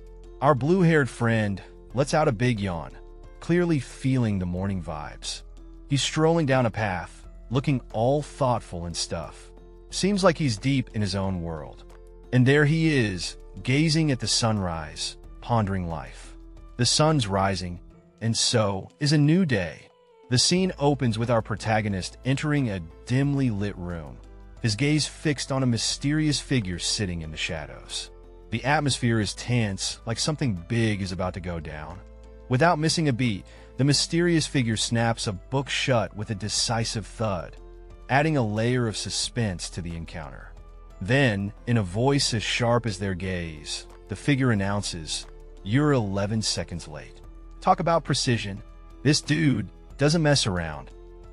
Our blue-haired friend lets out a big yawn, clearly feeling the morning vibes. He's strolling down a path, looking all thoughtful and stuff. Seems like he's deep in his own world. And there he is, gazing at the sunrise, pondering life. The sun's rising, and so is a new day. The scene opens with our protagonist entering a dimly lit room, his gaze fixed on a mysterious figure sitting in the shadows. The atmosphere is tense, like something big is about to go down. Without missing a beat, the mysterious figure snaps a book shut with a decisive thud, adding a layer of suspense to the encounter. Then, in a voice as sharp as their gaze, the figure announces, "You're 11 seconds late." Talk about precision. This dude doesn't mess around.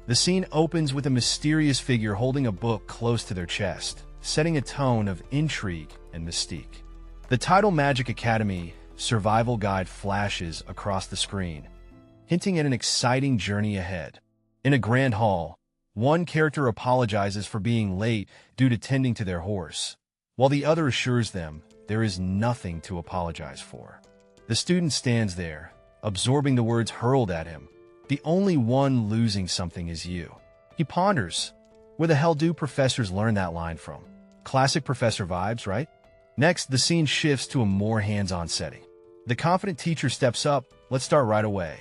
The scene opens with a mysterious figure holding a book close to their chest, setting a tone of intrigue and mystique. The title Magic Academy survival guide flashes across the screen, hinting at an exciting journey ahead. In a grand hall, one character apologizes for being late due to tending to their horse, while the other assures them there is nothing to apologize for. The student stands there, absorbing the words hurled at him. The only one losing something is you. He ponders, where the hell do professors learn that line from? Classic professor vibes, right? Next, the scene shifts to a more hands-on setting. The confident teacher steps up. Let's start right away.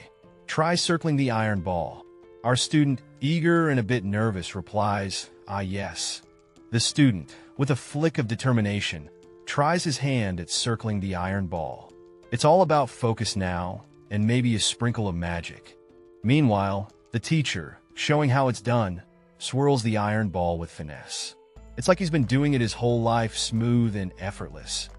Try circling the iron ball. Our student, eager and a bit nervous, replies, "Ah, yes." The student, with a flick of determination, tries his hand at circling the iron ball. It's all about focus now, and maybe a sprinkle of magic. Meanwhile, the teacher, showing how it's done, swirls the iron ball with finesse. It's like he's been doing it his whole life, smooth and effortless.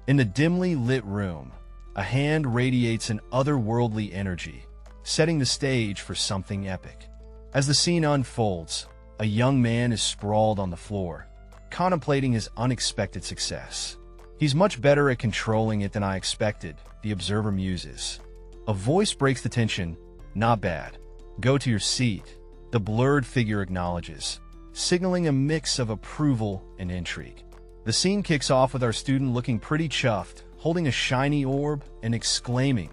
In the dimly lit room, a hand radiates an otherworldly energy, setting the stage for something epic. As the scene unfolds, a young man is sprawled on the floor, contemplating his unexpected success. "He's much better at controlling it than I expected," the observer muses. A voice breaks the tension. "Not bad. Go to your seat," the blurred figure acknowledges, signaling a mix of approval and intrigue. The scene kicks off with our student looking pretty chuffed, holding a shiny orb and exclaiming,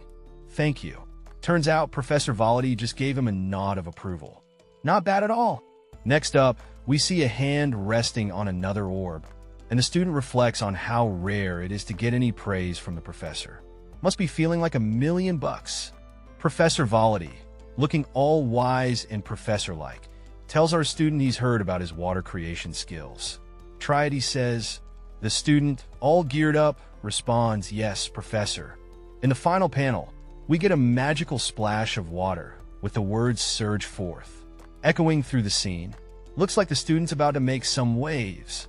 "Thank you." Turns out Professor Volity just gave him a nod of approval. Not bad at all. Next up, we see a hand resting on another orb, and the student reflects on how rare it is to get any praise from the professor. Must be feeling like $1,000,000. Professor Volity, looking all wise and professor-like, tells our student he's heard about his water creation skills. "Try it," he says. The student, all geared up, responds, "Yes, professor." In the final panel, we get a magical splash of water, with the words "surge forth" echoing through the scene. Looks like the student's about to make some waves.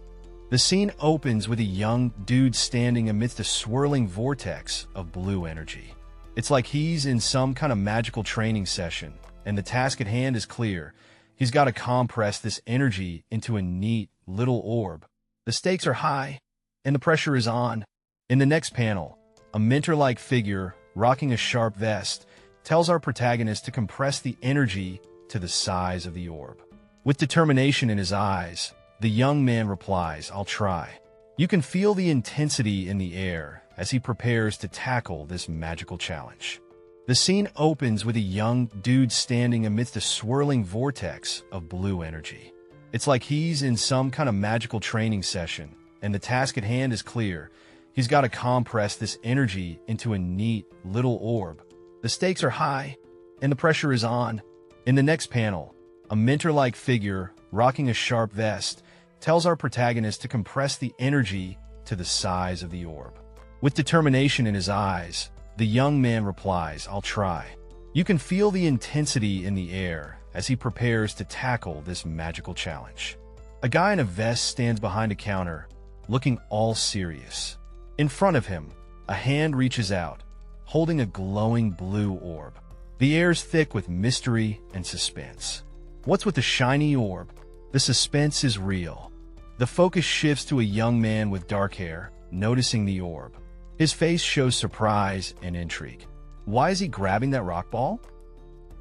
The scene opens with a young dude standing amidst a swirling vortex of blue energy. It's like he's in some kind of magical training session, and the task at hand is clear. He's got to compress this energy into a neat little orb. The stakes are high, and the pressure is on. In the next panel, a mentor-like figure, rocking a sharp vest, tells our protagonist to compress the energy to the size of the orb. With determination in his eyes, the young man replies, "I'll try." You can feel the intensity in the air as he prepares to tackle this magical challenge. The scene opens with a young dude standing amidst a swirling vortex of blue energy. It's like he's in some kind of magical training session, and the task at hand is clear. He's got to compress this energy into a neat little orb. The stakes are high, and the pressure is on. In the next panel, a mentor-like figure, rocking a sharp vest, tells our protagonist to compress the energy to the size of the orb. With determination in his eyes, the young man replies, "I'll try." You can feel the intensity in the air as he prepares to tackle this magical challenge. A guy in a vest stands behind a counter, looking all serious. In front of him, a hand reaches out, holding a glowing blue orb. The air's thick with mystery and suspense. What's with the shiny orb? The suspense is real. The focus shifts to a young man with dark hair, noticing the orb. His face shows surprise and intrigue. Why is he grabbing that rock ball?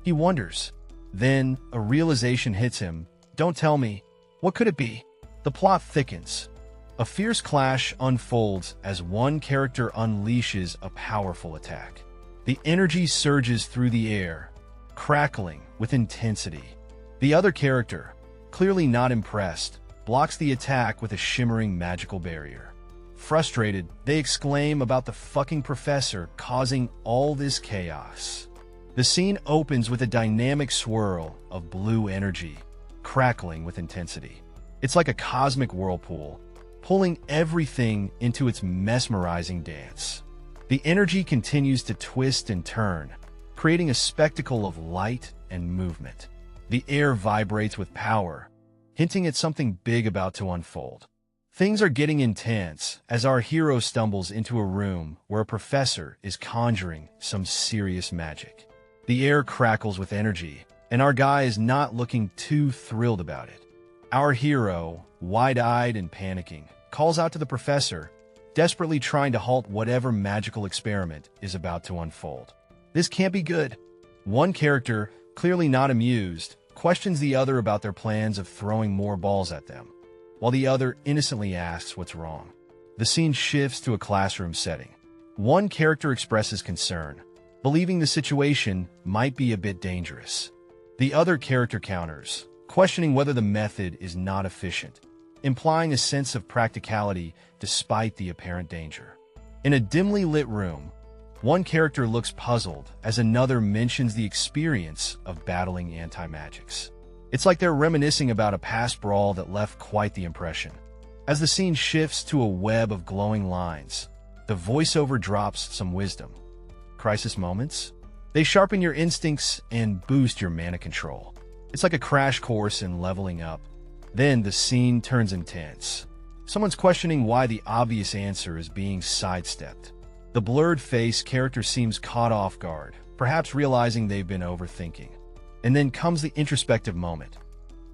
He wonders. Then, a realization hits him. Don't tell me. What could it be? The plot thickens. A fierce clash unfolds as one character unleashes a powerful attack. The energy surges through the air, crackling with intensity. The other character, clearly not impressed, blocks the attack with a shimmering magical barrier. Frustrated, they exclaim about the fucking professor causing all this chaos. The scene opens with a dynamic swirl of blue energy, crackling with intensity. It's like a cosmic whirlpool, pulling everything into its mesmerizing dance. The energy continues to twist and turn, creating a spectacle of light and movement. The air vibrates with power, hinting at something big about to unfold. Things are getting intense as our hero stumbles into a room where a professor is conjuring some serious magic. The air crackles with energy, and our guy is not looking too thrilled about it. Our hero, wide-eyed and panicking, calls out to the professor, desperately trying to halt whatever magical experiment is about to unfold. This can't be good. One character, clearly not amused, questions the other about their plans of throwing more balls at them, while the other innocently asks what's wrong. The scene shifts to a classroom setting. One character expresses concern, believing the situation might be a bit dangerous. The other character counters, questioning whether the method is not efficient, implying a sense of practicality despite the apparent danger. In a dimly lit room, one character looks puzzled as another mentions the experience of battling anti-magics. It's like they're reminiscing about a past brawl that left quite the impression. As the scene shifts to a web of glowing lines, the voiceover drops some wisdom. Crisis moments? They sharpen your instincts and boost your mana control. It's like a crash course in leveling up. Then the scene turns intense. Someone's questioning why the obvious answer is being sidestepped. The blurred face character seems caught off guard, perhaps realizing they've been overthinking. And then comes the introspective moment.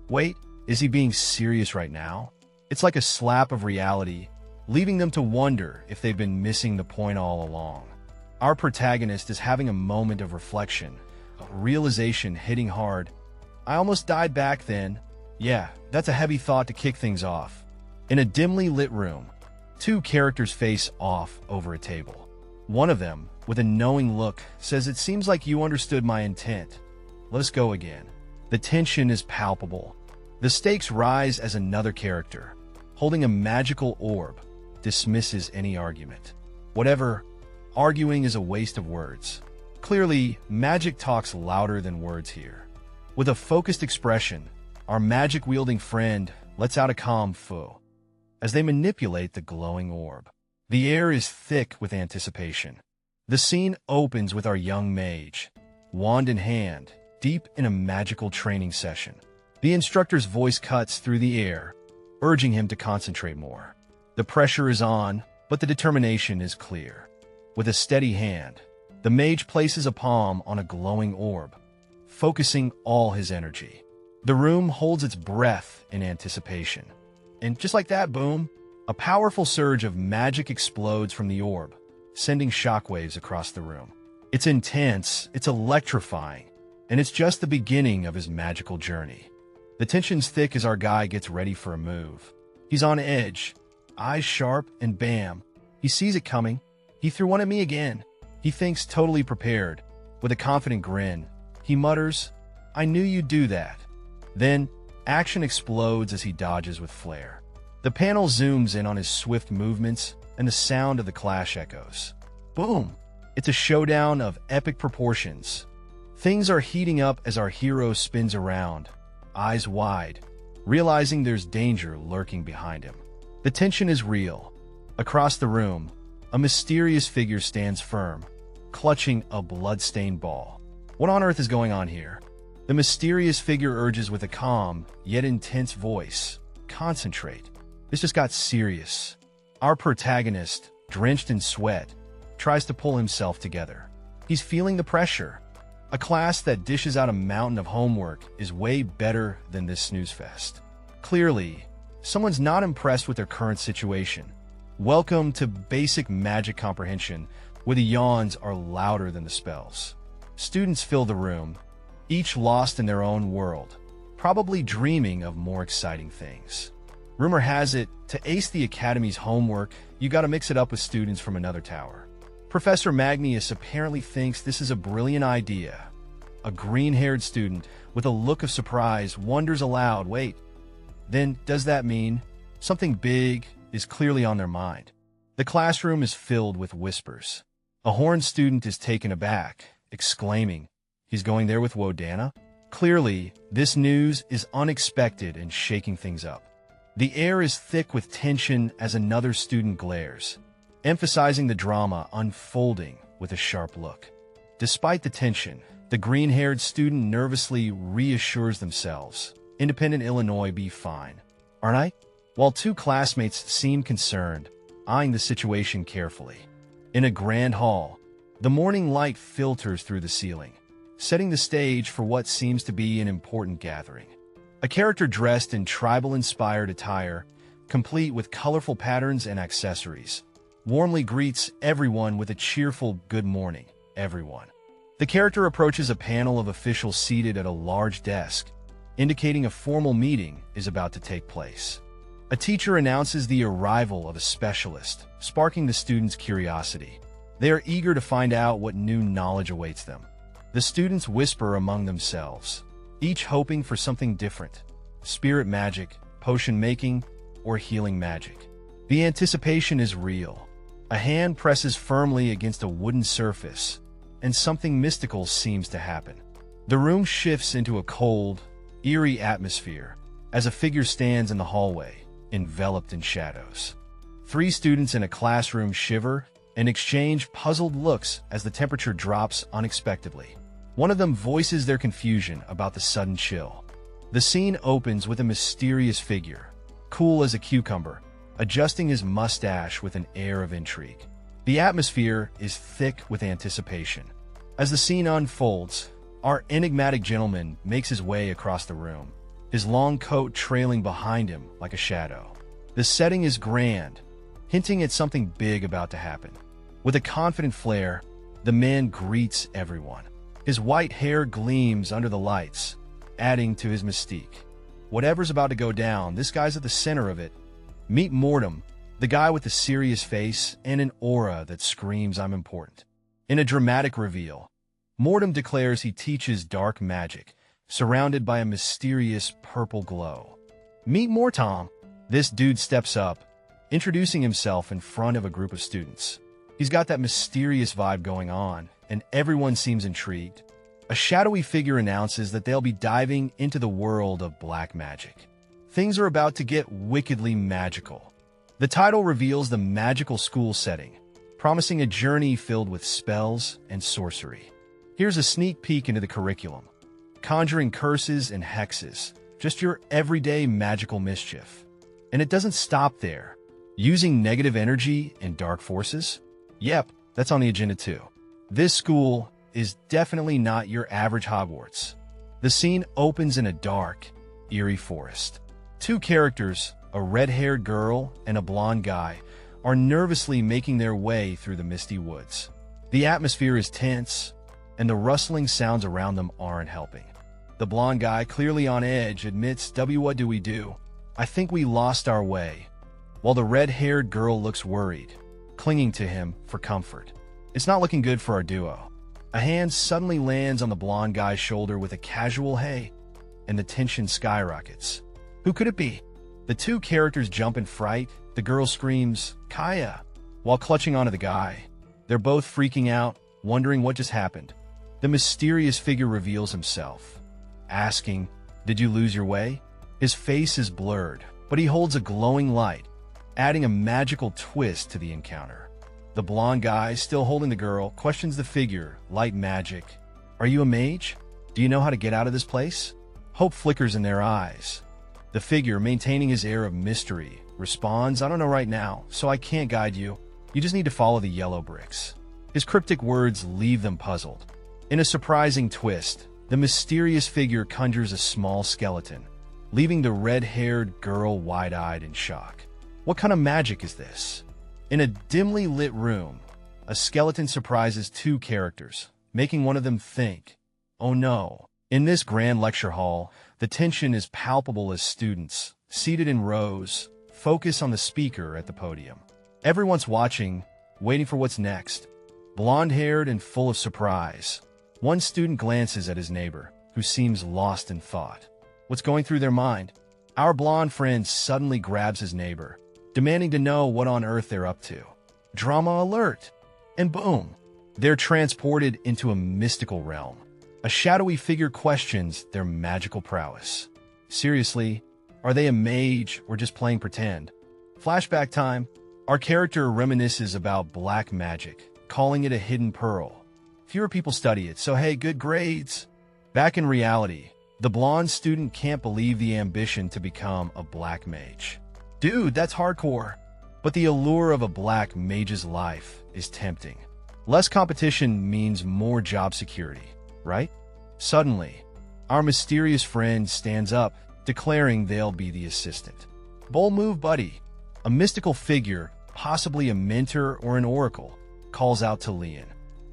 Wait, is he being serious right now? It's like a slap of reality, leaving them to wonder if they've been missing the point all along. Our protagonist is having a moment of reflection, a realization hitting hard. I almost died back then. Yeah, that's a heavy thought to kick things off. In a dimly lit room, two characters face off over a table. One of them, with a knowing look, says, "It seems like you understood my intent. Let's go again." The tension is palpable. The stakes rise as another character, holding a magical orb, dismisses any argument. Whatever, arguing is a waste of words. Clearly, magic talks louder than words here. With a focused expression, our magic-wielding friend lets out a calm "fu" as they manipulate the glowing orb. The air is thick with anticipation. The scene opens with our young mage, wand in hand, deep in a magical training session. The instructor's voice cuts through the air, urging him to concentrate more. The pressure is on, but the determination is clear. With a steady hand, the mage places a palm on a glowing orb, focusing all his energy. The room holds its breath in anticipation. And just like that, boom, a powerful surge of magic explodes from the orb, sending shockwaves across the room. It's intense, it's electrifying, and it's just the beginning of his magical journey. The tension's thick as our guy gets ready for a move. He's on edge, eyes sharp, and bam, he sees it coming. He threw one at me again. He thinks totally prepared. With a confident grin, he mutters, "I knew you'd do that." Then, action explodes as he dodges with flair. The panel zooms in on his swift movements, and the sound of the clash echoes. Boom! It's a showdown of epic proportions. Things are heating up as our hero spins around, eyes wide, realizing there's danger lurking behind him. The tension is real. Across the room, a mysterious figure stands firm, clutching a blood-stained ball. What on earth is going on here? The mysterious figure urges with a calm, yet intense voice, "Concentrate." This just got serious. Our protagonist, drenched in sweat, tries to pull himself together. He's feeling the pressure. A class that dishes out a mountain of homework is way better than this snooze fest. Clearly, someone's not impressed with their current situation. Welcome to basic magic comprehension, where the yawns are louder than the spells. Students fill the room, each lost in their own world, probably dreaming of more exciting things. Rumor has it, to ace the Academy's homework, you gotta mix it up with students from another tower. Professor Magnus apparently thinks this is a brilliant idea. A green-haired student, with a look of surprise, wonders aloud, "Wait, then does that mean something big is clearly on their mind?" The classroom is filled with whispers. A horned student is taken aback, exclaiming, "He's going there with Wodana?" Clearly, this news is unexpected and shaking things up. The air is thick with tension as another student glares, emphasizing the drama unfolding with a sharp look. Despite the tension, the green-haired student nervously reassures themselves, "Independent Illinois be fine, aren't I?" While two classmates seem concerned, eyeing the situation carefully. In a grand hall, the morning light filters through the ceiling, setting the stage for what seems to be an important gathering. A character dressed in tribal-inspired attire, complete with colorful patterns and accessories, warmly greets everyone with a cheerful "Good morning, everyone." The character approaches a panel of officials seated at a large desk, indicating a formal meeting is about to take place. A teacher announces the arrival of a specialist, sparking the students' curiosity. They are eager to find out what new knowledge awaits them. The students whisper among themselves, each hoping for something different: spirit magic, potion making, or healing magic. The anticipation is real. A hand presses firmly against a wooden surface, and something mystical seems to happen. The room shifts into a cold, eerie atmosphere as a figure stands in the hallway, enveloped in shadows. 3 students in a classroom shiver and exchange puzzled looks as the temperature drops unexpectedly. One of them voices their confusion about the sudden chill. The scene opens with a mysterious figure, cool as a cucumber, adjusting his mustache with an air of intrigue. The atmosphere is thick with anticipation. As the scene unfolds, our enigmatic gentleman makes his way across the room, his long coat trailing behind him like a shadow. The setting is grand, hinting at something big about to happen. With a confident flair, the man greets everyone. His white hair gleams under the lights, adding to his mystique. Whatever's about to go down, this guy's at the center of it. Meet Mortem, the guy with the serious face and an aura that screams "I'm important." In a dramatic reveal, Mortem declares he teaches dark magic, surrounded by a mysterious purple glow. Meet Mortom. This dude steps up, introducing himself in front of a group of students. He's got that mysterious vibe going on, and everyone seems intrigued. A shadowy figure announces that they'll be diving into the world of black magic. Things are about to get wickedly magical. The title reveals the magical school setting, promising a journey filled with spells and sorcery. Here's a sneak peek into the curriculum. Conjuring curses and hexes, just your everyday magical mischief. And it doesn't stop there. Using negative energy and dark forces? Yep, that's on the agenda too. This school is definitely not your average Hogwarts. The scene opens in a dark, eerie forest. 2 characters, a red-haired girl and a blonde guy, are nervously making their way through the misty woods. The atmosphere is tense, and the rustling sounds around them aren't helping. The blonde guy, clearly on edge, admits, what do we do? I think we lost our way," while the red-haired girl looks worried, clinging to him for comfort. It's not looking good for our duo. A hand suddenly lands on the blonde guy's shoulder with a casual "hey," and the tension skyrockets. Who could it be? The 2 characters jump in fright. The girl screams, "Kaya," while clutching onto the guy. They're both freaking out, wondering what just happened. The mysterious figure reveals himself, asking, "Did you lose your way?" His face is blurred, but he holds a glowing light, adding a magical twist to the encounter. The blonde guy, still holding the girl, questions the figure, "Light magic. Are you a mage? Do you know how to get out of this place?" Hope flickers in their eyes. The figure, maintaining his air of mystery, responds, "I don't know right now, so I can't guide you. You just need to follow the yellow bricks." His cryptic words leave them puzzled. In a surprising twist, the mysterious figure conjures a small skeleton, leaving the red-haired girl wide-eyed in shock. What kind of magic is this? In a dimly lit room, a skeleton surprises 2 characters, making one of them think, "Oh no." In this grand lecture hall, the tension is palpable as students, seated in rows, focus on the speaker at the podium. Everyone's watching, waiting for what's next. Blonde-haired and full of surprise, one student glances at his neighbor, who seems lost in thought. What's going through their mind? Our blonde friend suddenly grabs his neighbor, demanding to know what on earth they're up to. Drama alert! And boom, they're transported into a mystical realm. A shadowy figure questions their magical prowess. Seriously, are they a mage or just playing pretend? Flashback time. Our character reminisces about black magic, calling it a hidden pearl. Fewer people study it, so hey, good grades. Back in reality, the blonde student can't believe the ambition to become a black mage. Dude, that's hardcore. But the allure of a black mage's life is tempting. Less competition means more job security, right? Suddenly, our mysterious friend stands up, declaring they'll be the assistant. Bold move, buddy. A mystical figure, possibly a mentor or an oracle, calls out to Leon.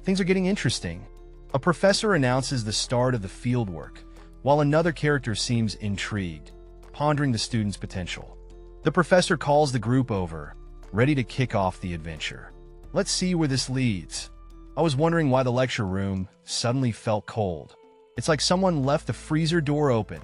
Things are getting interesting. A professor announces the start of the fieldwork, while another character seems intrigued, pondering the student's potential. The professor calls the group over, ready to kick off the adventure. Let's see where this leads. I was wondering why the lecture room suddenly felt cold. It's like someone left the freezer door open.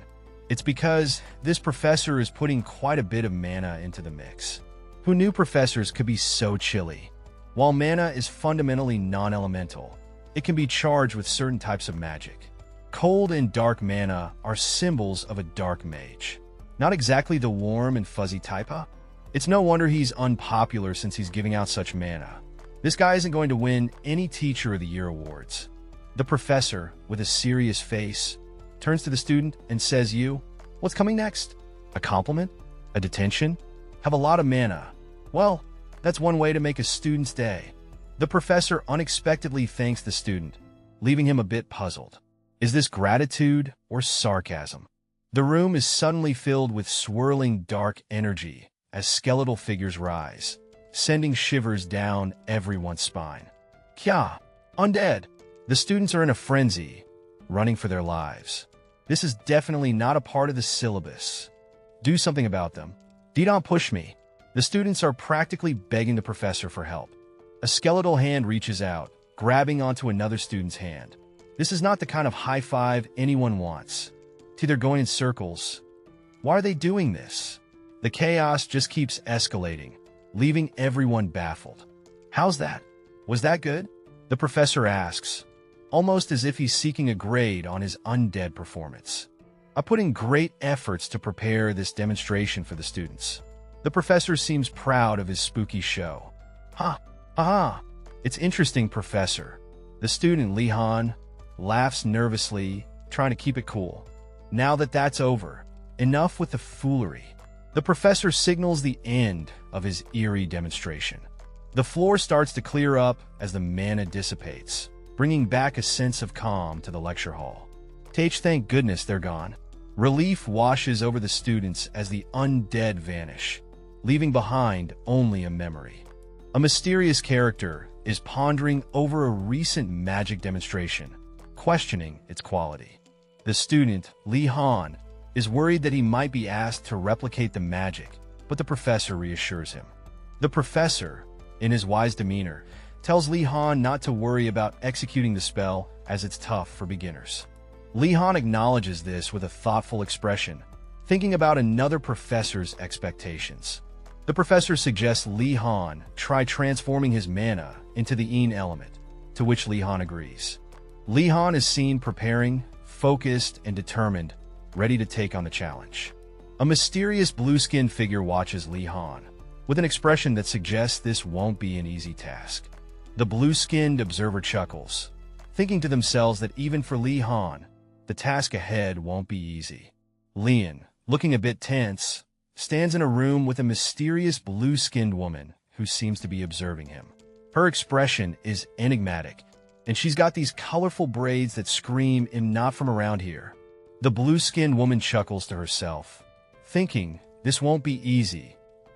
It's because this professor is putting quite a bit of mana into the mix. Who knew professors could be so chilly? While mana is fundamentally non-elemental, it can be charged with certain types of magic. Cold and dark mana are symbols of a dark mage. Not exactly the warm and fuzzy type, huh? It's no wonder he's unpopular since he's giving out such mana. This guy isn't going to win any Teacher of the Year awards. The professor, with a serious face, turns to the student and says, "You, what's coming next? A compliment? A detention? Have a lot of mana. Well, that's one way to make a student's day." The professor unexpectedly thanks the student, leaving him a bit puzzled. Is this gratitude or sarcasm? The room is suddenly filled with swirling dark energy as skeletal figures rise, sending shivers down everyone's spine. Kya, undead. The students are in a frenzy, running for their lives. This is definitely not a part of the syllabus. Do something about them. Don't push me. The students are practically begging the professor for help. A skeletal hand reaches out, grabbing onto another student's hand. This is not the kind of high five anyone wants. They're going in circles. Why are they doing this? The chaos just keeps escalating, leaving everyone baffled. How's that? Was that good? The professor asks, almost as if he's seeking a grade on his undead performance. I put in great efforts to prepare this demonstration for the students. The professor seems proud of his spooky show. Aha! It's interesting, Professor. The student, Lihan, laughs nervously, trying to keep it cool. Now that that's over, enough with the foolery. The professor signals the end of his eerie demonstration. The floor starts to clear up as the mana dissipates, bringing back a sense of calm to the lecture hall. Thank goodness they're gone. Relief washes over the students as the undead vanish, leaving behind only a memory. A mysterious character is pondering over a recent magic demonstration, questioning its quality. The student, Li Han, is worried that he might be asked to replicate the magic, but the professor reassures him. The professor, in his wise demeanor, tells Li Han not to worry about executing the spell as it's tough for beginners. Li Han acknowledges this with a thoughtful expression, thinking about another professor's expectations. The professor suggests Li Han try transforming his mana into the En element, to which Li Han agrees. Li Han is seen preparing, focused, and determined, ready to take on the challenge. A mysterious blue-skinned figure watches Li Han, with an expression that suggests this won't be an easy task. The blue-skinned observer chuckles, thinking to themselves that even for Li Han, the task ahead won't be easy. Lian, looking a bit tense, stands in a room with a mysterious blue-skinned woman who seems to be observing him. Her expression is enigmatic, and she's got these colorful braids that scream, "I'm not from around here." The blue-skinned woman chuckles to herself, thinking this won't be easy,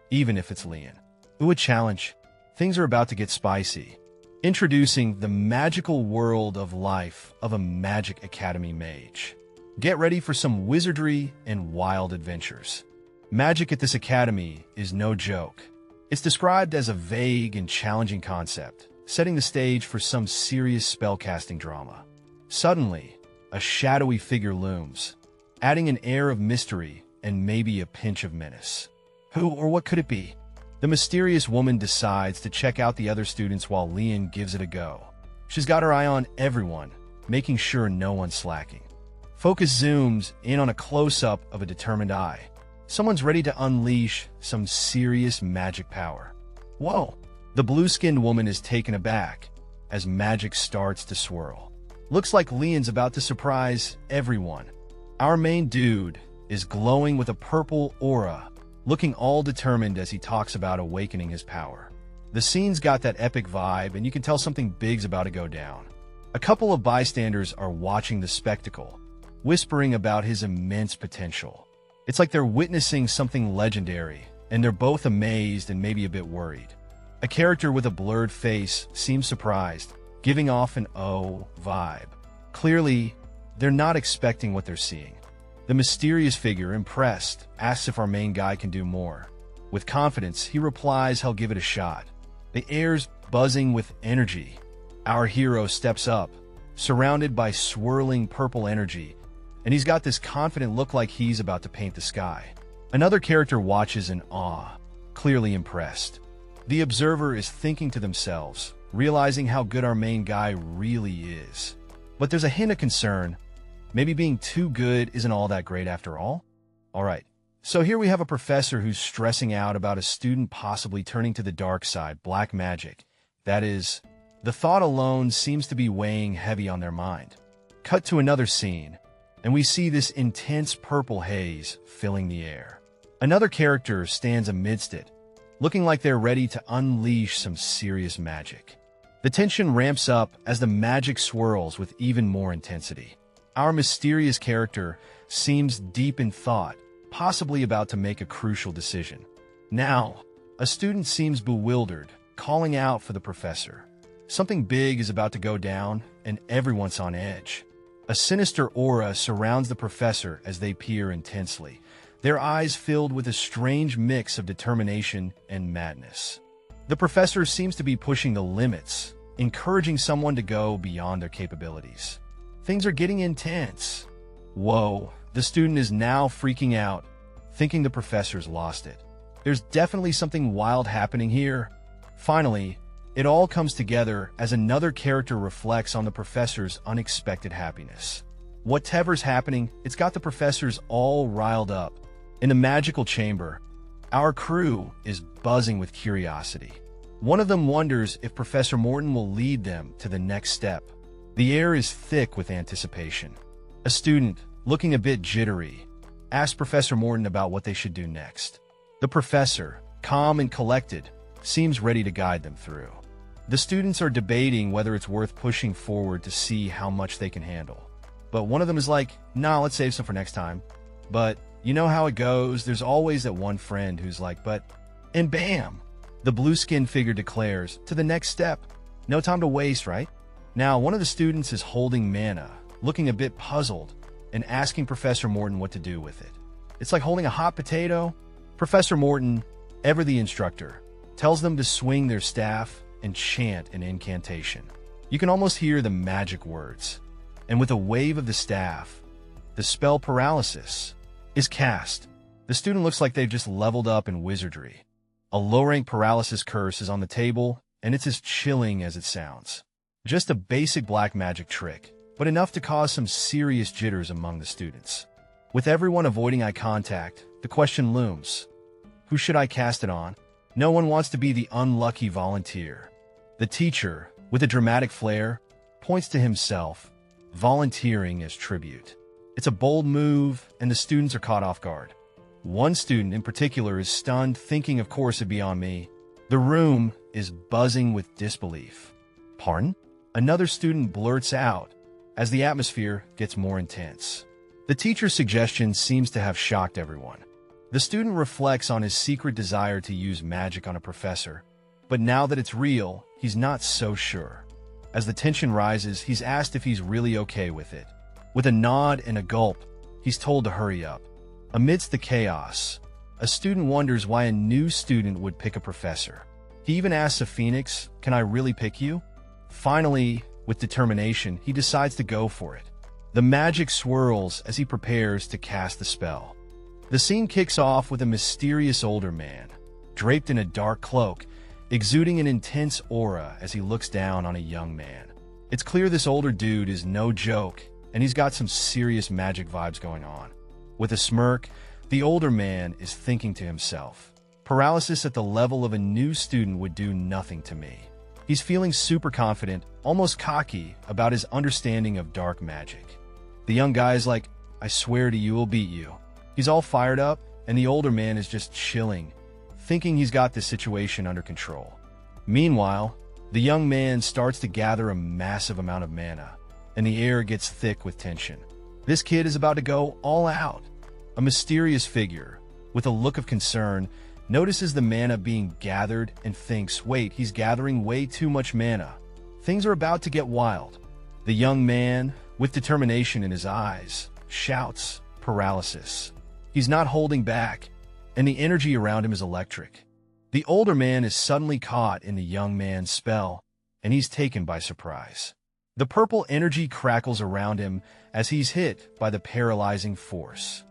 even if it's Lian. Ooh, a challenge. Things are about to get spicy. Introducing the magical world of life of a Magic Academy mage. Get ready for some wizardry and wild adventures. Magic at this academy is no joke. It's described as a vague and challenging concept, setting the stage for some serious spellcasting drama. Suddenly, a shadowy figure looms, adding an air of mystery and maybe a pinch of menace. Who or what could it be? The mysterious woman decides to check out the other students while Lian gives it a go. She's got her eye on everyone, making sure no one's slacking. Focus zooms in on a close-up of a determined eye. Someone's ready to unleash some serious magic power. Whoa! The blue-skinned woman is taken aback as magic starts to swirl. Looks like Lian's about to surprise everyone. Our main dude is glowing with a purple aura, looking all determined as he talks about awakening his power. The scene's got that epic vibe, and you can tell something big's about to go down. A couple of bystanders are watching the spectacle, whispering about his immense potential. It's like they're witnessing something legendary, and they're both amazed and maybe a bit worried. A character with a blurred face seems surprised, giving off an "oh" vibe. Clearly, they're not expecting what they're seeing. The mysterious figure, impressed, asks if our main guy can do more. With confidence, he replies he'll give it a shot. The air's buzzing with energy. Our hero steps up, surrounded by swirling purple energy, and he's got this confident look like he's about to paint the sky. Another character watches in awe, clearly impressed. The observer is thinking to themselves, realizing how good our main guy really is. But there's a hint of concern. Maybe being too good isn't all that great after all? Alright, so here we have a professor who's stressing out about a student possibly turning to the dark side, black magic. That is, the thought alone seems to be weighing heavy on their mind. Cut to another scene, and we see this intense purple haze filling the air. Another character stands amidst it, looking like they're ready to unleash some serious magic. The tension ramps up as the magic swirls with even more intensity. Our mysterious character seems deep in thought, possibly about to make a crucial decision. Now, a student seems bewildered, calling out for the professor. Something big is about to go down, and everyone's on edge. A sinister aura surrounds the professor as they peer intensely, their eyes filled with a strange mix of determination and madness. The professor seems to be pushing the limits, encouraging someone to go beyond their capabilities. Things are getting intense. Whoa, the student is now freaking out, thinking the professor's lost it. There's definitely something wild happening here. Finally, it all comes together as another character reflects on the professor's unexpected happiness. Whatever's happening, it's got the professors all riled up. In the magical chamber, our crew is buzzing with curiosity. One of them wonders if Professor Morton will lead them to the next step. The air is thick with anticipation. A student, looking a bit jittery, asks Professor Morton about what they should do next. The professor, calm and collected, seems ready to guide them through. The students are debating whether it's worth pushing forward to see how much they can handle. But one of them is like, nah, let's save some for next time. But you know how it goes, there's always that one friend who's like, but... And bam! The blue-skinned figure declares, to the next step. No time to waste, right? Now, one of the students is holding mana, looking a bit puzzled, and asking Professor Morton what to do with it. It's like holding a hot potato. Professor Morton, ever the instructor, tells them to swing their staff and chant an incantation. You can almost hear the magic words. And with a wave of the staff, the spell Paralysis is cast. The student looks like they've just leveled up in wizardry. A low-rank paralysis curse is on the table, and it's as chilling as it sounds. Just a basic black magic trick, but enough to cause some serious jitters among the students. With everyone avoiding eye contact, the question looms. Who should I cast it on? No one wants to be the unlucky volunteer. The teacher, with a dramatic flair, points to himself, volunteering as tribute. It's a bold move, and the students are caught off guard. One student in particular is stunned, thinking of course it'd be on me. The room is buzzing with disbelief. Pardon? Another student blurts out as the atmosphere gets more intense. The teacher's suggestion seems to have shocked everyone. The student reflects on his secret desire to use magic on a professor, but now that it's real, he's not so sure. As the tension rises, he's asked if he's really okay with it. With a nod and a gulp, he's told to hurry up. Amidst the chaos, a student wonders why a new student would pick a professor. He even asks a phoenix, "Can I really pick you?" Finally, with determination, he decides to go for it. The magic swirls as he prepares to cast the spell. The scene kicks off with a mysterious older man, draped in a dark cloak, exuding an intense aura as he looks down on a young man. It's clear this older dude is no joke, and he's got some serious magic vibes going on. With a smirk, the older man is thinking to himself, paralysis at the level of a new student would do nothing to me. He's feeling super confident, almost cocky, about his understanding of dark magic. The young guy is like, I swear to you, I'll beat you. He's all fired up, and the older man is just chilling, thinking he's got the situation under control. Meanwhile, the young man starts to gather a massive amount of mana, and the air gets thick with tension. This kid is about to go all out. A mysterious figure, with a look of concern, notices the mana being gathered and thinks, wait, he's gathering way too much mana. Things are about to get wild. The young man, with determination in his eyes, shouts, paralysis. He's not holding back, and the energy around him is electric. The older man is suddenly caught in the young man's spell, and he's taken by surprise. The purple energy crackles around him as he's hit by the paralyzing force.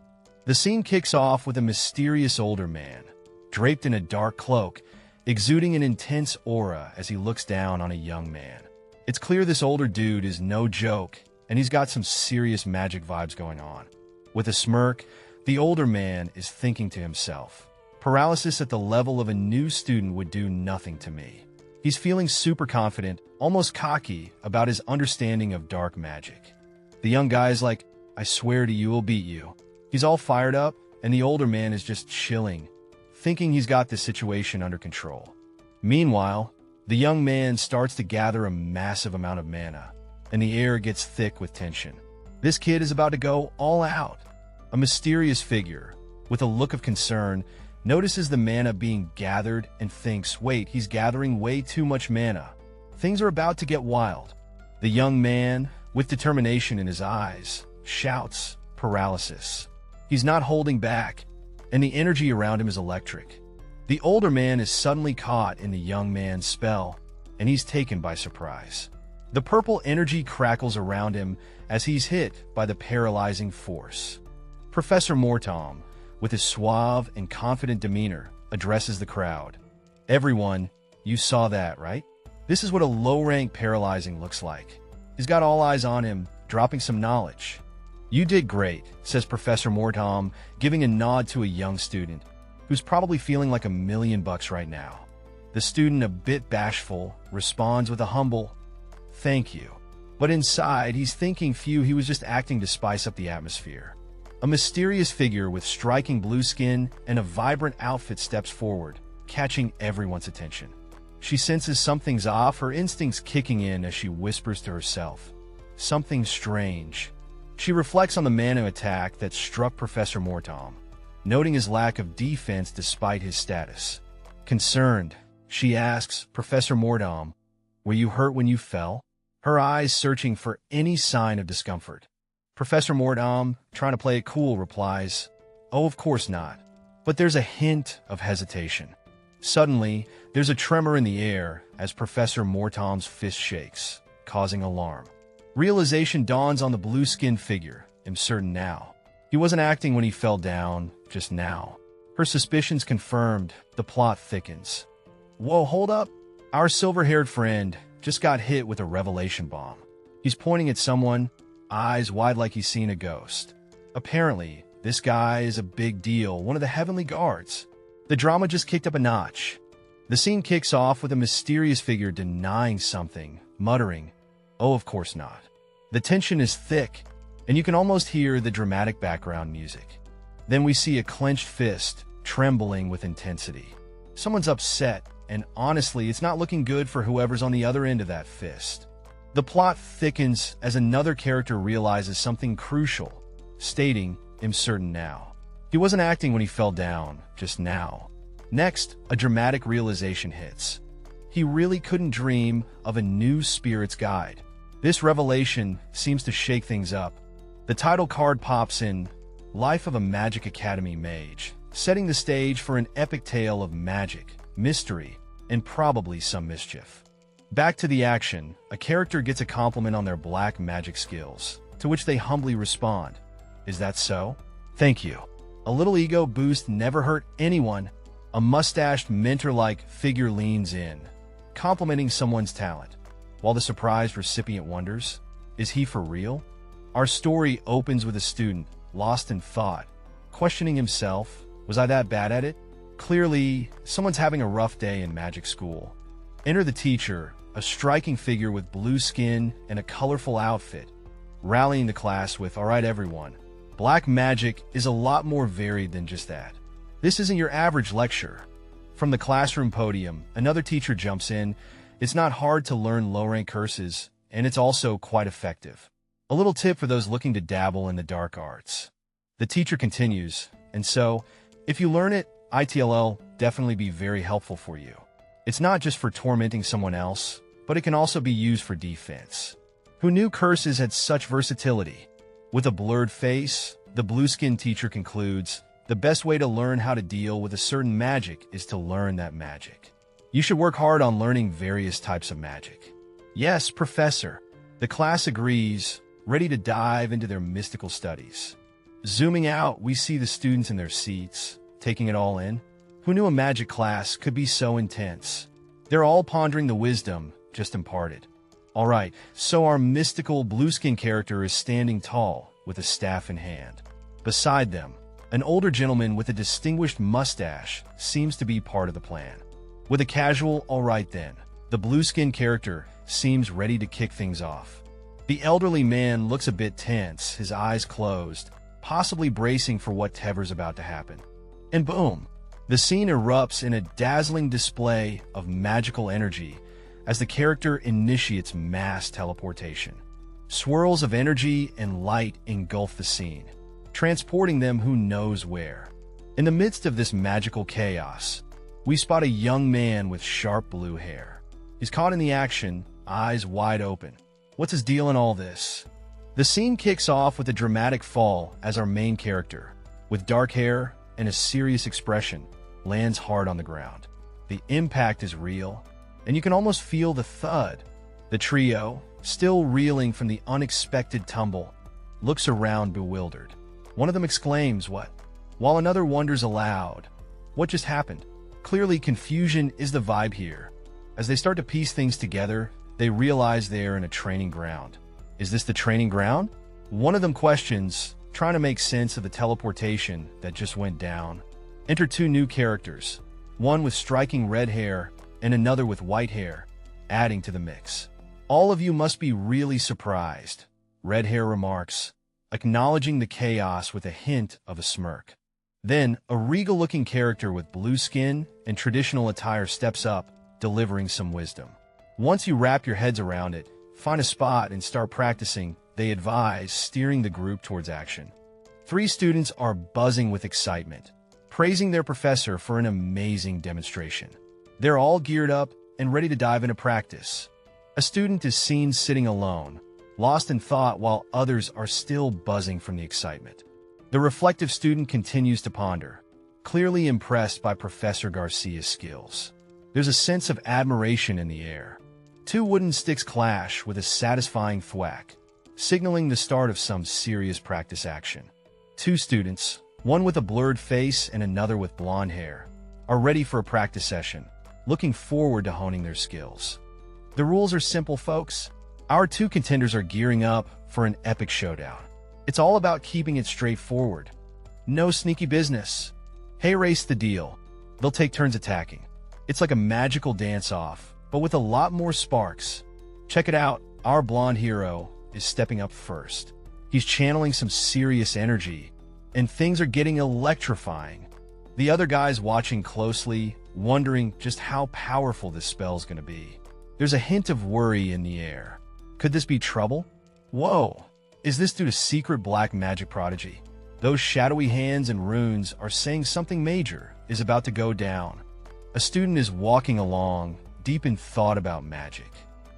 The scene kicks off with a mysterious older man, draped in a dark cloak, exuding an intense aura as he looks down on a young man. It's clear this older dude is no joke, and he's got some serious magic vibes going on. With a smirk, the older man is thinking to himself, paralysis at the level of a new student would do nothing to me. He's feeling super confident, almost cocky, about his understanding of dark magic. The young guy's like, I swear to you, I'll beat you. He's all fired up, and the older man is just chilling, thinking he's got the situation under control. Meanwhile, the young man starts to gather a massive amount of mana, and the air gets thick with tension. This kid is about to go all out. A mysterious figure, with a look of concern, notices the mana being gathered and thinks, wait, he's gathering way too much mana. Things are about to get wild. The young man, with determination in his eyes, shouts, paralysis. He's not holding back, and the energy around him is electric. The older man is suddenly caught in the young man's spell, and he's taken by surprise. The purple energy crackles around him as he's hit by the paralyzing force. Professor Mortom, with his suave and confident demeanor, addresses the crowd. Everyone, you saw that, right? This is what a low-rank paralyzing looks like. He's got all eyes on him, dropping some knowledge. You did great, says Professor Mortom, giving a nod to a young student, who's probably feeling like $1,000,000 right now. The student, a bit bashful, responds with a humble, thank you. But inside, he's thinking he was just acting to spice up the atmosphere. A mysterious figure with striking blue skin and a vibrant outfit steps forward, catching everyone's attention. She senses something's off, her instincts kicking in as she whispers to herself, something strange. She reflects on the mana attack that struck Professor Mortom, noting his lack of defense despite his status. Concerned, she asks, Professor Mortom, were you hurt when you fell? Her eyes searching for any sign of discomfort. Professor Mortom, trying to play it cool, replies, oh, of course not. But there's a hint of hesitation. Suddenly, there's a tremor in the air as Professor Mortom's fist shakes, causing alarm. Realization dawns on the blue-skinned figure, I'm certain now. He wasn't acting when he fell down, just now. Her suspicions confirmed, the plot thickens. Whoa, hold up. Our silver-haired friend just got hit with a revelation bomb. He's pointing at someone, eyes wide like he's seen a ghost. Apparently, this guy is a big deal, one of the heavenly guards. The drama just kicked up a notch. The scene kicks off with a mysterious figure denying something, muttering, oh, of course not. The tension is thick, and you can almost hear the dramatic background music. Then we see a clenched fist, trembling with intensity. Someone's upset, and honestly, it's not looking good for whoever's on the other end of that fist. The plot thickens as another character realizes something crucial, stating, I'm certain now. He wasn't acting when he fell down, just now. Next, a dramatic realization hits. He really couldn't dream of a new spirit's guide. This revelation seems to shake things up. The title card pops in, Life of a Magic Academy Mage, setting the stage for an epic tale of magic, mystery, and probably some mischief. Back to the action, a character gets a compliment on their black magic skills, to which they humbly respond, is that so? Thank you. A little ego boost never hurt anyone. A mustached mentor-like figure leans in, complimenting someone's talent, while the surprised recipient wonders, is he for real? Our story opens with a student, lost in thought, questioning himself, was I that bad at it? Clearly, someone's having a rough day in magic school. Enter the teacher, a striking figure with blue skin and a colorful outfit, rallying the class with, all right, everyone. Black magic is a lot more varied than just that. This isn't your average lecture. From the classroom podium, another teacher jumps in. It's not hard to learn low-rank curses, and it's also quite effective. A little tip for those looking to dabble in the dark arts. The teacher continues, and so, if you learn it, ITLL, definitely be very helpful for you. It's not just for tormenting someone else, but it can also be used for defense. Who knew curses had such versatility? With a blurred face, the blue-skinned teacher concludes, the best way to learn how to deal with a certain magic is to learn that magic. You should work hard on learning various types of magic. Yes, Professor. The class agrees, ready to dive into their mystical studies. Zooming out, we see the students in their seats, taking it all in. Who knew a magic class could be so intense? They're all pondering the wisdom just imparted. All right, so our mystical blue-skin character is standing tall with a staff in hand. Beside them, an older gentleman with a distinguished mustache seems to be part of the plan. With a casual, all right then, the blue-skin character seems ready to kick things off. The elderly man looks a bit tense, his eyes closed, possibly bracing for whatever's about to happen. And boom, the scene erupts in a dazzling display of magical energy as the character initiates mass teleportation. Swirls of energy and light engulf the scene, transporting them who knows where. In the midst of this magical chaos, we spot a young man with sharp blue hair. He's caught in the action, eyes wide open. What's his deal in all this? The scene kicks off with a dramatic fall as our main character, with dark hair and a serious expression, lands hard on the ground. The impact is real, and you can almost feel the thud. The trio, still reeling from the unexpected tumble, looks around bewildered. One of them exclaims, "What?" while another wonders aloud, "What just happened?" Clearly, confusion is the vibe here. As they start to piece things together, they realize they're in a training ground. Is this the training ground? One of them questions, trying to make sense of the teleportation that just went down. Enter two new characters, one with striking red hair and another with white hair, adding to the mix. All of you must be really surprised, Red Hair remarks, acknowledging the chaos with a hint of a smirk. Then, a regal-looking character with blue skin and traditional attire steps up, delivering some wisdom. Once you wrap your heads around it, find a spot and start practicing, they advise, steering the group towards action. Three students are buzzing with excitement, praising their professor for an amazing demonstration. They're all geared up and ready to dive into practice. A student is seen sitting alone, lost in thought while others are still buzzing from the excitement. The reflective student continues to ponder, clearly impressed by Professor Garcia's skills. There's a sense of admiration in the air. Two wooden sticks clash with a satisfying thwack, signaling the start of some serious practice action. Two students, one with a blurred face and another with blonde hair, are ready for a practice session, looking forward to honing their skills. The rules are simple, folks. Our two contenders are gearing up for an epic showdown. It's all about keeping it straightforward. No sneaky business. Race the deal. They'll take turns attacking. It's like a magical dance-off, but with a lot more sparks. Check it out. Our blonde hero is stepping up first. He's channeling some serious energy, and things are getting electrifying. The other guy's watching closely, wondering just how powerful this spell's gonna be. There's a hint of worry in the air. Could this be trouble? Whoa! Is this due to secret black magic prodigy? Those shadowy hands and runes are saying something major is about to go down. A student is walking along, deep in thought about magic.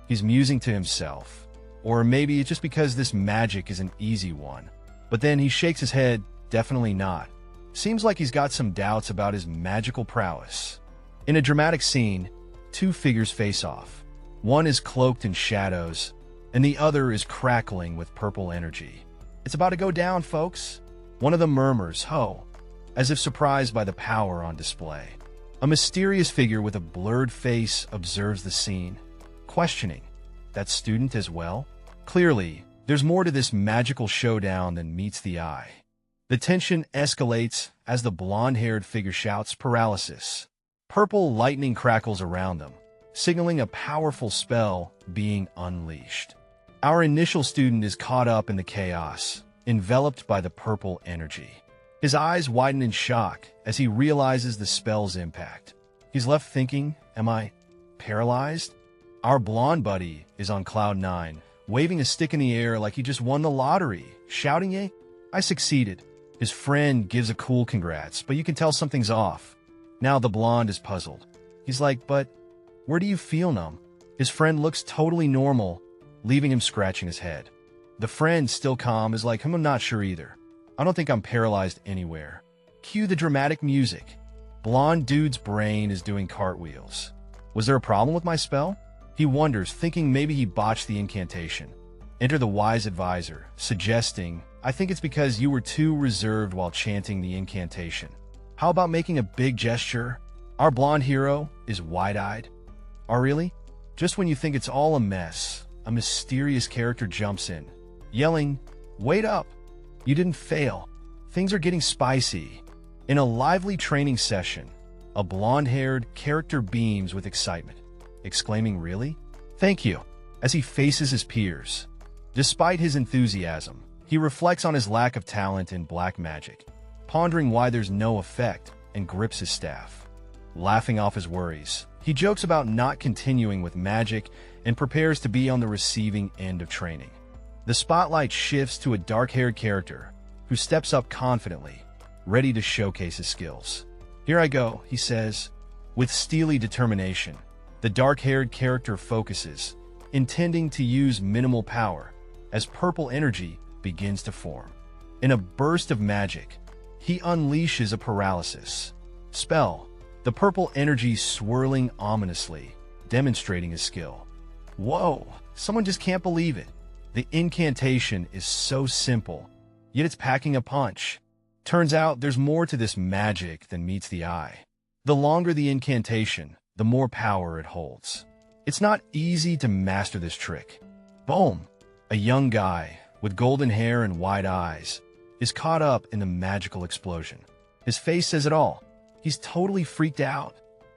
He's musing to himself. Or maybe it's just because this magic is an easy one. But then he shakes his head, definitely not. Seems like he's got some doubts about his magical prowess. In a dramatic scene, two figures face off. One is cloaked in shadows, and the other is crackling with purple energy. It's about to go down, folks. One of them murmurs, "Ho," as if surprised by the power on display. A mysterious figure with a blurred face observes the scene, questioning, that student as well? Clearly, there's more to this magical showdown than meets the eye. The tension escalates as the blonde-haired figure shouts, "Paralysis." Purple lightning crackles around them, signaling a powerful spell being unleashed. Our initial student is caught up in the chaos, enveloped by the purple energy. His eyes widen in shock as he realizes the spell's impact. He's left thinking, am I paralyzed? Our blonde buddy is on cloud 9, waving a stick in the air like he just won the lottery, shouting, "Yay, I succeeded." His friend gives a cool congrats, but you can tell something's off. Now the blonde is puzzled. He's like, but where do you feel numb? His friend looks totally normal, leaving him scratching his head. The friend, still calm, is like, I'm not sure either. I don't think I'm paralyzed anywhere. Cue the dramatic music. Blonde dude's brain is doing cartwheels. Was there a problem with my spell? He wonders, thinking maybe he botched the incantation. Enter the wise advisor, suggesting, I think it's because you were too reserved while chanting the incantation. How about making a big gesture? Our blonde hero is wide-eyed. Oh, really? Just when you think it's all a mess, a mysterious character jumps in, yelling, wait up! You didn't fail. Things are getting spicy. In a lively training session, a blonde-haired character beams with excitement, exclaiming, really? Thank you, as he faces his peers. Despite his enthusiasm, he reflects on his lack of talent in black magic, pondering why there's no effect, and grips his staff. Laughing off his worries, he jokes about not continuing with magic and prepares to be on the receiving end of training. The spotlight shifts to a dark-haired character who steps up confidently, ready to showcase his skills. Here I go, he says. With steely determination, the dark-haired character focuses, intending to use minimal power as purple energy begins to form. In a burst of magic, he unleashes a paralysis spell, the purple energy swirling ominously, demonstrating his skill. Whoa, someone just can't believe it. The incantation is so simple, yet it's packing a punch. Turns out there's more to this magic than meets the eye. The longer the incantation, the more power it holds. It's not easy to master this trick. Boom! A young guy with golden hair and wide eyes is caught up in the magical explosion. His face says it all. He's totally freaked out.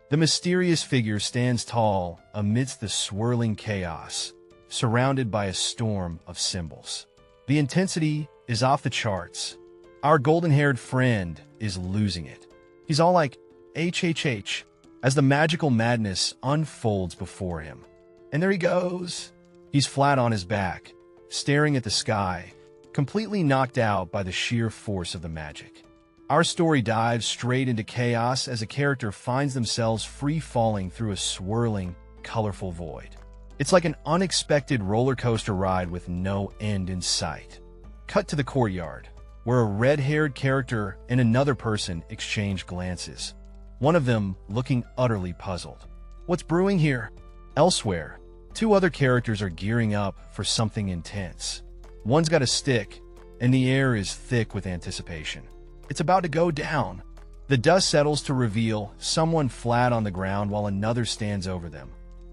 The mysterious figure stands tall amidst the swirling chaos, surrounded by a storm of symbols. The intensity is off the charts. Our golden-haired friend is losing it. He's all like, HHH, as the magical madness unfolds before him. And there he goes. He's flat on his back, staring at the sky, completely knocked out by the sheer force of the magic. Our story dives straight into chaos as a character finds themselves free-falling through a swirling, colorful void. It's like an unexpected roller coaster ride with no end in sight. Cut to the courtyard, where a red-haired character and another person exchange glances, one of them looking utterly puzzled. What's brewing here? Elsewhere, two other characters are gearing up for something intense. One's got a stick, and the air is thick with anticipation. It's about to go down. The dust settles to reveal someone flat on the ground while another stands over them,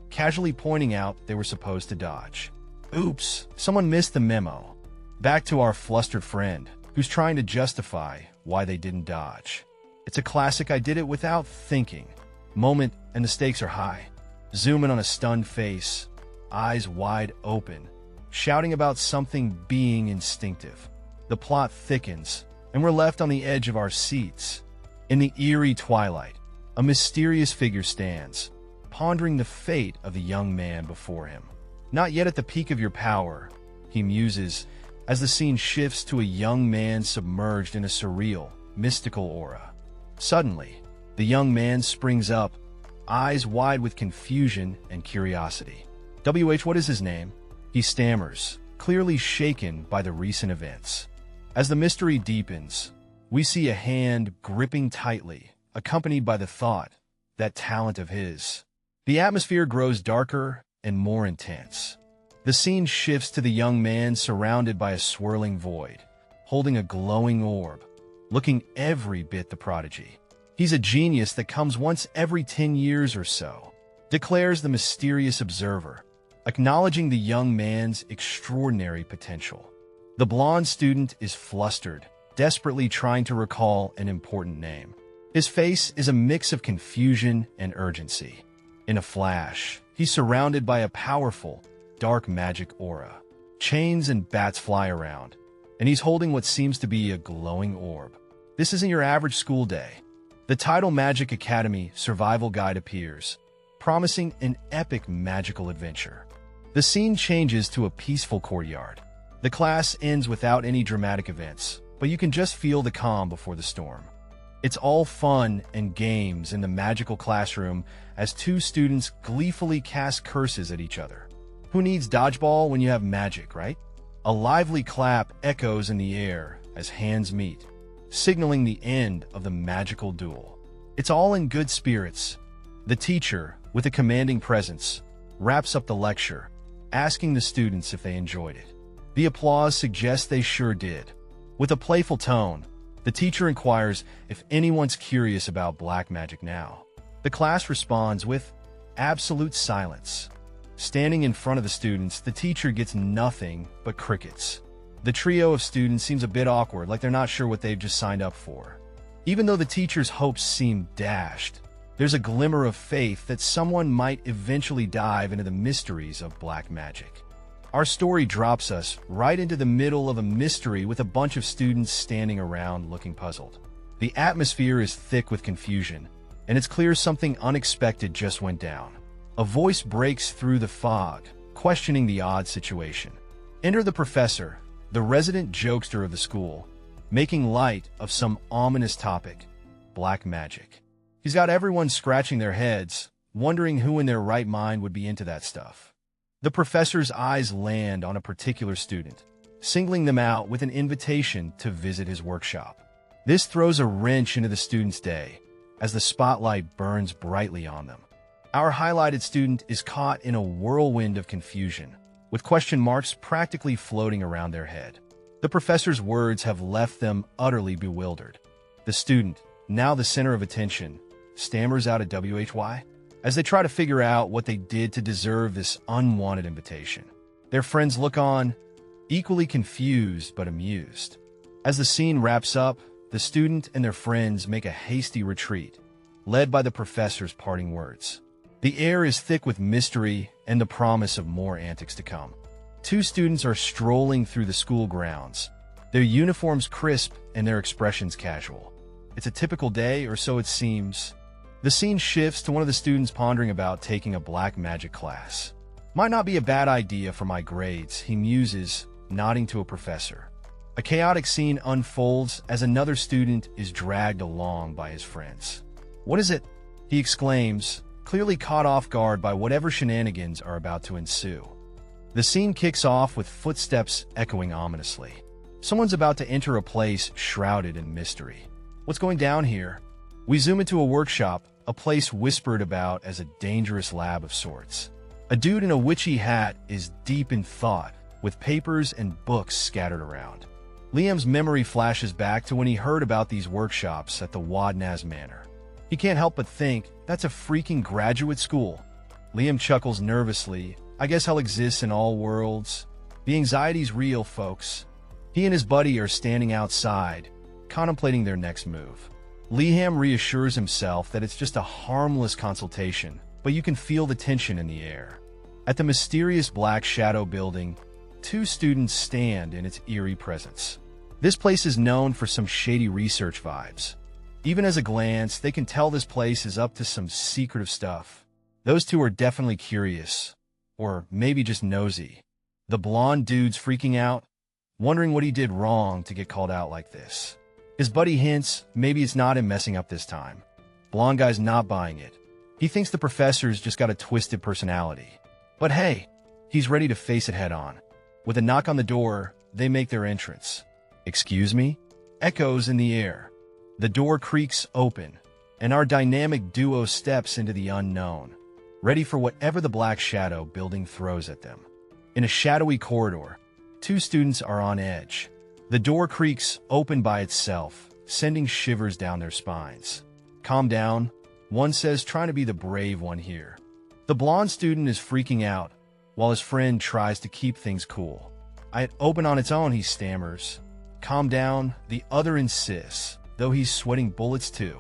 casually pointing out they were supposed to dodge. Oops, someone missed the memo. Back to our flustered friend, who's trying to justify why they didn't dodge. It's a classic I did it without thinking moment, and the stakes are high. Zoom in on a stunned face, eyes wide open, shouting about something being instinctive. The plot thickens, and we're left on the edge of our seats. In the eerie twilight, a mysterious figure stands, pondering the fate of the young man before him. Not yet at the peak of your power, he muses, as the scene shifts to a young man submerged in a surreal, mystical aura. Suddenly, the young man springs up, eyes wide with confusion and curiosity. What is his name? He stammers, clearly shaken by the recent events. As the mystery deepens, we see a hand gripping tightly, accompanied by the thought, that talent of his. The atmosphere grows darker and more intense. The scene shifts to the young man surrounded by a swirling void, holding a glowing orb, looking every bit the prodigy. He's a genius that comes once every 10 years or so, declares the mysterious observer, acknowledging the young man's extraordinary potential. The blonde student is flustered, desperately trying to recall an important name. His face is a mix of confusion and urgency. In a flash, he's surrounded by a powerful, dark magic aura. Chains and bats fly around, and he's holding what seems to be a glowing orb. This isn't your average school day. The title Magic Academy Survival Guide appears, promising an epic magical adventure. The scene changes to a peaceful courtyard. The class ends without any dramatic events, but you can just feel the calm before the storm. It's all fun and games in the magical classroom as two students gleefully cast curses at each other. Who needs dodgeball when you have magic, right? A lively clap echoes in the air as hands meet, signaling the end of the magical duel. It's all in good spirits. The teacher, with a commanding presence, wraps up the lecture, asking the students if they enjoyed it. The applause suggests they sure did. With a playful tone, the teacher inquires if anyone's curious about black magic now. The class responds with absolute silence. Standing in front of the students, the teacher gets nothing but crickets. The trio of students seems a bit awkward, like they're not sure what they've just signed up for. Even though the teacher's hopes seem dashed, there's a glimmer of faith that someone might eventually dive into the mysteries of black magic. Our story drops us right into the middle of a mystery with a bunch of students standing around looking puzzled. The atmosphere is thick with confusion, and it's clear something unexpected just went down. A voice breaks through the fog, questioning the odd situation. Enter the professor, the resident jokester of the school, making light of some ominous topic, black magic. He's got everyone scratching their heads, wondering who in their right mind would be into that stuff. The professor's eyes land on a particular student, singling them out with an invitation to visit his workshop. This throws a wrench into the student's day, as the spotlight burns brightly on them. Our highlighted student is caught in a whirlwind of confusion, with question marks practically floating around their head. The professor's words have left them utterly bewildered. The student, now the center of attention, stammers out a WHY as they try to figure out what they did to deserve this unwanted invitation. Their friends look on, equally confused but amused. As the scene wraps up, the student and their friends make a hasty retreat, led by the professor's parting words. The air is thick with mystery and the promise of more antics to come. Two students are strolling through the school grounds, their uniforms crisp and their expressions casual. It's a typical day, or so it seems. The scene shifts to one of the students pondering about taking a black magic class. Might not be a bad idea for my grades, he muses, nodding to a professor. A chaotic scene unfolds as another student is dragged along by his friends. What is it? He exclaims, clearly caught off guard by whatever shenanigans are about to ensue. The scene kicks off with footsteps echoing ominously. Someone's about to enter a place shrouded in mystery. What's going down here? We zoom into a workshop, a place whispered about as a dangerous lab of sorts. A dude in a witchy hat is deep in thought, with papers and books scattered around. Liam's memory flashes back to when he heard about these workshops at the Wadnaz Manor. He can't help but think, that's a freaking graduate school. Liam chuckles nervously. I guess hell exists in all worlds. The anxiety's real, folks. He and his buddy are standing outside, contemplating their next move. Liam reassures himself that it's just a harmless consultation, but you can feel the tension in the air. At the mysterious Black Shadow building, two students stand in its eerie presence. This place is known for some shady research vibes. Even as a glance, they can tell this place is up to some secretive stuff. Those two are definitely curious, or maybe just nosy. The blonde dude's freaking out, wondering what he did wrong to get called out like this. His buddy hints maybe it's not him messing up this time. Blonde guy's not buying it. He thinks the professor's just got a twisted personality. But hey, he's ready to face it head on. With a knock on the door, they make their entrance. Excuse me? Echoes in the air. The door creaks open, and our dynamic duo steps into the unknown, ready for whatever the Black Shadow building throws at them. In a shadowy corridor, two students are on edge. The door creaks open by itself, sending shivers down their spines. Calm down, one says, trying to be the brave one here. The blonde student is freaking out, while his friend tries to keep things cool. It open on its own, he stammers. Calm down, the other insists, though he's sweating bullets too.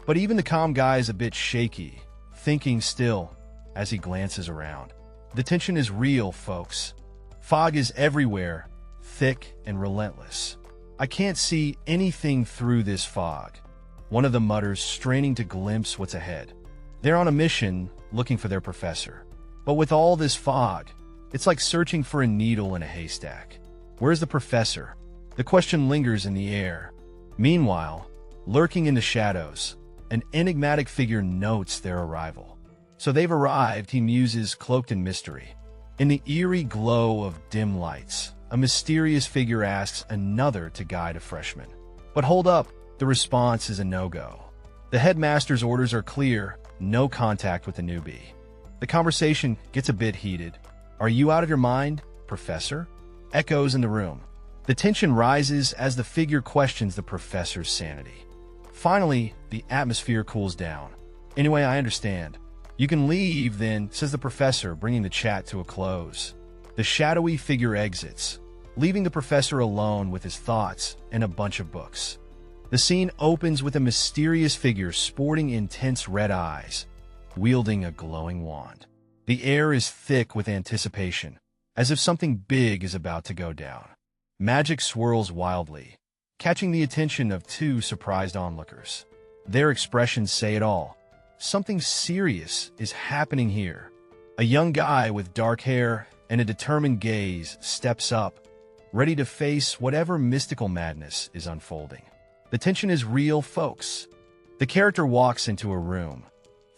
But even the calm guy is a bit shaky, thinking still as he glances around. The tension is real, folks. Fog is everywhere, thick and relentless. I can't see anything through this fog. One of them mutters, straining to glimpse what's ahead. They're on a mission, looking for their professor. But with all this fog, it's like searching for a needle in a haystack. Where's the professor? The question lingers in the air. Meanwhile, Lurking in the shadows, an enigmatic figure notes their arrival. So they've arrived, he muses, cloaked in mystery. In the eerie glow of dim lights, a mysterious figure asks another to guide a freshman. But hold up, the response is a no-go. The headmaster's orders are clear: no contact with the newbie. The conversation gets a bit heated. "Are you out of your mind, Professor?" echoes in the room. The tension rises as the figure questions the professor's sanity. Finally, the atmosphere cools down. "Anyway, I understand. You can leave then," says the professor, bringing the chat to a close. The shadowy figure exits, leaving the professor alone with his thoughts and a bunch of books. The scene opens with a mysterious figure sporting intense red eyes, wielding a glowing wand. The air is thick with anticipation, as if something big is about to go down. Magic swirls wildly, catching the attention of two surprised onlookers. Their expressions say it all. Something serious is happening here. A young guy with dark hair and a determined gaze steps up, ready to face whatever mystical madness is unfolding. The tension is real, folks. The character walks into a room,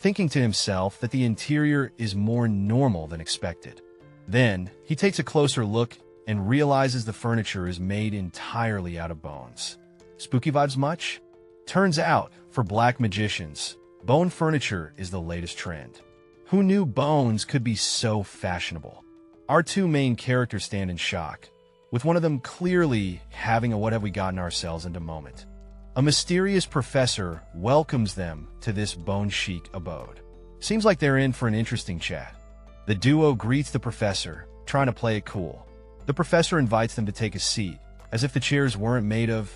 thinking to himself that the interior is more normal than expected. Then, he takes a closer look and realizes the furniture is made entirely out of bones. Spooky vibes much? Turns out, for black magicians, bone furniture is the latest trend. Who knew bones could be so fashionable? Our two main characters stand in shock, with one of them clearly having a "what have we gotten ourselves into" moment. A mysterious professor welcomes them to this bone-chic abode. Seems like they're in for an interesting chat. The duo greets the professor, trying to play it cool. The professor invites them to take a seat, as if the chairs weren't made of,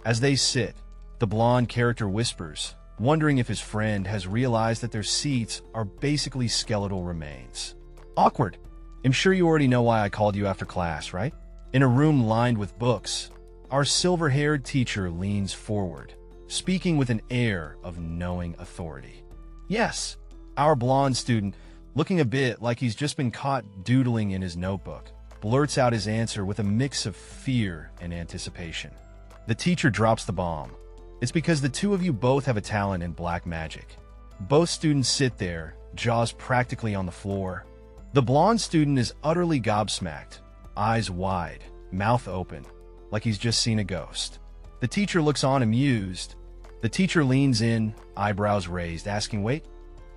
As they sit, the blonde character whispers, wondering if his friend has realized that their seats are basically skeletal remains. Awkward. I'm sure you already know why I called you after class, right? In a room lined with books, our silver-haired teacher leans forward, speaking with an air of knowing authority. Yes, our blonde student, looking a bit like he's just been caught doodling in his notebook, blurts out his answer with a mix of fear and anticipation. The teacher drops the bomb. "It's because the two of you both have a talent in black magic." Both students sit there, jaws practically on the floor. The blonde student is utterly gobsmacked, eyes wide, mouth open, like he's just seen a ghost. The teacher looks on amused. The teacher leans in, eyebrows raised, asking, "Wait,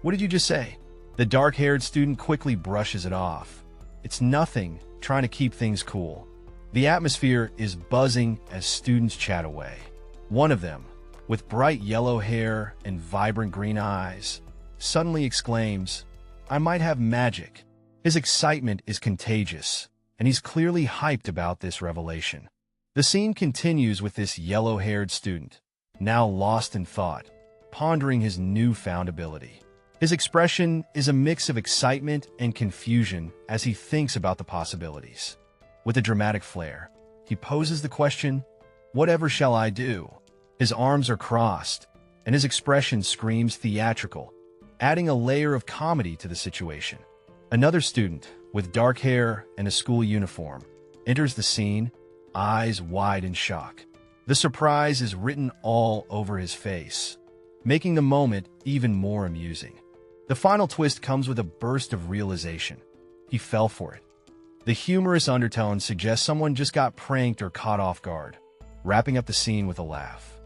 what did you just say?" The dark-haired student quickly brushes it off. "It's nothing, trying to keep things cool." The atmosphere is buzzing as students chat away. One of them, with bright yellow hair and vibrant green eyes, suddenly exclaims, "I might have magic." His excitement is contagious, and he's clearly hyped about this revelation. The scene continues with this yellow-haired student, now lost in thought, pondering his newfound ability. His expression is a mix of excitement and confusion as he thinks about the possibilities. With a dramatic flair, he poses the question, "Whatever shall I do?" His arms are crossed, and his expression screams theatrical, adding a layer of comedy to the situation. Another student, with dark hair and a school uniform, enters the scene, eyes wide in shock. The surprise is written all over his face, making the moment even more amusing. The final twist comes with a burst of realization. He fell for it. The humorous undertone suggests someone just got pranked or caught off guard, wrapping up the scene with a laugh.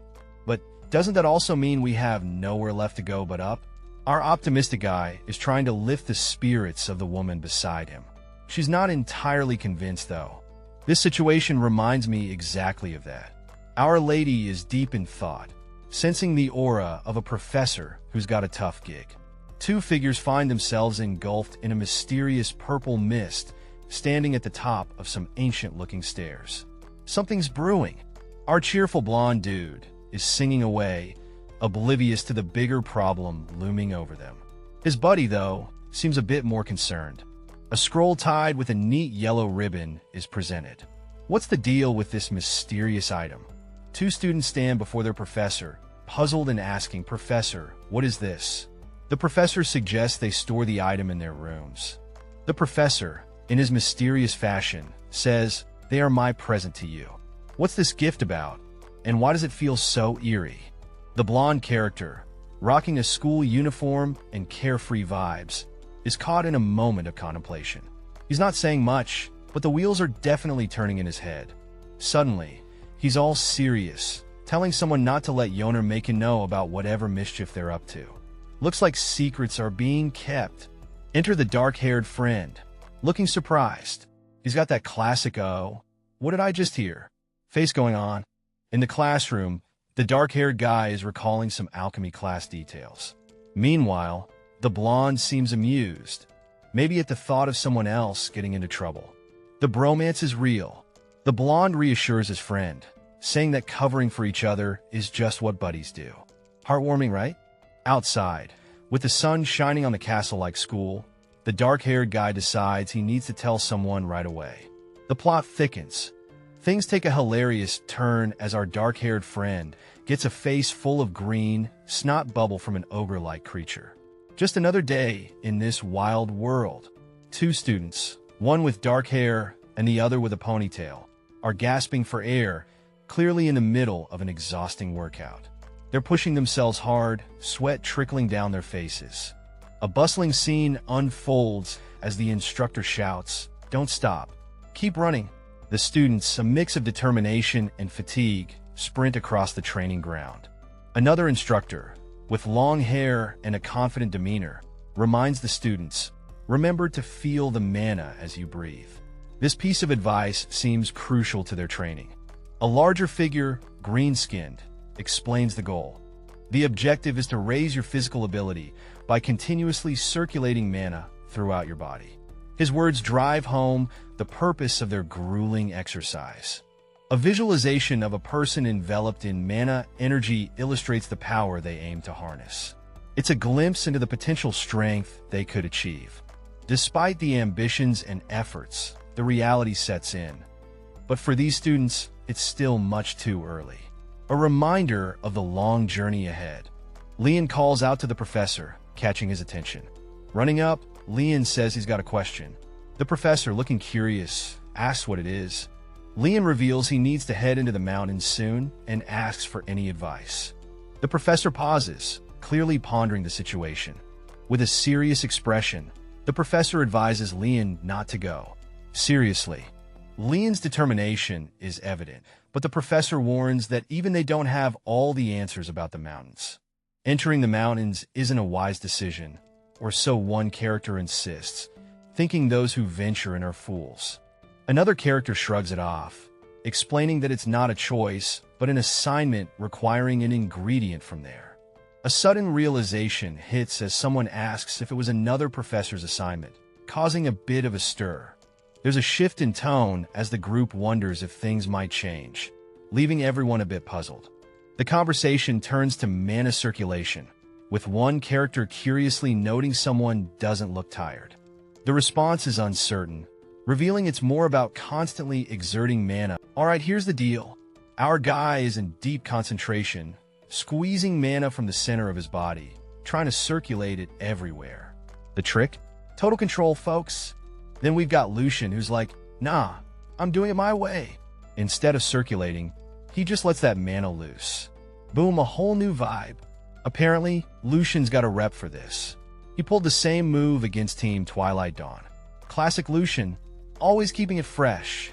But doesn't that also mean we have nowhere left to go but up? Our optimistic guy is trying to lift the spirits of the woman beside him. She's not entirely convinced, though. This situation reminds me exactly of that. Our lady is deep in thought, sensing the aura of a professor who's got a tough gig. Two figures find themselves engulfed in a mysterious purple mist, standing at the top of some ancient-looking stairs. Something's brewing. Our cheerful blonde dude is singing away, oblivious to the bigger problem looming over them. His buddy, though, seems a bit more concerned. A scroll tied with a neat yellow ribbon is presented. What's the deal with this mysterious item? Two students stand before their professor, puzzled and asking, "Professor, what is this?" The professor suggests they store the item in their rooms. The professor, in his mysterious fashion, says, "They are my present to you." "What's this gift about?" And why does it feel so eerie? The blonde character, rocking a school uniform and carefree vibes, is caught in a moment of contemplation. He's not saying much, but the wheels are definitely turning in his head. Suddenly, he's all serious, telling someone not to let Yoner Make know about whatever mischief they're up to. Looks like secrets are being kept. Enter the dark-haired friend, looking surprised. He's got that classic "oh, what did I just hear?" face going on. In the classroom, the dark-haired guy is recalling some alchemy class details. Meanwhile, the blonde seems amused, maybe at the thought of someone else getting into trouble. The bromance is real. The blonde reassures his friend, saying that covering for each other is just what buddies do. Heartwarming, right? Outside, with the sun shining on the castle-like school, the dark-haired guy decides he needs to tell someone right away. The plot thickens. Things take a hilarious turn as our dark-haired friend gets a face full of green snot bubble from an ogre-like creature. Just another day in this wild world. Two students, one with dark hair and the other with a ponytail, are gasping for air, clearly in the middle of an exhausting workout. They're pushing themselves hard, sweat trickling down their faces. A bustling scene unfolds as the instructor shouts, "Don't stop. Keep running." The students, a mix of determination and fatigue, sprint across the training ground. Another instructor, with long hair and a confident demeanor, reminds the students, "Remember to feel the mana as you breathe." This piece of advice seems crucial to their training. A larger figure, green-skinned, explains the goal. The objective is to raise your physical ability by continuously circulating mana throughout your body. His words drive home the purpose of their grueling exercise. A visualization of a person enveloped in mana energy illustrates the power they aim to harness. It's a glimpse into the potential strength they could achieve. Despite the ambitions and efforts, the reality sets in. But for these students, it's still much too early. A reminder of the long journey ahead. Leon calls out to the professor, catching his attention. Running up, Leon says he's got a question. The professor, looking curious, asks what it is. Leon reveals he needs to head into the mountains soon and asks for any advice. The professor pauses, clearly pondering the situation. With a serious expression, the professor advises Leon not to go. Seriously. Leon's determination is evident, but the professor warns that even they don't have all the answers about the mountains. Entering the mountains isn't a wise decision, or so one character insists, thinking those who venture in are fools. Another character shrugs it off, explaining that it's not a choice, but an assignment requiring an ingredient from there. A sudden realization hits as someone asks if it was another professor's assignment, causing a bit of a stir. There's a shift in tone as the group wonders if things might change, leaving everyone a bit puzzled. The conversation turns to mana circulation, with one character curiously noting someone doesn't look tired. The response is uncertain, revealing it's more about constantly exerting mana. Alright, here's the deal. Our guy is in deep concentration, squeezing mana from the center of his body, trying to circulate it everywhere. The trick? Total control, folks. Then we've got Lucian, who's like, "Nah, I'm doing it my way." Instead of circulating, he just lets that mana loose. Boom, a whole new vibe. Apparently, Lucian's got a rep for this. He pulled the same move against Team Twilight Dawn. Classic Lucian, always keeping it fresh.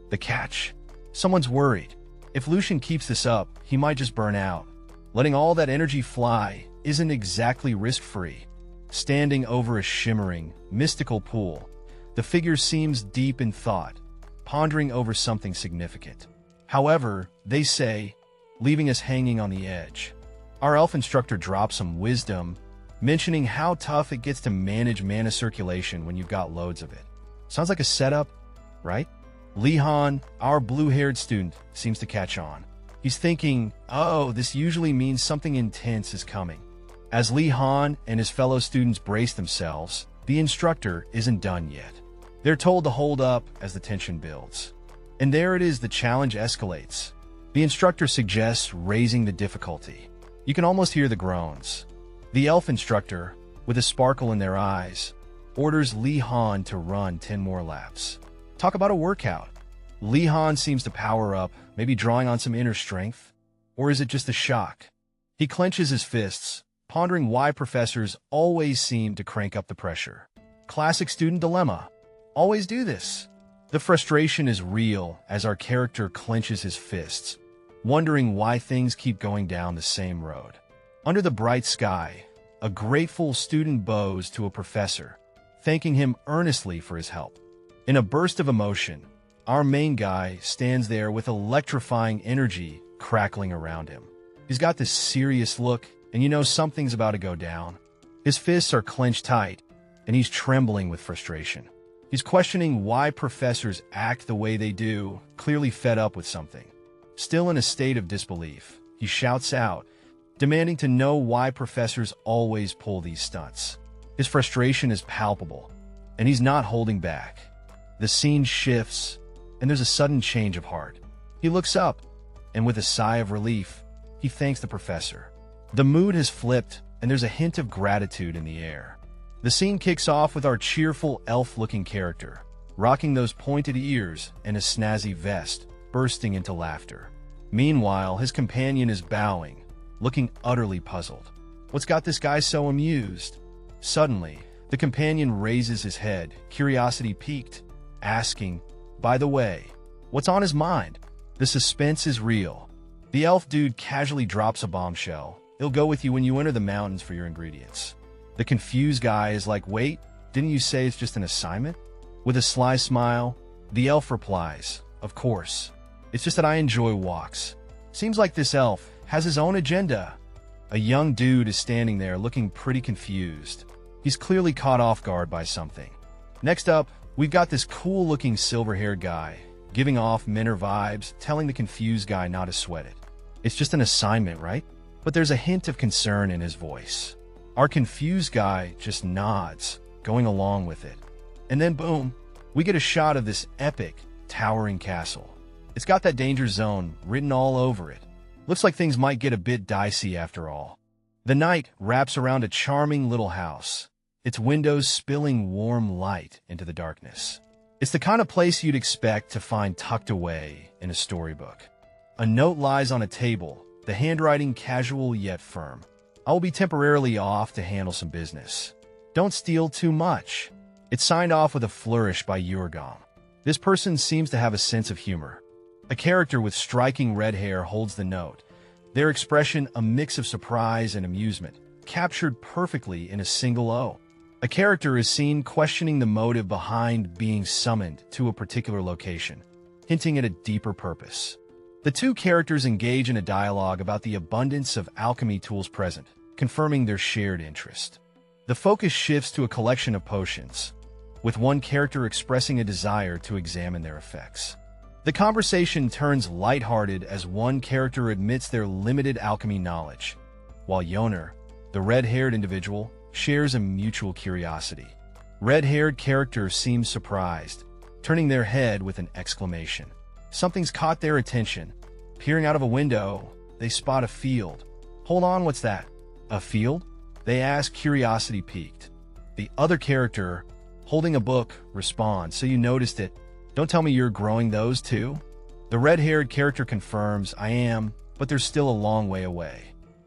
The catch? Someone's worried. If Lucian keeps this up, he might just burn out. Letting all that energy fly isn't exactly risk-free. Standing over a shimmering, mystical pool, the figure seems deep in thought, pondering over something significant. However, they say, leaving us hanging on the edge. Our elf instructor drops some wisdom, mentioning how tough it gets to manage mana circulation when you've got loads of it. Sounds like a setup, right? Lehan, our blue-haired student, seems to catch on. He's thinking, oh, this usually means something intense is coming. As Lehan and his fellow students brace themselves, the instructor isn't done yet. They're told to hold up as the tension builds. And there it is, the challenge escalates. The instructor suggests raising the difficulty. You can almost hear the groans. The elf instructor, with a sparkle in their eyes, orders Lehan to run 10 more laps. Talk about a workout. Lehan seems to power up, maybe drawing on some inner strength. Or is it just a shock? He clenches his fists, pondering why professors always seem to crank up the pressure. Classic student dilemma. Always do this. The frustration is real as our character clenches his fists, wondering why things keep going down the same road. Under the bright sky, a grateful student bows to a professor, thanking him earnestly for his help. In a burst of emotion, our main guy stands there with electrifying energy crackling around him. He's got this serious look, and you know something's about to go down. His fists are clenched tight, and he's trembling with frustration. He's questioning why professors act the way they do, clearly fed up with something. Still in a state of disbelief, he shouts out, demanding to know why professors always pull these stunts. His frustration is palpable, and he's not holding back. The scene shifts, and there's a sudden change of heart. He looks up, and with a sigh of relief, he thanks the professor. The mood has flipped, and there's a hint of gratitude in the air. The scene kicks off with our cheerful elf-looking character, rocking those pointed ears and a snazzy vest, bursting into laughter. Meanwhile, his companion is bowing, looking utterly puzzled. What's got this guy so amused? Suddenly, the companion raises his head, curiosity piqued, asking, "By the way, what's on his mind?" The suspense is real. The elf dude casually drops a bombshell. "It'll go with you when you enter the mountains for your ingredients." The confused guy is like, "Wait, didn't you say it's just an assignment?" With a sly smile, the elf replies, "Of course. It's just that I enjoy walks." Seems like this elf has his own agenda. A young dude is standing there looking pretty confused. He's clearly caught off guard by something. Next up, we've got this cool-looking silver-haired guy, giving off Minor vibes, telling the confused guy not to sweat it. It's just an assignment, right? But there's a hint of concern in his voice. Our confused guy just nods, going along with it. And then boom, we get a shot of this epic, towering castle. It's got that danger zone written all over it. Looks like things might get a bit dicey after all. The night wraps around a charming little house, its windows spilling warm light into the darkness. It's the kind of place you'd expect to find tucked away in a storybook. A note lies on a table, the handwriting casual yet firm. "I will be temporarily off to handle some business. Don't steal too much." It's signed off with a flourish by Yurgam. This person seems to have a sense of humor. A character with striking red hair holds the note, their expression a mix of surprise and amusement, captured perfectly in a single O. A character is seen questioning the motive behind being summoned to a particular location, hinting at a deeper purpose. The two characters engage in a dialogue about the abundance of alchemy tools present, confirming their shared interest. The focus shifts to a collection of potions, with one character expressing a desire to examine their effects. The conversation turns lighthearted as one character admits their limited alchemy knowledge, while Yoner, the red-haired individual, shares a mutual curiosity. Red-haired character seems surprised, turning their head with an exclamation. Something's caught their attention. Peering out of a window, they spot a field. "Hold on, what's that?" "A field?" they ask, curiosity piqued. The other character, holding a book, responds, "So you noticed it. Don't tell me you're growing those too?" The red-haired character confirms, "I am, but they're still a long way away.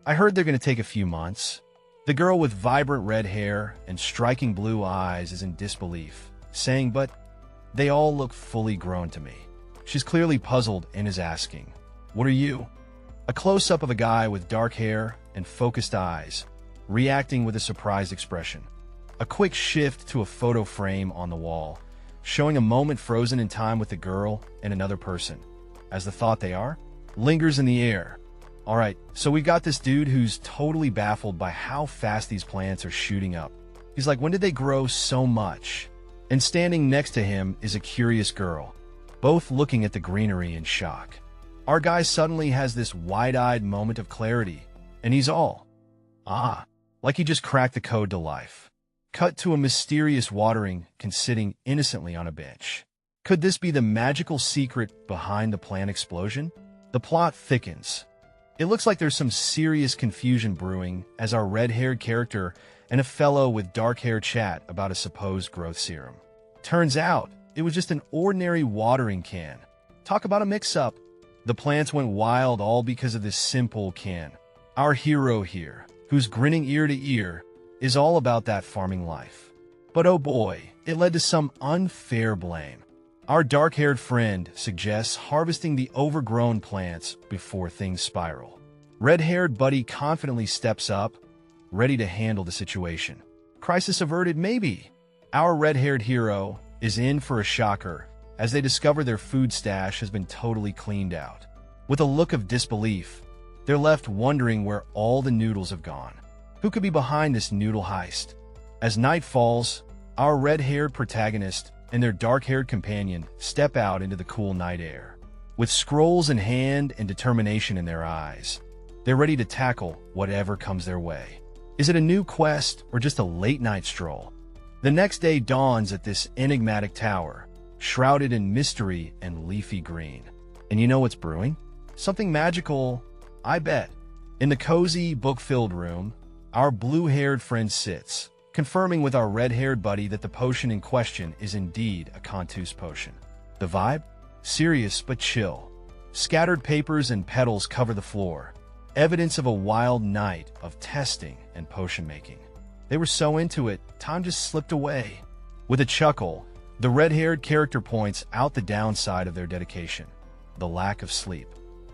I heard they're going to take a few months." The girl with vibrant red hair and striking blue eyes is in disbelief, saying, "But they all look fully grown to me." She's clearly puzzled and is asking, "What are you?" A close-up of a guy with dark hair and focused eyes, reacting with a surprised expression. A quick shift to a photo frame on the wall, showing a moment frozen in time with a girl and another person, as the thought they are lingers in the air. Alright, so we've got this dude who's totally baffled by how fast these plants are shooting up. He's like, when did they grow so much? And standing next to him is a curious girl, both looking at the greenery in shock. Our guy suddenly has this wide-eyed moment of clarity, and he's all, like he just cracked the code to life. Cut to a mysterious watering can sitting innocently on a bench. Could this be the magical secret behind the plant explosion? The plot thickens. It looks like there's some serious confusion brewing as our red-haired character and a fellow with dark hair chat about a supposed growth serum. Turns out, it was just an ordinary watering can. Talk about a mix-up. The plants went wild all because of this simple can. Our hero here, who's grinning ear to ear, is all about that farming life. But oh boy, it led to some unfair blame. Our dark-haired friend suggests harvesting the overgrown plants before things spiral. Red-haired buddy confidently steps up, ready to handle the situation. Crisis averted, maybe. Our red-haired hero is in for a shocker as they discover their food stash has been totally cleaned out. With a look of disbelief, they're left wondering where all the noodles have gone. Who could be behind this noodle heist? As night falls, our red-haired protagonist and their dark-haired companion step out into the cool night air. With scrolls in hand and determination in their eyes, they're ready to tackle whatever comes their way. Is it a new quest or just a late-night stroll? The next day dawns at this enigmatic tower, shrouded in mystery and leafy green. And you know what's brewing? Something magical, I bet. In the cozy, book-filled room, our blue-haired friend sits, confirming with our red-haired buddy that the potion in question is indeed a Contus potion. The vibe? Serious but chill. Scattered papers and petals cover the floor, evidence of a wild night of testing and potion-making. They were so into it, time just slipped away. With a chuckle, the red-haired character points out the downside of their dedication, the lack of sleep.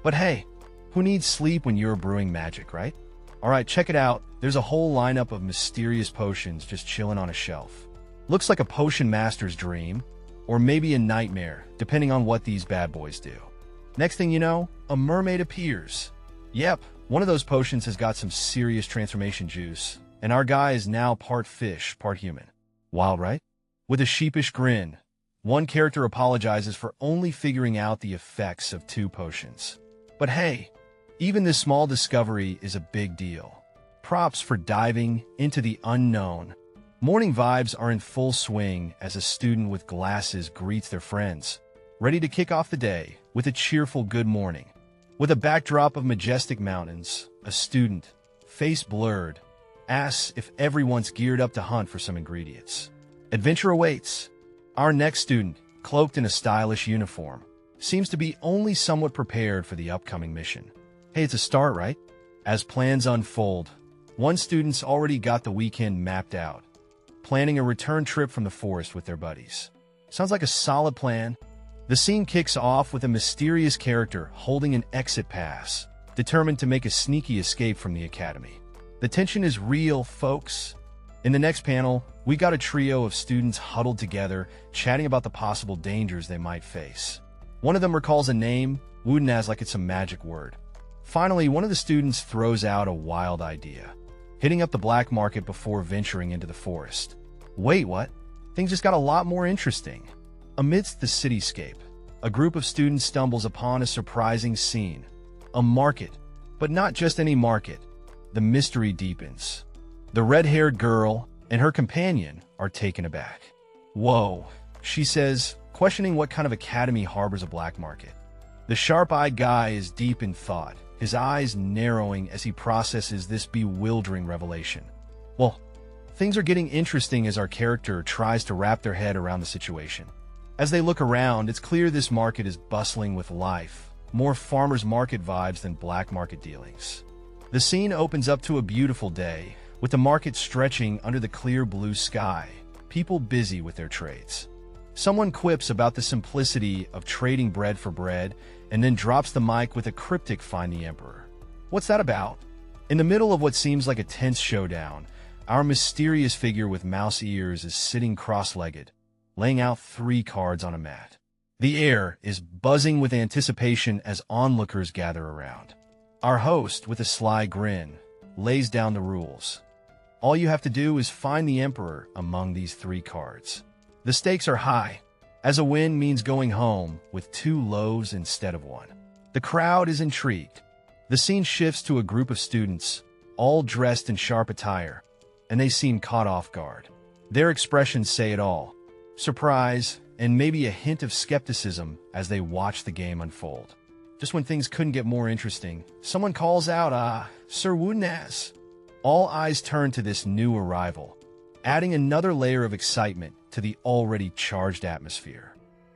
But hey, who needs sleep when you're brewing magic, right? Alright, check it out. There's a whole lineup of mysterious potions just chilling on a shelf. Looks like a potion master's dream, or maybe a nightmare, depending on what these bad boys do. Next thing you know, a mermaid appears. Yep, one of those potions has got some serious transformation juice, and our guy is now part fish, part human. Wild, right? With a sheepish grin, one character apologizes for only figuring out the effects of 2 potions. But hey, even this small discovery is a big deal. Props for diving into the unknown. Morning vibes are in full swing as a student with glasses greets their friends, ready to kick off the day with a cheerful good morning. With a backdrop of majestic mountains, a student, face blurred, asks if everyone's geared up to hunt for some ingredients. Adventure awaits. Our next student, cloaked in a stylish uniform, seems to be only somewhat prepared for the upcoming mission. Hey, it's a start, right? As plans unfold, one student's already got the weekend mapped out, planning a return trip from the forest with their buddies. Sounds like a solid plan. The scene kicks off with a mysterious character holding an exit pass, determined to make a sneaky escape from the academy. The tension is real, folks. In the next panel, we got a trio of students huddled together, chatting about the possible dangers they might face. One of them recalls a name, wooden as like it's a magic word. Finally, one of the students throws out a wild idea, hitting up the black market before venturing into the forest. Wait, what? Things just got a lot more interesting. Amidst the cityscape, a group of students stumbles upon a surprising scene. A market, but not just any market. The mystery deepens. The red-haired girl and her companion are taken aback. Whoa, she says, questioning what kind of academy harbors a black market. The sharp-eyed guy is deep in thought, his eyes narrowing as he processes this bewildering revelation. Well, things are getting interesting as our character tries to wrap their head around the situation. As they look around, it's clear this market is bustling with life, more farmers market vibes than black market dealings. The scene opens up to a beautiful day, with the market stretching under the clear blue sky, people busy with their trades. Someone quips about the simplicity of trading bread for bread, and then drops the mic with a cryptic "Find the Emperor." What's that about? In the middle of what seems like a tense showdown, our mysterious figure with mouse ears is sitting cross-legged, laying out 3 cards on a mat. The air is buzzing with anticipation as onlookers gather around. Our host, with a sly grin, lays down the rules. All you have to do is find the Emperor among these 3 cards. The stakes are high, as a win means going home with 2 loaves instead of 1. The crowd is intrigued. The scene shifts to a group of students, all dressed in sharp attire, and they seem caught off guard. Their expressions say it all. Surprise, and maybe a hint of skepticism as they watch the game unfold. Just when things couldn't get more interesting, someone calls out, Sir Woodenaz. All eyes turn to this new arrival, adding another layer of excitement to the already charged atmosphere.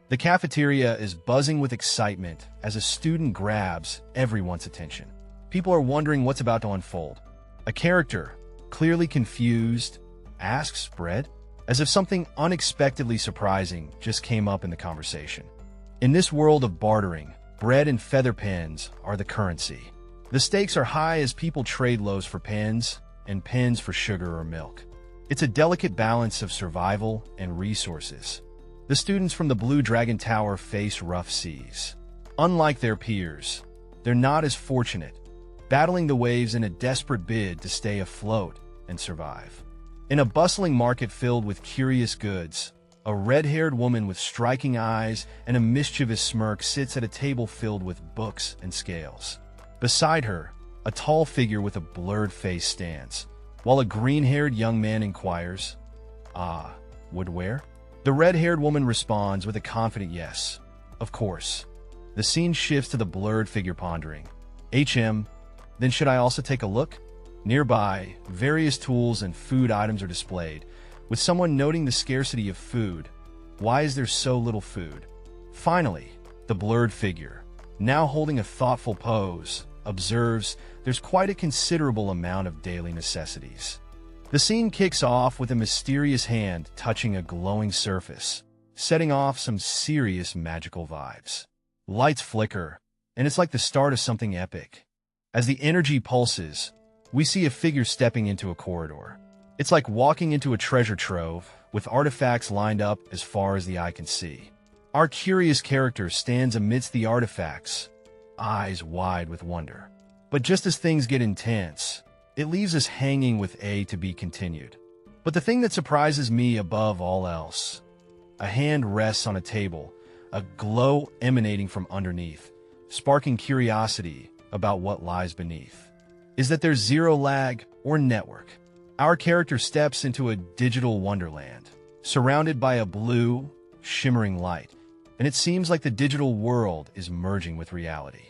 The cafeteria is buzzing with excitement as a student grabs everyone's attention. People are wondering what's about to unfold. A character, clearly confused, asks bread, as if something unexpectedly surprising just came up in the conversation. In this world of bartering, bread and feather pens are the currency. The stakes are high as people trade loaves for pens and pens for sugar or milk. It's a delicate balance of survival and resources. The students from the Blue Dragon Tower face rough seas. Unlike their peers, they're not as fortunate, battling the waves in a desperate bid to stay afloat and survive. In a bustling market filled with curious goods, a red-haired woman with striking eyes and a mischievous smirk sits at a table filled with books and scales. Beside her, a tall figure with a blurred face stands, while a green-haired young man inquires, woodware? The red-haired woman responds with a confident yes. Of course. The scene shifts to the blurred figure pondering. Then should I also take a look? Nearby, various tools and food items are displayed, with someone noting the scarcity of food. Why is there so little food? Finally, the blurred figure, now holding a thoughtful pose, observes there's quite a considerable amount of daily necessities. The scene kicks off with a mysterious hand touching a glowing surface, setting off some serious magical vibes. Lights flicker, and it's like the start of something epic. As the energy pulses, we see a figure stepping into a corridor. It's like walking into a treasure trove, with artifacts lined up as far as the eye can see. Our curious character stands amidst the artifacts, eyes wide with wonder. But just as things get intense, it leaves us hanging with a to be continued. But the thing that surprises me above all else, a hand rests on a table, a glow emanating from underneath, sparking curiosity about what lies beneath. Is that there's zero lag or network. Our character steps into a digital wonderland, surrounded by a blue, shimmering light, and it seems like the digital world is merging with reality.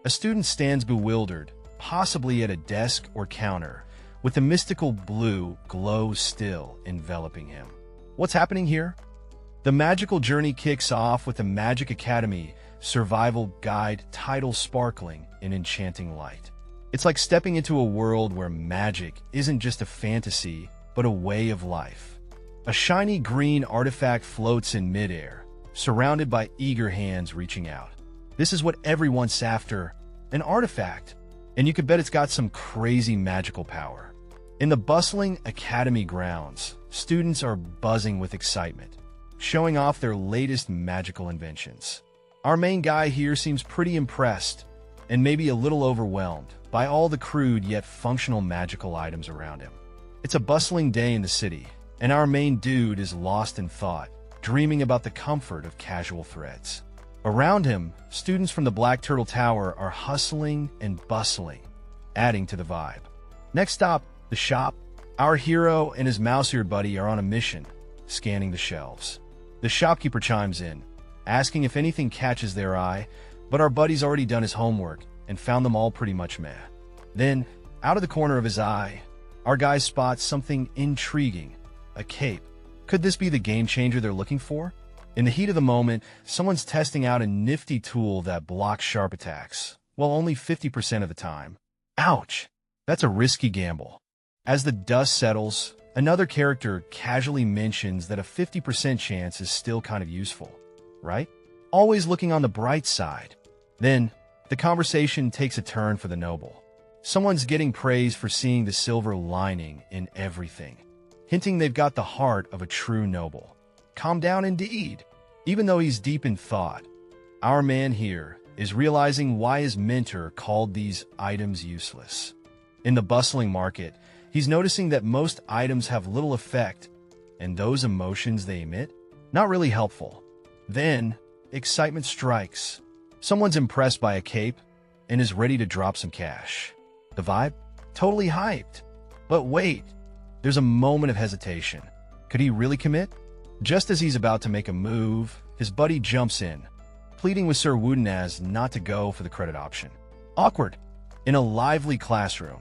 A student stands bewildered, possibly at a desk or counter, with the mystical blue glow still enveloping him. What's happening here? The magical journey kicks off with the Magic Academy survival guide title sparkling in enchanting light. It's like stepping into a world where magic isn't just a fantasy, but a way of life. A shiny green artifact floats in midair, surrounded by eager hands reaching out. This is what everyone's after, an artifact, and you could bet it's got some crazy magical power. In the bustling academy grounds, students are buzzing with excitement, showing off their latest magical inventions. Our main guy here seems pretty impressed, and maybe a little overwhelmed, by all the crude yet functional magical items around him. It's a bustling day in the city, and our main dude is lost in thought, dreaming about the comfort of casual threads. Around him, students from the Black Turtle Tower are hustling and bustling, adding to the vibe. Next stop, the shop. Our hero and his mouse-eared buddy are on a mission, scanning the shelves. The shopkeeper chimes in, asking if anything catches their eye, but our buddy's already done his homework and found them all pretty much meh. Then, out of the corner of his eye, our guy spots something intriguing, a cape. Could this be the game changer they're looking for? In the heat of the moment, someone's testing out a nifty tool that blocks sharp attacks, well, only 50% of the time. Ouch! That's a risky gamble. As the dust settles, another character casually mentions that a 50% chance is still kind of useful, right? Always looking on the bright side. Then, the conversation takes a turn for the noble. Someone's getting praise for seeing the silver lining in everything, hinting they've got the heart of a true noble. Calm down indeed. Even though he's deep in thought, our man here is realizing why his mentor called these items useless. In the bustling market, he's noticing that most items have little effect, and those emotions they emit, not really helpful. Then, excitement strikes. Someone's impressed by a cape and is ready to drop some cash. The vibe? Totally hyped. But wait, there's a moment of hesitation. Could he really commit? Just as he's about to make a move, his buddy jumps in, pleading with Sir Woodenaz not to go for the credit option. Awkward. In a lively classroom,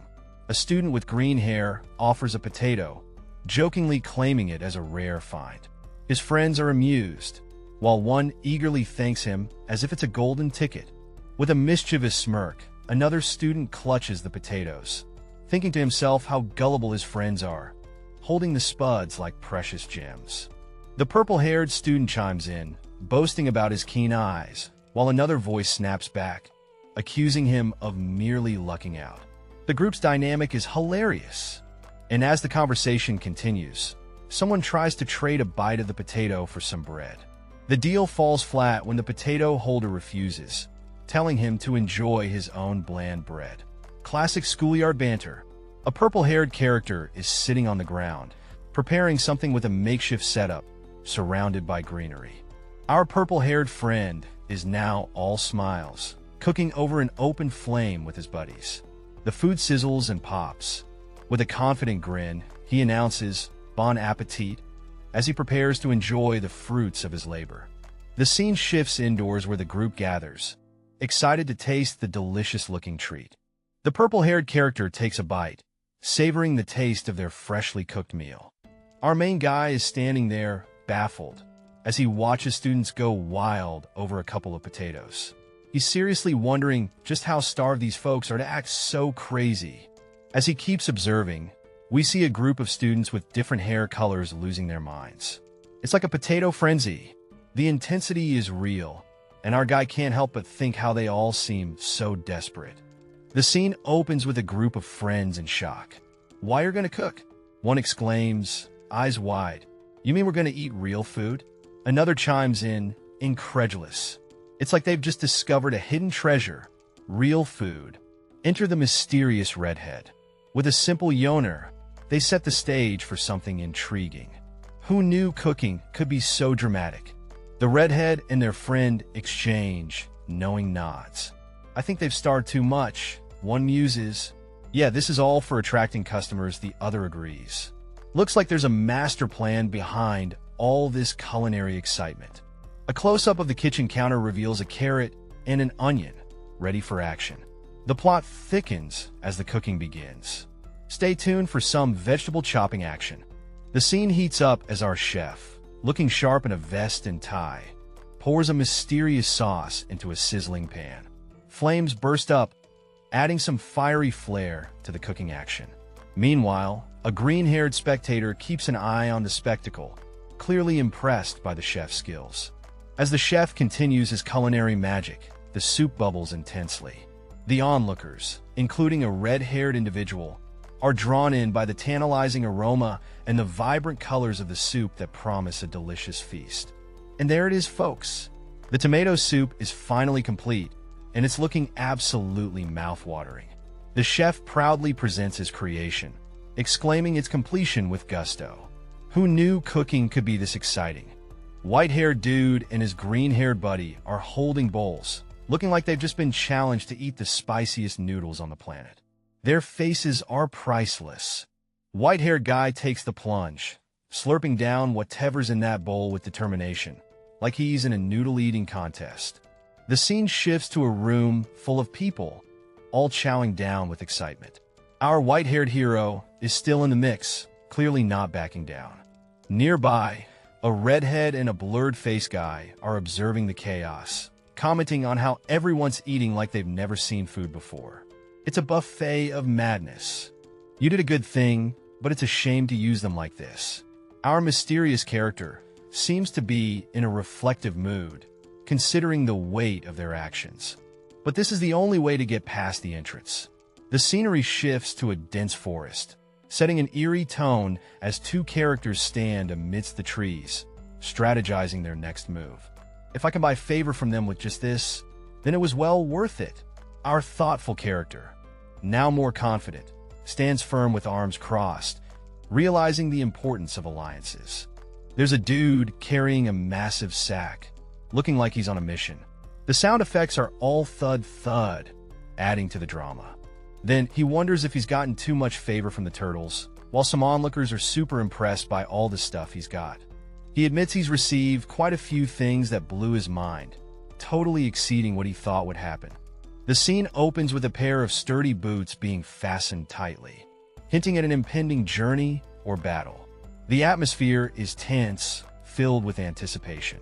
a student with green hair offers a potato, jokingly claiming it as a rare find. His friends are amused, while one eagerly thanks him as if it's a golden ticket. With a mischievous smirk, another student clutches the potatoes, thinking to himself how gullible his friends are, holding the spuds like precious gems. The purple-haired student chimes in, boasting about his keen eyes, while another voice snaps back, accusing him of merely lucking out. The group's dynamic is hilarious, and as the conversation continues, someone tries to trade a bite of the potato for some bread. The deal falls flat when the potato holder refuses, telling him to enjoy his own bland bread. Classic schoolyard banter. A purple-haired character is sitting on the ground, preparing something with a makeshift setup, surrounded by greenery. Our purple-haired friend is now all smiles, cooking over an open flame with his buddies. The food sizzles and pops. With a confident grin, he announces "Bon appetit" as he prepares to enjoy the fruits of his labor. The scene shifts indoors where the group gathers, excited to taste the delicious-looking treat. The purple-haired character takes a bite, savoring the taste of their freshly cooked meal. Our main guy is standing there, baffled, as he watches students go wild over a couple of potatoes. He's seriously wondering just how starved these folks are to act so crazy. As he keeps observing, we see a group of students with different hair colors losing their minds. It's like a potato frenzy. The intensity is real, and our guy can't help but think how they all seem so desperate. The scene opens with a group of friends in shock. "Why are gonna cook?" One exclaims, eyes wide. "You mean we're gonna eat real food?" Another chimes in, incredulous. It's like they've just discovered a hidden treasure, real food. Enter the mysterious redhead. With a simple yoner, they set the stage for something intriguing. Who knew cooking could be so dramatic? The redhead and their friend exchange knowing nods. "I think they've starred too much," one muses. "Yeah, this is all for attracting customers," the other agrees. Looks like there's a master plan behind all this culinary excitement. A close-up of the kitchen counter reveals a carrot and an onion, ready for action. The plot thickens as the cooking begins. Stay tuned for some vegetable chopping action. The scene heats up as our chef, looking sharp in a vest and tie, pours a mysterious sauce into a sizzling pan. Flames burst up, adding some fiery flair to the cooking action. Meanwhile, a green-haired spectator keeps an eye on the spectacle, clearly impressed by the chef's skills. As the chef continues his culinary magic, the soup bubbles intensely. The onlookers, including a red-haired individual, are drawn in by the tantalizing aroma and the vibrant colors of the soup that promise a delicious feast. And there it is, folks. The tomato soup is finally complete, and it's looking absolutely mouth-watering. The chef proudly presents his creation, exclaiming its completion with gusto. Who knew cooking could be this exciting? White-haired dude and his green-haired buddy are holding bowls, looking like they've just been challenged to eat the spiciest noodles on the planet. Their faces are priceless. White-haired guy takes the plunge, slurping down whatever's in that bowl with determination, like he's in a noodle-eating contest. The scene shifts to a room full of people, all chowing down with excitement. Our white-haired hero is still in the mix, clearly not backing down. Nearby, a redhead and a blurred-faced guy are observing the chaos, commenting on how everyone's eating like they've never seen food before. It's a buffet of madness. You did a good thing, but it's a shame to use them like this. Our mysterious character seems to be in a reflective mood, considering the weight of their actions. But this is the only way to get past the entrance. The scenery shifts to a dense forest, setting an eerie tone as two characters stand amidst the trees, strategizing their next move. If I can buy favor from them with just this, then it was well worth it. Our thoughtful character, now more confident, stands firm with arms crossed, realizing the importance of alliances. There's a dude carrying a massive sack, looking like he's on a mission. The sound effects are all thud-thud, adding to the drama. Then he wonders if he's gotten too much favor from the turtles, while some onlookers are super impressed by all the stuff he's got. He admits he's received quite a few things that blew his mind, totally exceeding what he thought would happen. The scene opens with a pair of sturdy boots being fastened tightly, hinting at an impending journey or battle. The atmosphere is tense, filled with anticipation.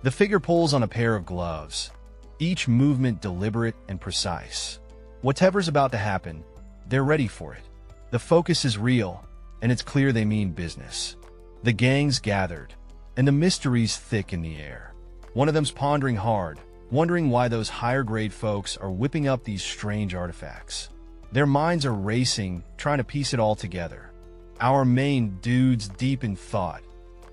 The figure pulls on a pair of gloves, each movement deliberate and precise. Whatever's about to happen, they're ready for it. The focus is real, and it's clear they mean business. The gang's gathered, and the mystery's thick in the air. One of them's pondering hard, wondering why those higher-grade folks are whipping up these strange artifacts. Their minds are racing, trying to piece it all together. Our main dude's deep in thought,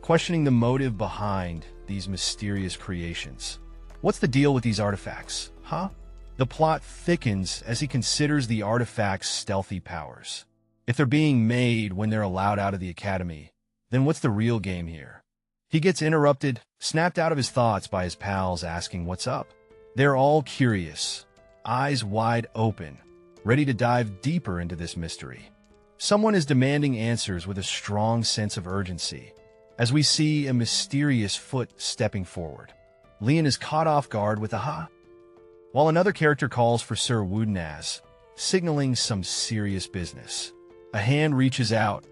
questioning the motive behind these mysterious creations. What's the deal with these artifacts, huh? The plot thickens as he considers the artifacts' stealthy powers. If they're being made when they're allowed out of the academy, then what's the real game here? He gets interrupted, snapped out of his thoughts by his pals asking what's up. They're all curious, eyes wide open, ready to dive deeper into this mystery. Someone is demanding answers with a strong sense of urgency, as we see a mysterious foot stepping forward. Leon is caught off guard with a ha, while another character calls for Sir Woodenaz, signaling some serious business. A hand reaches out,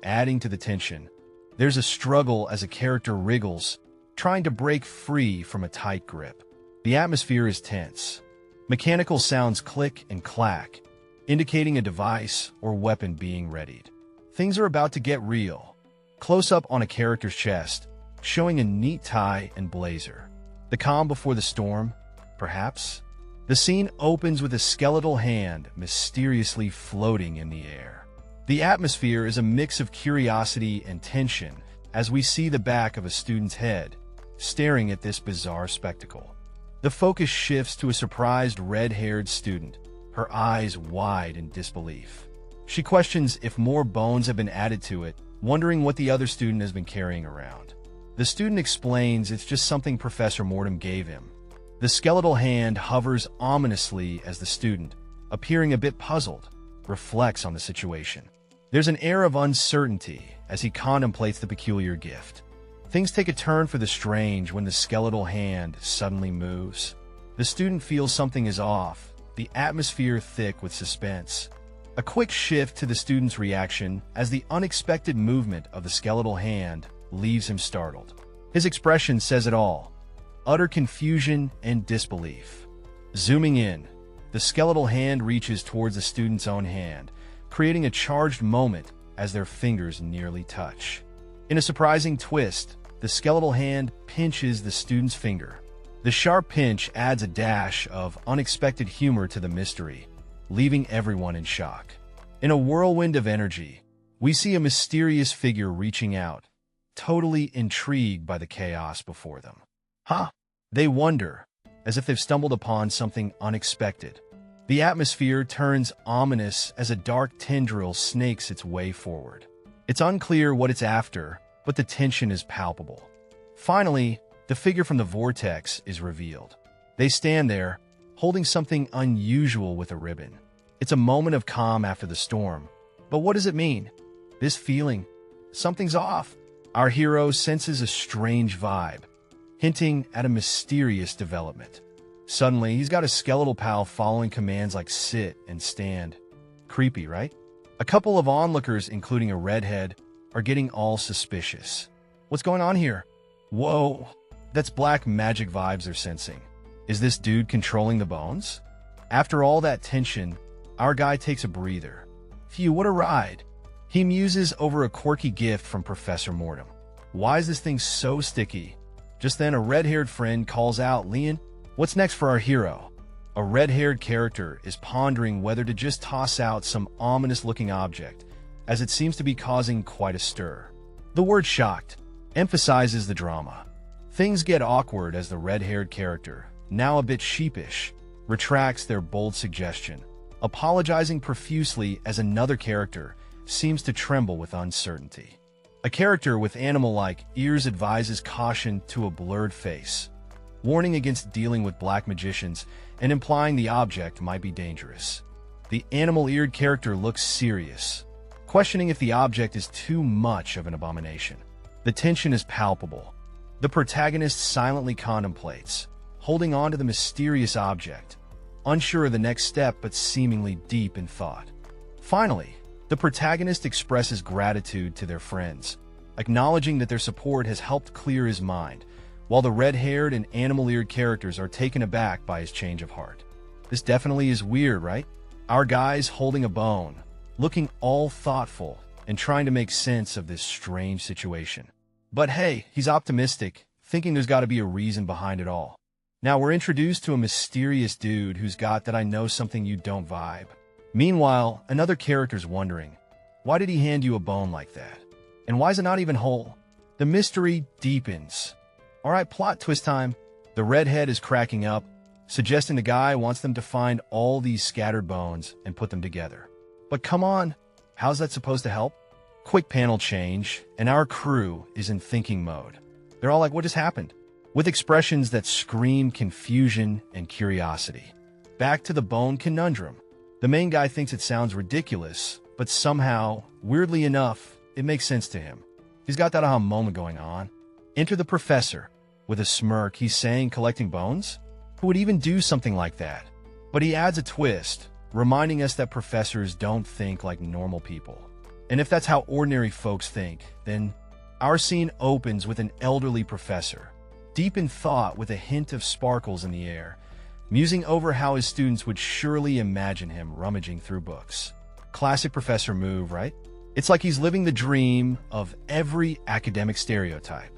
adding to the tension. There's a struggle as a character wriggles, trying to break free from a tight grip. The atmosphere is tense. Mechanical sounds click and clack, indicating a device or weapon being readied. Things are about to get real. Close up on a character's chest, showing a neat tie and blazer. The calm before the storm, perhaps? The scene opens with a skeletal hand mysteriously floating in the air. The atmosphere is a mix of curiosity and tension as we see the back of a student's head, staring at this bizarre spectacle. The focus shifts to a surprised red-haired student, her eyes wide in disbelief. She questions if more bones have been added to it, wondering what the other student has been carrying around. The student explains it's just something Professor Mortem gave him. The skeletal hand hovers ominously as the student, appearing a bit puzzled, reflects on the situation. There's an air of uncertainty as he contemplates the peculiar gift. Things take a turn for the strange when the skeletal hand suddenly moves. The student feels something is off, the atmosphere thick with suspense. A quick shift to the student's reaction as the unexpected movement of the skeletal hand leaves him startled. His expression says it all, utter confusion and disbelief. Zooming in, the skeletal hand reaches towards the student's own hand, creating a charged moment as their fingers nearly touch. In a surprising twist, the skeletal hand pinches the student's finger. The sharp pinch adds a dash of unexpected humor to the mystery, leaving everyone in shock. In a whirlwind of energy, we see a mysterious figure reaching out, totally intrigued by the chaos before them. Huh? They wonder, as if they've stumbled upon something unexpected. The atmosphere turns ominous as a dark tendril snakes its way forward. It's unclear what it's after, but the tension is palpable. Finally, the figure from the vortex is revealed. They stand there, holding something unusual with a ribbon. It's a moment of calm after the storm. But what does it mean? This feeling, something's off. Our hero senses a strange vibe, hinting at a mysterious development. Suddenly, he's got a skeletal pal following commands like sit and stand. Creepy, right? A couple of onlookers, including a redhead, are getting all suspicious. What's going on here? Whoa, that's black magic vibes they're sensing. Is this dude controlling the bones? After all that tension, our guy takes a breather. Phew, what a ride. He muses over a quirky gift from Professor Mortem. Why is this thing so sticky? Just then, a red-haired friend calls out, Leon, what's next for our hero? A red-haired character is pondering whether to just toss out some ominous-looking object, as it seems to be causing quite a stir. The word shocked emphasizes the drama. Things get awkward as the red-haired character, now a bit sheepish, retracts their bold suggestion, apologizing profusely as another character seems to tremble with uncertainty. A character with animal-like ears advises caution to a blurred face, warning against dealing with black magicians and implying the object might be dangerous. The animal-eared character looks serious, questioning if the object is too much of an abomination. The tension is palpable. The protagonist silently contemplates, holding on to the mysterious object, unsure of the next step but seemingly deep in thought. Finally, the protagonist expresses gratitude to their friends, acknowledging that their support has helped clear his mind, while the red-haired and animal-eared characters are taken aback by his change of heart. This definitely is weird, right? Our guy's holding a bone, looking all thoughtful and trying to make sense of this strange situation. But hey, he's optimistic, thinking there's got to be a reason behind it all. Now we're introduced to a mysterious dude who's got that I know something you don't vibe. Meanwhile, another character's wondering, why did he hand you a bone like that? And why is it not even whole? The mystery deepens. Alright, plot twist time. The redhead is cracking up, suggesting the guy wants them to find all these scattered bones and put them together. But come on, how's that supposed to help? Quick panel change, and our crew is in thinking mode. They're all like, what just happened? With expressions that scream confusion and curiosity. Back to the bone conundrum. The main guy thinks it sounds ridiculous, but somehow, weirdly enough, it makes sense to him. He's got that aha moment going on. Enter the professor. With a smirk, he's saying collecting bones? Who would even do something like that? But he adds a twist, reminding us that professors don't think like normal people. And if that's how ordinary folks think, then our scene opens with an elderly professor, deep in thought with a hint of sparkles in the air, musing over how his students would surely imagine him rummaging through books. Classic professor move, right? It's like he's living the dream of every academic stereotype.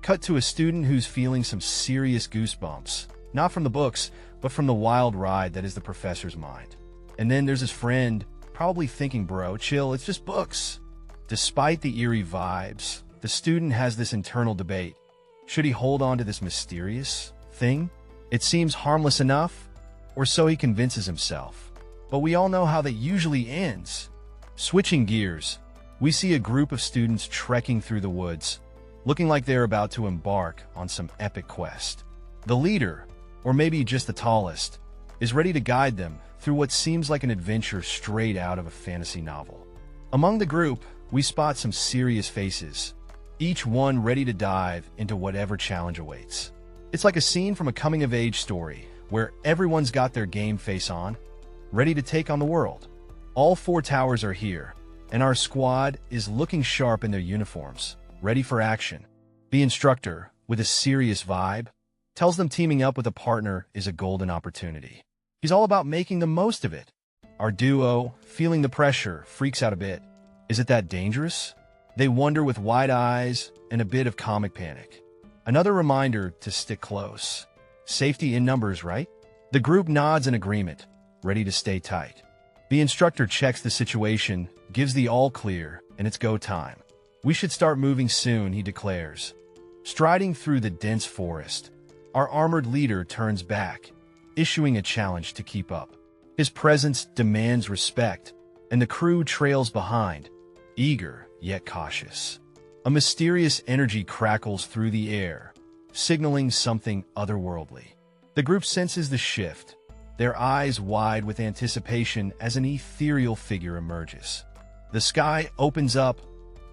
Cut to a student who's feeling some serious goosebumps, not from the books, but from the wild ride that is the professor's mind. And then there's his friend, probably thinking, bro, chill, it's just books. Despite the eerie vibes, the student has this internal debate. Should he hold on to this mysterious thing? It seems harmless enough, or so he convinces himself. But we all know how that usually ends. Switching gears, we see a group of students trekking through the woods, looking like they're about to embark on some epic quest. The leader, or maybe just the tallest, is ready to guide them through what seems like an adventure straight out of a fantasy novel. Among the group, we spot some serious faces, each one ready to dive into whatever challenge awaits. It's like a scene from a coming-of-age story, where everyone's got their game face on, ready to take on the world. All four towers are here, and our squad is looking sharp in their uniforms, ready for action. The instructor, with a serious vibe, tells them teaming up with a partner is a golden opportunity. He's all about making the most of it. Our duo, feeling the pressure, freaks out a bit. Is it that dangerous? They wonder with wide eyes and a bit of comic panic. Another reminder to stick close. Safety in numbers, right? The group nods in agreement, ready to stay tight. The instructor checks the situation, gives the all clear, and it's go time. We should start moving soon, he declares. Striding through the dense forest, our armored leader turns back, issuing a challenge to keep up. His presence demands respect, and the crew trails behind, eager yet cautious. A mysterious energy crackles through the air, signaling something otherworldly. The group senses the shift, their eyes wide with anticipation as an ethereal figure emerges. The sky opens up,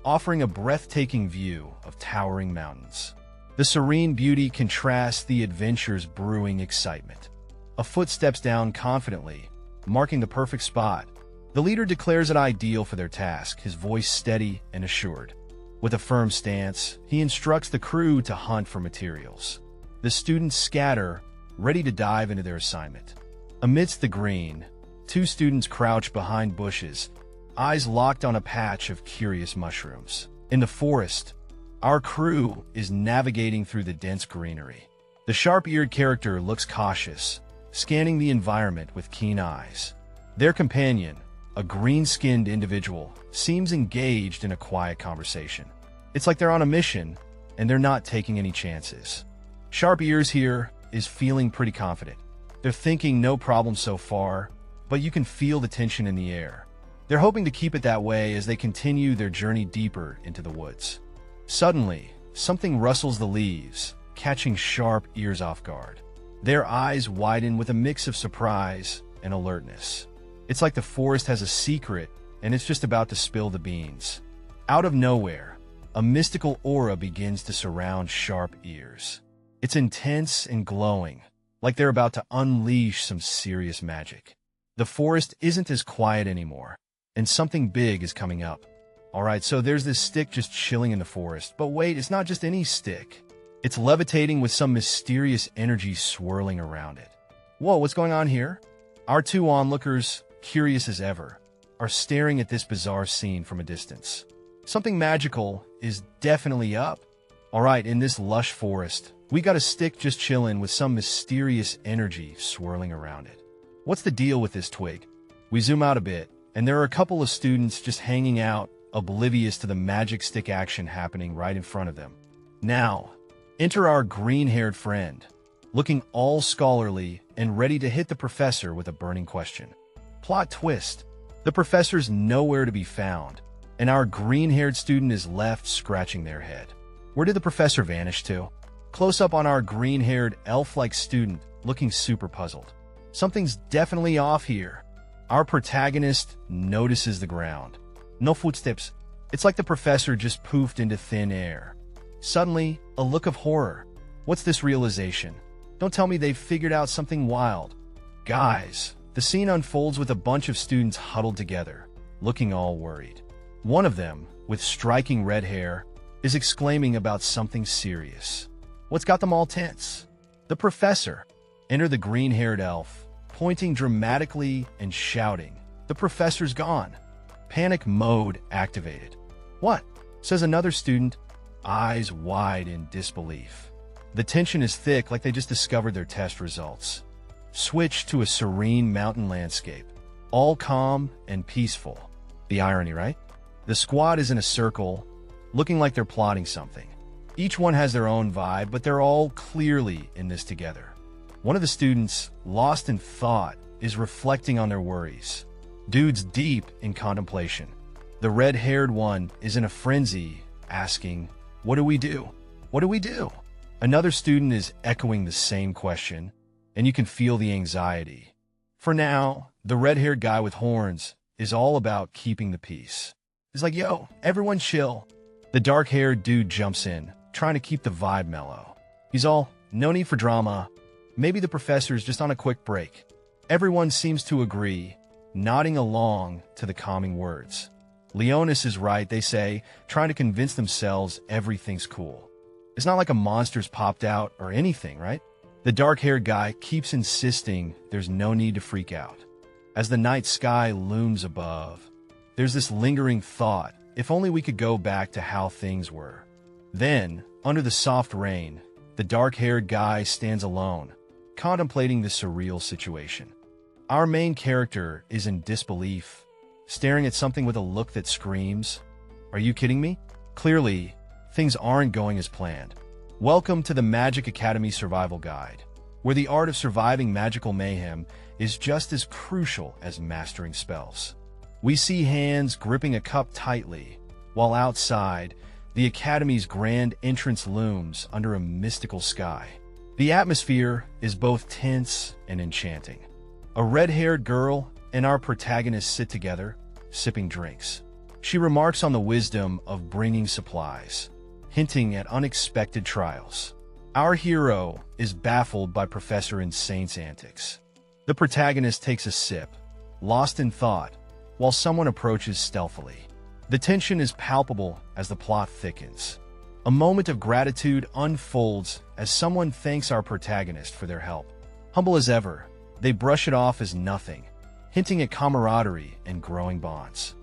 offering a breathtaking view of towering mountains. The serene beauty contrasts the adventure's brewing excitement. A foot steps down confidently, marking the perfect spot. The leader declares it ideal for their task, his voice steady and assured. With a firm stance, he instructs the crew to hunt for materials. The students scatter, ready to dive into their assignment. Amidst the green, two students crouch behind bushes, eyes locked on a patch of curious mushrooms. In the forest, our crew is navigating through the dense greenery. The sharp-eared character looks cautious, scanning the environment with keen eyes. Their companion, a green-skinned individual, seems engaged in a quiet conversation. It's like they're on a mission, and they're not taking any chances. Sharp Ears here is feeling pretty confident. They're thinking no problem so far, but you can feel the tension in the air. They're hoping to keep it that way as they continue their journey deeper into the woods. Suddenly, something rustles the leaves, catching Sharp Ears off guard. Their eyes widen with a mix of surprise and alertness. It's like the forest has a secret, and it's just about to spill the beans. Out of nowhere, a mystical aura begins to surround Sharp Ears. It's intense and glowing, like they're about to unleash some serious magic. The forest isn't as quiet anymore, and something big is coming up. Alright, so there's this stick just chilling in the forest, but wait, it's not just any stick. It's levitating with some mysterious energy swirling around it. Whoa, what's going on here? Our two onlookers, curious as ever, are staring at this bizarre scene from a distance. Something magical is definitely up. All right, in this lush forest, we got a stick just chilling with some mysterious energy swirling around it. What's the deal with this twig? We zoom out a bit, and there are a couple of students just hanging out, oblivious to the magic stick action happening right in front of them. Now, enter our green-haired friend, looking all scholarly and ready to hit the professor with a burning question. Plot twist. The professor's nowhere to be found, and our green-haired student is left scratching their head. Where did the professor vanish to? Close up on our green-haired, elf-like student, looking super puzzled. Something's definitely off here. Our protagonist notices the ground. No footsteps. It's like the professor just poofed into thin air. Suddenly, a look of horror. What's this realization? Don't tell me they've figured out something wild. Guys, the scene unfolds with a bunch of students huddled together, looking all worried. One of them, with striking red hair, is exclaiming about something serious. What's got them all tense? The professor. Enter the green-haired elf, pointing dramatically and shouting, "The professor's gone." Panic mode activated. What? Says another student, eyes wide in disbelief. The tension is thick, like they just discovered their test results. Switch to a serene mountain landscape, all calm and peaceful. The irony, right? The squad is in a circle, looking like they're plotting something. Each one has their own vibe, but they're all clearly in this together. One of the students, lost in thought, is reflecting on their worries. Dude's deep in contemplation. The red-haired one is in a frenzy, asking, "What do we do? What do we do?" Another student is echoing the same question, and you can feel the anxiety. For now, the red-haired guy with horns is all about keeping the peace. He's like, "Yo, everyone chill." The dark-haired dude jumps in, trying to keep the vibe mellow. He's all, "No need for drama. Maybe the professor's just on a quick break." Everyone seems to agree, nodding along to the calming words. Leonis is right, they say, trying to convince themselves everything's cool. It's not like a monster's popped out or anything, right? The dark-haired guy keeps insisting there's no need to freak out. As the night sky looms above, there's this lingering thought, if only we could go back to how things were. Then, under the soft rain, the dark-haired guy stands alone, contemplating the surreal situation. Our main character is in disbelief, staring at something with a look that screams, "Are you kidding me?" Clearly, things aren't going as planned. Welcome to the Magic Academy Survival Guide, where the art of surviving magical mayhem is just as crucial as mastering spells. We see hands gripping a cup tightly, while outside, the Academy's grand entrance looms under a mystical sky. The atmosphere is both tense and enchanting. A red-haired girl and our protagonist sit together, sipping drinks. She remarks on the wisdom of bringing supplies, hinting at unexpected trials. Our hero is baffled by Professor Insane's antics. The protagonist takes a sip, lost in thought, while someone approaches stealthily. The tension is palpable as the plot thickens. A moment of gratitude unfolds as someone thanks our protagonist for their help. Humble as ever, they brush it off as nothing, hinting at camaraderie and growing bonds.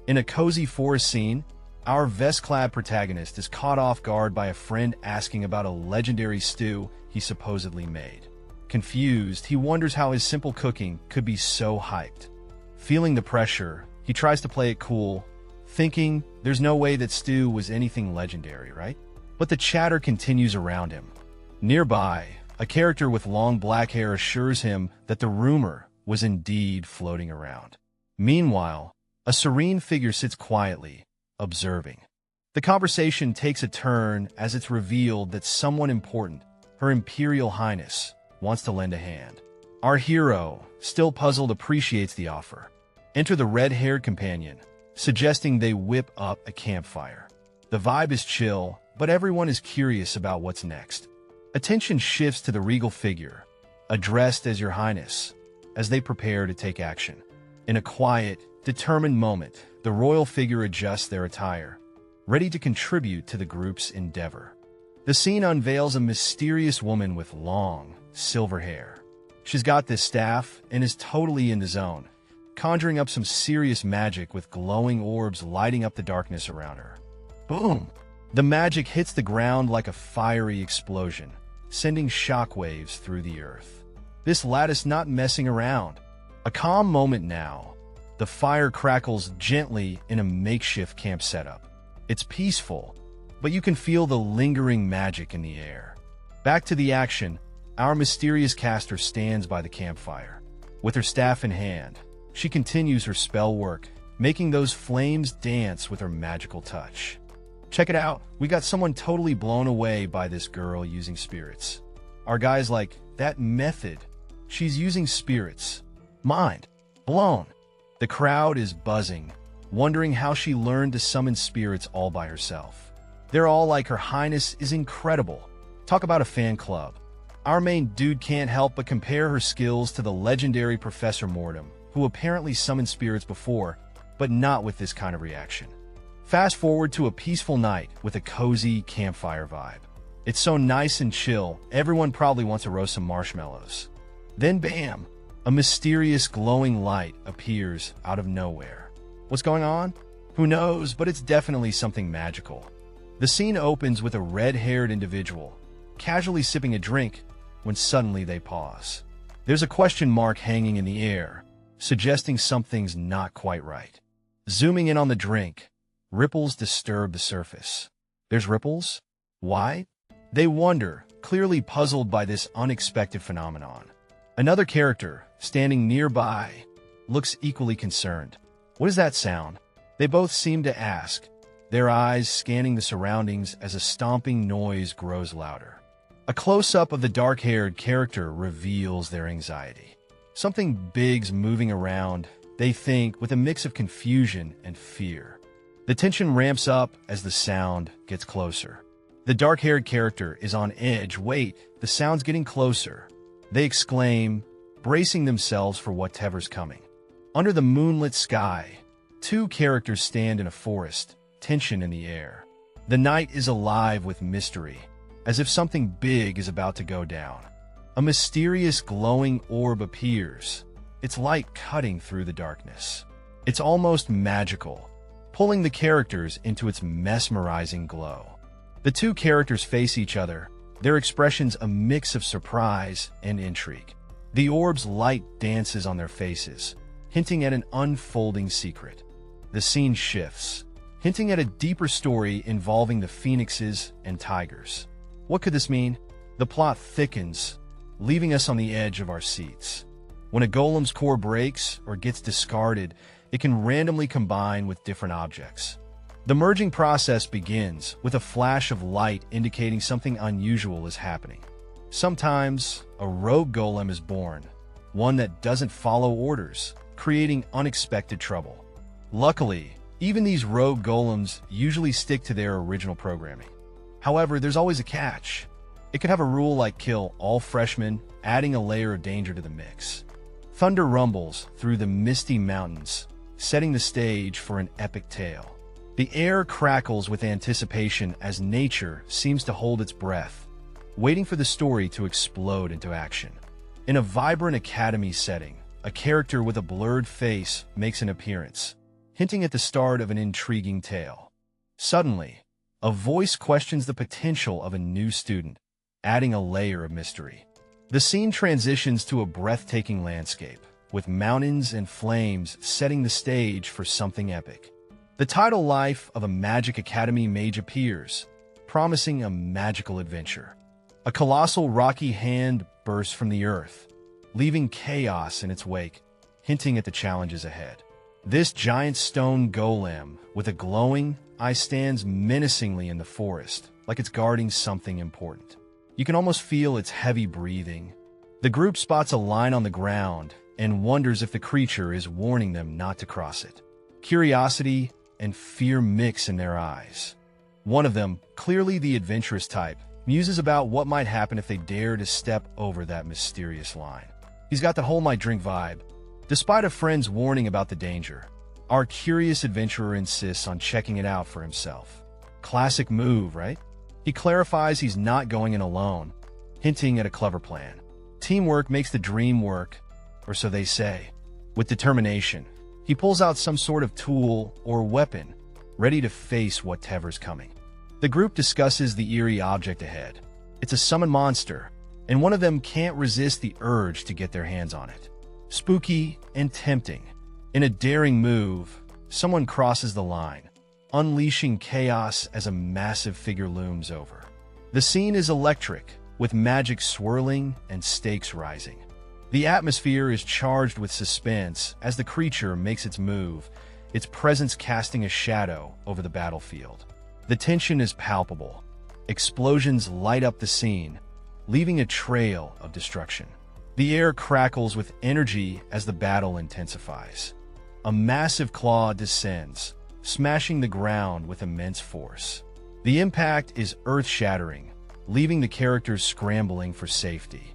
In a cozy forest scene, our vest-clad protagonist is caught off guard by a friend asking about a legendary stew he supposedly made. Confused, he wonders how his simple cooking could be so hyped. Feeling the pressure, he tries to play it cool, thinking there's no way that stew was anything legendary, right? But the chatter continues around him. Nearby, a character with long black hair assures him that the rumor was indeed floating around. Meanwhile, a serene figure sits quietly, observing. The conversation takes a turn as it's revealed that someone important, Her Imperial Highness, wants to lend a hand. Our hero, still puzzled, appreciates the offer. Enter the red-haired companion, suggesting they whip up a campfire. The vibe is chill, but everyone is curious about what's next. Attention shifts to the regal figure, addressed as Your Highness, as they prepare to take action. In a quiet, determined moment, the royal figure adjusts their attire, ready to contribute to the group's endeavor. The scene unveils a mysterious woman with long, silver hair. She's got this staff and is totally in the zone, conjuring up some serious magic with glowing orbs lighting up the darkness around her. Boom! The magic hits the ground like a fiery explosion, sending shockwaves through the earth. This lattice not messing around. A calm moment now. The fire crackles gently in a makeshift camp setup. It's peaceful, but you can feel the lingering magic in the air. Back to the action, our mysterious caster stands by the campfire. With her staff in hand, she continues her spell work, making those flames dance with her magical touch. Check it out, we got someone totally blown away by this girl using spirits. Our guy's like, that method. She's using spirits. Mind blown. The crowd is buzzing, wondering how she learned to summon spirits all by herself. They're all like, Her Highness is incredible. Talk about a fan club. Our main dude can't help but compare her skills to the legendary Professor Mortem, who apparently summoned spirits before, but not with this kind of reaction. Fast forward to a peaceful night with a cozy campfire vibe. It's so nice and chill, everyone probably wants to roast some marshmallows. Then bam! A mysterious glowing light appears out of nowhere. What's going on? Who knows, but it's definitely something magical. The scene opens with a red-haired individual, casually sipping a drink, when suddenly they pause. There's a question mark hanging in the air, suggesting something's not quite right. Zooming in on the drink, ripples disturb the surface. There's ripples? Why? They wonder, clearly puzzled by this unexpected phenomenon. Another character, standing nearby, looks equally concerned. What is that sound? They both seem to ask, their eyes scanning the surroundings as a stomping noise grows louder. A close-up of the dark-haired character reveals their anxiety. Something big's moving around, they think, with a mix of confusion and fear. The tension ramps up as the sound gets closer. The dark-haired character is on edge. Wait, the sound's getting closer. They exclaim, bracing themselves for whatever's coming. Under the moonlit sky, two characters stand in a forest, tension in the air. The night is alive with mystery, as if something big is about to go down. A mysterious glowing orb appears, its light cutting through the darkness. It's almost magical, pulling the characters into its mesmerizing glow. The two characters face each other, their expressions a mix of surprise and intrigue. The orb's light dances on their faces, hinting at an unfolding secret. The scene shifts, hinting at a deeper story involving the phoenixes and tigers. What could this mean? The plot thickens, leaving us on the edge of our seats. When a golem's core breaks or gets discarded, it can randomly combine with different objects. The merging process begins with a flash of light indicating something unusual is happening. Sometimes, a rogue golem is born, one that doesn't follow orders, creating unexpected trouble. Luckily, even these rogue golems usually stick to their original programming. However, there's always a catch. It could have a rule like kill all freshmen, adding a layer of danger to the mix. Thunder rumbles through the misty mountains, setting the stage for an epic tale. The air crackles with anticipation as nature seems to hold its breath, waiting for the story to explode into action. In a vibrant academy setting, a character with a blurred face makes an appearance, hinting at the start of an intriguing tale. Suddenly, a voice questions the potential of a new student, adding a layer of mystery. The scene transitions to a breathtaking landscape, with mountains and flames setting the stage for something epic. The tidal life of a Magic Academy mage appears, promising a magical adventure. A colossal rocky hand bursts from the earth, leaving chaos in its wake, hinting at the challenges ahead. This giant stone golem, with a glowing eye, stands menacingly in the forest, like it's guarding something important. You can almost feel its heavy breathing. The group spots a line on the ground and wonders if the creature is warning them not to cross it. Curiosity and fear mix in their eyes. One of them, clearly the adventurous type, muses about what might happen if they dare to step over that mysterious line. He's got the hold my drink vibe. Despite a friend's warning about the danger, our curious adventurer insists on checking it out for himself. Classic move, right? He clarifies he's not going in alone, hinting at a clever plan. Teamwork makes the dream work, or so they say. With determination, he pulls out some sort of tool or weapon, ready to face whatever's coming. The group discusses the eerie object ahead. It's a summon monster, and one of them can't resist the urge to get their hands on it. Spooky and tempting. In a daring move, someone crosses the line, unleashing chaos as a massive figure looms over. The scene is electric, with magic swirling and stakes rising. The atmosphere is charged with suspense as the creature makes its move, its presence casting a shadow over the battlefield. The tension is palpable. Explosions light up the scene, leaving a trail of destruction. The air crackles with energy as the battle intensifies. A massive claw descends, smashing the ground with immense force. The impact is earth-shattering, leaving the characters scrambling for safety.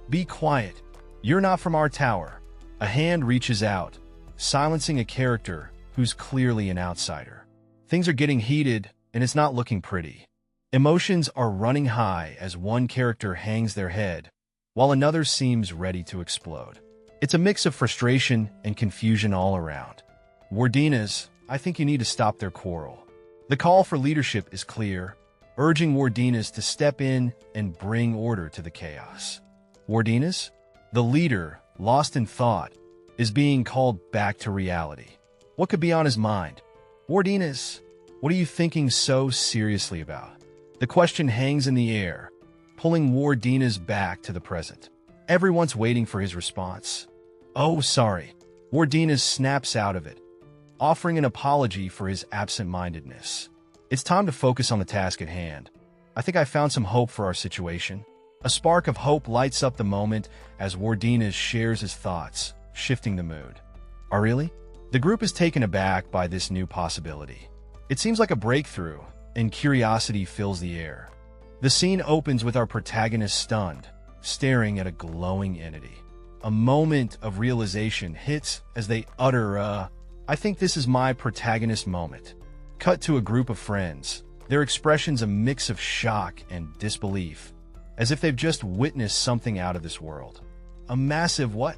Be quiet. You're not from our tower. A hand reaches out, silencing a character who's clearly an outsider. Things are getting heated, and it's not looking pretty. Emotions are running high as one character hangs their head, while another seems ready to explode. It's a mix of frustration and confusion all around. Wardinas, I think you need to stop their quarrel. The call for leadership is clear, urging Wardinas to step in and bring order to the chaos. Wardinas, the leader, lost in thought, is being called back to reality. What could be on his mind? Wardinas, what are you thinking so seriously about? The question hangs in the air, pulling Wardinas back to the present. Everyone's waiting for his response. Oh, sorry. Wardinas snaps out of it, offering an apology for his absent-mindedness. It's time to focus on the task at hand. I think I found some hope for our situation. A spark of hope lights up the moment as Wardinas shares his thoughts, shifting the mood. Oh, really? The group is taken aback by this new possibility. It seems like a breakthrough, and curiosity fills the air. The scene opens with our protagonist stunned, staring at a glowing entity. A moment of realization hits as they utter I think this is my protagonist moment. Cut to a group of friends, their expressions a mix of shock and disbelief, as if they've just witnessed something out of this world. A massive what?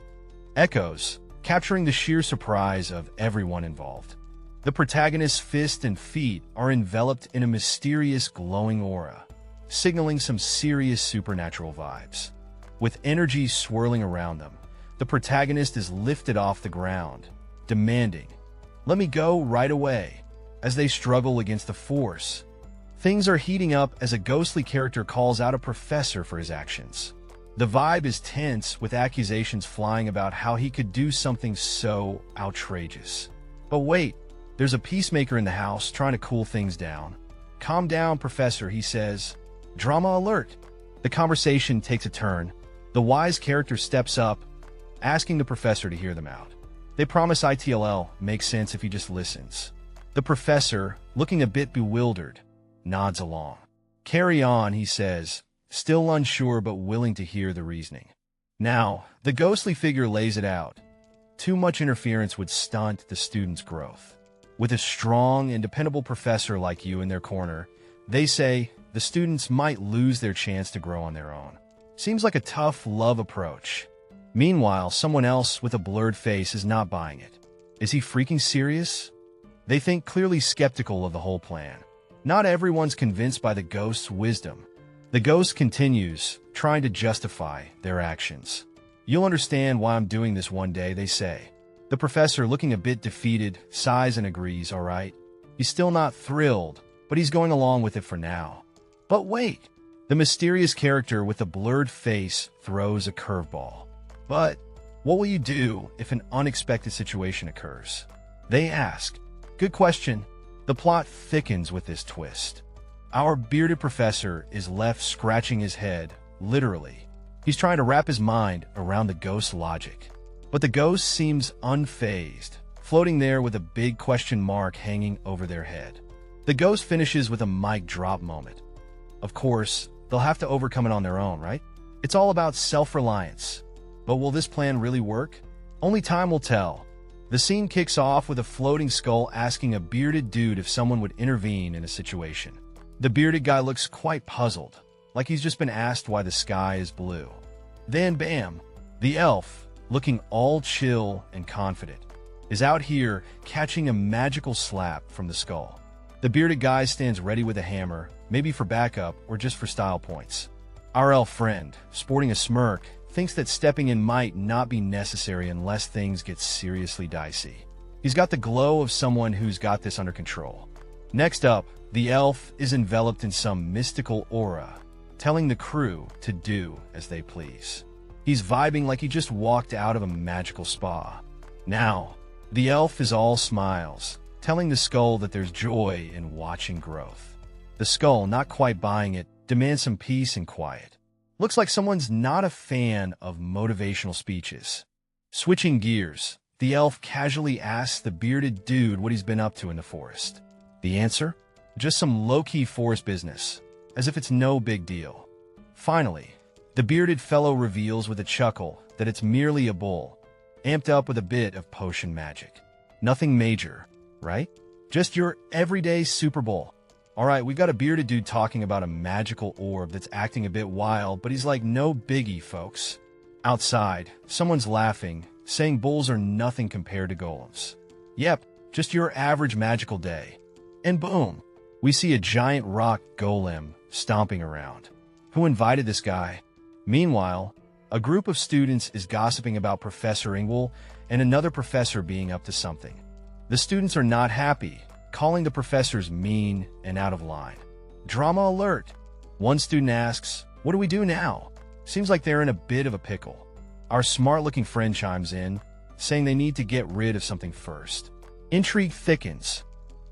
Echoes, capturing the sheer surprise of everyone involved. The protagonist's fists and feet are enveloped in a mysterious glowing aura, signaling some serious supernatural vibes. With energy swirling around them, the protagonist is lifted off the ground, demanding, "Let me go right away." As they struggle against the force, things are heating up as a ghostly character calls out a professor for his actions. The vibe is tense, with accusations flying about how he could do something so outrageous. But wait, there's a peacemaker in the house trying to cool things down. "Calm down, Professor," he says. Drama alert. The conversation takes a turn. The wise character steps up, asking the professor to hear them out. They promise ITLL makes sense if he just listens. The professor, looking a bit bewildered, nods along. "Carry on," he says, still unsure but willing to hear the reasoning. Now, the ghostly figure lays it out. Too much interference would stunt the student's growth. With a strong and dependable professor like you in their corner, they say the students might lose their chance to grow on their own. Seems like a tough love approach. Meanwhile, someone else with a blurred face is not buying it. Is he freaking serious? They think clearly skeptical of the whole plan. Not everyone's convinced by the ghost's wisdom. The ghost continues, trying to justify their actions. "You'll understand why I'm doing this one day," they say. The professor, looking a bit defeated, sighs and agrees, all right. He's still not thrilled, but he's going along with it for now. But wait! The mysterious character with the blurred face throws a curveball. "But what will you do if an unexpected situation occurs?" They ask. Good question. The plot thickens with this twist. Our bearded professor is left scratching his head, literally. He's trying to wrap his mind around the ghost's logic. But the ghost seems unfazed, floating there with a big question mark hanging over their head. The ghost finishes with a mic drop moment. Of course, they'll have to overcome it on their own, right? It's all about self-reliance. But will this plan really work? Only time will tell. The scene kicks off with a floating skull asking a bearded dude if someone would intervene in a situation. The bearded guy looks quite puzzled, like he's just been asked why the sky is blue. Then bam, the elf, looking all chill and confident, is out here catching a magical slap from the skull. The bearded guy stands ready with a hammer, maybe for backup or just for style points. Our elf friend, sporting a smirk, thinks that stepping in might not be necessary unless things get seriously dicey. He's got the glow of someone who's got this under control. Next up, the elf is enveloped in some mystical aura, telling the crew to do as they please. He's vibing like he just walked out of a magical spa. Now, the elf is all smiles, telling the skull that there's joy in watching growth. The skull, not quite buying it, demands some peace and quiet. Looks like someone's not a fan of motivational speeches. Switching gears, the elf casually asks the bearded dude what he's been up to in the forest. The answer? Just some low-key forest business, as if it's no big deal. Finally, the bearded fellow reveals with a chuckle that it's merely a bull, amped up with a bit of potion magic. Nothing major, right? Just your everyday Super Bowl. Alright, we've got a bearded dude talking about a magical orb that's acting a bit wild, but he's like, no biggie, folks. Outside, someone's laughing, saying bulls are nothing compared to golems. Yep, just your average magical day. And boom, we see a giant rock golem stomping around. Who invited this guy? Meanwhile, a group of students is gossiping about Professor Ingwell and another professor being up to something. The students are not happy, calling the professors mean and out of line. Drama alert! One student asks, "What do we do now?" Seems like they're in a bit of a pickle. Our smart-looking friend chimes in, saying they need to get rid of something first. Intrigue thickens.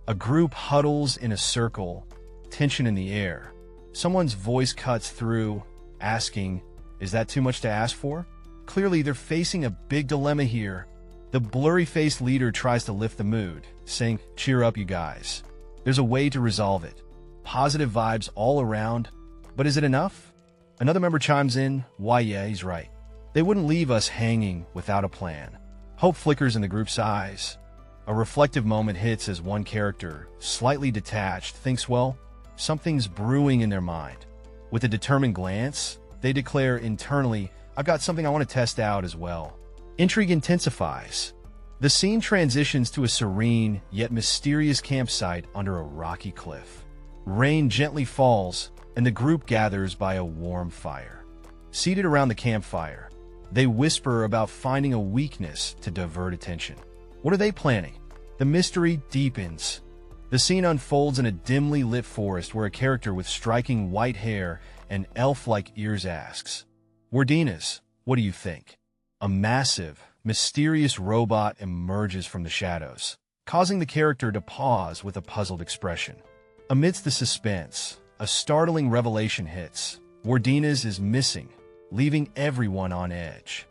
A group huddles in a circle, tension in the air. Someone's voice cuts through, asking, "Is that too much to ask for?" Clearly, they're facing a big dilemma here. The blurry-faced leader tries to lift the mood, saying, "Cheer up, you guys. There's a way to resolve it." Positive vibes all around, but is it enough? Another member chimes in, "Why, yeah, he's right. They wouldn't leave us hanging without a plan." Hope flickers in the group's eyes. A reflective moment hits as one character, slightly detached, thinks, well, something's brewing in their mind. With a determined glance, they declare internally, "I've got something I want to test out as well." Intrigue intensifies. The scene transitions to a serene yet mysterious campsite under a rocky cliff. Rain gently falls, and the group gathers by a warm fire. Seated around the campfire, they whisper about finding a weakness to divert attention. What are they planning? The mystery deepens. The scene unfolds in a dimly lit forest where a character with striking white hair and elf-like ears asks, "Wardinas, what do you think?" A massive, mysterious robot emerges from the shadows, causing the character to pause with a puzzled expression. Amidst the suspense, a startling revelation hits. Wardinas is missing, leaving everyone on edge.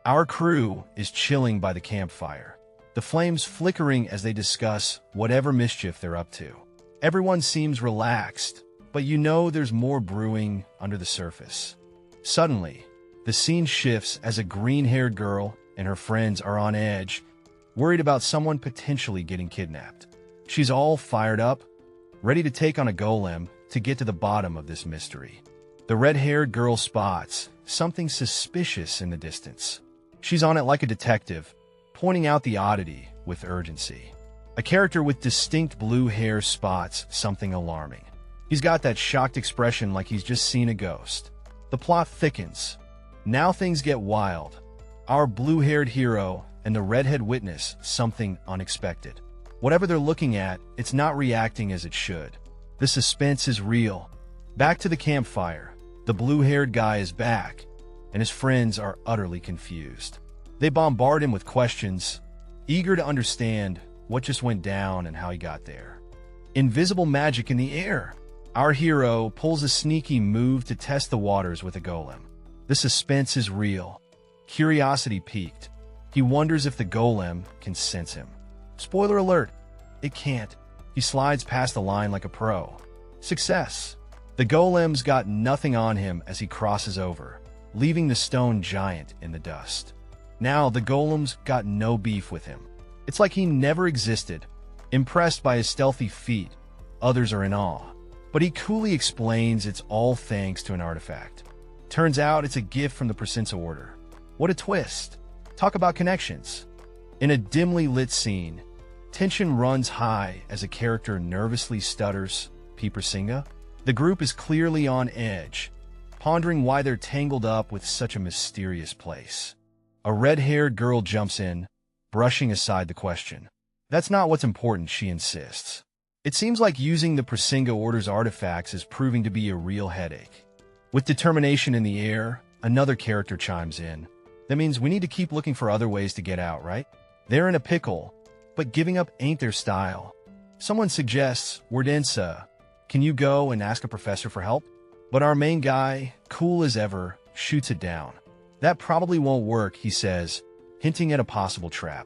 Our crew is chilling by the campfire, the flames flickering as they discuss whatever mischief they're up to. Everyone seems relaxed, but you know there's more brewing under the surface. Suddenly, the scene shifts as a green-haired girl and her friends are on edge, worried about someone potentially getting kidnapped. She's all fired up, ready to take on a golem to get to the bottom of this mystery. The red-haired girl spots something suspicious in the distance. She's on it like a detective, pointing out the oddity with urgency. A character with distinct blue hair spots something alarming. He's got that shocked expression like he's just seen a ghost. The plot thickens. Now things get wild. Our blue-haired hero and the redhead witness something unexpected. Whatever they're looking at, it's not reacting as it should. The suspense is real. Back to the campfire. The blue-haired guy is back, and his friends are utterly confused. They bombard him with questions, eager to understand what just went down and how he got there. Invisible magic in the air. Our hero pulls a sneaky move to test the waters with a golem. The suspense is real. Curiosity piqued. He wonders if the golem can sense him. Spoiler alert, it can't. He slides past the line like a pro. Success. The golem's got nothing on him as he crosses over, leaving the stone giant in the dust. Now the golem's got no beef with him. It's like he never existed. Impressed by his stealthy feat, others are in awe. but he coolly explains it's all thanks to an artifact. Turns out it's a gift from the Precinsa Order. What a twist! Talk about connections. In a dimly lit scene, tension runs high as a character nervously stutters, P. The group is clearly on edge, pondering why they're tangled up with such a mysterious place. A red-haired girl jumps in, brushing aside the question. That's not what's important, she insists. It seems like using the Precinsa Order's artifacts is proving to be a real headache. With determination in the air, another character chimes in. That means we need to keep looking for other ways to get out, right? They're in a pickle, but giving up ain't their style. Someone suggests, Wardensa, can you go and ask a professor for help? But our main guy, cool as ever, shoots it down. That probably won't work, he says, hinting at a possible trap.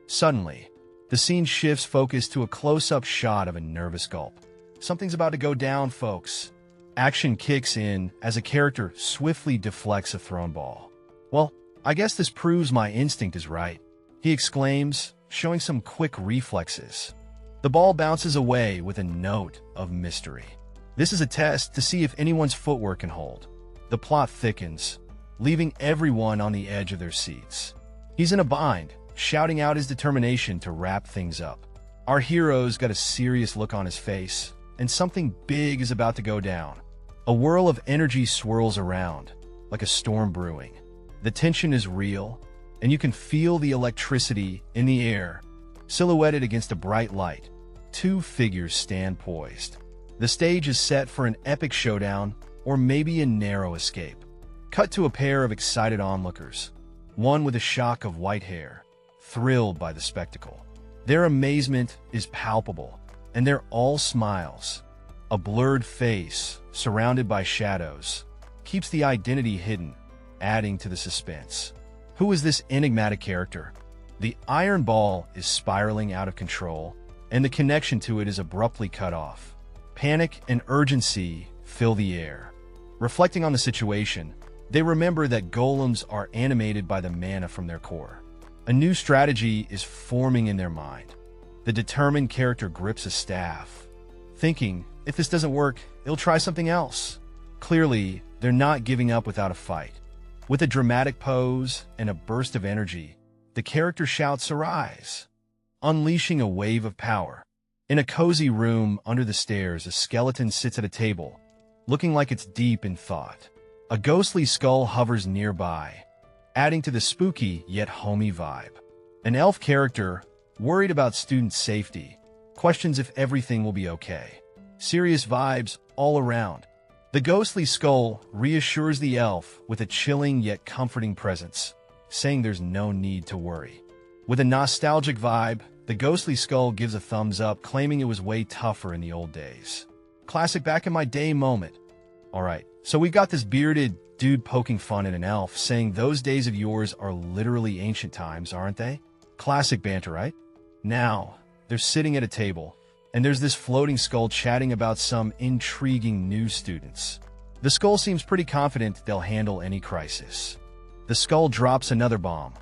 Suddenly, the scene shifts focus to a close-up shot of a nervous gulp. Something's about to go down, folks. Action kicks in as a character swiftly deflects a thrown ball. Well, I guess this proves my instinct is right, he exclaims, showing some quick reflexes. The ball bounces away with a note of mystery. This is a test to see if anyone's footwork can hold. The plot thickens, leaving everyone on the edge of their seats. He's in a bind, shouting out his determination to wrap things up. Our hero's got a serious look on his face, and something big is about to go down. A whirl of energy swirls around, like a storm brewing. The tension is real, and you can feel the electricity in the air. Silhouetted against a bright light, two figures stand poised. The stage is set for an epic showdown, or maybe a narrow escape. Cut to a pair of excited onlookers, one with a shock of white hair, thrilled by the spectacle. Their amazement is palpable, and they're all smiles. A blurred face, surrounded by shadows, keeps the identity hidden, adding to the suspense. Who is this enigmatic character? The iron ball is spiraling out of control, and the connection to it is abruptly cut off. Panic and urgency fill the air. Reflecting on the situation, they remember that golems are animated by the mana from their core. A new strategy is forming in their mind. The determined character grips a staff, thinking, if this doesn't work, he'll try something else. Clearly, they're not giving up without a fight. With a dramatic pose and a burst of energy, the character shouts Arise, unleashing a wave of power. In a cozy room under the stairs, a skeleton sits at a table, looking like it's deep in thought. A ghostly skull hovers nearby, adding to the spooky yet homey vibe. An elf character, worried about student safety, questions if everything will be okay. Serious vibes all around. The ghostly skull reassures the elf with a chilling yet comforting presence, saying there's no need to worry. With a nostalgic vibe, the ghostly skull gives a thumbs up, claiming it was way tougher in the old days. Classic back in my day moment. Alright, so we've got this bearded dude poking fun at an elf, saying those days of yours are literally ancient times, aren't they? Classic banter, right? Now, they're sitting at a table, and there's this floating skull chatting about some intriguing new students. The skull seems pretty confident they'll handle any crisis. The skull drops another bomb.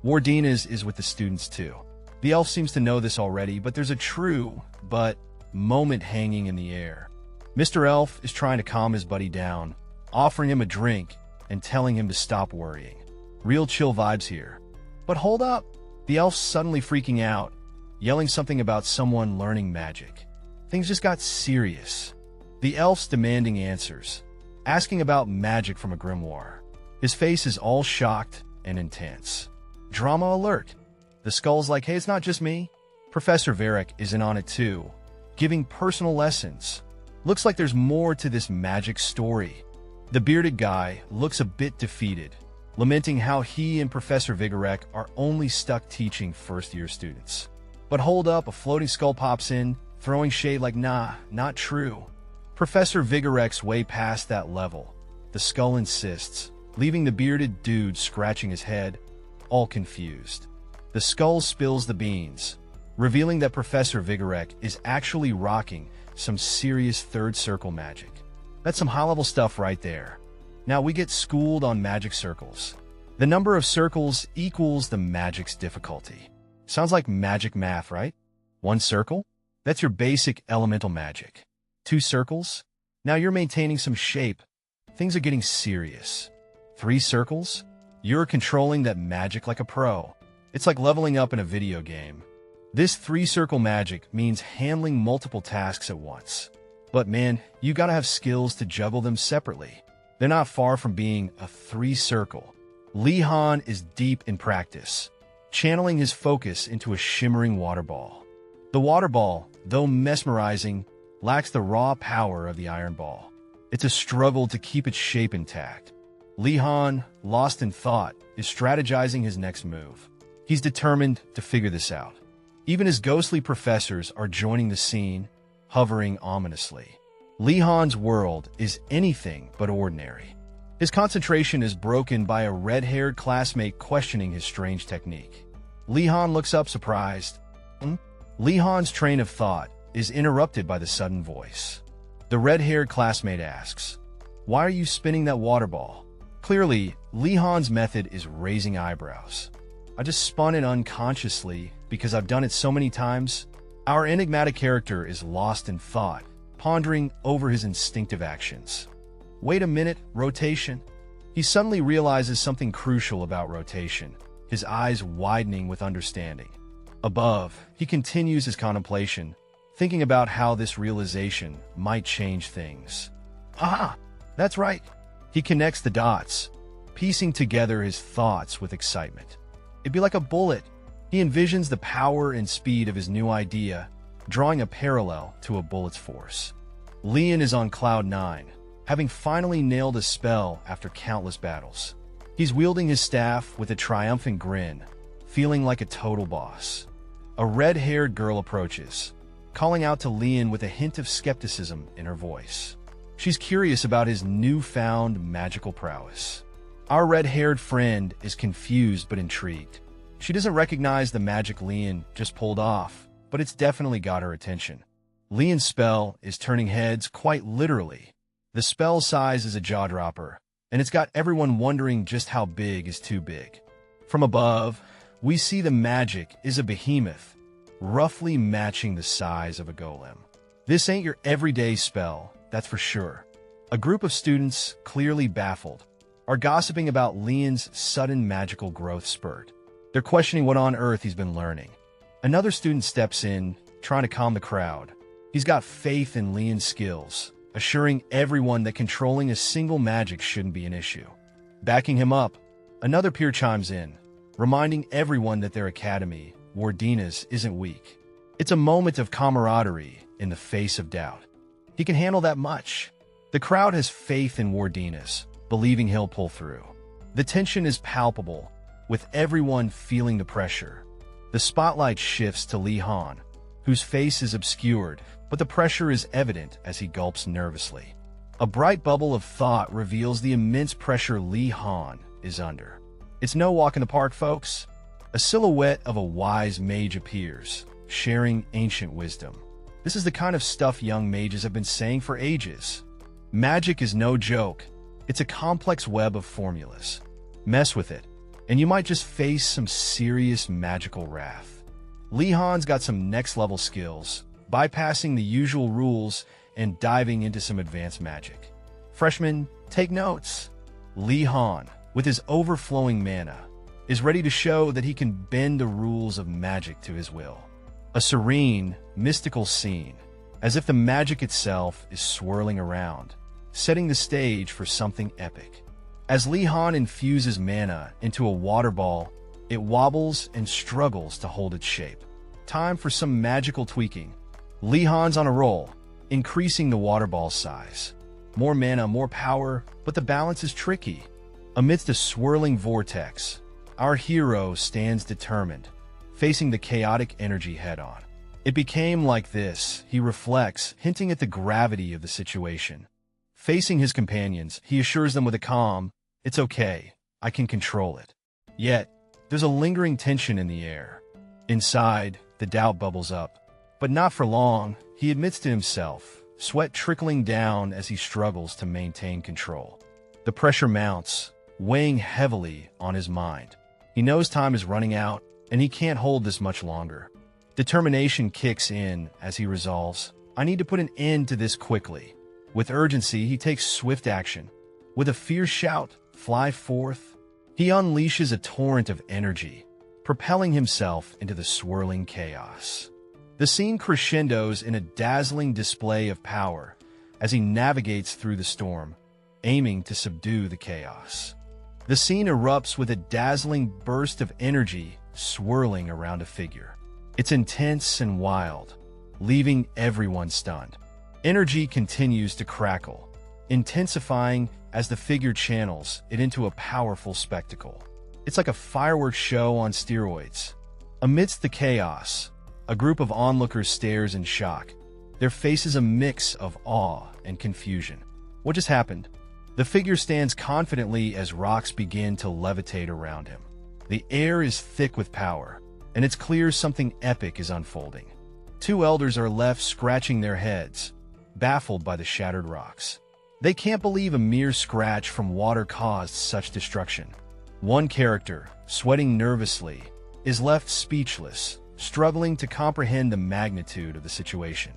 Wardenas is with the students too. The elf seems to know this already, but there's a true, but, moment hanging in the air. Mr. Elf is trying to calm his buddy down, offering him a drink and telling him to stop worrying. Real chill vibes here. But hold up! The elf's suddenly freaking out, yelling something about someone learning magic. Things just got serious. The elf's demanding answers, asking about magic from a grimoire. His face is all shocked and intense. Drama alert. The skull's like, hey, it's not just me. Professor Varric is in on it too, giving personal lessons. Looks like there's more to this magic story. The bearded guy looks a bit defeated, lamenting how he and Professor Vigorek are only stuck teaching first-year students. But hold up, a floating skull pops in, throwing shade like, nah, not true. Professor Vigorek's way past that level. The skull insists, leaving the bearded dude scratching his head, all confused. The skull spills the beans, revealing that Professor Vigorek is actually rocking some serious third circle magic. That's some high-level stuff right there. Now we get schooled on magic circles. The number of circles equals the magic's difficulty. Sounds like magic math, right? One circle? That's your basic elemental magic. 2 circles? Now you're maintaining some shape. Things are getting serious. 3 circles? You're controlling that magic like a pro. It's like leveling up in a video game. This 3-circle magic means handling multiple tasks at once. But man, you gotta have skills to juggle them separately. They're not far from being a 3-circle. Lee Han is deep in practice, channeling his focus into a shimmering water ball. The water ball, though mesmerizing, lacks the raw power of the iron ball. It's a struggle to keep its shape intact. Lee Han, lost in thought, is strategizing his next move. He's determined to figure this out. Even his ghostly professors are joining the scene, hovering ominously. Lee Han's world is anything but ordinary. His concentration is broken by a red-haired classmate questioning his strange technique. Lee Han looks up surprised. Lee Han's train of thought is interrupted by the sudden voice. The red-haired classmate asks, "Why are you spinning that water ball?" Clearly, Lee Han's method is raising eyebrows. "I just spun it unconsciously because I've done it so many times." Our enigmatic character is lost in thought, pondering over his instinctive actions. Wait a minute, rotation? He suddenly realizes something crucial about rotation, his eyes widening with understanding. Above, he continues his contemplation, thinking about how this realization might change things. Aha! That's right. He connects the dots, piecing together his thoughts with excitement. It'd be like a bullet. He envisions the power and speed of his new idea, drawing a parallel to a bullet's force. Leon is on cloud 9, having finally nailed a spell after countless battles. He's wielding his staff with a triumphant grin, feeling like a total boss. A red-haired girl approaches, calling out to Leon with a hint of skepticism in her voice. She's curious about his newfound magical prowess. Our red-haired friend is confused but intrigued. She doesn't recognize the magic Leon just pulled off, but it's definitely got her attention. Leon's spell is turning heads quite literally. The spell size is a jaw-dropper, and it's got everyone wondering just how big is too big. From above, we see the magic is a behemoth, roughly matching the size of a golem. This ain't your everyday spell, that's for sure. A group of students, clearly baffled, are gossiping about Leon's sudden magical growth spurt. They're questioning what on earth he's been learning. Another student steps in, trying to calm the crowd. He's got faith in Leon's skills, assuring everyone that controlling a single magic shouldn't be an issue. Backing him up, another peer chimes in, reminding everyone that their academy, Wardina's, isn't weak. It's a moment of camaraderie in the face of doubt. He can handle that much. The crowd has faith in Wardina's, believing he'll pull through. The tension is palpable, with everyone feeling the pressure. The spotlight shifts to Lee Han, whose face is obscured, but the pressure is evident as he gulps nervously. A bright bubble of thought reveals the immense pressure Lee Han is under. It's no walk in the park, folks. A silhouette of a wise mage appears, sharing ancient wisdom. This is the kind of stuff young mages have been saying for ages. Magic is no joke. It's a complex web of formulas. Mess with it, and you might just face some serious magical wrath. Lee Han's got some next-level skills, bypassing the usual rules and diving into some advanced magic. Freshmen, take notes. Lee Han, with his overflowing mana, is ready to show that he can bend the rules of magic to his will. A serene, mystical scene, as if the magic itself is swirling around, setting the stage for something epic. As Lee Han infuses mana into a water ball, it wobbles and struggles to hold its shape. Time for some magical tweaking. Lee Han's on a roll, increasing the water ball's size. More mana, more power, but the balance is tricky. Amidst a swirling vortex, our hero stands determined, facing the chaotic energy head-on. It became like this, he reflects, hinting at the gravity of the situation. Facing his companions, he assures them with a calm, "It's okay, I can control it." Yet, there's a lingering tension in the air. Inside, the doubt bubbles up. But not for long, he admits to himself, sweat trickling down as he struggles to maintain control. The pressure mounts, weighing heavily on his mind. He knows time is running out, and he can't hold this much longer. Determination kicks in as he resolves, I need to put an end to this quickly. With urgency, he takes swift action. With a fierce shout, "Fly forth!" he unleashes a torrent of energy, propelling himself into the swirling chaos. The scene crescendos in a dazzling display of power as he navigates through the storm, aiming to subdue the chaos. The scene erupts with a dazzling burst of energy swirling around a figure. It's intense and wild, leaving everyone stunned. Energy continues to crackle, intensifying as the figure channels it into a powerful spectacle. It's like a fireworks show on steroids. Amidst the chaos, a group of onlookers stares in shock, their faces a mix of awe and confusion. What just happened? The figure stands confidently as rocks begin to levitate around him. The air is thick with power, and it's clear something epic is unfolding. Two elders are left scratching their heads, baffled by the shattered rocks. They can't believe a mere scratch from water caused such destruction. One character, sweating nervously, is left speechless, struggling to comprehend the magnitude of the situation.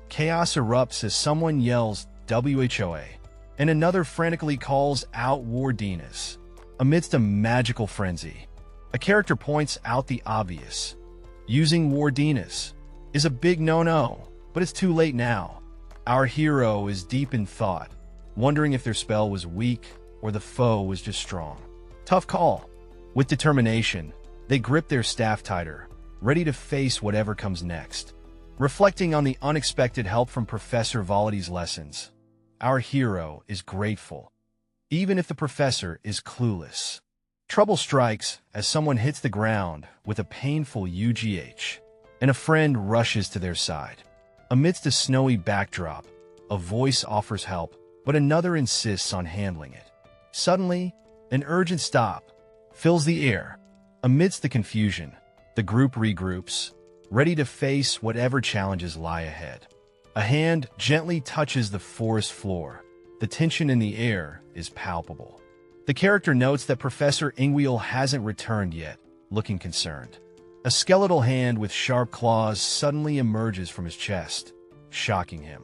Chaos erupts as someone yells "WHOA," and another frantically calls out "Wardinas." Amidst a magical frenzy, a character points out the obvious. Using Wardinas is a big no-no, but it's too late now. Our hero is deep in thought, wondering if their spell was weak or the foe was just strong. Tough call. With determination, they grip their staff tighter, ready to face whatever comes next. Reflecting on the unexpected help from Professor Volati's lessons, our hero is grateful, even if the professor is clueless. Trouble strikes as someone hits the ground with a painful UGH, and a friend rushes to their side. Amidst a snowy backdrop, a voice offers help, but another insists on handling it. Suddenly, an urgent stop fills the air. Amidst the confusion, the group regroups, ready to face whatever challenges lie ahead. A hand gently touches the forest floor. The tension in the air is palpable. The character notes that Professor Ingwiel hasn't returned yet, looking concerned. A skeletal hand with sharp claws suddenly emerges from his chest, shocking him.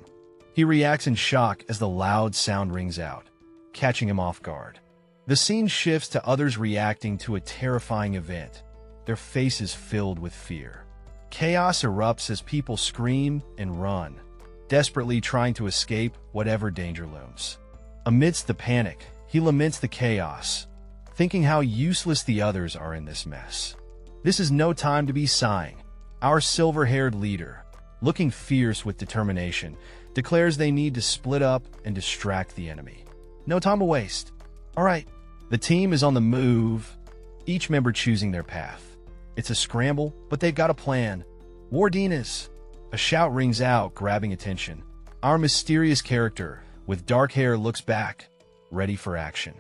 He reacts in shock as the loud sound rings out, catching him off guard. The scene shifts to others reacting to a terrifying event, their faces filled with fear. Chaos erupts as people scream and run, desperately trying to escape whatever danger looms. Amidst the panic, he laments the chaos, thinking how useless the others are in this mess. This is no time to be sighing. Our silver-haired leader, looking fierce with determination, declares they need to split up and distract the enemy. No time to waste. All right, the team is on the move, each member choosing their path. It's a scramble, but they've got a plan. Wardinas! A shout rings out, grabbing attention. Our mysterious character, with dark hair, looks back, ready for action.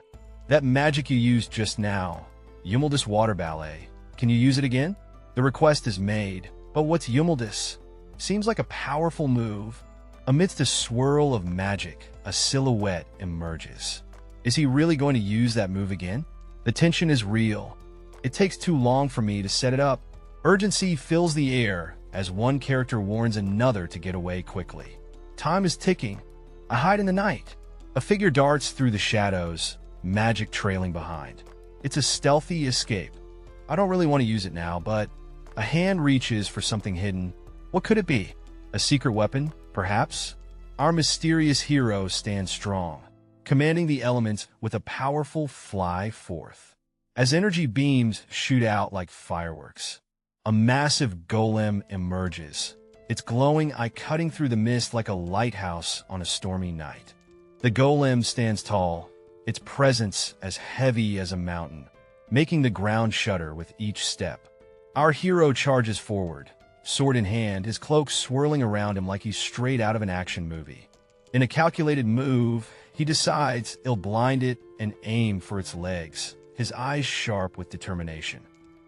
That magic you used just now, Yumaldis Water Ballet, can you use it again? The request is made, but what's Yumaldis? Seems like a powerful move. Amidst a swirl of magic, a silhouette emerges. Is he really going to use that move again? The tension is real. It takes too long for me to set it up. Urgency fills the air as one character warns another to get away quickly. Time is ticking. I hide in the night. A figure darts through the shadows, magic trailing behind. It's a stealthy escape. I don't really want to use it now, but a hand reaches for something hidden. What could it be? A secret weapon, perhaps? Our mysterious hero stands strong, commanding the elements with a powerful fly forth. As energy beams shoot out like fireworks, a massive golem emerges, its glowing eye cutting through the mist like a lighthouse on a stormy night. The golem stands tall, its presence as heavy as a mountain, making the ground shudder with each step. Our hero charges forward, sword in hand, his cloak swirling around him like he's straight out of an action movie. In a calculated move, he decides he'll blind it and aim for its legs, his eyes sharp with determination.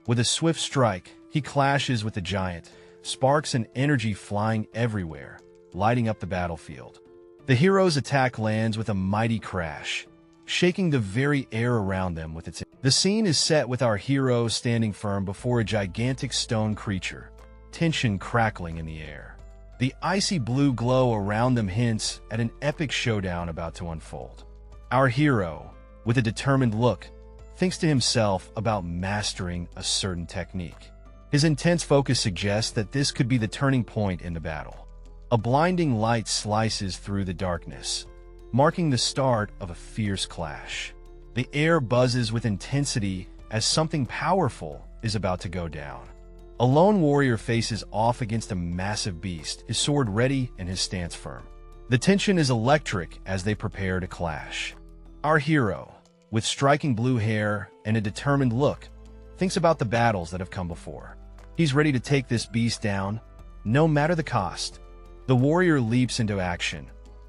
With a swift strike, he clashes with the giant, sparks and energy flying everywhere, lighting up the battlefield. The hero's attack lands with a mighty crash, shaking the very air around them with its... The scene is set with our hero standing firm before a gigantic stone creature, tension crackling in the air. The icy blue glow around them hints at an epic showdown about to unfold. Our hero, with a determined look, thinks to himself about mastering a certain technique. His intense focus suggests that this could be the turning point in the battle. A blinding light slices through the darkness, marking the start of a fierce clash. The air buzzes with intensity as something powerful is about to go down. A lone warrior faces off against a massive beast, his sword ready and his stance firm. The tension is electric as they prepare to clash. Our hero, with striking blue hair and a determined look, thinks about the battles that have come before. He's ready to take this beast down, no matter the cost. The warrior leaps into action,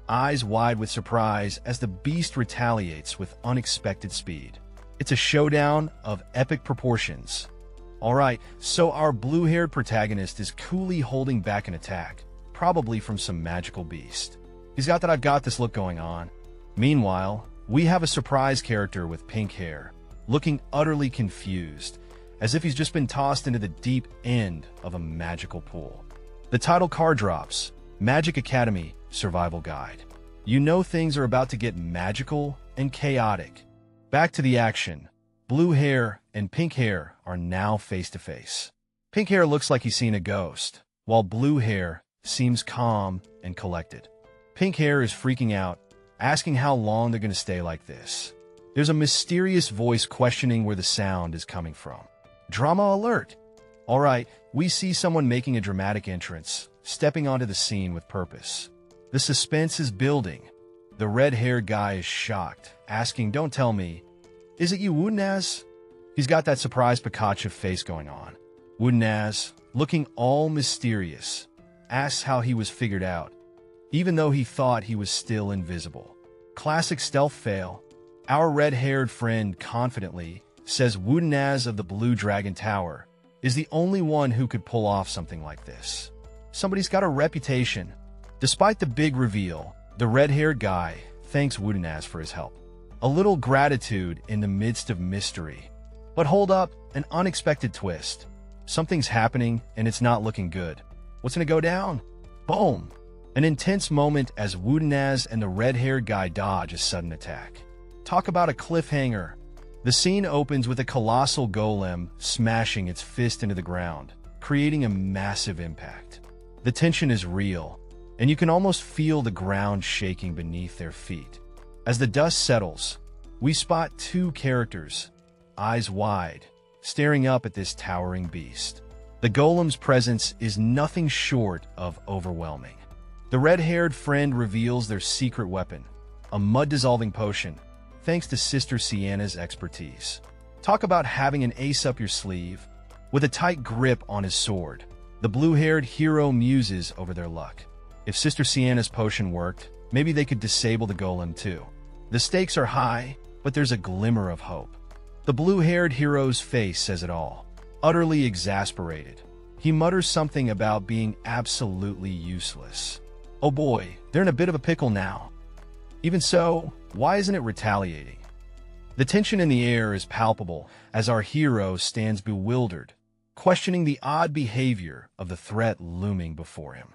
eyes wide with surprise as the beast retaliates with unexpected speed. It's a showdown of epic proportions. Alright, so our blue-haired protagonist is coolly holding back an attack, probably from some magical beast. He's got that I've got this look going on. Meanwhile, we have a surprise character with pink hair, looking utterly confused, as if he's just been tossed into the deep end of a magical pool. The title card drops, Magic Academy Survival Guide. You know things are about to get magical and chaotic. Back to the action. Blue hair and pink hair are now face to face. Pink hair looks like he's seen a ghost, while blue hair seems calm and collected. Pink hair is freaking out, asking how long they're going to stay like this. There's a mysterious voice questioning where the sound is coming from. Drama alert! Alright, we see someone making a dramatic entrance, stepping onto the scene with purpose. The suspense is building. The red-haired guy is shocked, asking, "Don't tell me, is it you, Woodnaz?" He's got that surprised Pikachu face going on. Woodnaz, looking all mysterious, asks how he was figured out, even though he thought he was still invisible. Classic stealth fail. Our red-haired friend confidently says Woodnaz of the Blue Dragon Tower is the only one who could pull off something like this. Somebody's got a reputation. Despite the big reveal, the red-haired guy thanks Woodnaz for his help. A little gratitude in the midst of mystery. But hold up, an unexpected twist. Something's happening and it's not looking good. What's gonna go down? Boom! An intense moment as Woodnaz and the red-haired guy dodge a sudden attack. Talk about a cliffhanger. The scene opens with a colossal golem smashing its fist into the ground, creating a massive impact. The tension is real, and you can almost feel the ground shaking beneath their feet. As the dust settles, we spot two characters, eyes wide, staring up at this towering beast. The golem's presence is nothing short of overwhelming. The red-haired friend reveals their secret weapon, a mud-dissolving potion, thanks to Sister Sienna's expertise. Talk about having an ace up your sleeve. With a tight grip on his sword, the blue-haired hero muses over their luck. If Sister Sienna's potion worked, maybe they could disable the golem too. The stakes are high, but there's a glimmer of hope. The blue-haired hero's face says it all. Utterly exasperated, he mutters something about being absolutely useless. Oh boy, they're in a bit of a pickle now. Even so, why isn't it retaliating? The tension in the air is palpable as our hero stands bewildered, questioning the odd behavior of the threat looming before him.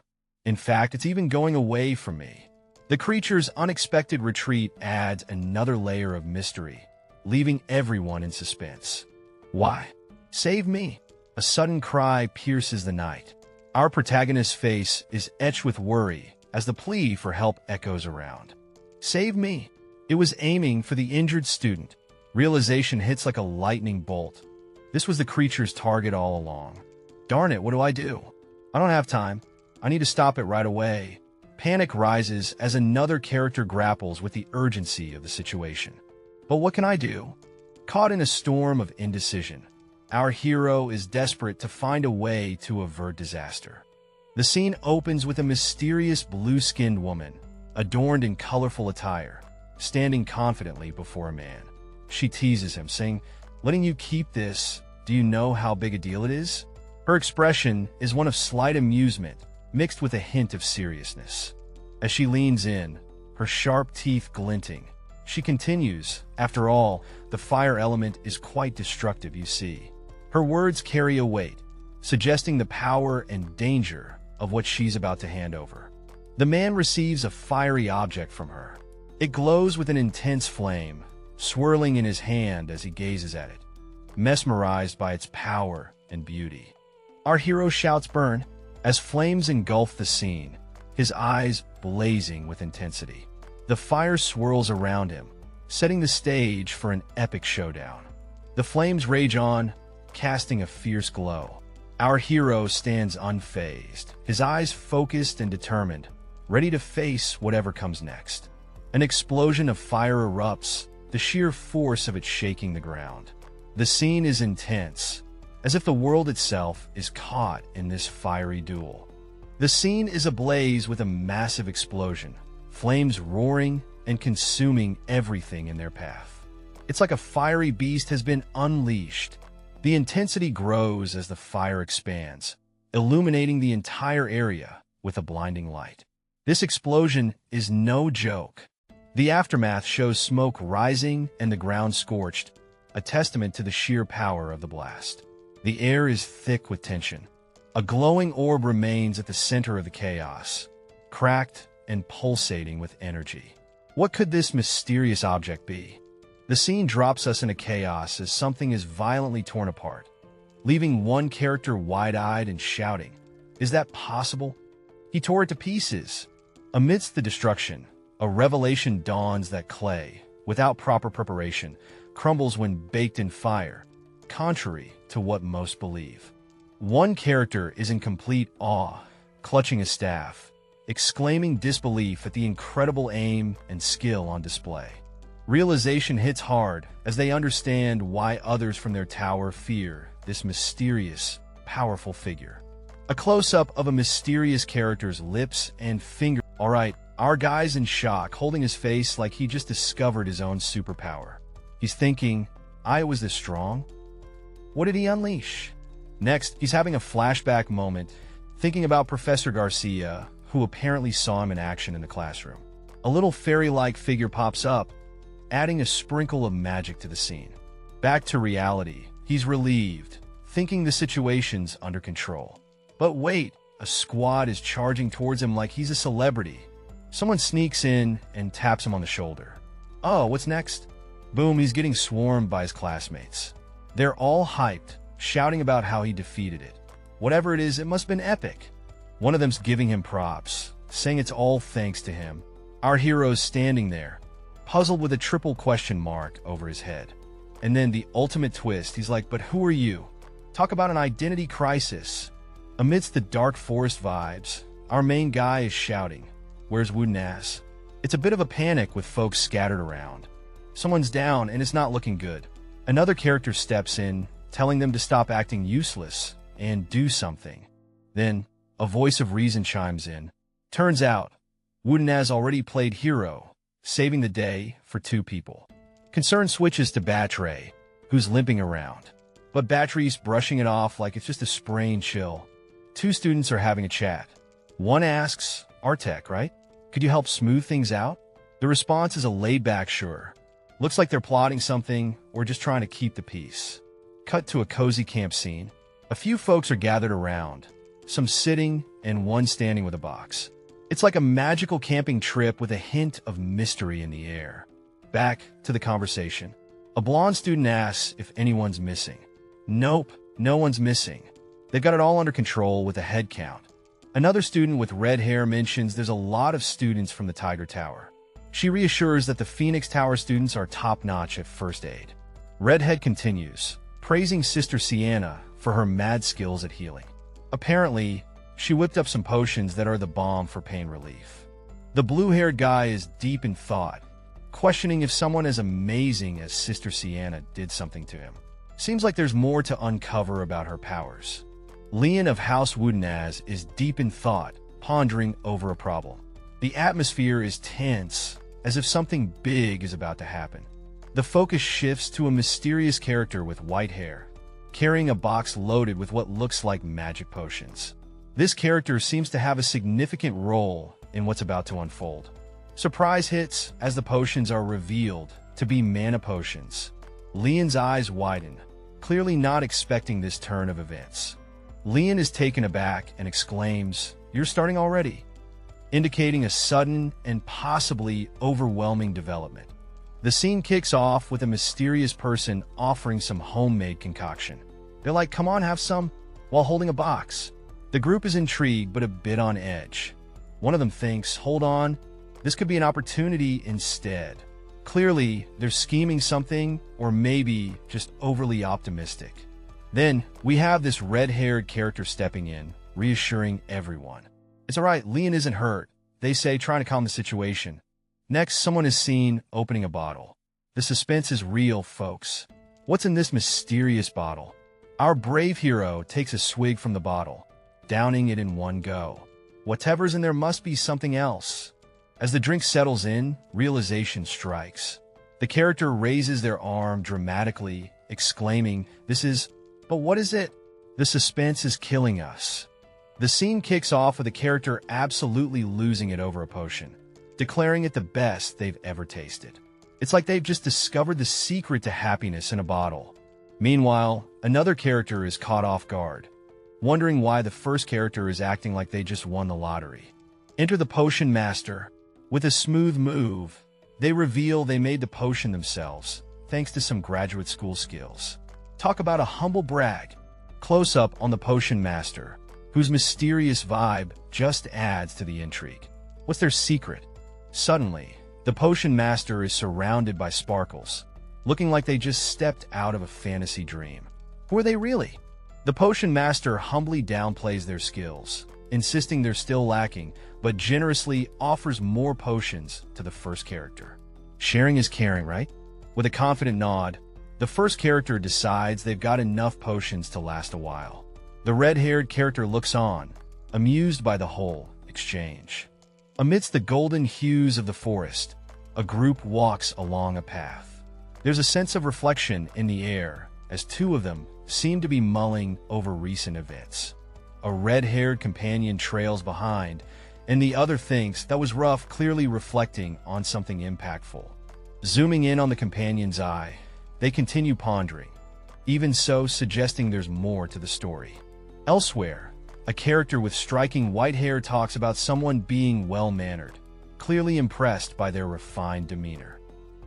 In fact, it's even going away from me. The creature's unexpected retreat adds another layer of mystery, leaving everyone in suspense. Why? Save me! A sudden cry pierces the night. Our protagonist's face is etched with worry as the plea for help echoes around. Save me! It was aiming for the injured student. Realization hits like a lightning bolt. This was the creature's target all along. Darn it, what do I do? I don't have time. I need to stop it right away. Panic rises as another character grapples with the urgency of the situation. But what can I do? Caught in a storm of indecision, our hero is desperate to find a way to avert disaster. The scene opens with a mysterious blue-skinned woman, adorned in colorful attire, standing confidently before a man. She teases him, saying, "Letting you keep this, do you know how big a deal it is?" Her expression is one of slight amusement, mixed with a hint of seriousness. As she leans in, her sharp teeth glinting, she continues, "After all, the fire element is quite destructive, you see." Her words carry a weight, suggesting the power and danger of what she's about to hand over. The man receives a fiery object from her. It glows with an intense flame, swirling in his hand as he gazes at it, mesmerized by its power and beauty. Our hero shouts burn as flames engulf the scene, his eyes blazing with intensity. The fire swirls around him, setting the stage for an epic showdown. The flames rage on, casting a fierce glow. Our hero stands unfazed, his eyes focused and determined, ready to face whatever comes next. An explosion of fire erupts, the sheer force of it shaking the ground. The scene is intense, as if the world itself is caught in this fiery duel. The scene is ablaze with a massive explosion, flames roaring and consuming everything in their path. It's like a fiery beast has been unleashed. The intensity grows as the fire expands, illuminating the entire area with a blinding light. This explosion is no joke. The aftermath shows smoke rising and the ground scorched, a testament to the sheer power of the blast. The air is thick with tension. A glowing orb remains at the center of the chaos, cracked and pulsating with energy. What could this mysterious object be? The scene drops us into chaos as something is violently torn apart, leaving one character wide-eyed and shouting, "Is that possible?" He tore it to pieces. Amidst the destruction, a revelation dawns that clay, without proper preparation, crumbles when baked in fire, contrary to what most believe. One character is in complete awe, clutching a staff, exclaiming disbelief at the incredible aim and skill on display. Realization hits hard as they understand why others from their tower fear this mysterious, powerful figure. A close-up of a mysterious character's lips and fingers. All right, our guy's in shock, holding his face like he just discovered his own superpower. He's thinking, I was this strong? What did he unleash? Next, he's having a flashback moment, thinking about Professor Garcia, who apparently saw him in action in the classroom. A little fairy-like figure pops up, adding a sprinkle of magic to the scene. Back to reality, he's relieved, thinking the situation's under control. But wait, a squad is charging towards him like he's a celebrity. Someone sneaks in and taps him on the shoulder. Oh, what's next? Boom, he's getting swarmed by his classmates. They're all hyped, shouting about how he defeated it. Whatever it is, it must have been epic. One of them's giving him props, saying it's all thanks to him. Our hero's standing there, puzzled with a triple question mark over his head. And then the ultimate twist, he's like, but who are you? Talk about an identity crisis. Amidst the dark forest vibes, our main guy is shouting, "Where's Wooden-ass?" It's a bit of a panic with folks scattered around. Someone's down and it's not looking good. Another character steps in, telling them to stop acting useless and do something. Then, a voice of reason chimes in. Turns out, Wooden-ass already played hero, saving the day for two people. Concern switches to Battery, who's limping around. But Battery's brushing it off like it's just a sprained chill. Two students are having a chat. One asks, Artek, right? Could you help smooth things out? The response is a laid-back sure. Looks like they're plotting something or just trying to keep the peace. Cut to a cozy camp scene. A few folks are gathered around, some sitting and one standing with a box. It's like a magical camping trip with a hint of mystery in the air. Back to the conversation. A blonde student asks if anyone's missing. Nope, no one's missing. They've got it all under control with a head count. Another student with red hair mentions there's a lot of students from the Tiger Tower. She reassures that the Phoenix Tower students are top-notch at first aid. Redhead continues, praising Sister Sienna for her mad skills at healing. Apparently, she whipped up some potions that are the bomb for pain relief. The blue-haired guy is deep in thought, questioning if someone as amazing as Sister Sienna did something to him. Seems like there's more to uncover about her powers. Leon of House Wooden-ass is deep in thought, pondering over a problem. The atmosphere is tense, as if something big is about to happen. The focus shifts to a mysterious character with white hair, carrying a box loaded with what looks like magic potions. This character seems to have a significant role in what's about to unfold. Surprise hits as the potions are revealed to be mana potions. Leon's eyes widen, clearly not expecting this turn of events. Leon is taken aback and exclaims, you're starting already, indicating a sudden and possibly overwhelming development. The scene kicks off with a mysterious person offering some homemade concoction. They're like, come on, have some, while holding a box. The group is intrigued but a bit on edge. One of them thinks, hold on, this could be an opportunity instead. Clearly, they're scheming something or maybe just overly optimistic. Then, we have this red-haired character stepping in, reassuring everyone. It's alright, Leon isn't hurt, they say, trying to calm the situation. Next, someone is seen opening a bottle. The suspense is real, folks. What's in this mysterious bottle? Our brave hero takes a swig from the bottle, downing it in one go. Whatever's in there must be something else. As the drink settles in, realization strikes. The character raises their arm dramatically, exclaiming, but what is it? The suspense is killing us. The scene kicks off with a character absolutely losing it over a potion, declaring it the best they've ever tasted. It's like they've just discovered the secret to happiness in a bottle. Meanwhile, another character is caught off guard, wondering why the first character is acting like they just won the lottery. Enter the potion master. With a smooth move, they reveal they made the potion themselves, thanks to some graduate school skills. Talk about a humble brag. Close up on the potion master, whose mysterious vibe just adds to the intrigue. What's their secret? Suddenly, the potion master is surrounded by sparkles, looking like they just stepped out of a fantasy dream. Who are they really? The potion master humbly downplays their skills, insisting they're still lacking, but generously offers more potions to the first character. Sharing is caring, right? With a confident nod, the first character decides they've got enough potions to last a while. The red-haired character looks on, amused by the whole exchange. Amidst the golden hues of the forest, a group walks along a path. There's a sense of reflection in the air as two of them seem to be mulling over recent events. A red-haired companion trails behind, and the other thinks that was rough, clearly reflecting on something impactful. Zooming in on the companion's eye, they continue pondering, even so suggesting there's more to the story. Elsewhere, a character with striking white hair talks about someone being well-mannered, clearly impressed by their refined demeanor.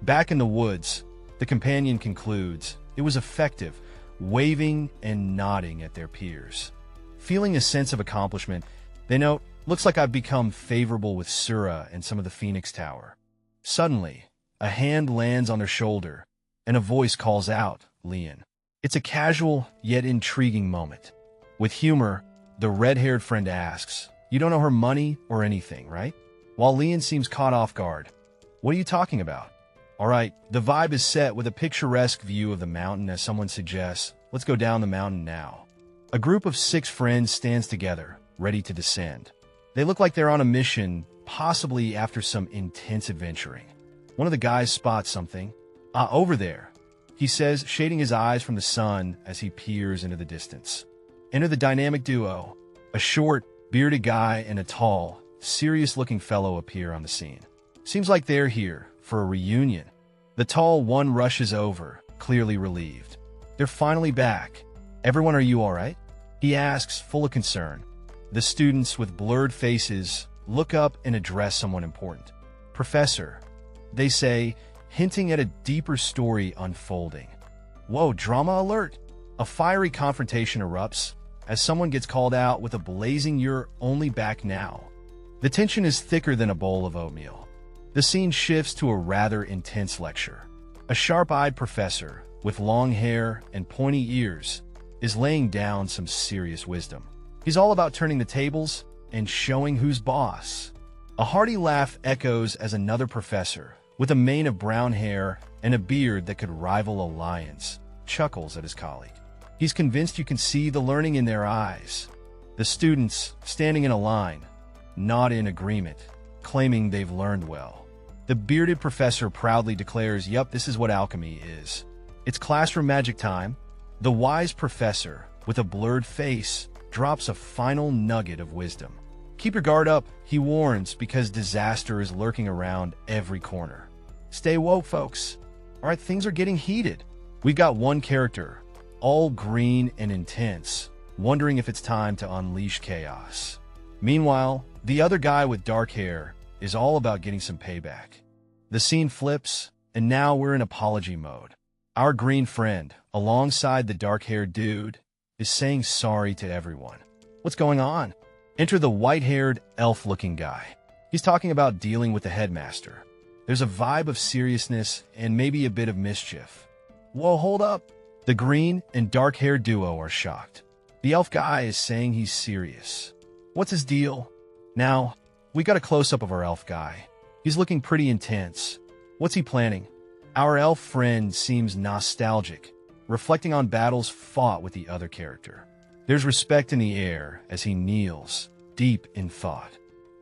Back in the woods, the companion concludes it was effective, waving and nodding at their peers. Feeling a sense of accomplishment, they note, looks like I've become favorable with Asura and some of the Phoenix Tower. Suddenly, a hand lands on their shoulder, and a voice calls out, Leon. It's a casual, yet intriguing moment. With humor, the red-haired friend asks, you don't owe her money or anything, right? While Leon seems caught off guard. What are you talking about? Alright, the vibe is set with a picturesque view of the mountain as someone suggests, let's go down the mountain now. A group of 6 friends stands together, ready to descend. They look like they're on a mission, possibly after some intense adventuring. One of the guys spots something. Over there, he says, shading his eyes from the sun as he peers into the distance. Enter the dynamic duo. A short, bearded guy and a tall, serious-looking fellow appear on the scene. Seems like they're here for a reunion. The tall one rushes over, clearly relieved. They're finally back. Everyone, are you all right? He asks, full of concern. The students with blurred faces look up and address someone important. Professor, they say, hinting at a deeper story unfolding. Whoa, drama alert! A fiery confrontation erupts as someone gets called out with a blazing "you're only back now." The tension is thicker than a bowl of oatmeal. The scene shifts to a rather intense lecture. A sharp-eyed professor with long hair and pointy ears is laying down some serious wisdom. He's all about turning the tables and showing who's boss. A hearty laugh echoes as another professor, with a mane of brown hair and a beard that could rival a lion's, chuckles at his colleague. He's convinced you can see the learning in their eyes. The students, standing in a line, nod in agreement, claiming they've learned well. The bearded professor proudly declares, "Yup, this is what alchemy is. It's classroom magic time." The wise professor, with a blurred face, drops a final nugget of wisdom. Keep your guard up, he warns, because disaster is lurking around every corner. Stay woke, folks. All right, things are getting heated. We've got one character, all green and intense, wondering if it's time to unleash chaos. Meanwhile, the other guy with dark hair is all about getting some payback. The scene flips, and now we're in apology mode. Our green friend, alongside the dark-haired dude, is saying sorry to everyone. What's going on? Enter the white-haired, elf-looking guy. He's talking about dealing with the headmaster. There's a vibe of seriousness and maybe a bit of mischief. Whoa, hold up. The green and dark-haired duo are shocked. The elf guy is saying he's serious. What's his deal? Now, we got a close-up of our elf guy. He's looking pretty intense. What's he planning? Our elf friend seems nostalgic, reflecting on battles fought with the other character. There's respect in the air as he kneels, deep in thought.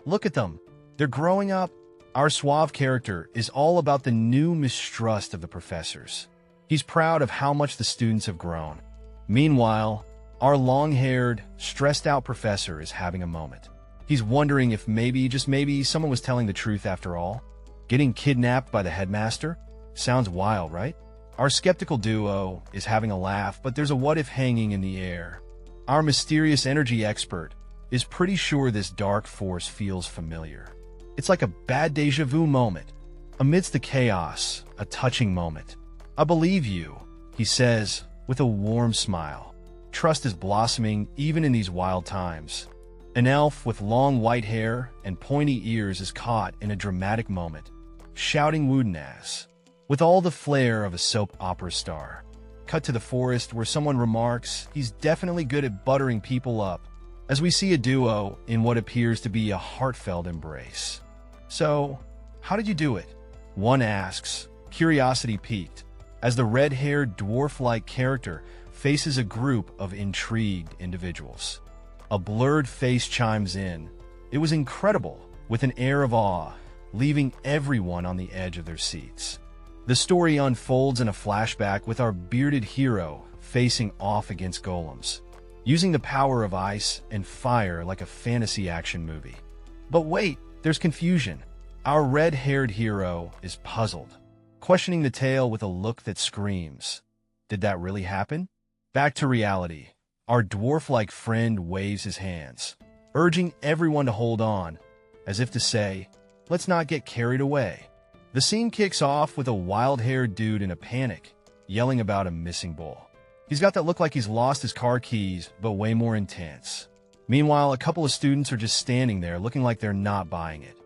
Look at them. They're growing up. Our suave character is all about the new mistrust of the professors. He's proud of how much the students have grown. Meanwhile, our long-haired, stressed-out professor is having a moment. He's wondering if maybe, just maybe, someone was telling the truth after all. Getting kidnapped by the headmaster? Sounds wild, right? Our skeptical duo is having a laugh, but there's a what-if hanging in the air. Our mysterious energy expert is pretty sure this dark force feels familiar. It's like a bad déjà vu moment. Amidst the chaos, a touching moment. I believe you, he says, with a warm smile. Trust is blossoming even in these wild times. An elf with long white hair and pointy ears is caught in a dramatic moment, shouting Woodenaz, with all the flair of a soap opera star. Cut to the forest where someone remarks he's definitely good at buttering people up, as we see a duo in what appears to be a heartfelt embrace. So, how did you do it? One asks, curiosity piqued, as the red-haired dwarf-like character faces a group of intrigued individuals. A blurred face chimes in. It was incredible, with an air of awe, leaving everyone on the edge of their seats. The story unfolds in a flashback with our bearded hero facing off against golems, using the power of ice and fire like a fantasy action movie. But wait, there's confusion. Our red-haired hero is puzzled, questioning the tale with a look that screams, "Did that really happen?" Back to reality. Our dwarf-like friend waves his hands, urging everyone to hold on, as if to say, let's not get carried away. The scene kicks off with a wild-haired dude in a panic, yelling about a missing bowl. He's got that look like he's lost his car keys, but way more intense. Meanwhile, a couple of students are just standing there looking like they're not buying it.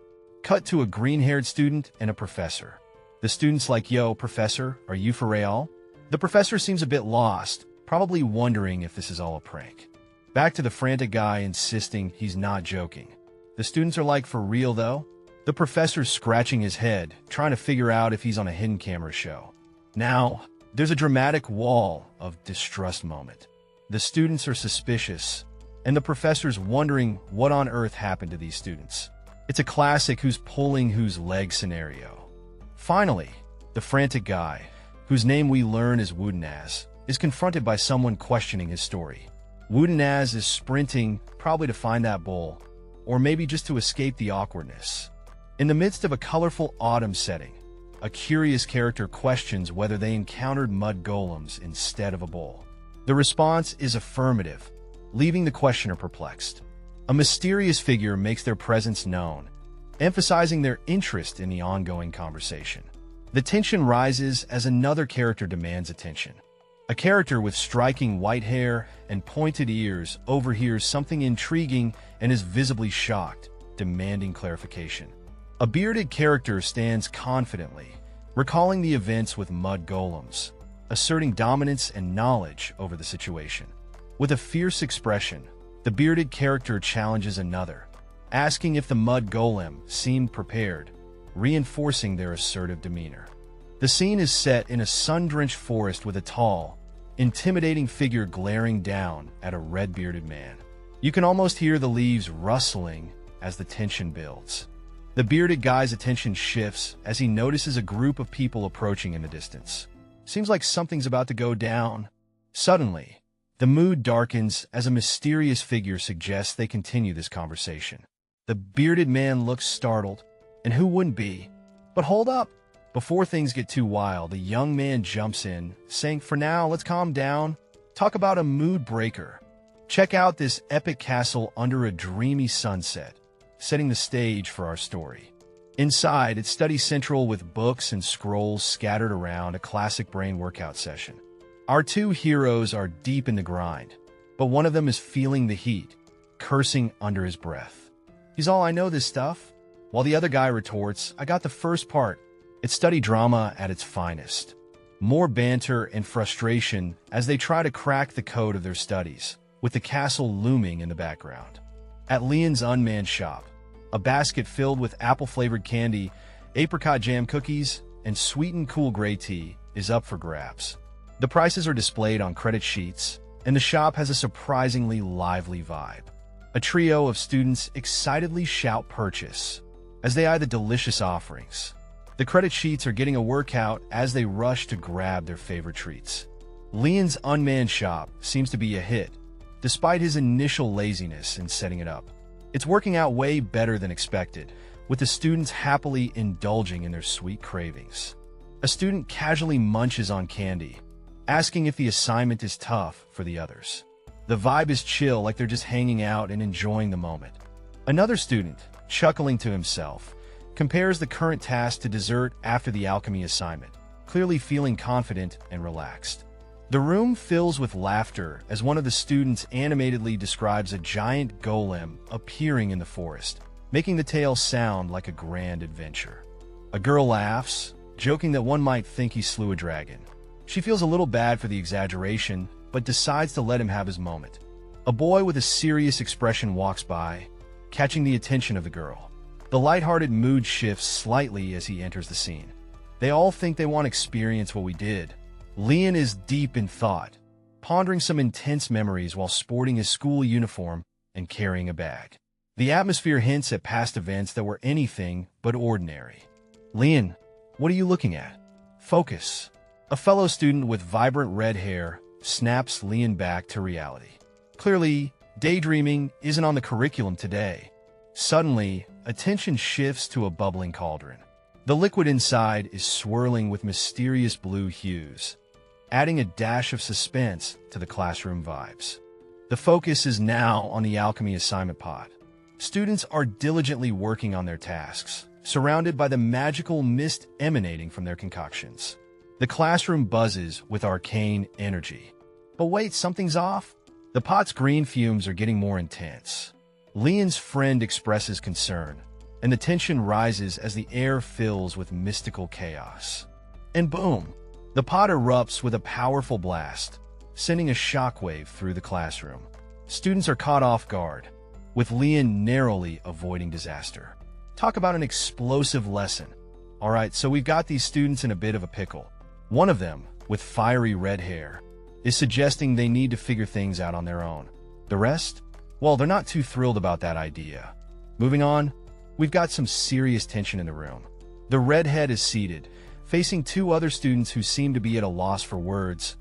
Cut to a green-haired student and a professor. The student's like, yo, professor, are you for real? The professor seems a bit lost, probably wondering if this is all a prank. Back to the frantic guy insisting he's not joking. The students are like, for real though? The professor's scratching his head, trying to figure out if he's on a hidden camera show. Now, there's a dramatic wall of distrust moment. The students are suspicious, and the professor's wondering what on earth happened to these students. It's a classic who's pulling whose leg scenario. Finally, the frantic guy, whose name we learn is Woodenaz, is confronted by someone questioning his story. Woodenaz is sprinting, probably to find that bowl, or maybe just to escape the awkwardness. In the midst of a colorful autumn setting, a curious character questions whether they encountered mud golems instead of a bowl. The response is affirmative, leaving the questioner perplexed. A mysterious figure makes their presence known, emphasizing their interest in the ongoing conversation. The tension rises as another character demands attention. A character with striking white hair and pointed ears overhears something intriguing and is visibly shocked, demanding clarification. A bearded character stands confidently, recalling the events with mud golems, asserting dominance and knowledge over the situation. With a fierce expression, the bearded character challenges another, asking if the mud golem seemed prepared, reinforcing their assertive demeanor. The scene is set in a sun-drenched forest with a tall, intimidating figure glaring down at a red-bearded man. You can almost hear the leaves rustling as the tension builds. The bearded guy's attention shifts as he notices a group of people approaching in the distance. Seems like something's about to go down. Suddenly, the mood darkens as a mysterious figure suggests they continue this conversation. The bearded man looks startled, and who wouldn't be? But hold up! Before things get too wild, the young man jumps in, saying, for now, let's calm down. Talk about a mood breaker. Check out this epic castle under a dreamy sunset, setting the stage for our story. Inside, it's study central with books and scrolls scattered around, a classic brain workout session. Our two heroes are deep in the grind, but one of them is feeling the heat, cursing under his breath. He's all, "I know this stuff," while the other guy retorts, "I got the first part." It's study drama at its finest. More banter and frustration as they try to crack the code of their studies, with the castle looming in the background. At Leon's unmanned shop, a basket filled with apple-flavored candy, apricot jam cookies, and sweetened cool gray tea is up for grabs. The prices are displayed on credit sheets, and the shop has a surprisingly lively vibe. A trio of students excitedly shout purchase as they eye the delicious offerings. The credit sheets are getting a workout as they rush to grab their favorite treats. Leon's unmanned shop seems to be a hit, despite his initial laziness in setting it up. It's working out way better than expected, with the students happily indulging in their sweet cravings. A student casually munches on candy, asking if the assignment is tough for the others. The vibe is chill, like they're just hanging out and enjoying the moment. Another student, chuckling to himself, compares the current task to dessert after the alchemy assignment, clearly feeling confident and relaxed. The room fills with laughter as one of the students animatedly describes a giant golem appearing in the forest, making the tale sound like a grand adventure. A girl laughs, joking that one might think he slew a dragon. She feels a little bad for the exaggeration, but decides to let him have his moment. A boy with a serious expression walks by, catching the attention of the girl. The lighthearted mood shifts slightly as he enters the scene. They all think they want to experience what we did. Leon is deep in thought, pondering some intense memories while sporting his school uniform and carrying a bag. The atmosphere hints at past events that were anything but ordinary. "Leon, what are you looking at? Focus." A fellow student with vibrant red hair snaps Leon back to reality. Clearly, daydreaming isn't on the curriculum today. Suddenly, attention shifts to a bubbling cauldron. The liquid inside is swirling with mysterious blue hues, adding a dash of suspense to the classroom vibes. The focus is now on the alchemy assignment pot. Students are diligently working on their tasks, surrounded by the magical mist emanating from their concoctions. The classroom buzzes with arcane energy. But wait, something's off. The pot's green fumes are getting more intense. Leon's friend expresses concern, and the tension rises as the air fills with mystical chaos. And boom! The pot erupts with a powerful blast, sending a shockwave through the classroom. Students are caught off guard, with Leon narrowly avoiding disaster. Talk about an explosive lesson. Alright, so we've got these students in a bit of a pickle. One of them, with fiery red hair, is suggesting they need to figure things out on their own. The rest? Well, they're not too thrilled about that idea. Moving on, we've got some serious tension in the room. The redhead is seated, facing two other students who seem to be at a loss for words,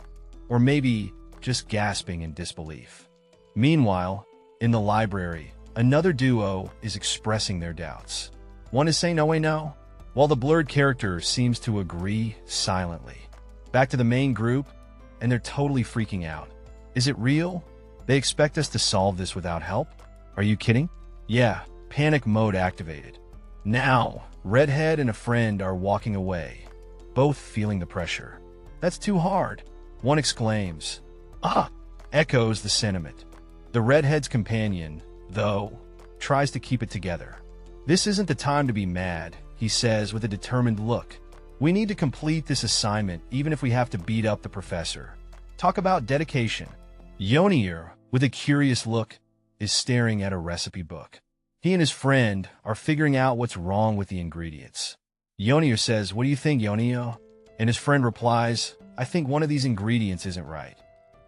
or maybe just gasping in disbelief. Meanwhile, in the library, another duo is expressing their doubts. One is saying, "No way, no," while the blurred character seems to agree silently. Back to the main group, and they're totally freaking out. Is it real? They expect us to solve this without help? Are you kidding? Yeah, panic mode activated. Now, Redhead and a friend are walking away, both feeling the pressure. "That's too hard," one exclaims. "Ah!" echoes the sentiment. The Redhead's companion, though, tries to keep it together. "This isn't the time to be mad," he says with a determined look. "We need to complete this assignment even if we have to beat up the professor." Talk about dedication. Yonier, with a curious look, is staring at a recipe book. He and his friend are figuring out what's wrong with the ingredients. Yonier says, "What do you think, Yonio?" And his friend replies, "I think one of these ingredients isn't right."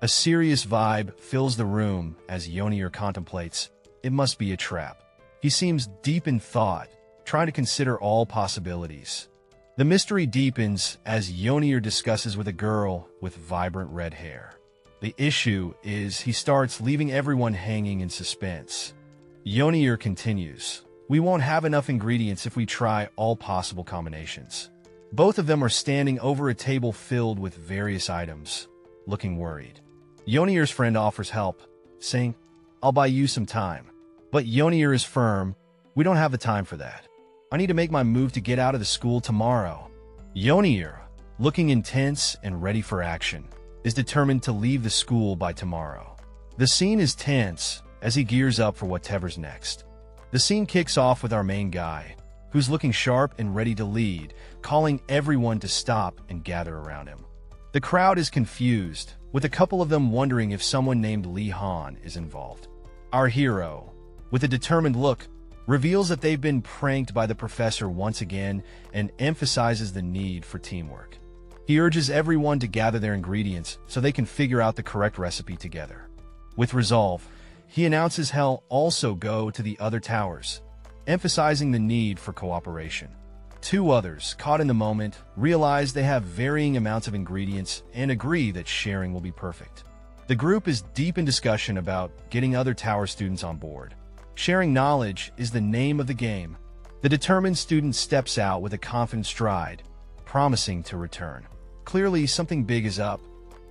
A serious vibe fills the room as Yonier contemplates, it must be a trap. He seems deep in thought, trying to consider all possibilities. The mystery deepens as Yonier discusses with a girl with vibrant red hair. The issue is he starts leaving everyone hanging in suspense. Yonier continues, "We won't have enough ingredients if we try all possible combinations." Both of them are standing over a table filled with various items, looking worried. Yonier's friend offers help, saying, "I'll buy you some time." But Yonir is firm. "We don't have the time for that. I need to make my move to get out of the school tomorrow." Yonir, looking intense and ready for action, is determined to leave the school by tomorrow. The scene is tense as he gears up for whatever's next. The scene kicks off with our main guy, who's looking sharp and ready to lead, calling everyone to stop and gather around him. The crowd is confused, with a couple of them wondering if someone named Lee Han is involved. Our hero, with a determined look, reveals that they've been pranked by the professor once again and emphasizes the need for teamwork. He urges everyone to gather their ingredients so they can figure out the correct recipe together. With resolve, he announces he'll also go to the other towers, emphasizing the need for cooperation. Two others, caught in the moment, realize they have varying amounts of ingredients and agree that sharing will be perfect. The group is deep in discussion about getting other tower students on board. Sharing knowledge is the name of the game. The determined student steps out with a confident stride, promising to return. Clearly, something big is up.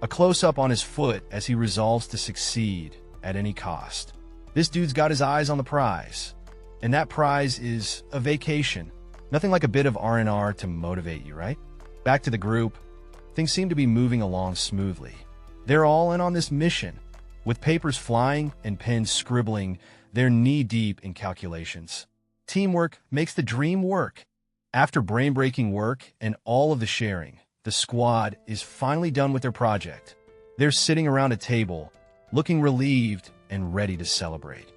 A close-up on his foot as he resolves to succeed at any cost. This dude's got his eyes on the prize. And that prize is a vacation. Nothing like a bit of R&R to motivate you, right? Back to the group. Things seem to be moving along smoothly. They're all in on this mission. With papers flying and pens scribbling, they're knee-deep in calculations. Teamwork makes the dream work. After brain-breaking work and all of the sharing, the squad is finally done with their project. They're sitting around a table, looking relieved and ready to celebrate.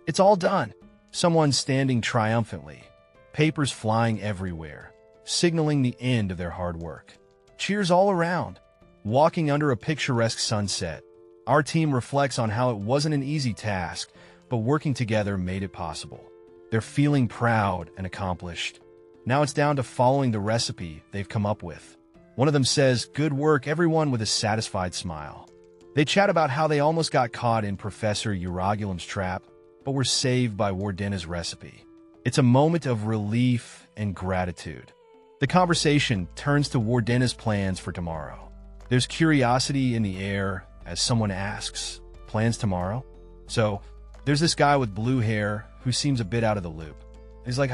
It's all done. Someone standing triumphantly, papers flying everywhere, signaling the end of their hard work. Cheers all around. Walking under a picturesque sunset, our team reflects on how it wasn't an easy task, but working together made it possible. They're feeling proud and accomplished. Now it's down to following the recipe they've come up with. One of them says, "Good work, everyone," with a satisfied smile. They chat about how they almost got caught in Professor Uragulim's trap, but were saved by Wardena's recipe. It's a moment of relief and gratitude. The conversation turns to Wardena's plans for tomorrow. There's curiosity in the air as someone asks, "Plans tomorrow?" So, there's this guy with blue hair who seems a bit out of the loop. He's like,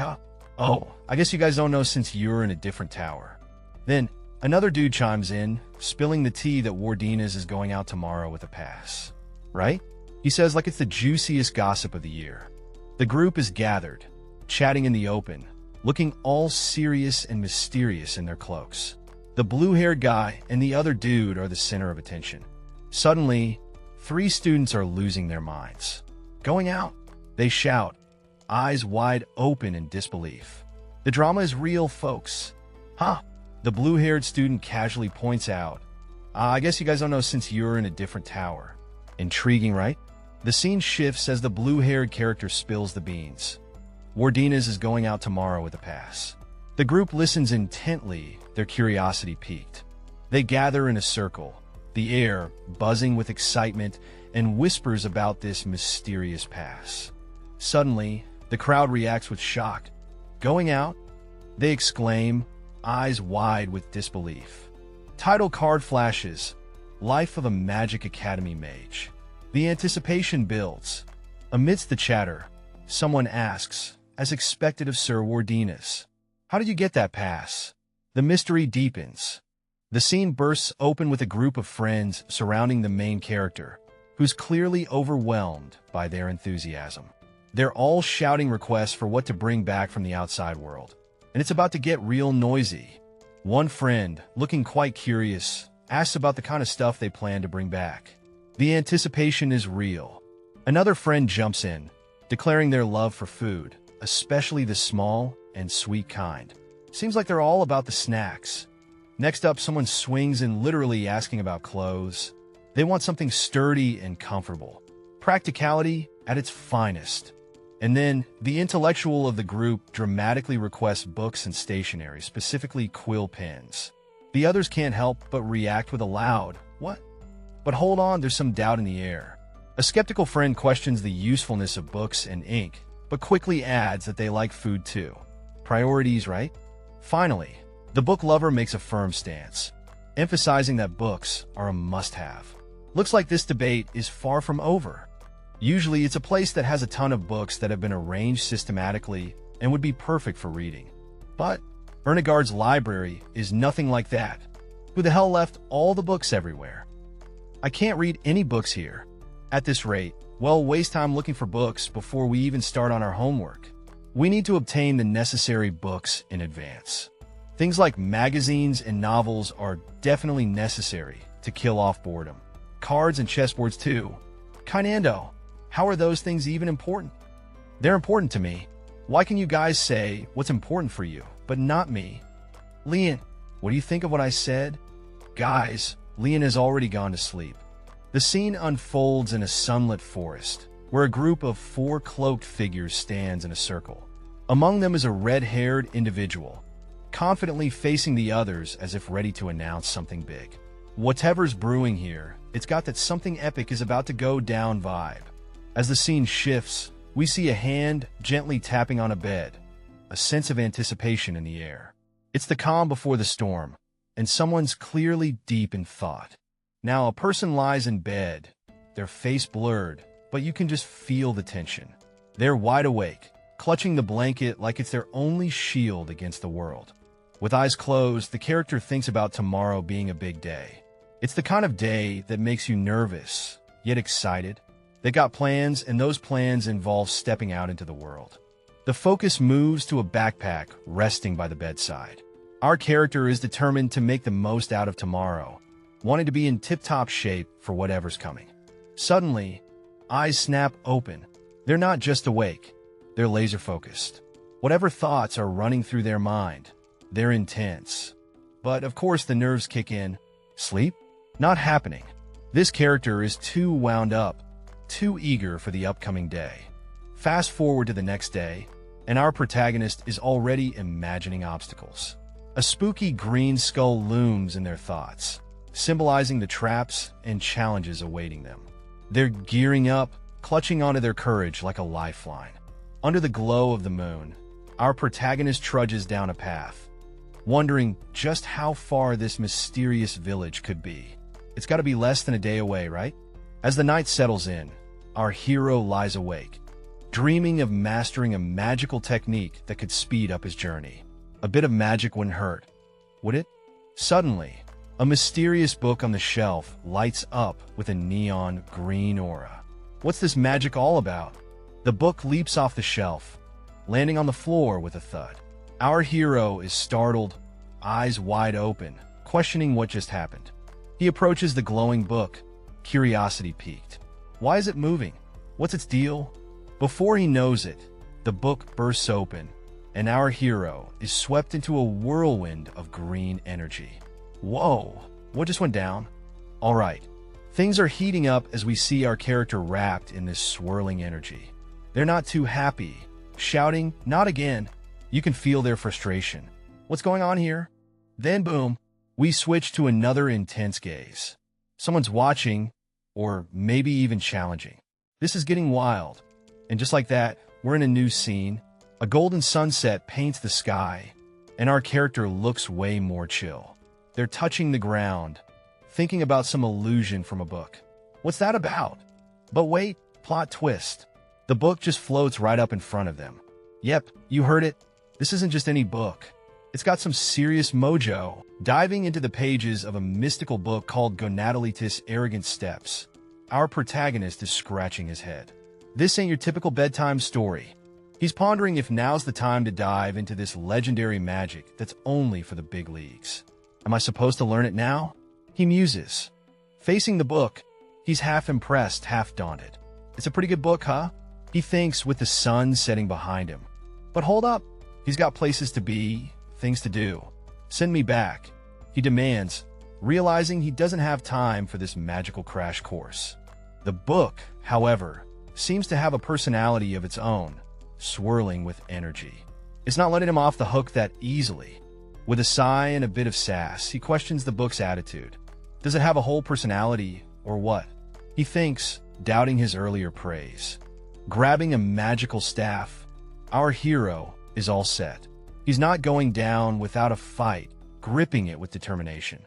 "Oh, I guess you guys don't know since you're in a different tower." Then, another dude chimes in, spilling the tea that Wardena's is going out tomorrow with a pass. Right? He says like it's the juiciest gossip of the year. The group is gathered, chatting in the open, looking all serious and mysterious in their cloaks. The blue-haired guy and the other dude are the center of attention. Suddenly, 3 students are losing their minds. "Going out!" They shout, eyes wide open in disbelief. The drama is real, folks. "Huh?" The blue-haired student casually points out, "I guess you guys don't know since you're in a different tower." Intriguing, right? The scene shifts as the blue-haired character spills the beans. Wardena's is going out tomorrow with a pass. The group listens intently, their curiosity piqued. They gather in a circle, the air buzzing with excitement and whispers about this mysterious pass. Suddenly, the crowd reacts with shock. "Going out?" They exclaim, eyes wide with disbelief. Title card flashes, "Life of a Magic Academy Mage." The anticipation builds. Amidst the chatter, someone asks, as expected of Sir Wardena's, "How did you get that pass?" The mystery deepens. The scene bursts open with a group of friends surrounding the main character, who's clearly overwhelmed by their enthusiasm. They're all shouting requests for what to bring back from the outside world, and it's about to get real noisy. One friend, looking quite curious, asks about the kind of stuff they plan to bring back. The anticipation is real. Another friend jumps in, declaring their love for food, especially the small and sweet kind. Seems like they're all about the snacks. Next up, someone swings in, literally asking about clothes. They want something sturdy and comfortable. Practicality at its finest. And then, the intellectual of the group dramatically requests books and stationery, specifically quill pens. The others can't help but react with a loud, "What?" But hold on, there's some doubt in the air. A skeptical friend questions the usefulness of books and ink, but quickly adds that they like food too. Priorities, right? Finally, the book lover makes a firm stance, emphasizing that books are a must-have. Looks like this debate is far from over. Usually, it's a place that has a ton of books that have been arranged systematically and would be perfect for reading. But Ernegard's library is nothing like that. Who the hell left all the books everywhere? I can't read any books here. At this rate, we'll waste time looking for books before we even start on our homework. We need to obtain the necessary books in advance. Things like magazines and novels are definitely necessary to kill off boredom. Cards and chessboards too. Kinando, how are those things even important? They're important to me. Why can you guys say what's important for you, but not me? Leon, what do you think of what I said? Guys, Leon has already gone to sleep. The scene unfolds in a sunlit forest, where a group of 4 cloaked figures stands in a circle. Among them is a red-haired individual, confidently facing the others as if ready to announce something big. Whatever's brewing here, it's got that something epic is about to go down vibe. As the scene shifts, we see a hand gently tapping on a bed, a sense of anticipation in the air. It's the calm before the storm, and someone's clearly deep in thought. Now, a person lies in bed, their face blurred, but you can just feel the tension. They're wide awake, clutching the blanket like it's their only shield against the world. With eyes closed, the character thinks about tomorrow being a big day. It's the kind of day that makes you nervous, yet excited. They got plans, and those plans involve stepping out into the world. The focus moves to a backpack resting by the bedside. Our character is determined to make the most out of tomorrow, wanting to be in tip-top shape for whatever's coming. Suddenly, eyes snap open. They're not just awake, they're laser-focused. Whatever thoughts are running through their mind, they're intense. But of course the nerves kick in. Sleep? Not happening. This character is too wound up, too eager for the upcoming day. Fast forward to the next day, and our protagonist is already imagining obstacles. A spooky green skull looms in their thoughts, symbolizing the traps and challenges awaiting them. They're gearing up, clutching onto their courage like a lifeline. Under the glow of the moon, our protagonist trudges down a path, wondering just how far this mysterious village could be. It's got to be less than a day away, right? As the night settles in, our hero lies awake, dreaming of mastering a magical technique that could speed up his journey. A bit of magic wouldn't hurt, would it? Suddenly, a mysterious book on the shelf lights up with a neon green aura. What's this magic all about? The book leaps off the shelf, landing on the floor with a thud. Our hero is startled, eyes wide open, questioning what just happened. He approaches the glowing book, curiosity piqued. Why is it moving? What's its deal? Before he knows it, the book bursts open, and our hero is swept into a whirlwind of green energy. Whoa, what just went down? All right, things are heating up as we see our character wrapped in this swirling energy. They're not too happy, shouting, "Not again." You can feel their frustration. What's going on here? Then boom, we switch to another intense gaze. Someone's watching, or maybe even challenging. This is getting wild. And just like that, we're in a new scene. A golden sunset paints the sky, and our character looks way more chill. They're touching the ground, thinking about some illusion from a book. What's that about? But wait, plot twist. The book just floats right up in front of them. Yep, you heard it. This isn't just any book. It's got some serious mojo, diving into the pages of a mystical book called Gonadalitis Arrogant Steps. Our protagonist is scratching his head. This ain't your typical bedtime story. He's pondering if now's the time to dive into this legendary magic that's only for the big leagues. Am I supposed to learn it now? He muses. Facing the book, he's half impressed, half daunted. It's a pretty good book, huh? He thinks with the sun setting behind him. But hold up. He's got places to be, things to do. Send me back, he demands, realizing he doesn't have time for this magical crash course. The book, however, seems to have a personality of its own, swirling with energy. It's not letting him off the hook that easily. With a sigh and a bit of sass, he questions the book's attitude. Does it have a whole personality, or what? He thinks, doubting his earlier praise. Grabbing a magical staff, our hero is all set. He's not going down without a fight, gripping it with determination.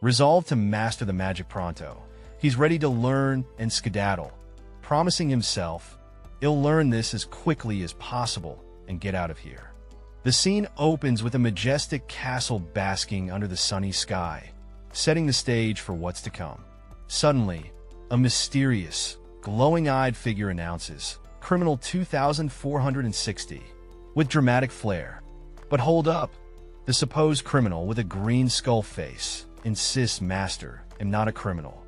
Resolved to master the magic pronto, he's ready to learn and skedaddle, promising himself he'll learn this as quickly as possible and get out of here. The scene opens with a majestic castle basking under the sunny sky, setting the stage for what's to come. Suddenly, a mysterious, glowing-eyed figure announces, "Criminal 2460, with dramatic flair." But hold up, the supposed criminal with a green skull face insists, "Master, I'm not a criminal."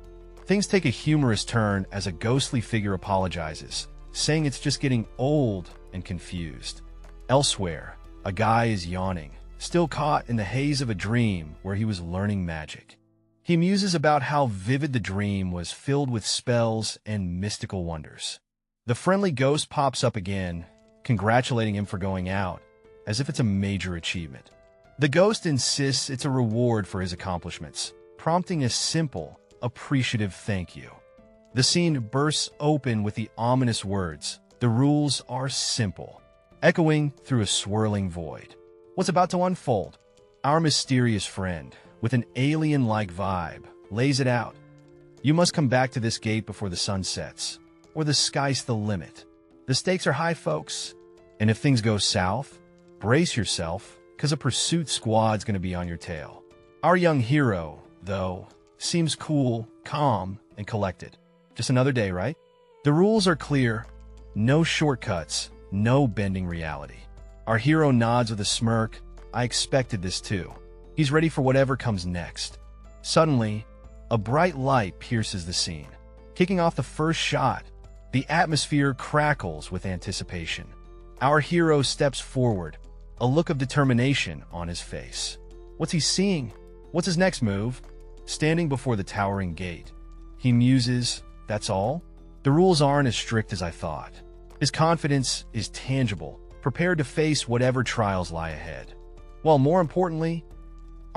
Things take a humorous turn as a ghostly figure apologizes, saying it's just getting old and confused. Elsewhere, a guy is yawning, still caught in the haze of a dream where he was learning magic. He muses about how vivid the dream was, filled with spells and mystical wonders. The friendly ghost pops up again, congratulating him for going out, as if it's a major achievement. The ghost insists it's a reward for his accomplishments, prompting a simple, appreciative thank you. The scene bursts open with the ominous words, "The rules are simple," echoing through a swirling void. What's about to unfold? Our mysterious friend, with an alien-like vibe, lays it out. "You must come back to this gate before the sun sets, or the sky's the limit." The stakes are high, folks. And if things go south, brace yourself, because a pursuit squad's going to be on your tail. Our young hero, though, seems cool, calm, and collected. Just another day, right? The rules are clear. No shortcuts, no bending reality. Our hero nods with a smirk. I expected this too. He's ready for whatever comes next. Suddenly, a bright light pierces the scene. Kicking off the first shot, the atmosphere crackles with anticipation. Our hero steps forward, a look of determination on his face. What's he seeing? What's his next move? Standing before the towering gate, he muses, "That's all? The rules aren't as strict as I thought." His confidence is tangible, prepared to face whatever trials lie ahead. While more importantly,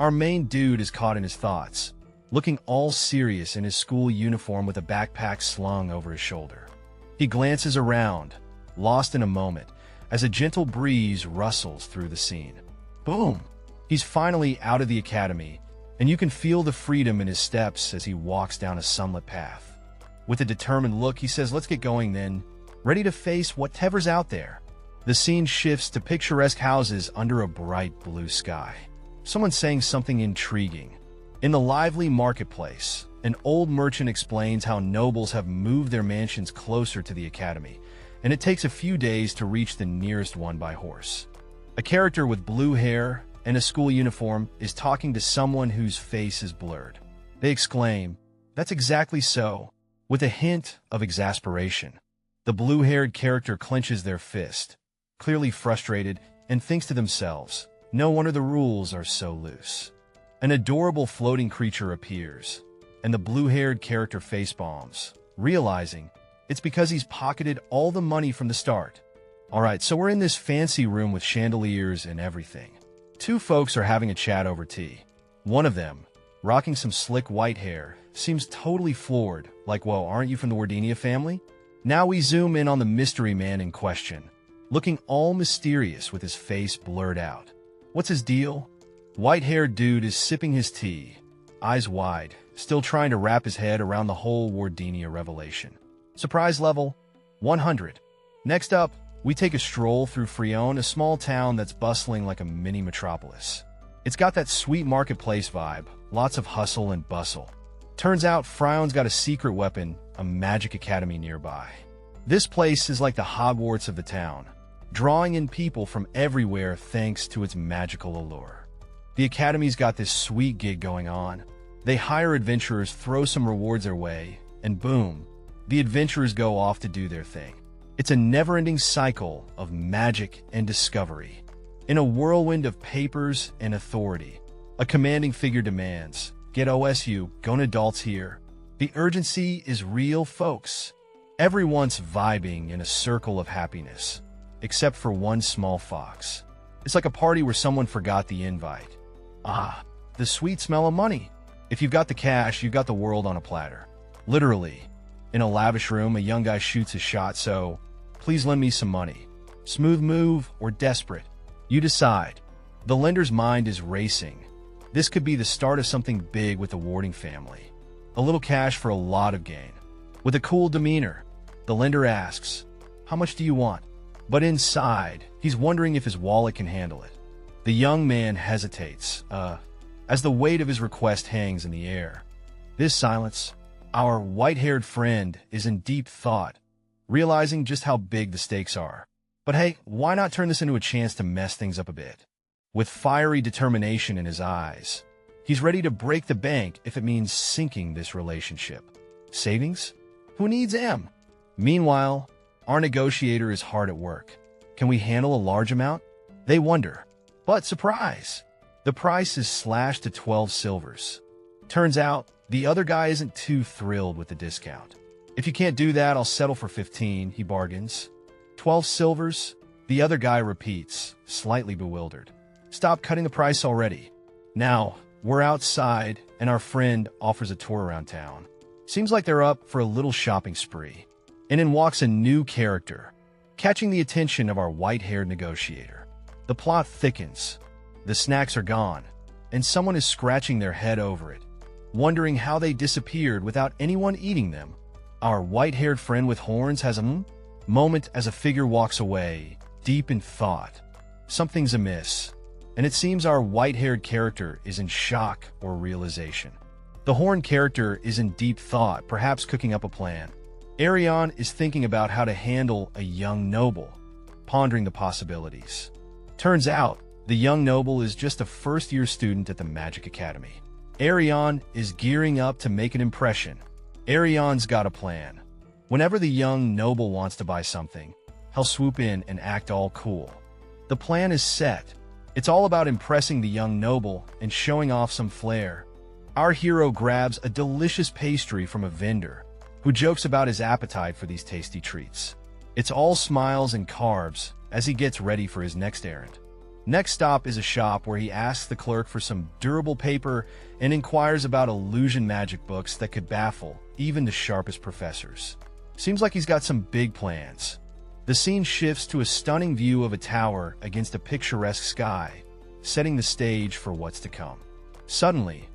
our main dude is caught in his thoughts, looking all serious in his school uniform with a backpack slung over his shoulder. He glances around, lost in a moment, as a gentle breeze rustles through the scene. Boom! He's finally out of the academy, and you can feel the freedom in his steps as he walks down a sunlit path. With a determined look, he says, "Let's get going then," ready to face whatever's out there. The scene shifts to picturesque houses under a bright blue sky. Someone's saying something intriguing. In the lively marketplace, an old merchant explains how nobles have moved their mansions closer to the academy, and it takes a few days to reach the nearest one by horse. A character with blue hair and a school uniform is talking to someone whose face is blurred. They exclaim, "That's exactly so," with a hint of exasperation. The blue-haired character clenches their fist, clearly frustrated, and thinks to themselves, "No wonder the rules are so loose." An adorable floating creature appears, and the blue-haired character facepalms, realizing it's because he's pocketed all the money from the start. Alright, so we're in this fancy room with chandeliers and everything. Two folks are having a chat over tea. One of them, rocking some slick white hair, seems totally floored, like, "Whoa, aren't you from the Wardinia family?" Now we zoom in on the mystery man in question, looking all mysterious with his face blurred out. What's his deal? White-haired dude is sipping his tea, eyes wide, still trying to wrap his head around the whole Wardinia revelation. Surprise level 100. Next up, we take a stroll through Frione, a small town that's bustling like a mini metropolis. It's got that sweet marketplace vibe, lots of hustle and bustle. Turns out Frione's got a secret weapon, a magic academy nearby. This place is like the Hogwarts of the town, drawing in people from everywhere thanks to its magical allure. The academy's got this sweet gig going on. They hire adventurers, throw some rewards their way, and boom, the adventurers go off to do their thing. It's a never-ending cycle of magic and discovery. In a whirlwind of papers and authority, a commanding figure demands, "Get OSU, grown adults here." The urgency is real, folks. Everyone's vibing in a circle of happiness, except for one small fox. It's like a party where someone forgot the invite. Ah, the sweet smell of money. If you've got the cash, you've got the world on a platter. Literally. In a lavish room, a young guy shoots his shot, so please lend me some money. Smooth move or desperate? You decide. The lender's mind is racing. This could be the start of something big with the Warding family. A little cash for a lot of gain. With a cool demeanor, The lender asks, "How much do you want?" But inside, he's wondering if his wallet can handle it. The young man hesitates, as the weight of his request hangs in the air. This silence, our white-haired friend is in deep thought, realizing just how big the stakes are. But hey, why not turn this into a chance to mess things up a bit? With fiery determination in his eyes, he's ready to break the bank if it means sinking this relationship. Savings? Who needs M? Meanwhile, our negotiator is hard at work. Can we handle a large amount? They wonder. But surprise! The price is slashed to 12 silvers. Turns out, the other guy isn't too thrilled with the discount. "If you can't do that, I'll settle for 15, he bargains. 12 silvers? The other guy repeats, slightly bewildered. "Stop cutting the price already." Now, we're outside, and our friend offers a tour around town. Seems like they're up for a little shopping spree. And in walks a new character, catching the attention of our white-haired negotiator. The plot thickens. The snacks are gone, and someone is scratching their head over it, wondering how they disappeared without anyone eating them. Our white-haired friend with horns has a moment as a figure walks away, deep in thought. Something's amiss, and it seems our white-haired character is in shock or realization. The horn character is in deep thought, perhaps cooking up a plan. Arion is thinking about how to handle a young noble, pondering the possibilities. Turns out, the young noble is just a first-year student at the Magic Academy. Arion is gearing up to make an impression. Arion's got a plan. Whenever the young noble wants to buy something, he'll swoop in and act all cool. The plan is set. It's all about impressing the young noble and showing off some flair. Our hero grabs a delicious pastry from a vendor, who jokes about his appetite for these tasty treats. It's all smiles and carbs as he gets ready for his next errand. Next stop is a shop where he asks the clerk for some durable paper and inquires about illusion magic books that could baffle even the sharpest professors. Seems like he's got some big plans. The scene shifts to a stunning view of a tower against a picturesque sky, setting the stage for what's to come. Suddenly,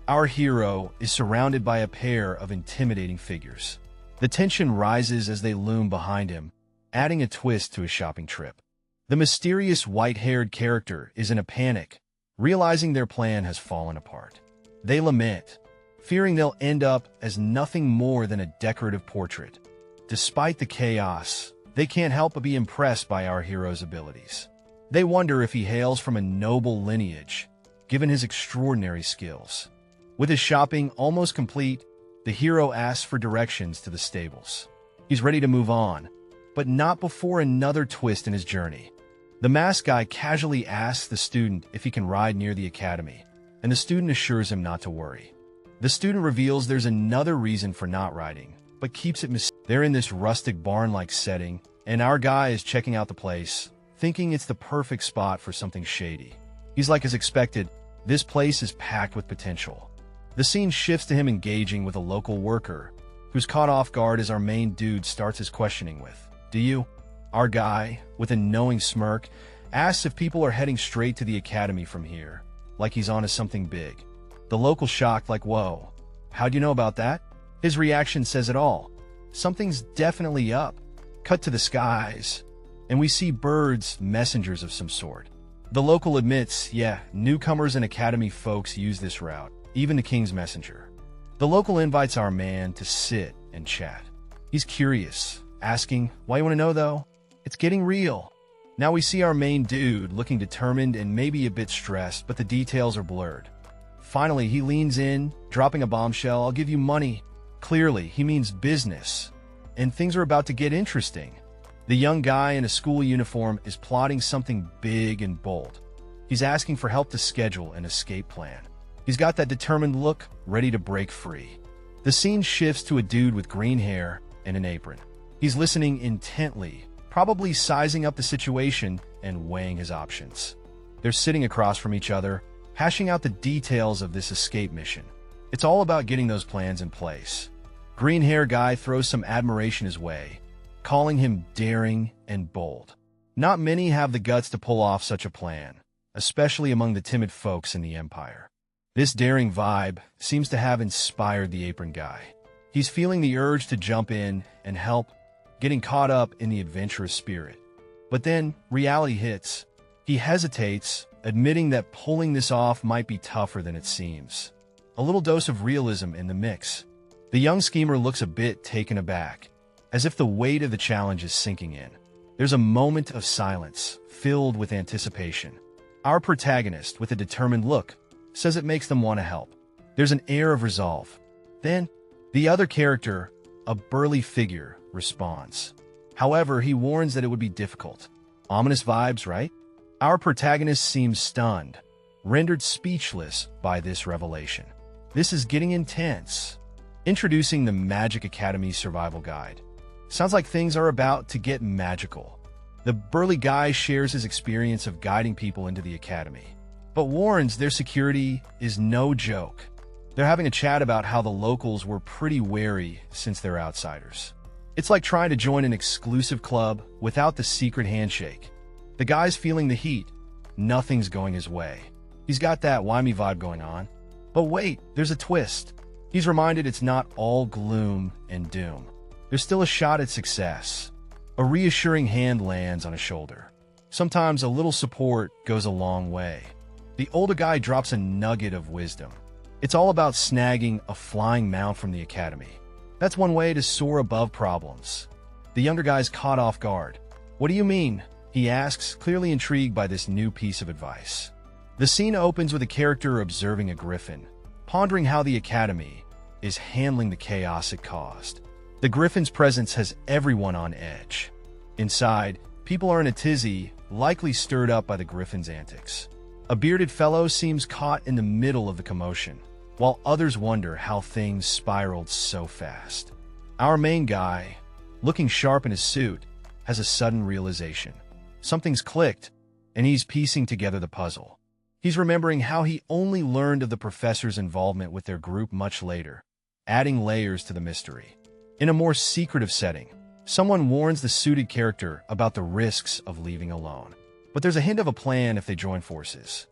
our hero is surrounded by a pair of intimidating figures. The tension rises as they loom behind him, adding a twist to his shopping trip. The mysterious white-haired character is in a panic, realizing their plan has fallen apart. They lament, fearing they'll end up as nothing more than a decorative portrait. Despite the chaos, they can't help but be impressed by our hero's abilities. They wonder if he hails from a noble lineage, given his extraordinary skills. With his shopping almost complete, the hero asks for directions to the stables. He's ready to move on, but not before another twist in his journey. The masked guy casually asks the student if he can ride near the academy, and the student assures him not to worry. The student reveals there's another reason for not riding, but keeps it mysterious. They're in this rustic barn-like setting, and our guy is checking out the place, thinking it's the perfect spot for something shady. He's like as expected, this place is packed with potential. The scene shifts to him engaging with a local worker, who's caught off guard as our main dude starts his questioning with, "Do you?" Our guy, with a knowing smirk, asks if people are heading straight to the academy from here, like he's onto something big. The local shocked like, "Whoa, how'd you know about that?" His reaction says it all. Something's definitely up. Cut to the skies, and we see birds, messengers of some sort. The local admits, yeah, newcomers and academy folks use this route, even the king's messenger. The local invites our man to sit and chat. He's curious, asking, "Why you want to know though?" It's getting real. Now we see our main dude looking determined and maybe a bit stressed, but the details are blurred. Finally, he leans in, dropping a bombshell, "I'll give you money." Clearly, he means business, and things are about to get interesting. The young guy in a school uniform is plotting something big and bold. He's asking for help to schedule an escape plan. He's got that determined look, ready to break free. The scene shifts to a dude with green hair and an apron. He's listening intently, probably sizing up the situation and weighing his options. They're sitting across from each other, hashing out the details of this escape mission. It's all about getting those plans in place. Green hair guy throws some admiration his way, calling him daring and bold. Not many have the guts to pull off such a plan, especially among the timid folks in the Empire. This daring vibe seems to have inspired the apron guy. He's feeling the urge to jump in and help, getting caught up in the adventurous spirit. But then reality hits. He hesitates, admitting that pulling this off might be tougher than it seems. A little dose of realism in the mix. The young schemer looks a bit taken aback, as if the weight of the challenge is sinking in. There's a moment of silence, filled with anticipation. Our protagonist, with a determined look, says it makes them want to help. There's an air of resolve. Then, the other character, a burly figure, responds. However, he warns that it would be difficult. Ominous vibes, right? Our protagonist seems stunned, rendered speechless by this revelation. This is getting intense. Introducing the Magic Academy Survival Guide. Sounds like things are about to get magical. The burly guy shares his experience of guiding people into the academy, but warns their security is no joke. They're having a chat about how the locals were pretty wary since they're outsiders. It's like trying to join an exclusive club without the secret handshake. The guy's feeling the heat. Nothing's going his way. He's got that why me vibe going on. But wait, there's a twist. He's reminded it's not all gloom and doom. There's still a shot at success. A reassuring hand lands on his shoulder. Sometimes a little support goes a long way. The older guy drops a nugget of wisdom. It's all about snagging a flying mount from the academy. That's one way to soar above problems. The younger guy's caught off guard. What do you mean? He asks, clearly intrigued by this new piece of advice. The scene opens with a character observing a griffin, pondering how the academy is handling the chaos it caused. The griffin's presence has everyone on edge. Inside, people are in a tizzy, likely stirred up by the griffin's antics. A bearded fellow seems caught in the middle of the commotion, while others wonder how things spiraled so fast. Our main guy, looking sharp in his suit, has a sudden realization. Something's clicked, and he's piecing together the puzzle. He's remembering how he only learned of the professor's involvement with their group much later, adding layers to the mystery. In a more secretive setting, someone warns the suited character about the risks of leaving alone. But there's a hint of a plan if they join forces.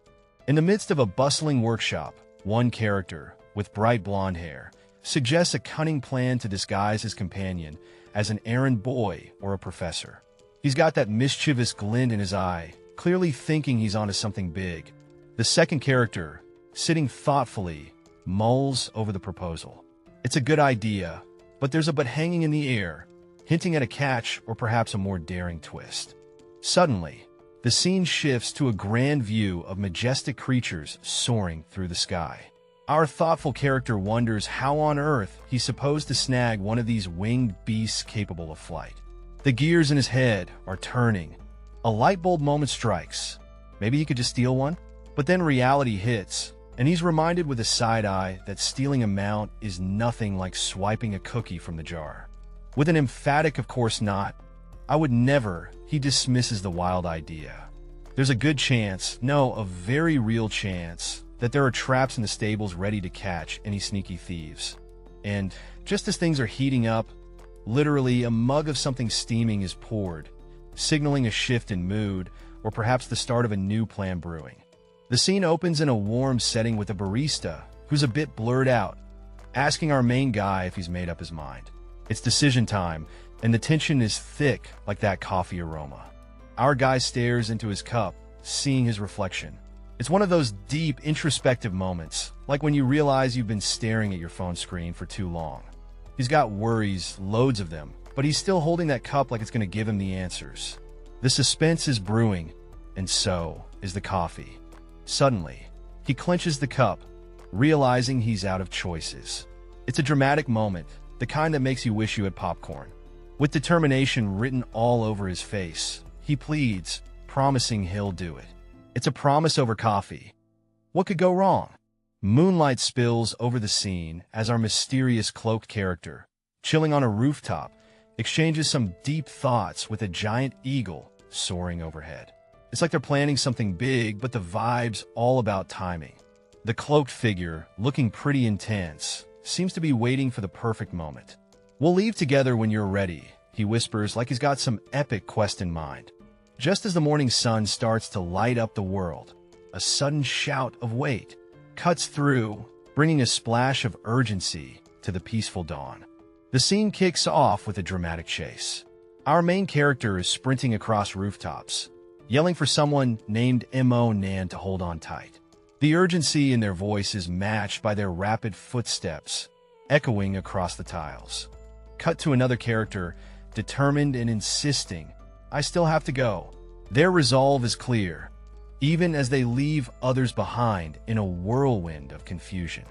In the midst of a bustling workshop, one character, with bright blonde hair, suggests a cunning plan to disguise his companion as an errand boy or a professor. He's got that mischievous glint in his eye, clearly thinking he's onto something big. The second character, sitting thoughtfully, mulls over the proposal. It's a good idea, but there's a but hanging in the air, hinting at a catch or perhaps a more daring twist. Suddenly, the scene shifts to a grand view of majestic creatures soaring through the sky. Our thoughtful character wonders how on earth he's supposed to snag one of these winged beasts capable of flight. The gears in his head are turning. A light bulb moment strikes. Maybe he could just steal one? But then reality hits, and he's reminded with a side eye that stealing a mount is nothing like swiping a cookie from the jar. With an emphatic "of course not," I would never, he dismisses the wild idea. There's a good chance, no, a very real chance, that there are traps in the stables ready to catch any sneaky thieves. And just as things are heating up, literally a mug of something steaming is poured, signaling a shift in mood or perhaps the start of a new plan brewing. The scene opens in a warm setting with a barista who's a bit blurred out, asking our main guy if he's made up his mind. It's decision time, and the tension is thick like that coffee aroma. Our guy stares into his cup, seeing his reflection. It's one of those deep, introspective moments, like when you realize you've been staring at your phone screen for too long. He's got worries, loads of them, but he's still holding that cup like it's going to give him the answers. The suspense is brewing, and so is the coffee. Suddenly, he clenches the cup, realizing he's out of choices. It's a dramatic moment, the kind that makes you wish you had popcorn. With determination written all over his face, he pleads, promising he'll do it. It's a promise over coffee. What could go wrong? Moonlight spills over the scene as our mysterious cloaked character, chilling on a rooftop, exchanges some deep thoughts with a giant eagle soaring overhead. It's like they're planning something big, but the vibe's all about timing. The cloaked figure, looking pretty intense, seems to be waiting for the perfect moment. "We'll leave together when you're ready," he whispers like he's got some epic quest in mind. Just as the morning sun starts to light up the world, a sudden shout of "wait" cuts through, bringing a splash of urgency to the peaceful dawn. The scene kicks off with a dramatic chase. Our main character is sprinting across rooftops, yelling for someone named Mo Nan to hold on tight. The urgency in their voice is matched by their rapid footsteps, echoing across the tiles. Cut to another character, determined and insisting, "I still have to go." Their resolve is clear, even as they leave others behind in a whirlwind of confusion.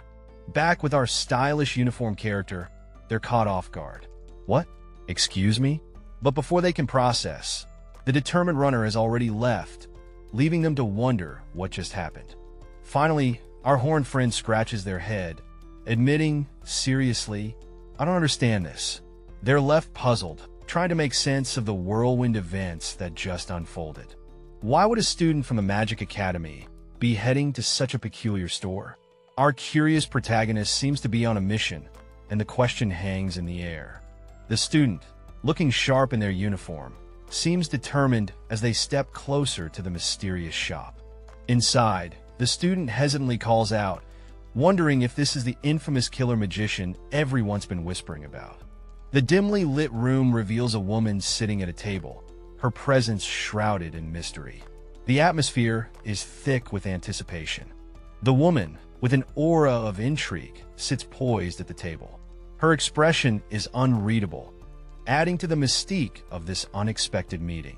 Back with our stylish uniform character, they're caught off guard. What? Excuse me? But before they can process, the determined runner has already left, leaving them to wonder what just happened. Finally, our horned friend scratches their head, admitting, "Seriously, I don't understand this." They're left puzzled, trying to make sense of the whirlwind events that just unfolded. Why would a student from the Magic Academy be heading to such a peculiar store? Our curious protagonist seems to be on a mission, and the question hangs in the air. The student, looking sharp in their uniform, seems determined as they step closer to the mysterious shop. Inside, the student hesitantly calls out, wondering if this is the infamous killer magician everyone's been whispering about. The dimly lit room reveals a woman sitting at a table, her presence shrouded in mystery. The atmosphere is thick with anticipation. The woman, with an aura of intrigue, sits poised at the table. Her expression is unreadable, adding to the mystique of this unexpected meeting.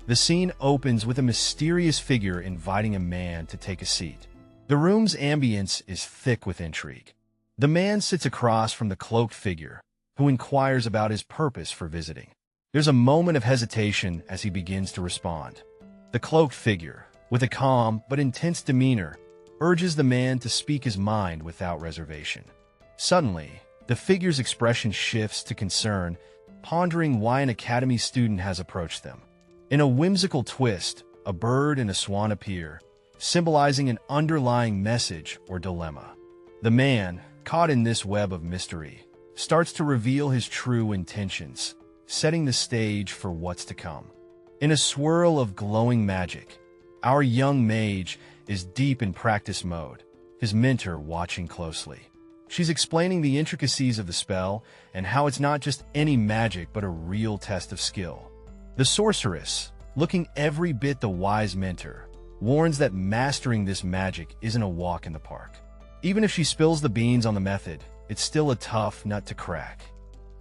The scene opens with a mysterious figure inviting a man to take a seat. The room's ambience is thick with intrigue. The man sits across from the cloaked figure, who inquires about his purpose for visiting. There's a moment of hesitation as he begins to respond. The cloaked figure, with a calm but intense demeanor, urges the man to speak his mind without reservation. Suddenly, the figure's expression shifts to concern, pondering why an academy student has approached them. In a whimsical twist, a bird and a swan appear, symbolizing an underlying message or dilemma. The man, caught in this web of mystery, starts to reveal his true intentions, setting the stage for what's to come. In a swirl of glowing magic, our young mage is deep in practice mode, his mentor watching closely. She's explaining the intricacies of the spell and how it's not just any magic but a real test of skill. The sorceress, looking every bit the wise mentor, warns that mastering this magic isn't a walk in the park. Even if she spills the beans on the method, it's still a tough nut to crack.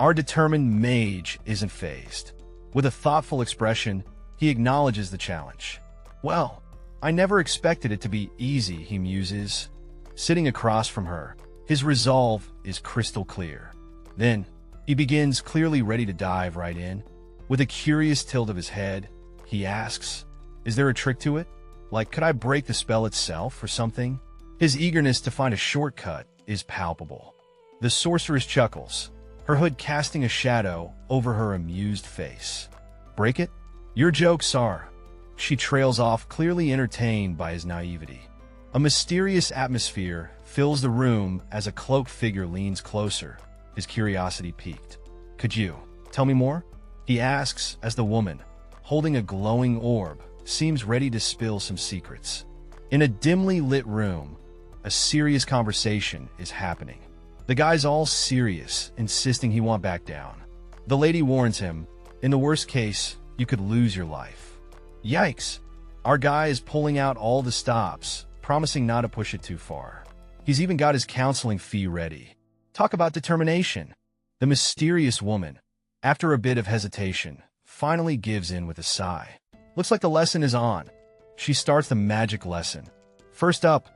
Our determined mage isn't fazed. With a thoughtful expression, he acknowledges the challenge. "Well, I never expected it to be easy," he muses. Sitting across from her, his resolve is crystal clear. Then, he begins, clearly ready to dive right in. With a curious tilt of his head, he asks, "Is there a trick to it? Like, could I break the spell itself or something?" His eagerness to find a shortcut is palpable. The sorceress chuckles, her hood casting a shadow over her amused face. "Break it? Your jokes are." She trails off, clearly entertained by his naivety. A mysterious atmosphere fills the room as a cloaked figure leans closer, his curiosity piqued. "Could you tell me more?" he asks as the woman, holding a glowing orb, seems ready to spill some secrets. In a dimly lit room, a serious conversation is happening. The guy's all serious, insisting he won't back down. The lady warns him, "In the worst case, you could lose your life." Yikes! Our guy is pulling out all the stops, promising not to push it too far. He's even got his counseling fee ready. Talk about determination. The mysterious woman, after a bit of hesitation, finally gives in with a sigh. Looks like the lesson is on. She starts the magic lesson. First up,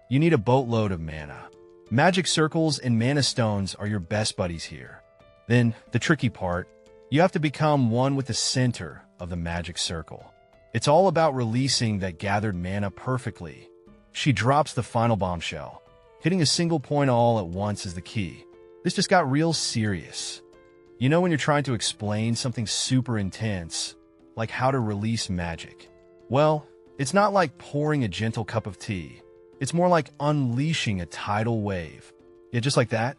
you need a boatload of mana. Magic circles and mana stones are your best buddies here. Then, the tricky part, you have to become one with the center of the magic circle. It's all about releasing that gathered mana perfectly. She drops the final bombshell. Hitting a single point all at once is the key. This just got real serious. You know when you're trying to explain something super intense, like how to release magic? Well, it's not like pouring a gentle cup of tea. It's more like unleashing a tidal wave. Yeah, just like that.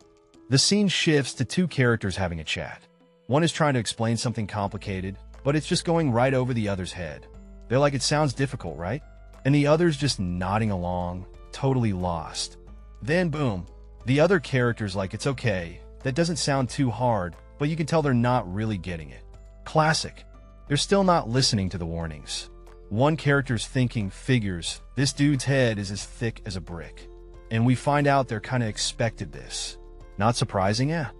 The scene shifts to two characters having a chat. One is trying to explain something complicated, but it's just going right over the other's head. They're like, "It sounds difficult, right?" And the other's just nodding along, totally lost. Then boom, the other character's like, "It's okay. That doesn't sound too hard," but you can tell they're not really getting it. Classic. They're still not listening to the warnings. One character's thinking figures, this dude's head is as thick as a brick. And we find out they're kinda expected this. Not surprising, yeah?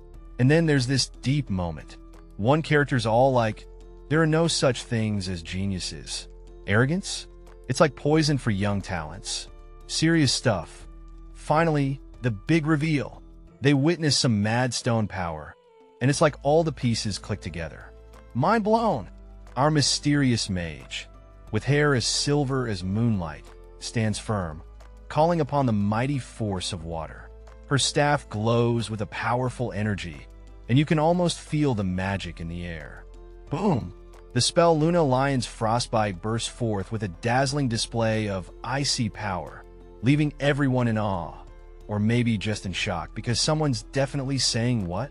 And then there's this deep moment. One character's all like, there are no such things as geniuses. Arrogance? It's like poison for young talents. Serious stuff. Finally, the big reveal. They witness some mad stone power, and it's like all the pieces click together. Mind blown! Our mysterious mage, with hair as silver as moonlight, stands firm, calling upon the mighty force of water. Her staff glows with a powerful energy, and you can almost feel the magic in the air. Boom! The spell Luna Lion's Frostbite bursts forth with a dazzling display of icy power, leaving everyone in awe, or maybe just in shock because someone's definitely saying what?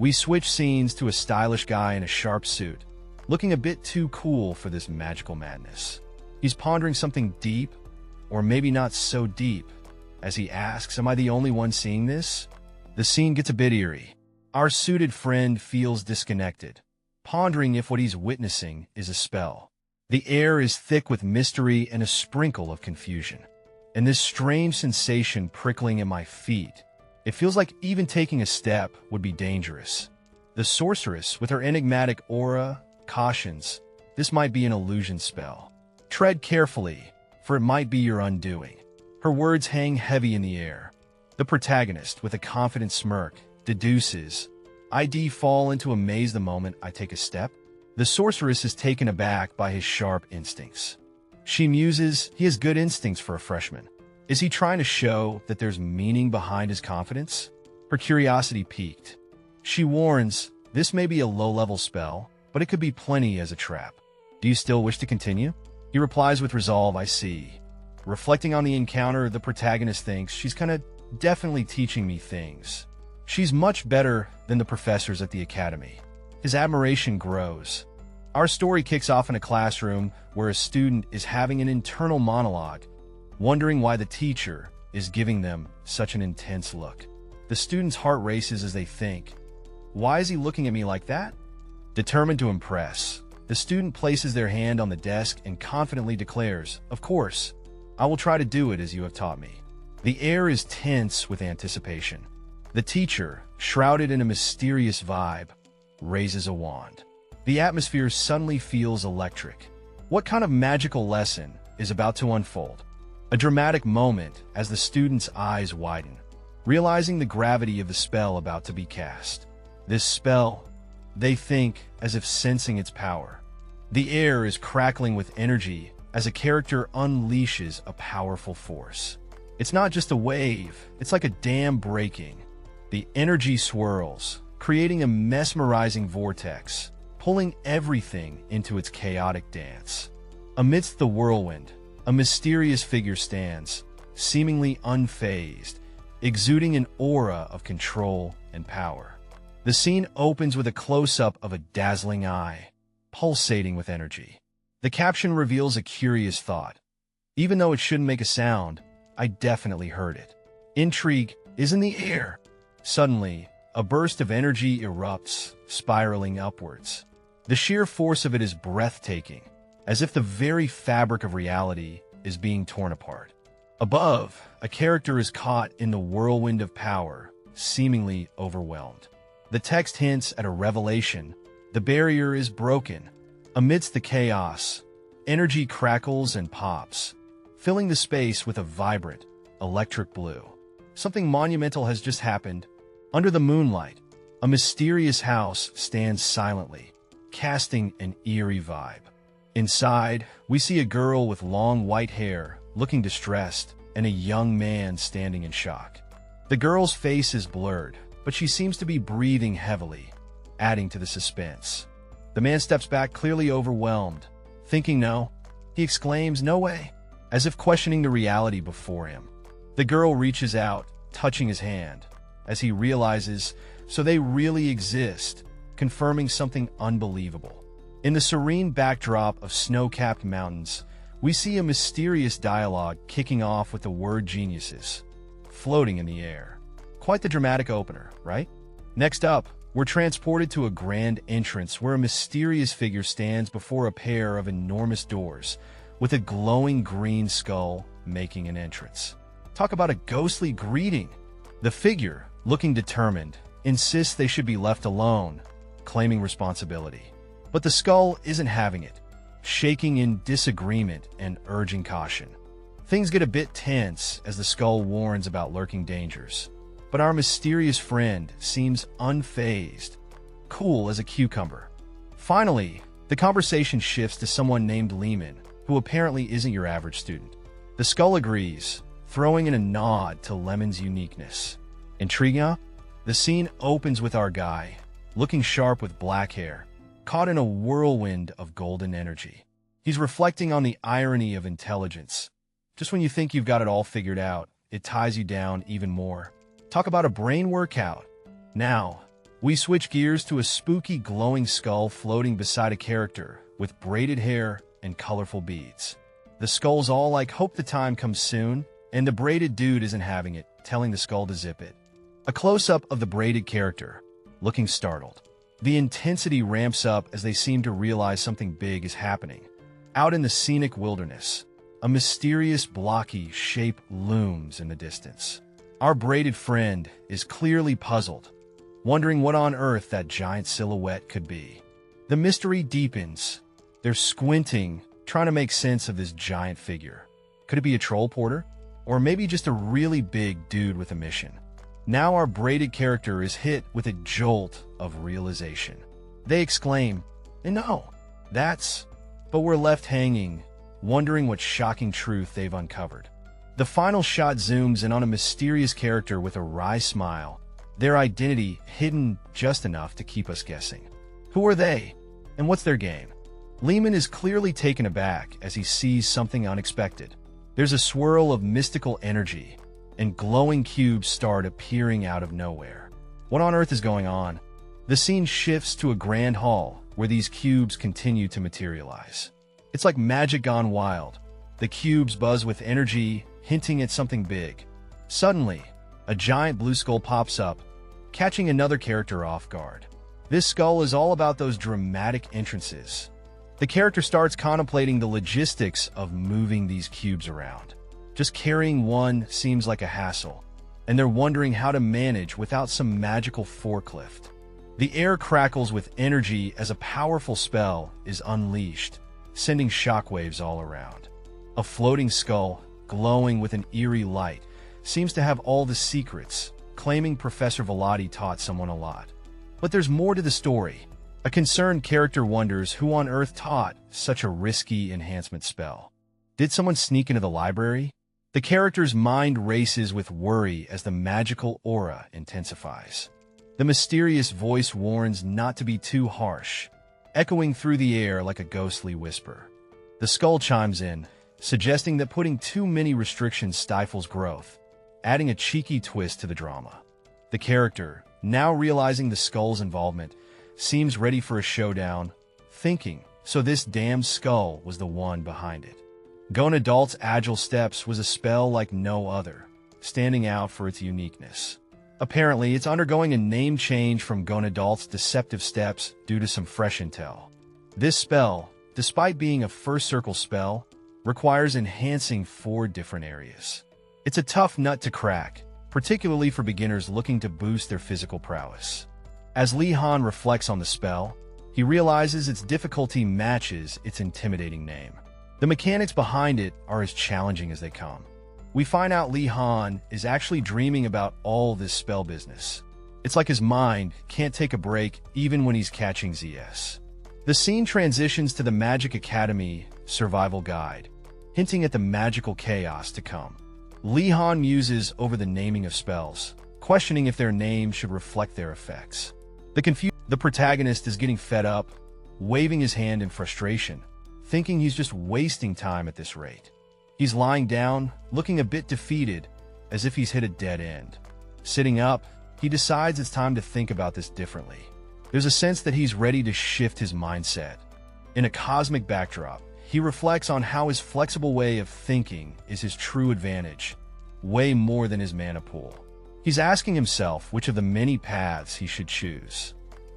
We switch scenes to a stylish guy in a sharp suit, looking a bit too cool for this magical madness. He's pondering something deep, or maybe not so deep, as he asks, am I the only one seeing this? The scene gets a bit eerie. Our suited friend feels disconnected, pondering if what he's witnessing is a spell. The air is thick with mystery and a sprinkle of confusion. And this strange sensation prickling in my feet. It feels like even taking a step would be dangerous. The sorceress, with her enigmatic aura, cautions, this might be an illusion spell. Tread carefully, for it might be your undoing. Her words hang heavy in the air. The protagonist, with a confident smirk, deduces, I fall into a maze the moment I take a step. The sorceress is taken aback by his sharp instincts. She muses, he has good instincts for a freshman. Is he trying to show that there's meaning behind his confidence? Her curiosity piqued. She warns, this may be a low-level spell, but it could be plenty as a trap. Do you still wish to continue? He replies with resolve, I see. Reflecting on the encounter, the protagonist thinks she's kinda definitely teaching me things. She's much better than the professors at the academy. His admiration grows. Our story kicks off in a classroom where a student is having an internal monologue, wondering why the teacher is giving them such an intense look. The student's heart races as they think, why is he looking at me like that? Determined to impress, the student places their hand on the desk and confidently declares, of course, I will try to do it as you have taught me. The air is tense with anticipation. The teacher, shrouded in a mysterious vibe, raises a wand. The atmosphere suddenly feels electric. What kind of magical lesson is about to unfold? A dramatic moment as the student's eyes widen, realizing the gravity of the spell about to be cast. This spell, they think, as if sensing its power. The air is crackling with energy as a character unleashes a powerful force. It's not just a wave, it's like a dam breaking. The energy swirls, creating a mesmerizing vortex, pulling everything into its chaotic dance. Amidst the whirlwind, a mysterious figure stands, seemingly unfazed, exuding an aura of control and power. The scene opens with a close-up of a dazzling eye, pulsating with energy. The caption reveals a curious thought. Even though it shouldn't make a sound, I definitely heard it. Intrigue is in the air. Suddenly, a burst of energy erupts, spiraling upwards. The sheer force of it is breathtaking, as if the very fabric of reality is being torn apart. Above, a character is caught in the whirlwind of power, seemingly overwhelmed. The text hints at a revelation. The barrier is broken. Amidst the chaos, energy crackles and pops, filling the space with a vibrant, electric blue. Something monumental has just happened. Under the moonlight, a mysterious house stands silently, casting an eerie vibe. Inside, we see a girl with long white hair, looking distressed, and a young man standing in shock. The girl's face is blurred, but she seems to be breathing heavily, adding to the suspense. The man steps back, clearly overwhelmed. Thinking no, he exclaims, no way, as if questioning the reality before him. The girl reaches out, touching his hand, as he realizes, so they really exist, confirming something unbelievable. In the serene backdrop of snow-capped mountains, we see a mysterious dialogue kicking off with the word geniuses, floating in the air. Quite the dramatic opener, right? Next up, we're we're transported to a grand entrance where a mysterious figure stands before a pair of enormous doors, with a glowing green skull making an entrance. Talk about a ghostly greeting! The figure, looking determined, insists they should be left alone, claiming responsibility. But the skull isn't having it, shaking in disagreement and urging caution. Things get a bit tense as the skull warns about lurking dangers. But our mysterious friend seems unfazed, cool as a cucumber. Finally, the conversation shifts to someone named Lehman, who apparently isn't your average student. The skull agrees, throwing in a nod to Lemon's uniqueness. Intriguing? The scene opens with our guy, looking sharp with black hair, caught in a whirlwind of golden energy. He's reflecting on the irony of intelligence. Just when you think you've got it all figured out, it ties you down even more. Talk about a brain workout. Now, we switch gears to a spooky glowing skull floating beside a character with braided hair and colorful beads. The skull's all like, hope the time comes soon, and the braided dude isn't having it, telling the skull to zip it. A close-up of the braided character, looking startled. The intensity ramps up as they seem to realize something big is happening. Out in the scenic wilderness, a mysterious blocky shape looms in the distance. Our braided friend is clearly puzzled, wondering what on earth that giant silhouette could be. The mystery deepens. They're squinting, trying to make sense of this giant figure. Could it be a troll porter? Or maybe just a really big dude with a mission? Now our braided character is hit with a jolt of realization. They exclaim, "No, that's..." But we're left hanging, wondering what shocking truth they've uncovered. The final shot zooms in on a mysterious character with a wry smile, their identity hidden just enough to keep us guessing. Who are they? And what's their game? Lehman is clearly taken aback as he sees something unexpected. There's a swirl of mystical energy, and glowing cubes start appearing out of nowhere. What on earth is going on? The scene shifts to a grand hall where these cubes continue to materialize. It's like magic gone wild. The cubes buzz with energy, hinting at something big. Suddenly, a giant blue skull pops up, catching another character off guard. This skull is all about those dramatic entrances. The character starts contemplating the logistics of moving these cubes around. Just carrying one seems like a hassle, and they're wondering how to manage without some magical forklift. The air crackles with energy as a powerful spell is unleashed, sending shockwaves all around. A floating skull, glowing with an eerie light, seems to have all the secrets, claiming Professor Velati taught someone a lot. But there's more to the story. A concerned character wonders who on earth taught such a risky enhancement spell. Did someone sneak into the library? The character's mind races with worry as the magical aura intensifies. The mysterious voice warns not to be too harsh, echoing through the air like a ghostly whisper. The skull chimes in, suggesting that putting too many restrictions stifles growth, adding a cheeky twist to the drama. The character, now realizing the skull's involvement, seems ready for a showdown, thinking, so this damn skull was the one behind it. Gonadalt's Agile Steps was a spell like no other, standing out for its uniqueness. Apparently, it's undergoing a name change from Gonadalt's Deceptive Steps due to some fresh intel. This spell, despite being a first circle spell, requires enhancing 4 different areas. It's a tough nut to crack, particularly for beginners looking to boost their physical prowess. As Li Han reflects on the spell, he realizes its difficulty matches its intimidating name. The mechanics behind it are as challenging as they come. We find out Li Han is actually dreaming about all this spell business. It's like his mind can't take a break even when he's catching ZS. The scene transitions to the Magic Academy survival guide, hinting at the magical chaos to come. Li Han muses over the naming of spells, questioning if their name should reflect their effects. The protagonist is getting fed up, waving his hand in frustration, thinking he's just wasting time at this rate. He's lying down, looking a bit defeated, as if he's hit a dead end. Sitting up, he decides it's time to think about this differently. There's a sense that he's ready to shift his mindset. In a cosmic backdrop, he reflects on how his flexible way of thinking is his true advantage, way more than his mana pool. He's asking himself which of the many paths he should choose.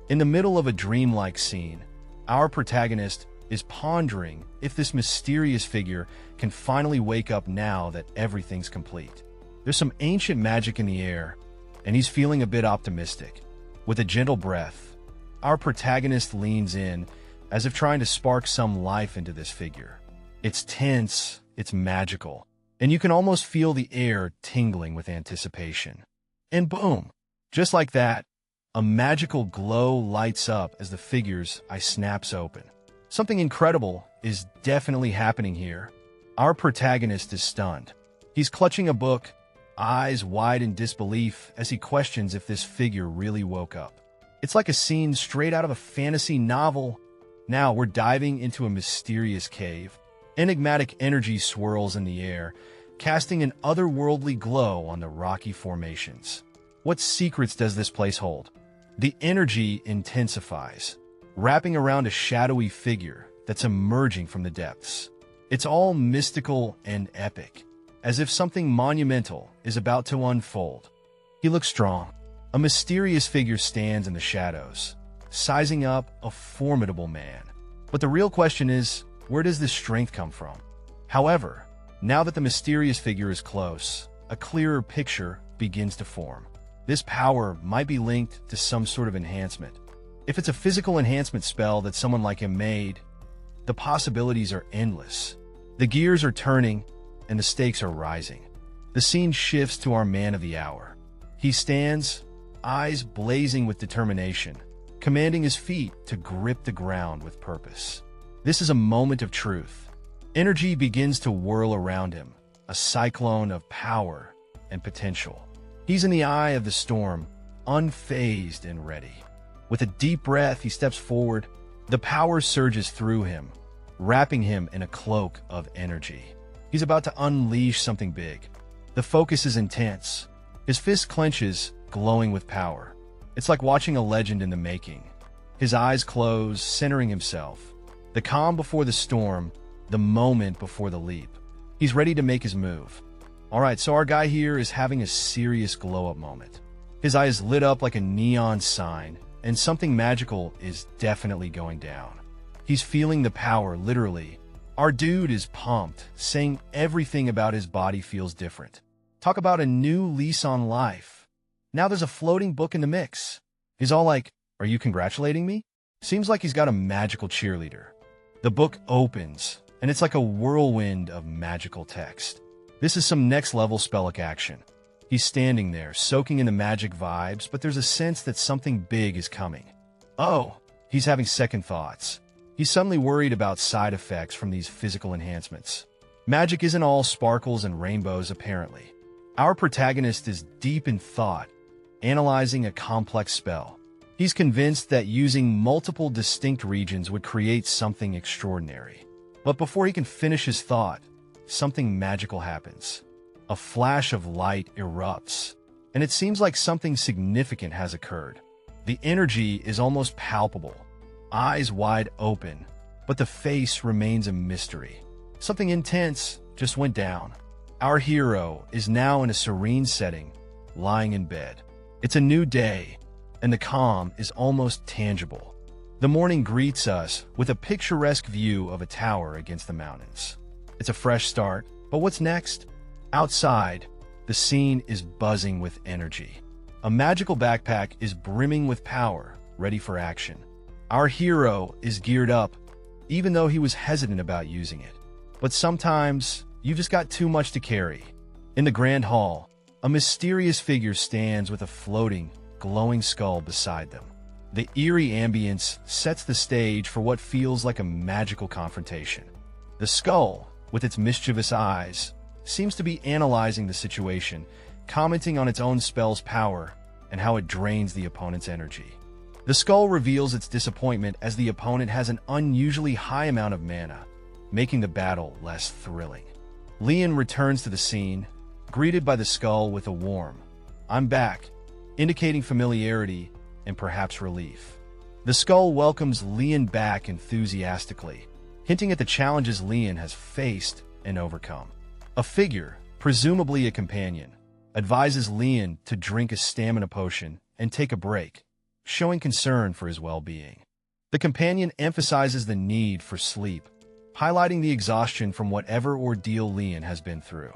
In the middle of a dreamlike scene, our protagonist is pondering if this mysterious figure can finally wake up now that everything's complete. There's some ancient magic in the air, and he's feeling a bit optimistic. With a gentle breath, our protagonist leans in, as if trying to spark some life into this figure. It's tense, it's magical, and you can almost feel the air tingling with anticipation. And boom, just like that, a magical glow lights up as the figure's eye snaps open. Something incredible is definitely happening here. Our protagonist is stunned. He's clutching a book, eyes wide in disbelief as he questions if this figure really woke up. It's like a scene straight out of a fantasy novel. Now we're diving into a mysterious cave. Enigmatic energy swirls in the air, casting an otherworldly glow on the rocky formations. What secrets does this place hold? The energy intensifies, wrapping around a shadowy figure that's emerging from the depths. It's all mystical and epic, as if something monumental is about to unfold. He looks strong. A mysterious figure stands in the shadows, sizing up a formidable man. But the real question is, where does this strength come from? However, now that the mysterious figure is close, a clearer picture begins to form. This power might be linked to some sort of enhancement. If it's a physical enhancement spell that someone like him made, the possibilities are endless. The gears are turning, and the stakes are rising. The scene shifts to our man of the hour. He stands, eyes blazing with determination, commanding his feet to grip the ground with purpose. This is a moment of truth. Energy begins to whirl around him, a cyclone of power and potential. He's in the eye of the storm, unfazed and ready. With a deep breath, he steps forward. The power surges through him, wrapping him in a cloak of energy. He's about to unleash something big. The focus is intense. His fist clenches, glowing with power. It's like watching a legend in the making. His eyes close, centering himself. The calm before the storm, the moment before the leap. He's ready to make his move. All right, so our guy here is having a serious glow-up moment. His eyes lit up like a neon sign, and something magical is definitely going down. He's feeling the power, literally. Our dude is pumped, saying everything about his body feels different. Talk about a new lease on life. Now there's a floating book in the mix. He's all like, "Are you congratulating me?" Seems like he's got a magical cheerleader. The book opens, and it's like a whirlwind of magical text. This is some next-level spellic action. He's standing there, soaking in the magic vibes, but there's a sense that something big is coming. Oh, he's having second thoughts. He's suddenly worried about side effects from these physical enhancements. Magic isn't all sparkles and rainbows, apparently. Our protagonist is deep in thought, analyzing a complex spell. He's convinced that using multiple distinct regions would create something extraordinary. But before he can finish his thought, something magical happens. A flash of light erupts, and it seems like something significant has occurred. The energy is almost palpable, eyes wide open, but the face remains a mystery. Something intense just went down. Our hero is now in a serene setting, lying in bed. It's a new day, and the calm is almost tangible. The morning greets us with a picturesque view of a tower against the mountains. It's a fresh start, but what's next? Outside, the scene is buzzing with energy. A magical backpack is brimming with power, ready for action. Our hero is geared up, even though he was hesitant about using it. But sometimes, you've just got too much to carry. In the grand hall, a mysterious figure stands with a floating, glowing skull beside them. The eerie ambience sets the stage for what feels like a magical confrontation. The skull, with its mischievous eyes, seems to be analyzing the situation, commenting on its own spell's power and how it drains the opponent's energy. The skull reveals its disappointment as the opponent has an unusually high amount of mana, making the battle less thrilling. Leon returns to the scene, greeted by the skull with a warm, "I'm back," indicating familiarity and perhaps relief. The skull welcomes Leon back enthusiastically, hinting at the challenges Leon has faced and overcome. A figure, presumably a companion, advises Leon to drink a stamina potion and take a break. showing concern for his well-being. The companion emphasizes the need for sleep, highlighting the exhaustion from whatever ordeal Leon has been through.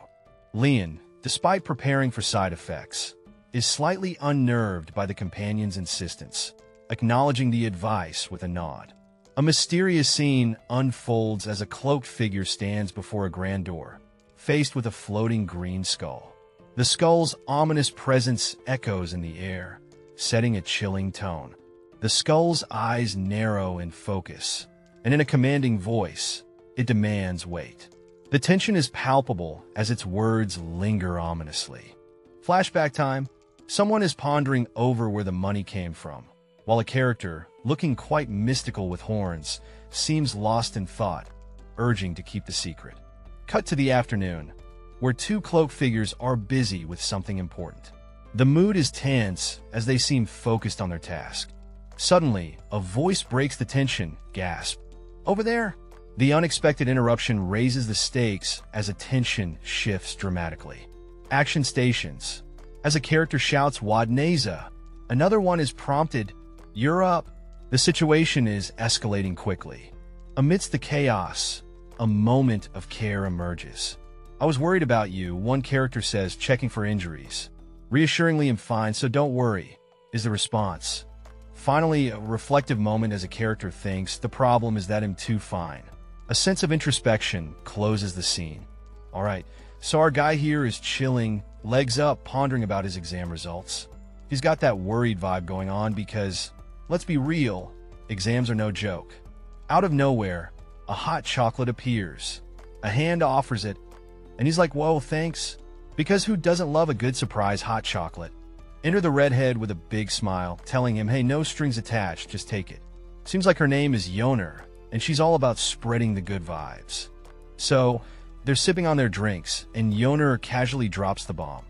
Leon, despite preparing for side effects, is slightly unnerved by the companion's insistence, acknowledging the advice with a nod. A mysterious scene unfolds as a cloaked figure stands before a grand door, faced with a floating green skull. The skull's ominous presence echoes in the air, setting a chilling tone. The skull's eyes narrow in focus, and in a commanding voice, it demands wait. The tension is palpable as its words linger ominously. Flashback time. Someone is pondering over where the money came from, while a character, looking quite mystical with horns, seems lost in thought, urging to keep the secret. Cut to the afternoon, where two cloaked figures are busy with something important. The mood is tense as they seem focused on their task. Suddenly, a voice breaks the tension. Gasp. Over there! The unexpected interruption raises the stakes as attention shifts dramatically. Action stations. As a character shouts Wadneza, another one is prompted, You're up. The situation is escalating quickly. Amidst the chaos, a moment of care emerges. I was worried about you, one character says, checking for injuries. Reassuringly, I'm fine, so don't worry, is the response. Finally, a reflective moment as a character thinks, the problem is that I'm too fine. A sense of introspection closes the scene. Alright, so our guy here is chilling, legs up, pondering about his exam results. He's got that worried vibe going on because, let's be real, exams are no joke. Out of nowhere, a hot chocolate appears. A hand offers it, and he's like, whoa, thanks. Because who doesn't love a good surprise hot chocolate? Enter the redhead with a big smile, telling him, hey, no strings attached, just take it. Seems like her name is Yoner, and she's all about spreading the good vibes. So, they're sipping on their drinks, and Yoner casually drops the bomb.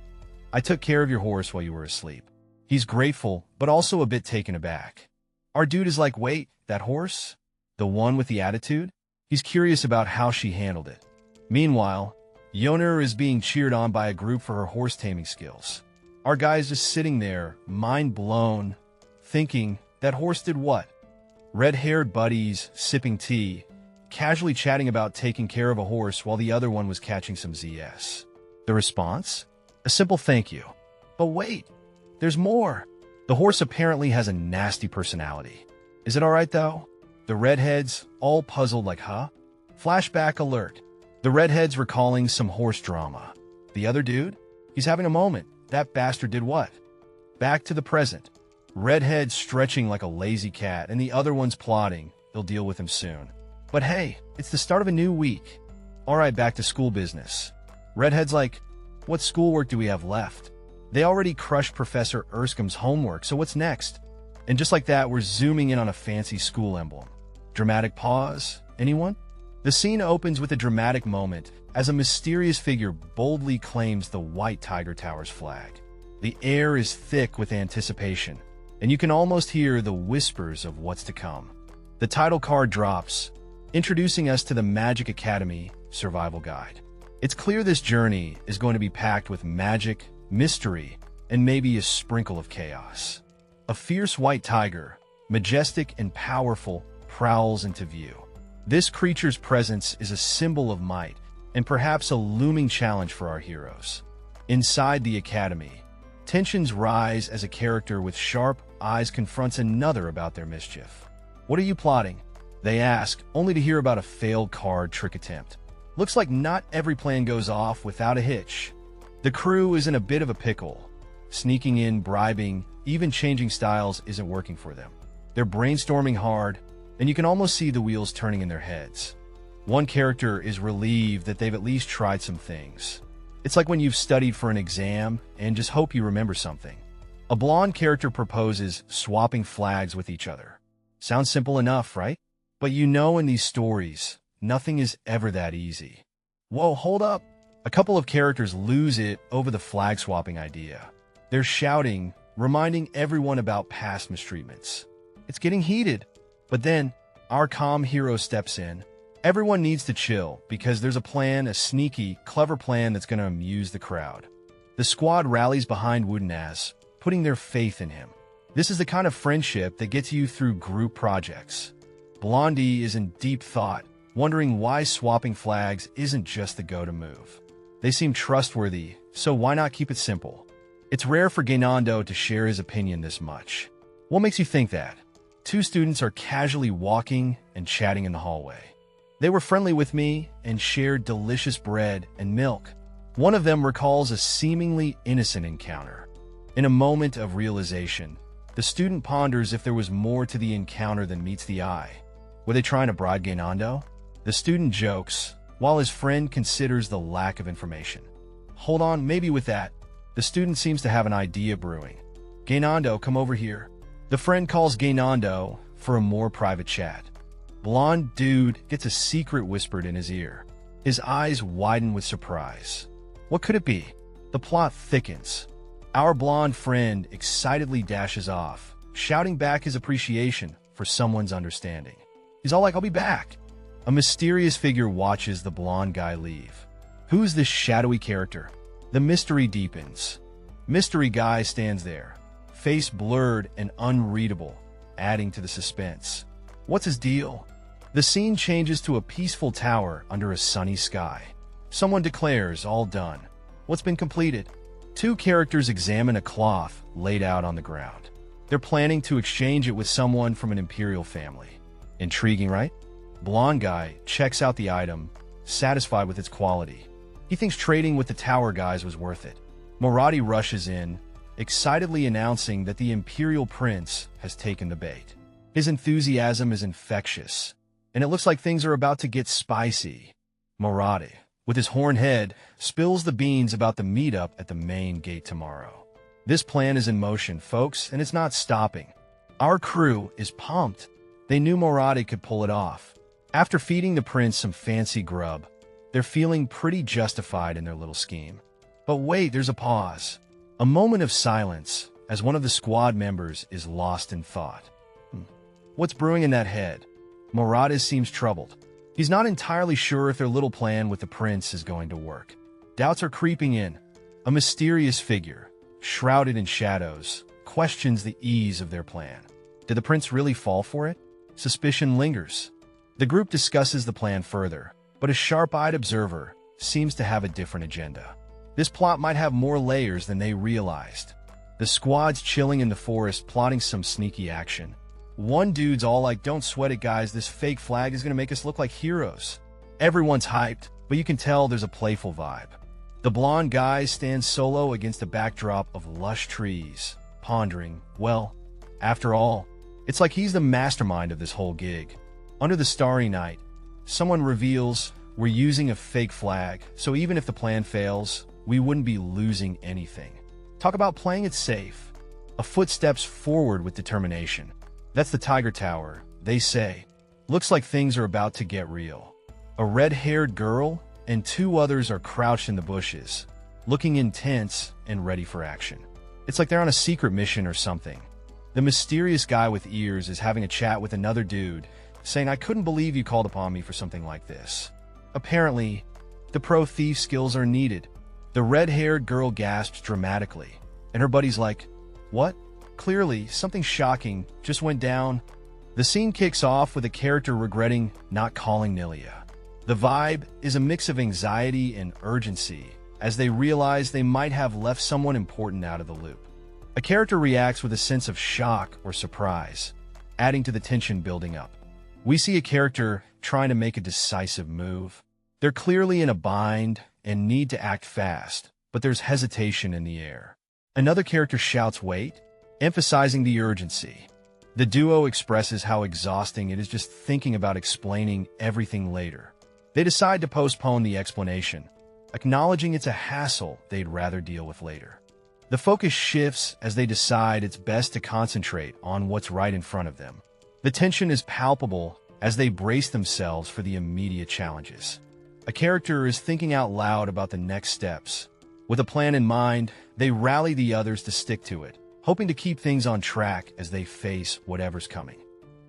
I took care of your horse while you were asleep. He's grateful, but also a bit taken aback. Our dude is like, wait, that horse? The one with the attitude? He's curious about how she handled it. Meanwhile, Yoner is being cheered on by a group for her horse taming skills. Our guy's just sitting there, mind blown, thinking, that horse did what? Red-haired buddies, sipping tea, casually chatting about taking care of a horse while the other one was catching some ZS. The response? A simple thank you. But wait, there's more. The horse apparently has a nasty personality. Is it alright though? The redheads, all puzzled like, huh? Flashback alert. The redhead's recalling some horse drama. The other dude? He's having a moment. That bastard did what? Back to the present. Redhead stretching like a lazy cat, and the other one's plotting. They'll deal with him soon. But hey, it's the start of a new week. Alright, back to school business. Redhead's like, what schoolwork do we have left? They already crushed Professor Erskim's homework, so what's next? And just like that, we're zooming in on a fancy school emblem. Dramatic pause. Anyone? The scene opens with a dramatic moment as a mysterious figure boldly claims the White Tiger Tower's flag. The air is thick with anticipation, and you can almost hear the whispers of what's to come. The title card drops, introducing us to the Magic Academy Survival Guide. It's clear this journey is going to be packed with magic, mystery, and maybe a sprinkle of chaos. A fierce white tiger, majestic and powerful, prowls into view. This creature's presence is a symbol of might and perhaps a looming challenge for our heroes. Inside the academy, tensions rise as a character with sharp eyes confronts another about their mischief. What are you plotting? They ask, only to hear about a failed card trick attempt. Looks like not every plan goes off without a hitch. The crew is in a bit of a pickle. Sneaking in, bribing, even changing styles isn't working for them. They're brainstorming hard, and you can almost see the wheels turning in their heads. One character is relieved that they've at least tried some things. It's like when you've studied for an exam and just hope you remember something. A blonde character proposes swapping flags with each other. Sounds simple enough, right? But you know in these stories, nothing is ever that easy. Whoa, hold up! A couple of characters lose it over the flag swapping idea. They're shouting, reminding everyone about past mistreatments. It's getting heated. But then, our calm hero steps in. Everyone needs to chill because there's a plan, a sneaky, clever plan that's going to amuse the crowd. The squad rallies behind Wooden Ass, putting their faith in him. This is the kind of friendship that gets you through group projects. Blondie is in deep thought, wondering why swapping flags isn't just the go-to move. They seem trustworthy, so why not keep it simple? It's rare for Gainando to share his opinion this much. What makes you think that? Two students are casually walking and chatting in the hallway. They were friendly with me and shared delicious bread and milk. One of them recalls a seemingly innocent encounter. In a moment of realization, the student ponders if there was more to the encounter than meets the eye. Were they trying to bribe Gainando? The student jokes, while his friend considers the lack of information. Hold on, maybe with that. The student seems to have an idea brewing. Gainando, come over here. The friend calls Gainando for a more private chat. Blonde dude gets a secret whispered in his ear. His eyes widen with surprise. What could it be? The plot thickens. Our blonde friend excitedly dashes off, shouting back his appreciation for someone's understanding. He's all like, I'll be back. A mysterious figure watches the blonde guy leave. Who's this shadowy character? The mystery deepens. Mystery guy stands there, face blurred and unreadable, adding to the suspense. What's his deal? The scene changes to a peaceful tower under a sunny sky. Someone declares, all done. What's been completed? Two characters examine a cloth laid out on the ground. They're planning to exchange it with someone from an imperial family. Intriguing, right? Blonde guy checks out the item, satisfied with its quality. He thinks trading with the tower guys was worth it. Moradi rushes in, excitedly announcing that the imperial prince has taken the bait. His enthusiasm is infectious, and it looks like things are about to get spicy. Moradi, with his horn head, spills the beans about the meetup at the main gate tomorrow. This plan is in motion, folks, and it's not stopping. Our crew is pumped. They knew Moradi could pull it off. After feeding the prince some fancy grub, they're feeling pretty justified in their little scheme. But wait, there's a pause. A moment of silence as one of the squad members is lost in thought. What's brewing in that head? Moradi seems troubled. He's not entirely sure if their little plan with the prince is going to work. Doubts are creeping in. A mysterious figure, shrouded in shadows, questions the ease of their plan. Did the prince really fall for it? Suspicion lingers. The group discusses the plan further, but a sharp-eyed observer seems to have a different agenda. This plot might have more layers than they realized. The squad's chilling in the forest, plotting some sneaky action. One dude's all like, don't sweat it, guys, this fake flag is going to make us look like heroes. Everyone's hyped, but you can tell there's a playful vibe. The blonde guy stands solo against a backdrop of lush trees, pondering, well, after all, it's like he's the mastermind of this whole gig. Under the starry night, someone reveals, we're using a fake flag, so even if the plan fails, we wouldn't be losing anything. Talk about playing it safe. A foot steps forward with determination. That's the Tiger Tower, they say. Looks like things are about to get real. A red-haired girl and two others are crouched in the bushes, looking intense and ready for action. It's like they're on a secret mission or something. The mysterious guy with ears is having a chat with another dude, saying, I couldn't believe you called upon me for something like this. Apparently, the pro thief skills are needed. The red-haired girl gasps dramatically, and her buddy's like, what? Clearly, something shocking just went down. The scene kicks off with a character regretting not calling Nilia. The vibe is a mix of anxiety and urgency as they realize they might have left someone important out of the loop. A character reacts with a sense of shock or surprise, adding to the tension building up. We see a character trying to make a decisive move. They're clearly in a bind and need to act fast, but there's hesitation in the air. Another character shouts, wait, emphasizing the urgency. The duo expresses how exhausting it is just thinking about explaining everything later. They decide to postpone the explanation, acknowledging it's a hassle they'd rather deal with later. The focus shifts as they decide it's best to concentrate on what's right in front of them. The tension is palpable as they brace themselves for the immediate challenges. A character is thinking out loud about the next steps. With a plan in mind, they rally the others to stick to it, hoping to keep things on track as they face whatever's coming.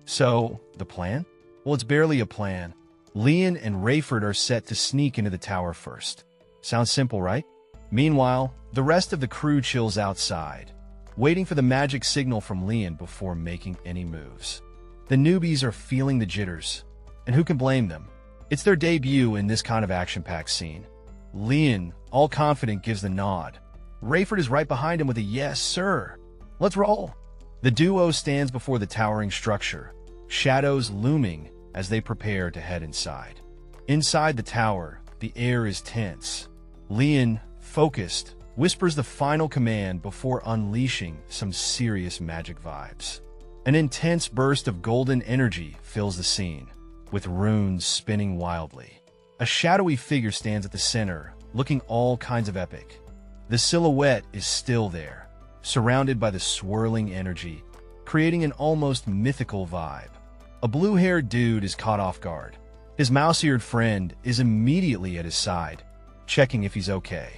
So, the plan? Well, it's barely a plan. Leon and Rayford are set to sneak into the tower first. Sounds simple, right? Meanwhile, the rest of the crew chills outside. waiting for the magic signal from Lian before making any moves. The newbies are feeling the jitters, and who can blame them? It's their debut in this kind of action-packed scene. Lian, all confident, gives the nod. Rayford is right behind him with a "Yes, sir. Let's roll." The duo stands before the towering structure, shadows looming as they prepare to head inside. Inside the tower, the air is tense. Lian, focused, whispers the final command before unleashing some serious magic vibes. An intense burst of golden energy fills the scene, with runes spinning wildly. A shadowy figure stands at the center, looking all kinds of epic. The silhouette is still there, surrounded by the swirling energy, creating an almost mythical vibe. A blue-haired dude is caught off guard. His mouse-eared friend is immediately at his side, checking if he's okay.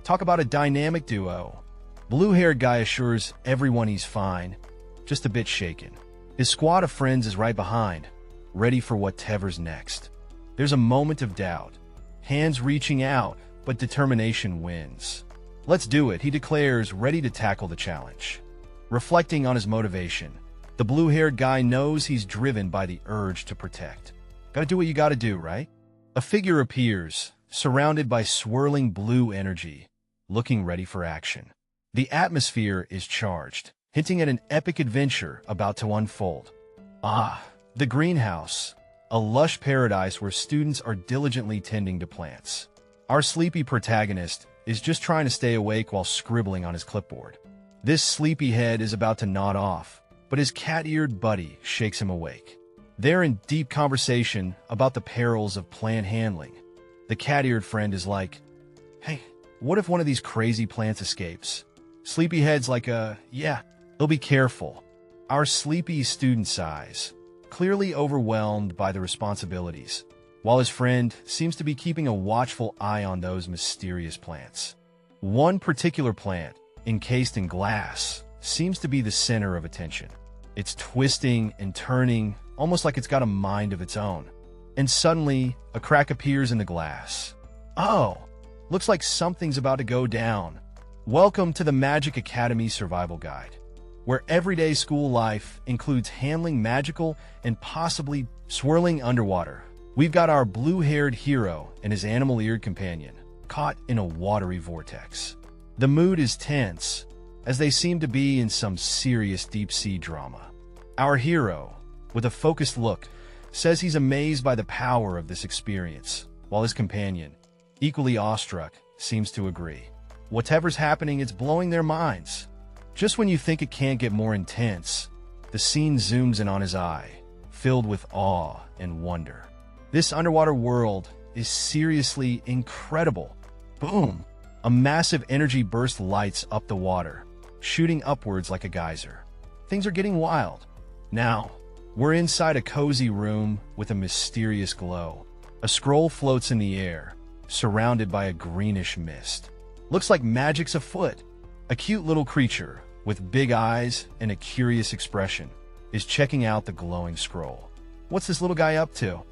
Talk about a dynamic duo. Blue-haired guy assures everyone he's fine, just a bit shaken. His squad of friends is right behind, ready for whatever's next. There's a moment of doubt, hands reaching out, but determination wins. "Let's do it," he declares, ready to tackle the challenge. Reflecting on his motivation, the blue-haired guy knows he's driven by the urge to protect. Gotta do what you gotta do, right? A figure appears, surrounded by swirling blue energy, looking ready for action. The atmosphere is charged, hinting at an epic adventure about to unfold. The greenhouse, a lush paradise where students are diligently tending to plants. Our sleepy protagonist is just trying to stay awake while scribbling on his clipboard. This sleepyhead is about to nod off, but his cat-eared buddy shakes him awake. They're in deep conversation about the perils of plant handling. The cat-eared friend is like, "Hey, what if one of these crazy plants escapes?" Sleepyhead's like, yeah, they'll be careful." Our sleepy student sighs, clearly overwhelmed by the responsibilities, while his friend seems to be keeping a watchful eye on those mysterious plants. One particular plant, encased in glass, seems to be the center of attention. It's twisting and turning, almost like it's got a mind of its own. And suddenly, a crack appears in the glass. Oh, looks like something's about to go down. Welcome to the Magic Academy Survival Guide, where everyday school life includes handling magical and possibly swirling underwater. We've got our blue-haired hero and his animal-eared companion, caught in a watery vortex. The mood is tense, as they seem to be in some serious deep-sea drama. Our hero, with a focused look, says he's amazed by the power of this experience, while his companion, equally awestruck, seems to agree. Whatever's happening, it's blowing their minds. Just when you think it can't get more intense, the scene zooms in on his eye, filled with awe and wonder. This underwater world is seriously incredible. Boom! A massive energy burst lights up the water, shooting upwards like a geyser. Things are getting wild. Now, we're inside a cozy room with a mysterious glow. A scroll floats in the air, surrounded by a greenish mist. Looks like magic's afoot. A cute little creature, with big eyes and a curious expression, is checking out the glowing scroll. What's this little guy up to?